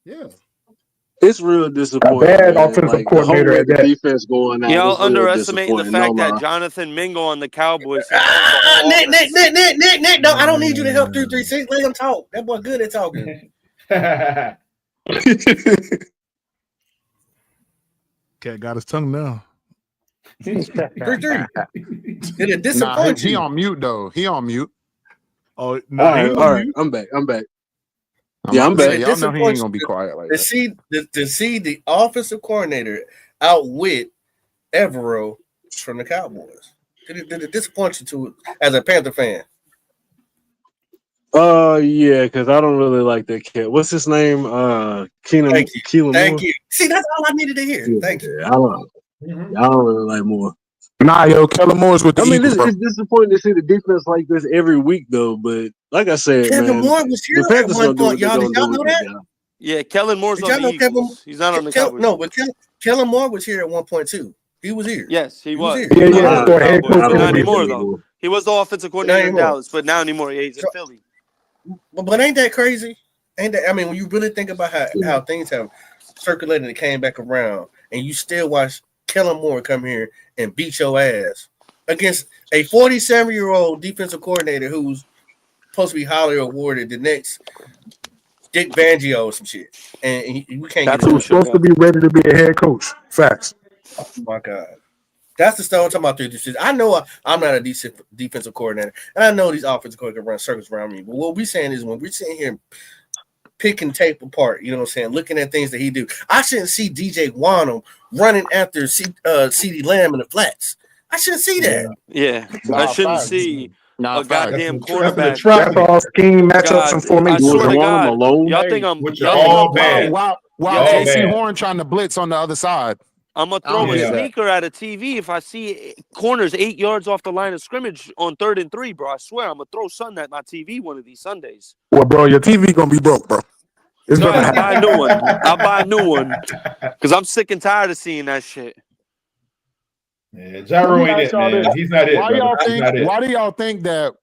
Yeah. It's real disappointing. A bad offensive coordinator at that. Defense going out. Y'all underestimating the fact that Jonathan Mingo on the Cowboys. Nick, no, I don't need you to help 336. Let him talk. That boy good at talking. Cat got his tongue now. 3-3. Did it disappoint you? He on mute though. He on mute. Oh no! All right. I'm back. I'm back. Y'all know he ain't gonna be quiet like that. To see the offensive coordinator outwit Evero from the Cowboys. Did it disappoint you as a Panther fan? Yeah, because I don't really like that cat. What's his name? Keelan. Thank you. See, that's all I needed to hear. Thank you. I don't really like Moore. Nah, yo, Kellen Moore's with the Eagles, it's disappointing to see the defense like this every week, though. But like I said, Kevin man, Moore was here at one point, y'all. Did y'all know that? Yeah, Kellen Moore's on the Eagles. He's not on the Cowboys. No, but Kellen Moore was here at one point too. He was here. Yes, he was. Yeah. Not anymore though. He was the offensive coordinator in Dallas, but now anymore he's in Philly. But ain't that crazy? Ain't that? I mean, when you really think about how things have circulated and came back around, and you still watch Kellen Moore come here and beat your ass against a 47-year-old defensive coordinator who's supposed to be highly awarded the next Dick Fangio or some shit, and we can't That's get it who's done. supposed to be ready to be a head coach. Facts. Oh my God. That's the stuff I'm talking about. 3 decisions. I know I'm not a decent defensive coordinator, and I know these offensive coordinators run circles around me. But what we're saying is when we're sitting here picking tape apart, you know what I'm saying, looking at things that he do, I shouldn't see DJ Wanham running after CeeDee Lamb in the flats. I shouldn't see that. Yeah, I shouldn't see a goddamn cornerback. That's all scheme matchups and I formations. swear to God, y'all think I'm While JC Horn trying to blitz on the other side. I'm gonna throw a sneaker at a TV if I see corners 8 yards off the line of scrimmage on 3rd and 3, bro. I swear I'm gonna throw something at my TV one of these Sundays. Well, bro, your TV gonna be broke, bro. It's No, gonna I'll buy a happen. new one. I'll buy a new one because I'm sick and tired of seeing that shit. Yeah, Gyro ain't it, man. He's not it. Why do y'all think that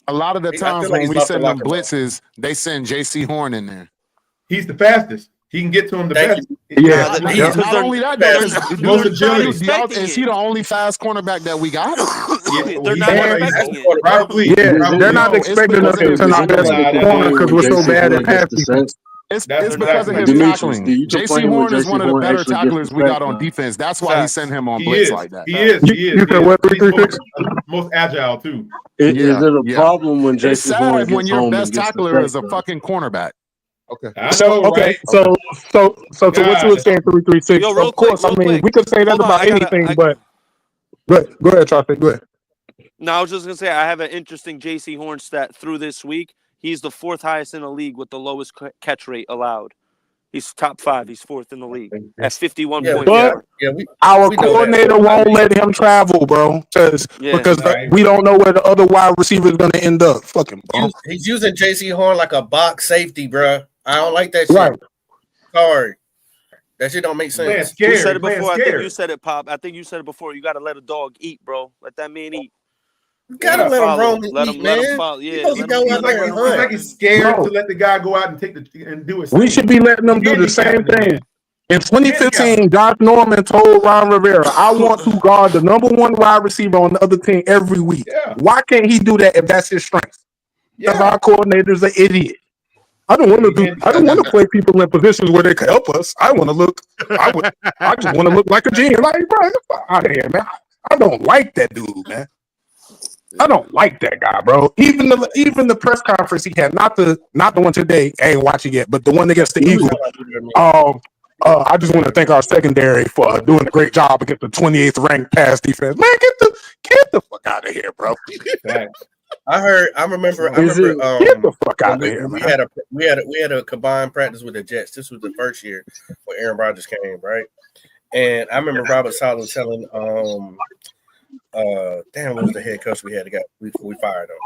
a lot of the times when we send them blitzes, they send JC Horn in there? He's the fastest. He can get to him the best. Yeah. Not only that, though, is he the only fast cornerback that we got? They're not expecting it. Probably. Yeah, they're not expecting us to turn our best corner because we're so bad at pass defense. It's because of his tackling. JC Horn is one of the better tacklers we got on defense. That's why he sent him on blitz like that. He is. You said what? 336? Most agile too. Is it a problem when It's JC Horn sad gets when your home best and gets tackler is a the fucking cornerback. Okay. So what you were saying, 336? Yo, real Of course, quick, I mean we could say that Hold on, about anything, but go ahead, Charlie. Go ahead. No, I was just gonna say I have an interesting JC Horn stat through this week. He's the 4th highest in the league with the lowest catch rate allowed. He's top 5. He's 4th in the league at 51.4. But our coordinator won't let him travel, bro, because we don't know where the other wide receiver is going to end up. Fucking bro. He's using JC Horn like a box safety, bro. I don't like that shit. Right. Sorry. That shit don't make sense. Who said it before? I think you said it, Pop. I think you said it before. You got to let a dog eat, bro. Let that man eat. You gotta let him roam and eat, let man. him follow. Yeah, He's like he's scared to let the guy go out and do it. We should be letting them do the same thing. In 2015, Josh Norman told Ron Rivera, "I want to guard the number 1 wide receiver on the other team every week." Yeah. Why can't he do that if that's his strength? Because our coordinator's an idiot. I don't want to play people in positions where they can help us. I want to look. I just want to look like a genius. Like, bro, get out of here, man. I don't like that dude, man. I don't like that guy, bro. Even the press conference he had, not the one today. I ain't watching yet, but the one against the Eagles. I just want to thank our secondary for doing a great job against the 28th ranked pass defense. Man, get the fuck out of here, bro. I remember. Get the fuck out of here, we man. had a combined practice with the Jets. This was the first year when Aaron Rodgers came, right? And I remember Robert Saleh telling damn, what was the head coach we had we fired him?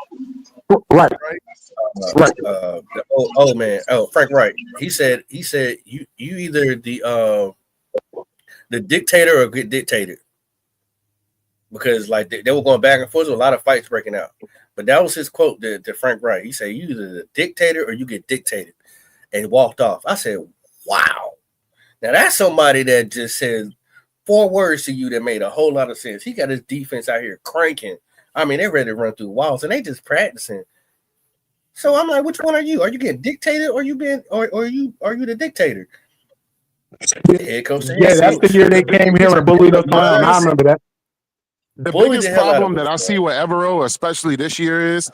Right. The old man. Oh, Frank Wright. He said you either the dictator or get dictated. Because like they were going back and forth, with a lot of fights breaking out. But that was his quote to Frank Wright. He said, "You either the dictator or you get dictated," and he walked off. I said, "Wow." Now that's somebody that just said 4 words to you that made a whole lot of sense. He got his defense out here cranking. I mean, they're ready to run through walls, and they just practicing. So I'm like, which one are you? Are you getting dictated, or are you the dictator? Head coach. Yeah, that's the year they came here and bullied us around. I remember that. The biggest problem that I see with Evero, especially this year, is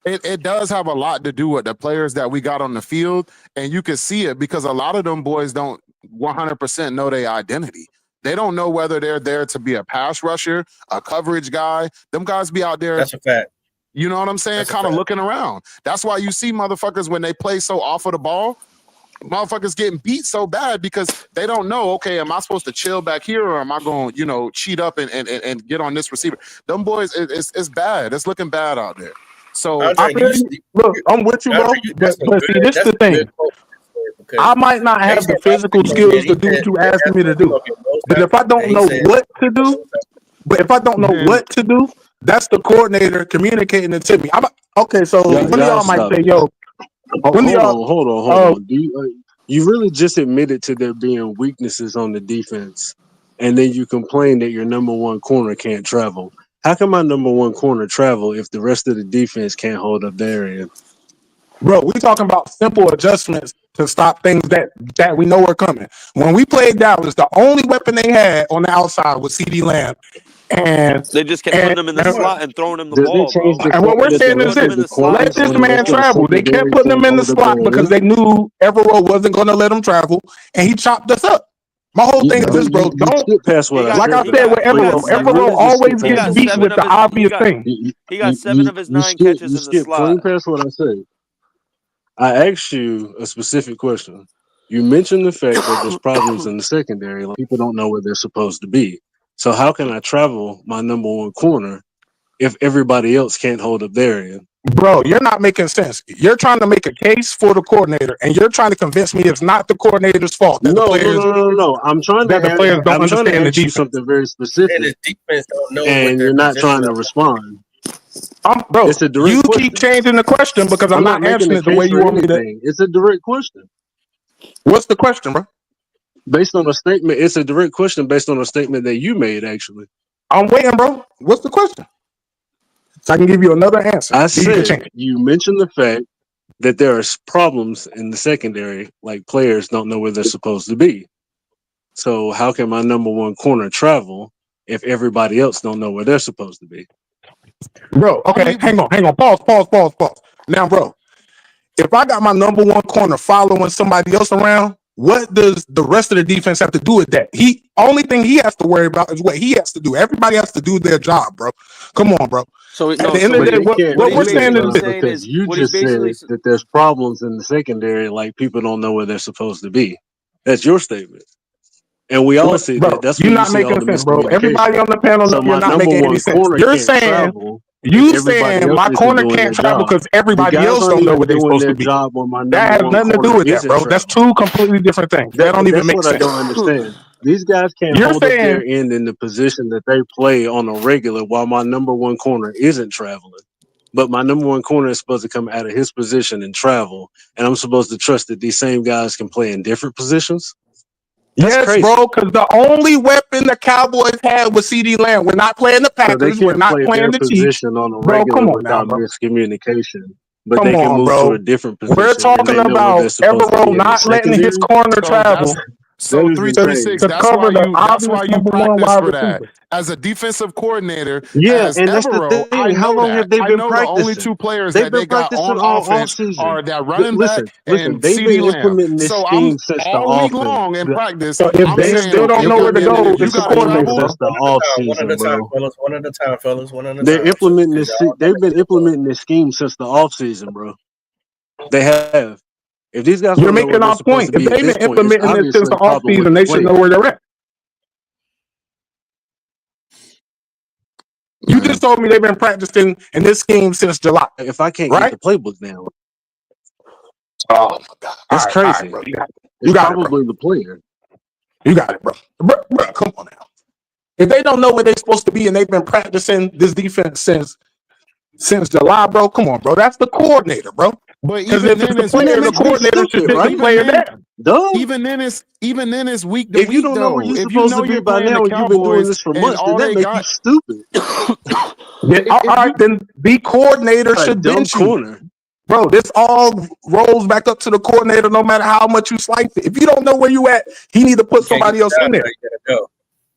it does have a lot to do with the players that we got on the field, and you can see it because a lot of them boys don't 100% know their identity. They don't know whether they're there to be a pass rusher, a coverage guy. Them guys be out there. That's a fact. You know what I'm saying? Kind of looking around. That's why you see motherfuckers when they play so off of the ball, motherfuckers getting beat so bad because they don't know, okay, am I supposed to chill back here or am I going, cheat up and get on this receiver? Them boys, it's bad. It's looking bad out there. So look, I'm with you, bro. But see, this is the thing. I might not have the physical skills to do what you asking me to do. But if I don't know what to do, that's the coordinator communicating it to me. So one of y'all might say, yo, hold on. You really just admitted to there being weaknesses on the defense, and then you complain that your number 1 corner can't travel. How can my number one corner travel if the rest of the defense can't hold up their end? Bro, we talking about simple adjustments to stop things that we know are coming. When we played Dallas, the only weapon they had on the outside was CD Lamb. And they just kept putting him in the slot and throwing him the Does ball, it change bro. the and what we're fact that saying the is rest of the this: corners let this on the man rest of the travel. They kept secondary putting him can't in the hold up slot their because end? they knew Evero wasn't going to let him travel, and he chopped us up. My whole thing is this, bro. You Don't, skip past what I like I said. said with Evero. You Evero really just skip always past gets what I beat said. with the obvious thing. He got 7 of his 9 catches You in the skip clean slot. past what I said. I asked you a specific question. You mentioned the fact that there's problems in the secondary. Like people don't know where they're supposed to be. So how can I travel my number one corner if everybody else can't hold up their end? Bro, you're not making sense. You're trying to make a case for the coordinator, and you're trying to convince me it's not the coordinator's fault that No. I'm trying the to players don't ask understand the you defense. something very And specific, his defense don't know what and their you're not position trying to of. respond. Bro, It's a direct you question. keep changing the question because I'm I'm not not making answering a it the case way you for want me to. anything. It's a direct question. What's the question, bro? Based on a statement, it's a direct question based on a statement that you made, actually. I'm waiting, bro. What's the question? So I can give you another answer. I Then you can said, change it. you mentioned the fact that there are problems in the secondary, like players don't know where they're supposed to be. So how can my number one corner travel if everybody else don't know where they're supposed to be? Bro, okay, hang on. Pause. Now, bro, if I got my number one corner following somebody else around, what does the rest of the defense have to do with that? Only thing he has to worry about is what he has to do. Everybody has to do their job, bro. Come on, bro. So At the end of the day, what we're saying is because you just said that there's problems in the secondary, like people don't know where they're supposed to be. That's your statement. And we all see bro, that. That's you're where you not see all making the sense, bro. miscommunication. Everybody on the panel So know you're my not number making any one sense. corner You're can't saying travel if everybody else my isn't corner doing their can't travel job. because You everybody guys else aren't don't know even where they're doing supposed their to be. job when my That number has one nothing to do corner with that, isn't bro. That's traveling. two completely different things. That don't even That's make what I sense. don't understand. These guys can't You're hold up saying, their end in the position that they play on a regular while my number one corner isn't traveling. But my number one corner is supposed to come out of his position and travel. And I'm supposed to trust that these same guys can play in different positions? That's yes, crazy. bro, because the only weapon the Cowboys had was CD Lamb. We're not playing the So they Packers. We're can't not play playing their the Chiefs. position on a Bro, regular come on now, without bro. miscommunication. But Come they can on, move to a bro. different We're position and talking they know where they're about supposed to Evero be in the not letting his secondary. corner So travel that's so That is insane. 336. to cover the That's obvious why you number one practice wide for that. receiver. As a defensive coordinator, Yeah, as and that's the Evero, I thing. How know long have that. they I been know the only practicing? two players They've that been they got practicing on all offense season. are that running back Listen, and they've CD been Lamb. implementing this So scheme I'm since the all week offense. long in practice. So if I'm they saying, still don't okay, know where to goddamn it, go, if you it's the got to Scheme coordinator, travel, bro. since the off One at season, a time, bro. fellas. One at a time, fellas. One at a They're time. So, implementing this. 'cause y'all They've trying to been get the ball. implementing this scheme since the off season, bro. They have. If these guys You're don't know where making they're our supposed point. to If be at they've this been point, it's implementing this since obviously the a problem with offseason, the they should know players. where they're at. You just told me they've been practicing in this scheme since July, If I can't right? get the playbook down, Oh my God! that's All right, crazy. bro. You got it. It's You got it, bro. probably the player. You got it, bro. Bro, come on now. If they don't know where they're supposed to be and they've been practicing this defense since July, bro, come on, bro. That's the coordinator, bro. but Because even if it's then the it's Then player, that the makes me coordinator should stupid, sit the right? even player then down. Duh. even then it's week to If you week don't know where though. you're If you supposed know to be you're by playing the now and you've been doing Cowboys this for and months, then all that they makes you got, stupid. Then, all if right, you then the coordinator A should dumb bench you. corner. Bro, this all rolls back up to the coordinator no matter how much you slice it. If you don't know where you at, he need to put You can't get somebody the else job in done. there. You gotta go.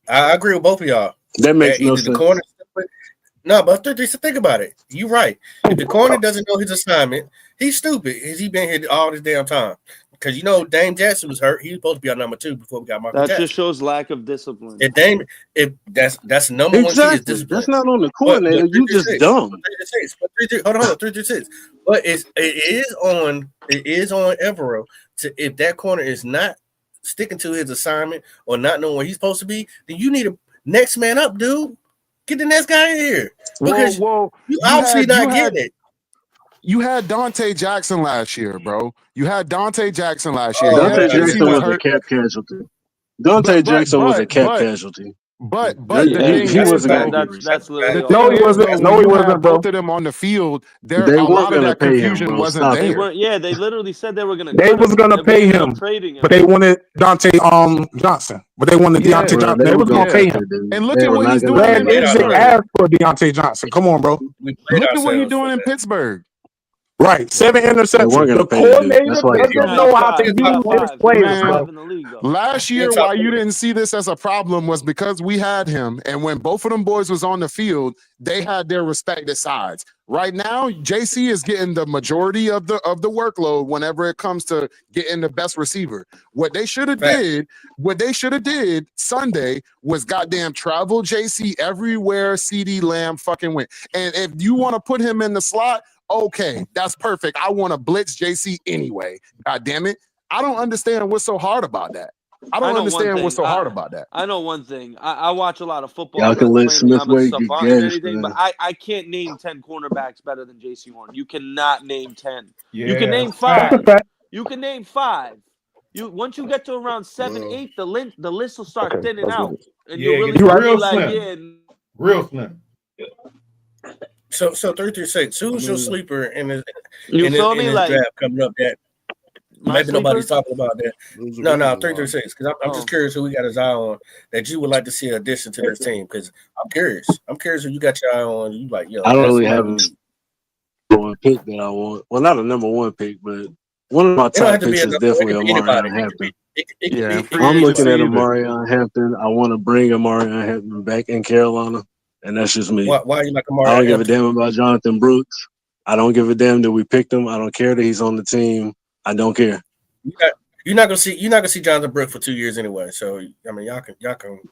I agree with both of y'all. That makes That no either the sense. corner. No, but just think about it. You're right. If the corner doesn't know his assignment, he's stupid. Has he been here all this damn time? Because you know Dame Jackson was hurt. He was supposed to be our number 2 before we got Michael That Jackson. just shows lack of discipline. If that's number one key is Exactly. discipline. That's not on the But coordinator. You just 336. dumb. Hold on, 336. But it is on Evero to, if that corner is not sticking to his assignment or not knowing where he's supposed to be, then you need a next man up, dude. Get the next guy in here because well, you obviously not getting it. You had Dante Jackson last year, bro. You had Dante Jackson last year. Dante Yeah, JC Jackson was was a hurt. cap casualty. Dante Jackson was a cap casualty. But the thing he is, wasn't though, gonna that's literally the all. thing is, though, when you have both of them on the field, there They a weren't lot of gonna that pay him, confusion bro. wasn't Stop They it. there. weren't. Yeah, they literally said they were gonna. They cut was him, gonna but pay they ended him, up trading him. but they wanted Dante Johnson. But they wanted Yeah, Deontay Bro, Johnson. They they were was gonna gonna pay cut him. that dude. and look They at were what not he's gonna doing pay in him. They Pittsburgh. asked for Deontay Johnson. Come on, bro. We played Look at what he's ourselves for doing in that. Pittsburgh. Right, 7 They weren't interceptions. gonna The pay the dude. coordinator That's why He's he's doesn't gone. know top how to five. He use top his five. He's players, top Man, bro. five in the league, though. last He in year, top why you 4. didn't see this as a problem was because we had him, and when both of them boys was on the field, they had their respective sides. Right now, JC is getting the majority of the workload whenever it comes to getting the best receiver. What they should have did Sunday was goddamn travel JC everywhere CD Lamb fucking went. And if you want to put him in the slot, okay, that's perfect. I want to blitz JC anyway. God damn it. I don't understand what's so hard about that. I don't know one understand what's thing. so hard about that. I know one thing. I watch a lot of football. Y'all I'm can not let claiming Smith I'm a Wade get savant and gashed for anything, but that. I can't name 10 cornerbacks better than J.C. Horn. You cannot name 10. Yeah, You can name that's a fact. 5. You can name 5. Once you get to around 7, 8, the list will start thinning out, and Yeah, you it really gets gonna be real like, slim. Real slim. So 336. Who's your sleeper in his You feel me? in his Like draft coming up? That my maybe sleeper? nobody's talking about that. No, 336. Because I'm just curious who we got his eye on that you would like to see addition to this team. Because I'm curious. I'm curious who you got your eye on. You like, yo, I don't that's really somebody have we a need. number one pick that I want. Well, not a number one pick, but one of my It don't have top to be picks a is number one. It definitely could be Amarion anybody. Hampton. It could Yeah, be free I'm looking at agency either. Amarion Hampton. I want to bring Amarion Hampton back in Carolina, and that's just me. Why you like I Amari don't give a Hampton? damn about Jonathan Brooks. I don't give a damn that we picked him. I don't care that he's on the team. I don't care. You're not gonna see Jonathan Brooks for 2 years anyway. So I mean, y'all can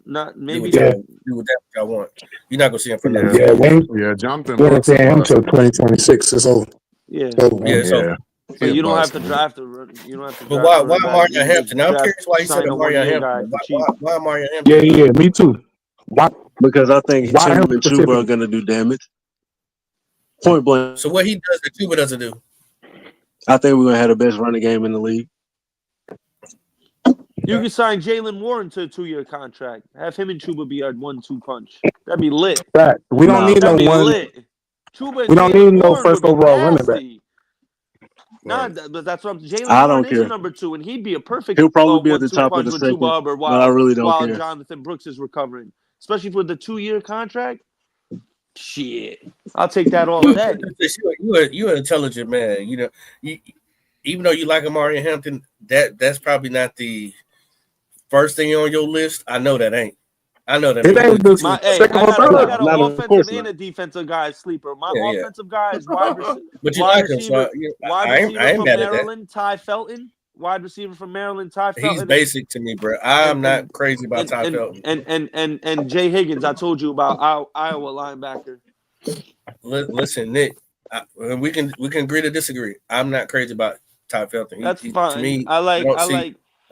Not do maybe. what y'all do with that what y'all want. You're not gonna see him for another 2 Yeah, years. we Jonathan ain't Brooks a paying him bust. till 2026. It's over. Yeah. Yeah, so But you don't have to draft but why running back. Amari You can Hampton? Now, I'm just curious why you said sign a Amari 1-year Hampton. guy for cheap. Why Amari Hampton? Yeah, me too. Why? Because I think Why him Tim and Chuba specifically? are going to do damage. Point blank. So what he does that Cuba doesn't do? I think we're going to have the best running game in the league. You can sign Jaylen Warren to a 2-year contract. Have him and Chuba be our 1-2 punch. That'd be lit. Fact. We don't need no That'd be one. lit. Chuba and We don't Jaylen need no Warren first would be overall running back. nasty. Nah, but that's what Jaylen I Warren don't is a care. number 2, and he'd be a perfect He'll probably be at the 1-2 top of punch the with second, Chuba Hubbard but I really don't while care. Jonathan Brooks is recovering, especially for the 2-year contract. Shit, I'll take that all day. You're an intelligent man. You know, even though you like Amari Hampton, that's probably not the first thing on your list. I know that ain't. I know that It ain't the I got an offensive and a defensive guy sleeper. My Yeah. offensive guy is wide receiver. But you like him, so I ain't from mad at that. Maryland, Ty Felton. Wide receiver from Maryland, Ty Felton. He's basic to me, bro. I'm not crazy about Ty Felton. And Jay Higgins, I told you about our Iowa linebacker. Listen, Nick, we can agree to disagree. I'm not crazy about Ty Felton. That's fine. To me, I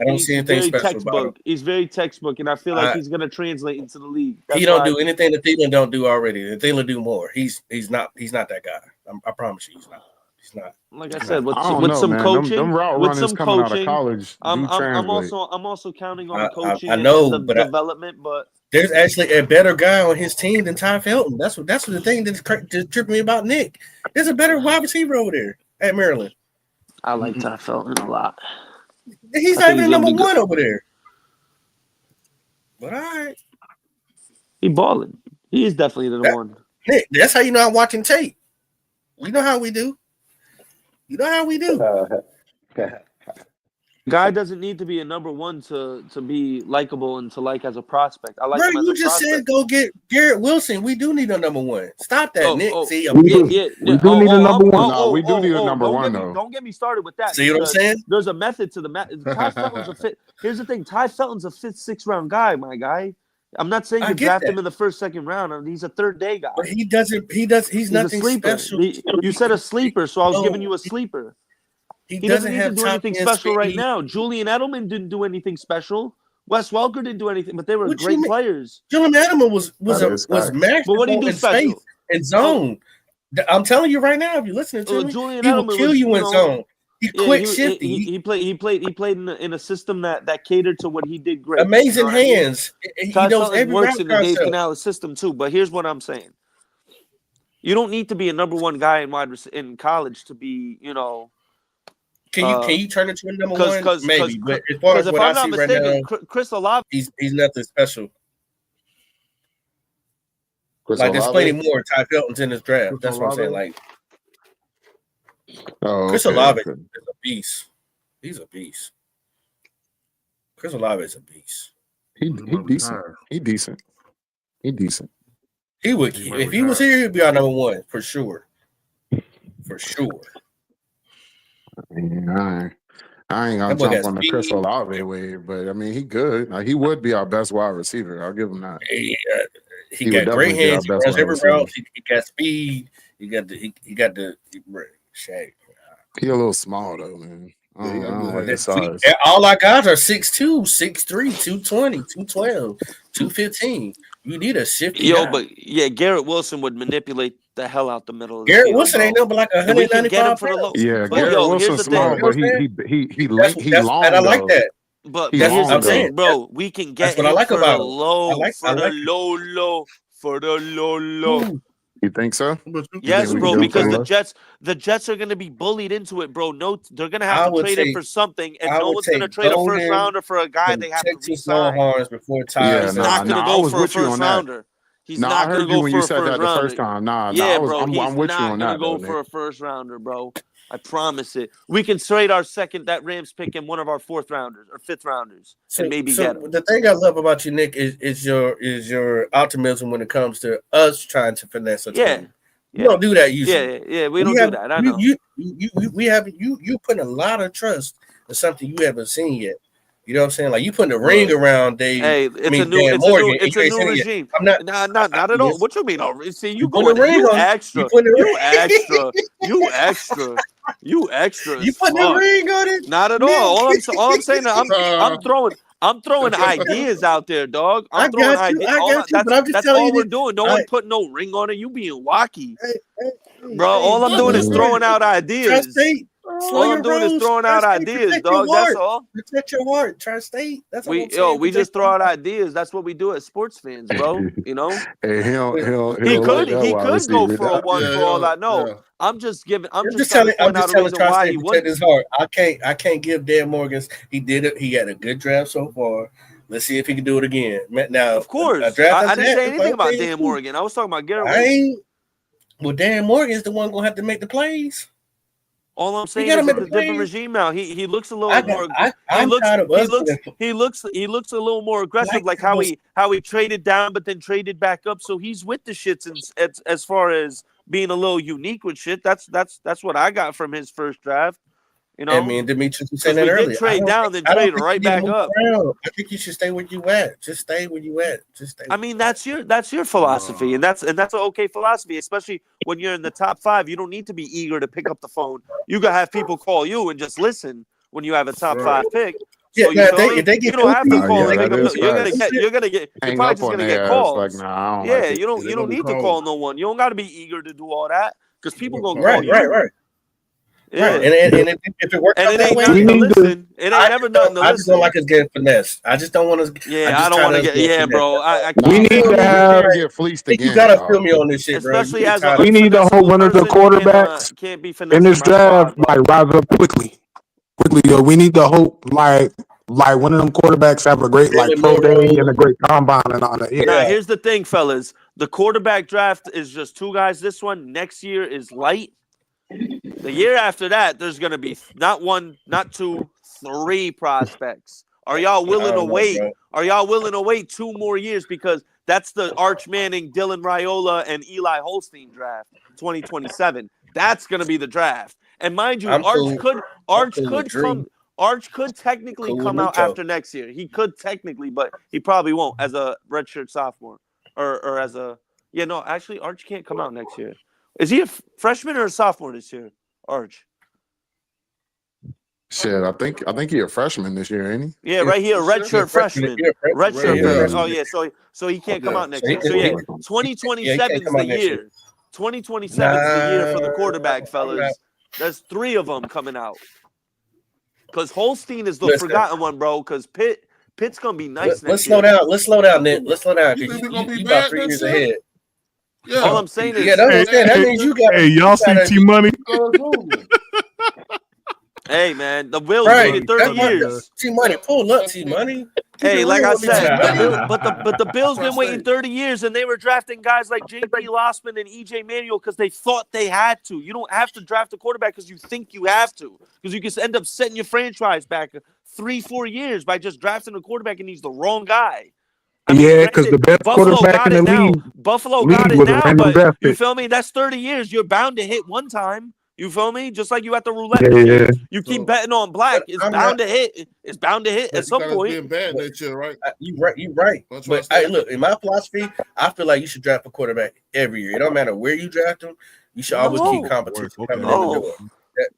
don't see anything very special textbook. about him. He's very textbook, and I feel like he's going to translate into the league. He don't do anything that Thielen don't do already. And Thielen do more. He's not that guy. I promise you, he's not. He's not. Like I said, with know, some man. coaching, them route with runners some coming out of coaching, college I'm translate. also counting on the coaching I know, and the but development. But there's actually a better guy on his team than Ty Felton. That's what the thing that's tripping me about Nick. There's a better wide receiver over there at Maryland. I like Ty Felton a lot. He's not even number one over there. But all right. He balling. He is definitely the one. Nick, that's how you know I'm watching tape. You know how we do. Guy doesn't need to be a number one to be likable and to like as a prospect. I like Bro, him as you a just prospect. said go get Garrett Wilson. We do need a number one. Stop that, Nick. See, We do need a number one. No, we do need a number one, though. Don't get me started with that. See what I'm saying? There's a method to the Ty Felton's a fit. Here's the thing. Ty Felton's a 5th, 6th round guy, my guy. I'm not saying you draft him in the 1st, 2nd round. He's a 3rd day guy. But he's nothing special. You said a sleeper, so I was giving you a sleeper. He doesn't need to do anything special right now. Julian Edelman didn't do anything special. Wes Welker didn't do anything, but they were great players. Julian Edelman was masterful But what did he do in special? space and zone. I'm telling you right now, if you're listening to me, Julian he will Edelman kill was, you in zone. He quit shifting. He played in a system that catered to what he did great. Amazing You know what hands. I mean? He knows Sutton every works route in the Dave concept. Canales system too. But here's what I'm saying: you don't need to be a number one guy in college to be, you know. Can you turn into a number one? Maybe, but as far as if what I'm I not see right mistaken, now, Chris Olave, he's nothing special. Chris Like there's Olave? plenty more Ty Feltons in this draft. Chris That's what I'm saying. Olave? Like Oh, Chris okay, Olave okay. is a beast. He's a beast. Chris Olave is a beast. He decent. He decent. He decent. He would if he was here, he'd be our number one for sure. For sure. I ain't gonna That boy jump got on the Chris speed. Olave wave, but I mean he good. Like, he would be our best wide receiver. I'll give him that. He got would great definitely be our hands. He best runs wide every receiver. route. He got speed. He got the Shaq. He a little small though, man. I don't like his size. All our guys are 6'2", 6'3", 220, 212, 215. You need a shifty guy. but yeah, Garrett Wilson would manipulate the hell out the middle of the Garrett field, Wilson bro. ain't no but like And we can get him 195 for the low. pounds. Yeah, But Garrett here's Wilson's the small, thing. but he long and I like though. that. But He here's long the though. thing, bro. We can get That's what I him like for about the him. low, I like for the low. You think so? Yes, we can bro, do him for because the the Jets are going to be bullied into it, bro. No, they're going to have I to would trade it take- for something, and I no would one's going to take trade a first Golden rounder for a guy and they have to Texas re-sign. Longhorns before Ty. Yeah, He's not going to I go was for a with you first on that. rounder. He's No, I not going heard to you go when for you a said that first the rounder. first time. Yeah, bro, I'm he's with you not on going to that go though, for Nick. a first rounder, bro. I promise it. We can trade our that Rams pick and one of our fourth rounders or fifth rounders and maybe get him. The thing I love about you, Nick, is your optimism when it comes to us trying to finesse a team. You don't do that usually. Yeah, we don't do that. I know. You putting a lot of trust in something you haven't seen yet. You know what I'm saying? Like you putting a ring around Dave. Hey, it's a new regime. I'm not not at all. What you mean? Oh, see, you putting a going? ring You on- extra? you putting a You ring- extra? You extra? You extra? You as putting a fuck. ring on it? Not at all. All I'm saying, I'm throwing ideas out there, dog. I'm throwing ideas. but I'm just That's telling all you we're that- doing. No one put no ring on it. You being wacky, bro. hey, All I'm doing is look, throwing out ideas. Tri-State, slow All your I'm doing is rolls. throwing out Tri-State, ideas, protect your dog. That's heart. all. Protect your heart. Tri-State. That's what I'm saying. We Protect just throw your out ideas. That's what we do as sports fans, bro. You know. Hey, He like could go for a one for all I know. I'm just trying to point out a reason why he protect wouldn't. his heart. I can't give Dan Morgan's. He did it. He had a good draft so far. Let's see if he can do it again. Now, Of course, a draft I didn't say anything about okay, Dan cool. Morgan. I was talking about Garrett I Wilson. ain't. Well, Dan Morgan's the one gonna have to make the plays. All I'm saying gotta is make it's a the different plays. regime now. He looks a little more. I'm tired of us He looks a little more aggressive, like how he traded down, but then traded back up. So he's with the shits as far as being a little unique with shit. That's what I got from his first draft. You know, I mean, Demetrius was saying we that earlier. did trade down, then trade right back up. I think you should stay where you at. Just stay where you at. Just stay. I mean, that's your philosophy, and that's an okay philosophy, especially when you're in the top 5. You don't need to be eager to pick up the phone. You gotta have people call you and just listen when you have a top 5 pick. Yeah, So if they get you don't have to goofy, call. yeah, and pick that up is you're facts. gonna get. You're Hang probably up just on gonna their get ass. calls. Like, nah, I don't Yeah, like it. you don't need to call no one. You don't got to be eager to do all that because people gonna call Right, you. right. Yeah. Right. And if it works And out it that ain't way, nothing to listen. It ain't never nothing to I just listen. don't like us getting finesse. I just don't want to. Yeah, I don't want to get. Yeah, bro. I We can't. need to have get fleeced again. You gotta dog. feel me on this shit, bro. Especially as a We need to hope one of the quarterbacks can't be in finessed this by draft squad, like rise up quickly. Yo. We need to hope like one of them quarterbacks have a great like pro day and a great combine and all that. Yeah. Now, here's the thing, fellas. The quarterback draft is just 2 guys this one. Next year is light. The year after that, there's going to be not 1, not 2, 3 prospects. Are y'all willing to wait? Are y'all willing to wait 2 more years? Because that's the Arch Manning, Dylan Raiola, and Eli Holstein draft, 2027. That's going to be the draft. And mind you, Arch could technically come out after next year. He could technically, but he probably won't as a redshirt sophomore or as a actually Arch can't come out next year. Is he a freshman or a sophomore this year? Arch. Shit, I think he's a freshman this year, ain't he? Yeah, right here, redshirt freshman. Redshirt freshman. Oh yeah, so he can't come out next year. So yeah, 2027 is the year. 2027 is the year for the quarterback, fellas. There's 3 of them coming out. Because Holstein is the Listen. forgotten one, bro. Because Pitt's gonna be nice Let's next slow year. down. Let's slow down, Nick. Let's slow down You because think we're gonna be you about bad 3 next years year? ahead. Yeah. All I'm saying is, Yeah, that's what I'm saying. That means you got. Hey, y'all see T Money? hey man, the Bills Right. waited 30 That's my years. T Money. Pull up, T Money. Hey, like I said, the Bills been waiting 30 years, and they were drafting guys like J.P. Lossman and E.J. Manuel because they thought they had to. You don't have to draft a quarterback because you think you have to, because you can end up setting your franchise back 3-4 years by just drafting a quarterback and he's the wrong guy. I mean, because the best Buffalo quarterback got in it the now. league, Buffalo got it was a now, random but draft you pick. feel me? That's 30 years. You're bound to hit one time. You feel me? Just like you at the roulette Yeah, machine. yeah. You keep betting on black. It's bound to hit. It's bound to hit But at some you got us point. being bad next year, right? You right. You right. That's But what I hey, said. look, in my philosophy, I feel like you should draft a quarterback every year. It don't matter where you draft him. You should always keep competition coming in the door.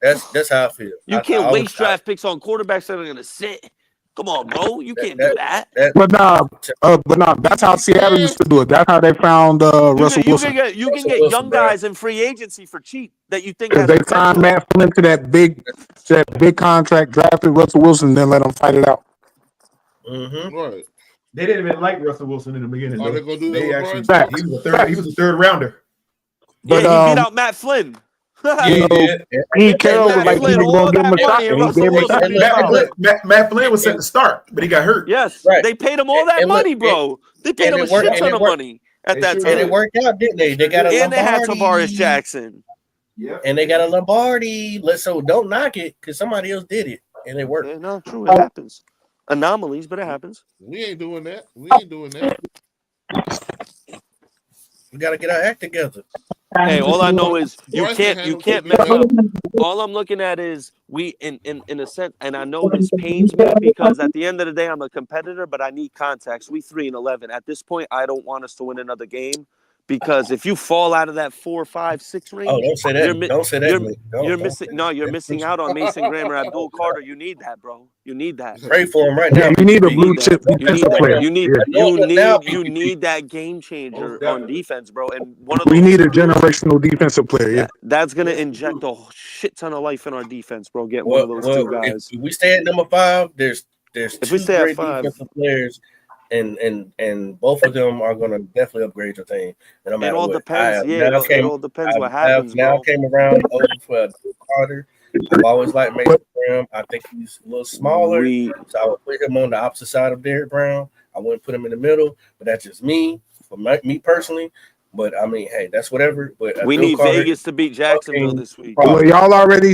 That's how I feel. You I can't always- waste draft picks on quarterbacks that are going to sit. Come on, bro. You can't do that. But nah, that's how Seattle used to do it. That's how they found Russell Wilson. You can get young guys in free agency for cheap that you think Because has they signed potential. Matt Flynn to that big contract, drafted Russell Wilson, then let him fight it out. Right. They didn't even like Russell Wilson in the beginning. Are Though. they gonna do that They with actually, Bryce? he was a third rounder. But, Yeah, he beat out Matt Flynn. You know, Pete Carroll was like, he was going to give him a shot, and he gave him a shot. Matt Flynn was set to start, but he got hurt. Yes, Right. they paid him all that money, bro. They paid him a shit ton of money at that time. And it worked out, didn't they? They got a And they had Lombardi. Tavares Jackson. Yeah. And they got a Lombardi. So don't knock it because somebody else did it and it worked. Yeah, no, true. It happens. Anomalies, but it happens. We ain't doing that. We ain't doing that. We got to get our act together. Hey, all I know is you Bryce can't handle mess me better. up. All I'm looking at is we in a sense, and I know this pains me because at the end of the day I'm a competitor, but I need context. We 3-11. At this point, I don't want us to win another game because if you fall out of that 4, 5, 6 range, don't say that. Don't say that. You're missing. No, you're missing out on Mason Graham or Abdul Carter. You need that, bro. You need that. Pray for him right now. Yeah, you need a blue that. chip defensive player. You Yeah. need that game changer on defense, bro. And one of We those need a generational defensive player. Yeah. that's gonna inject a shit ton of life in our defense, bro. Get one of those two guys. If we stay at number 5, there's If two we stay at great 5. defensive players, and both of them are going to definitely upgrade your team. And no matter all what. depends. It all depends what I happens, now bro. came around over for Carter. I've always liked Mason Graham. I think he's a little smaller, so I would put him on the opposite side of Derrick Brown. I wouldn't put him in the middle, but that's just me, me personally. But I mean, hey, that's whatever. But We need Vegas to beat Jacksonville this week. Well, y'all already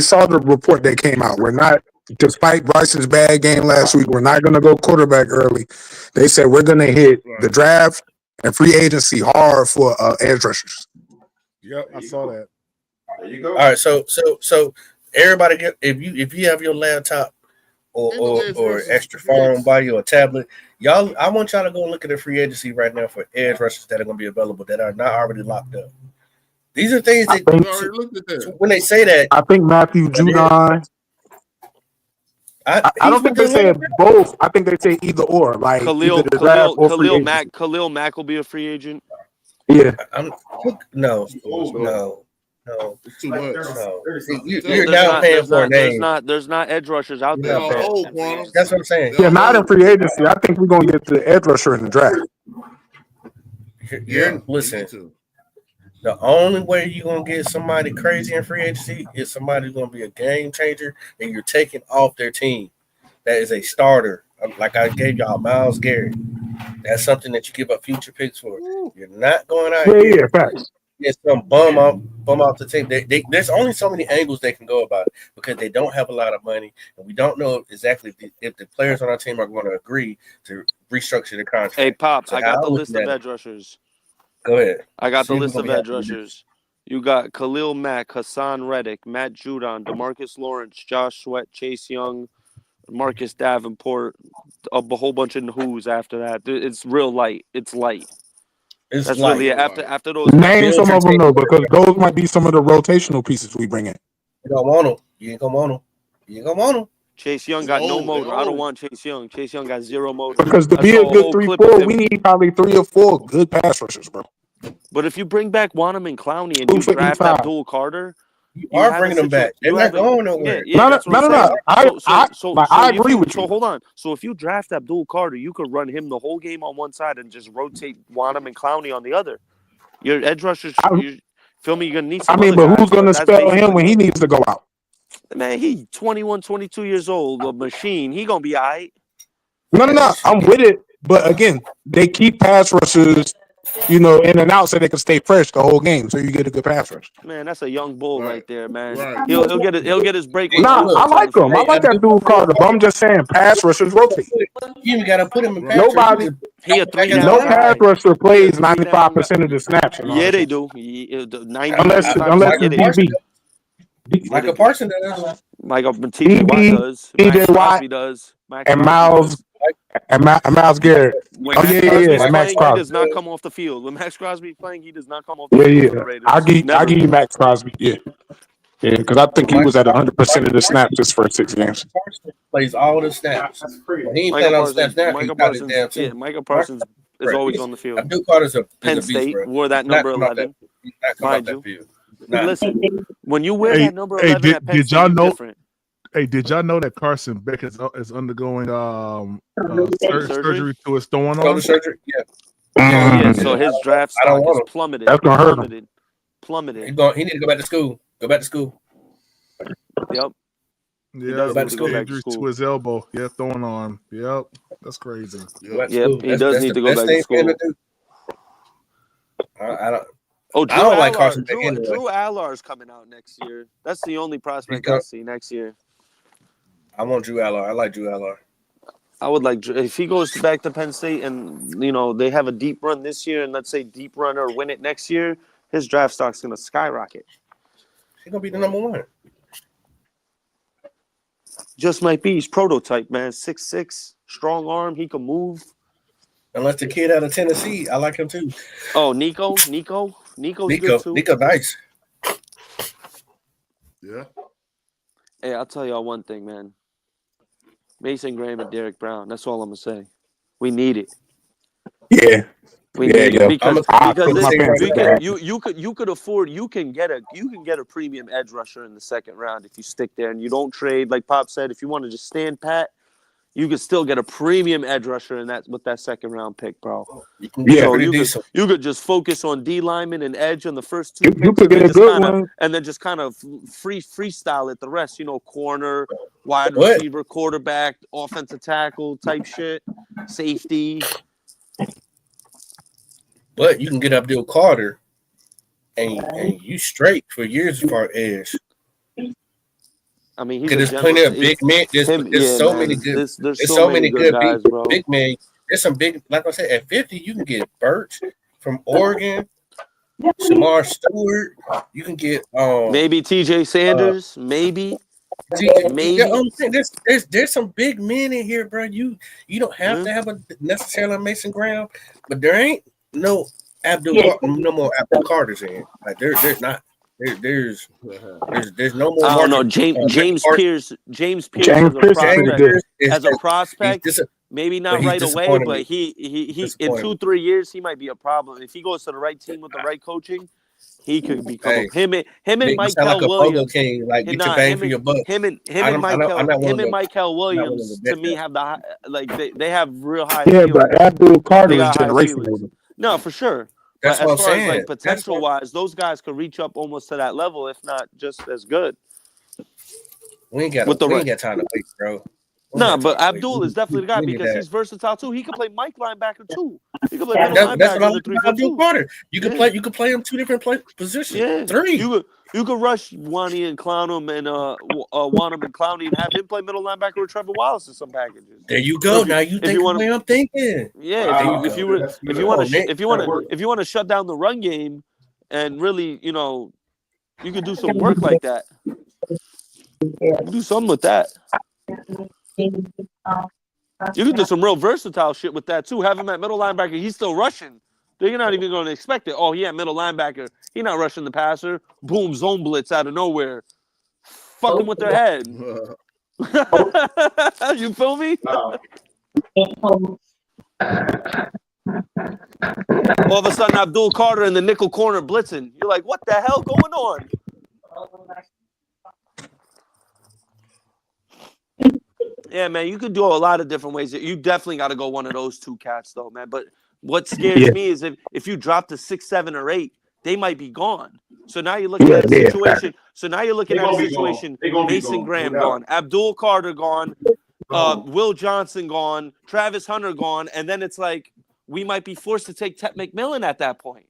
saw the report that came out. We're not, despite Bryce's bad game last week, we're not going to go quarterback early. They said we're going to hit the draft and free agency hard for edge rushers. Yep, I saw that. There you go. All right, so everybody get if you have your laptop or extra phone by you or tablet, y'all, I want y'all to go look at the free agency right now for edge rushers that are going to be available that are not already locked up. These are things that when they say that, I think Matthew Judon. I don't think they said both. I think they say either or, like either the draft or free agency. Khalil Mack will be a free agent. Yeah. No. It's too much. You're now paying for a name. There's not edge rushers out there. That's what I'm saying. Yeah, not in free agency. I think we're gonna get the edge rusher in the draft. Listen. The only way you're gonna get somebody crazy in free agency is somebody who's gonna be a game changer, and you're taking off their team. That is a starter. Like I gave y'all Myles Garrett. That's something that you give up future picks for. You're not going out here. Facts. Get some bum out the team. There's only so many angles they can go about it because they don't have a lot of money, and we don't know exactly if the players on our team are going to agree to restructure the contract. Hey, Pops, So I got how the I'm list of looking at edge rushers. Go ahead. I got the See list who's of gonna edge be happy with rushers. You got Khalil Mack, Hassan Reddick, Matt Judon, DeMarcus Lawrence, Josh Sweat, Chase Young, Marcus Davenport, a whole bunch of who's after that. It's real light. It's light. That's light. really after those. Name some of them though, because those might be some of the rotational pieces we bring in. You don't want them. You ain't gonna want them. You ain't gonna want them. Chase Young got no motor. I don't want Chase Young. Chase Young got zero motor. Because to be a good 3-4, we need probably 3 or 4 good pass rushers, bro. But if you bring back Wanham and Clowney and you draft Abdul Carter, You are bringing them back. They're not going nowhere. Yeah, that's what I'm saying. I agree with you. So hold on. So if you draft Abdul Carter, you could run him the whole game on one side and just rotate Wanham and Clowney on the other. Your edge rushers, feel me? You're gonna need some. But who's gonna spell him when he needs to go out? Man, he 21, 22 years old, a machine. He gonna be all right. No. I'm with it. But again, they keep pass rushers, in and out so they can stay fresh the whole game. So you get a good pass rush. Man, that's a young bull right there, man. He'll get his break. Nah, I like him. I like that dude Carter, but I'm just saying pass rushers rotate. You even gotta put him in pass Nobody. No pass rusher plays 95% of the snaps. Yeah, they do. Unless DB. Michael Parsons does. Michael TJ Watt does. TJ Watt does. And Miles Garrett. When Max Crosby, he does not come off the field. When Max Crosby playing, he does not come off the field. Yeah. I'll give you Max Crosby. Yeah, because I think he was at 100% of the snaps his first 6 games. Plays all the snaps. He ain't playing all the snaps now. Michael Parsons is always on the field. Abdul Carter's Penn State wore that number 11. Mind you. Listen, when you wear that number 11 at Penn State, it's different. Hey, did y'all know that Carson Beck is undergoing surgery to his throwing arm? Surgery? Yeah, so his draft stock is plummeted. That's gonna hurt him. Plummeted. He need to go back to school. Yep. Yeah, injury to his elbow. Yeah, throwing arm. Yep, that's crazy. Yep, he does need to go back to school. I don't. Oh, I don't like Carson Beck anyway. Drew Allar's coming out next year. That's the only prospect I see next year. I want Drew Allar. I like Drew Allar. I would like if he goes back to Penn State and they have a deep run this year and let's say deep run or win it next year, his draft stock's gonna skyrocket. He's gonna be the number 1. Just might be. He's prototype, man. 6'6", strong arm. He can move. Unless the kid out of Tennessee, I like him too. Oh, Nico's good too. Nico, nice. Yeah. Hey, I'll tell y'all one thing, man. Mason Graham and Derek Brown. That's all I'm gonna say. We need it. Yeah. We need it because you could afford you can get a premium edge rusher in the second round if you stick there and you don't trade like Pop said. If you want to just stand pat, you could still get a premium edge rusher in that with that second round pick, bro. You could just focus on D lineman and edge on the first 2 picks, you could get a good one, and then just kind of freestyle it the rest. Corner, wide receiver, quarterback, offensive tackle type shit, safety. But you can get Abdul Carter, and you straight for years for edge. I mean, there's plenty of big men. There's so many good. There's so many good guys, big men. There's some big. Like I said, at 50, you can get Birch from Oregon, Shamar Stewart. You can get maybe TJ Sanders. Maybe. There's some big men in here, bro. You don't have to have a necessarily Mason Graham, but there ain't no more Abdul Carters in here. Like there's not. There's no more. I don't know. James Pierce as a prospect. Maybe not right away, but he in 2-3 years he might be a problem. If he goes to the right team with the right coaching, he could become him and Michael Williams. King, like get your bang for your buck. Him and Michael Williams to me have they have real high. Yeah, but Abdul Carter is generational. No, for sure. That's but what as I'm far saying. as like potential wise, those guys could reach up almost to that level, if not just as good. We ain't got time to wait, bro. Nah, but Abdul is definitely the guy because he's versatile too. He can play Mike linebacker too. He can play middle linebacker. Abdul Carter. You can play him 2 different positions. Yeah, 3. You could rush Wani and Clownham and Wanham and Clowney and have him play middle linebacker with Trevor Wallace in some packages. There you go. So now you think the way I'm thinking. Yeah, if you want to shut down the run game and really, you could do some work like that. Do something with that. You can do some real versatile shit with that too. Have him at middle linebacker. He's still rushing. They're not even going to expect it. Oh, middle linebacker. He's not rushing the passer. Boom, zone blitz out of nowhere. Fucking with their head. You feel me? All of a sudden, Abdul Carter in the nickel corner blitzing. You're like, what the hell going on? Yeah, man, you could do a lot of different ways. You definitely got to go one of those two cats, though, man. But what scares me is if you drop to 6, 7, or 8, they might be gone. So now you're looking at a situation. So now you're looking at a situation. Mason Graham gone, Abdul Carter gone, Will Johnson gone, Travis Hunter gone, and then it's like we might be forced to take Tet McMillan at that point.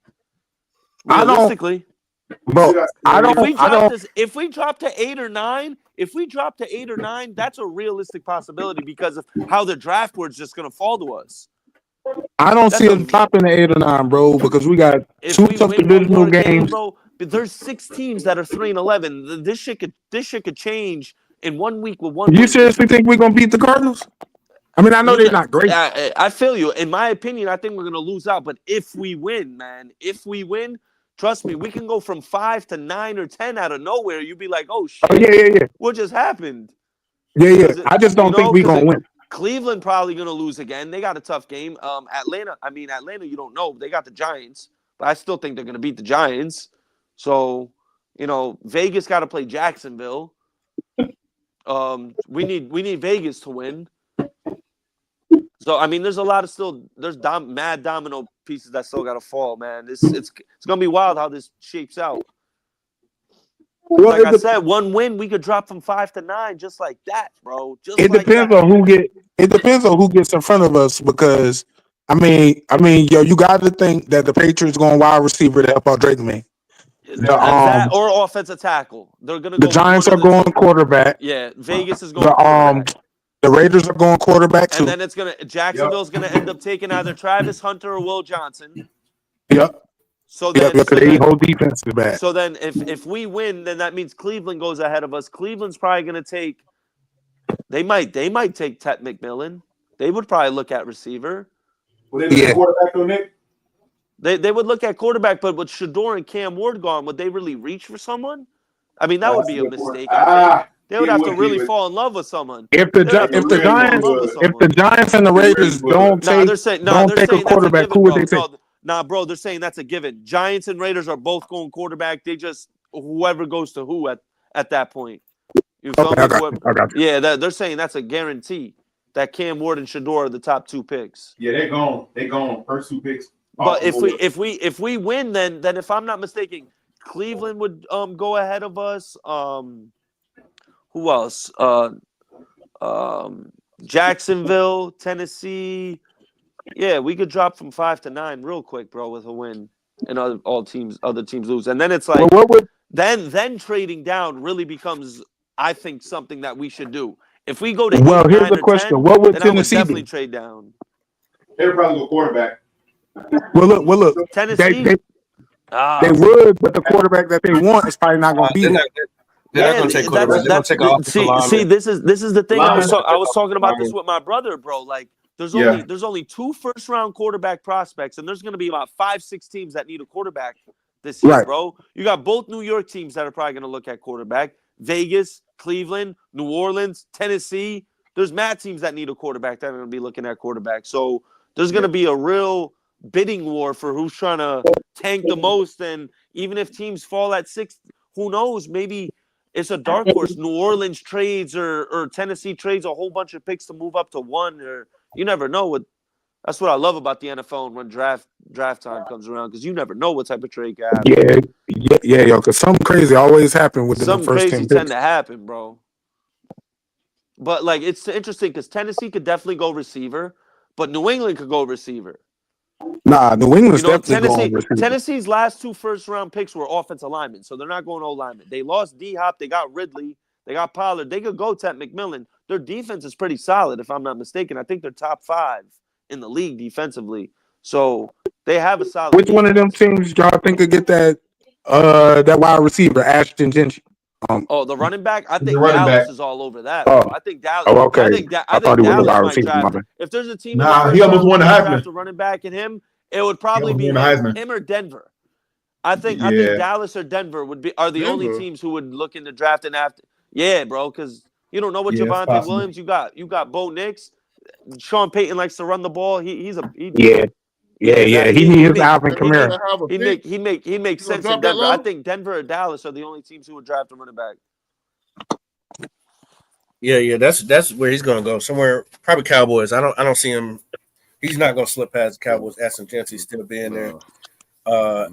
Realistically. Bro, If we drop to 8 or 9, that's a realistic possibility because of how the draft board's just gonna fall to us. I don't see us dropping to 8 or 9, bro, because we got two tough divisional games. Bro, but there's 6 teams that are 3-11. This shit could change in 1 week with one. You seriously think we're gonna beat the Cardinals? I mean, I know they're not great. I feel you. In my opinion, I think we're gonna lose out. But if we win, man, trust me, we can go from 5 to 9 or 10 out of nowhere. You'd be like, "Oh shit, yeah. What just happened?" Yeah. I just don't think we're gonna win. Cleveland probably gonna lose again. They got a tough game. Atlanta, you don't know. They got the Giants, but I still think they're gonna beat the Giants. So, Vegas got to play Jacksonville. We need Vegas to win. So I mean, there's a lot of mad domino pieces that still got to fall, man. It's gonna be wild how this shapes out. Like I said, one win we could drop from 5 to 9 just like that, bro. It depends on who gets in front of us because I mean, you got to think that the Patriots going wide receiver to help out Drake, man. That or offensive tackle. They're gonna. The Giants are going quarterback. Yeah, Vegas is going. Quarterback. The Raiders are going quarterback too. And then Jacksonville's gonna end up taking either Travis Hunter or Will Johnson. Yep. So then, the whole defense is bad. So then, if we win, then that means Cleveland goes ahead of us. Cleveland's probably gonna take. They might take Tet McMillan. They would probably look at receiver. Would they look at quarterback though, Nick? They would look at quarterback, but with Shador and Cam Ward gone, would they really reach for someone? I mean, that would be a mistake. I think. They would have to really fall in love with someone. If the Giants and the Raiders don't take a quarterback, who would they take? Nah, bro, they're saying that's a given. Giants and Raiders are both going quarterback. They just whoever goes to who at that point. You feel me? I got you. Yeah, they're saying that's a guarantee that Cam Ward and Shador are the top 2 picks. Yeah, they're gone. They're gone. First 2 picks. But if we win, then if I'm not mistaken, Cleveland would go ahead of us. Who else? Jacksonville, Tennessee. Yeah, we could drop from 5 to 9 real quick, bro, with a win, and other teams lose, and then it's like then trading down really becomes, I think, something that we should do. If we go to 8, here's 9, the or question: 10, what would then Tennessee I would definitely do? trade down. They would probably go quarterback. Well, look. Tennessee. They would, but the quarterback that they want is probably not going to be there. They're not going to take quarterback. They're going to take an offensive lineman. See, this is the thing. I was talking about this with my brother, bro. Like, there's only 2 first-round quarterback prospects, and there's going to be about 5-6 teams that need a quarterback this year, bro. You got both New York teams that are probably going to look at quarterback. Vegas, Cleveland, New Orleans, Tennessee. There's mad teams that need a quarterback that are going to be looking at quarterback. So there's going to be a real bidding war for who's trying to tank the most. And even if teams fall at 6, who knows? Maybe it's a dark horse. New Orleans trades or Tennessee trades a whole bunch of picks to move up to 1. Or you never know. That's what I love about the NFL and when draft time comes around, because you never know what type of trade can happen. Yeah, because something crazy always happen with the first 10 picks. Something crazy tend to happen, bro. But like, it's interesting because Tennessee could definitely go receiver, but New England could go receiver. Nah, New England's definitely going receiver. Tennessee's last 2 first-round picks were offensive linemen, so they're not going O-linemen. They lost D-Hop, they got Ridley, they got Pollard. They could go Tet McMillan. Their defense is pretty solid, if I'm not mistaken. I think they're top 5 in the league defensively. So they have a solid. Which one of them teams y'all think could get that wide receiver, Ashton Gentry? The running back? I think Dallas is all over that. I think Dallas. Oh, okay. I think Dallas might draft. If there's a team, he almost won the Heisman. A running back in him, it would probably be him or Denver. I think Dallas or Denver are the only teams who would look into drafting after. Yeah, bro, because you don't know what Javonte Williams you got. You got Bo Nix. Sean Payton likes to run the ball. Yeah, he needs his Alvin Kamara. He makes sense in Denver. I think Denver or Dallas are the only teams who would draft a running back. Yeah, that's where he's gonna go. Somewhere, probably Cowboys. I don't see him. He's not gonna slip past the Cowboys. Aston Gentry still being there.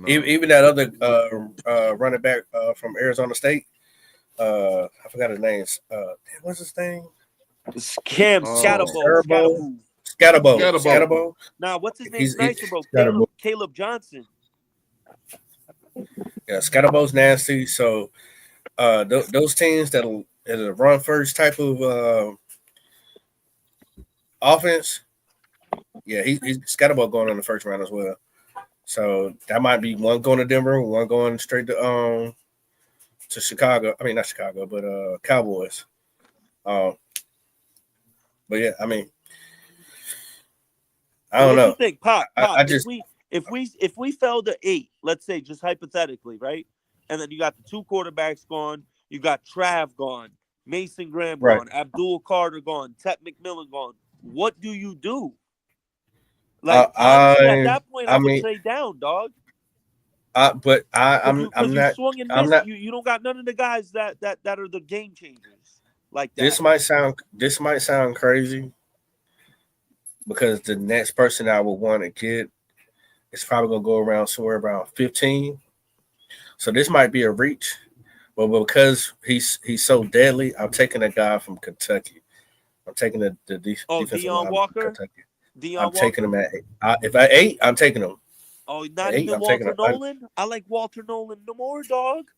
Even that other running back from Arizona State. I forgot his name. What's his name? Cam Scatterbo. Nah, what's his name? Nicer, bro. Caleb Johnson. Yeah, Scatterbo's nasty. So those teams that'll run first type of offense. Yeah, he's Scatterbo going in the first round as well. So that might be one going to Denver, one going straight to Chicago. I mean, not Chicago, but Cowboys. But yeah, I mean, I don't know. What you think, Pop? I just if we fell to 8, let's say just hypothetically, right? And then you got the 2 quarterbacks gone, you got Trav gone, Mason Graham gone, Abdul Carter gone, Tet McMillan gone. What do you do? Like honestly, at that point, I would trade down, dog. I'm not. I'm not. You don't got none of the guys that are the game changers like that. This might sound crazy because the next person I would want to get is probably gonna go around somewhere around 15. So this might be a reach, but because he's so deadly, I'm taking a guy from Kentucky. I'm taking the defensive Deion Walker. I'm taking him at 8. If I 8, I'm taking him. Oh, not even Walter Nolan? I like Walter Nolan no more, dog.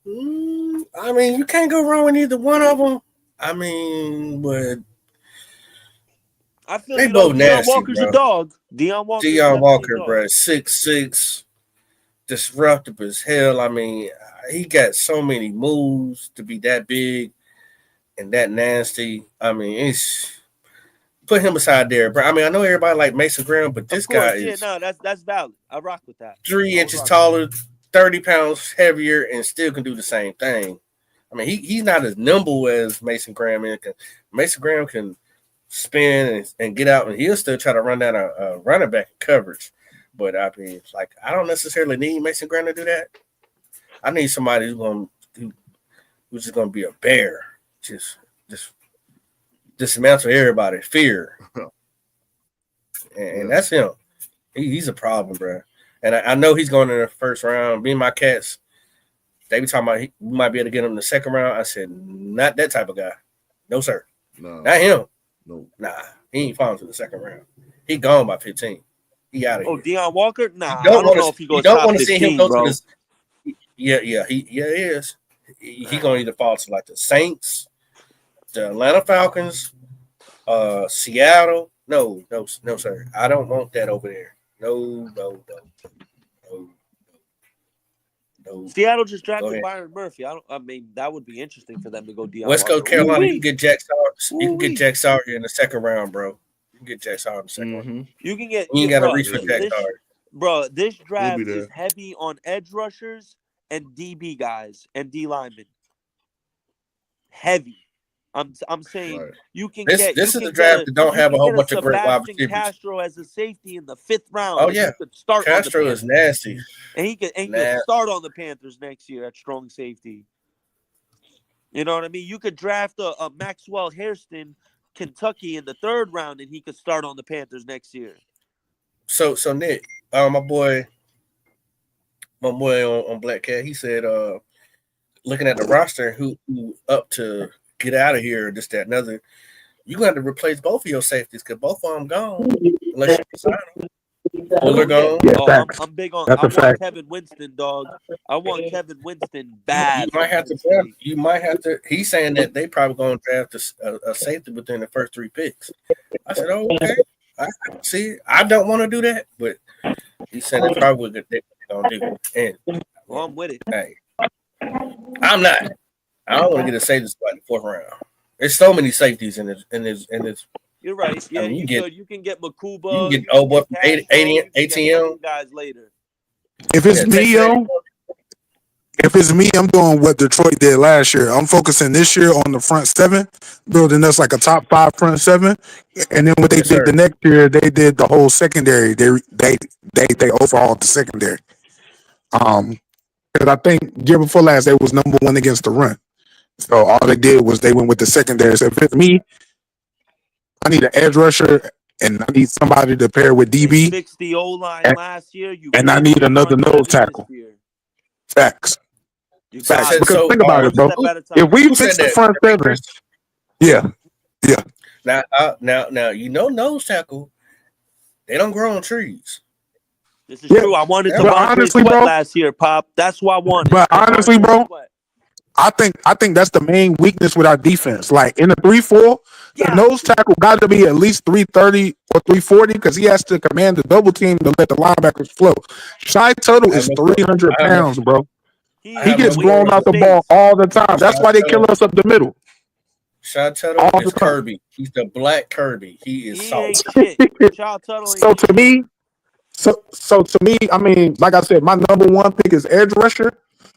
I mean, you can't go wrong with either one of them. I mean, but I feel they both nasty, Deion Walker's bro. a dog. Deion Walker, bro, 6'6", disruptive as hell. I mean, he got so many moves to be that big and that nasty. I mean, it's put him aside there, bro. I mean, I know everybody like Mason Graham, but this guy is that's valid. I rock with that. 3 inches taller, 30 pounds heavier, and still can do the same thing. I mean, he's not as nimble as Mason Graham is. Mason Graham can spin and get out, and he'll still try to run down a running back coverage. But I mean, it's like I don't necessarily need Mason Graham to do that. I need somebody who's just going to be a bear, just dismantle everybody, fear, and that's him. He's a problem, bro. And I know he's going in the first round. Me and my cats, they be talking about we might be able to get him in the second round. I said, not that type of guy. No, sir. No. Not him. No. Nah, he ain't falling to the second round. He gone by 15. He out of here. Oh, Deion Walker? Nah, I don't know if he goes top 15, want to see him go to this. Yeah, he is. He going to either fall to like the Saints, the Atlanta Falcons, Seattle. No, sir. I don't want that over there. No. Seattle just drafted Byron Murphy. I mean, that would be interesting for them to go Deion West Coast Walker. Carolina, you can get Jack Sawyer. You can get Jack Sawyer in the second round, bro. You can get Jack Sawyer in the second round. You can get. You ain't got to reach for Jack Sawyer. Bro, this draft is heavy on edge rushers and DB guys and D linemen. Heavy. I'm saying you can get. This is the draft that don't have a whole bunch of great wide receivers. Castro as a safety in the 5th round. Oh yeah, could start Castro is nasty, and he could start on the Panthers next year at strong safety. You know what I mean? You could draft a Maxwell Hairston, Kentucky in the 3rd round, and he could start on the Panthers next year. So Nick, my boy on Black Cat, he said, looking at the roster, who up to get out of here, this, that, another. You're going to have to replace both of your safeties because both of them gone. Unless you sign them. Fuller gone. Yeah, I'm big on. I want Kevin Winston, dog. I want Kevin Winston bad. You might have to. He's saying that they probably going to draft a safety within the first 3 picks. I said, oh, okay. I see. I don't want to do that, but he said that's probably what they're going to do. And I'm with it. Hey, I'm not. I don't want to get a safety spot in the 4th round. There's so many safeties in this. You're right. Yeah, you can get Makuba. You can get boy from ATM guys later. If it's if it's me, I'm doing what Detroit did last year. I'm focusing this year on the front seven, building us like a top 5 front seven. And then what they did the next year, they did the whole secondary. They overhauled the secondary. Because I think year before last, they was number 1 against the run. So all they did was they went with the secondary. So if it's me, I need an edge rusher and I need somebody to pair with DB. Fixed the O line last year. And I need another nose tackle. Facts. Facts. Because think about it, bro. If we fix the front seven, yeah. Now, nose tackle, they don't grow on trees. This is true. I wanted to honestly, bro, last year, Pop. That's what I wanted. But honestly, bro, I think that's the main weakness with our defense. Like in a 3-4, the nose tackle got to be at least 330 or 340 because he has to command the double team to let the linebackers flow. Shy Tuttle is 300 pounds, bro. He gets blown out the ball all the time. That's why they kill us up the middle. Shy Tuttle is Kirby. He's the black Kirby. He is soft. So to me, I mean, like I said, my number 1 pick is edge rusher.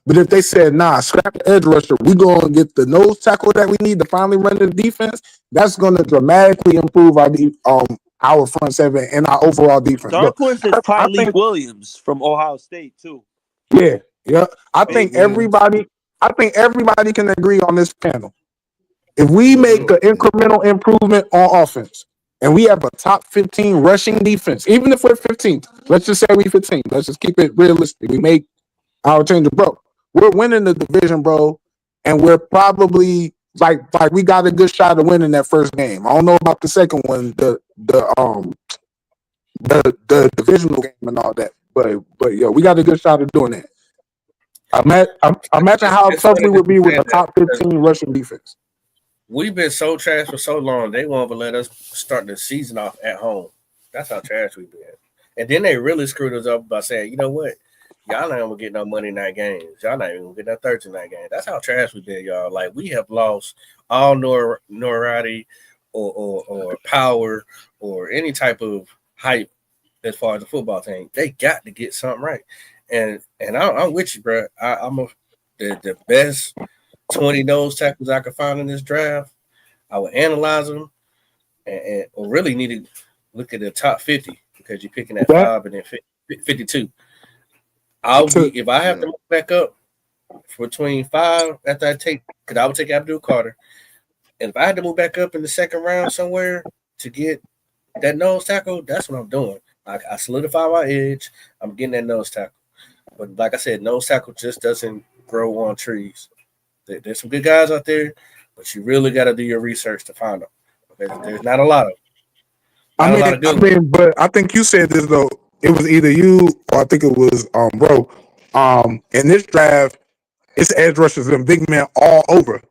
But if they said, nah, scrap the edge rusher, we're going to get the nose tackle that we need to finally run the defense, that's going to dramatically improve our front seven and our overall defense. Dark horse is Tyreek Williams from Ohio State, too. Yeah. I think everybody can agree on this panel. If we make an incremental improvement on offense and we have a top 15 rushing defense, even if we're 15, let's just say we 15. Let's just keep it realistic. We make our change, bro. We're winning the division, bro, and we're probably like we got a good shot of winning that first game. I don't know about the second one, the divisional game and all that, but yeah, we got a good shot of doing that. Imagine how tough we would be with a top 15 rushing defense. We've been so trash for so long, they won't even let us start the season off at home. That's how trash we've been. And then they really screwed us up by saying, you know what? Y'all not gonna get no Monday night games. Y'all not even gonna get no Thursday night games. That's how trash we been, y'all. Like we have lost all notoriety or power or any type of hype as far as the football team. They got to get something right. And I'm with you, bro. I'm the best 20 nose tackles I could find in this draft. I would analyze them and really need to look at the top 50 because you're picking at 5 and then 52. If I have to move back up between 5 after I take, because I would take Abdul Carter, and if I had to move back up in the second round somewhere to get that nose tackle, that's what I'm doing. I solidify my edge. I'm getting that nose tackle. But like I said, nose tackle just doesn't grow on trees. There's some good guys out there, but you really got to do your research to find them. Okay? There's not a lot of them. But I think you said this though. It was either you or I think it was bro. In this draft, it's edge rushers and big men all over.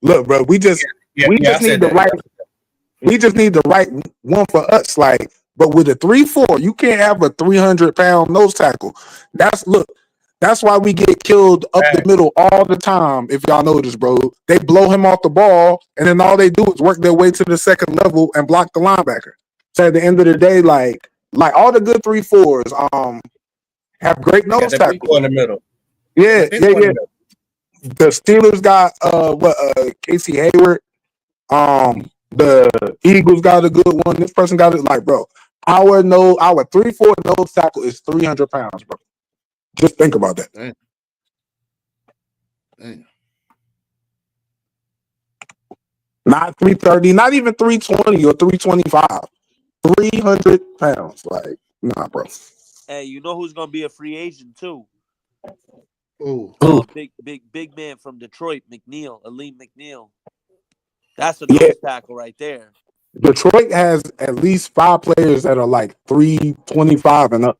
Look, bro, we just need the right one for us. Like, but with a 3-4, you can't have a 300-pound nose tackle. That's why we get killed up the middle all the time. If y'all notice, bro, they blow him off the ball, and then all they do is work their way to the second level and block the linebacker. So at the end of the day, like all the good 3-4s have great nose tackles in the middle. Yeah. The Steelers got Casey Hayward. The Eagles got a good one. This person got it. Like, bro, our 3-4 nose tackle is 300 pounds, bro. Just think about that. Damn. Not 330, not even 320 or 325. 300 pounds. Like, nah, bro. Hey, you know who's gonna be a free agent too? Ooh. Big man from Detroit, Aleem McNeil. That's a nose tackle right there. Detroit has at least 5 players that are like 325 and up.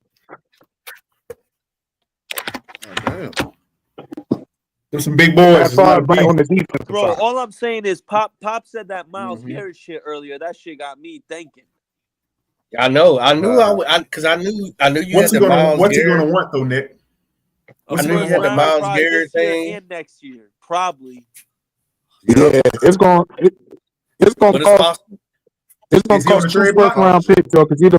Damn. There's some big boys. On the defense, bro. All I'm saying is, Pop said that Myles Garrett shit earlier. That shit got me thinking. I know. I knew because I knew you had the Myles Garrett. What's he gonna want though, Nick? I knew you had the Myles Garrett thing and next year, probably. Yeah, it's going to cost. It's going to cost 2 first-round picks, though, because he's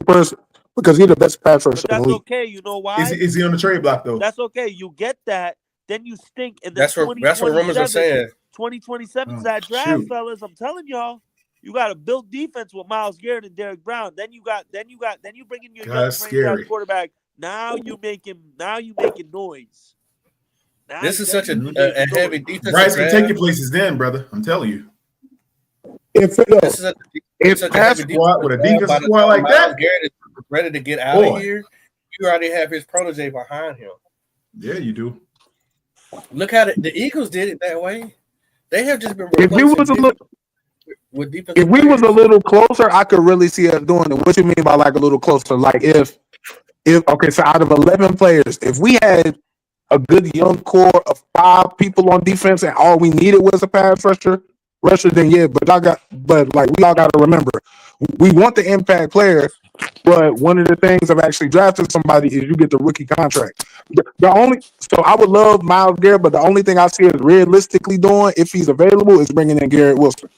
the best pass rusher. But that's okay. You know why? Is he on the trade block though? That's okay. You get that, then you stink in the That's what rumors are saying. 2027's that draft, fellas. I'm telling y'all. You got a built defense with Myles Garrett and Derrick Brown. Then you bring in your young franchise quarterback. Now you making noise. Now this is such a heavy defense. Bryce can take your places then, brother. I'm telling you. If pass squad with a defense squad like that, Garrett is ready to get out of here. You already have his protege behind him. Yeah, you do. Look how the Eagles did it that way. They have just been. If we was a little closer, I could really see us doing it. What you mean by like a little closer? Like if okay, so out of 11 players, if we had a good young core of 5 people on defense and all we needed was a pass rusher, then yeah. But we all got to remember, we want the impact player. But one of the things of actually drafting somebody is you get the rookie contract. So I would love Myles Garrett, but the only thing I see is realistically doing, if he's available, is bringing in Garrett Wilson.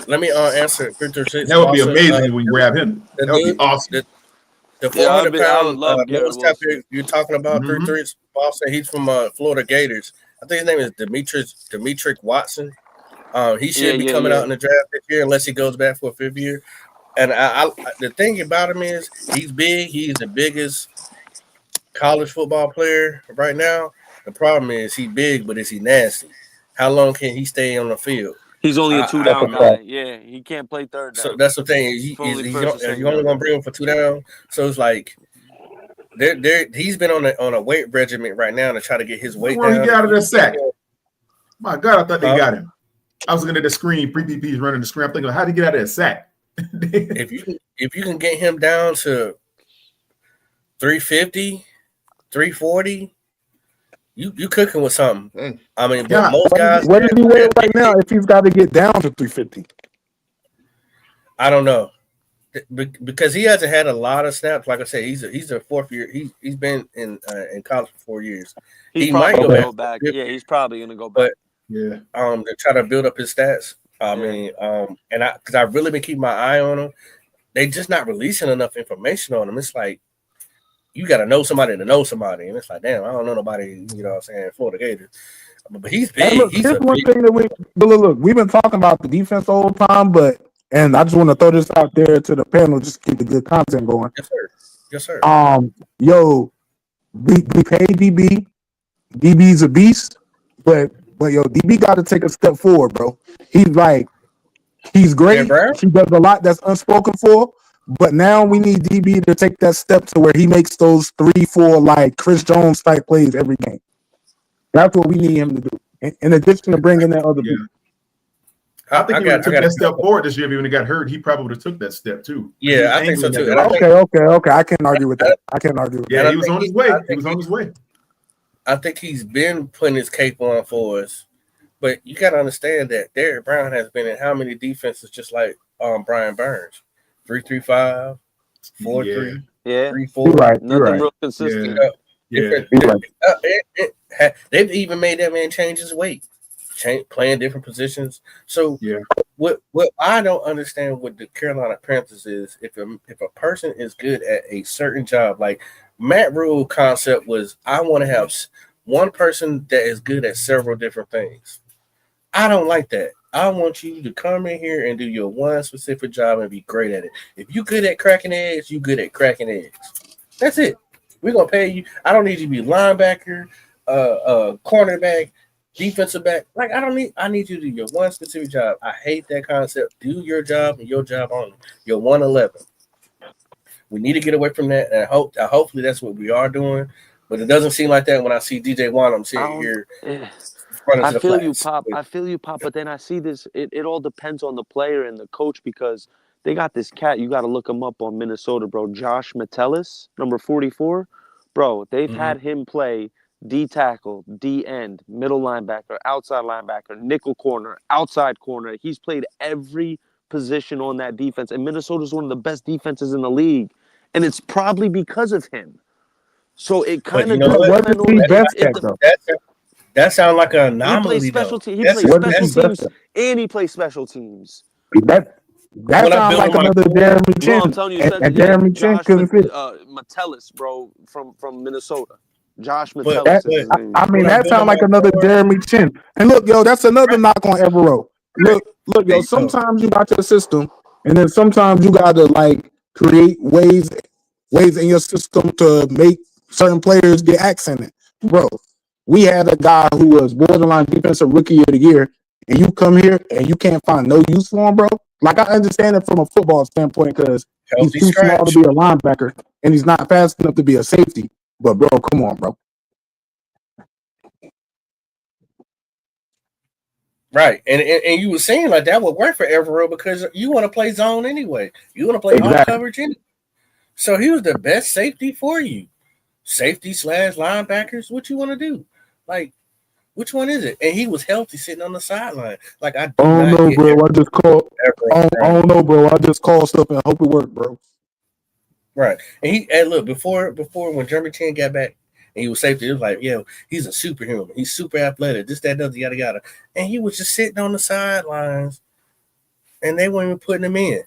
Let me answer. That would be amazing if we grab him. That would be awesome. The 400-pound nose tackle you're talking about, 3'3", Boston. He's from Florida Gators. I think his name is Demetric Watson. He should be coming out in the draft this year unless he goes back for a 5th year. And the thing about him is he's big. He's the biggest college football player right now. The problem is he's big, but is he nasty? How long can he stay on the field? He's only a 2-down guy. Yeah, he can't play 3rd down. So that's the thing. You're only going to bring him for 2 down. So it's like he's been on a weight regimen right now to try to get his weight down. He got out of the sack. My God, I thought they got him. I was looking at the screen. Pre-PP's running the screen. I'm thinking, how did he get out of that sack? if you can get him down to 350, 340, you cooking with something. I mean, but most guys. What is he weigh right now if he's got to get down to 350? I don't know, because he hasn't had a lot of snaps. Like I said, he's a 4th year. He's been in college for 4 years. He might go back. Yeah, he's probably gonna go back. To try to build up his stats. I mean, because I've really been keeping my eye on him. They just not releasing enough information on him. It's like you got to know somebody to know somebody, and it's like, damn, I don't know nobody. You know what I'm saying? Florida Gators, but he's big. Hey, look, here's one thing that look. We've been talking about the defense the whole time, and I just want to throw this out there to the panel, just to keep the good content going. Yes, sir. Yo, we pay DB. DB's a beast, but yo, DB got to take a step forward, bro. He's great. He does a lot that's unspoken for, but now we need DB to take that step to where he makes those 3-4 like Chris Jones type plays every game. That's what we need him to do. In addition to bringing in other people. I think he would have took that step forward this year. When he got hurt, he probably would have took that step too. Yeah, I think so too. Okay. I can't argue with that. Yeah, he was on his way. He was on his way. I think he's been putting his cape on for us. But you got to understand that Derrick Brown has been in how many defenses just like Brian Burns? 3-3-5, 4-3, 3-4. Nothing real consistent. They've even made that man change his weight, playing different positions. So what I don't understand with the Carolina Panthers is if a person is good at a certain job, like Matt Rule concept was, I want to have one person that is good at several different things. I don't like that. I want you to come in here and do your one specific job and be great at it. If you're good at cracking eggs, you're good at cracking eggs. That's it. We're gonna pay you. I don't need you to be linebacker, cornerback, defensive back. Like I need you to do your one specific job. I hate that concept. Do your job and your job only. You're 111. We need to get away from that, and hopefully that's what we are doing. But it doesn't seem like that when I see DJ Wanham sitting here. I feel you, Pop. But then I see this. It all depends on the player and the coach because they got this cat. You got to look him up on Minnesota, bro. Josh Metellus, number 44. Bro, they've had him play D tackle, D end, middle linebacker, outside linebacker, nickel corner, outside corner. He's played every position on that defense. And Minnesota's one of the best defenses in the league. And it's probably because of him. So it kind of what is he best at, though? That sounds like an anomaly. He plays special teams, and he plays special teams. That sounds like another Jeremy Chin. I'm telling you, and Jeremy Chin couldn't fit. Metellus, bro, from Minnesota. Josh Metellus is his name. I mean, that sounds like another Jeremy Chin. And look, yo, that's another knock on Evero. Look, yo, sometimes you got your system, and then sometimes you got to like create ways in your system to make certain players get accented. Bro, we had a guy who was borderline defensive rookie of the year, and you come here and you can't find no use for him, bro. Like, I understand it from a football standpoint because he's too small to be a linebacker and he's not fast enough to be a safety. But, bro, come on, bro. Right, and you were saying like that would work for Evero because you want to play zone anyway. You want to play all coverage anyway. So he was the best safety for you. Safety / linebackers. What you want to do? Like, which one is it? And he was healthy sitting on the sideline. Like, I don't know, bro. I don't know, bro. I just call stuff and hope it worked, bro. Right. And look, before when Jeremy Chin got back and he was safety, it was like, yeah, he's a superhuman. He's super athletic. This, that, other, yada, yada. And he was just sitting on the sidelines and they weren't even putting him in.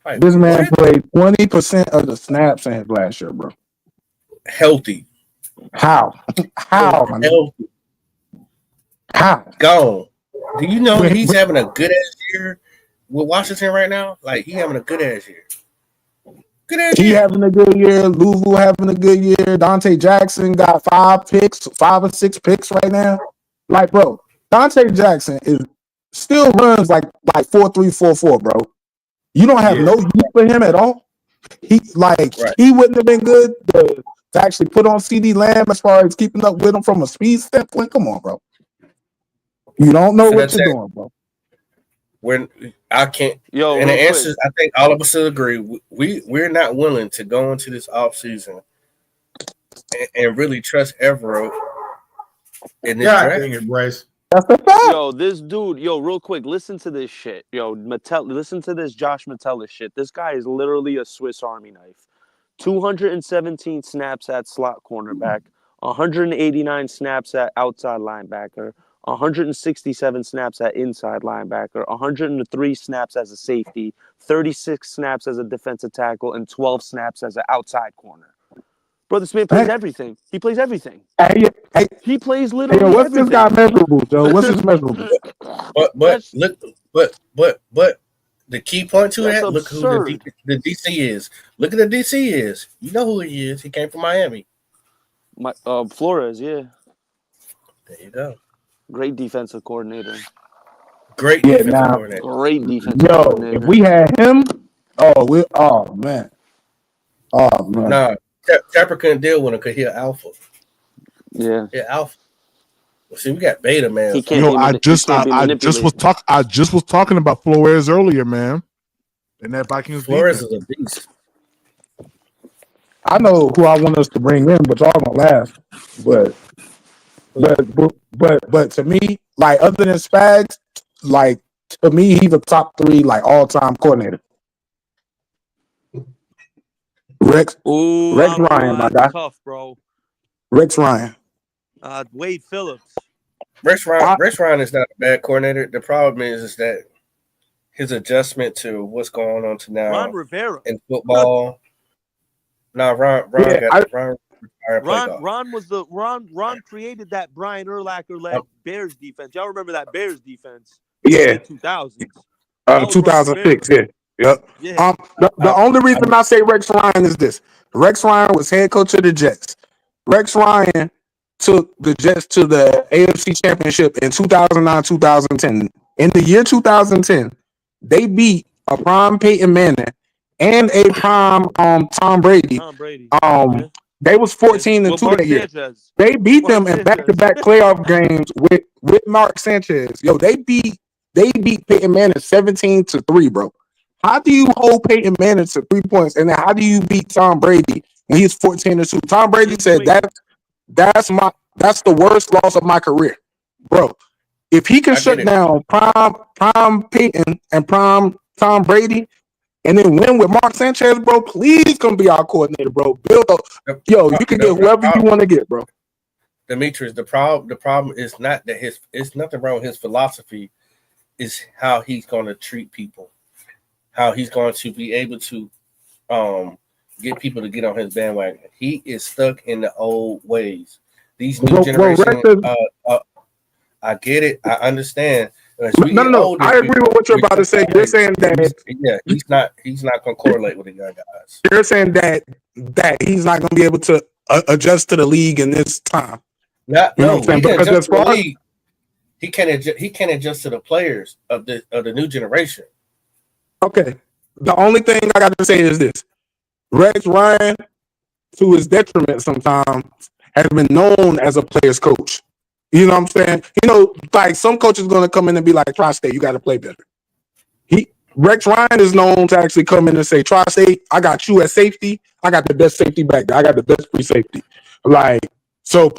Like, this man played 20% of the snaps in his last year, bro. Healthy. How? Healthy. How? Gone. Do you know that he's having a good ass year with Washington right now? Like, he having a good ass year. He having a good year. Louisville having a good year. Dante Jackson got 5 or 6 picks right now. Like, bro, Dante Jackson still runs like 4.3, 4.4, bro. You don't have no use for him at all. He wouldn't have been good to actually put on CD Lamb as far as keeping up with him from a speed standpoint. Come on, bro. You don't know what you're doing, bro. When I can't, and the answer, I think all of us will agree. We're not willing to go into this offseason and really trust Evero in this draft. Dang it, Bryce. Yo, this dude, real quick, listen to this shit. Listen to this Josh Metellus shit. This guy is literally a Swiss Army knife. 217 snaps at slot cornerback, 189 snaps at outside linebacker, 167 snaps at inside linebacker, 103 snaps as a safety, 36 snaps as a defensive tackle, and 12 snaps as an outside corner. Bro, this man plays everything. He plays everything. He plays literally what's everything. this guy measurable, Joe? What's his measurable? But the key point to That's that, look absurd. who the DC is. Look at the DC is. You know who he is. He came from Miami. Flores, yeah. There you go. Great defensive coordinator. Great defensive coordinator. Great defensive coordinator. If we had him, oh man. Nah, Tapper couldn't deal with him because he's alpha. Yeah. Yeah, alpha. Well, see, we got beta, man. I just was talking about Flores earlier, man. And that Vikings Flores defense. is a beast. I know who I want us to bring in, but y'all gonna laugh. But to me, like, other than Spags, like, to me, he's a top 3 like all-time coordinator. Rex Ryan, my guy. Tough, bro. Rex Ryan. Wade Phillips. Rex Ryan is not a bad coordinator. The problem is that his adjustment to what's going on to now Ron Rivera in football. No, Ron created that Brian Urlacher led Bears defense. Y'all remember that Bears defense? Yeah. 2000s. 2006. Yeah. Yep. Yeah. The only reason I say Rex Ryan is this: Rex Ryan was head coach of the Jets. Rex Ryan took the Jets to the AFC Championship in 2009-2010. In the year 2010, they beat a prime Peyton Manning and a prime Tom Brady. They was 14-2 that year. Sanchez. They beat them in back-to-back playoff games with Mark Sanchez. Yo, they beat Peyton Manning 17-3, bro. How do you hold Peyton Manning to 3 points, and then how do you beat Tom Brady when he's 14-2? Tom Brady said that's the worst loss of my career, bro. If he can shut down prime Peyton and prime Tom Brady, and then win with Mark Sanchez, bro, please come be our coordinator, bro. You can get whoever you want to get, bro. Demetrius, the problem is not that it's nothing wrong with his philosophy. Is how he's going to treat people, how he's going to be able to get people to get on his bandwagon. He is stuck in the old ways. These new generation, I get it. I understand. No. I agree with what you're about to say. You're saying that he's not going to correlate with the young guys. You're saying that he's not going to be able to adjust to the league in this time. No, he can adjust to the league. He can't adjust to the players of the new generation. Okay. The only thing I got to say is this: Rex Ryan, to his detriment, sometimes has been known as a player's coach. You know what I'm saying? You know, like some coaches going to come in and be like, Tri-State, you got to play better. Rex Ryan is known to actually come in and say, Tri-State, I got you at safety. I got the best safety back there. I got the best free safety. Like, so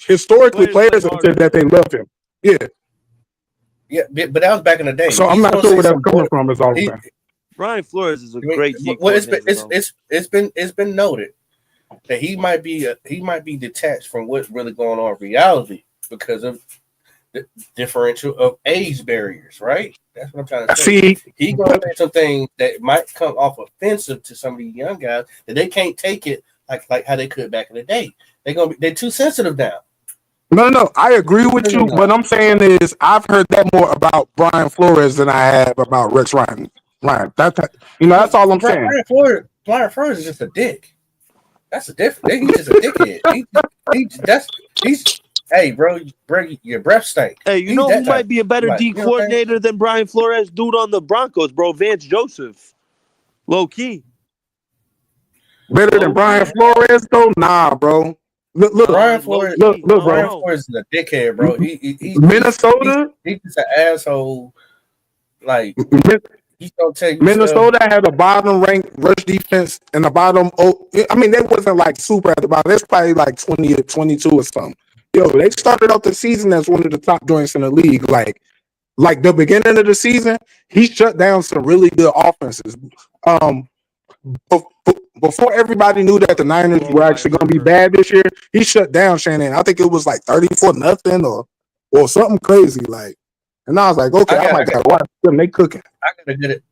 historically, players have said that they love him. Yeah. Yeah, but that was back in the day. So I'm not sure where that's coming from. Is all that. Brian Flores is a great. Well, it's been noted that he might be detached from what's really going on in reality because of the differential of age barriers, right? That's what I'm trying to say. See, he going to say some things that might come off offensive to some of these young guys that they can't take it like how they could back in the day. They're too sensitive now. No, I agree with you. What I'm saying is I've heard that more about Brian Flores than I have about Rex Ryan. That's all I'm saying. Brian Flores is just a dick. That's a different. He's just a dickhead. Hey, bro, your breath stank. Hey, you know who might be a better D coordinator than Brian Flores? Dude on the Broncos, bro, Vance Joseph. Low key. Better than Brian Flores, though? Nah, bro. Look, Brian Flores. Look, bro. Brian Flores is a dickhead, bro. He's Minnesota. He's just an asshole. Like he's gonna tell you. Minnesota had a bottom ranked rush defense and a bottom. I mean, they wasn't like super at the bottom. That's probably like 20 or 22 or something. Yo, they started off the season as one of the top joints in the league. Like the beginning of the season, he shut down some really good offenses. Before everybody knew that the Niners were actually going to be bad this year, he shut down Shannon. I think it was like 34-0 or something crazy. Like, and I was like, okay, I might gotta watch them. They cooking.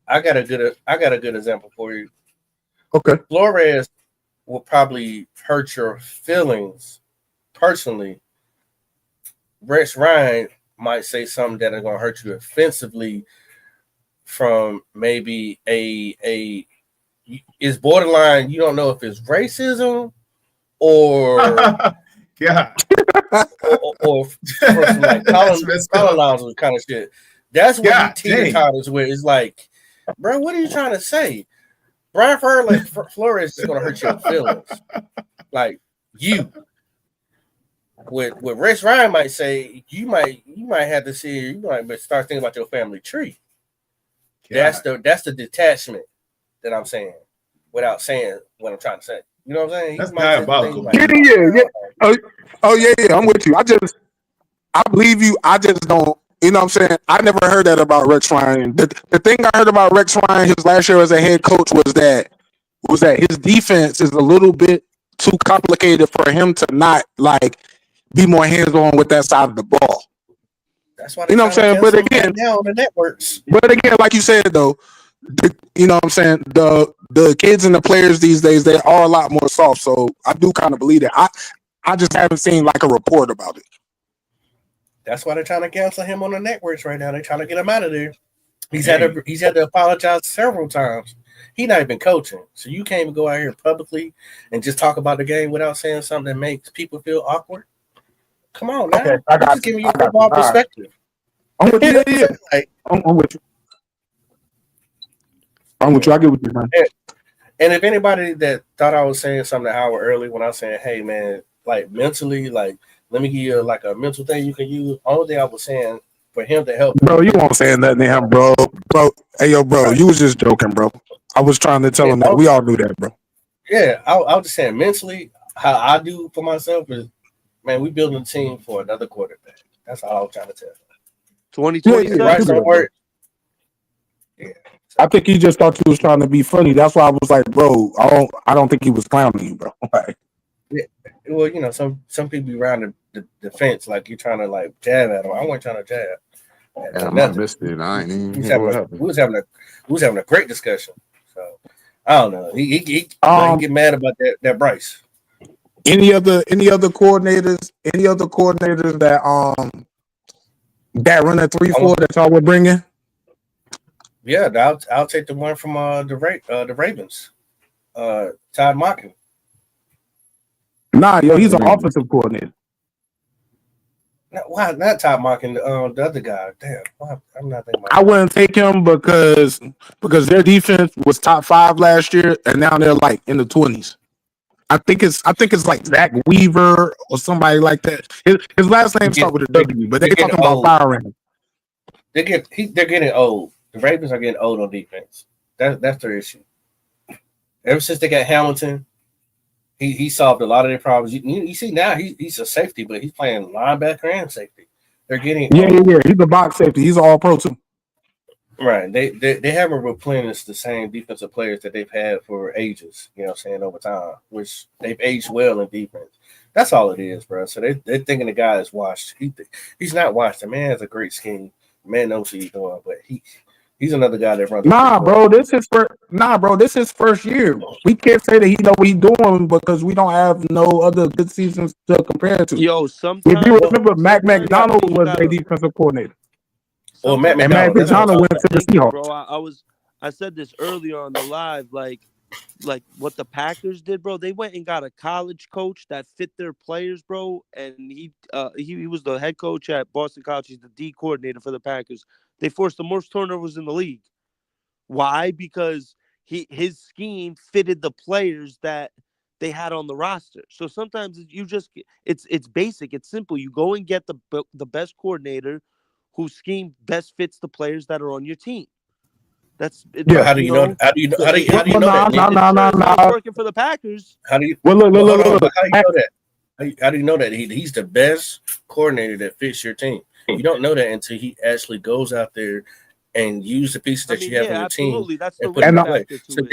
I got a good example for you. Okay, Flores will probably hurt your feelings personally. Rex Ryan might say something that are going to hurt you offensively from maybe is borderline. You don't know if it's racism or or some like colonizer kind of shit. That's what he teeter-totters with. It's like, bro, what are you trying to say? Brian Flores is going to hurt your feelings. Like you. What Rex Ryan might say, you might have to see. You might start thinking about your family tree. That's the detachment that I'm saying, without saying what I'm trying to say. You know what I'm saying? That's diabolical. Like, yeah. Oh yeah. I'm with you. I believe you. I just don't. You know what I'm saying? I never heard that about Rex Ryan. The thing I heard about Rex Ryan his last year as a head coach was that his defense is a little bit too complicated for him to not like be more hands-on with that side of the ball. That's why you know what I'm saying. But again, now on the networks. But again, like you said though, you know what I'm saying, the kids and the players these days, they are a lot more soft. So I do kind of believe that. I just haven't seen like a report about it. That's why they're trying to cancel him on the networks right now. They're trying to get him out of there. He's had to apologize several times. He's not even coaching. So you can't even go out here publicly and just talk about the game without saying something that makes people feel awkward. Come on now. Okay, I'm just giving you football perspective. I'm with you. Yeah. I'm with you. I'm with you. I get what you're saying. And if anybody that thought I was saying something an hour early when I was saying, hey man, like mentally, like let me give you like a mental thing you can use. Only thing I was saying for him to help. Bro, you won't say nothing to him, bro. Hey yo, bro, you was just joking, bro. I was trying to tell him that. We all knew that, bro. Yeah, I was just saying mentally, how I do for myself is, man, we building a team for another quarterback. That's all I was trying to tell you. 2027. Yeah. I think he just thought you was trying to be funny. That's why I was like, bro, I don't think he was clowning you, bro. Like, yeah. Well, you know, some people be around the fence like you're trying to like jab at him. I wasn't trying to jab. I missed it. I ain't even. We was having a great discussion. So I don't know. He get mad about that Bryce. Any other coordinators? Any other coordinators that run a 3-4 that y'all would bring in? Yeah, I'll take the one from the Ravens. Todd Monken. Nah, yo, he's an offensive coordinator. Why not Todd Monken? The other guy. Damn, I'm not thinking about I wouldn't take him because their defense was top 5 last year, and now they're like in the 20s. I think it's like Zach Weaver or somebody like that. His last name starts with a W, but they're talking about firing him. They're getting old. The Ravens are getting old on defense. That's their issue. Ever since they got Hamilton, he solved a lot of their problems. You see now he's a safety, but he's playing linebacker and safety. They're getting yeah. He's a box safety. He's all pro too. Right. They haven't replenished the same defensive players that they've had for ages, you know what I'm saying, over time, which they've aged well in defense. That's all it is, bro. So they're thinking the guy is washed. He's not washed. The man has a great scheme. The man knows what he's doing, but he's another guy that runs. Nah, bro, this is his first year. We can't say that he know what he's doing because we don't have no other good seasons to compare it to. Yo, sometimes if you remember, Mac McDonald was a defensive coordinator. Well, Matt and Matt McDonald went to the Seahawks. Bro, I said this earlier on the live, like what the Packers did, bro. They went and got a college coach that fit their players, bro, and he was the head coach at Boston College. He's the D coordinator for the Packers. They forced the most turnovers in the league. Why? Because his scheme fitted the players that they had on the roster. So sometimes it's basic, it's simple. You go and get the best coordinator whose scheme best fits the players that are on your team. How do you know that? It's working for the Packers. How do you? Well, look. How do you know that? How do you know that he's the best coordinator that fits your team? You don't know that until he actually goes out there and use the pieces that you have on your team. That's and put it in play. So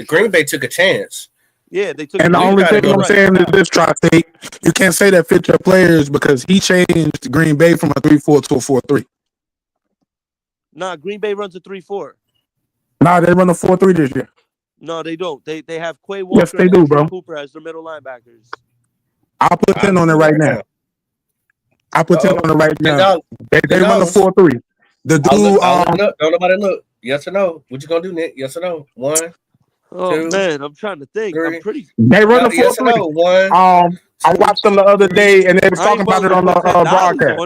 Green Bay took a chance. Yeah, they took. And the only thing I'm saying is this, Tri-State, you can't say that fit your players because he changed Green Bay from a 3-4 to a 4-3. Nah, Green Bay runs a 3-4. Nah, they run a 4-3 this year. No, they don't. They have Quay Walker yes, they do, and bro. Cooper as their middle linebackers. I'll put 10 on it right now. I'll put 10 on it right now. They run a 4-3. The dude, don't nobody look. Yes or no? What you gonna do, Nick? Yes or no? 1, Oh 2, man, I'm trying to think. 3. I'm pretty. They run a 4-3. Yes or no? 1. I watched them the other day, and they were talking about it on the broadcast.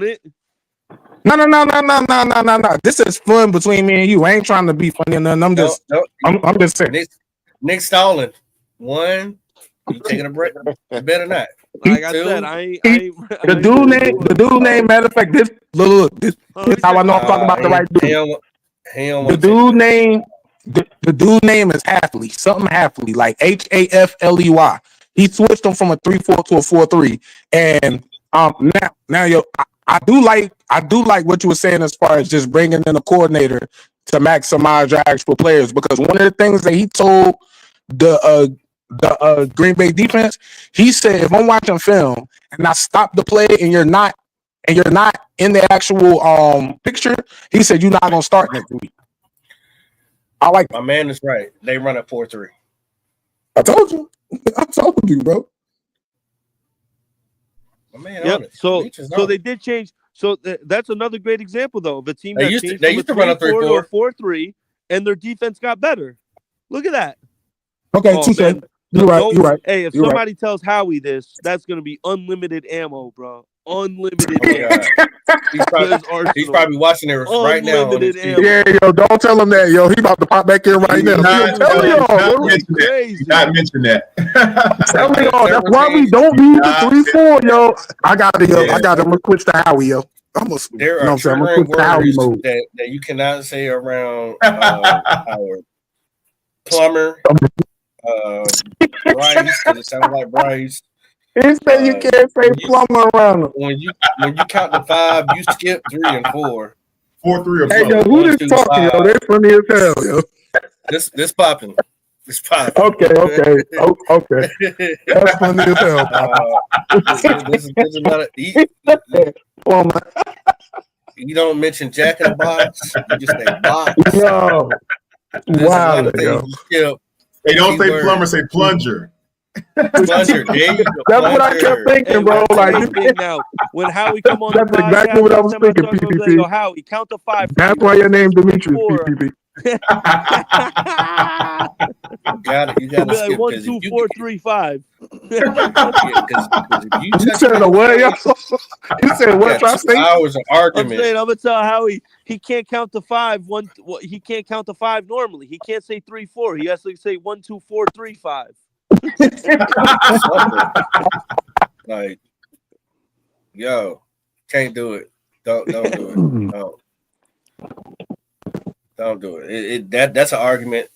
No. This is fun between me and you. I ain't trying to be funny or nothing. I'm just saying. Nick Stalling. 1. You taking a break? You better not. Like I said, the dude name. Matter of fact, this how I know I'm talking about the right dude. The dude name is Hafley, something Hafley, like Hafley. He switched them from a 3-4 to a 4-3, and now yo, I do like what you were saying as far as just bringing in a coordinator to maximize your actual players, because one of the things that he told the Green Bay defense, he said, if I'm watching film and I stop the play and you're not in the actual picture, he said you're not gonna start next week. I like my man is right. They run a 4-3. I told you, bro. My man, yep. So they did change. So that's another great example though of a team that changed from a 3-4 to a 4-3, and their defense got better. Look at that. Okay, touche. You're right. Hey, if somebody tells Howie this, that's gonna be unlimited ammo, bro. Unlimited ammo. He's probably watching it right now. Yeah, yo, don't tell him that, yo. He about to pop back in right now. Not mention that. Tell me, y'all. That's why we don't use the 3-4, yo. I got it. I'm gonna switch to Howie, yo. There are triggering words that you cannot say around Howard. Plumber, Bryce, because it sounds like Bryce. He said you can't say plumber around him. When you count to 5, you skip 3 and 4. 4, 3, or 4. Hey, yo, who this talking, yo? They're funny as hell, yo. This popping. It's popping. Okay. That's funny as hell. This is about you don't mention Jack in the Box. You just say box. Yo. Wow, yo. Skip. Hey, don't say plumber, say plunger. Plunger. There you go. That's what I kept thinking, bro. Like big now. When Howie come on the that's podcast, exactly what I was every time thinking, talk, they go, PPP. Howie, count to 5. That's why your name Demetrius, PPP. You gotta Be skip like 1, because 2, 4, 3, 5. if you You said a what? You said what? Try to say. hours of I'm argument. saying, I'm gonna tell Howie he can't count to 5. He can't count to 5 normally. He can't say 3, 4. He has to say 1, 2, 4, 3, 5. Like, yo, can't do it. Don't do it. No. Don't do it. That's an argument.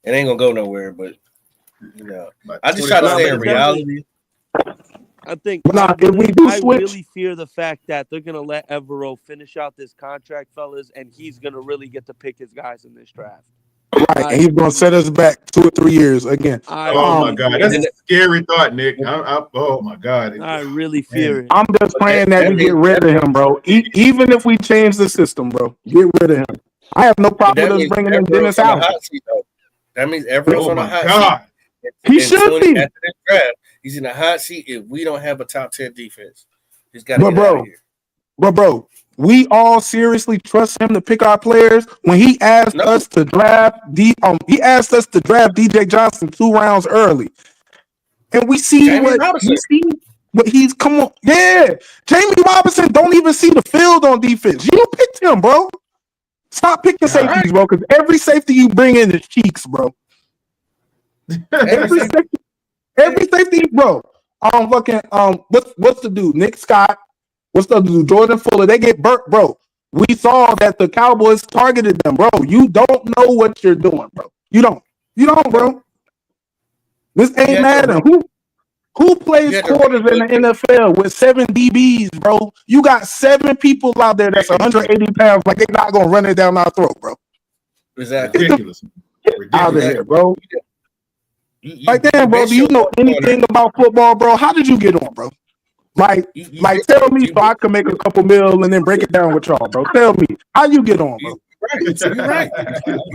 It ain't gonna go nowhere. But you know, I just try to stay in reality. I think if we do I switch, really fear the fact that they're gonna let Evero finish out this contract, fellas, and he's gonna really get to pick his guys in this draft. right, and he's gonna set us back 2 or 3 years again. Oh my God, that's a scary thought, Nick. Oh my God, I really fear it. I'm just praying that we get rid of him, bro. Even if we change the system, bro, get rid of him. I have no problem with us bringing in Dennis Allen. That means everyone's on the hot seat. He should be. After this draft, he's in the hot seat if we don't have a top 10 defense. He's got to get out of here. Bro, we all seriously trust him to pick our players. When he asked us to draft DJ Johnson 2 rounds early, and we see what he's come on. Yeah, Jamie Robinson don't even see the field on defense. You picked him, bro. Stop picking safeties, bro, because every safety you bring in is cheeks, bro. every safety, bro. What's the dude? Nick Scott. What's the dude? Jordan Fuller. They get burnt, bro. We saw that the Cowboys targeted them, bro. You don't know what you're doing, bro. You don't, bro. This ain't matter. Who plays quarters in the NFL with 7 DBs, bro? You got 7 people out there that's 180 pounds, like they're not gonna run it down our throat, bro. Exactly. Ridiculous. Out of here, bro. Like, damn, bro. Do you know anything about football, bro? How did you get on, bro? Like, tell me so I can make a couple mil and then break it down with y'all, bro. Tell me how you get on, bro. You're right.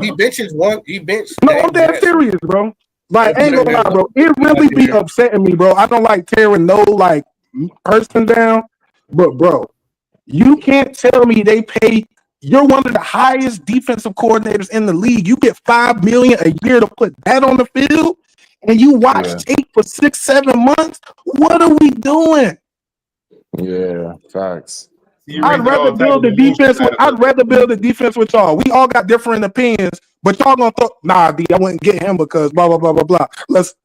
He benches one. He benched. No, I'm dead serious, bro. Like, ain't gonna lie, bro. It really be upsetting me, bro. I don't like tearing no like person down, but bro, you can't tell me they pay. You're one of the highest defensive coordinators in the league. You get $5 million a year to put that on the field, and you watch tape for 6-7 months. What are we doing? Yeah, facts. I'd rather build the defense. I'd rather build the defense with y'all. We all got different opinions, but y'all gonna throw. Nah, D, I wouldn't get him because blah blah blah blah blah. Let's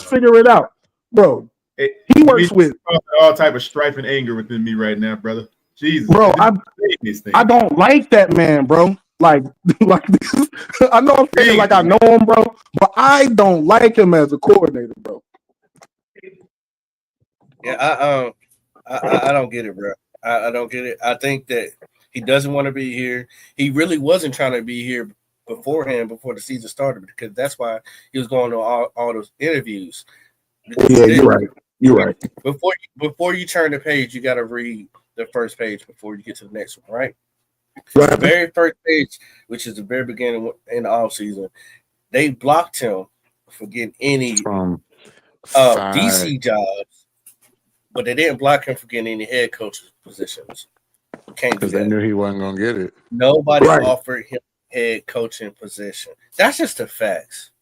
figure it out, bro. He works with all type of strife and anger within me right now, brother. Jesus, bro. I don't like that man, bro. Like this. I know I'm saying like I know him, bro, but I don't like him as a coordinator, bro. Yeah, I don't get it, bro. I don't get it. I think that he doesn't want to be here. He really wasn't trying to be here beforehand, before the season started, because that's why he was going to all those interviews. Yeah, you're right. You're right. Before you turn the page, you got to read the first page before you get to the next one, right? Right. The very first page, which is the very beginning in the off season, they blocked him for getting any DC jobs, but they didn't block him for getting any head coach positions. Because they knew he wasn't gonna get it. Nobody offered him head coaching position. That's just the facts.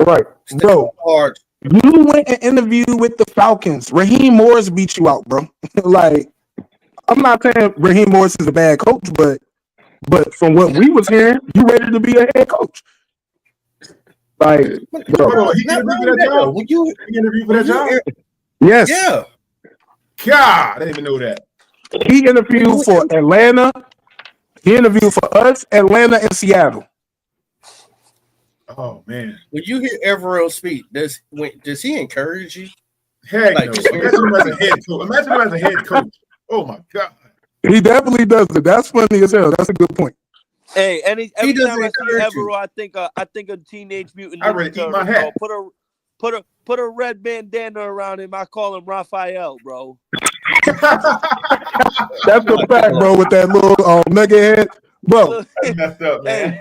Right, bro. You went and interviewed with the Falcons. Raheem Morris beat you out, bro. Like, I'm not saying Raheem Morris is a bad coach, but from what we was hearing, you ready to be a head coach. Like, bro. He interviewed for that job? Would you interview for that job? Yes. Yeah. God, I didn't even know that. He interviewed for Atlanta. He interviewed for us, Atlanta, and Seattle. Oh man! When you hear Evero speak, does he encourage you? Heck no. Imagine him as a head coach. Imagine him as a head coach. Oh my God. He definitely does it. That's funny as hell. That's a good point. Hey, every time I see Evero, I think of Teenage Mutant Ninja I already eat my hat. Put a red bandana around him. I call him Raphael, bro. That's the fact, bro. With that little mega head, bro. That's messed up, man.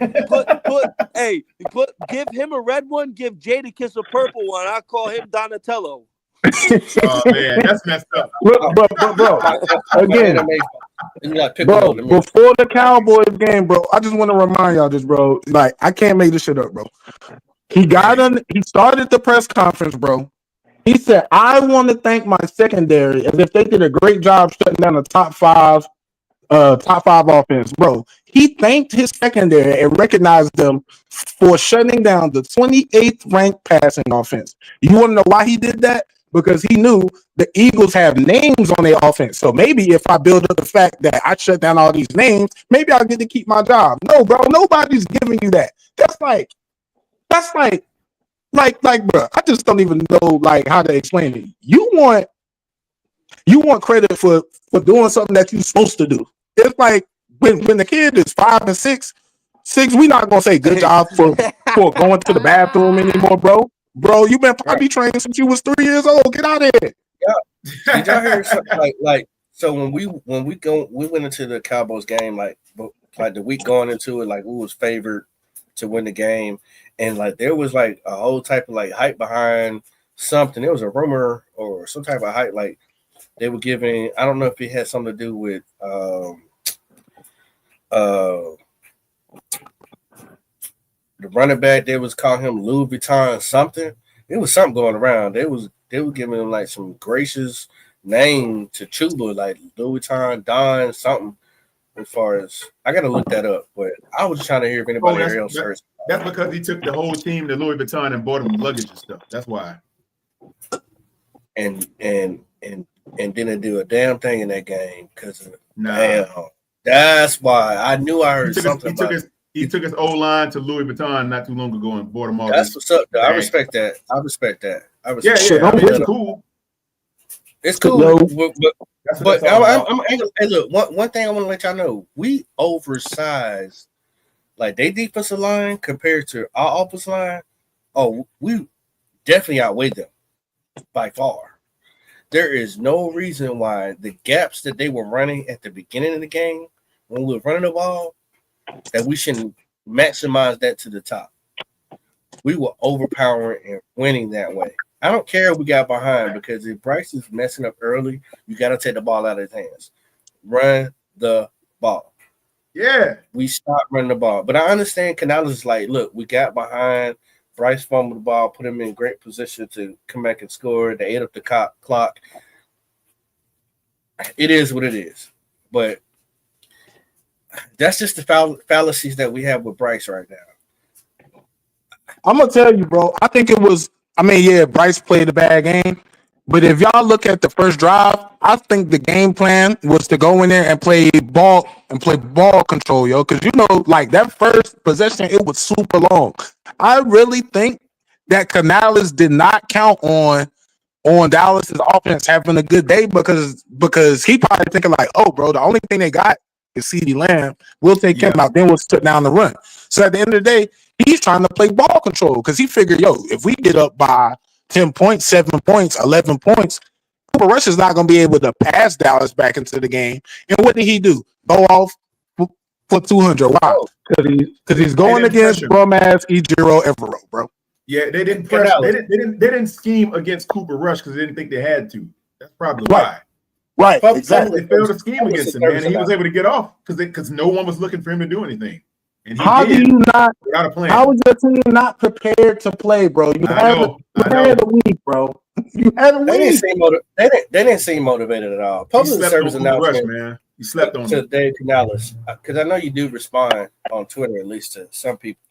Give him a red one. Give Jadakiss a purple one. I call him Donatello. Oh man, that's messed up. But bro, again, bro, before the Cowboys game, bro, I just want to remind y'all this, bro. Like, I can't make this shit up, bro. He started the press conference, bro. He said, I want to thank my secondary as if they did a great job shutting down the top five offense, bro. He thanked his secondary and recognized them for shutting down the 28th ranked passing offense. You want to know why he did that? Because he knew the Eagles have names on their offense. So maybe if I build up the fact that I shut down all these names, maybe I'll get to keep my job. No, bro, nobody's giving you that. That's like, bro, I just don't even know like how to explain it. You want credit for doing something that you're supposed to do. It's like when the kid is 5 and 6, we not gonna say good job for going to the bathroom anymore, bro. Bro, you been potty trained since you was 3 years old. Get out of here. Yeah. Did y'all hear something like so when we went into the Cowboys game like the week going into it, like we was favored to win the game, and like there was like a whole type of like hype behind something. There was a rumor or some type of hype, like they were giving. I don't know if it had something to do with the running back. They was calling him Louis Vuitton something. It was something going around. They were giving him like some gracious name to Chuba, like Louis Vuitton Don something. As far as I gotta look that up, but I was just trying to hear if anybody else heard. That's because he took the whole team to Louis Vuitton and bought them luggage and stuff. That's why. And didn't do a damn thing in that game because damn. That's why I knew I heard something. He took his O-line to Louis Vuitton not too long ago and bought them all. That's what's up, though. I respect that. Yeah, I mean, it's cool. It's cool, but hey, look, one thing I want to let y'all know: we oversized, like they defensive line compared to our offensive line. Oh, we definitely outweighed them by far. There is no reason why the gaps that they were running at the beginning of the game when we were running the ball, that we shouldn't maximize that to the top. We were overpowering and winning that way. I don't care if we got behind, because if Bryce is messing up early, you got to take the ball out of his hands. Run the ball. Yeah. We stopped running the ball. But I understand Canales is like, look, we got behind. Bryce fumbled the ball, put him in great position to come back and score. They ate up the clock. It is what it is. But that's just the fallacies that we have with Bryce right now. I'm going to tell you, bro, I think it was, Bryce played a bad game. But if y'all look at the first drive, I think the game plan was to go in there and play ball control, yo. Because, like that first possession, it was super long. I really think that Canales did not count on Dallas's offense having a good day because he probably thinking like, oh, bro, the only thing they got is CeeDee Lamb. We'll take him out. Then we'll shut down the run. So at the end of the day, he's trying to play ball control because he figured, if we get up by 10 points, 7 points, 11 points, Cooper Rush is not going to be able to pass Dallas back into the game. And what did he do? Go off for 200. Why? Because he's going against bum-ass Ejiro Evero, bro. Yeah, they didn't press. They didn't scheme against Cooper Rush because they didn't think they had to. That's probably why. Right, exactly. They failed to scheme against him, man, and he was able to get off because no one was looking for him to do anything. And how do you not? Without a plan. How is your team not prepared to play, bro? You had a week, bro. You had a week. They didn't seem motivated at all. Public service announcement, man. You slept on to Dave Canales, because I know you do respond on Twitter, at least to some people.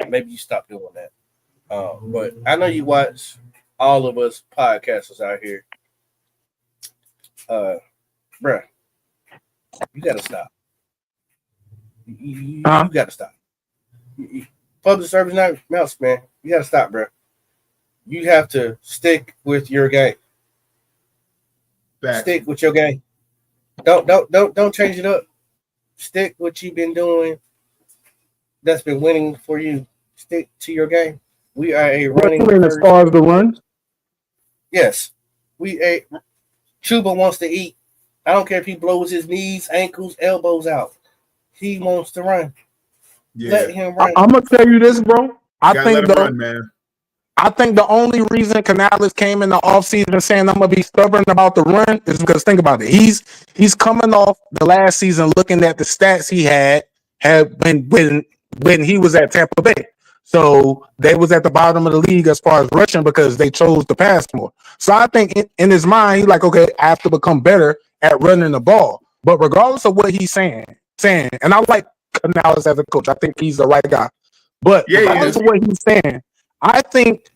Maybe you stopped doing that, but I know you watch all of us podcasters out here. Bruh, you gotta stop. You gotta stop. Public service announcement, man. You gotta stop, bro. You have to stick with your game. Stick with your game. Don't change it up. Stick what you've been doing. That's been winning for you. Stick to your game. We are a running. As far as the run, yes, Chuba wants to eat. I don't care if he blows his knees, ankles, elbows out. he wants to run. Yeah. Let him run. I'm gonna tell you this, bro. I Gotta let think him run, man. I think the only reason Canales came in the offseason saying I'm gonna be stubborn about the run is because think about it. He's coming off the last season looking at the stats he had when he was at Tampa Bay. So they was at the bottom of the league as far as rushing because they chose to pass more. So I think in his mind, he's like, okay, I have to become better at running the ball. But regardless of what he's saying, and I like Canales as a coach, I think he's the right guy. But regardless of what he's saying, I think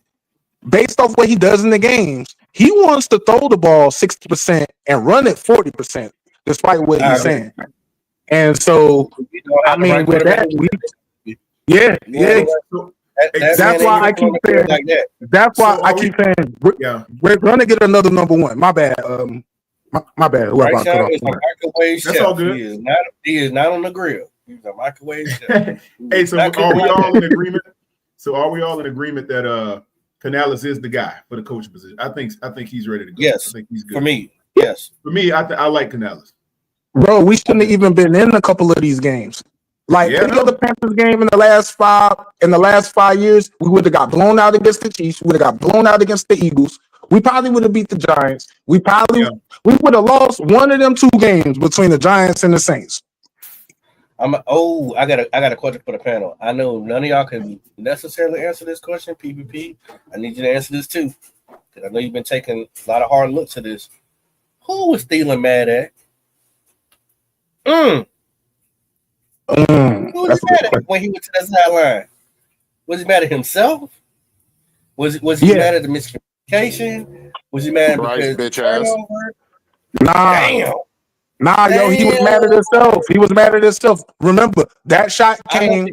based off what he does in the games, he wants to throw the ball 60% and run it 40%, despite what he's saying. And so, I mean, with that, that's why I keep saying. That's why I keep saying we're gonna get another number one. My bad. My bad. Bryce Young is a microwave chef. That's all good. He is not on the grill. He's a microwave chef. Hey, so are we all in agreement? So are we all in agreement that Canales is the guy for the coaching position? I think he's ready to go. Yes, I think he's good. For me, yes. For me, I like Canales. Bro, we shouldn't have even been in a couple of these games. Like any other Panthers game in the last 5 years, we would have got blown out against the Chiefs. We would have got blown out against the Eagles. We probably would have beat the Giants. We would have lost one of them 2 games between the Giants and the Saints. I got a question for the panel. I know none of y'all can necessarily answer this question, PPP. I need you to answer this too, because I know you've been taking a lot of hard looks at this. Who was Thielen mad at? Who was he mad at when he went to that sideline? Was he mad at himself? Was he mad at the miscommunication? Was he mad because bitch turnover? Nah. Nah, yo, he was mad at himself. He was mad at himself. Remember, that shot came.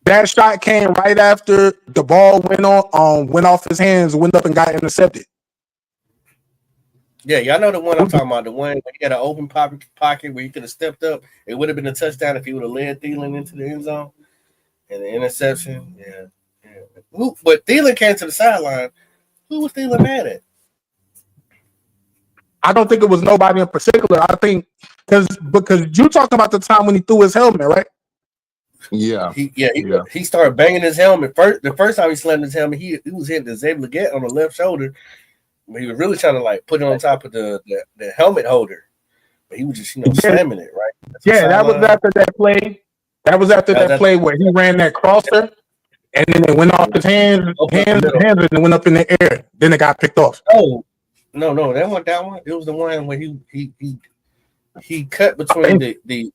That shot came right after the ball went off his hands, went up and got intercepted. Yeah, y'all know the one I'm talking about. The one where he had an open pocket where he could have stepped up. It would have been a touchdown if he would have led Thielen into the end zone. And the interception, But Thielen came to the sideline. Who was Thielen mad at? I don't think it was nobody in particular. I think because you talking about the time when he threw his helmet, right? Yeah. He started banging his helmet. The first time he slammed his helmet, he was hitting the Xavier Leggett on the left shoulder. But he was really trying to like put it on top of the helmet holder. But he was just slamming it, right? That was after that play. That was after that play where he ran that crosser, and then it went off his hands, and it went up in the air. Then it got picked off. Oh, no, that one. It was the one where he cut between the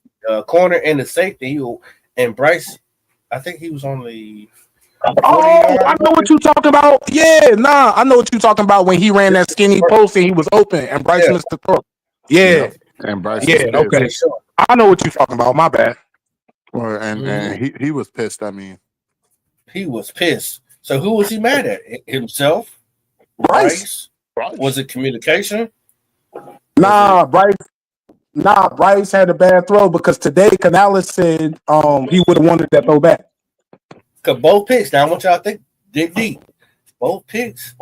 corner and the safety. And Bryce, I think he was on the. I know what you're talking about. I know what you're talking about when he ran that skinny post and he was open and Bryce missed the throw. And Bryce. Okay. I know what you're talking about. My bad. And he was pissed. I mean, he was pissed. So who was he mad at? Himself? Bryce. Was it communication? Nah, Bryce had a bad throw because today Canales said he would have wanted that throw back. Because both picks, now I want y'all to dig deep. Both picks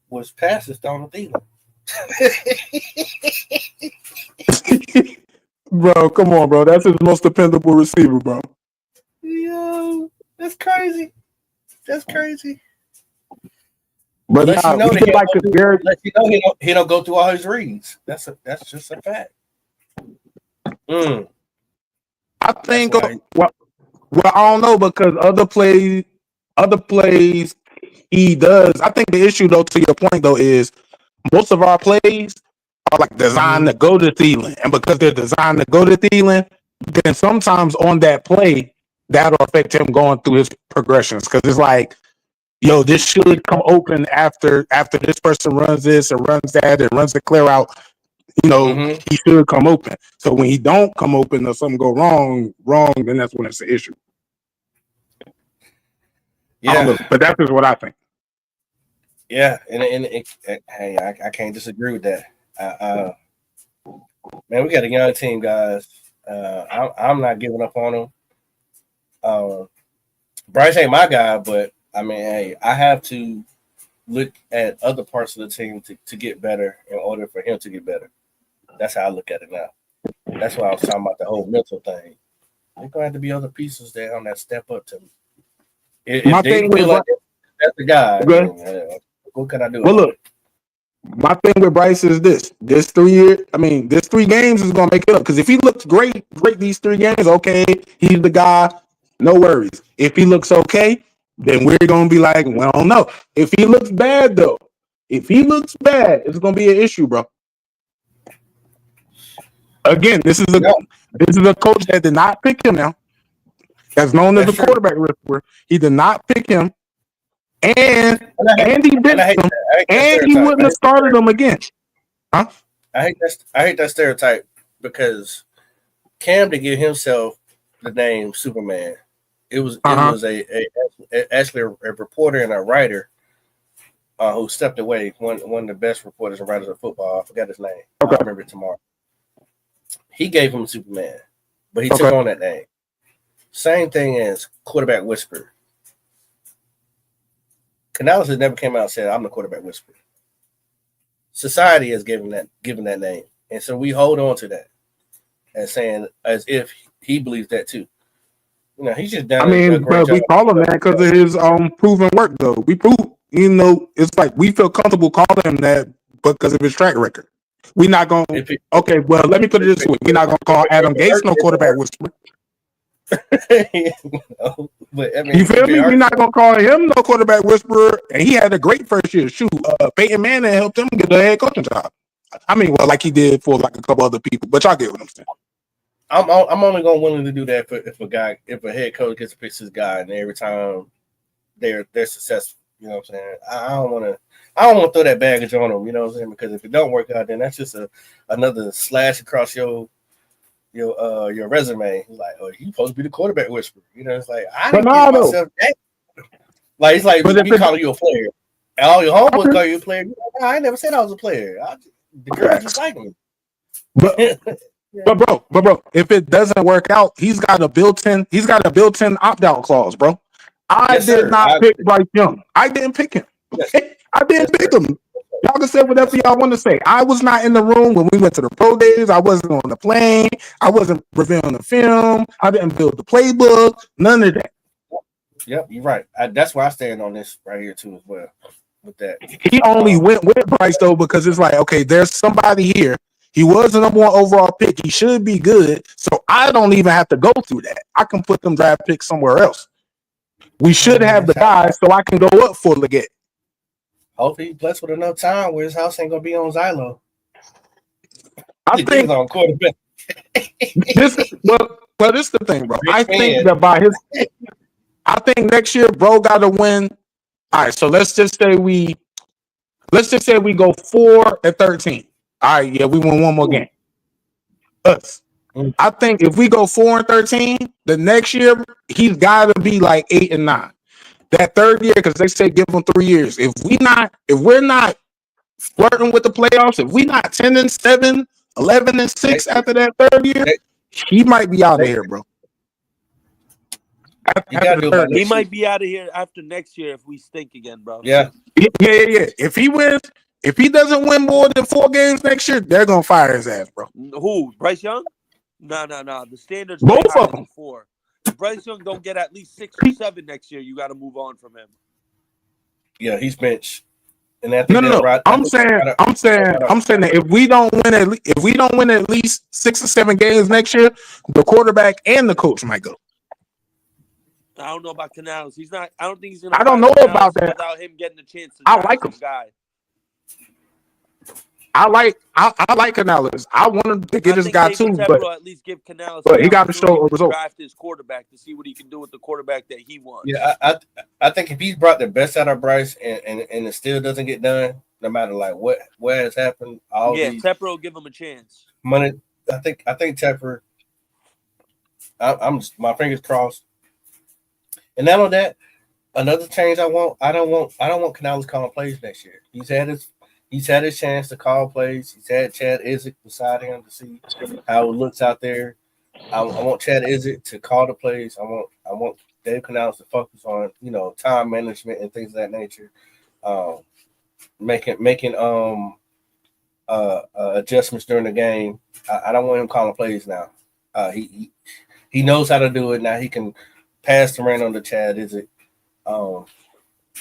was passes thrown to Thielen. Bro, come on, bro. That's his most dependable receiver, bro. Yo, that's crazy. That's crazy. But he don't go through all his reads. That's just a fact. I think well, I don't know because other plays he does. I think the issue though, to your point though, is most of our plays are like designed to go to Thielen, and because they're designed to go to Thielen, then sometimes on that play that'll affect him going through his progressions because it's like, yo, this should come open after this person runs this and runs that and runs the clear out. He should come open. So when he don't come open or something go wrong, then that's when it's an issue. Yeah, but that's just what I think. Yeah, and hey, I can't disagree with that. Man, we got a young team, guys. I'm not giving up on them. Bryce ain't my guy, but I mean, hey, I have to look at other parts of the team to get better in order for him to get better. That's how I look at it now. That's why I was talking about the whole mental thing. They're gonna have to be other pieces there on that step up to me. My If they thing feel with like that's the guy, Bryce, then, what can I do? well, look, my thing with Bryce is this 3 year. I mean, this 3 games is gonna make it up. Because if he looks great these 3 games, okay, he's the guy. No worries. If he looks okay, then we're gonna be like, well, I don't know. If he looks bad though, it's gonna be an issue, bro. Again, this is a coach that did not pick him now. That's known as a quarterback whisperer. He did not pick him, and he benched him, and he wouldn't have started him again. Huh? I hate that stereotype because Cam to give himself the name Superman. It was actually a reporter and a writer who stepped away. One of the best reporters and writers of football. I forgot his name. I'll remember it tomorrow. He gave him Superman, but he took on that name. Same thing as quarterback whisperer. Canales has never came out and said, "I'm the quarterback whisperer." Society has given that name, and so we hold on to that as if he believes that too. You know, he's just done. I mean, but we call him that because of his proven work, though. We prove, it's like we feel comfortable calling him that because of his track record. We're not going. Okay, well, let me put it this way: we're not going to call Adam Gates no quarterback whisperer. But I mean, you feel me? We're not going to call him no quarterback whisperer, and he had a great first year. Shoot, Peyton Manning helped him get the head coaching job. I mean, well, like he did for like a couple other people, but y'all get what I'm saying. I'm only going willing to do that if a head coach gets to pick his guy, and every time they're successful. You know what I'm saying? I don't want to throw that baggage on them. You know what I'm saying? Because if it don't work out, then that's just another slash across your resume. Like, oh, you supposed to be the quarterback whisperer. You know, it's like I didn't give myself that. Like it's like me calling you a player. And all your homeboys call you a player. Like, I never said I was a player. The girls just like me. But bro, if it doesn't work out, he's got a built-in opt-out clause, bro. I did not pick Bryce Young. I didn't pick him. I didn't pick him. Y'all can say whatever y'all want to say. I was not in the room when we went to the pro days. I wasn't on the plane. I wasn't reviewing the film. I didn't build the playbook. None of that. Yep, you're right. That's why I stand on this right here too as well. With that, he only went with Bryce though because it's like, okay, there's somebody here. He was the number 1 overall pick. He should be good. So I don't even have to go through that. I can put them draft picks somewhere else. We should have the guys so I can go up for Leggett. Hopefully he's blessed with enough time where his house ain't gonna be on Xylo. I think on quarterback. this is the thing, bro. I think that I think next year, bro, gotta win. All right, so let's just say we go 4-13. All right, yeah, we won one more game. Us. I think if we go 4-13, the next year he's got to be like 8-9. That third year, because they say give him 3 years. If we're not flirting with the playoffs, if we not 10-7, 11-6 after that third year, he might be out of here, bro. He might be out of here after next year if we stink again, bro. Yeah. If he doesn't win more than 4 games next year, they're gonna fire his ass, bro. Who? Bryce Young? No. The standard's both way of them. 4. If Bryce Young don't get at least 6 or 7 next year, you got to move on from him. Yeah, he's benched. And I think I'm saying that if we don't win at least 6 or 7 games next year, the quarterback and the coach might go. I don't know about Canales. He's not. I don't think he's gonna. I don't know about that. Without him getting a chance to. I like him. Guy. I like Canales. I want him to get his guy too, but at least give Canales. But he got to show a result. Draft his quarterback to see what he can do with the quarterback that he wants. Yeah, I think if he's brought the best out of Bryce and it still doesn't get done, no matter like what has happened, Tepper will give him a chance. Money, I think Tepper. I'm my fingers crossed. And not on that, another change I don't want Canales calling plays next year. He's had his chance to call plays. He's had Chad Izzik beside him to see how it looks out there. I want Chad Izzik to call the plays. I want Dave Canales to focus on time management and things of that nature. Making adjustments during the game. I don't want him calling plays now. He knows how to do it now. He can pass the reign on the Chad. Is it?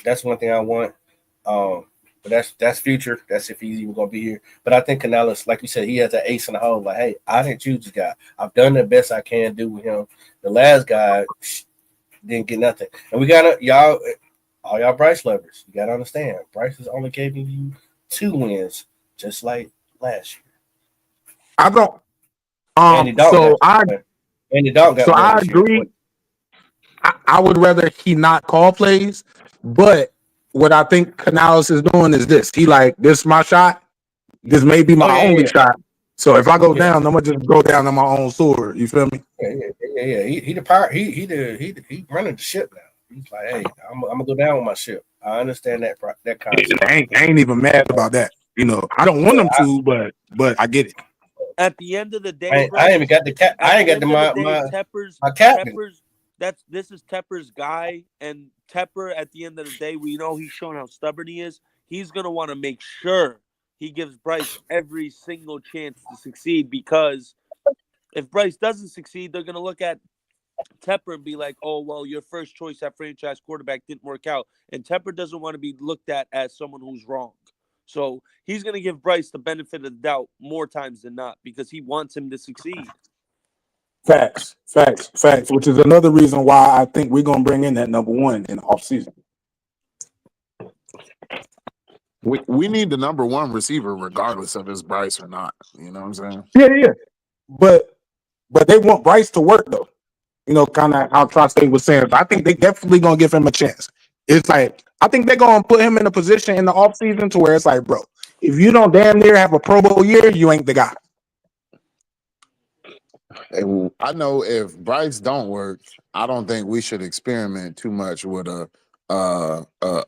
That's one thing I want. But that's future. That's if he's even gonna be here. But I think Canales, like you said, he has an ace in the hole. Like, hey, I didn't choose this guy. I've done the best I can do with him. The last guy didn't get nothing. And we gotta all y'all Bryce lovers, you gotta understand. Bryce is only giving you 2 wins, just like last year. I don't. Andy Dalton got So one I this year. agree. I would rather he not call plays, but what I think Canales is doing is this. He like, this is my shot. This may be my only shot. So if I go down, I'm gonna just go down on my own sword. You feel me? Yeah. He the power. He running the ship now. He's like, hey, I'm gonna go down with my ship. I understand that concept. I ain't even mad about that. You know, I don't want them to, but I get it. At the end of the day, I ain't even got the cap. I ain't got my captain. This is Tepper's guy, and Tepper, at the end of the day, we know he's showing how stubborn he is. He's gonna want to make sure he gives Bryce every single chance to succeed, because if Bryce doesn't succeed, they're gonna look at Tepper and be like, oh, well, your first choice at franchise quarterback didn't work out. And Tepper doesn't want to be looked at as someone who's wrong. So he's going to give Bryce the benefit of the doubt more times than not, because he wants him to succeed. Facts. Which is another reason why I think we're going to bring in that number 1 in the offseason. We need the number 1 receiver regardless of it's Bryce or not. You know what I'm saying? Yeah. But they want Bryce to work, though. You know, kind of how Tri-State was saying. I think they definitely going to give him a chance. It's like, I think they're going to put him in a position in the offseason to where it's like, bro, if you don't damn near have a Pro Bowl year, you ain't the guy. I know if Bryce don't work, I don't think we should experiment too much with a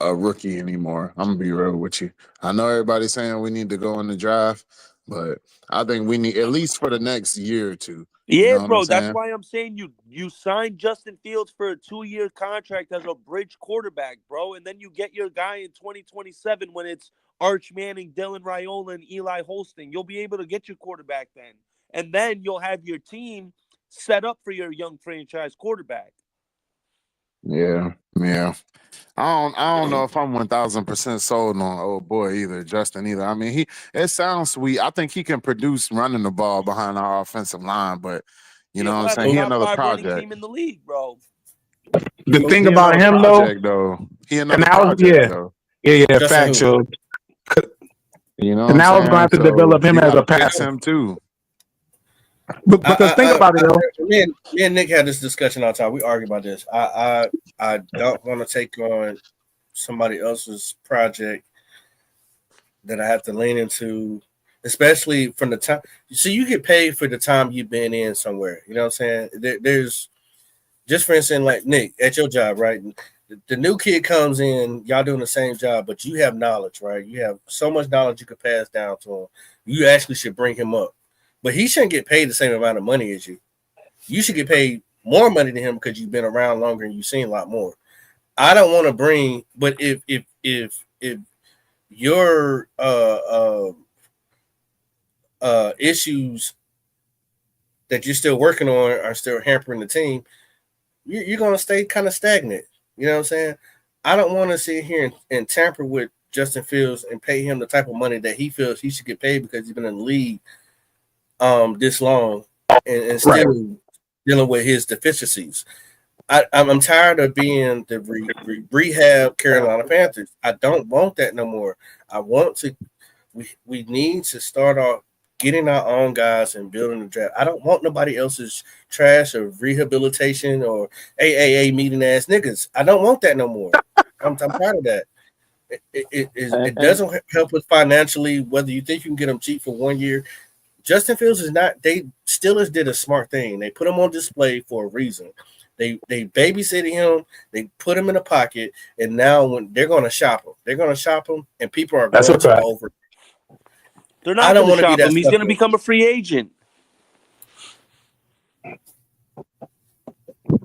rookie anymore. I'm gonna be real with you. I know everybody's saying we need to go in the draft, but I think we need, at least for the next year or two. Yeah, you know bro. That's why I'm saying you signed Justin Fields for a 2-year contract as a bridge quarterback, bro, and then you get your guy in 2027 when it's Arch Manning, Dylan Raiola, and Eli Holston. You'll be able to get your quarterback then, and then you'll have your team set up for your young franchise quarterback. Yeah. I don't know if I'm 1000% sold on old boy either, Justin either. I mean, it sounds sweet. I think he can produce running the ball behind our offensive line, but you know what I'm saying? He another project. Team in the league, bro. The thing about him though, he another project though. Yeah, factual. You know, and now it's going to have to develop him as a passer. Him too. Because think about it, though. Me and Nick had this discussion all the time. We argue about this. I don't want to take on somebody else's project that I have to lean into, especially from the time. So you get paid for the time you've been in somewhere. You know what I'm saying? There's just for instance, like Nick at your job, right? The new kid comes in, y'all doing the same job, but you have knowledge, right? You have so much knowledge you could pass down to him. You actually should bring him up. But he shouldn't get paid the same amount of money as you. You should get paid more money than him because you've been around longer and you've seen a lot more. I don't want to bring, but if your issues that you're still working on are still hampering the team, you're going to stay kind of stagnant. You know what I'm saying? I don't want to sit here and tamper with Justin Fields and pay him the type of money that he feels he should get paid because he's been in the league this long and still dealing with his deficiencies. I'm tired of being the rehab Carolina Panthers. I don't want that no more. I want to. We need to start off getting our own guys and building the draft. I don't want nobody else's trash or rehabilitation or AAA meeting ass niggas. I don't want that no more. I'm tired of that. It doesn't help us financially. Whether you think you can get them cheap for 1 year. Justin Fields is not. Steelers did a smart thing. They put him on display for a reason. They babysitted him. They put him in a pocket, and now when they're going to shop him, and people are going to over. They're not going to shop him. He's going to become a free agent.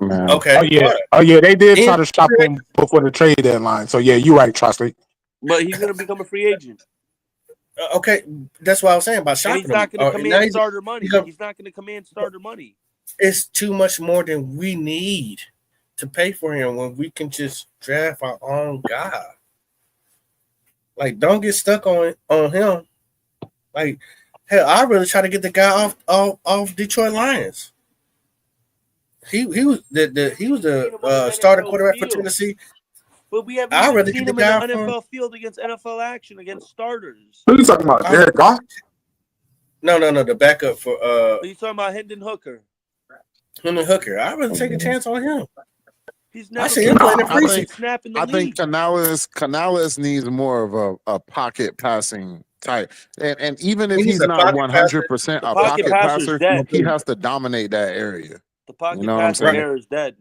Man. Okay. Oh yeah. They did try to shop him before the trade deadline. So yeah, you're right, Trusty. But he's going to become a free agent. Okay, that's what I was saying about shopping. He's not going to command starter money. He's not going to command starter money. it's too much more than we need to pay for him when we can just draft our own guy. Like, don't get stuck on him. Like, hell, I really try to get the guy off Detroit Lions. He was the starting quarterback for Tennessee. But we haven't I even really seen get him the in guy the from. NFL field against NFL action against starters. Who you talking about? Jared Goff? No, the backup for Are you talking about Hendon Hooker? Hendon Hooker. I really take a chance on him. He's I never see him playing in I preseason. think snap in the I league. think Canales needs more of a pocket passing type, and even if He needs he's a not pocket passer. 100% The a pocket pocket passer's passer, dead. he has to dominate that area. The pocket You know what I'm passing saying? era is dead.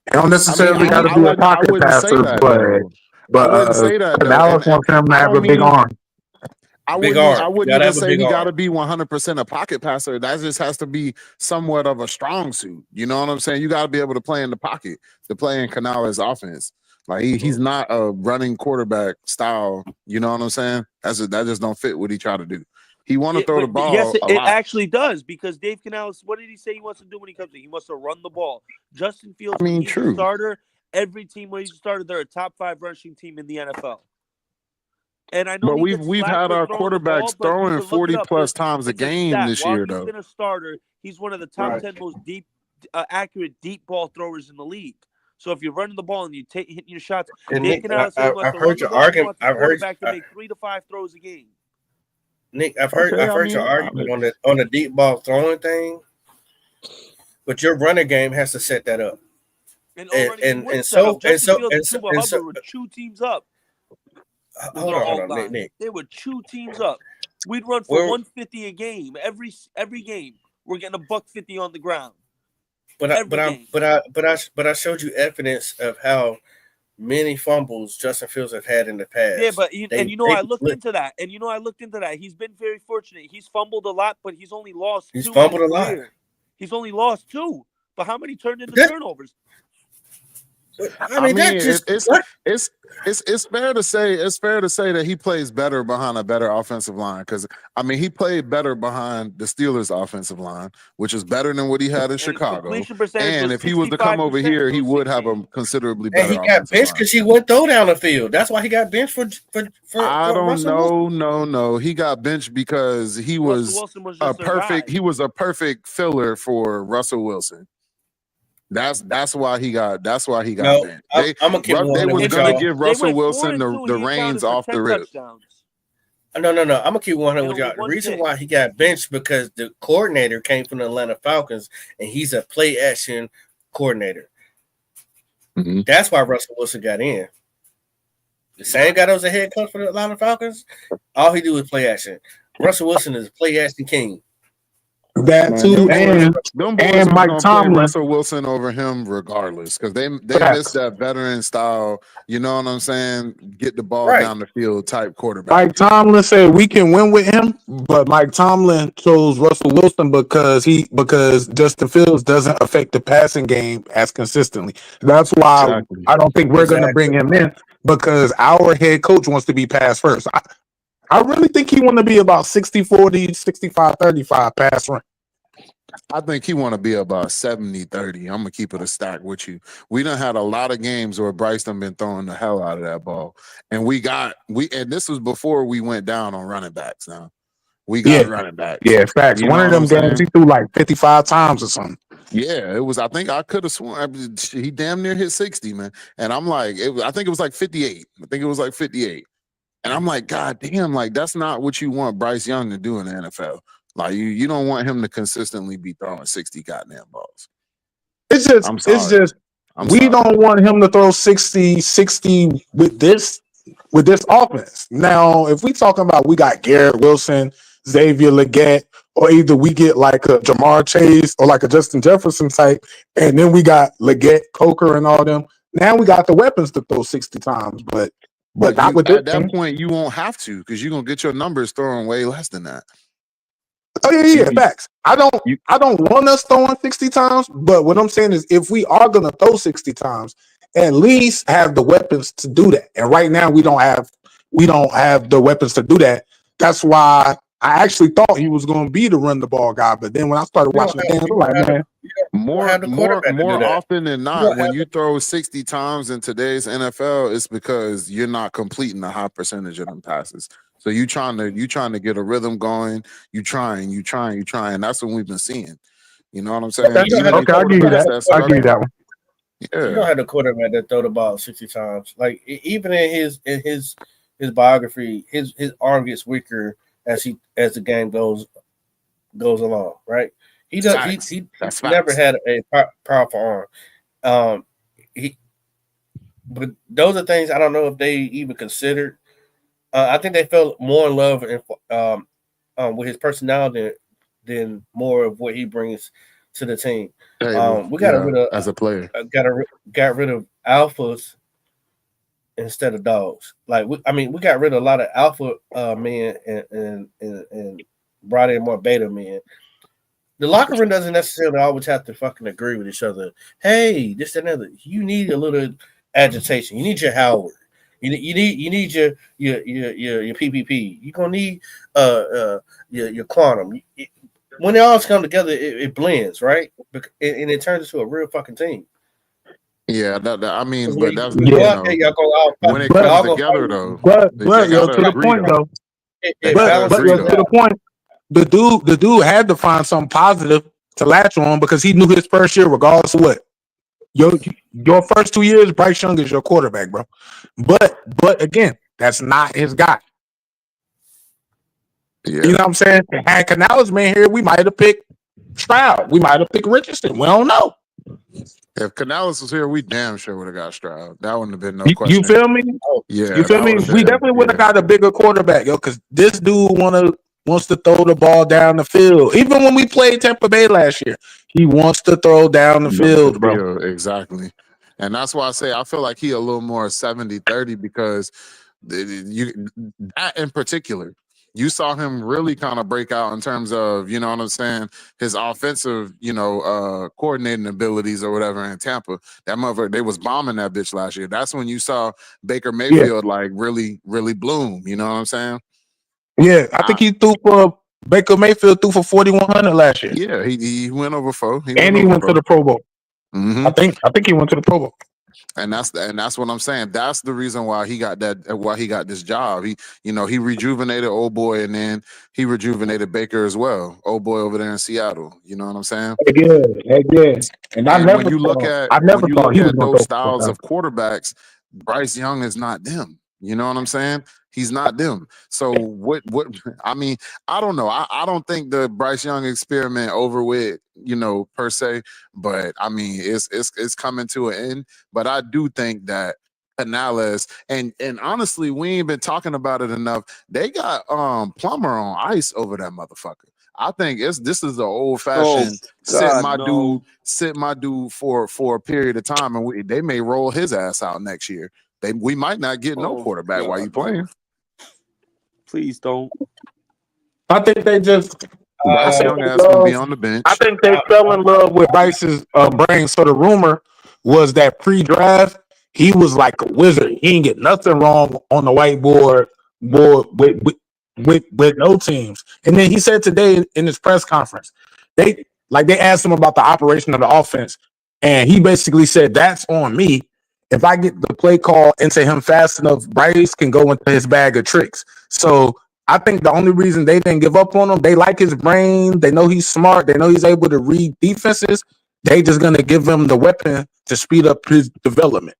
They don't necessarily got to I be a wouldn't pocket say passer, that but though. but I wouldn't say that though. Canales wants him to I have don't a big mean arm. I Big wouldn't arm. even Gotta have a say big he got arm. to be 100% a pocket passer. That just has to be somewhat of a strong suit. You know what I'm saying? You got to be able to play in the pocket to play in Canales' offense. Like he's not a running quarterback style. You know what I'm saying? That just don't fit what he try to do. He want to throw the ball Yes, a it lot. actually does because Dave Canales, what did he say he wants to do when he comes in? He wants to run the ball. Justin Fields, when he's a starter, every team when he's a starter, they're a top 5 rushing team in the NFL. And I know But we've had our quarterbacks throwing 40 plus times a game this year, though. While he's been a starter, he's one of the top 10 most accurate deep ball throwers in the league. So if you're running the ball and you hitting your shots, And Dave Nick, Canales said he wants I've to heard run the your ball. He argument. wants the I've heard quarterback to make 3 to 5 throws a game. Nick, I've heard your argument on the deep ball throwing thing, but your running game has to set that up. Justin Fields and Chuba Hubbard would chew teams up. Hold on, Nick. They would chew teams up. We'd run for 150 a game every game. We're getting $150 on the ground. But I showed you evidence of how many fumbles Justin Fields have had in the past. Yeah, but I looked into that. He's been very fortunate. He's fumbled a lot, but he's only lost 2. He's fumbled a lot. He's only lost 2. But how many turned into turnovers? I mean it's fair to say that he plays better behind a better offensive line because he played better behind the Steelers' offensive line, which is better than what he had in Chicago. And if he was to come over here, he would have a considerably better. And he got benched because he wouldn't throw down the field. That's why he got benched for I don't Russell know. No. He got benched because he was a perfect filler for Russell Wilson. That's why he got benched. They was gonna give Russell Wilson the reins off the rip. No. I'm gonna keep 100 with y'all. The reason why he got benched because the coordinator came from the Atlanta Falcons and he's a play action coordinator. Mm-hmm. That's why Russell Wilson got in. The same guy that was a head coach for the Atlanta Falcons, all he do is play action. Russell Wilson is a play action king. That too, and Mike Tomlin. Russell Wilson over him regardless because they miss that veteran style. You know what I'm saying? Get the ball down the field type quarterback. Mike Tomlin said we can win with him, but Mike Tomlin chose Russell Wilson because Justin Fields doesn't affect the passing game as consistently. That's why I don't think we're going to bring him in because our head coach wants to be pass first. I really think he want to be about 60-40, 65-35 pass run. I think he want to be about 70-30. I'm going to keep it a stack with you. We done had a lot of games where Bryce done been throwing the hell out of that ball. And and this was before we went down on running backs now. We got running backs. Yeah, facts. One of them games he threw like 55 times or something. Yeah, it was. I think I could have sworn he damn near hit 60, man. And I'm like, I think it was like 58. And I'm like, God damn, like that's not what you want Bryce Young to do in the NFL. Like you don't want him to consistently be throwing 60 goddamn balls. It's just we don't want him to throw 60 with this offense. Now, if we talking about we got Garrett Wilson, Xavier Legette, or either we get like a Jamar Chase or like a Justin Jefferson type, and then we got Legette, Coker, and all them. Now we got the weapons to throw 60 times, but not with at that point, you won't have to because you're gonna get your numbers throwing way less than that. Oh yeah, facts. I don't want us throwing 60 times, but what I'm saying is if we are gonna throw 60 times, at least have the weapons to do that. And right now we don't have the weapons to do that. That's why I actually thought he was going to be the run the ball guy, but then when I started watching the game, I'm like, man, More often than not, when you throw 60 times in today's NFL, it's because you're not completing a high percentage of them passes. So you trying to get a rhythm going. You trying. That's what we've been seeing. You know what I'm saying? Okay, I'll give you that. I'll give you that one. Yeah. You don't have the quarterback that throw the ball 60 times. Like even in his biography, his arm gets weaker as the game goes along. Right? He does. He never had a powerful arm. But those are things I don't know if they even considered. I think they felt more in love with his personality than more of what he brings to the team. We got rid of as a player. Got rid of alphas instead of dogs. Like we got rid of a lot of alpha men and brought in more beta men. The locker room doesn't necessarily always have to fucking agree with each other. Hey, this and other. You need a little agitation. You need your Howard. You need your PPP. You're gonna need your quantum. When they all come together, it blends, right? And it turns into a real fucking team. Yeah, but that's when when it comes together though. But to the point though. But to the point, the dude had to find something positive to latch on because he knew his first year, regardless of what. Your first 2 years, Bryce Young is your quarterback, bro. But again, that's not his guy. Yeah. You know what I'm saying? Had Canales been here, we might have picked Stroud. We might have picked Richardson. We don't know. If Canales was here, we damn sure would have got Stroud. That wouldn't have been no question. You feel me? Yeah. You feel me? We definitely would have got a bigger quarterback, yo, because this dude wants to throw the ball down the field. Even when we played Tampa Bay last year, he wants to throw down the field, bro. Exactly. And that's why I say I feel like he a little more 70-30 because that in particular, you saw him really kind of break out in terms of, you know what I'm saying, his offensive, coordinating abilities or whatever in Tampa. That motherfucker, they was bombing that bitch last year. That's when you saw Baker Mayfield like really, really bloom. You know what I'm saying? Yeah, I think he threw for Baker Mayfield threw for 4,100 last year. Yeah, he went over 4. He went to the Pro Bowl. Mm-hmm. I think he went to the Pro Bowl. And that's what I'm saying. That's the reason why he got this job. He rejuvenated old boy, and then he rejuvenated Baker as well. Old boy over there in Seattle. You know what I'm saying? Yeah. And when you look at those styles of quarterbacks, Bryce Young is not them. You know what I'm saying? He's not them. So what I mean, I don't know. I don't think the Bryce Young experiment over with, per se, but I mean it's coming to an end. But I do think that Canales and honestly, we ain't been talking about it enough. They got Plummer on ice over that motherfucker. I think this is the old fashioned sit my dude for a period of time, and they may roll his ass out next year. We might not get no quarterback while you playing. Please don't. I think they just Bryce Young ass gonna be on the bench. I think they fell in love with Bryce's brain. So the rumor was that pre-draft he was like a wizard. He didn't get nothing wrong on the whiteboard with no teams. And then he said today in his press conference, they asked him about the operation of the offense, and he basically said that's on me. If I get the play call into him fast enough, Bryce can go into his bag of tricks. So I think the only reason they didn't give up on him, they like his brain. They know he's smart. They know he's able to read defenses. They just going to give him the weapon to speed up his development.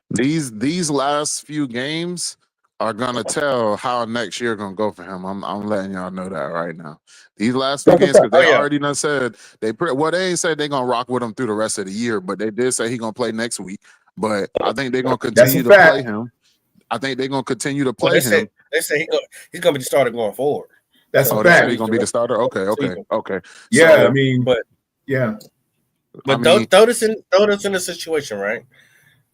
These last few games are going to tell how next year going to go for him. I'm letting y'all know that right now. These last few games, because they already done said they ain't said they're going to rock with him through the rest of the year, but they did say he's going to play next week. But I think they're going to continue to play him. I think they're going to continue to play him. They say he's going to be the starter going forward. That's a fact. He's going to be the starter? Okay. Yeah, But throw this in a situation, right?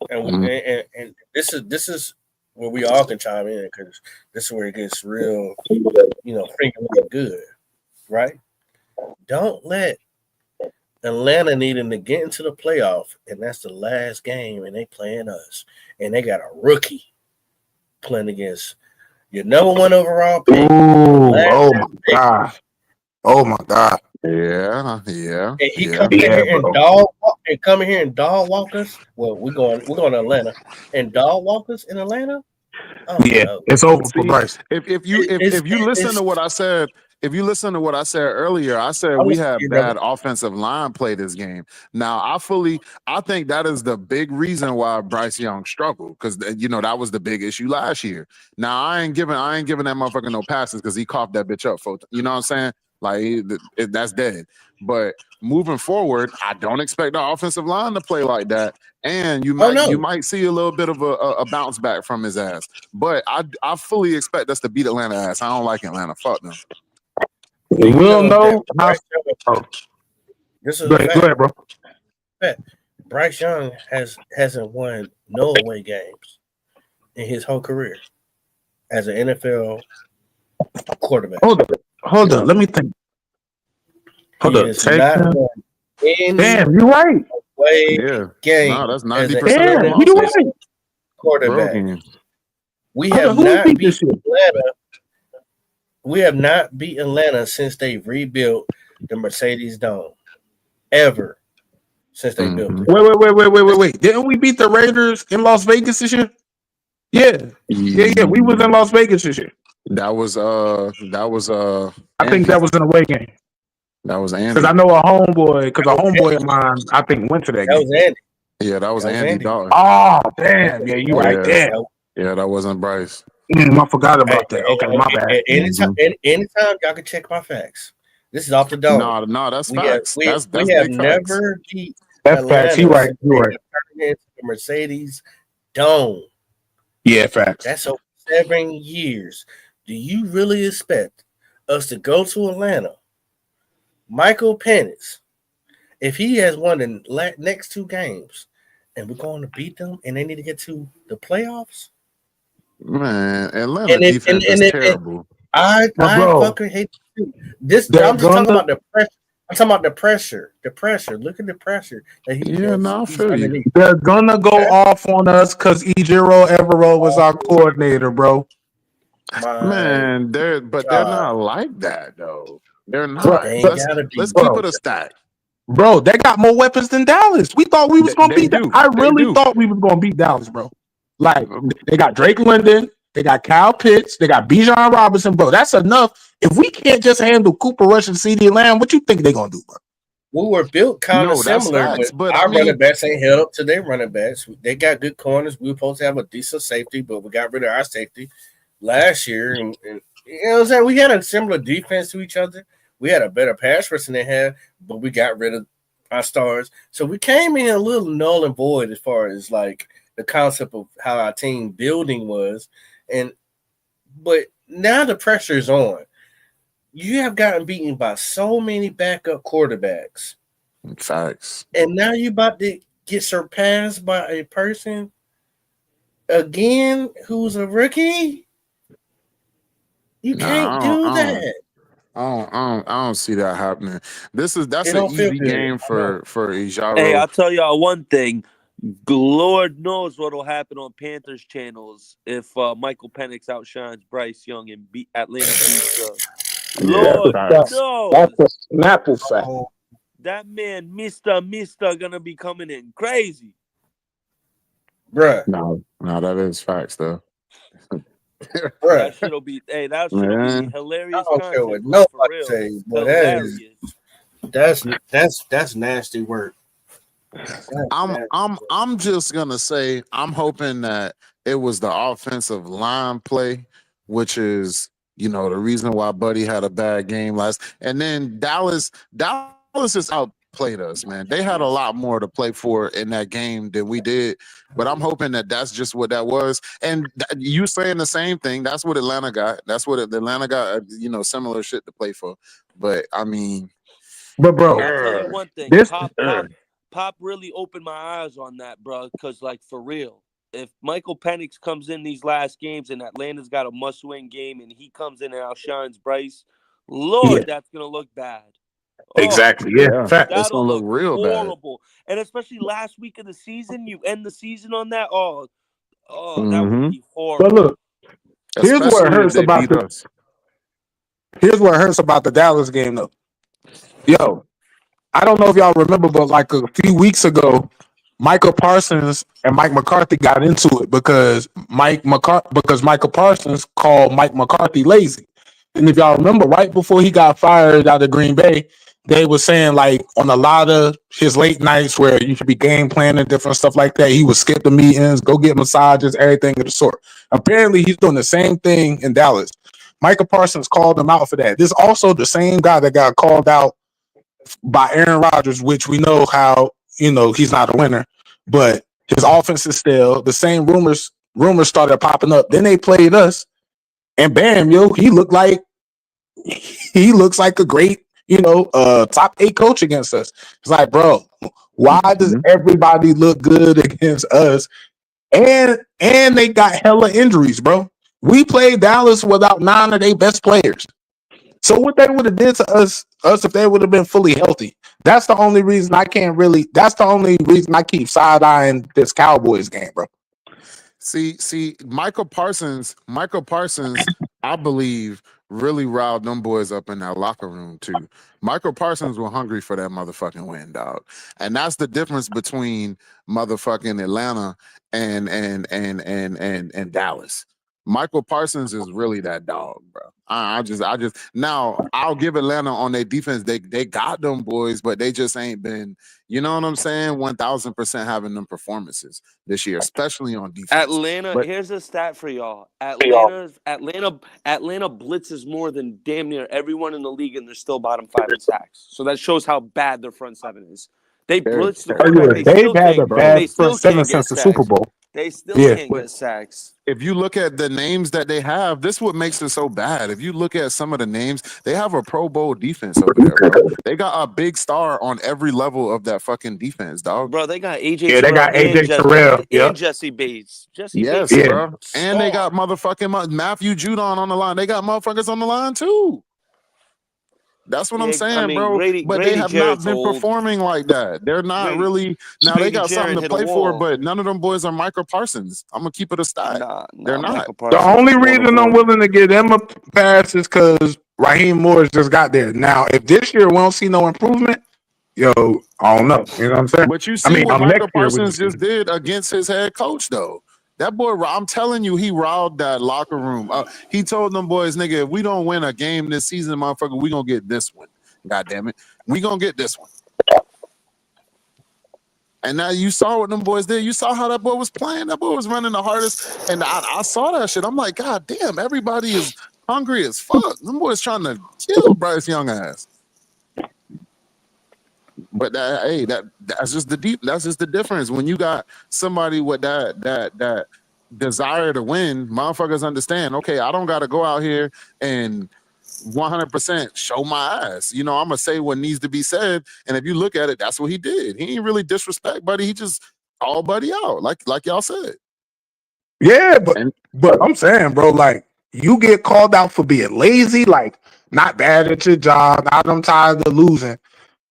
And this is where we all can chime in because this is where it gets real, freaking good, right? Don't let Atlanta needing to get into the playoff, and that's the last game, and they playing us, and they got a rookie playing against your number 1 overall pick. Ooh, oh my god. Oh my god. Yeah. And he come in here and come in here and dog walk us. Well, we're going to Atlanta and dog walk us in Atlanta. Oh no, it's over for Bryce. If you listen to what I said, earlier, I said we have bad offensive line play this game. Now I think that is the big reason why Bryce Young struggled, because that was the big issue last year. Now I ain't giving that motherfucker no passes because he coughed that bitch up for, you know what I'm saying? Like that's dead. But moving forward, I don't expect the offensive line to play like that, and you might see a little bit of a bounce back from his ass. But I fully expect us to beat Atlanta ass. I don't like Atlanta. Fuck them. We'll know. This is go ahead, bro. Bryce Young hasn't won no away games in his whole career as an NFL quarterback. Hold up. Let me think. Hold up. Damn, you're right. Game. No, that's 90% of you're right. Quarterback. We have not beat Atlanta. We have not beat Atlanta since they rebuilt the Mercedes Dome. Ever since they built it. Wait. Didn't we beat the Raiders in Las Vegas this year? Yeah. We was in Las Vegas this year. That was I think that was an away game. That was Andy. Because I know a homeboy of mine, I think, went to that game. That was Andy. Yeah, that was Andy Dalton. Oh, damn. Yeah, you right there. Yeah, that wasn't Bryce. I forgot about that. Okay, my bad. Anytime y'all can check my facts. This is off the dome. No, that's facts. We that's have never beat That's facts. You right. The Mercedes Dome. Yeah, facts. That's over 7 years. Do you really expect us to go to Atlanta? Michael Penix, if he has won the next 2 games, and we're going to beat them, and they need to get to the playoffs. Man, Atlanta defense is terrible. I fucking hate this. I'm just talking about the pressure. I'm talking about the pressure. The pressure. Look at the pressure that he. I feel you. They're gonna go off on us because Ejiro Evero was our coordinator, bro. Man, they're not like that though. They're not. Let's keep it a stack. Bro, they got more weapons than Dallas. We thought we was gonna beat them. I really thought we was gonna beat Dallas, bro. Like they got Drake London, they got Kyle Pitts, they got Bijan Robinson, bro. That's enough. If we can't just handle Cooper Rush and CeeDee Lamb, what you think they gonna do, bro? We were built kind of similar, but our running backs ain't held up to their running backs. They got good corners. We were supposed to have a decent safety, but we got rid of our safety last year. And you know what I'm saying? We had a similar defense to each other. We had a better pass rush than they had, but we got rid of our stars. So we came in a little null and void as far as like the concept of how our team building was. But now the pressure is on. You have gotten beaten by so many backup quarterbacks. Facts. And now you're about to get surpassed by a person again who's a rookie. You can't do that. I don't see that happening. That's an easy game for Ejiro. Hey, I'll tell y'all one thing. Lord knows what will happen on Panthers channels if Michael Penix outshines Bryce Young and Atlanta beats Lord knows. That's a Snapple fact. That man, Mister, gonna be coming in crazy. Bruh. No, that is facts though. That shit'll be be hilarious. I don't care what nobody says, but that's nasty work. I'm just gonna say I'm hoping that it was the offensive line play, which is the reason why Buddy had a bad game last. And then Dallas just outplayed us, man. They had a lot more to play for in that game than we did. But I'm hoping that that's just what that was. And you saying the same thing. That's what Atlanta got. That's what Atlanta got. Similar shit to play for. But I mean, bro, I'll tell you one thing. Pop really opened my eyes on that, bro. Because like for real, if Michael Penix comes in these last games and Atlanta's got a must-win game and he comes in and outshines Bryce, Lord, that's gonna look bad. Exactly. Yeah. Fact. That's gonna look real horrible. Bad. And especially last week of the season, you end the season on that. That would be horrible. But look, Here's what especially if hurts they about beat the us. here's what hurts about the Dallas game though. Yo, I don't know if y'all remember, but like a few weeks ago, Michael Parsons and Mike McCarthy got into it because Michael Parsons called Mike McCarthy lazy. And if y'all remember, right before he got fired out of Green Bay, they were saying like on a lot of his late nights where you should be game planning different stuff like that, he would skip the meetings, go get massages, everything of the sort. Apparently, he's doing the same thing in Dallas. Michael Parsons called him out for that. This is also the same guy that got called out by Aaron Rodgers, which we know how, he's not a winner, but his offense is still the same. Rumors started popping up. Then they played us, and bam, he looks like a great, top 8 coach against us. It's like, bro, why does everybody look good against us? And they got hella injuries, bro. We played Dallas without 9 of their best players. So what they would have did to us if they would have been fully healthy. That's the only reason I keep side-eyeing this Cowboys game, bro. See, Michael Parsons, I believe, really riled them boys up in that locker room too. Michael Parsons was hungry for that motherfucking win, dog. And that's the difference between motherfucking Atlanta and Dallas. Michael Parsons is really that dog, bro. I just now I'll give Atlanta on their defense. They got them boys, but they just ain't been, you know what I'm saying, 1,000% having them performances this year, especially on defense. Atlanta, here's a stat for y'all. Atlanta blitzes more than damn near everyone in the league, and they're still bottom 5 in sacks. So that shows how bad their front seven is. They blitz the quarterback. They've had a bad front seven since the Super Bowl. They still can't get sacks. If you look at the names that they have, this is what makes it so bad. If you look at some of the names, they have a Pro Bowl defense over there, bro. They got a big star on every level of that fucking defense, dog. Bro, they got AJ. Yeah, they got AJ Terrell and Jesse Bates. Yes, bro. And they got motherfucking Matthew Judon on the line. They got motherfuckers on the line too. That's what I'm saying, bro. But they have not been performing like that. They're not really. Now they got something to play for, but none of them boys are Michael Parsons. I'm gonna keep it a stat. They're not. The only reason I'm willing to give them a pass is because Raheem Morris just got there. Now, if this year we don't see no improvement, I don't know. You know what I'm saying? But you see what Michael Parsons just did against his head coach, though. That boy, I'm telling you, he riled that locker room. He told them boys, nigga, if we don't win a game this season, motherfucker, we gonna get this one. God damn it. We gonna get this one. And now you saw what them boys did. You saw how that boy was playing. That boy was running the hardest. And I saw that shit. I'm like, God damn, everybody is hungry as fuck. Them boys trying to kill Bryce Young ass. But that's just the difference. When you got somebody with that desire to win, motherfuckers understand, okay, I don't got to go out here and 100% show my ass. I'm going to say what needs to be said. And if you look at it, that's what he did. He ain't really disrespect Buddy. He just called Buddy out, like y'all said. Yeah, but I'm saying, bro, like, you get called out for being lazy, like, not bad at your job, I'm tired of losing.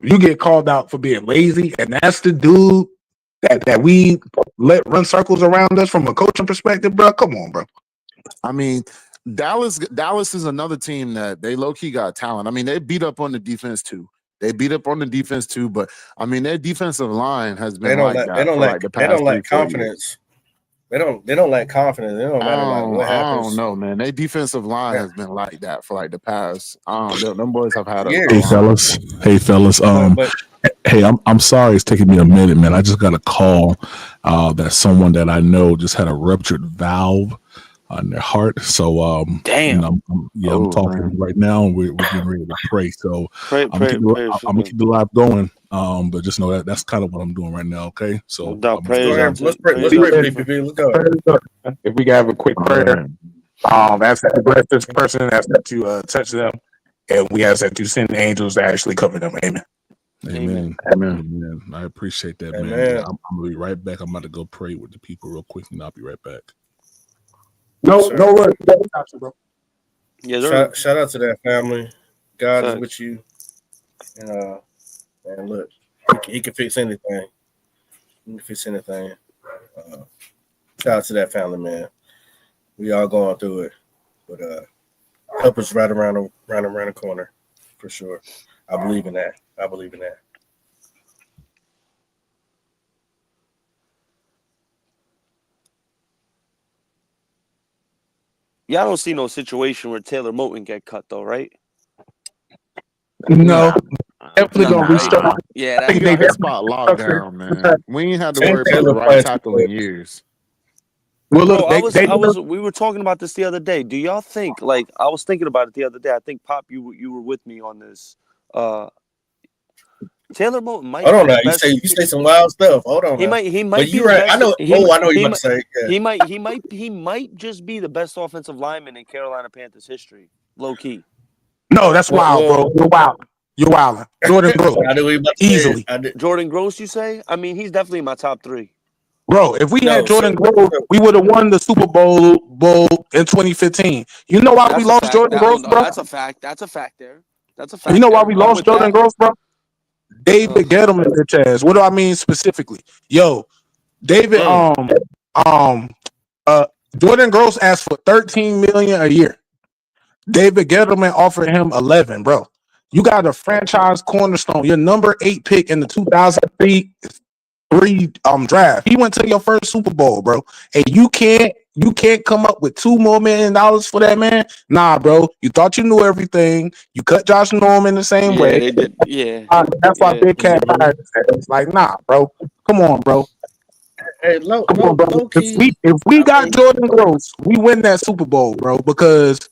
You get called out for being lazy, and that's the dude that we let run circles around us from a coaching perspective, bro. Come on, bro. I mean, Dallas is another team that they low-key got talent. I mean, they beat up on the defense too. But I mean, their defensive line has been They don't lack confidence. They don't lack confidence. They don't matter what happens. I don't know, man. Their defensive line has been like that for the past. Them boys have had Hey fellas. Hey, I'm sorry it's taking me a minute, man. I just got a call that someone that I know just had a ruptured valve on their heart. So I'm talking right now, and we're getting ready to pray. So I'm gonna keep the live going. But just know that's kind of what I'm doing right now. Okay, so let's pray. Let's pray. Let's go. If we can have a quick prayer, ask that to bless this person, ask that to touch them, and we ask that to send the angels to actually cover them. Amen. Amen. I appreciate that, man. I'm gonna be right back. I'm about to go pray with the people real quick, and I'll be right back. No worries. Yeah, shout out to that family. God is with you. And look, he can fix anything. Shout out to that family, man. We all going through it. but help us right around the corner for sure. I believe in that. Y'all don't see no situation where Taylor Moton get cut though, right? No, definitely No, gonna right? restart. Yeah, I think He they got his definitely spot locked down, man. We ain't had to worry about Taylor the right playing tackle too in years. Well, Bro, look, we were talking about this the other day. Do y'all think, like, I was thinking about it the other day. I think Pop, you were with me on this. Taylor Moton might Hold be on the now. You best. say some wild stuff. Hold on. He Now. might But be you're the right. I best. know. I know what you're about to say. Yeah. He might just be the best offensive lineman in Carolina Panthers history, low key. No, that's wild, bro. You're wild. You're wild. Jordan Gross, I knew what you about to say. easily. Jordan Gross, you say? I mean, he's definitely in my top 3. Bro, if we had Jordan so- Gross, we would have won the Super Bowl in 2015. You know why we lost Jordan Gross, bro? That's a fact. That's a fact there. That's a fact. You know why there. we I'm lost with Jordan that. Gross, bro? David Gettleman, bitch ass. What do I mean specifically? Yo, David, Jordan Gross asked for $13 million a year. David Gettleman offered him 11, bro. You got a franchise cornerstone. Your number 8 pick in the 2003 draft. He went to your first Super Bowl, bro. And you can't come up with $2 more million for that man. Nah, bro. You thought you knew everything. You cut Josh Norman the same Yeah, way. they did. Yeah. That's why Big Cat hired his ass. It's like, nah, bro. Come on, bro. Hey, Come on, bro. If we got Jordan Gross, we win that Super Bowl, bro. Because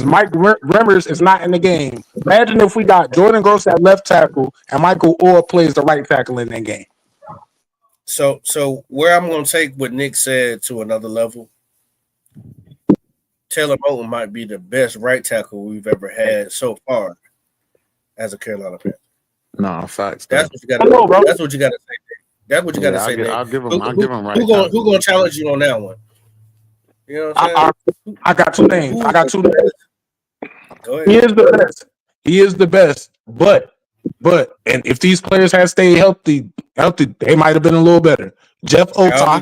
Mike Remmers is not in the game. Imagine if we got Jordan Gross at left tackle and Michael Orr plays the right tackle in that game. So where I'm going to take what Nick said to another level, Taylor Moton might be the best right tackle we've ever had so far as a Carolina Panther. No, facts. That's what you got to. bro. That's what you got to say. That's what you got to say, Nick. I'll give him right. Who going to challenge you on that one? You know what I'm saying? I got two names. Go ahead. He is the best. But and if these players had stayed healthy, they might have been a little better. Jeff Otah,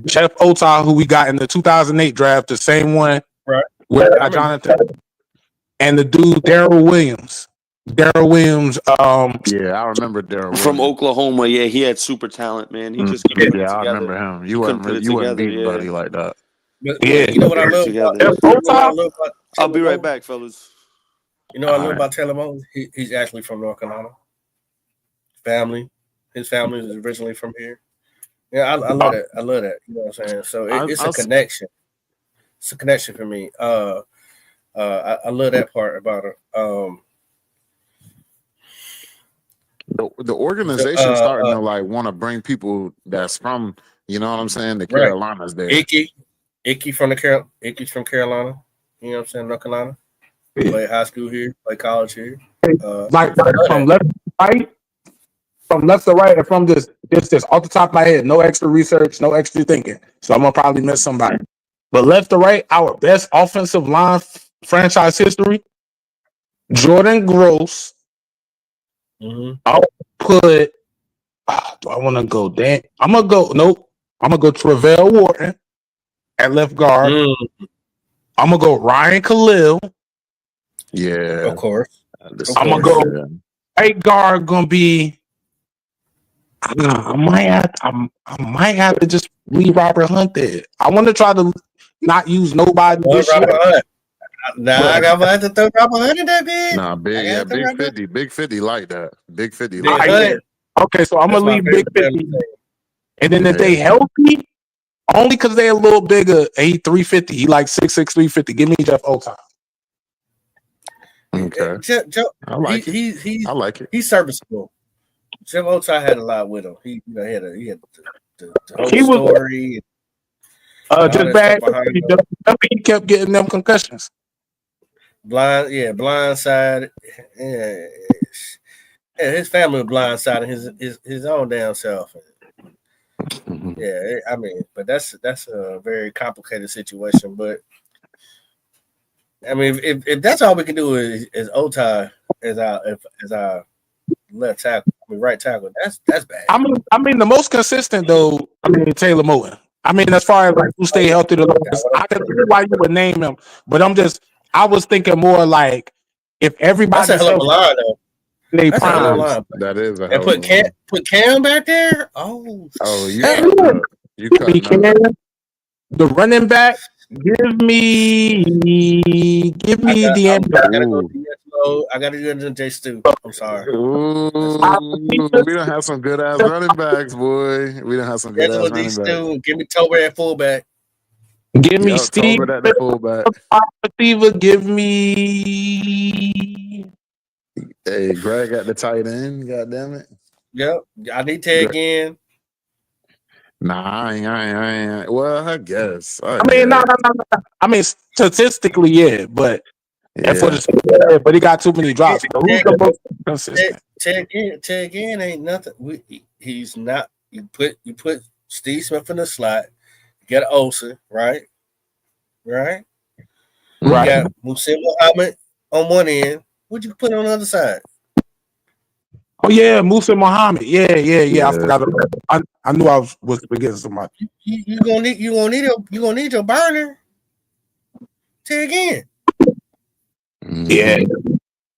Jeff Otah, who we got in the 2008 draft, the same one, right? With Jonathan, and the dude Darrell Williams. Yeah, I remember Darrell from Oklahoma. Yeah, he had super talent, man. He just couldn't put it together. I remember him. You couldn't put it wasn't together, beating Buddy like that. But you know what I love about I'll be right back, fellas. You know what I love about Taylor Moton? He's actually from North Carolina. His family is originally from here. Yeah, I love that. I love that. You know what I'm saying? So it's a connection. It's a connection for me. I love that part about it. The organization starting to like want to bring people that's from, you know what I'm saying, the Carolinas there. Icky from Icky's from Carolina. You know what I'm saying? North Carolina. Played high school here, played college here. Like from left to right, and from this off the top of my head, no extra research, no extra thinking. So I'm gonna probably miss somebody. But left to right, our best offensive line franchise history, Jordan Gross. I'll put. Do I want to go? Dan? I'm gonna go. Nope. I'm gonna go Travell Wharton at left guard. I'm gonna go Ryan Khalil. Yeah, of course. I'm gonna go right guard. Gonna be. I might have to just leave Robert Hunt there. I want to try to not use nobody this year. I got to throw Robert Hunt in that bitch. Nah, Big 50 like that. Big 50 Big like that. Okay, so I'm gonna leave Big 50. And then if they healthy, only because they're a little bigger, he 350. He like 6'6", 350. Give me Jeff Otah. Okay. I like it. I like it. He's serviceable. Jeff Otah had a lot with him. He had the whole story. Just bad. He kept getting them concussions. Blindside. Yeah, his family was blindsiding his own damn self. Yeah, I mean, but that's a very complicated situation. But I mean, if that's all we can do is Otah as our left tackle, right tackle, that's bad. I mean, the most consistent though. I mean, Taylor Moton. I mean, as far as like who stay healthy the longest, I can see why you would name him, but I was thinking more like if That's a everybody's hell of a healthy, line, though. they That's a hell of a prime. line. That is a And hell of a line. put Cam back there. Oh, Oh, you shit. cutting up. You cutting up. The running back, give me I D'Angelo. gotta go D'Angelo. I gotta go J Stu. I'm sorry. Ooh, we don't have some good ass running backs, boy. We don't have some good D'Angelo ass D running backs. Stu. Give me Tober at fullback. Give me Yup, Steve. Tolbert at the fullback. Receiver, give me. Hey, Greg at the tight end. God damn it. Yep. I need Ted again. Nah, I ain't. Well, I guess. I mean, no. I mean, statistically, yeah, but and for the but he got too many drops. But who's the most consistent? Ted again ain't nothing. He's not. You put Steve Smith in the slot. You got Olsen, right? Right. You got Musim Muhammad on one end. What'd you put on the other side? Oh yeah, Musa Muhammad. Yeah. I forgot. I knew I was forgetting somebody. You gonna need your burner. Say again. Yeah,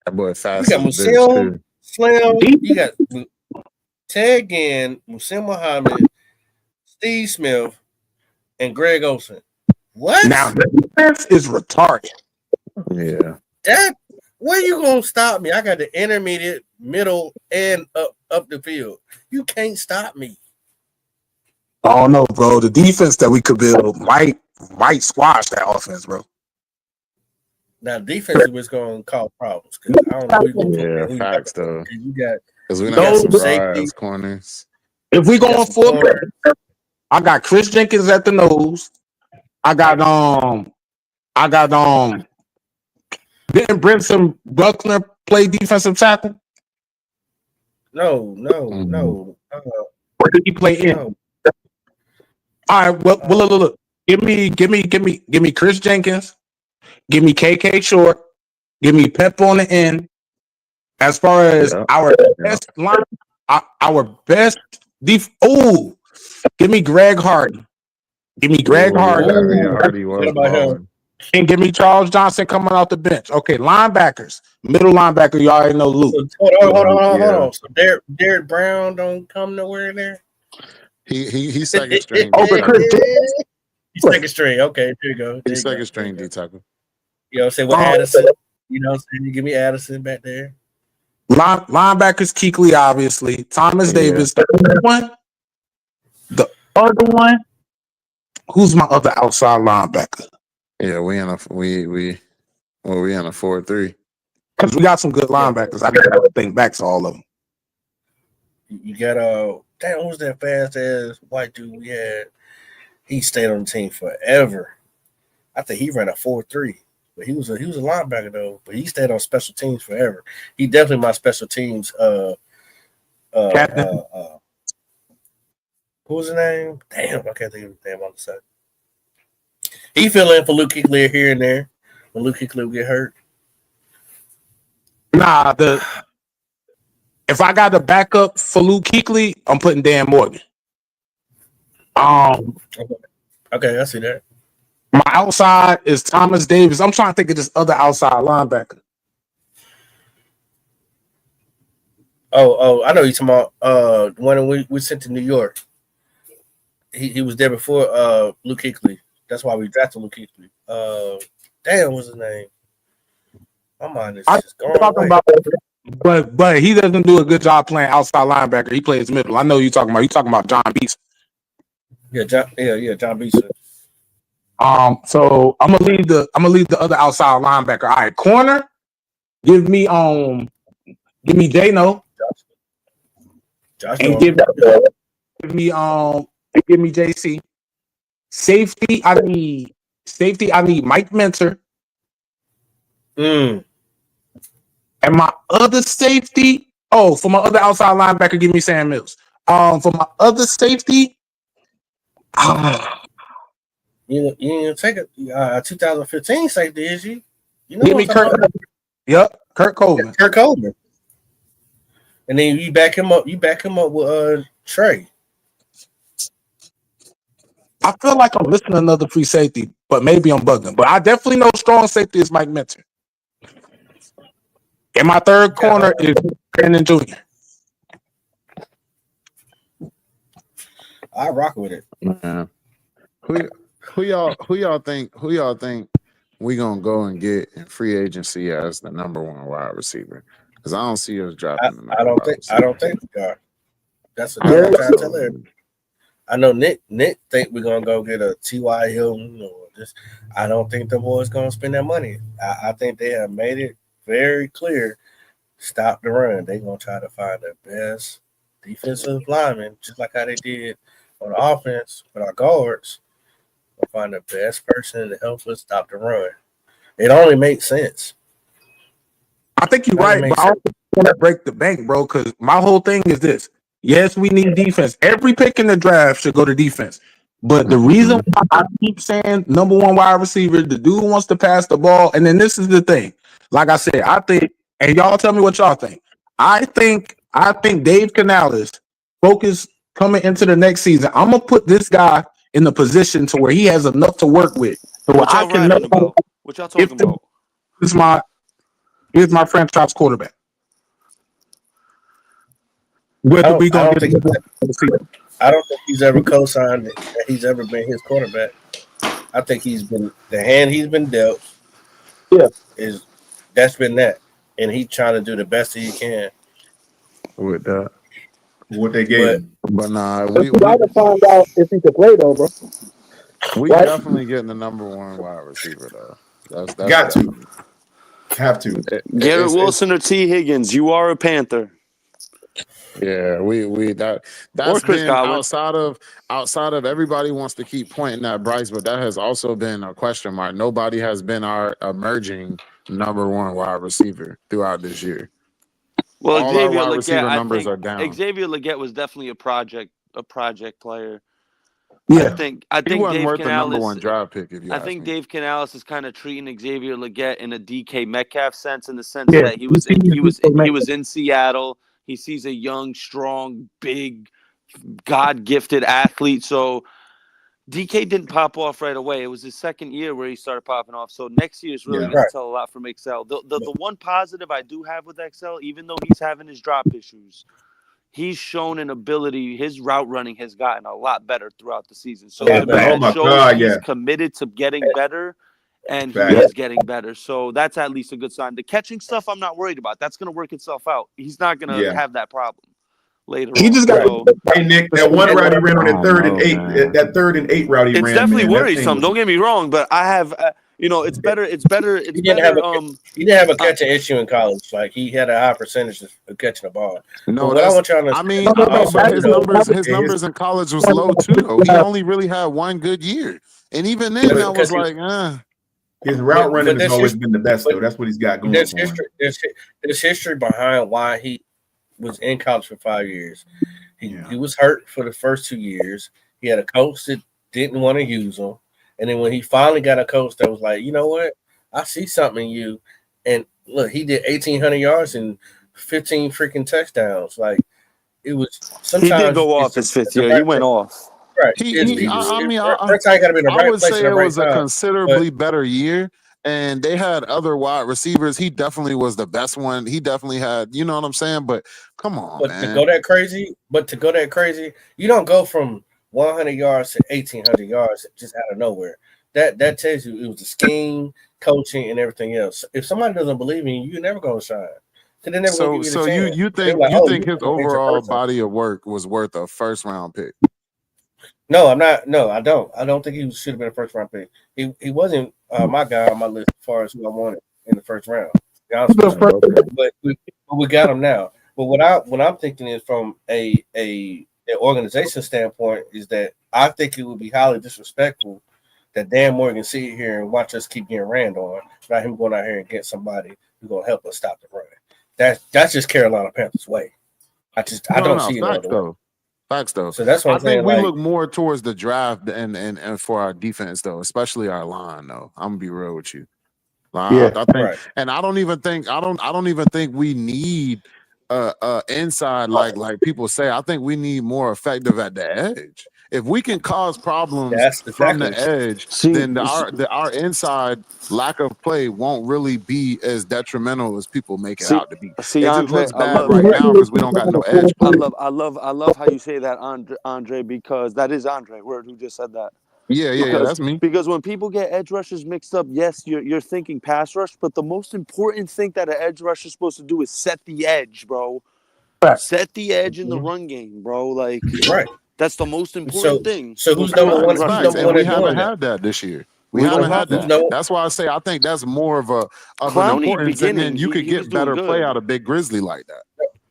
that boy fast. You got Musim, Slim. You got Ted again, Musim Muhammad, Steve Smith, and Greg Olsen. What? Now the defense is retarded. Yeah. That where you gonna stop me? I got the intermediate, middle, and up the field. You can't stop me. I don't know, bro. The defense that we could build might squash that offense, bro. Now defense is what's gonna cause problems because I don't know who you're gonna put. Facts though. You got because we don't have some raw ass corners. If we going full, I got Chris Jenkins at the nose. I got didn't Brinson Buckner play defensive tackle? No. Or did he play in? No. All right, well, look. Give me Chris Jenkins. Give me KK Short. Give me Pep on the end. As far as our best line, our best give me Greg Hardy. Give me Greg Hardy. And give me Charles Johnson coming off the bench. Okay, linebackers. Middle linebacker, you already know Luke. Hold on. So Derek Brown don't come nowhere there? He's second string. He's second string. Okay, there you go. He's second string D tackle. You know, say with Addison. You know, so you give me Addison back there. Linebackers, Kuechly, obviously. Thomas Davis. The other one. Who's my other outside linebacker? Yeah, we in a 4-3. Because we got some good linebackers. I gotta think back to all of them. You got damn, who's that fast ass white dude we had? He stayed on the team forever. I think he ran a 4-3. But he was a linebacker though. But he stayed on special teams forever. He definitely my special teams. Captain. What was his name? Damn, I can't think of his name on the side. He fill in for Luke Kuechly here and there when Luke Kuechly would get hurt. Nah, if I got a backup for Luke Kuechly, I'm putting Dan Morgan. Okay, I see that. My outside is Thomas Davis. I'm trying to think of this other outside linebacker. Oh, I know you're talking about one we sent to New York. He was there before Luke Kuechly. That's why we drafted Luke Kuechly. Damn, what's his name? My mind is just going away. But he doesn't do a good job playing outside linebacker. He plays middle. I know you're talking about. You're talking about John Beeson. Yeah, John Beeson. So I'm gonna leave the other outside linebacker. All right, corner. Give me Jano. And give me JC. Safety, I need Mike Mentor. And my other safety, for my other outside linebacker, give me Sam Mills. For my other safety, you didn't take a 2015 safety, is you? You know give me Kurt. Yep, Kurt Coleman. Kurt Coleman. And then you back him up. You back him up with Trey. I feel like I'm missing another free safety, but maybe I'm bugging. But I definitely know strong safety is Mike Mentor. And my third corner is Brandon Jr. I rock with it. Man. Who y'all think we gonna go and get in free agency as the number one wide receiver? Because I don't see us dropping the number I don't think we are. That's what I'm trying to tell everybody. I know Nick think we're gonna go get a T.Y. Hilton or just. I don't think the boys gonna spend that money. I think they have made it very clear. Stop the run. They're gonna try to find the best defensive lineman, just like how they did on the offense with our guards. We'll find the best person to help us stop the run. It only makes sense. I think you're right, but I don't want to break the bank, bro, because my whole thing is this. Yes, we need defense. Every pick in the draft should go to defense. But the reason why I keep saying number one wide receiver, the dude wants to pass the ball. And then this is the thing. Like I said, I think, and y'all tell me what y'all think. I think Dave Canales focus coming into the next season. I'm gonna put this guy in the position to where he has enough to work with. So What y'all riding about? What y'all talking about? Here's my franchise quarterback. I don't think he's ever co-signed that he's ever been his quarterback. I think he's been the hand he's been dealt. Yeah, that's been that, and he's trying to do the best that he can with that. What they gave him. But nah, we got to find out if he can play though, bro. We definitely getting the number one wide receiver though. That's got to. Have to. Garrett Wilson or T. Higgins. You are a Panther. Yeah, that's Chris been Godwin. outside of everybody wants to keep pointing at Bryce, but that has also been a question mark. Nobody has been our emerging number one wide receiver throughout this year. Well, all Xavier our wide Legette, receiver I numbers think are down. Xavier Legette was definitely a project player. Yeah, I think he wasn't Dave worth the number Canales. one draft pick. If you I ask think me. Dave Canales is kind of treating Xavier Legette in a DK Metcalf sense, in the sense that he was in Seattle. He sees a young, strong, big, God-gifted athlete. So DK didn't pop off right away. It was his second year where he started popping off. So next year is really going to tell a lot from Excel. The one positive I do have with Excel, even though he's having his drop issues, he's shown an ability. His route running has gotten a lot better throughout the season. So to me, that shows he's committed to getting better, and he is getting better. So that's at least a good sign. The catching stuff, I'm not worried about. That's going to work itself out. He's not going to have that problem later on. Just got. Hey Nick, that one route he ran on that third and eight route he ran. It's definitely man, worrisome. Don't get me wrong, but I have. It's better. He didn't have a catching issue in college. Like he had a high percentage of catching the ball. No, what I want y'all to but his numbers in college was low too. Though he only really had one good year, and even then, I was like, His route running has always been the best, though. That's what he's got going. There's history behind why he was in college for 5 years. He was hurt for the first 2 years. He had a coach that didn't want to use him. And then when he finally got a coach that was like, you know what? I see something in you. And look, he did 1,800 yards and 15 freaking touchdowns. Like, it was sometimes. He did go off his fifth year. He went off. Right. I would say it was a considerably better year. And they had other wide receivers. He definitely was the best one. He definitely had, you know what I'm saying? But come on, man. To go that crazy, you don't go from 100 yards to 1,800 yards just out of nowhere. That tells you it was the scheme, coaching, and everything else. If somebody doesn't believe in you, you're never going to shine. So you think his overall body of work was worth a first round pick? No, I'm not. No, I don't. I don't think he should have been a first round pick. He wasn't my guy on my list as far as who I wanted in the first round. But we got him now. But what I'm thinking is from an organization standpoint is that I think it would be highly disrespectful that Dan Morgan sit here and watch us keep getting ran on, without him going out here and get somebody who's gonna help us stop the run. That's just Carolina Panthers' way. I don't see it other way. Facts though. So that's what I I'm saying. think we look more towards the draft and for our defense though, especially our line though. I'm gonna be real with you. I think, and I don't even think we need inside like people say. I think we need more effective at the edge. If we can cause problems That's from the exactly. edge, then our inside lack of play won't really be as detrimental as people make it out to be. See, It just Andre, looks I bad love right now because we don't got no edge play. I love how you say that, Andre, because that is Andre Word who just said that. Yeah, that's me. Because when people get edge rushers mixed up, yes, you're thinking pass rush, but the most important thing that an edge rusher is supposed to do is set the edge, bro. Set the edge in the run game, bro. Like, right. That's the most important thing. So who's number one? Who's number and one we at haven't doing that? had that this year. We haven't had that. That's why I say I think that's more of an importance, and then you could get better play out of Big Grizzly like that.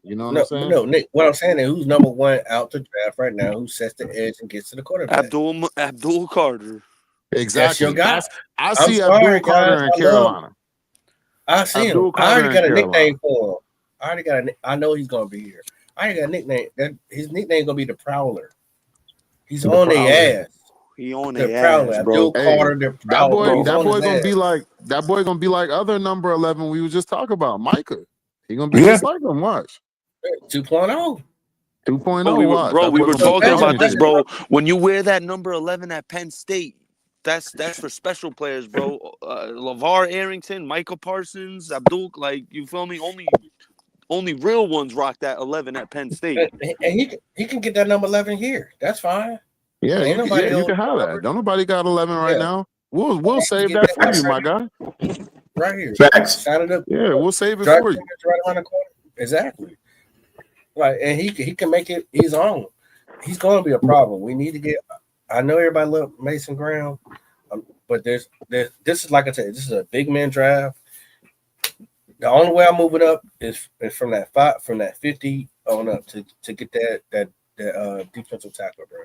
You know what I'm saying? No, Nick. What I'm saying is, who's number one out the draft right now? Who sets the edge and gets to the quarterback? Abdul Carter. Exactly. That's your guy. I see Abdul Carter in Carolina. I see him. I already got a nickname for him. I know he's gonna be here. I already got a nickname. His nickname gonna be the Prowler. He's on their ass. He on the their Prowler. ass, bro. Abdul Carter, the Prowler. That boy gonna be like other number 11 we was just talking about, Micah. He gonna be just like him. Watch. 2.0. 2.0. Watch. Bro, we were talking about this, bro. When you wear that number 11 at Penn State, that's for special players, bro. LeVar Arrington, Michael Parsons, Abdul, like, you feel me? Only real ones rock that 11 at Penn State. And he can get that number 11 here. That's fine. Yeah, you can have that. Don't nobody got 11 right now. We'll save that for you, my guy. Right here. Facts. Sign it up. Yeah, we'll save it Drive for you. right around the corner. Exactly. Right, and he can make it his own. He's going to be a problem. We need to get. I know everybody love Mason Graham, but this is, like I said, this is a big man draft. The only way I'm moving up is from that 50 on up to get that defensive tackle, bro.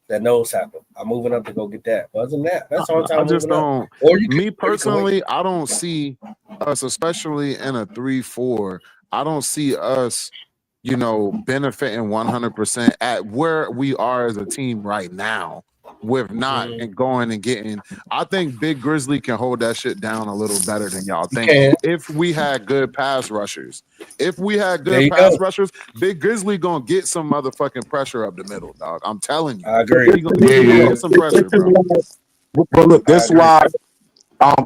That nose tackle. I'm moving up to go get that. But other than that, that's the only time I just moving don't. up. Me personally, I don't see us, especially in a 3-4. I don't see us, benefiting 100% at where we are as a team right now. With not and going and getting, I think Big Grizzly can hold that shit down a little better than y'all think. If we had good pass rushers, rushers, Big Grizzly gonna get some motherfucking pressure up the middle, dog. I'm telling you. I agree. He gonna get some pressure, bro. But look, that's why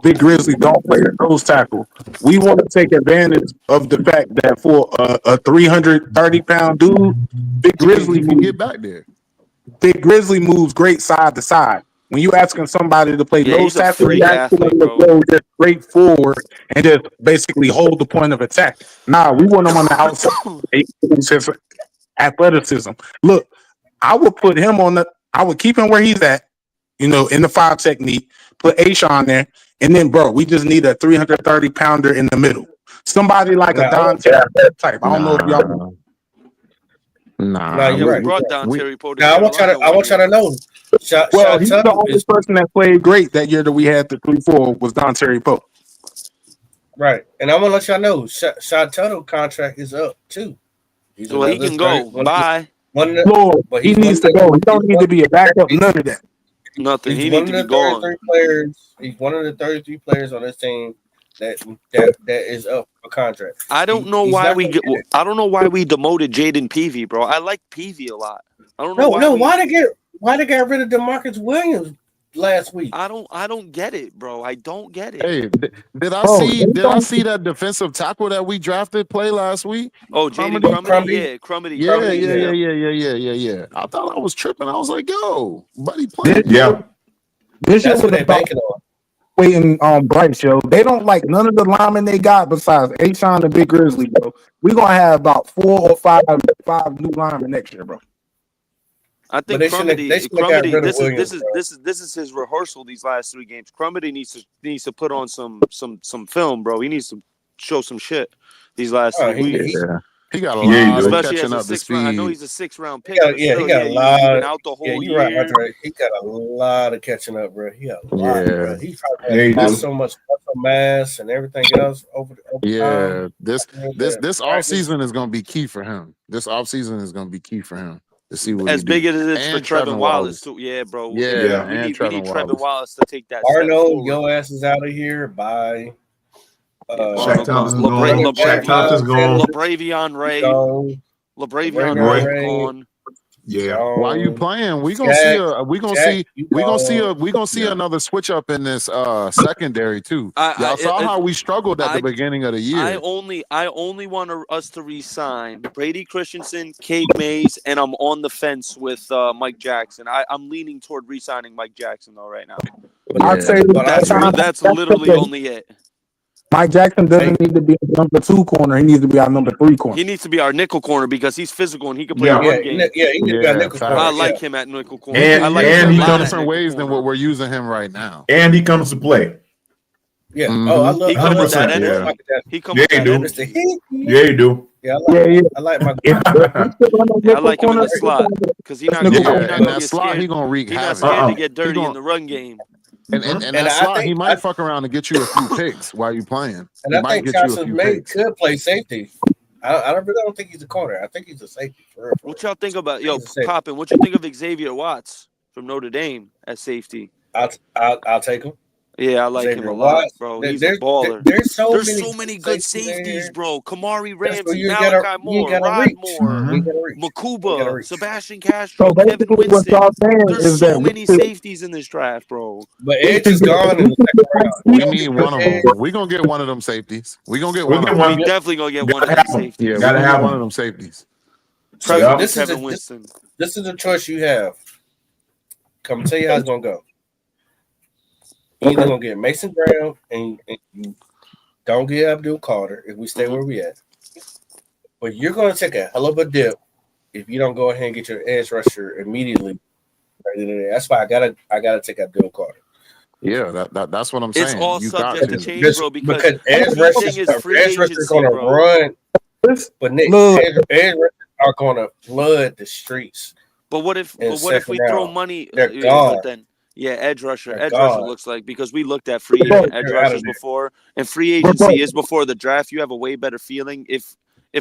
Big Grizzly don't play a nose tackle. We want to take advantage of the fact that for a 330-pound dude, Big Grizzly can get back there. Big Grizzly moves great side to side. When you asking somebody to play nose tackle, you asking them to go just straight forward and just basically hold the point of attack. Nah, we want him on the outside. His athleticism. Look, I would put him I would keep him where he's at, in the 5 technique, put Ashawn there, and then, bro, we just need a 330-pounder in the middle. Somebody like a Dante type. I don't know if y'all. Nah, you're right. Brought down Terry Poe. I want y'all to know. He's the only person that played great that year that we had the 3-4 was Don Terry Poe. Right, and I want to let y'all know, Sean Tuttle contract is up too. He can go. Bye. But he needs to go. He don't need to be a backup. None of that. Nothing. He needs to be gone. He's one of the 33 players on this team that is up for contract. I don't know why we demoted Jaden Peavy, bro. I like Peavy a lot. I don't know why they got rid of DeMarcus Williams last week. I don't get it, bro. I don't get it. Hey, did I see that defensive tackle that we drafted play last week? Oh, Jaden Crumedy. Yeah. I thought I was tripping. I was like, yo, buddy, play. This is what they're banking on. Waiting on Bryce, yo. They don't like none of the linemen they got besides Ashawn and Big Grizzly, bro. We're gonna have about 4 or 5 new linemen next year, bro. I think Crumedy. This is his rehearsal these last 3 games. Crumedy needs to put on some film, bro. He needs to show some shit these last 3 weeks. He got a lot of especially catching as a up to 6th round. I speed. know he's a 6th round pick. He got a lot. He's been out the whole year. Right. He got a lot of catching up, bro. He got a lot, bro. He probably lost so much muscle mass and everything else over time. This offseason is gonna be key for him. This offseason is gonna be key for him to see what as big as it is for Trevin Wallace too. Yeah, bro. We need Trevin Wallace to take that. Arnold, your ass is out of here. Bye. Shaq Thompson's gone. LaBravion Ray. LaBravion Ray gone. Yeah. While you playing, we gonna see another switch up in this secondary too. Y'all saw how we struggled at the beginning of the year. I only want us to re-sign Brady Christensen, Cade Mays, and I'm on the fence with Mike Jackson. I'm leaning toward re-signing Mike Jackson though right now. I'd say That's literally only it. Mike Jackson doesn't need to be a number 2 corner. He needs to be our number 3 corner. He needs to be our nickel corner because he's physical and he can play a run game. He needs to be our nickel corner. I like him at nickel corner. And, I like and him he a lot comes at different nickel ways corner. than what we're using him right now. And he comes to play. Yeah. Oh, I love he comes with that 100%. energy. Yeah. He comes with that energy. Yeah, you do. Yeah, I like my. I like him in the slot because he's not in gonna that get slot, scared. he gonna wreak He's not havoc. scared to get dirty in the run game. And that slot, he might fuck around and get you a few picks while you playing. And He I might think get you a Johnson few May picks. could play safety. I really don't think he's a corner. I think he's a safety. For real. What y'all think about Coppin? What you think of Xavier Watts from Notre Dame at safety? I'll take him. Yeah, I like Xavier him a lot, Watts, bro. He's a baller. There's so many good safeties, bro. Kamari That's where Ramsey, you Malachi gotta Moore, Rod reach. Moore, You gotta reach. Makuba, Sebastian Castro, So Kevin basically, what Winston. y'all saying There's is so that many safeties in this draft, bro. But Edge is gone in the second round. We need one of them. We're gonna get one of them safeties. We're gonna get one of them. We definitely gonna get one of them safeties. Yeah, we're Gotta gonna have get one him. of them safeties. So This Kevin Winston. This is the choice you have. Come tell you how it's gonna go. You're either gonna get Mason Graham and you don't get Abdul Carter if we stay where we at. But you're gonna take a hell of a dip if you don't go ahead and get your edge rusher immediately. That's why I gotta take Abdul Carter. Yeah, that's what I'm saying. It's all You subject to change, bro. Because edge rushers is free agency, gonna bro. run, but Nick, edge rushers are gonna flood the streets. But what if we second throw round. money? They're But gone. then, edge rusher. They're Edge rusher gone. looks like because we looked at free agent edge They're out of rushers there. before, and free agency is before the draft. You have a way better feeling if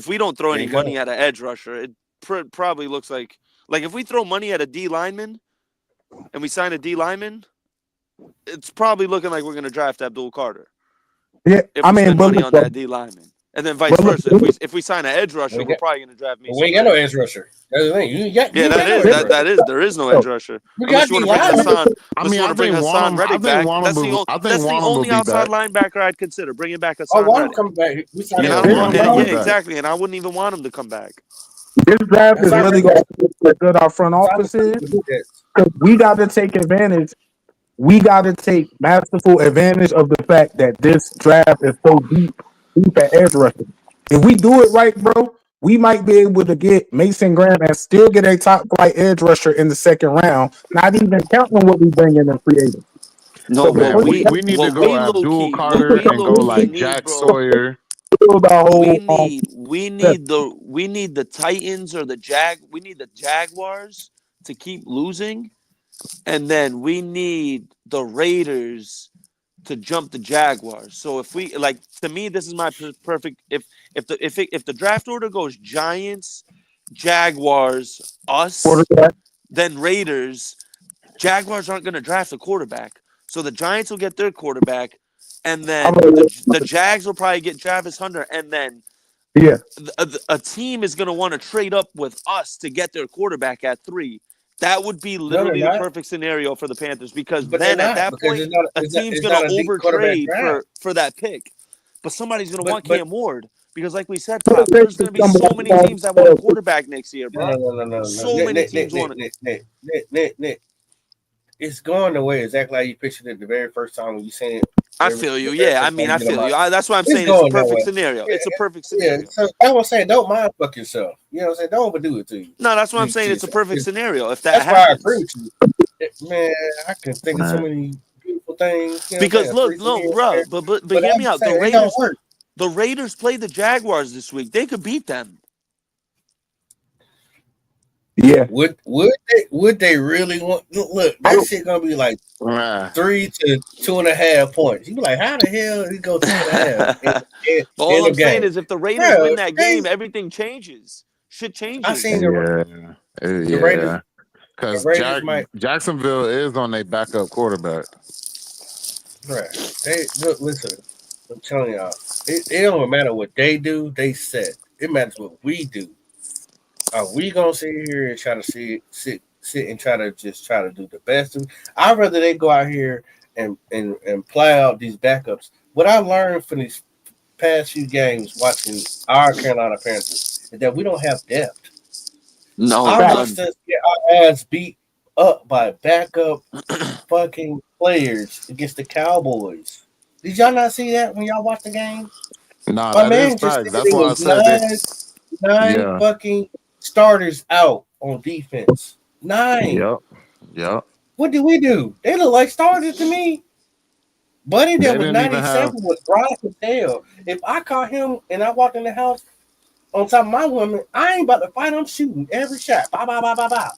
we don't throw There any you go. money at an edge rusher. It probably looks like if we throw money at a D lineman, and we sign a D lineman, it's probably looking like we're going to draft Abdul Carter. Yeah, If we spend money on that D lineman. And then vice versa. If we sign an edge rusher, we're probably going to draft me. We ain't got no edge rusher. That's the thing. You ain't got there is no edge rusher. Unless you want to bring Hassan. I think Hassan Reddick back. That's the only outside linebacker I'd consider bringing back Hassan Waddle Reddick. coming back. We signed Exactly. And I wouldn't even want him to come back. This draft is really going to be how good our front office is. Because we got to take advantage. We got to take masterful advantage of the fact that this draft is so deep at edge rushing. If we do it right, bro, we might be able to get Mason Graham and still get a top flight edge rusher in the second round, not even counting what we bring in free agent. No, but we need to go Abdul Carter and go like Jack Sawyer. We need the Titans or the Jaguars to keep losing, and then we need the Raiders to jump the Jaguars. So if we to me, this is my perfect. If the draft order goes Giants, Jaguars, us, then Raiders. Jaguars aren't going to draft a quarterback, so the Giants will get their quarterback, and then the Jags will probably get Travis Hunter, and then a team is going to want to trade up with us to get their quarterback at 3. That would be literally the perfect scenario for the Panthers because then at that point, a team's going to overtrade for that pick. But somebody's going to want Cam Ward because, like we said, there's going to be so many teams that want a quarterback next year, bro. No. So many teams want it. Nick. It's going the way exactly how you pictured it the very first time when you seen it. I feel you. Yeah, I mean, I feel you. That's why I'm saying it's a perfect scenario. It's a perfect scenario. Yeah, so I was saying, don't mind fuck yourself. You know what I'm saying? Don't overdo it to you. No, that's why I'm saying it's a perfect scenario. If that that's happens. why I agree with you. Man, I can think of so many beautiful things. You know because look, bro, but hear me out. The Raiders played the Jaguars this week. They could beat them. Yeah. Would they really want? Look, that shit gonna be like 3 to 2.5 points. You be like, how the hell he go 2.5? All I'm saying is, if the Raiders win that game, everything changes. Shit changes. I seen the Raiders. Because Jacksonville is on their backup quarterback. Right. Listen. I'm telling y'all, it don't matter what they do. They set. It matters what we do. Are we gonna sit here and try to sit and try to do the best? I'd rather they go out here and play out these backups. What I learned from these past few games watching our Carolina Panthers is that we don't have depth. No, I none. watched us get our ass beat up by backup fucking players against the Cowboys. Did y'all not see that when y'all watched the game? Nah, My that is man just facts. said That's it why I was said that. nine Yeah. fucking starters out on defense. 9. Yep. Yep. What did we do? They look like starters to me. Buddy They that was didn't even have. 97 was dry as hell. If I caught him and I walked in the house on top of my woman, I ain't about to fight. I'm shooting every shot. Bye, bye, bye, bye, bye.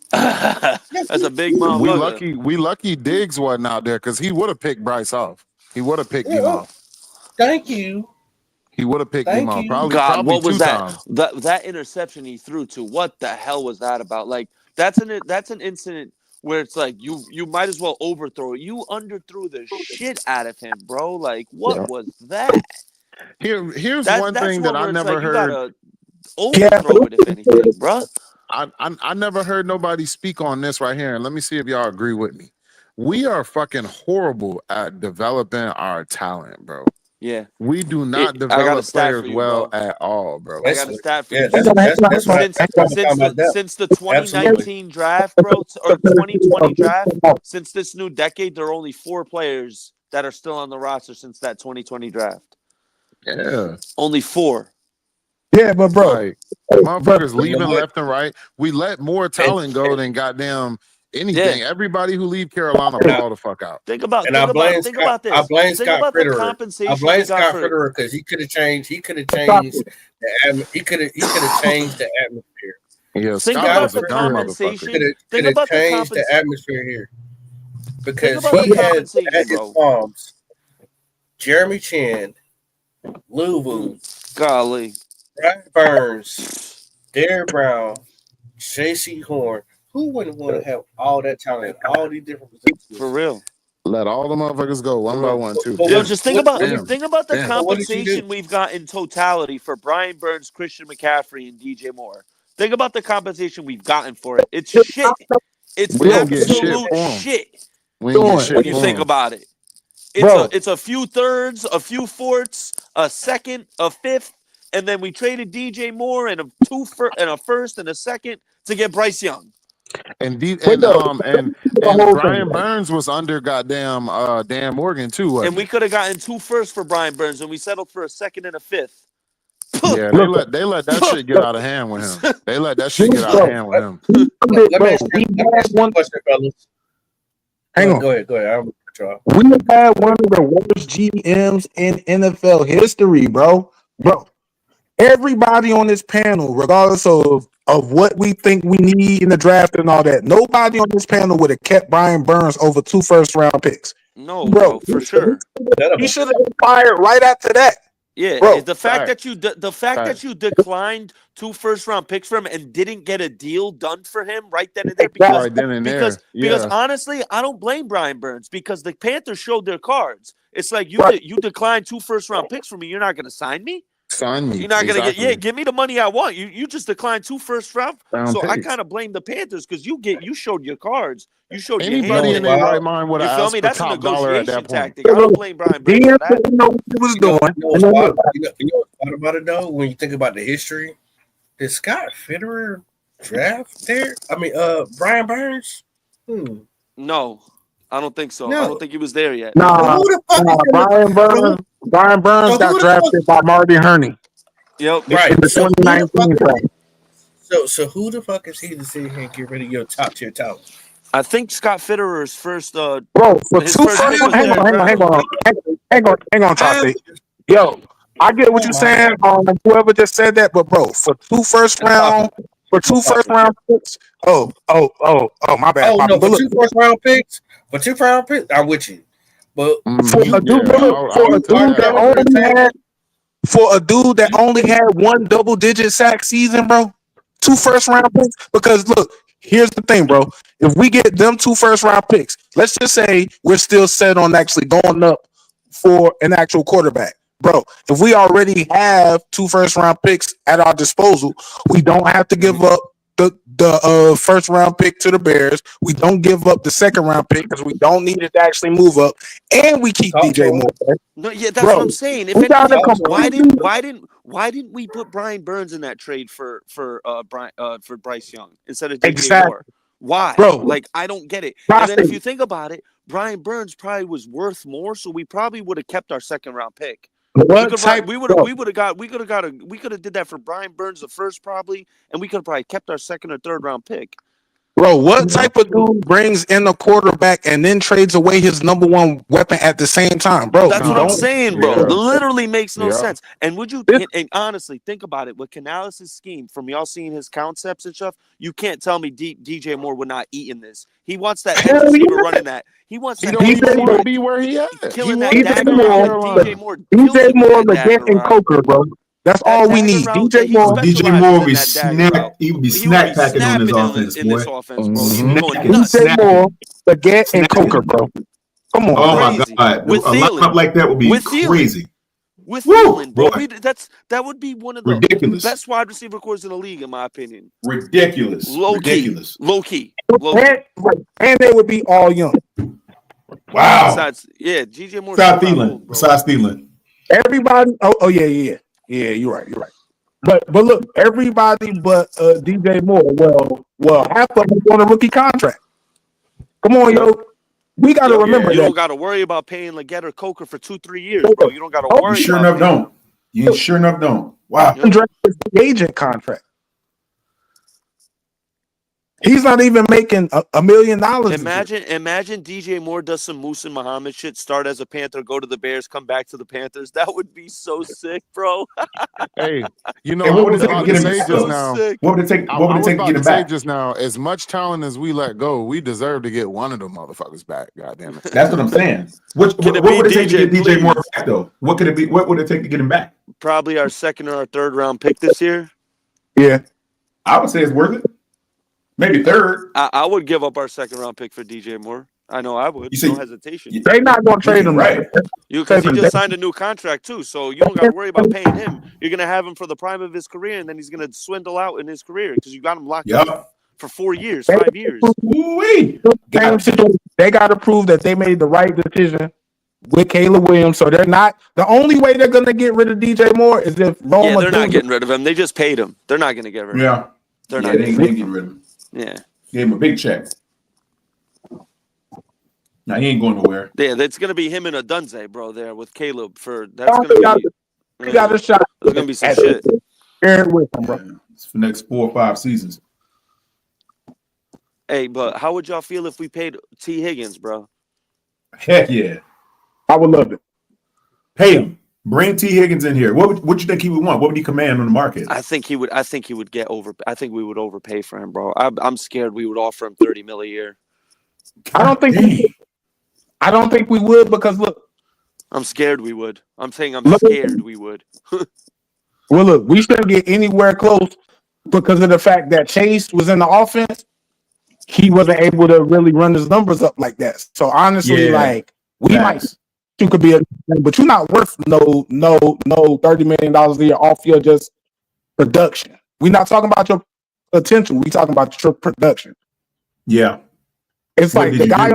That's a big We motherfucker. lucky Diggs wasn't out there because he would have picked Bryce off. He would have picked him off. Thank you. He would have picked him off. God, Probably what was 2 that? times. That interception he threw to, what the hell was that about? Like that's an incident where it's like you might as well overthrow it. You underthrew the shit out of him, bro. Like what was that? Here's one thing that I never you heard. gotta overthrow it if anything, bro. I never heard nobody speak on this right here, and let me see if y'all agree with me. We are fucking horrible at developing our talent, bro. Yeah, we do not I got a develop stat players for you, well bro. at all, bro. I got a stat for you. That's Since the 2019 draft, bro, or 2020 draft, since this new decade, there are only 4 players that are still on the roster since that 2020 draft. Yeah, only 4. Yeah, but bro, like, motherfuckers leaving left and right. We let more talent go than goddamn anything. Yeah. Everybody who leave Carolina fall the fuck out. Think about I blame think about this. I blame Think Scott about the Fitterer. compensation I blame we got Scott for Fitterer because he could have changed. He could have changed he could have changed the atmosphere. Yeah, think Scott about was the a dumb compensation. motherfucker. Think about the changed the compensation. atmosphere here because Think about he the had compensation, at his bro. palms Jeremy Chin, Louvu, Golly, Brian Burns, Derrick Brown, J.C. Horn. Who wouldn't want to have all that talent, all these different positions? For real. Let all the motherfuckers go one by one too. Yo, just think about the what did you compensation do? we've got in totality for Brian Burns, Christian McCaffrey, and DJ Moore. Think about the compensation we've gotten for it. It's shit. It's We don't get shit absolute for 'em. shit. We ain't get shit When you for think 'em. about it. Bro. It's a few thirds, a few fourths, a second, a fifth, and then we traded DJ Moore and a first and a second to get Bryce Young. And whole Brian thing. Burns was under goddamn Dan Morgan too, wasn't And we could have gotten 2 firsts for Brian Burns, and we settled for a second and a fifth. Yeah, they let that shit get out of hand with him. They let that shit get out of hand with him. Let me ask you a question, fellas. Hang on. Go ahead. I'm try. We had one of the worst GMs in NFL history, bro. Bro, everybody on this panel, regardless of what we think we need in the draft and all that, nobody on this panel would have kept Brian Burns over 2 first-round picks. No, bro, for sure. He should have been fired right after that. Yeah, Bro, the fact that you that you declined 2 first-round picks from him and didn't get a deal done for him right then and there because honestly, I don't blame Brian Burns because the Panthers showed their cards. It's like you declined 2 first-round picks from me. You're not going to sign me. Sign me. You're not going to get give me the money I want. You just declined 2 first-round. So I picks. kind of blame the Panthers because you showed your cards. You showed Anybody your in their right mind would you have feel asked me? for That's a top dollar at that negotiation point. tactic. I don't blame Brian Burns for that. You know what he was doing. You know what about it though? When you think about the history, did Scott Fitterer draft there? I mean, Brian Burns. No, I don't think so. No. I don't think he was there yet. Nah, Brian Burns got drafted by Marty Herney. Yep. Right. In the 2019 draft. So who the fuck is he to sit here and get rid of your top tier talent? I think Scott Fitterer's first. Bro, for his 2 first pick was hang on, Toxic. Yo, I get what you're saying. Whoever just said that, but bro, for 2 first-round picks. Oh, my bad. Oh no, for 2 first-round picks. For 2 first-round picks, I'm with you. But for a dude that only had 1 double-digit sack season, bro, 2 first-round picks. Because look, here's the thing, bro. If we get them 2 first-round picks, let's just say we're still set on actually going up for an actual quarterback. Bro, if we already have 2 first-round picks at our disposal, we don't have to give up the first round pick to the Bears. We don't give up the second round pick because we don't need it to actually move up, and we keep DJ Moore. No, yeah, that's what I'm saying. If anything, why didn't we put Brian Burns in that trade for Bryce Young instead of DJ Moore? Why? Bro, like I don't get it. And then if you think about it, Brian Burns probably was worth more, so we probably would have kept our second round pick. We could have did that for Brian Burns the first probably, and we could have probably kept our second or third round pick. Bro, what type of dude brings in a quarterback and then trades away his number one weapon at the same time, bro? That's what I'm saying, bro. It literally makes no sense. And would you? And honestly, think about it. With Canales' scheme, from y'all seeing his concepts and stuff, you can't tell me DJ Moore would not eat in this. He wants that edge receiver running that. He wants that. He don't want to be where he at. Killing that dagger route. DJ Moore, Leggett, and Coker, bro. That's all we need. DJ Moore. DJ Moore would be snack. He would be snack packing on his offense, boy. DJ Moore, Leggett, and Coker, bro. Come on. Oh my God. A lineup like that would be crazy. With Thielen, bro. That would be one of the ridiculous best wide receiver cores in the league, in my opinion. Ridiculous. Low key. And they would be all young. Wow. Besides, DJ Moore. Besides Thielen. Everybody. Oh yeah. Yeah, you're right. But look, everybody but DJ Moore. Well, half of them on a rookie contract. Come on, yo. We got to remember that. You don't got to worry about paying Leggett or Coker for 2-3 years, bro. You don't got to worry. You sure enough don't. You sure enough don't. Wow. The agent contract. He's not even making $1 million. Imagine DJ Moore does some Musa Muhammad shit, start as a Panther, go to the Bears, come back to the Panthers. That would be so sick, bro. Hey, you know, what would it take to get him just now? What would it take to get him back? Just now, as much talent as we let go, we deserve to get one of them motherfuckers back. God damn it. That's what I'm saying. What would it take to get DJ Moore back, though? What could it be? What would it take to get him back? Probably our second or our third round pick this year. Yeah. I would say it's worth it. Maybe third. I would give up our second round pick for DJ Moore. I know I would. No hesitation. They're not going to trade him, right? Because he just signed a new contract too, so you don't got to worry about paying him. You're going to have him for the prime of his career, and then he's going to swindle out in his career because you got him locked up for 4 years, 5 years. They got to prove that they made the right decision with Caleb Williams. So they're not the only way they're going to get rid of DJ Moore is if Roma. They're not getting rid of him. They just paid him. They're not going to get rid of him. Yeah, they're not. They ain't getting rid of him. Yeah. Gave him a big check. Now he ain't going nowhere. Yeah, that's gonna be him and a Dunze, bro, there with Caleb for that's gonna be he got a shot. There's gonna be some shit. With him, bro. It's for the next 4 or 5 seasons. Hey, but how would y'all feel if we paid T. Higgins, bro? Heck yeah. I would love it. Pay him. Bring T. Higgins in here. What you think he would want? What would he command on the market? I think he would get over. I think we would overpay for him, bro. I'm scared we would offer him $30 million a year. I don't think we would because look. I'm scared we would. I'm saying scared we would. Well, look, we shouldn't get anywhere close because of the fact that Chase was in the offense. He wasn't able to really run his numbers up like that. So honestly, we might. You could be but you're not worth no $30 million a year off your just production. We're not talking about your potential. We're talking about your production. Yeah, it's like the guy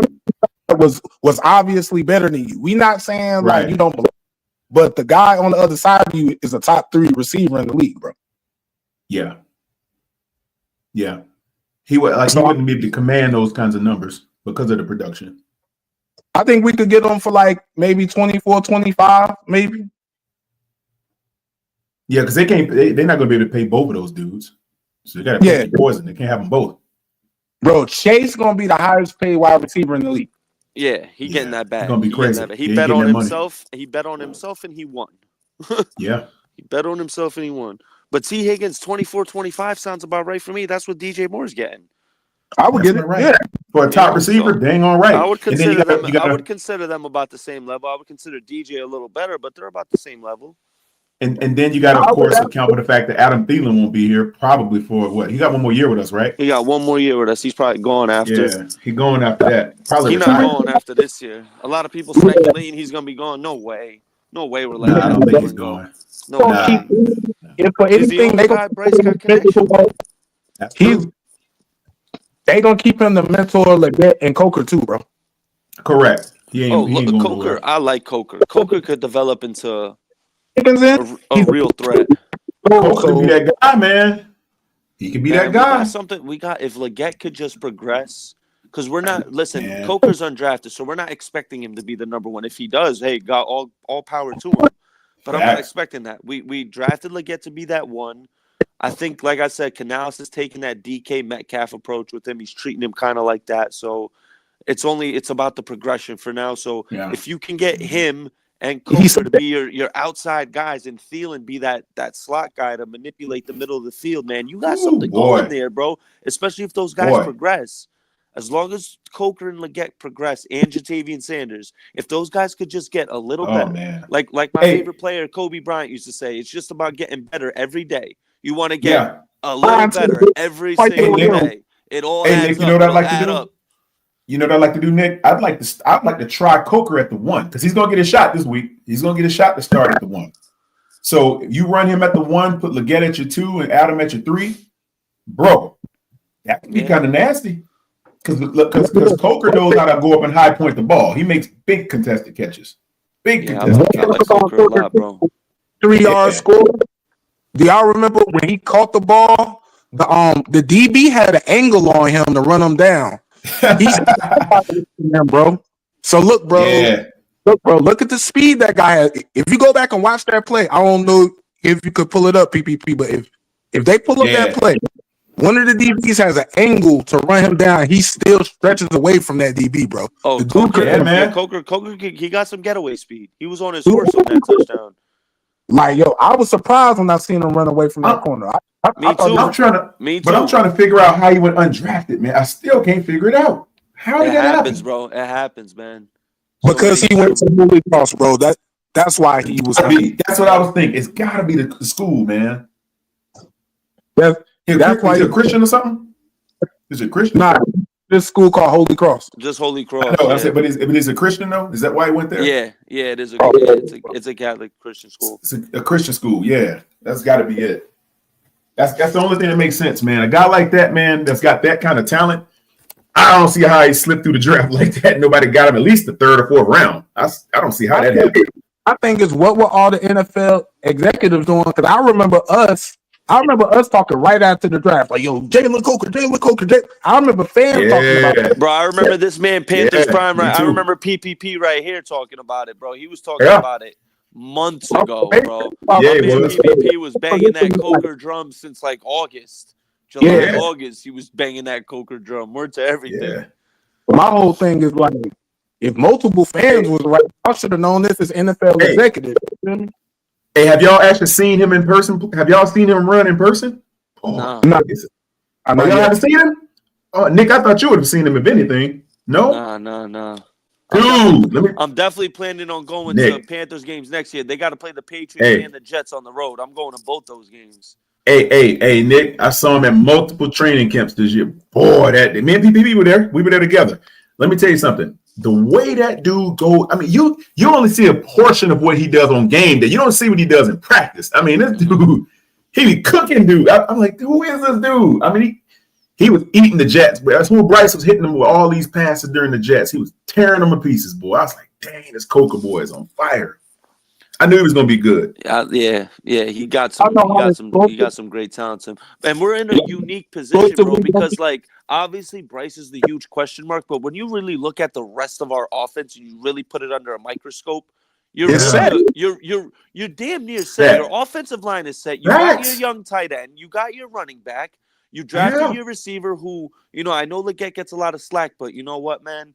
was obviously better than you. We're not saying like you don't believe, but the guy on the other side of you is a top 3 receiver in the league, bro. Yeah. He wouldn't be able to command those kinds of numbers because of the production. I think we could get them for like maybe 24, 25, maybe. Yeah, because they're not going to be able to pay both of those dudes. So they got to pay poison. They can't have them both. Bro, Chase going to be the highest paid wide receiver in the league. Yeah, he getting that bag. It's going to be crazy. He bet on himself. He bet on himself and he won. Yeah. He bet on himself and he won. But T. Higgins, 24, 25 sounds about right for me. That's what DJ Moore's getting. I would get it right. Yeah. For a top receiver, dang all right. I would consider them about the same level. I would consider DJ a little better, but they're about the same level. And then you got to, of course, account for the fact that Adam Thielen won't be here probably for what? He got 1 more year with us, right? He got 1 more year with us. He's probably gone after. Yeah, he's going after that. Probably he's not going after this year. A lot of people speculating he's going to be gone. No way. No way we're letting I don't think he's going. No way. If for anything, they Bryce got connections. They gonna keep him the mentor, Leggett and Coker too, bro. Correct. He ain't going Coker. nowhere. I like Coker. Coker could develop into a real threat. Coker could be that guy, man. He could be that guy. We got if Leggett could just progress, because we're not Coker's undrafted, so we're not expecting him to be the number one. If he does, hey, got all power to him. But I'm not expecting that. We drafted Leggett to be that one. I think, like I said, Canales is taking that DK Metcalf approach with him. He's treating him kind of like that. So it's about the progression for now. So if you can get him and Coker to be your outside guys, and Thielen be that slot guy to manipulate the middle of the field, man, you got something going there, bro. Especially if those guys progress. As long as Coker and Leggett progress, and Jatavian Sanders, if those guys could just get a little better, man. like my favorite player, Kobe Bryant, used to say, it's just about getting better every day. You want to get a little better every single day. It all adds Nick, you know what I'd like to do? You know what I'd like to do, Nick? I'd like to try Coker at the 1, because he's gonna get a shot this week. He's gonna get a shot to start at the 1. So you run him at the 1, put Leggett at your 2, and Adam at your 3, bro. That could be kind of nasty. Because Coker knows how to go up and high point the ball. He makes big contested catches. I like Coker a lot, bro. 3-yard score. Do y'all remember when he caught the ball? The DB had an angle on him to run him down. He's bro. So look, bro. Look at the speed that guy has. If you go back and watch that play, I don't know if you could pull it up, PPP, but if they pull up that play, one of the DBs has an angle to run him down. He still stretches away from that DB, bro. Oh, Coker, Coker, he got some getaway speed. He was on his horse on that touchdown. Like, yo, I was surprised when I seen him run away from that corner. I'm trying to figure out how he went undrafted, man. I still can't figure it out. How did that happen, bro? It happens, man. Because he went to Holy Cross, bro. That's why he was. That's what I was thinking. It's got to be the school, man. That's why he's a Christian or something. Is it Christian? Nah, this school called Holy Cross. Just Holy Cross. I said, but is a Christian though? Is that why he went there? Yeah, it is. It's a Catholic Christian school. It's a Christian school. Yeah, that's got to be it. That's the only thing that makes sense, man. A guy like that, man, that's got that kind of talent. I don't see how he slipped through the draft like that. Nobody got him at least the 3rd or 4th round. I don't see how that happened. I think it's what were all the NFL executives doing? Because I remember us talking right after the draft, like, yo, Jaylen Coker. I remember fans talking about it. Bro, I remember this man, Panthers Prime, right? I remember PPP right here talking about it, bro. He was talking about it months ago, bro. PPP was banging that Coker drum since like August. July, August, he was banging that Coker drum. Word to everything. Yeah. My whole thing is like, if multiple fans was right, I should have known this as NFL executive. Hey, have y'all actually seen him in person? Have y'all seen him run in person? No. Y'all haven't seen him? Oh, Nick, I thought you would have seen him if anything. No? No. Dude, I'm definitely planning on going to Panthers games next year. They got to play the Patriots and the Jets on the road. I'm going to both those games. Hey, Nick, I saw him at multiple training camps this year. Boy, me and PPP were there. We were there together. Let me tell you something. The way that dude goes, I mean, you only see a portion of what he does on game day. You don't see what he does in practice. I mean, this dude, he be cooking, dude. I'm like, who is this dude? I mean, he was eating the Jets. But that's who Bryce was hitting him with all these passes during the Jets. He was tearing them to pieces, boy. I was like, dang, this Coker boy is on fire. I knew he was gonna be good. Yeah. He got some great talent. And we're in a unique position, bro, because like obviously Bryce is the huge question mark, but when you really look at the rest of our offense and you really put it under a microscope, you're damn near set. Your offensive line is set. You got your young tight end. You got your running back. You drafted your receiver, who I know Leggett gets a lot of slack, but you know what, man.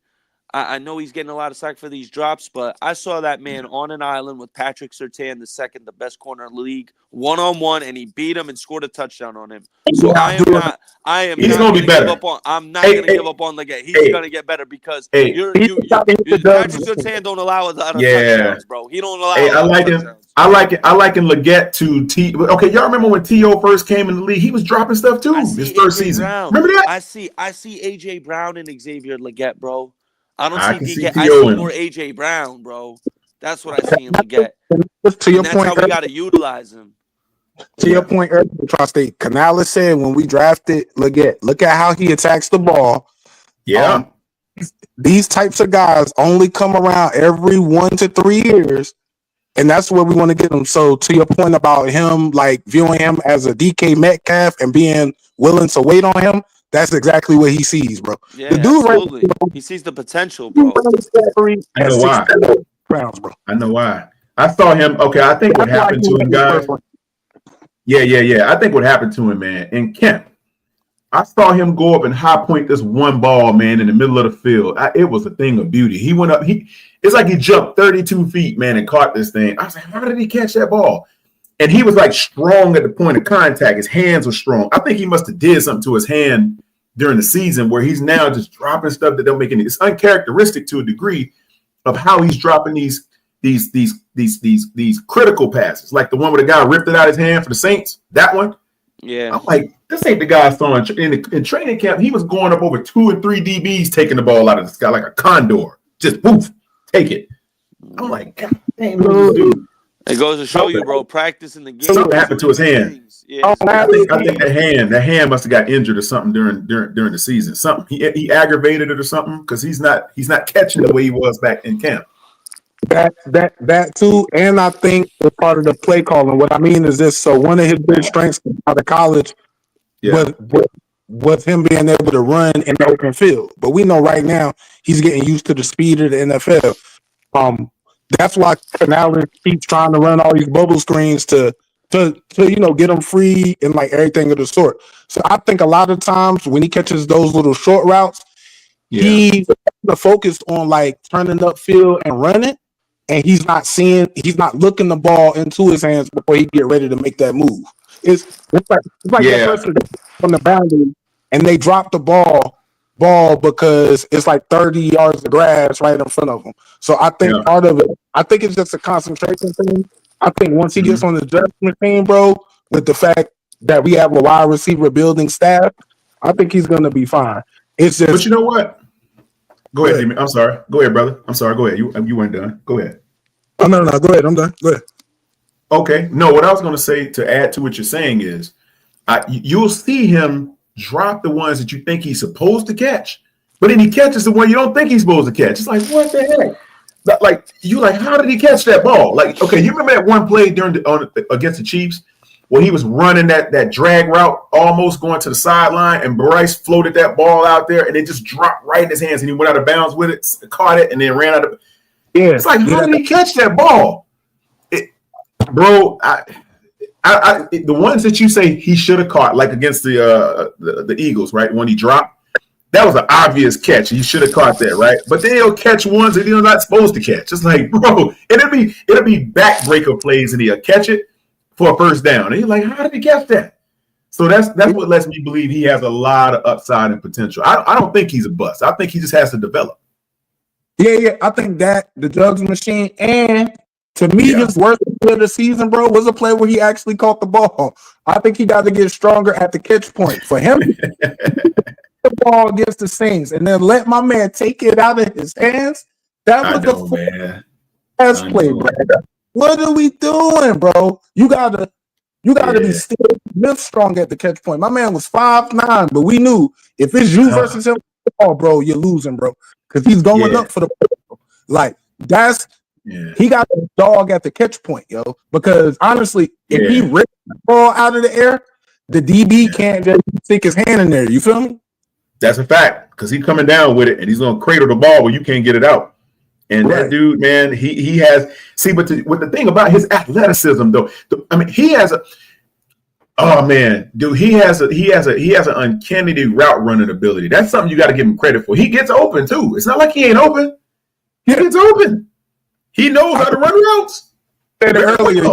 I know he's getting a lot of slack for these drops, but I saw that man on an island with Patrick Surtain, the best corner in the league, 1-on-1, and he beat him and scored a touchdown on him. So he's not going to be better. I'm not going to give up on Leggett. He's going to get better because Patrick Surtain don't allow a lot of touchdowns, bro. He don't allow. I like him Leggett to T. Okay, y'all remember when T.O. first came in the league? He was dropping stuff too. His first season. Remember that? I see AJ Brown and Xavier Leggett, bro. I don't see DK. I see more AJ Brown, bro. That's what I see in Leggett. To your that's point, how we got to utilize him. To your point earlier, Tri-State, Canales said when we drafted, look at how he attacks the ball. Yeah. These types of guys only come around every 1 to 3 years, and that's where we want to get them. So to your point about him, like viewing him as a DK Metcalf and being willing to wait on him, that's exactly what he sees, bro. Yeah, The dude absolutely. He sees the potential, bro. I know why. Pounds, bro. I know why. I saw him. Okay, I think what happened to him, guys. Yeah. I think what happened to him, man, in Kent, I saw him go up and high point this one ball, man, in the middle of the field. It was a thing of beauty. He went up. It's like he jumped 32 feet, man, and caught this thing. I was like, how did he catch that ball? And he was like strong at the point of contact. His hands were strong. I think he must have did something to his hand during the season where he's now just dropping stuff that don't make any. It's uncharacteristic to a degree of how he's dropping these critical passes, like the one where the guy ripped it out of his hand for the Saints. That one. Yeah. I'm like, this ain't the guy I saw in training camp. He was going up over 2 and 3 DBs, taking the ball out of the sky like a condor. Just poof, take it. I'm like, God damn, dude. It goes to show you, bro. Practice in the game. Something happened to his hand. Yeah. I think that hand must have got injured or something during the season. Something he aggravated it or something because he's not catching the way he was back in camp. That too, and I think the part of the play calling. What I mean is this: so one of his big strengths out of college was him being able to run in the open field. But we know right now he's getting used to the speed of the NFL. That's why Canales keeps trying to run all these bubble screens to get him free and like everything of the sort. So I think a lot of times when he catches those little short routes, he's focused on like turning upfield and running. And he's not looking the ball into his hands before he get ready to make that move. It's like that person from the boundary and they drop the ball because it's like 30 yards of grass right in front of them. So I think part of it, I think it's just a concentration thing. I think once he gets on the dress machine, bro, with the fact that we have a wide receiver building staff, I think he's gonna be fine. It's just, but you know what? Go ahead, Jimmy. I'm sorry. Go ahead, brother. I'm sorry. Go ahead. You weren't done. Go ahead. Oh, no. Go ahead. I'm done. Go ahead. Okay. No, what I was going to say to add to what you're saying is you'll see him drop the ones that you think he's supposed to catch, but then he catches the one you don't think he's supposed to catch. It's like, what the heck? Like, how did he catch that ball? Like, okay, you remember that one play against the Chiefs where he was running that drag route, almost going to the sideline, and Bryce floated that ball out there, and it just dropped right in his hands, and he went out of bounds with it, caught it, and then ran out of. Yeah, it's like, how did he catch that ball, bro? The ones that you say he should have caught, like against the Eagles, right? When he dropped, that was an obvious catch. He should have caught that, right? But then he'll catch ones that he's not supposed to catch. It's like, bro, it'll be backbreaker plays, and he'll catch it for a first down. And you're like, how did he catch that? So that's what lets me believe he has a lot of upside and potential. I don't think he's a bust. I think he just has to develop. Yeah. I think that the jugs machine, and to me, his worst play of the season, bro, was a play where he actually caught the ball. I think he got to get stronger at the catch point. For him, the ball against the Saints and then let my man take it out of his hands. That was the best play, bro. What are we doing, bro? You gotta be still live strong at the catch point. My man was 5'9", but we knew if it's you versus him, bro, you're losing, bro, because he's going up for the like. He got a dog at the catch point, yo. Because honestly, if he rips the ball out of the air, the DB can't just stick his hand in there. You feel me? That's a fact, because he's coming down with it and he's gonna cradle the ball where you can't get it out. And that dude, man, he has but the thing about his athleticism, though, he has an uncanny route running ability. That's something you got to give him credit for. He gets open too. It's not like he ain't open. He gets open. He knows how to run routes. Earlier,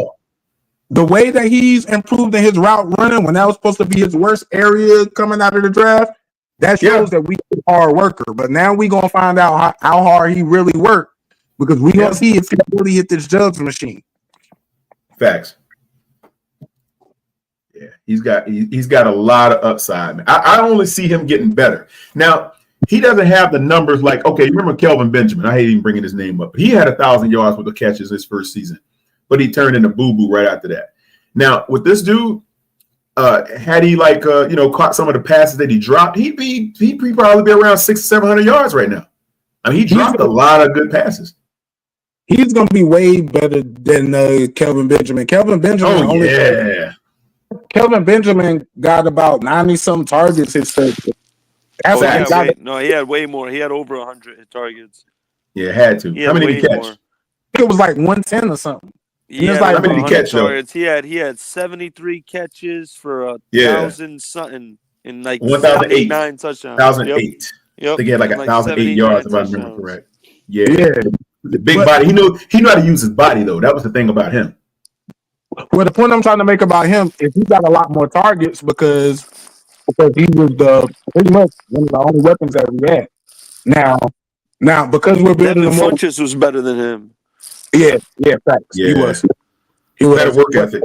the way that he's improved in his route running when that was supposed to be his worst area coming out of the draft, that shows that we are a hard worker. But now we're going to find out how hard he really worked, because we're going to see if he really hit this jugs machine. Facts. Yeah, he's got a lot of upside, man. I only see him getting better. Now, he doesn't have the numbers like, okay, you remember Kelvin Benjamin? I hate even bringing his name up. He had 1,000 yards with the catches his first season, but he turned into boo-boo right after that. Now with this dude, had he caught some of the passes that he dropped, he'd probably be around 600-700 yards right now. I mean, he dropped a lot of good passes. He's going to be way better than Kelvin Benjamin. Kelvin Benjamin Kelvin Benjamin got about 90-some targets his first year. He had way more. He had over 100 targets. Yeah, had to. How many did he catch? I think it was like 110 or something. Yeah, how many did he catch though? He had 73 catches for 1,000 something in like 1,008 touchdowns. 1,008. Yep. I think he had like 1,008 yards if I remember correct. Yeah. The big But- body. He knew how to use his body though. That was the thing about him. Well, the point I'm trying to make about him is he got a lot more targets because he was pretty much one of the only weapons that we had. Now because we're building Devin a more Funchess was better than him. yeah, facts. Yeah. He was Better work ethic.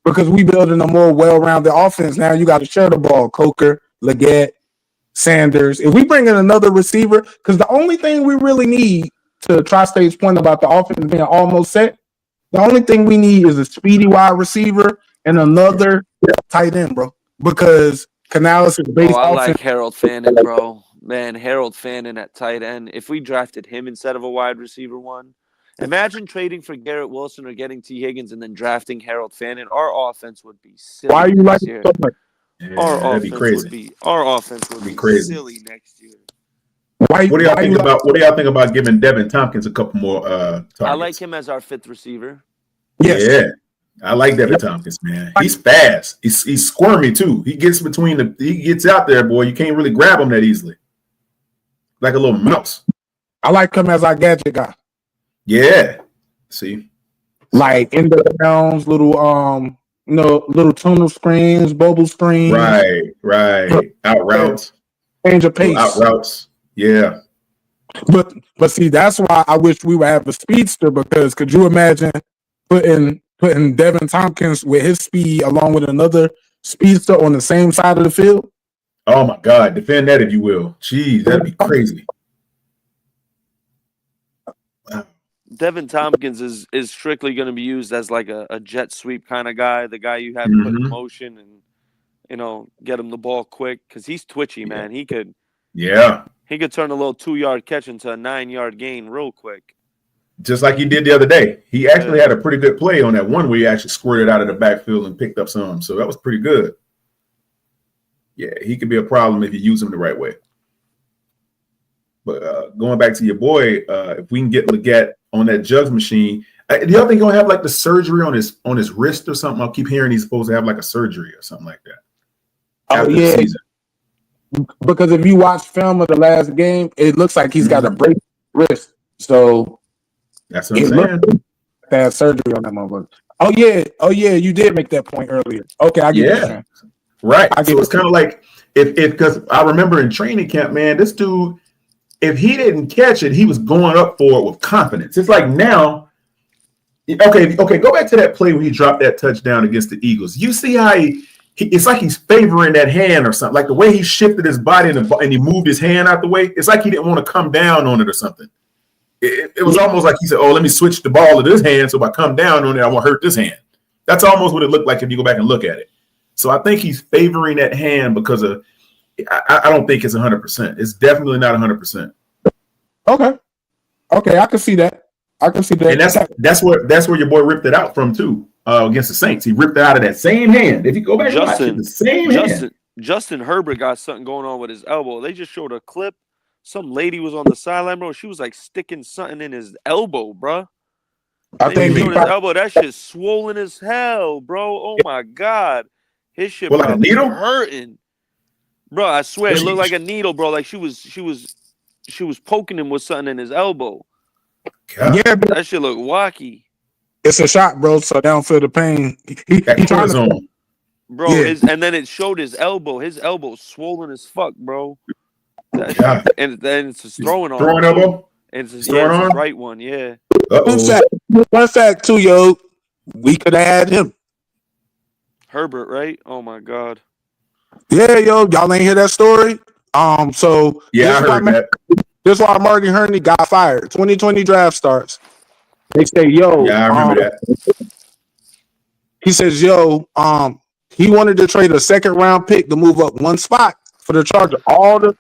because we building a more well-rounded offense. Now you got to share the ball, Coker, Leggett, Sanders. If we bring in another receiver, because the only thing we really need to Tri-State's point about the offense being almost set, the only thing we need is a speedy wide receiver and another tight end, bro. Because Canales is based I offense. like Harold Fannin, bro. Man, Harold Fannin at tight end. If we drafted him instead of a wide receiver one, imagine trading for Garrett Wilson or getting T. Higgins and then drafting Harold Fannin. Our offense would be silly. Why are you like next year. so much? That'd be crazy. Our offense would be crazy. silly next year. What do y'all think about giving Devin Tompkins a couple more targets? I like him as our 5th receiver. Yes. Yeah. I like Devin Tompkins, man. He's fast. He's squirmy too. He gets he gets out there, boy. You can't really grab him that easily. Like a little mouse. I like him as our gadget guy. Yeah. See? Like in the rounds, little little tunnel screens, bubble screens. Right. Out routes. Change of pace. Out routes. Yeah. But see, that's why I wish we would have a speedster, because could you imagine putting Devin Tompkins with his speed along with another speedster on the same side of the field? Oh my God. Defend that if you will. Jeez, that'd be crazy. Devin Tompkins is strictly going to be used as like a jet sweep kind of guy, the guy you have to put in motion and get him the ball quick, because he's twitchy, man. He could turn a little 2-yard catch into a 9-yard gain real quick. Just like he did the other day. He actually had a pretty good play on that one where he actually squirted out of the backfield and picked up some. So that was pretty good. Yeah, he could be a problem if you use him the right way. But going back to your boy, if we can get Leggett on that jugs machine, do y'all think he's gonna have like the surgery on his wrist or something? I'll keep hearing he's supposed to have like a surgery or something like that. Oh yeah, because if you watch film of the last game, it looks like he's got a break wrist. So that's what I'm saying. They had surgery on that motherfucker. Oh yeah, you did make that point earlier. Okay, I get that. Right. So it's kind of like if because I remember in training camp, man, this dude, if he didn't catch it, he was going up for it with confidence. It's like now, okay, go back to that play where he dropped that touchdown against the Eagles. You see how it's like he's favoring that hand or something. Like the way he shifted his body and he moved his hand out the way. It's like he didn't want to come down on it or something. It was almost like he said, "Oh, let me switch the ball to this hand, so if I come down on it, I won't hurt this hand." That's almost what it looked like if you go back and look at it. So I think he's favoring that hand because of. I don't think it's 100%. It's definitely not 100%. Okay, I can see that. And that's where your boy ripped it out from too against the Saints. He ripped it out of that same hand. If you go back and watch it, the same hand. Justin Herbert got something going on with his elbow. They just showed a clip. Some lady was on the sideline, bro. She was like sticking something in his elbow, bro. I think his elbow. That shit's swollen as hell, bro. Oh my God, his shit like a needle hurting, bro. I swear it looked like a needle, bro. Like she was poking him with something in his elbow. God. Yeah, bro. That shit look wacky. It's a shot, bro. So they don't feel the pain. He trying to, bro. Yeah. And then it showed his elbow. His elbow's swollen as fuck, bro. And then it's his throwing arm. Throwing elbow? And it's his right one, yeah. One fact too, yo. We could have had him. Herbert, right? Oh my God. Yeah, yo, y'all ain't hear that story? So yeah, I heard that. This is why Marty Herney got fired. 2020 draft starts. They say, yo, yeah, I remember that. He says, "Yo, he wanted to trade a second round pick to move up one spot for the Chargers. All the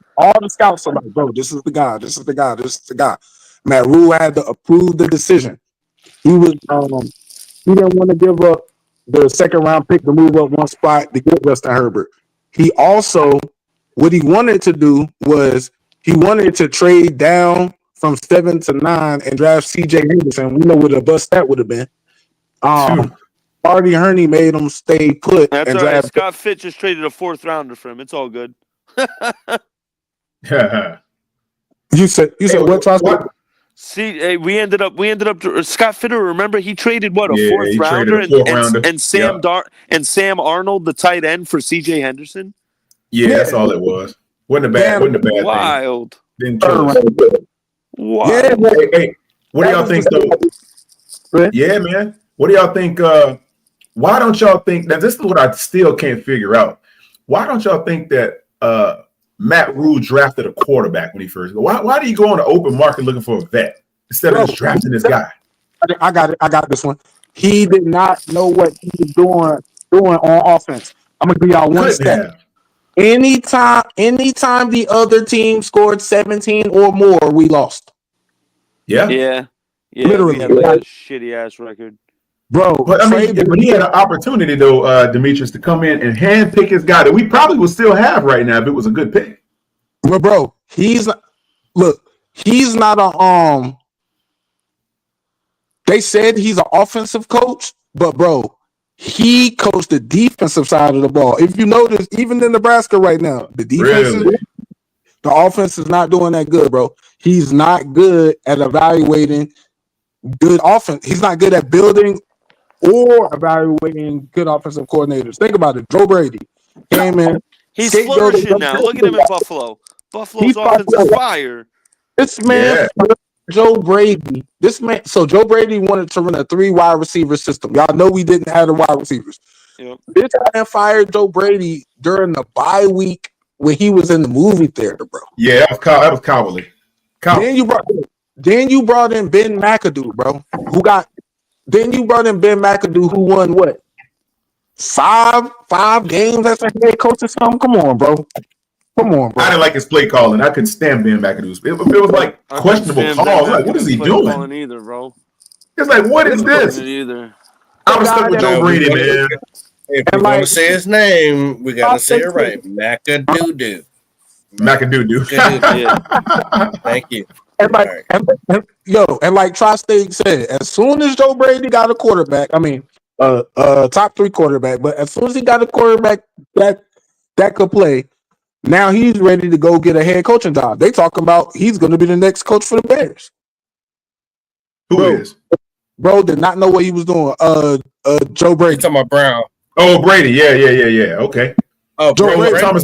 scouts are like, bro, this is the guy. This is the guy. This is the guy." Matt Rule had to approve the decision. He was he didn't want to give up the second round pick to move up one spot to get Justin Herbert. He also, what he wanted to do was he wanted to trade down from 7 to 9 and draft CJ Henderson. We know what a bust that would have been. Marty Herney made him stay put. That's and all right. draft. Scott Fitz just traded a 4th rounder for him. It's all good. You said what? See, we ended up. Scott Fitter. Remember, he traded what, a Yeah, 4th he traded rounder, a 4th rounder. and Sam Arnold, the tight end, for C.J. Henderson. Yeah, that's all it was. Wasn't a bad thing. Wild. Didn't kill us. Wow. Yeah, hey, what do y'all think though? Yeah, man. What do y'all think? Why don't y'all think that this is what I still can't figure out? Why don't y'all think that Matt Rule drafted a quarterback when he first go? Why do you go on the open market looking for a vet instead of just drafting this guy? I got it. I got this one. He did not know what he was doing on offense. I'm gonna give y'all one stat. Anytime the other team scored 17 or more, we lost. Yeah. Literally, we had like a shitty ass record, bro. But I mean, but he had an opportunity though, Demetrius, to come in and handpick his guy that we probably would still have right now if it was a good pick. Well, bro, he's not a They said he's an offensive coach, but bro, he coached the defensive side of the ball. If you notice, even in Nebraska right now, the defense, the offense is not doing that good, bro. He's not good at evaluating good offense. He's not good at building or evaluating good offensive coordinators. Think about it. Joe Brady came in. He's flourishing now. Look at him in Buffalo. Buffalo's offense is fire. This man, Joe Brady. So Joe Brady wanted to run a 3 wide receiver system. Y'all know we didn't have the wide receivers. Yep. This man fired Joe Brady during the bye week when he was in the movie theater, bro. Yeah, that was cowardly. Then you brought in Ben McAdoo, bro. You brought in Ben McAdoo, who won what? 5 games as a head coach or something? Come on, bro. I didn't like his play calling. I couldn't stand Ben McAdoo's. It was like questionable calls. Like, what is he doing? Either, bro. It's like, what is this? Either. I was stuck with Joe Brady, man. If we're going to say his name, we got to say it right. McAdoo. McAdoo. Thank you. And like Tri-State said, as soon as Joe Brady got a quarterback, top 3 quarterback, but as soon as he got a quarterback that could play, now he's ready to go get a head coaching job. They talking about he's going to be the next coach for the Bears. Who is? Bro did not know what he was doing. Joe Brady. You're talking about Brown. Oh, Brady. Yeah. Okay. Oh, Thomas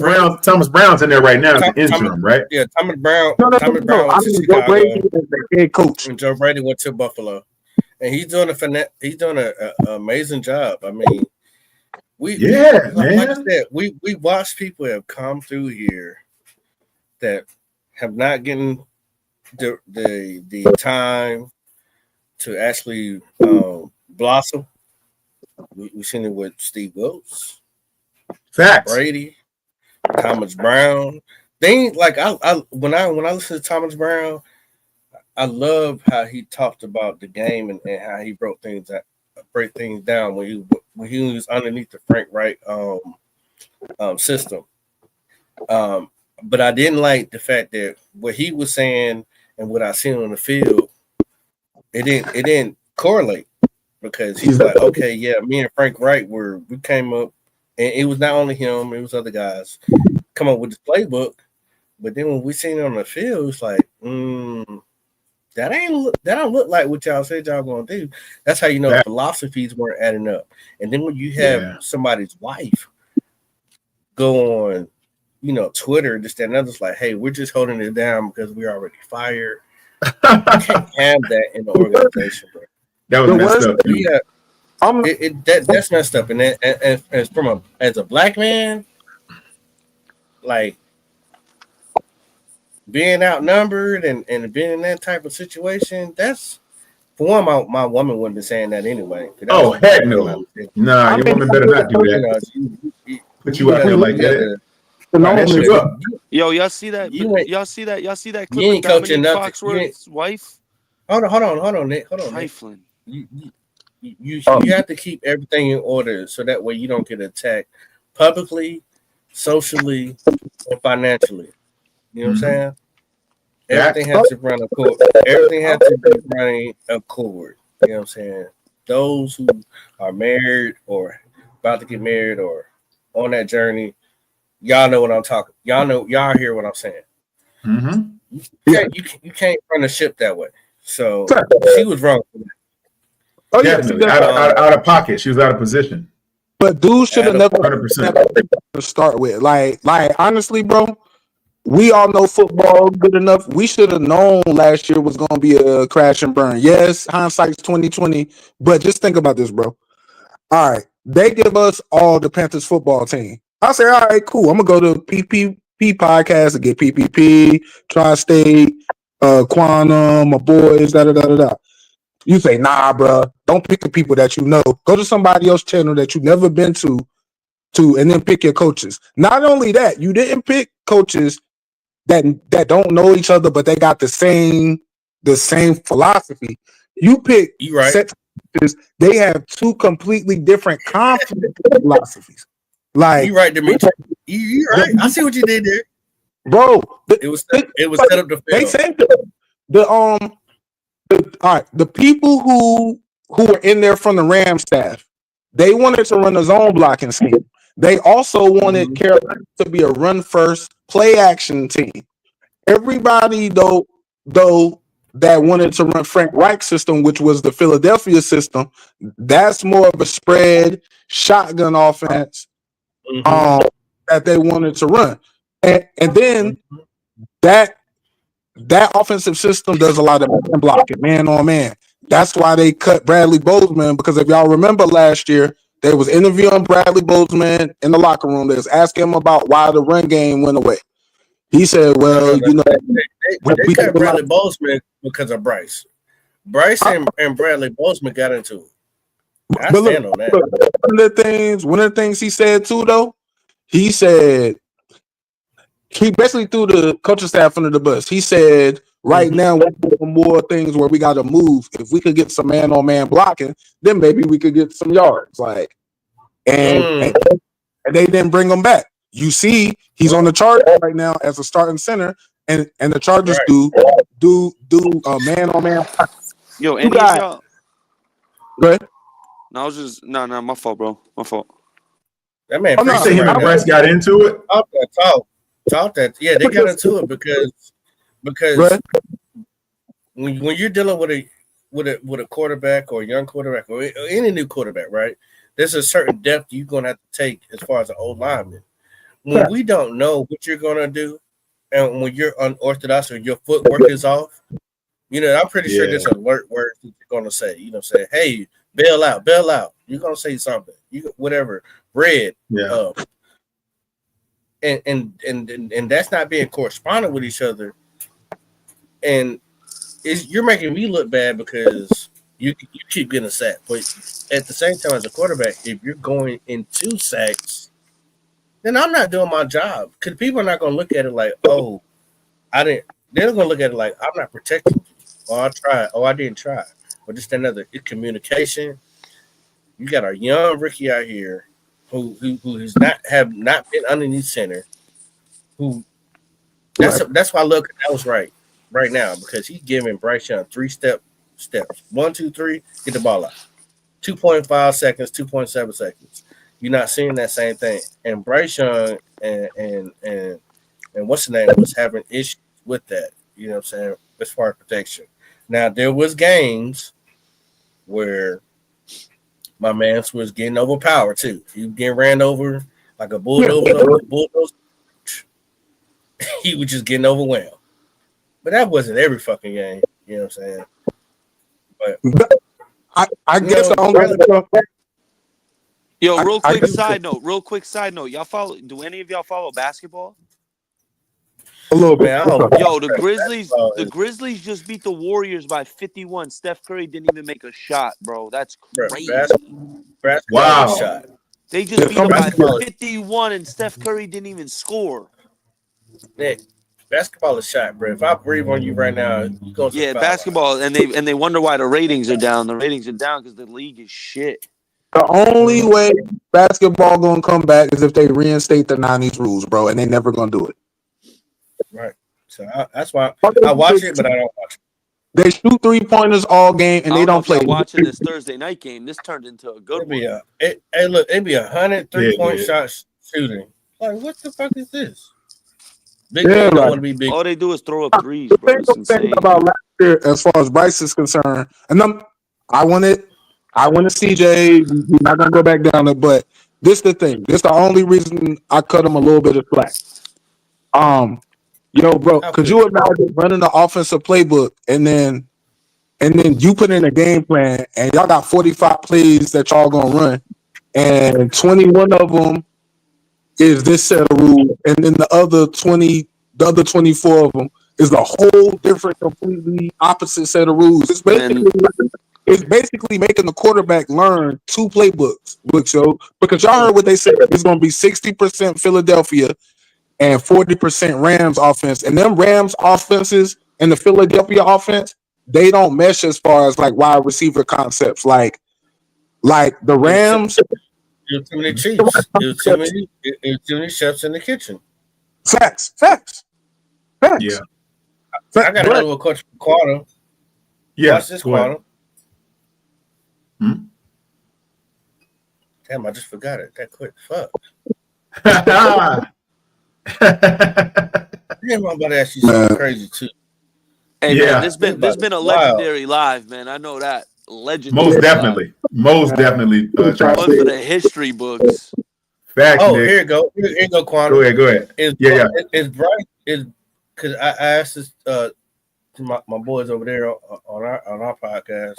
Brown's in there right now. It's an interim, right? Yeah, Thomas Brown. No, Thomas Brown went to Joe Brady is the head coach. And Joe Brady went to Buffalo, and he's doing an amazing job. I mean, like I said, we watched people have come through here that have not gotten the time to actually blossom. We've seen it with Steve Wilkes. Facts. Brady, Thomas Brown. They like when I listen to Thomas Brown, I love how he talked about the game and how he break things down when he was underneath the Frank Wright system. But I didn't like the fact that what he was saying and what I seen on the field, it didn't correlate, because he's like, okay, yeah, me and Frank Wright we came up. And it was not only him; it was other guys come up with this playbook. But then when we seen it on the field, it's like, that don't look like what y'all said y'all gonna do. That's how you know the philosophies weren't adding up. And then when you have somebody's wife go on, Twitter, this, that, and other, it's like, hey, we're just holding it down because we're already fired. You can't have that in the organization, bro. That was messed up. Yeah. That's messed up, and as a black man, like being outnumbered and being in that type of situation, that's For one, my woman wouldn't be saying that anyway. Oh heck no! Nah, your woman better not do that. Put you out there like that. Mess you up. Yo, y'all see that? Y'all see that? Y'all see that clip You of ain't coaching Dominique nothing. Foxworth's wife? Hold on, Nick. Hold on, Nick. Trifling. You have to keep everything in order so that way you don't get attacked publicly, socially, and financially. You know what I'm saying? Everything has to run accord. Everything has to be running accord. You know what I'm saying? Those who are married or about to get married or on that journey, y'all know what I'm talking. Y'all hear what I'm saying. Mm-hmm. You can't run a ship that way. So she was wrong for that. Oh, definitely out of pocket. She was out of position. But dude should have never 100% to start with. Like honestly, bro, we all know football good enough. We should have known last year was going to be a crash and burn. Yes, hindsight's 2020, but just think about this, bro. All right, they give us all the Panthers football team. I say, all right, cool. I'm gonna go to PPP podcast and get PPP, Tri-State, Quantum, my boys, da. You say, nah, bro, don't pick the people that you know. Go to somebody else's channel that you've never been to, and then pick your coaches. Not only that, you didn't pick coaches that don't know each other, but they got the same philosophy. You pick set coaches, they have two completely different conflict philosophies. Like you right, Dimitri. You right. I see what you did there, bro. It was set up to fail. They said the people who were in there from the Ram staff, they wanted to run a zone blocking scheme. They also wanted Carolina to be a run first play action team. Everybody though that wanted to run Frank Reich's system, which was the Philadelphia system, that's more of a spread shotgun offense that they wanted to run. And then that offensive system does a lot of man blocking, man on man. That's why they cut Bradley Bozeman, because if y'all remember last year, they was interviewing Bradley Bozeman in the locker room. They was asking him about why the run game went away. He said, well, they cut Bradley Bozeman because of Bryce. Bryce and Bradley Bozeman got into it. I stand on that. One of the things he said too, though, he said, he basically threw the coaching staff under the bus. He said, right now, we're doing more things where we got to move. If we could get some man-on-man blocking, then maybe we could get some yards. Like, and they didn't bring him back. You see, he's on the Chargers right now as a starting center, and the Chargers do man-on-man. Yo, any of y'all? Go ahead. No, I was just my fault, bro. My fault. That man. You say him and Bryce got into it. Talk that. Yeah, they got into it because when you're dealing with a quarterback or a young quarterback or any new quarterback, right? There's a certain depth you're gonna have to take as far as an old lineman. When we don't know what you're gonna do, and when you're unorthodox or your footwork is off, I'm pretty sure there's alert words that you're gonna say. Say, hey, bail out. You're gonna say something. Whatever. Red. Yeah. And that's not being correspondent with each other, and you're making me look bad because you keep getting sacked. But at the same time, as a quarterback, if you're going into sacks, then I'm not doing my job, because people are not going to look at it like, oh, I didn't. They're going to look at it like I'm not protecting you, or I tried, or I didn't try, or just another. It's communication. You got a young rookie out here who's not been underneath center, that's why I look that was right now, because he's giving Bryce Young 3 steps. 1, 2, 3, get the ball out. 2.5 seconds, 2.7 seconds. You're not seeing that same thing. And Bryce Young and what's the name was having issues with that, you know what I'm saying, as far as protection. Now there was games where my man was getting overpowered too. He was getting ran over like a bulldozer. He was just getting overwhelmed. But that wasn't every fucking game. You know what I'm saying? But I guess the only real quick side note. Y'all follow? Do any of y'all follow basketball? A little bit. Man, I hope Yo, the Grizzlies just beat the Warriors by 51. Steph Curry didn't even make a shot, bro. That's crazy. Basketball is shot. They just beat them by 51, and Steph Curry didn't even score. Nick, basketball is shot, bro. If I breathe on you right now, you go to the foul basketball, line. and they wonder why the ratings are down. The ratings are down because the league is shit. The only way basketball gonna come back is if they reinstate the '90s rules, bro, and they never gonna do it. Right. So that's why I watch it, but I don't watch it. They shoot 3-pointers all game, and they don't play. Watching this Thursday night game, this turned into a good one. It'd be 100 3-point shots shooting. Like, what the fuck is this? Big man don't want to be big. All they do is throw up threes, bro. It's insane. About last year, as far as Bryce is concerned, and I wanted CJ. We're not gonna go back down it, but this the thing. This the only reason I cut him a little bit of slack. Yo, bro, could you imagine running the offensive playbook and then you put in a game plan and y'all got 45 plays that y'all gonna run, and 21 of them is this set of rules, and then the other 24 of them is a whole different, completely opposite set of rules. It's basically making the quarterback learn 2 playbooks, yo, because y'all heard what they said. It's gonna be 60% Philadelphia and 40% Rams offense. And them Rams offenses and the Philadelphia offense, they don't mesh as far as like wide receiver concepts. Like the Rams. There's too many Chiefs. There's too many chefs in the kitchen. Facts. Yeah. I got another one question for Quantum. Yeah. Watch this, Quantum. Damn, I just forgot it that quick. Fuck. Damn, I'm about to ask you something crazy too. Hey man, this been a legendary live, man. I know that. Legendary. Most definitely. One for the history books. Facts, Nick. Here you go. Here you go, Quantum. Go ahead. Is Bryce because I asked this to my boys over there on our podcast.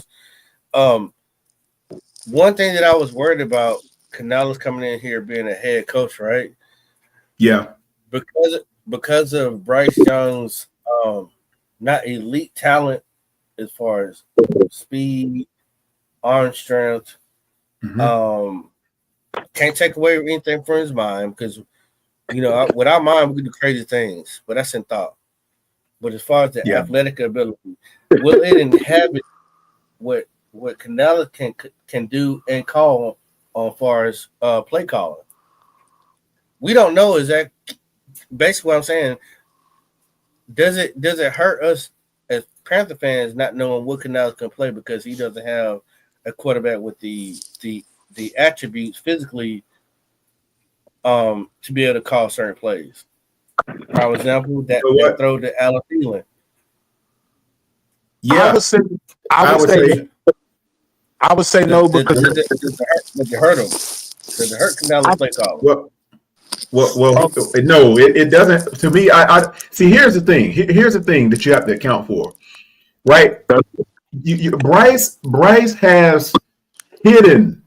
One thing that I was worried about, Canales coming in here being a head coach, right? Yeah. Because of Bryce Young's not elite talent as far as speed, arm strength. Can't take away anything from his mind because with our mind we can do crazy things, but that's in thought. But as far as the athletic ability, will it inhabit what Canales can do and call on far as play calling? We don't know. Is that basically what I'm saying? Does it hurt us as Panther fans not knowing what Canales can play because he doesn't have a quarterback with the attributes physically to be able to call certain plays? For example, that throw to Allen Thielen. Yeah, I would say no because does it hurt him? Does it hurt Canales play calling? Well, no, it doesn't. To me, I see. Here's the thing. Here's the thing that you have to account for, right? Bryce has hidden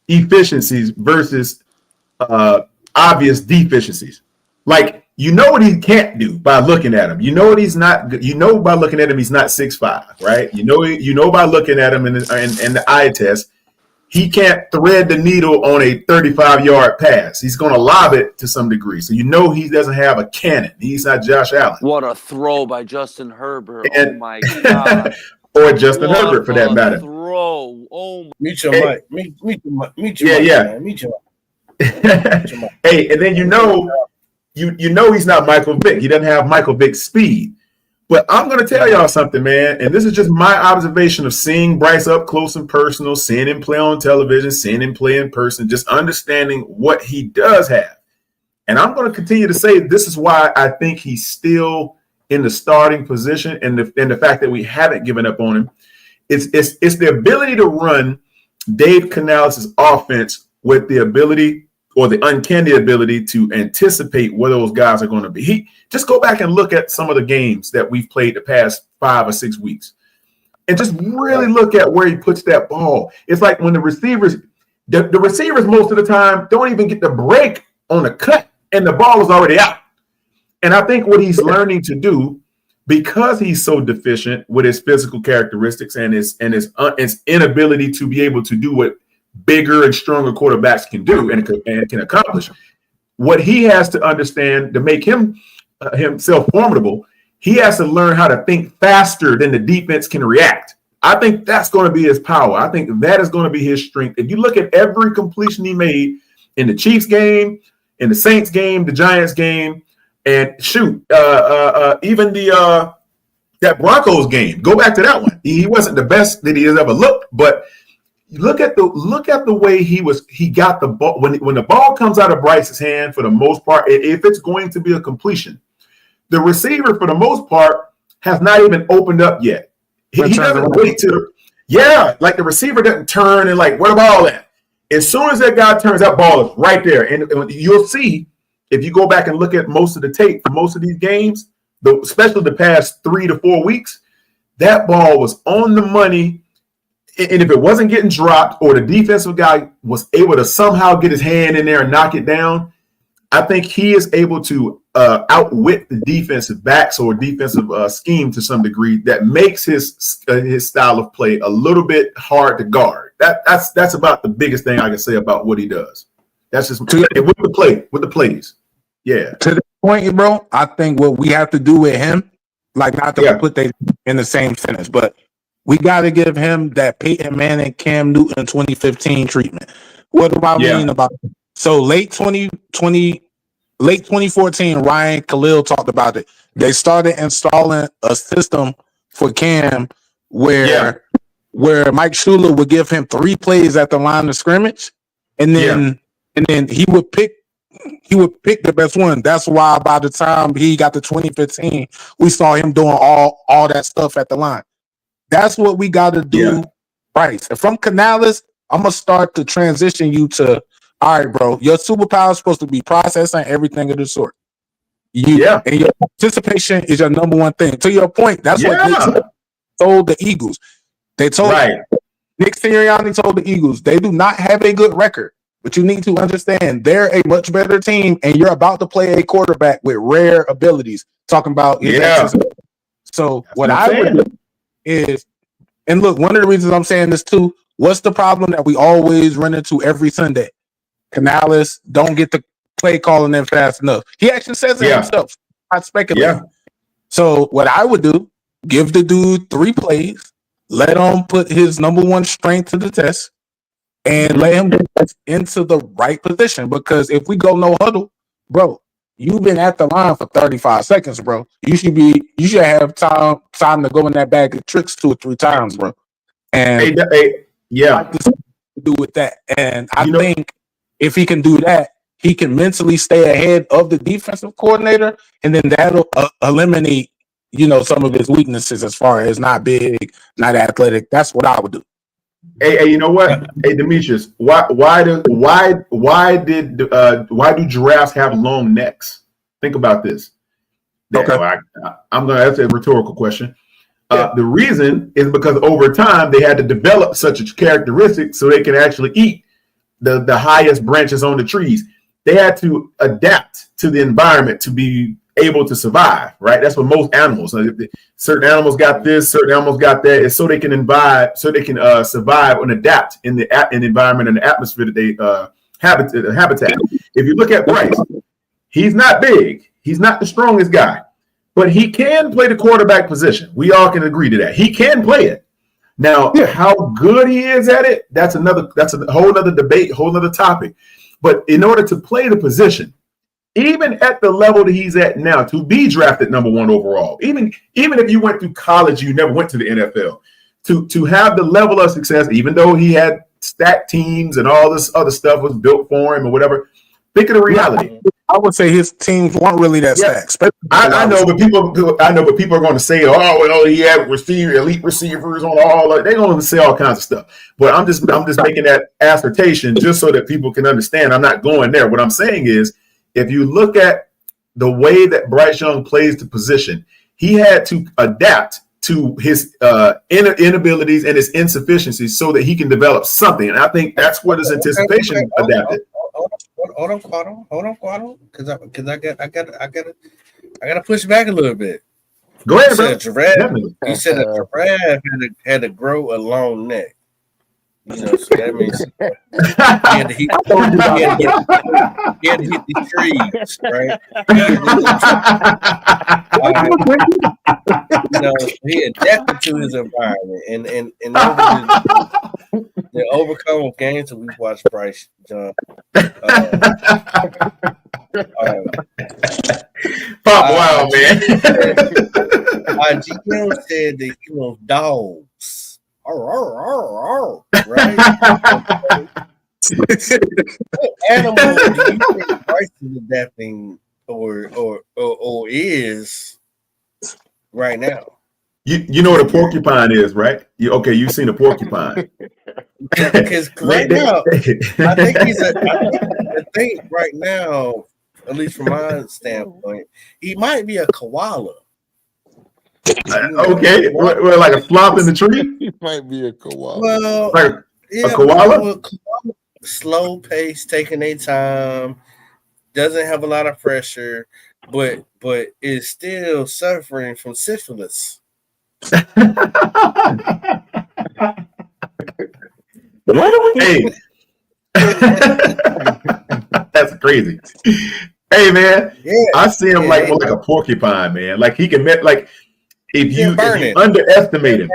efficiencies versus obvious deficiencies. Like what he can't do by looking at him. What he's not. By looking at him, he's not 6'5", right? By looking at him in the eye test. He can't thread the needle on a 35-yard pass. He's going to lob it to some degree. So he doesn't have a cannon. He's not Josh Allen. What a throw by Justin Herbert. Oh, my God. Or Justin Herbert, for that matter. Throw. Oh, Meet your mic. Meet your mic. Meet your mic. Hey, and then he's not Michael Vick. He doesn't have Michael Vick's speed. But I'm going to tell y'all something, man, and this is just my observation of seeing Bryce up close and personal, seeing him play on television, seeing him play in person, just understanding what he does have. And I'm going to continue to say this is why I think he's still in the starting position, and the fact that we haven't given up on him. It's the ability to run Dave Canales' offense with the ability or the uncanny ability to anticipate where those guys are going to be. Just go back and look at some of the games that we've played the past 5 or 6 weeks and just really look at where he puts that ball. It's like when the receivers most of the time don't even get the break on the cut and the ball is already out. And I think what he's learning to do, because he's so deficient with his physical characteristics and his inability to be able to do what bigger and stronger quarterbacks can do and can accomplish, what he has to understand to make himself formidable, he has to learn how to think faster than the defense can react. I think that's going to be his power. I think that is going to be his strength. If you look at every completion he made in the Chiefs game, in the Saints game, the Giants game, and even that Broncos game, go back to that one. He wasn't the best that he has ever looked, but look at the way he got the ball. When the ball comes out of Bryce's hand, for the most part, if it's going to be a completion, the receiver, for the most part, has not even opened up yet. He doesn't wait like the receiver doesn't turn and like, where the ball at? As soon as that guy turns, that ball is right there. And you'll see, if you go back and look at most of the tape for most of these games, especially the past 3 to 4 weeks, that ball was on the money. And if it wasn't getting dropped or the defensive guy was able to somehow get his hand in there and knock it down, I think he is able to outwit the defensive backs or defensive scheme to some degree that makes his style of play a little bit hard to guard. That's about the biggest thing I can say about what he does. That's just with the plays. Yeah. To the point, bro, I think what we have to do with him, like not to put they in the same sentence, but we got to give him that Peyton Manning, Cam Newton 2015 treatment. What do I mean about it? So late 2014, Ryan Khalil talked about it. They started installing a system for Cam where Mike Shula would give him 3 plays at the line of scrimmage, and then he would pick the best one. That's why by the time he got to 2015, we saw him doing all that stuff at the line. That's what we got to do, Bryce. If I'm Canales, I'm gonna start to transition you to, all right, bro, your superpower is supposed to be processing everything of the sort. And your participation is your number one thing. To your point, that's what Nick told the Eagles. They told Nick Sirianni told the Eagles they do not have a good record, but you need to understand they're a much better team, and you're about to play a quarterback with rare abilities. Talking about so what I would do is, and look, one of the reasons I'm saying this too, what's the problem that we always run into every Sunday? Canales don't get the play calling in fast enough. He actually says it himself. Not speculating. So what I would do, give the dude 3 plays, let him put his number one strength to the test, and let him get into the right position. Because if we go no huddle, bro, you've been at the line for 35 seconds, bro. You should have time to go in that bag of tricks 2 or 3 times, bro. And do with that. And I think if he can do that, he can mentally stay ahead of the defensive coordinator, and then that'll eliminate, some of his weaknesses as far as not big, not athletic. That's what I would do. Hey, you know what? Hey, Demetrius, why do giraffes have long necks? Think about this. Okay. I'm going to ask a rhetorical question. The reason is because over time they had to develop such a characteristic so they can actually eat the highest branches on the trees. They had to adapt to the environment to be able to survive, right? That's what most animals. Certain animals got this, certain animals got that. It's so they can survive and adapt in the environment and the atmosphere that they habitat. If you look at Bryce, he's not big. He's not the strongest guy, but he can play the quarterback position. We all can agree to that. He can play it. Now, how good he is at it, that's a whole other debate, whole other topic. But in order to play the position, even at the level that he's at now, to be drafted number 1 overall, even if you went through college, you never went to the NFL, to have the level of success, even though he had stacked teams and all this other stuff was built for him or whatever, think of the reality. I would say his teams weren't really that stacked. I know, but people are going to say, "Oh, well, he had elite receivers on all." They're going to say all kinds of stuff. But I'm just making that assertion just so that people can understand. I'm not going there. What I'm saying is, if you look at the way that Bryce Young plays the position, he had to adapt to his inabilities and his insufficiencies so that he can develop something. And I think that's what his anticipation adapted. Hold on, because I got I gotta push back a little bit. Go ahead, You bro. said a giraffe. Definitely. You said a giraffe had to grow a long neck. You know, so that means he had to hit the trees, right? You know, he adapted to his environment, and over the overcome games that we've watched Bryce John. Pop wow, man. GM said that he wants dogs. Right? What animal do you think Bryce is adapting or is right now? You know what a porcupine is, right? You've seen a porcupine. Because right now, I think right now, at least from my standpoint, he might be a koala. Okay, well, like a flop in the tree. He might be a koala. Well, like yeah, a koala. Well, slow pace, taking their time, doesn't have a lot of pressure, but is still suffering from syphilis. Hey, that's crazy. Hey, man, I see him like a porcupine, man. Like he can like if you underestimate him.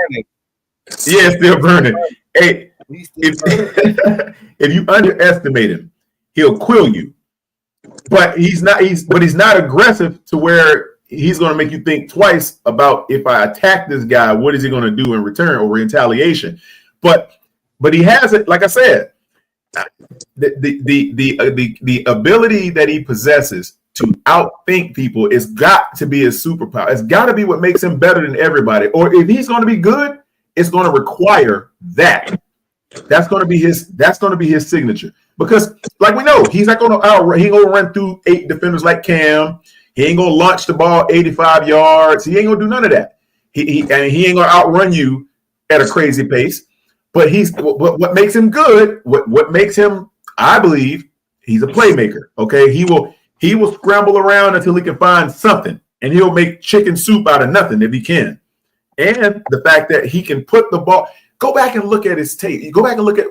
Yeah, it's still burning. Hey, if you underestimate him, he'll quill you. But he's not aggressive to where he's going to make you think twice about if I attack this guy, what is he going to do in return or retaliation? But he has it. Like I said, the ability that he possesses to outthink people is got to be his superpower. It's got to be what makes him better than everybody. Or if he's going to be good, it's going to require that. That's going to be his signature. Because, like we know, he's not going to he ain't going to run through 8 defenders like Cam. He ain't going to launch the ball 85 yards. He ain't going to do none of that. He ain't going to outrun you at a crazy pace. But what makes him good. What makes him, I believe, he's a playmaker. Okay, he will scramble around until he can find something, and he'll make chicken soup out of nothing if he can. And the fact that he can put the ball. Go back and look at his tape. Go back and look at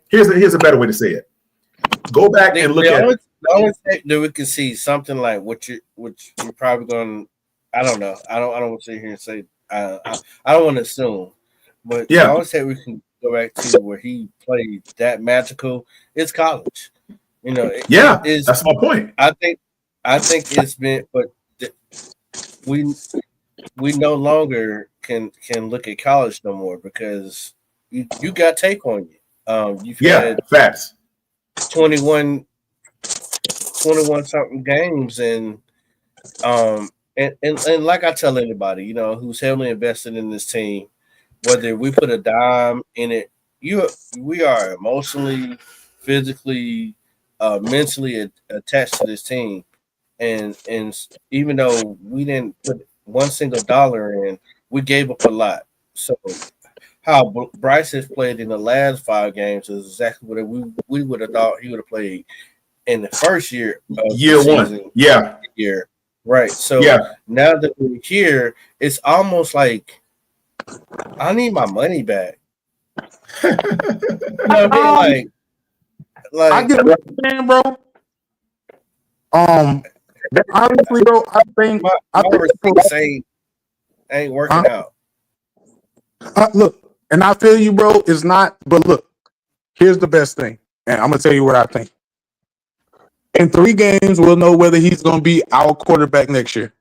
here's a better way to say it. Go back and look at the only thing that we can see something like what you're probably going. I don't know. I don't want to sit here and say I don't want to assume, but the only thing we can go back to where he played that magical is college. You know, that's my point. I think it's been, but we no longer can look at college no more because you got take on you. You've had facts. 21 something games and like I tell anybody, you know, who's heavily invested in this team, whether we put a dime in it, we are emotionally, physically, mentally attached to this team. And even though we didn't put one single dollar in, we gave up a lot. So how Bryce has played in the last 5 games is exactly what we would have thought he would have played in the first year of year the one. season. Yeah. Year. Right. So now that we're here, it's almost like I need my money back. You know what I mean? Like I get what you're saying, bro. Honestly, bro, I think receipts ain't working out. Look, and I feel you, bro. It's not, but look, here's the best thing, and I'm gonna tell you what I think. In 3 games, we'll know whether he's gonna be our quarterback next year.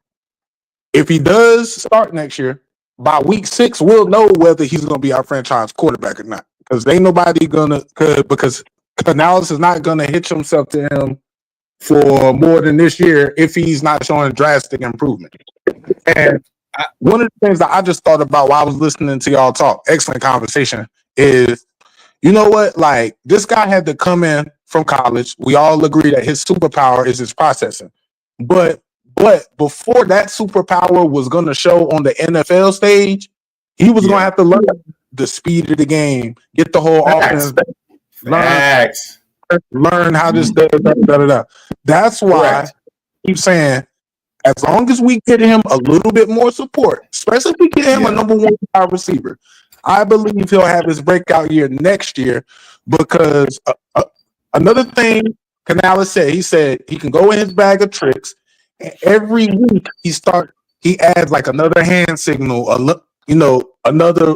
If he does start next year, by week 6, we'll know whether he's gonna be our franchise quarterback or not. Because ain't nobody because Canales is not gonna hitch himself to him for more than this year if he's not showing drastic improvement. And one of the things that I just thought about while I was listening to y'all talk, excellent conversation, is, you know what? Like, this guy had to come in from college. We all agree that his superpower is his processing. But before that superpower was going to show on the NFL stage, he was going to have to learn the speed of the game, get the whole offense, learn how this does. That's why I keep saying As long as we get him a little bit more support, especially if we get him a number 1 wide receiver, I believe he'll have his breakout year next year. Because another thing Canales said, he said he can go in his bag of tricks. And every week he adds like another hand signal, another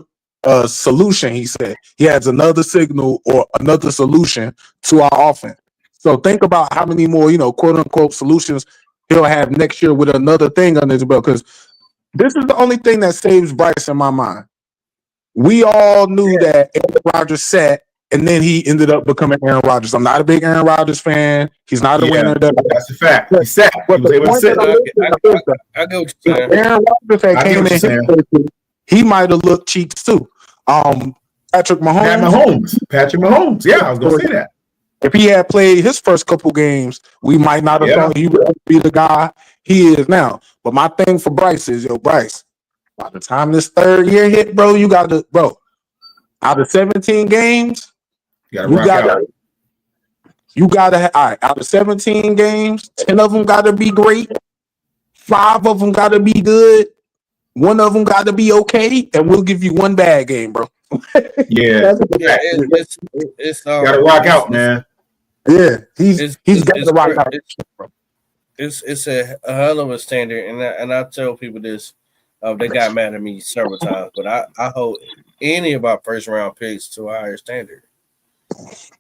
solution. He said he adds another signal or another solution to our offense. So think about how many more, quote unquote solutions he'll have next year with another thing under his belt. Because this is the only thing that saves Bryce in my mind. We all knew that Aaron Rodgers sat, and then he ended up becoming Aaron Rodgers. I'm not a big Aaron Rodgers fan. He's not a winner. That's a fact. He sat. He was able to sit. I go with you, if Aaron Rodgers had came in, he might have looked cheeks too. Patrick Mahomes. Patrick Mahomes. Yeah, I was going to say that. If he had played his first couple games, we might not have thought he would be the guy he is now. But my thing for Bryce is, Bryce, by the time this 3rd year hit, bro, you got to, out of 17 games, you got to, all right, out of 17 games, 10 of them got to be great, 5 of them got to be good, 1 of them got to be okay, and we'll give you 1 bad game, bro. It's got to rock out, man. Yeah, he's got to rock out. It's a hell of a standard, and I tell people this. They got mad at me several times, but I hold any of our first round picks to a higher standard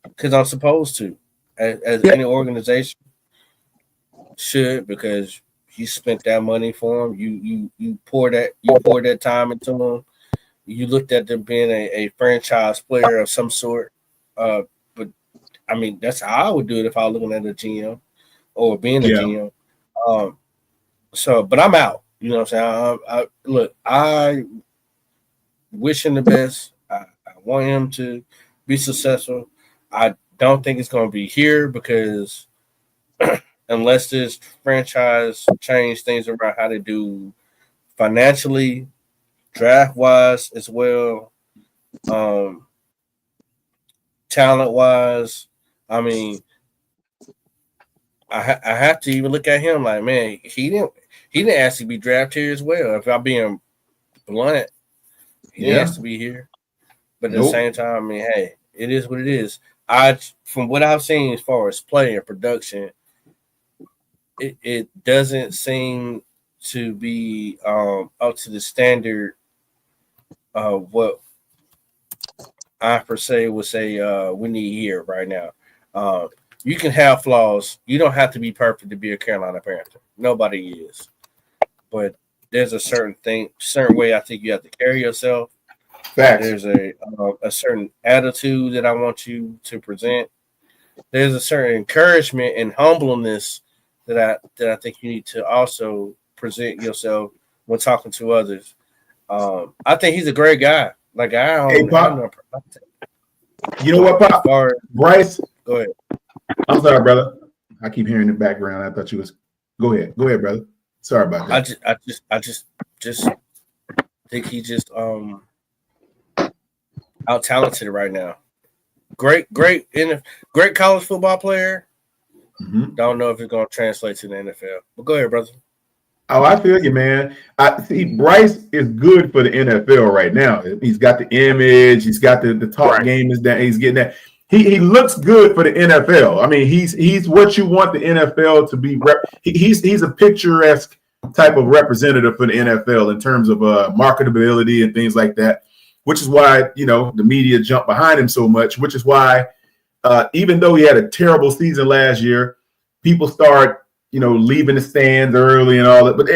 because I'm supposed to, as any organization should, because you spent that money for them. You poured that time into them. You looked at them being a franchise player of some sort. But I mean, that's how I would do it if I was looking at a GM or being a GM. But I'm out. You know what I'm saying? I wish him the best. I want him to be successful. I don't think it's going to be here because unless this franchise change things around how they do financially, draft-wise as well, talent-wise, I mean, I have to even look at him like, man, he didn't ask to be drafted here as well. If I'm being blunt, he didn't ask to be here. But at the same time, I mean, hey, it is what it is. From what I've seen as far as play and production, it doesn't seem to be up to the standard of what I per se would say we need here right now. You can have flaws. You don't have to be perfect to be a Carolina Panther. Nobody is. But there's a certain way I think you have to carry yourself. Facts. There's a certain attitude that I want you to present. There's a certain encouragement and humbleness that I think you need to also present yourself when talking to others. I think he's a great guy. Like Pop. You know what, Pop? Bryce, go ahead. I'm sorry, brother. I keep hearing in the background. I thought you was. Go ahead, brother. Sorry about that. I just think he just out talented right now. Great college football player. Mm-hmm. Don't know if it's going to translate to the NFL. But go ahead, brother. Oh, I feel you, man. I see Bryce is good for the NFL right now. He's got the image. He's got the talk game is that he's getting that. He looks good for the NFL. I mean, he's what you want the NFL to be. He's a picturesque type of representative for the NFL in terms of marketability and things like that, which is why, the media jumped behind him so much, which is why even though he had a terrible season last year, people start, leaving the stands early and all that, but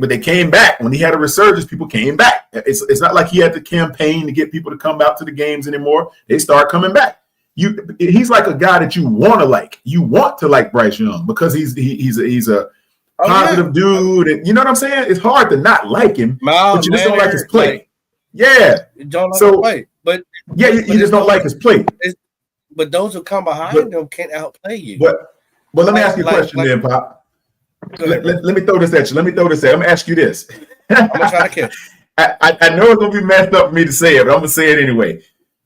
they came back. When he had a resurgence, people came back. It's not like he had to campaign to get people to come out to the games anymore. They start coming back. He's like a guy that you want to like. You want to like Bryce Young because he's a positive dude, and you know what I'm saying. It's hard to not like him, but you just don't like his play. You don't like his play, but you just don't like his play. But those who come behind him can't outplay you. But let me ask you a question, then, Pop. Let me throw this at you. I'm gonna ask you this. I'm gonna try to catch. I know it's gonna be messed up for me to say it, but I'm gonna say it anyway.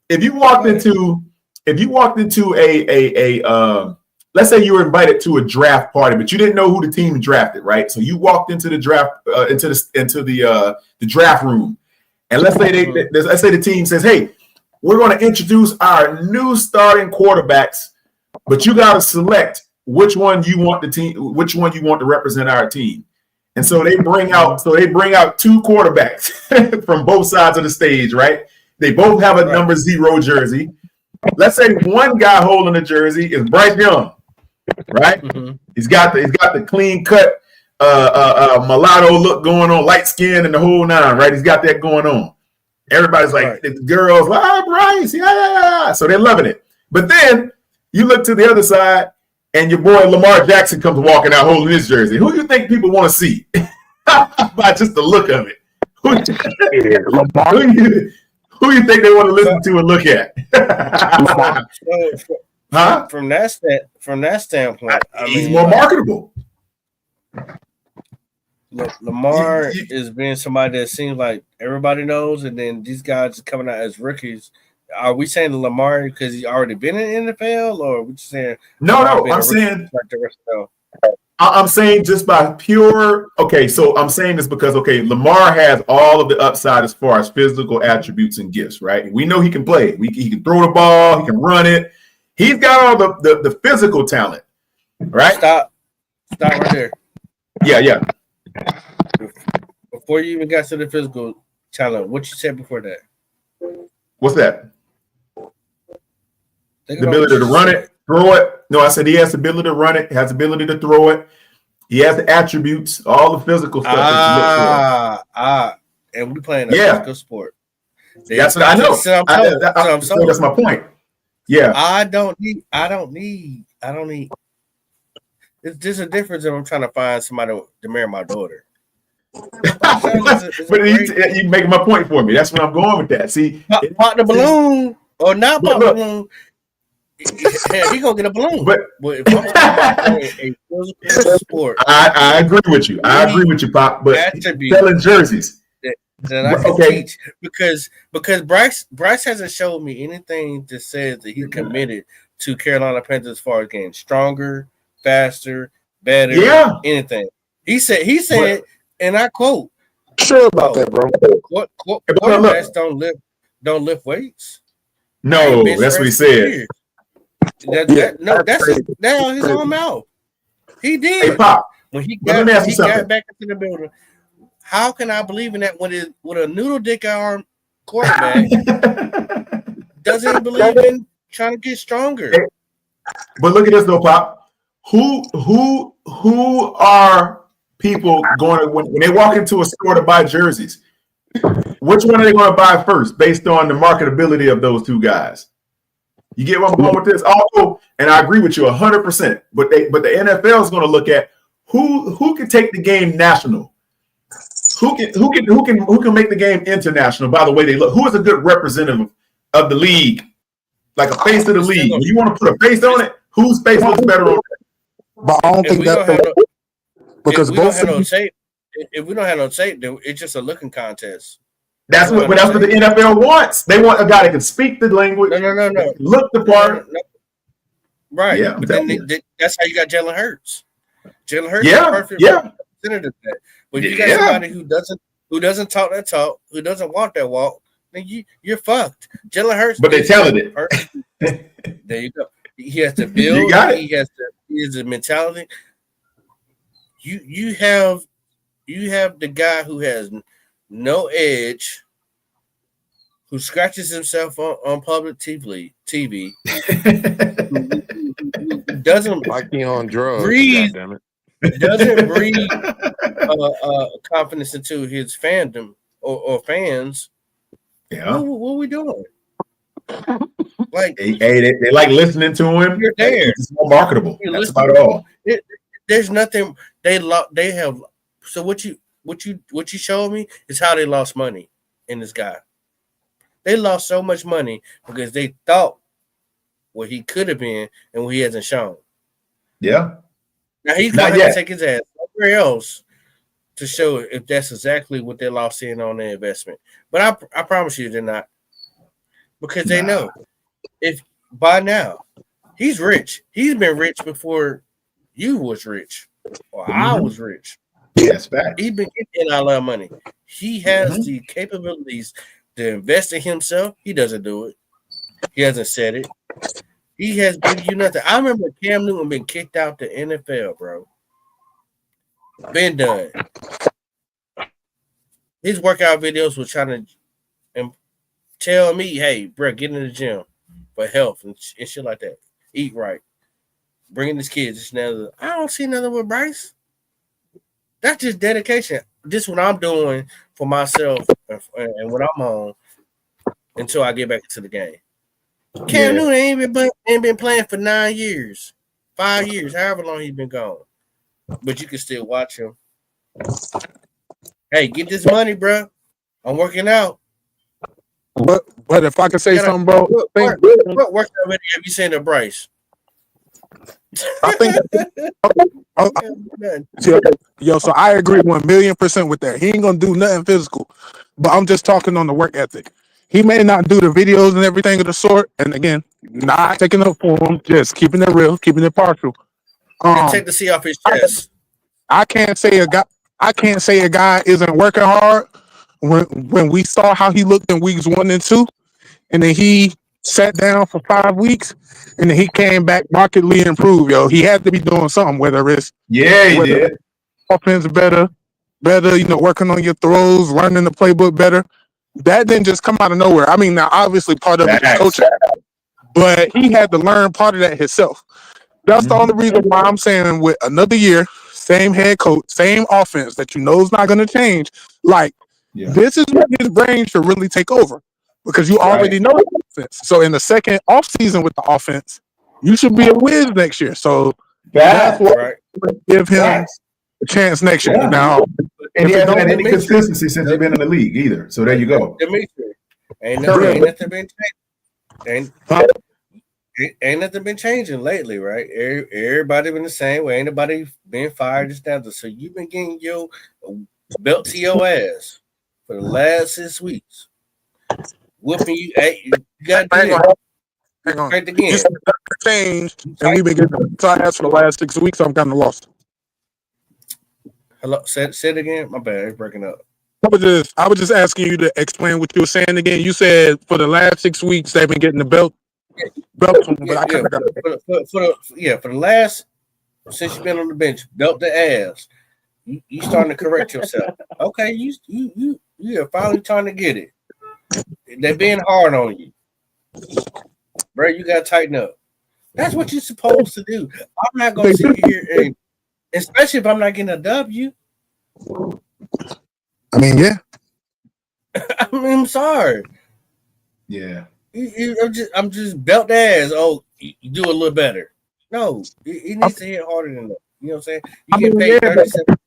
If you walked into a let's say you were invited to a draft party, but you didn't know who the team drafted, right? So you walked into the draft into the draft room, and let's say let's say the team says, "Hey, we're going to introduce our new starting quarterbacks, but you got to select which one you want to represent our team." And so they bring out two quarterbacks from both sides of the stage, right? They both have a number 0 jersey. Let's say one guy holding the jersey is Bryce Young, right? Mm-hmm. He's got the clean cut mulatto look going on, light skin and the whole nine, right? He's got that going on. Everybody's like, the girls, Bryce, yeah. So they're loving it. But then you look to the other side, and your boy Lamar Jackson comes walking out holding his jersey. Who do you think people want to see? By just the look of it. Who do you think they want to listen to and look at? From that standpoint, he's more marketable. Lamar is being somebody that seems like everybody knows, and then these guys are coming out as rookies. Are we saying Lamar because he's already been in the NFL, or are we just saying no? I'm saying like the rest of I'm saying just by pure. Okay, so I'm saying this because Lamar has all of the upside as far as physical attributes and gifts, right? We know he can play. He can throw the ball. He can run it. He's got all the physical talent, right? Stop right there. Yeah. Before you even got to the physical talent, what you said before that? What's that? The ability to run it, throw it. No, I said he has the ability to run it, has the ability to throw it. He has the attributes, all the physical stuff. And we playing a physical sport. That's what I know. That's my point. Yeah. I don't need. There's a difference if I'm trying to find somebody to marry my daughter. But you make my point for me. That's where I'm going with that. See, pop the balloon or not pop the balloon. He gonna get a balloon. But if I'm a physical sport, I agree with you. Pop. But selling jerseys that I can teach because Bryce hasn't showed me anything that says that he's committed to Carolina Panthers as far as getting stronger, faster, better, anything. He said, and I quote, "Sure about that, bro. Quarterbacks don't lift weights." No, that's what he said. That's his own mouth. He did. Hey, Pop, when he got back into the building. How can I believe in that with a noodle dick arm quarterback doesn't believe in trying to get stronger? But look at this though, Pop. Who are people going when they walk into a store to buy jerseys? Which one are they going to buy first, based on the marketability of those two guys? You get what I'm going with this? Also, and I agree with you 100%. But the NFL is going to look at who can take the game national, who can make the game international. By the way they look, who is a good representative of the league, like a face of the league. When you want to put a face on it, whose face looks better on it? But I don't think that because if we don't have no tape, then it's just a looking contest. That's what the NFL wants. They want a guy that can speak the language. No. Look the part. No. Right. Yeah. But then that's how you got Jalen Hurts. Jalen Hurts is perfect representative of that. But if you got somebody who doesn't talk that talk, who doesn't walk that walk, then you're fucked. Jalen Hurts. But they talented. There you go. He has to build. You got it. He has the mentality. You have the guy who has no edge, who scratches himself on public TV, who doesn't like he on drugs. Breathe, doesn't breathe confidence into his fandom or fans. Yeah, what are we doing? Like, they like listening to him. You're there. It's more marketable. That's about all. There's nothing they have. So what you showed me is how they lost money in this guy. They lost so much money because they thought what he could have been and what he hasn't shown. Yeah. Now he's going to have to take his ass somewhere else to show if that's exactly what they lost in on their investment. But I promise you they're not. Because they know if by now He's rich. He's been rich before you was rich, or I was rich. That's fact. He's been getting a lot of money. He has the capabilities to invest in himself. He doesn't do it. He hasn't said it. He has given you nothing. I remember Cam Newton been kicked out the NFL, bro. Been done. His workout videos were trying to tell me, hey, bro, get in the gym for health and shit like that. Eat right. Bringing his kids. This and that. I don't see nothing with Bryce. That's just dedication. This is what I'm doing for myself and when I'm on until I get back into the game. Cam Newton ain't been playing for 9 years, 5 years, however long he's been gone. But you can still watch him. Hey, get this money, bro. I'm working out. But if I can say something, bro, what workout video have you seen to Bryce? I think. So I agree 1,000,000% with that. He ain't gonna do nothing physical, but I'm just talking on the work ethic. He may not do the videos and everything of the sort, and again, not taking up for him, just keeping it real, keeping it partial. Take the C off his chest. I can't say a guy isn't working hard when we saw how he looked in weeks 1 and 2, and then he sat down for 5 weeks, and then he came back markedly improved. Yo, he had to be doing something, whether it's he did offense better, working on your throws, learning the playbook better. That didn't just come out of nowhere. I mean, now obviously part of it is coaching, but he had to learn part of that himself. That's the only reason why I'm saying with another year, same head coach, same offense that you know is not going to change. Like, this is when his brain should really take over because you already know the offense. So in the second offseason with the offense, you should be a whiz next year. So that's what give him a chance next year. Now, and he hasn't had any consistency since he's been in the league either. So there you go. Dimitri, ain't nothing been changing. Ain't nothing been changing lately, right? Everybody been the same way. Ain't nobody been fired just now. So you've been getting your belt to your ass for the last 6 weeks. Whooping you. Hey, you got to do it. Hang on. Right again. Changed, and we've been getting ass for the last 6 weeks. So I'm kind of lost. Hello, say it again. My bad, it's breaking up. I was just asking you to explain what you were saying again. You said for the last 6 weeks they've been getting the belt. For the last since you've been on the bench, belt the ass. You starting to correct yourself. Okay, you're finally trying to get it. They're being hard on you, bro. You gotta tighten up. That's what you're supposed to do. I'm not gonna sit here and, especially if I'm not getting a W. I mean, yeah. I'm sorry. Yeah. I'm just belt the ass. Oh, you do a little better. No, it needs to hit harder than that. You know what I'm saying? You get paid $37.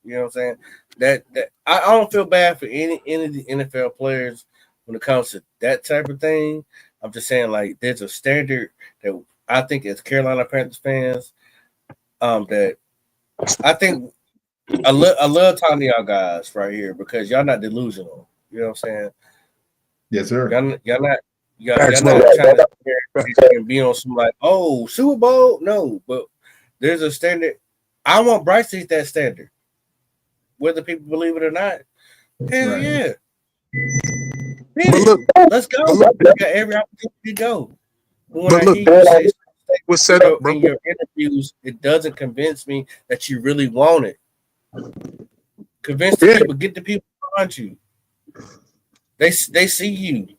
You know what I'm saying? That I don't feel bad for any of the NFL players when it comes to that type of thing. I'm just saying, like, there's a standard that I think as Carolina Panthers fans, that I think I love talking to y'all guys right here because y'all not delusional. You know what I'm saying? Yes, sir. Y'all not trying to be on some like, oh, Super Bowl. No, but there's a standard. I want Bryce to hit that standard, whether people believe it or not. Hell yeah. Let's go. You got every opportunity to go. When I hear you say what's set up, bro? In your interviews, it doesn't convince me that you really want it. Convince the people, get the people around you. They see you.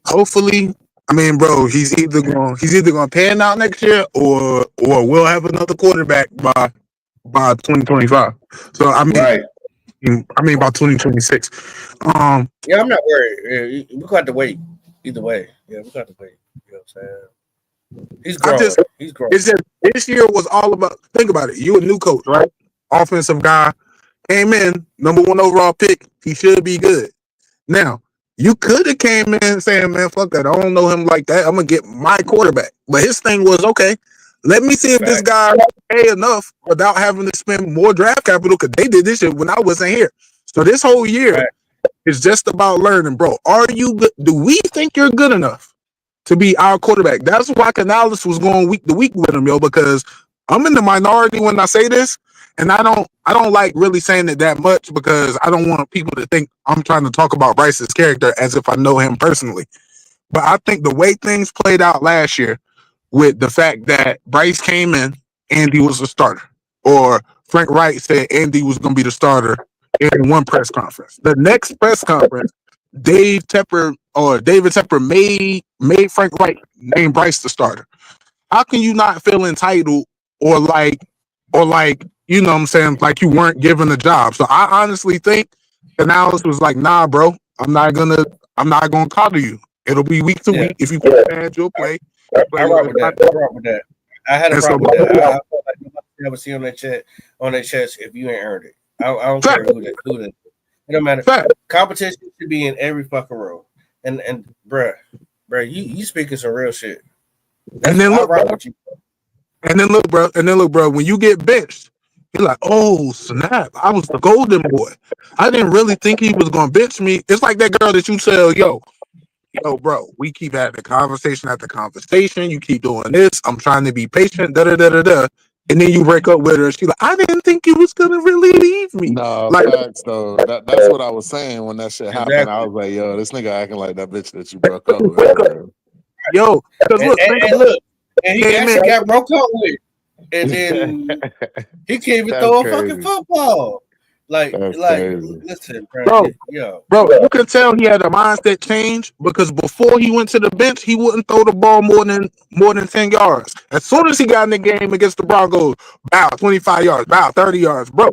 Hopefully, I mean, bro, he's either going to pan out next year or we'll have another quarterback by 2025. So I mean by 2026. Yeah, I'm not worried. We got to wait. Either way, yeah, we got to wait. You know what I'm saying? He's growing. He's growing. It's just this year was all about. Think about it. You a new coach, right? Offensive guy came in, number 1 overall pick. He should be good. Now you could have came in saying, "Man, fuck that. I don't know him like that. I'm gonna get my quarterback." But his thing was, okay, let me see if this guy pay enough without having to spend more draft capital because they did this shit when I wasn't here. So this whole year, It's just about learning, bro. Are you good? Do we think you're good enough to be our quarterback? That's why Canales was going week to week with him, yo, because I'm in the minority when I say this, and I don't like really saying it that much because I don't want people to think I'm trying to talk about Bryce's character as if I know him personally. But I think the way things played out last year with the fact that Bryce came in, Andy was the starter, or Frank Wright said Andy was going to be the starter in one press conference. The next press conference, David Tepper made Frank Wright name Bryce the starter. How can you not feel entitled or like you know what I'm saying, like you weren't given the job? So I honestly think Canales was like, nah, bro, I'm not gonna coddle you. It'll be week to week. If you play bad, you'll play. I rock with that. I had a problem with that. I felt like nobody ever see on that chest if you ain't earned it. I don't care who that. It don't matter. Competition should be in every fucking room. And bruh, you speaking some real shit. And then look, bro, when you get benched, you're like, oh snap, I was the golden boy. I didn't really think he was gonna bench me. It's like that girl that you tell, yo, bro, we keep having conversation after conversation. You keep doing this. I'm trying to be patient, and then you break up with her. She's like, I didn't think you was gonna really leave me. No, Like, facts though. That's what I was saying when that shit happened. I was like, yo, this nigga acting like that bitch that you broke up with. Yo, because look, and he actually got broke up with, and then he can't even throw a fucking football. Like, listen, bro, you can tell he had a mindset change because before he went to the bench, he wouldn't throw the ball more than 10 yards. As soon as he got in the game against the Broncos, bow 25 yards, bow 30 yards, bro.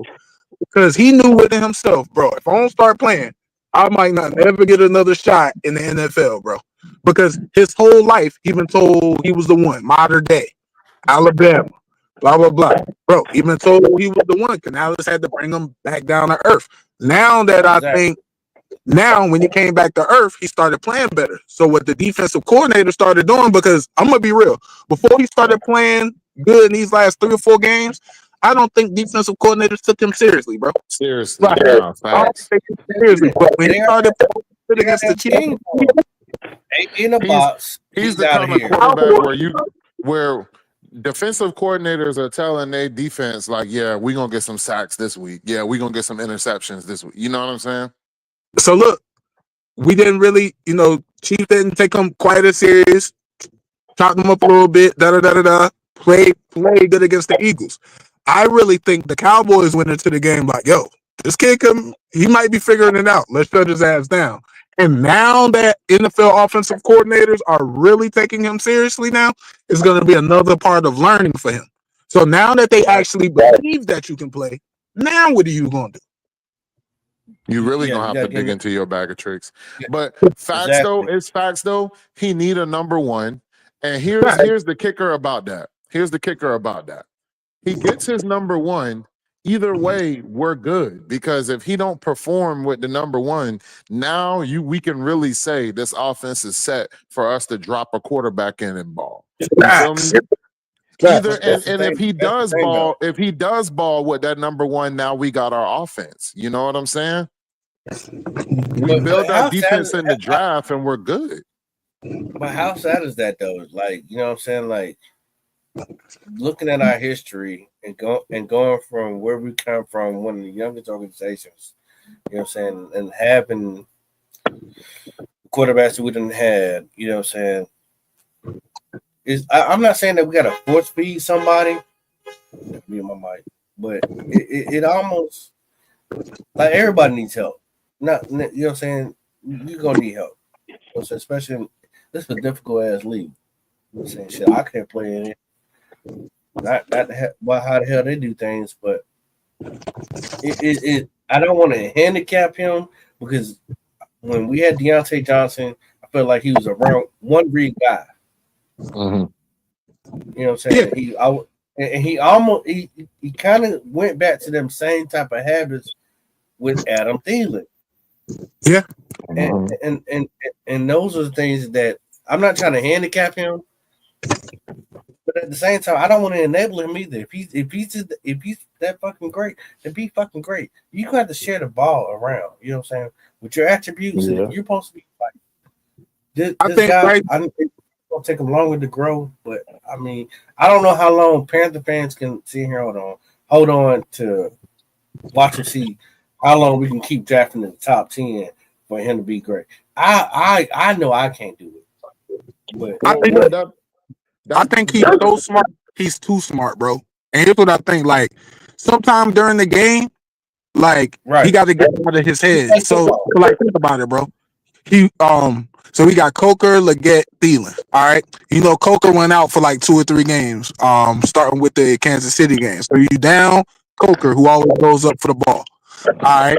Because he knew within himself, bro, if I don't start playing, I might not ever get another shot in the NFL, bro. Because his whole life, he been told he was the one, modern day, Alabama, blah, blah, blah. Bro, he been told he was the one. Canales had to bring him back down to earth. Now that I think, when he came back to earth, he started playing better. So what the defensive coordinator started doing, because I'm going to be real, before he started playing good in these last 3 or 4 games, I don't think defensive coordinators took him seriously, bro. Seriously, like, I don't take him seriously. But when he started playing against the Chiefs, in a box, he's the kind of quarterback where defensive coordinators are telling their defense, like, yeah, we're going to get some sacks this week. Yeah, we're going to get some interceptions this week. You know what I'm saying? So, look, we didn't really, Chiefs didn't take them quite as serious, chopped them up a little bit, play good against the Eagles. I really think the Cowboys went into the game like, yo, this kid, he might be figuring it out. Let's shut his ass down. And now that NFL offensive coordinators are really taking him seriously now, it's going to be another part of learning for him. So now that they actually believe that you can play, now what are you going to do? You really gonna have to dig into your bag of tricks. But facts though, he need a number one. And here's the kicker about that. He gets his number one. Either way, we're good, because if he don't perform with the number one, now we can really say this offense is set for us to drop a quarterback in and ball. You feel me? And if he does ball with that number one, now we got our offense. You know what I'm saying? We build our defense in the draft and we're good. But how sad is that though? Like, you know what I'm saying? Like, looking at our history and going from where we come from, one of the youngest organizations, you know what I'm saying, and having quarterbacks that we didn't have, you know what I'm saying. I'm not saying that we got to force feed somebody, me and my mic, but it almost like everybody needs help. Not, you know what I'm saying? You're gonna need help. You know what I'm saying? Especially this is a difficult ass league. You know what I'm saying? Shit, I can't play in it. Not how the hell they do things, but I don't want to handicap him, because when we had Deontay Johnson, I felt like he was around one read guy. Mm-hmm. You know what I'm saying? He kind of went back to them same type of habits with Adam Thielen. Yeah. And those are the things that I'm not trying to handicap him, but at the same time, I don't want to enable him either. If he's that fucking great, then be fucking great. You got to share the ball around. You know what I'm saying? with your attributes, Yeah. you're supposed to be like this think guy. right- I think it's gonna take him longer to grow, but I mean, I don't know how long Panther fans can sit here. Hold on to watch and see how long we can keep drafting in the top 10 for him to be great. I know I can't do it, but I think he's so smart. He's too smart, bro. And here's what I think: like, sometime during the game, like he got to get out of his head. So, like, think about it, bro. So we got Coker, Leggett, Thielen. All right, you know Coker went out for like 2 or 3 games. Starting with the Kansas City game. So you down Coker, who always goes up for the ball. All right.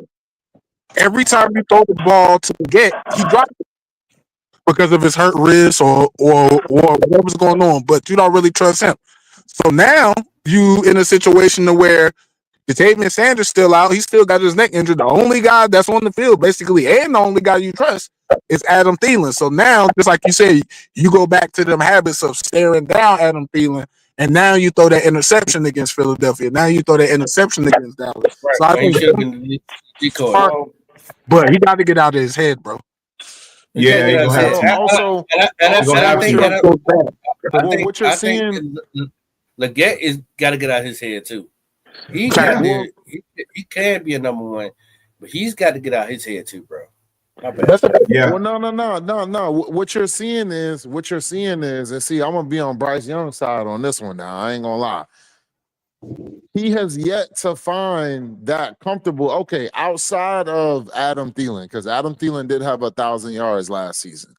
Every time you throw the ball to Leggett, he drops it because of his hurt wrist or whatever's going on. But you don't really trust him. So now you in a situation to where Jatavian Sanders still out. He still got his neck injured. The only guy that's on the field, basically, and the only guy you trust is Adam Thielen. So now, just like you said, you go back to them habits of staring down Adam Thielen, and now you throw that interception against Philadelphia. Now you throw that interception against Dallas. right, So I he think, should have been decoy. but he got to get out of his head, bro. Yeah, he gonna have to. Also, what you're seeing, Leggett is got to get out his head too. He can be a number one, but he's got to get out his head too, bro. My bad. Yeah. Well, no. What you're seeing is, and see, I'm gonna be on Bryce Young's side on this one now. I ain't gonna lie. He has yet to find that comfortable. Okay, outside of Adam Thielen, because Adam Thielen did have 1,000 yards last season.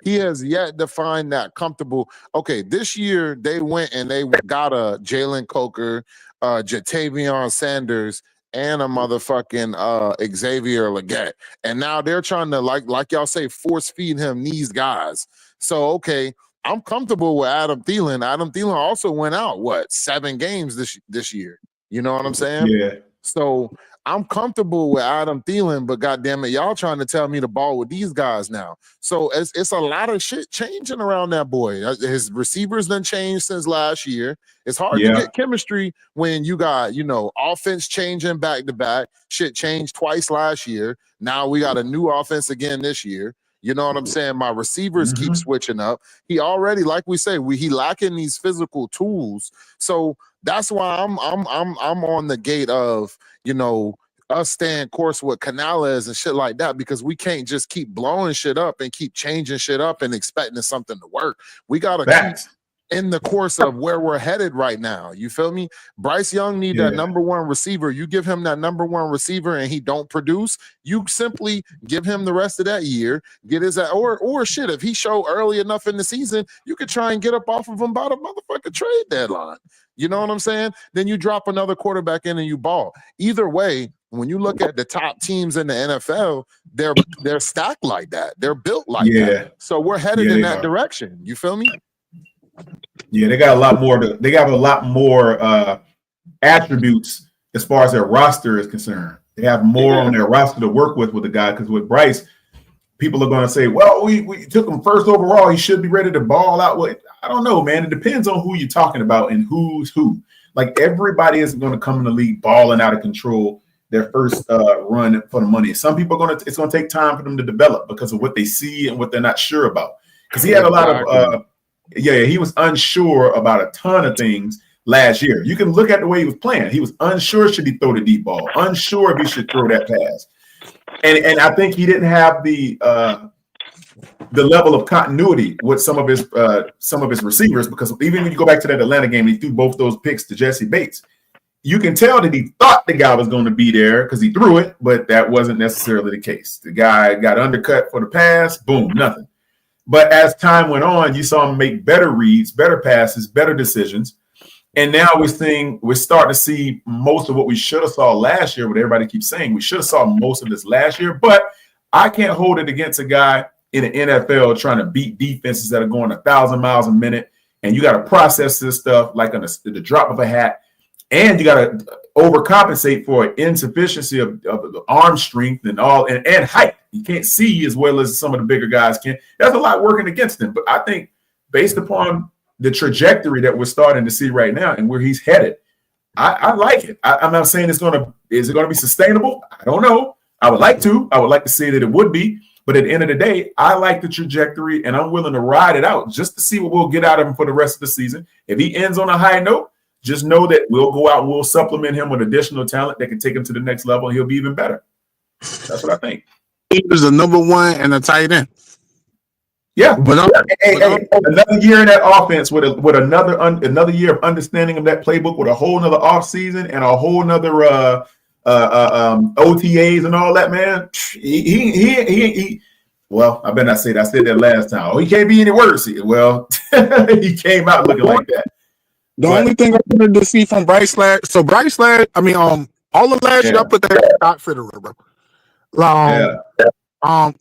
He has yet to find that comfortable. Okay, this year they went and they got a Jaylen Coker, Jatavian Sanders, and a motherfucking Xavier Leggett. And now they're trying to, like y'all say, force feed him these guys. So, okay, I'm comfortable with Adam Thielen. Adam Thielen also went out, 7 games this year. You know what I'm saying? Yeah. So I'm comfortable with Adam Thielen, but goddamn it, y'all trying to tell me to ball with these guys now. So it's a lot of shit changing around that boy. His receivers done changed since last year. It's hard to get chemistry when you got, offense changing back to back. Shit changed twice last year. Now we got a new offense again this year. You know what I'm saying? My receivers keep switching up. He already, like we say, he lacking these physical tools. So that's why I'm on the gate of, us staying course with Canales and shit like that, because we can't just keep blowing shit up and keep changing shit up and expecting something to work. We gotta keep in the course of where we're headed right now. You feel me? Bryce Young need that number one receiver. You give him that number one receiver and he don't produce, you simply give him the rest of that year, get his or shit. If he show early enough in the season, you could try and get up off of him by the motherfucking trade deadline. You know what I'm saying? Then you drop another quarterback in and you ball. Either way, when you look at the top teams in the NFL, they're stacked like that. They're built like that. So we're headed in that direction. You feel me? Yeah, they got a lot more. They got a lot more attributes as far as their roster is concerned. They have more on their roster to work with the guy. Because with Bryce, people are going to say, "Well, we took him first overall. He should be ready to ball out." What I don't know, man. It depends on who you're talking about and who's who. Like everybody isn't going to come in the league balling out of control their first run for the money. Some people are it's going to take time for them to develop because of what they see and what they're not sure about. Because he had a lot of he was unsure about a ton of things last year. You can look at the way he was playing. He was unsure should he throw the deep ball, unsure if he should throw that pass. And I think he didn't have the level of continuity with some of his receivers, because even when you go back to that Atlanta game, he threw both those picks to Jesse Bates. You can tell that he thought the guy was going to be there because he threw it, but that wasn't necessarily the case. The guy got undercut for the pass, boom, nothing. But as time went on, you saw him make better reads, better passes, better decisions. And now we're starting to see most of what we should have saw last year, what everybody keeps saying. We should have saw most of this last year, but I can't hold it against a guy in the NFL trying to beat defenses that are going 1,000 miles a minute. And you got to process this stuff like on the drop of a hat. And you got to overcompensate for insufficiency of arm strength and height. You can't see as well as some of the bigger guys can. That's a lot working against him. But I think based upon the trajectory that we're starting to see right now and where he's headed, I like it. I'm not saying is it going to be sustainable? I don't know. I would like to say that it would be, but at the end of the day, I like the trajectory and I'm willing to ride it out just to see what we'll get out of him for the rest of the season. If he ends on a high note, just know that we'll go out and we'll supplement him with additional talent that can take him to the next level and he'll be even better. That's what I think. He was a number one and a tight end. Yeah, but another year in that offense with another year of understanding of that playbook with a whole nother offseason and a whole nother OTAs and all that, man. He well, I better not say that. I said that last time. Oh, he can't be any worse. Well, he came out looking like that. The only thing I wanted to see from Bryce last, all of last year I put that shot Fitterer, bro.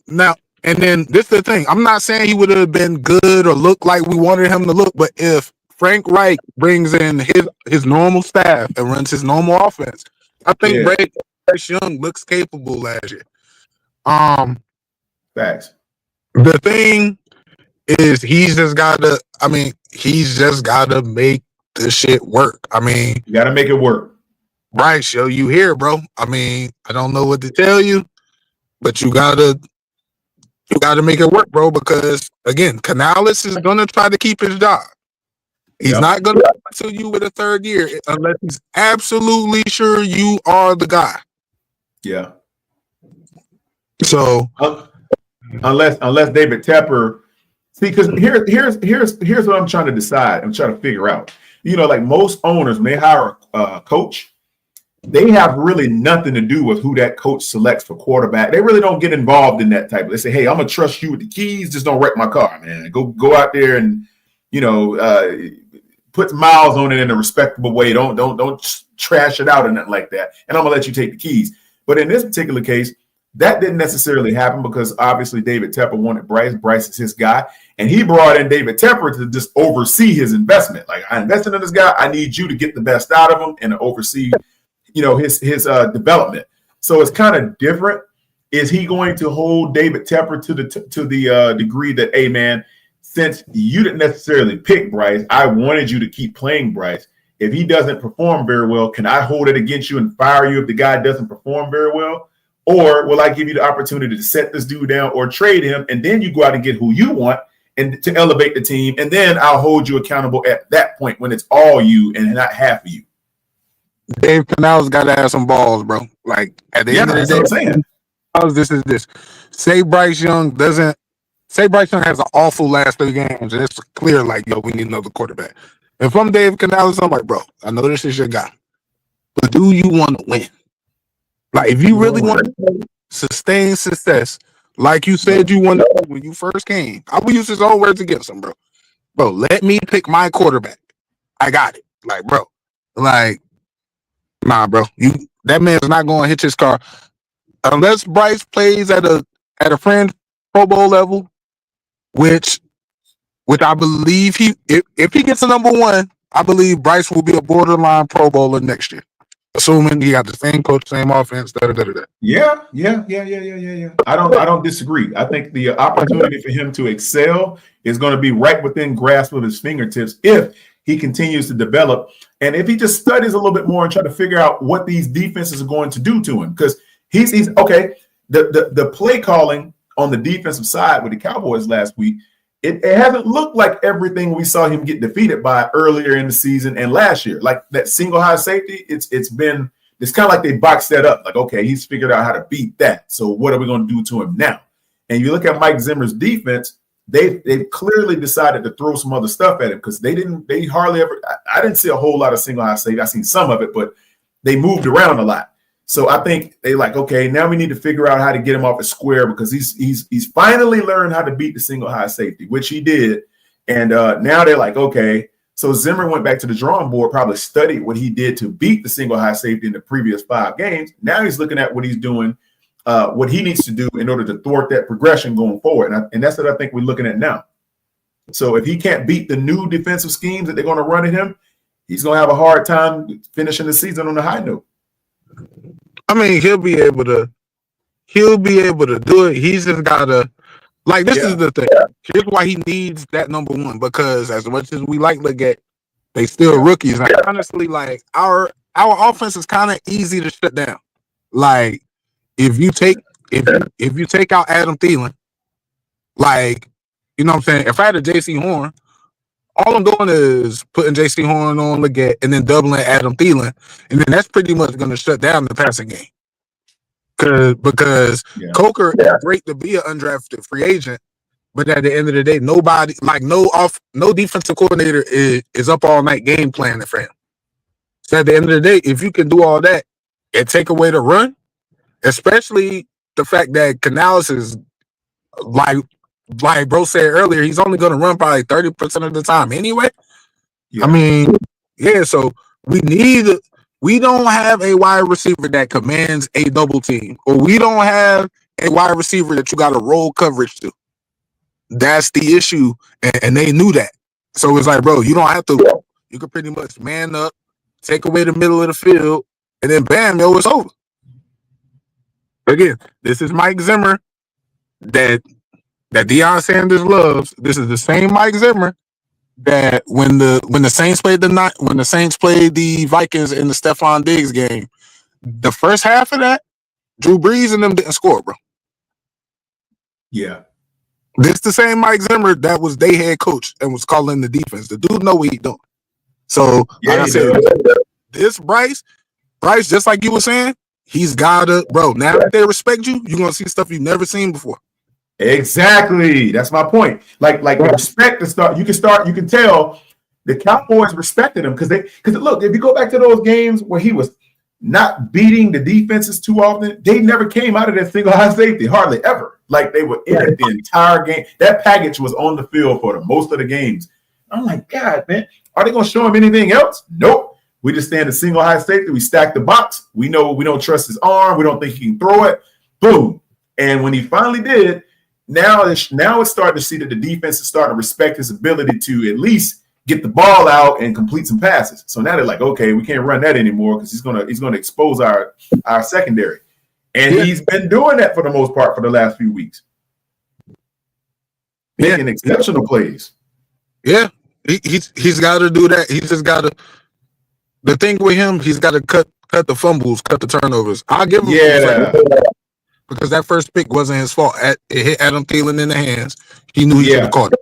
Now, and then this is the thing. I'm not saying he would have been good or look like we wanted him to look, but if Frank Reich brings in his normal staff and runs his normal offense, I think Bryce Young looks capable last year. Facts. The thing is, he's just gotta make this shit work. I mean, you gotta make it work. Bryce, yo, you here, bro? I mean, I don't know what to tell you, but you gotta make it work, bro, because again, Canales is gonna try to keep his job. He's not gonna to you with a third year unless he's absolutely sure you are the guy. Yeah. So unless David Tepper, see, because here's what I'm trying to decide. I'm trying to figure out. Like most owners, when they hire a coach, they have really nothing to do with who that coach selects for quarterback. They really don't get involved in that type. They say, "Hey, I'm gonna trust you with the keys. Just don't wreck my car, man. Go out there and put miles on it in a respectable way. Don't trash it out or nothing like that. And I'm gonna let you take the keys." But in this particular case, that didn't necessarily happen because obviously David Tepper wanted Bryce. Bryce is his guy, and he brought in David Tepper to just oversee his investment. Like, I invested in this guy. I need you to get the best out of him and to oversee his development. So it's kind of different. Is he going to hold David Tepper to the degree that, hey man, since you didn't necessarily pick Bryce, I wanted you to keep playing Bryce. If he doesn't perform very well, can I hold it against you and fire you if the guy doesn't perform very well? Or will I give you the opportunity to set this dude down or trade him, and then you go out and get who you want and to elevate the team, and then I'll hold you accountable at that point when it's all you and not half of you. Dave Canales got to have some balls, bro. Like, at the end of the day, that's what I'm saying. This. Say Bryce Young has an awful last 3 games, and it's clear, like, yo, we need another quarterback. If I'm Dave Canales, I'm like, bro, I know this is your guy, but do you want to win? Like, if you really want to sustain success, like you said you wanted when you first came, I will use his own words against him, bro. Bro, let me pick my quarterback. I got it. Like, bro, like, nah, bro. That man's not going to hit his car unless Bryce plays at a fringe Pro Bowl level, which I believe if he gets a number 1, I believe Bryce will be a borderline Pro Bowler next year, assuming he got the same coach, same offense. Yeah. I don't disagree. I think the opportunity for him to excel is going to be right within grasp of his fingertips if he continues to develop, and if he just studies a little bit more and try to figure out what these defenses are going to do to him, because he's okay. The play calling on the defensive side with the Cowboys last week, it hasn't looked like everything we saw him get defeated by earlier in the season and last year. Like that single high safety, it's kind of like they boxed that up. Like, okay, he's figured out how to beat that. So what are we going to do to him now? And you look at Mike Zimmer's defense, they've clearly decided to throw some other stuff at him because they hardly ever. I didn't see a whole lot of single high safety. I seen some of it, but they moved around a lot. So I think they like, okay, now we need to figure out how to get him off a square because he's finally learned how to beat the single high safety, which he did. And now they're like, okay, so Zimmer went back to the drawing board, probably studied what he did to beat the single high safety in the previous 5 games. Now he's looking at what he's doing, what he needs to do in order to thwart that progression going forward. And that's what I think we're looking at now. So if he can't beat the new defensive schemes that they're going to run at him, he's going to have a hard time finishing the season on a high note. I mean, he'll be able to do it. He's just gotta, like, this is the thing. Here's why he needs that number 1, because as much as we like Leggett, they still rookies. And honestly, like, our offense is kind of easy to shut down. Like, if you take out Adam Thielen, like, you know what I'm saying? If I had a JC Horn, all I'm doing is putting JC Horn on Leggett and then doubling Adam Thielen, and then that's pretty much going to shut down the passing game. Because Coker is great to be an undrafted free agent, but at the end of the day, nobody, like no defensive coordinator is up all night game planning for him. So at the end of the day, if you can do all that and take away the run, especially the fact that Canales is like bro said earlier, he's only going to run probably 30% of the time anyway. Yeah. I mean, yeah, so we don't have a wide receiver that commands a double team, or we don't have a wide receiver that you got to roll coverage to. That's the issue, and they knew that. So it's like, bro, you don't have to. You can pretty much man up, take away the middle of the field, and then bam, yo, it's over. Again, this is Mike Zimmer that Deion Sanders loves. This is the same Mike Zimmer that when the Saints played the Vikings in the Stephon Diggs game, the first half of that, Drew Brees and them didn't score, bro. Yeah. This the same Mike Zimmer that was their head coach and was calling the defense. The dude know what he doing. So, like I said, this Bryce, just like you were saying, he's gotta, bro. Now that they respect you, you're gonna see stuff you've never seen before. Exactly. That's my point. Like the respect to start. You can tell the Cowboys respected him because look, if you go back to those games where he was not beating the defenses too often, they never came out of that single high safety, hardly ever. Like they were in it the entire game. That package was on the field for most of the games. I'm like, God, man, are they going to show him anything else? Nope. We just stand a single high safety. We stack the box. We know we don't trust his arm. We don't think he can throw it. Boom. And when he finally did, now it's starting to see that the defense is starting to respect his ability to at least get the ball out and complete some passes. So now they're like, okay, we can't run that anymore because he's gonna expose our secondary. And he's been doing that for the most part for the last few weeks. Making exceptional plays. Yeah. He's got to do that. He's just got to. The thing with him, he's got to cut the fumbles, cut the turnovers. I'll give him because that first pick wasn't his fault. It hit Adam Thielen in the hands. He knew he should have caught it.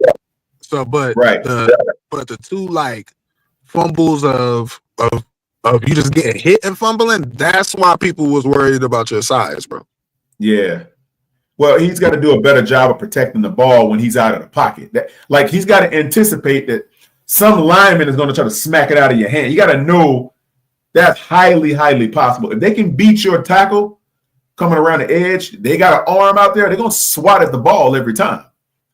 So, but the two like fumbles of you just getting hit and fumbling, that's why people was worried about your size, bro. Yeah. Well, he's got to do a better job of protecting the ball when he's out of the pocket. He's got to anticipate that some lineman is going to try to smack it out of your hand. You got to know that's highly, highly possible. If they can beat your tackle coming around the edge, they got an arm out there, they're going to swat at the ball every time.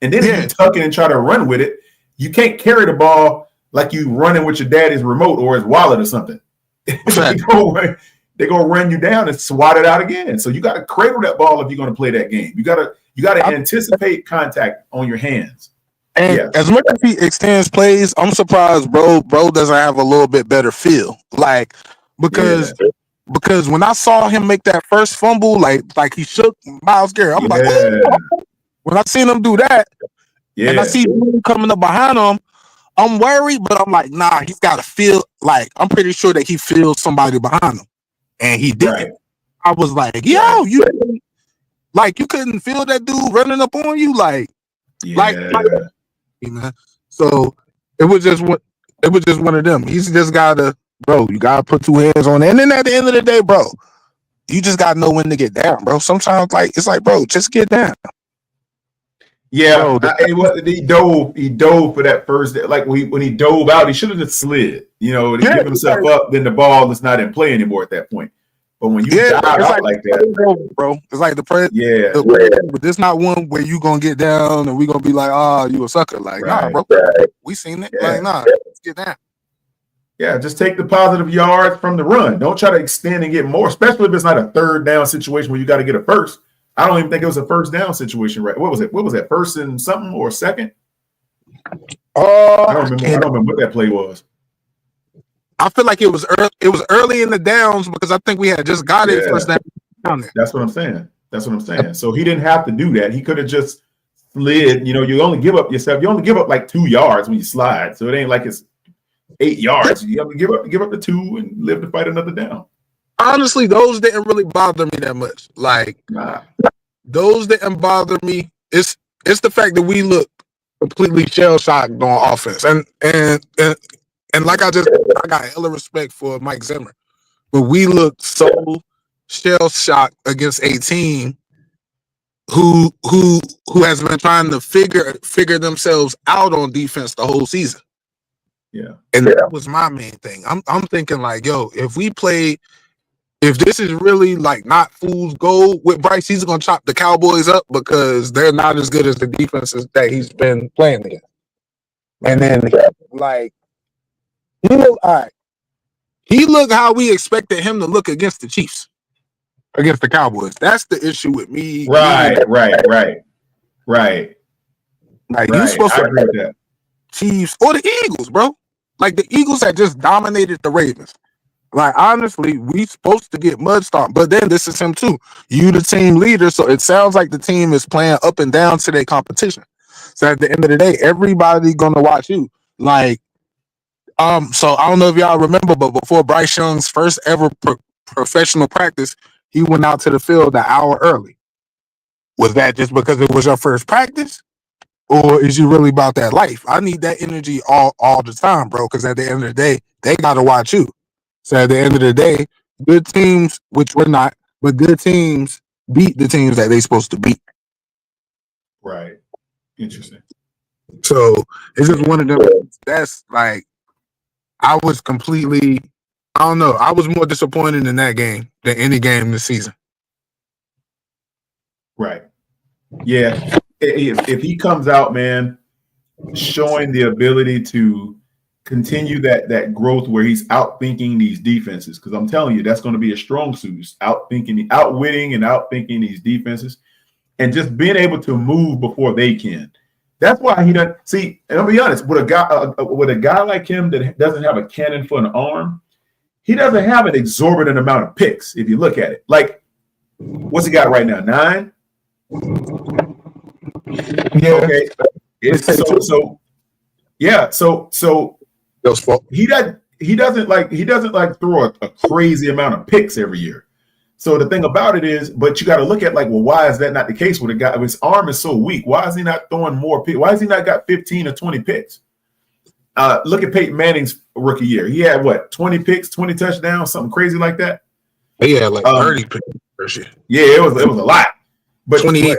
And then if you tuck it and try to run with it, you can't carry the ball like you running with your daddy's remote or his wallet or something. They're going to run you down and swat it out again. So you got to cradle that ball if you're going to play that game. You got to anticipate contact on your hands. And as much as he extends plays, I'm surprised bro doesn't have a little bit better feel. Like because when I saw him make that first fumble, like he shook Myles Garrett, I'm like, oh. When I seen him do that, and I see him coming up behind him, I'm worried, but I'm like, nah, he's got to feel like I'm pretty sure that he feels somebody behind him, and he did. Right. I was like, yo, you couldn't feel that dude running up on you, like, man. So it was just one of them. He's just gotta, bro. You gotta put two hands on it, and then at the end of the day, bro, you just gotta know when to get down, bro. Sometimes, it's like, bro, just get down. Yeah, he dove for that first. Like when he dove out, he should have just slid. To give himself up. Then the ball is not in play anymore at that point. But when you dive out like that, bro, it's like but this not one where you gonna get down and we gonna be like, oh, you a sucker. Like, nah, bro, we seen it. Like, nah, let's get down. Yeah, just take the positive yards from the run. Don't try to extend and get more, especially if it's not a third down situation where you got to get a first. I don't even think it was a first down situation, right? What was it? What was that? First and something or second? I don't remember what that play was. I feel like it was early in the downs because I think we had just got it first down there. That's what I'm saying. So he didn't have to do that. He could have just slid. You only give up like 2 yards when you slide. So it ain't like it's 8 yards. You have to give up the 2 and live to fight another down. honestly, those didn't really bother me that much. Like, those didn't bother me. It's the fact that we look completely shell shocked on offense, and like I got hella respect for Mike Zimmer, but we looked so shell shocked against a team who has been trying to figure themselves out on defense the whole season. Yeah. And that was my main thing. I'm thinking like, yo, if this is really like not fool's gold with Bryce, he's gonna chop the Cowboys up because they're not as good as the defenses that he's been playing against. And then like he looked all right. He looked how we expected him to look against the Chiefs. Against the Cowboys. That's the issue with me. Right. Like you supposed to agree with that. Chiefs or the Eagles, bro. Like the Eagles had just dominated the Ravens. Like honestly, we supposed to get mud stomped, but then this is him too. You the team leader, so it sounds like the team is playing up and down to their competition. So at the end of the day, everybody gonna watch you. Like, so I don't know if y'all remember, but before Bryce Young's first ever professional practice, he went out to the field an hour early. Was that just because it was your first practice? Or is you really about that life? I need that energy all the time, bro, because at the end of the day, they got to watch you. So at the end of the day, good teams, which we're not, but good teams beat the teams that they're supposed to beat. Right. Interesting. So it's just one of them. That's like, I was completely, I don't know. I was more disappointed in that game than any game this season. Right. Yeah. If he comes out, man, showing the ability to continue that growth where he's outthinking these defenses, because I'm telling you, that's going to be a strong suit. Outwitting and outthinking these defenses, and just being able to move before they can. That's why he doesn't see. And I'll be honest, with a guy like him that doesn't have a cannon for an arm, he doesn't have an exorbitant amount of picks. If you look at it, like what's he got right now? 9. Yeah. Okay. So he doesn't throw a crazy amount of picks every year. So the thing about it is, but you got to look at like, well, why is that not the case with a guy? His arm is so weak. Why is he not throwing more picks? Why has he not got 15 or 20 picks? Look at Peyton Manning's rookie year. He had what, 20 picks, 20 touchdowns, something crazy like that. He had like 30 picks first year. Yeah, it was a lot. But 28.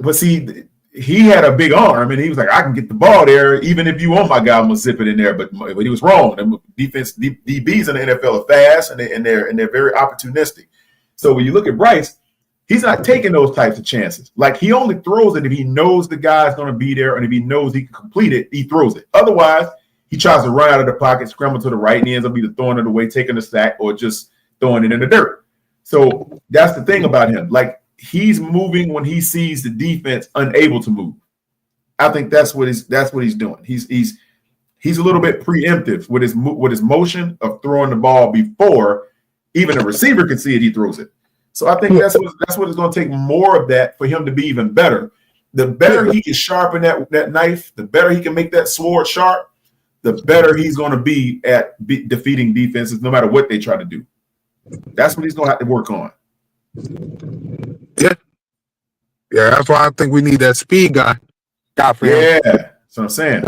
But see, he had a big arm, and he was like, I can get the ball there, even if you want my guy, I'm gonna zip it in there. But he was wrong. The defense DBs in the NFL are fast, and they're very opportunistic. So when you look at Bryce, he's not taking those types of chances. Like he only throws it if he knows the guy's gonna be there, and if he knows he can complete it, he throws it. Otherwise, he tries to run out of the pocket, scramble to the right, and he ends up either throwing it away, taking the sack, or just throwing it in the dirt. So that's the thing about him. Like, he's moving when he sees the defense unable to move. I think that's what he's doing. He's a little bit preemptive with his motion of throwing the ball before even a receiver can see it. He throws it. So I think that's what it's going to take more of that for him to be even better. The better he can sharpen that knife, the better he can make that sword sharp, the better he's going to be at defeating defenses, no matter what they try to do. That's what he's going to have to work on. Yeah, that's why I think we need that speed guy for him. Yeah, that's what I'm saying.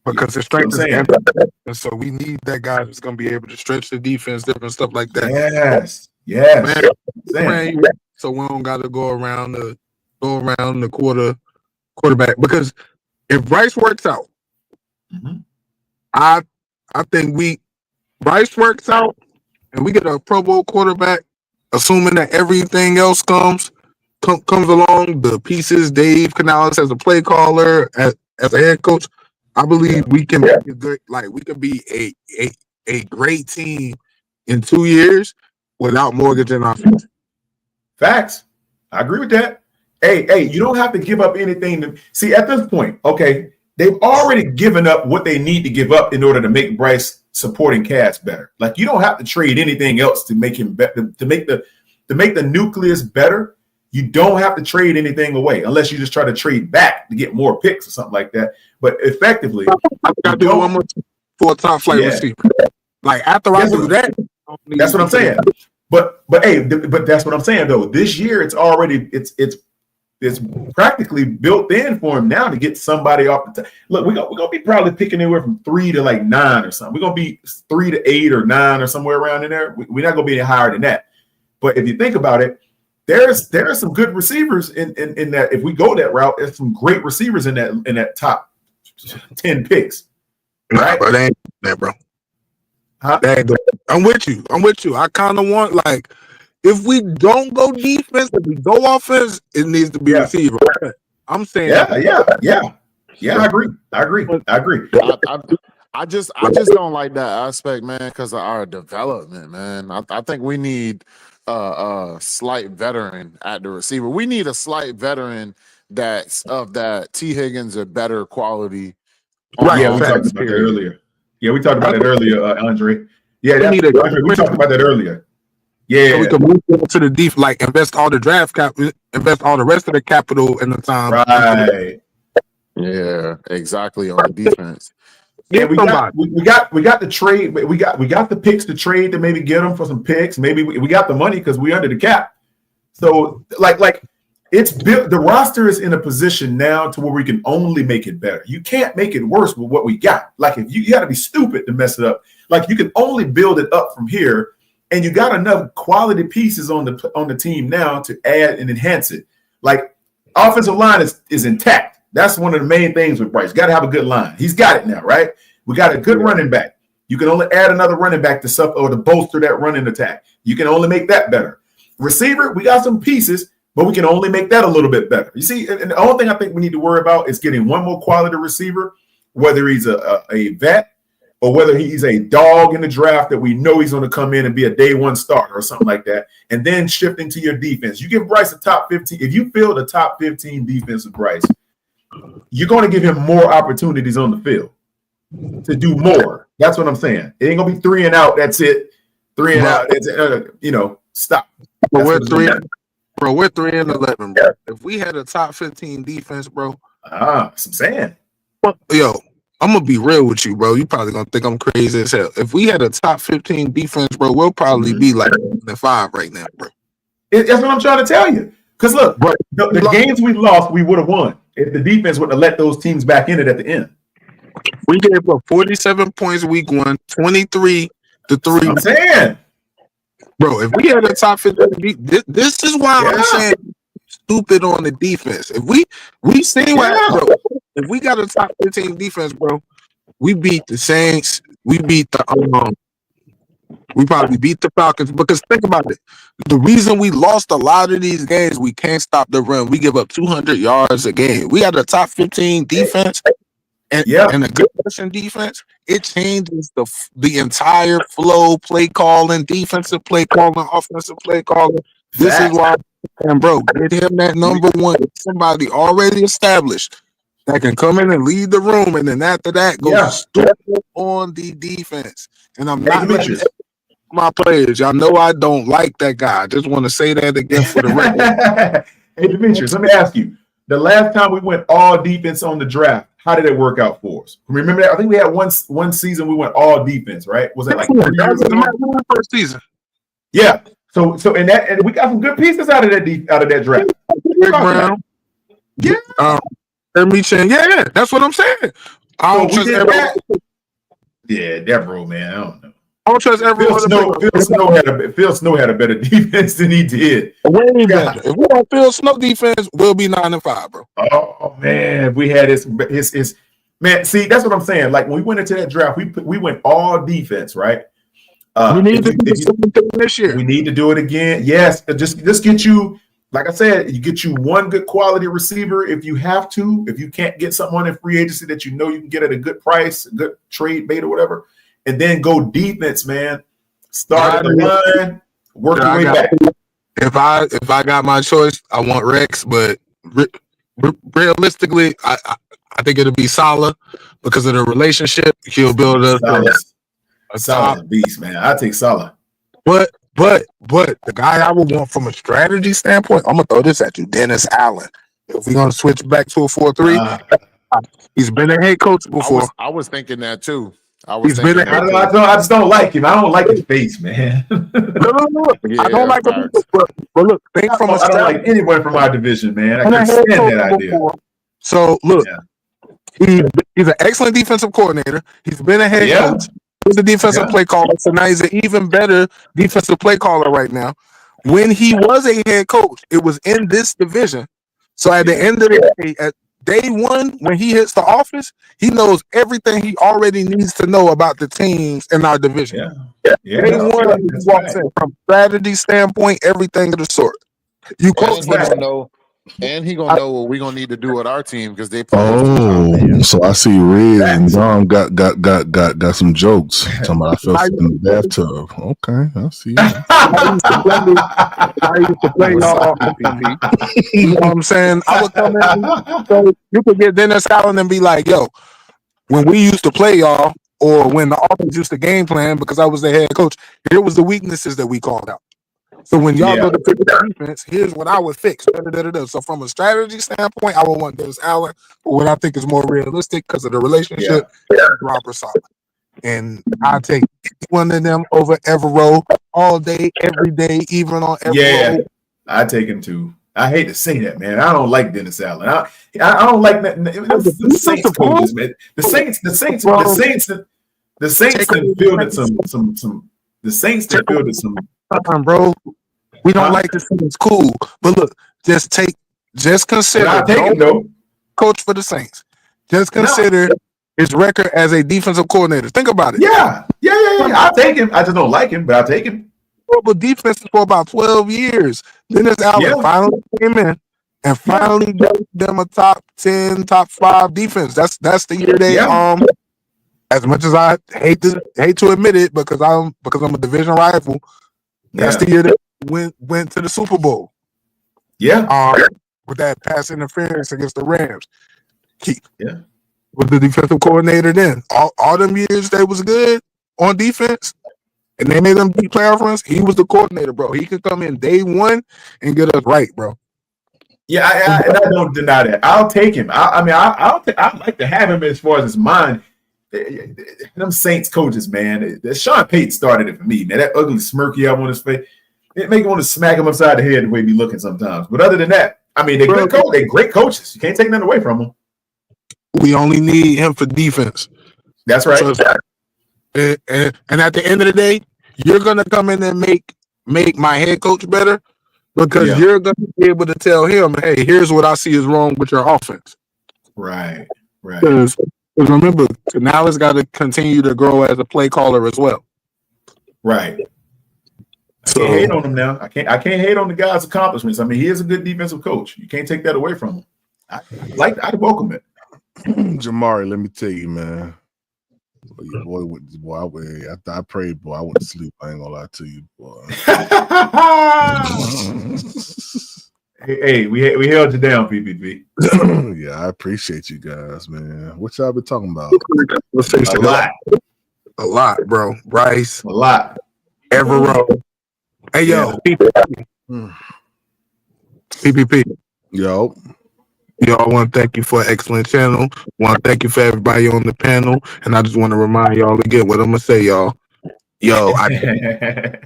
Because his strength is and so we need that guy who's going to be able to stretch the defense, different stuff like that. Yes. Man, so we don't got to go around the quarterback, because if Bryce works out, I think Bryce works out and we get a Pro Bowl quarterback, assuming that everything else comes along, the pieces, Dave Canales as a play caller, as a head coach, I believe we can be we can be a great team in 2 years without mortgaging our future. Facts. I agree with that. Hey, you don't have to give up anything. See, at this point, okay, they've already given up what they need to give up in order to make Bryce supporting cast better. Like, you don't have to trade anything else to make him better, to make the nucleus better. You don't have to trade anything away unless you just try to trade back to get more picks or something like that. But effectively, I got to do one more for a top flight receiver. Like, after I do that, That's what I'm saying. But that's what I'm saying though. This year it's already it's practically built in for him now to get somebody off the top. Look, we're gonna be probably picking anywhere from 3 to like 9 or something. We're gonna be 3 to 8 or 9 or somewhere around in there. We're not gonna be any higher than that. But if you think about it, there are some good receivers in that. If we go that route, there's some great receivers in that top 10 picks. Right? But ain't that, bro. Huh? I'm with you. I kind of want, like, if we don't go defense, if we go offense, it needs to be receiver. I'm saying, yeah. I agree. I just don't like that aspect, man, because of our development, man. I think we need a slight veteran at the receiver. We need a slight veteran that's of that T. Higgins a better quality. Right. Yeah, we talked about that earlier. Yeah, we talked about it earlier, Andre. Yeah, Andre, we talked about that earlier. Yeah, so we can move to the deep, like invest all the draft cap, invest all the rest of the capital in the time. Right. Yeah, exactly on the defense. Yeah, we got the trade. We got the picks to trade to maybe get them for some picks. Maybe we got the money because we under the cap. So like it's built. The roster is in a position now to where we can only make it better. You can't make it worse with what we got. Like if you got to be stupid to mess it up. Like you can only build it up from here, and you got enough quality pieces on the team now to add and enhance it. Like offensive line is intact. That's one of the main things with Bryce. Got to have a good line. He's got it now, right? We got a good running back. You can only add another running back to bolster that running attack. You can only make that better. Receiver, we got some pieces, but we can only make that a little bit better. You see, and the only thing I think we need to worry about is getting one more quality receiver, whether he's a vet or whether he's a dog in the draft that we know he's going to come in and be a day one starter or something like that, and then shifting to your defense. You give Bryce a top 15. If you field a top 15 defense with Bryce, you're going to give him more opportunities on the field to do more. That's what I'm saying. It ain't going to be 3 and out. That's it. 3 and out. It's, stop. But we're 3 and 11, bro. If we had a top 15 defense, bro. That's what I'm saying. Yo, I'm going to be real with you, bro. You probably going to think I'm crazy as hell. If we had a top 15 defense, bro, we'll probably be like 5 right now, bro. That's what I'm trying to tell you. Because look, the games we lost, we would have won if the defense would have let those teams back in it at the end. We gave up 47 points week 1, 23 to 3. I'm saying, bro, if we had a top 15, this is why I'm saying stupid on the defense. If we seen what, bro, if we got a top 15 defense, bro, we beat the Saints. We beat the we probably beat the Falcons, because think about it. The reason we lost a lot of these games, we can't stop the run. We give up 200 yards a game. We got a top 15 defense and a good rushing defense. It changes the entire flow, play calling, defensive play calling, offensive play calling. This is why, and bro, get him that number one. Somebody already established that can come in and lead the room, and then after that, go stupid on the defense. And I'm not letting my players. Y'all know I don't like that guy. I just want to say that again for the record. Hey, Demetrius, let me ask you. The last time we went all defense on the draft, how did it work out for us? Remember that? I think we had one season we went all defense, right? Was it like 3 years ago? First season. Yeah. So and we got some good pieces out of that draft. Brown. Yeah. Yeah, that's what I'm saying. I don't trust everyone. Yeah, Devereaux, man. I don't know. I don't trust everyone. Phil Snow had a better defense than he did. Way better. If we don't Phil Snow defense, we'll be 9-5, bro. Oh man, we had his man. See, that's what I'm saying. Like when we went into that draft, we went all defense, right? We need to do something this year. We need to do it again. Yes, just get you. Like I said, you get you one good quality receiver if you have to. If you can't get someone in free agency that you know you can get at a good price, a good trade bait or whatever, and then go defense, man. Start at the line, work your way back. If I got my choice, I want Rex, but realistically, I think it'll be Salah because of the relationship. He'll build a solid beast, man. I take Salah. But the guy I would want from a strategy standpoint, I'm gonna throw this at you, Dennis Allen. If we're gonna switch back to a 4-3, he's been a head coach before. I was thinking that too. He's been. I just don't like him. I don't like his face, man. No. Yeah, I don't like him. But look, think from a I don't like anyone from our division, man. I can't stand that idea. So look, he's an excellent defensive coordinator. He's been a head coach. He's a defensive play caller. So now he's an even better defensive play caller right now. When he was a head coach, it was in this division. So at the end of the day, at day one, when he hits the office, he knows everything he already needs to know about the teams in our division. Day one, he walks in from strategy standpoint, everything of the sort. You coach and he gonna know what we gonna need to do with our team because they play. Oh, so I see Red and John got some jokes. Talking about I fell in the bathtub. Okay, I see. I used to play y'all. You know what I'm saying? I would come in, so you could get Dennis Allen and be like, yo, when we used to play y'all, or when the offense used to game plan, because I was the head coach, here was the weaknesses that we called out. So when y'all go to fix the defense, here's what I would fix. So from a strategy standpoint, I would want Dennis Allen for what I think is more realistic because of the relationship. Robert Sala. And I take one of them over Evero all day, every day, even on Evero. Yeah, I take him too. I hate to say that, man. I don't like Dennis Allen. I don't like the Saints coaches, man. The Saints that fielded some. The Saints that fielded some. Bro, we don't like this thing. It's cool, but look, just consider coach for the Saints. Just consider his record as a defensive coordinator. Think about it. Yeah. I'll take him. I just don't like him, but I'll take him. But defense for about 12 years. Dennis Allen finally came in and finally gave them a top 10, top 5 defense. That's the year they as much as I hate to admit it because I'm a division rival. That's the year they went to the Super Bowl. With that pass interference against the Rams. With the defensive coordinator then. All them years they was good on defense and they made them deep playoff runs. He was the coordinator, bro. He could come in day one and get us right, bro. Yeah, I don't deny that. I'll take him. I'd like to have him as far as his mind. Them Saints coaches, man. Sean Payton started it for me, man. That ugly smirk he have on his face, it make me want to smack him upside the head the way he be looking sometimes. But other than that, I mean, they're good coaches. They're great coaches. You can't take nothing away from them. We only need him for defense. That's right. And at the end of the day, you're gonna come in and make my head coach better because you're gonna be able to tell him, hey, here's what I see is wrong with your offense. Right. Because remember, Canales got to continue to grow as a play caller as well. Right. I can't hate on him now. I can't hate on the guy's accomplishments. I mean, he is a good defensive coach. You can't take that away from him. I welcome it. Jamari, let me tell you, man. I prayed, boy. I went to sleep. I ain't gonna lie to you, boy. Hey, we held you down, PPP. Yeah, I appreciate you guys, man. What y'all been talking about? A lot, bro. Bryce. A lot. Evero. Hey, yo. PPP. Yo. Y'all want to thank you for an excellent channel. Want to thank you for everybody on the panel. And I just want to remind y'all again what I'm going to say, y'all. Yo, I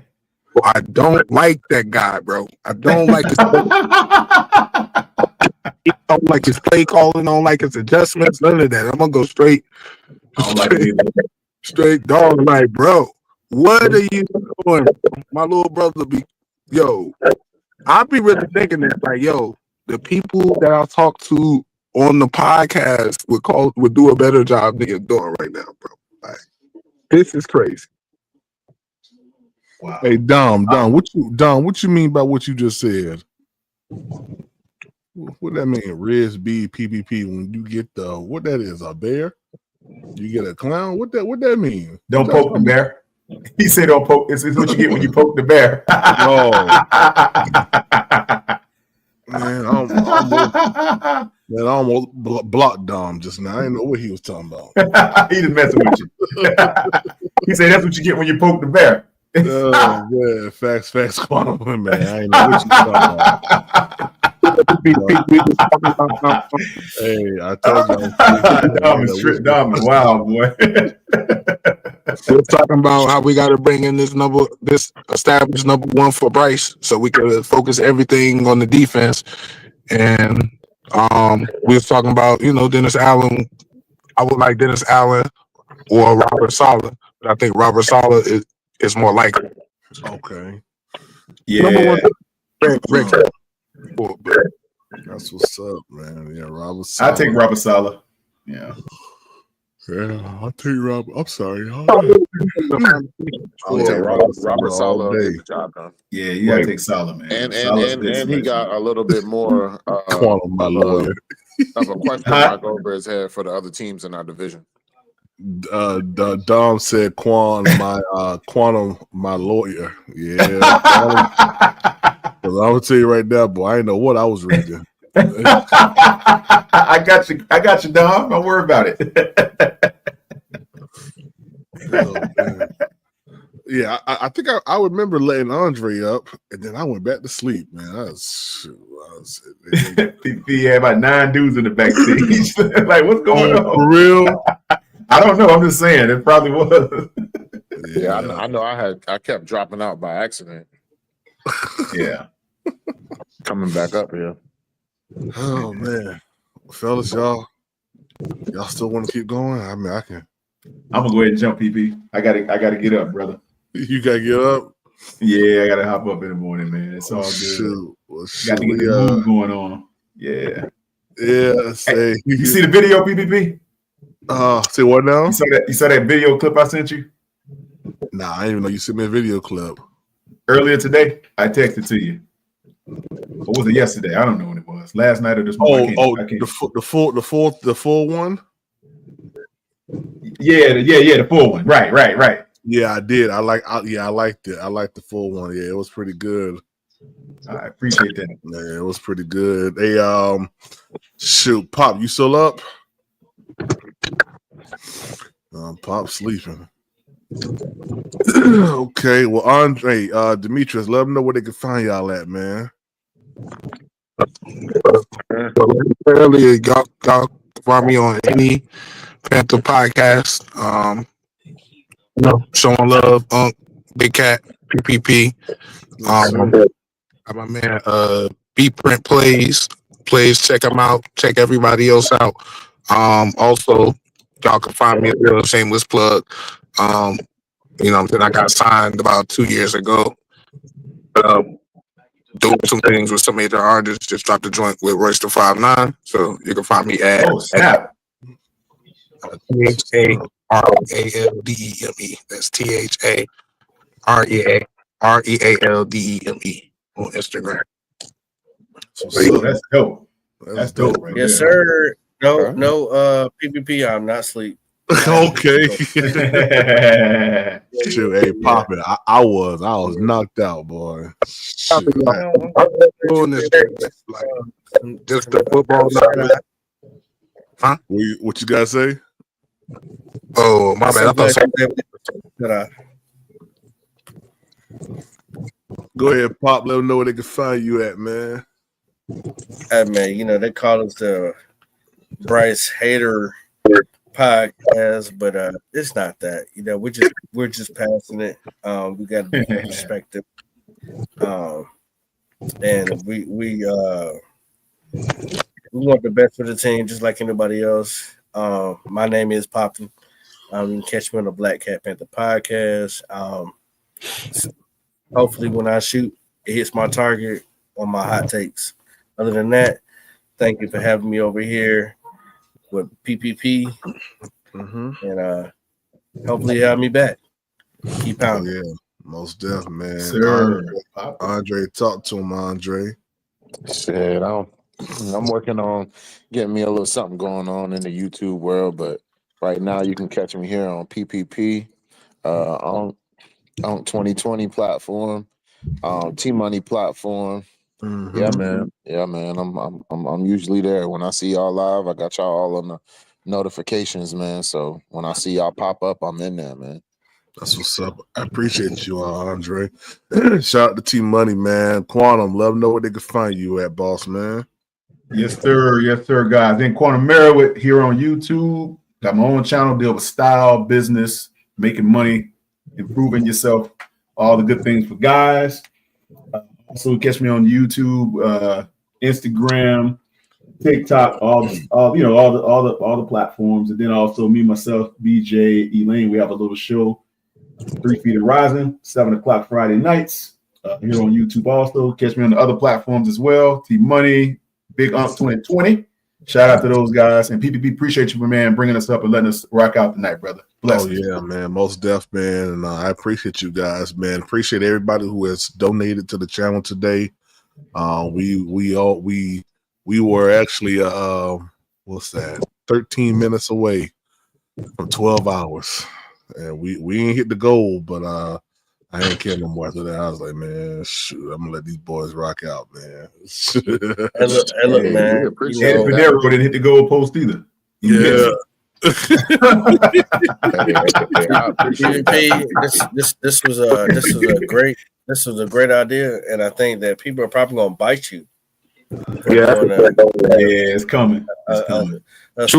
don't like that guy, bro. I don't like his I don't like his play calling. I don't like his adjustments. None of that. I'm going to go straight. I don't like it either. Straight dog. Like, bro, what are you doing? My little brother be, yo, I be really thinking that, like, yo, the people that I talk to on the podcast would do a better job than you're doing right now, bro. Like, this is crazy. Wow. Hey, Dom, what you mean by what you just said? What that mean? Riz B PPP. When you get what that is, a bear? You get a clown? What that mean? Don't poke the bear. He said don't poke. It's what you get when you poke the bear. Man, I almost blocked Dom just now. I didn't know what he was talking about. He just messing with you. He said that's what you get when you poke the bear. Oh, yeah, facts, quantum, man. I ain't know what you talking about. Hey, I told you. Dom, wow, boy. We're talking about how we got to bring in this established number one for Bryce, so we could focus everything on the defense. And we was talking about Dennis Allen. I would like Dennis Allen or Robert Saleh, but I think Robert Saleh is more likely. Okay. Yeah. Number one. Rick. That's what's up, man. Yeah, Robert I Saleh. take Robert Saleh. Yeah. Yeah, I'll take Robert. I'm sorry. Robert Saleh will get the job done. Yeah, you gotta take Saleh, man. And Saleh's good he selection. got a little bit more Quantum, my lawyer. of a question mark over his head for the other teams in our division. Dom said Quantum, my lawyer. Yeah. I'm gonna tell you right now, boy. I didn't know what I was reading. I got you, Dom. Don't worry about it. Yeah, I think I remember letting Andre up, and then I went back to sleep, man. He had about 9 dudes in the backstage. Like, what's going on? For real? I don't know. I'm just saying it probably was. Yeah, I know. I kept dropping out by accident. Yeah. Coming back up here. Oh man, fellas, y'all still want to keep going? I mean, I can. I'm gonna go ahead and jump, PP. I gotta get up, brother. You gotta get up. Yeah, I gotta hop up in the morning, man. It's all good. Shoot. Got to get the move going on. Yeah. Yeah. Hey, you see the video, PPP? See what now? You saw that video clip I sent you? Nah, I didn't even know you sent me a video clip. Earlier today, I texted to you. Or was it yesterday? I don't know when it was. Last night or this morning. The full one. Yeah, the full one. Right. Yeah, I did. I liked it. I liked the full one. Yeah, it was pretty good. I appreciate that. Man, it was pretty good. Hey, shoot, Pop, you still up? Pop sleeping. Okay, well, Andre, Demetrius, let them know where they can find y'all at, man. Earlier, y'all find me on any Panther podcast. Showing love, Big Cat, PPP. My man, B Print plays. Check him out. Check everybody else out. Also, y'all can find me at the shameless plug. Then I got signed about 2 years ago. Doing some things with some major artists. Just dropped a joint with Royce the 5'9". So you can find me at THARALDEME. That's THARALDEME on Instagram. So that's dope. That's dope, right? Yes, sir. No, PPP. I'm not asleep. Okay. Shoot, hey, poppin'. I was knocked out, boy. Doing this like just the football. Huh? What you guys say? Oh, my bad. I thought Go ahead, Pop. Let them know where they can find you at, man. Hey, man, they call us the Bryce Hater podcast, but it's not that. We're just passing it. We got to be respected, and we want the best for the team, just like anybody else. My name is Poppin. You can catch me on the Black Cat Panther podcast. Hopefully, when I shoot, it hits my target on my hot takes. Other than that, thank you for having me over here with PPP, and hopefully you have me back. Keep pounding. Yeah, most definitely, man. Sir. Andre, talk to him, Andre. Shit, I'm working on getting me a little something going on in the YouTube world, but right now you can catch me here on PPP, on 2020 platform, T Money platform. Yeah, man. I'm usually there. When I see y'all live, I got y'all all on the notifications, man. So when I see y'all pop up, I'm in there, man. That's what's up. I appreciate you, Andre. Shout out to T Money, man. Quantum, let them know where they can find you at, boss, man. Yes, sir. Yes, sir, guys. Then Quantum Merritt here on YouTube. Got my own channel, deal with style, business, making money, improving yourself, all the good things for guys. Also catch me on YouTube, Instagram, TikTok, all the platforms, and then also me, myself, BJ, Elaine. We have a little show, 3 Feet of Rising, 7:00 Friday nights. Here on YouTube also. Catch me on the other platforms as well. T Money, Big Ump 2020. Shout out to those guys. And PPP, appreciate you, my man, bringing us up and letting us rock out tonight, brother. Bless you. Yeah, man. Most deaf, man. And I appreciate you guys, man. Appreciate everybody who has donated to the channel today. We were actually 13 minutes away from 12 hours. And we ain't hit the goal, but I ain't care no more after that. I was like, man, shoot, I'm gonna let these boys rock out, man. Hey, look, man. Eddie Pinero didn't hit the goal post either. Yeah. This was a great idea, and I think that people are probably gonna bite you. It's coming. This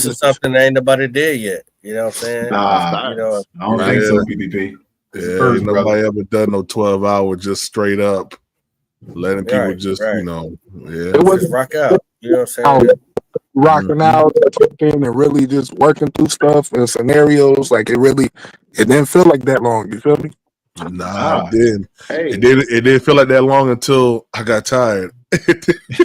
is something that ain't nobody did yet. You know what I'm saying? I don't think so, PPP. Yeah, nobody ever done no 12-hour just straight up letting people just It was just rock out. You know what I'm saying? Rocking out, talking, and really just working through stuff and scenarios. Like it didn't feel like that long. You feel me? Nah, it didn't. It didn't feel like that long until I got tired.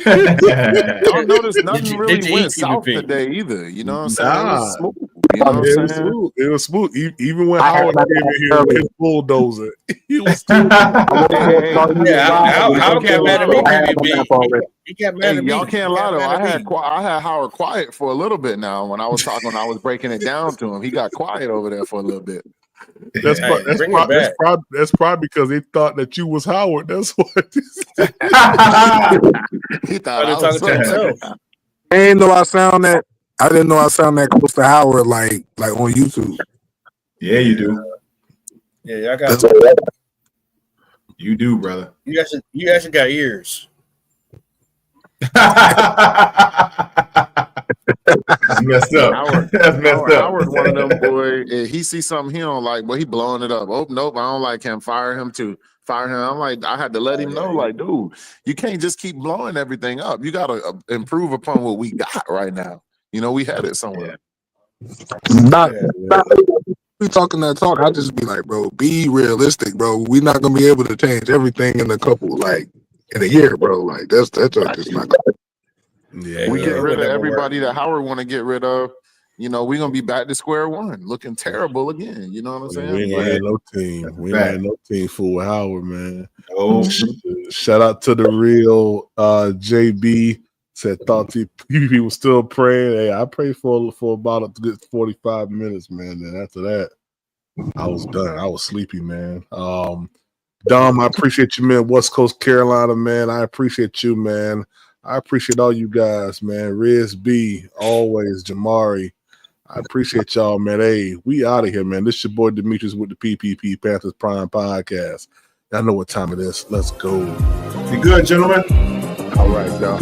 Y'all notice nothing really went south today either. You know what I'm saying? It was smooth. You know what I'm saying? It was smooth. Even when Howard came in here with his bulldozer, he was still. How got mad at me? He got mad at me. Y'all can't lie though. I had Howard quiet for a little bit now. When I was talking, I was breaking it down to him. He got quiet over there for a little bit. That's probably because they thought that you was Howard. That's what he thought I was talking to himself. I didn't know I sound that close to Howard like on YouTube. Yeah, you do. Yeah, I got. You do, brother. You actually got ears. That's messed up. That's messed up. Howard, one of them boy. If he see something he don't like, but he blowing it up. Oh nope, I don't like him. Fire him too. Fire him. I'm like, I had to let him know, like, dude, you can't just keep blowing everything up. You got to improve upon what we got right now. You know, we had it somewhere. Not we talking that talk. I just be like, bro, be realistic, bro. We're not gonna be able to change everything in a year, bro. Like that's just not gonna. Yeah, we get rid of everybody that Howard want to get rid of. You know, we're gonna be back to square one, looking terrible again. You know what I'm saying? We ain't had no team. We ain't had no team full with Howard, man. Oh, shout out to the real JB. Said thought PPP was still praying. Hey, I prayed for about a good 45 minutes, man. Then after that, I was done. I was sleepy, man. Dom, I appreciate you, man. West Coast Carolina, man. I appreciate you, man. I appreciate all you guys, man. Riz B, always, Jamari. I appreciate y'all, man. Hey, we out of here, man. This your boy Demetrius with the PPP Panthers Prime Podcast. Y'all know what time it is. Let's go. Be good, gentlemen. All right, y'all.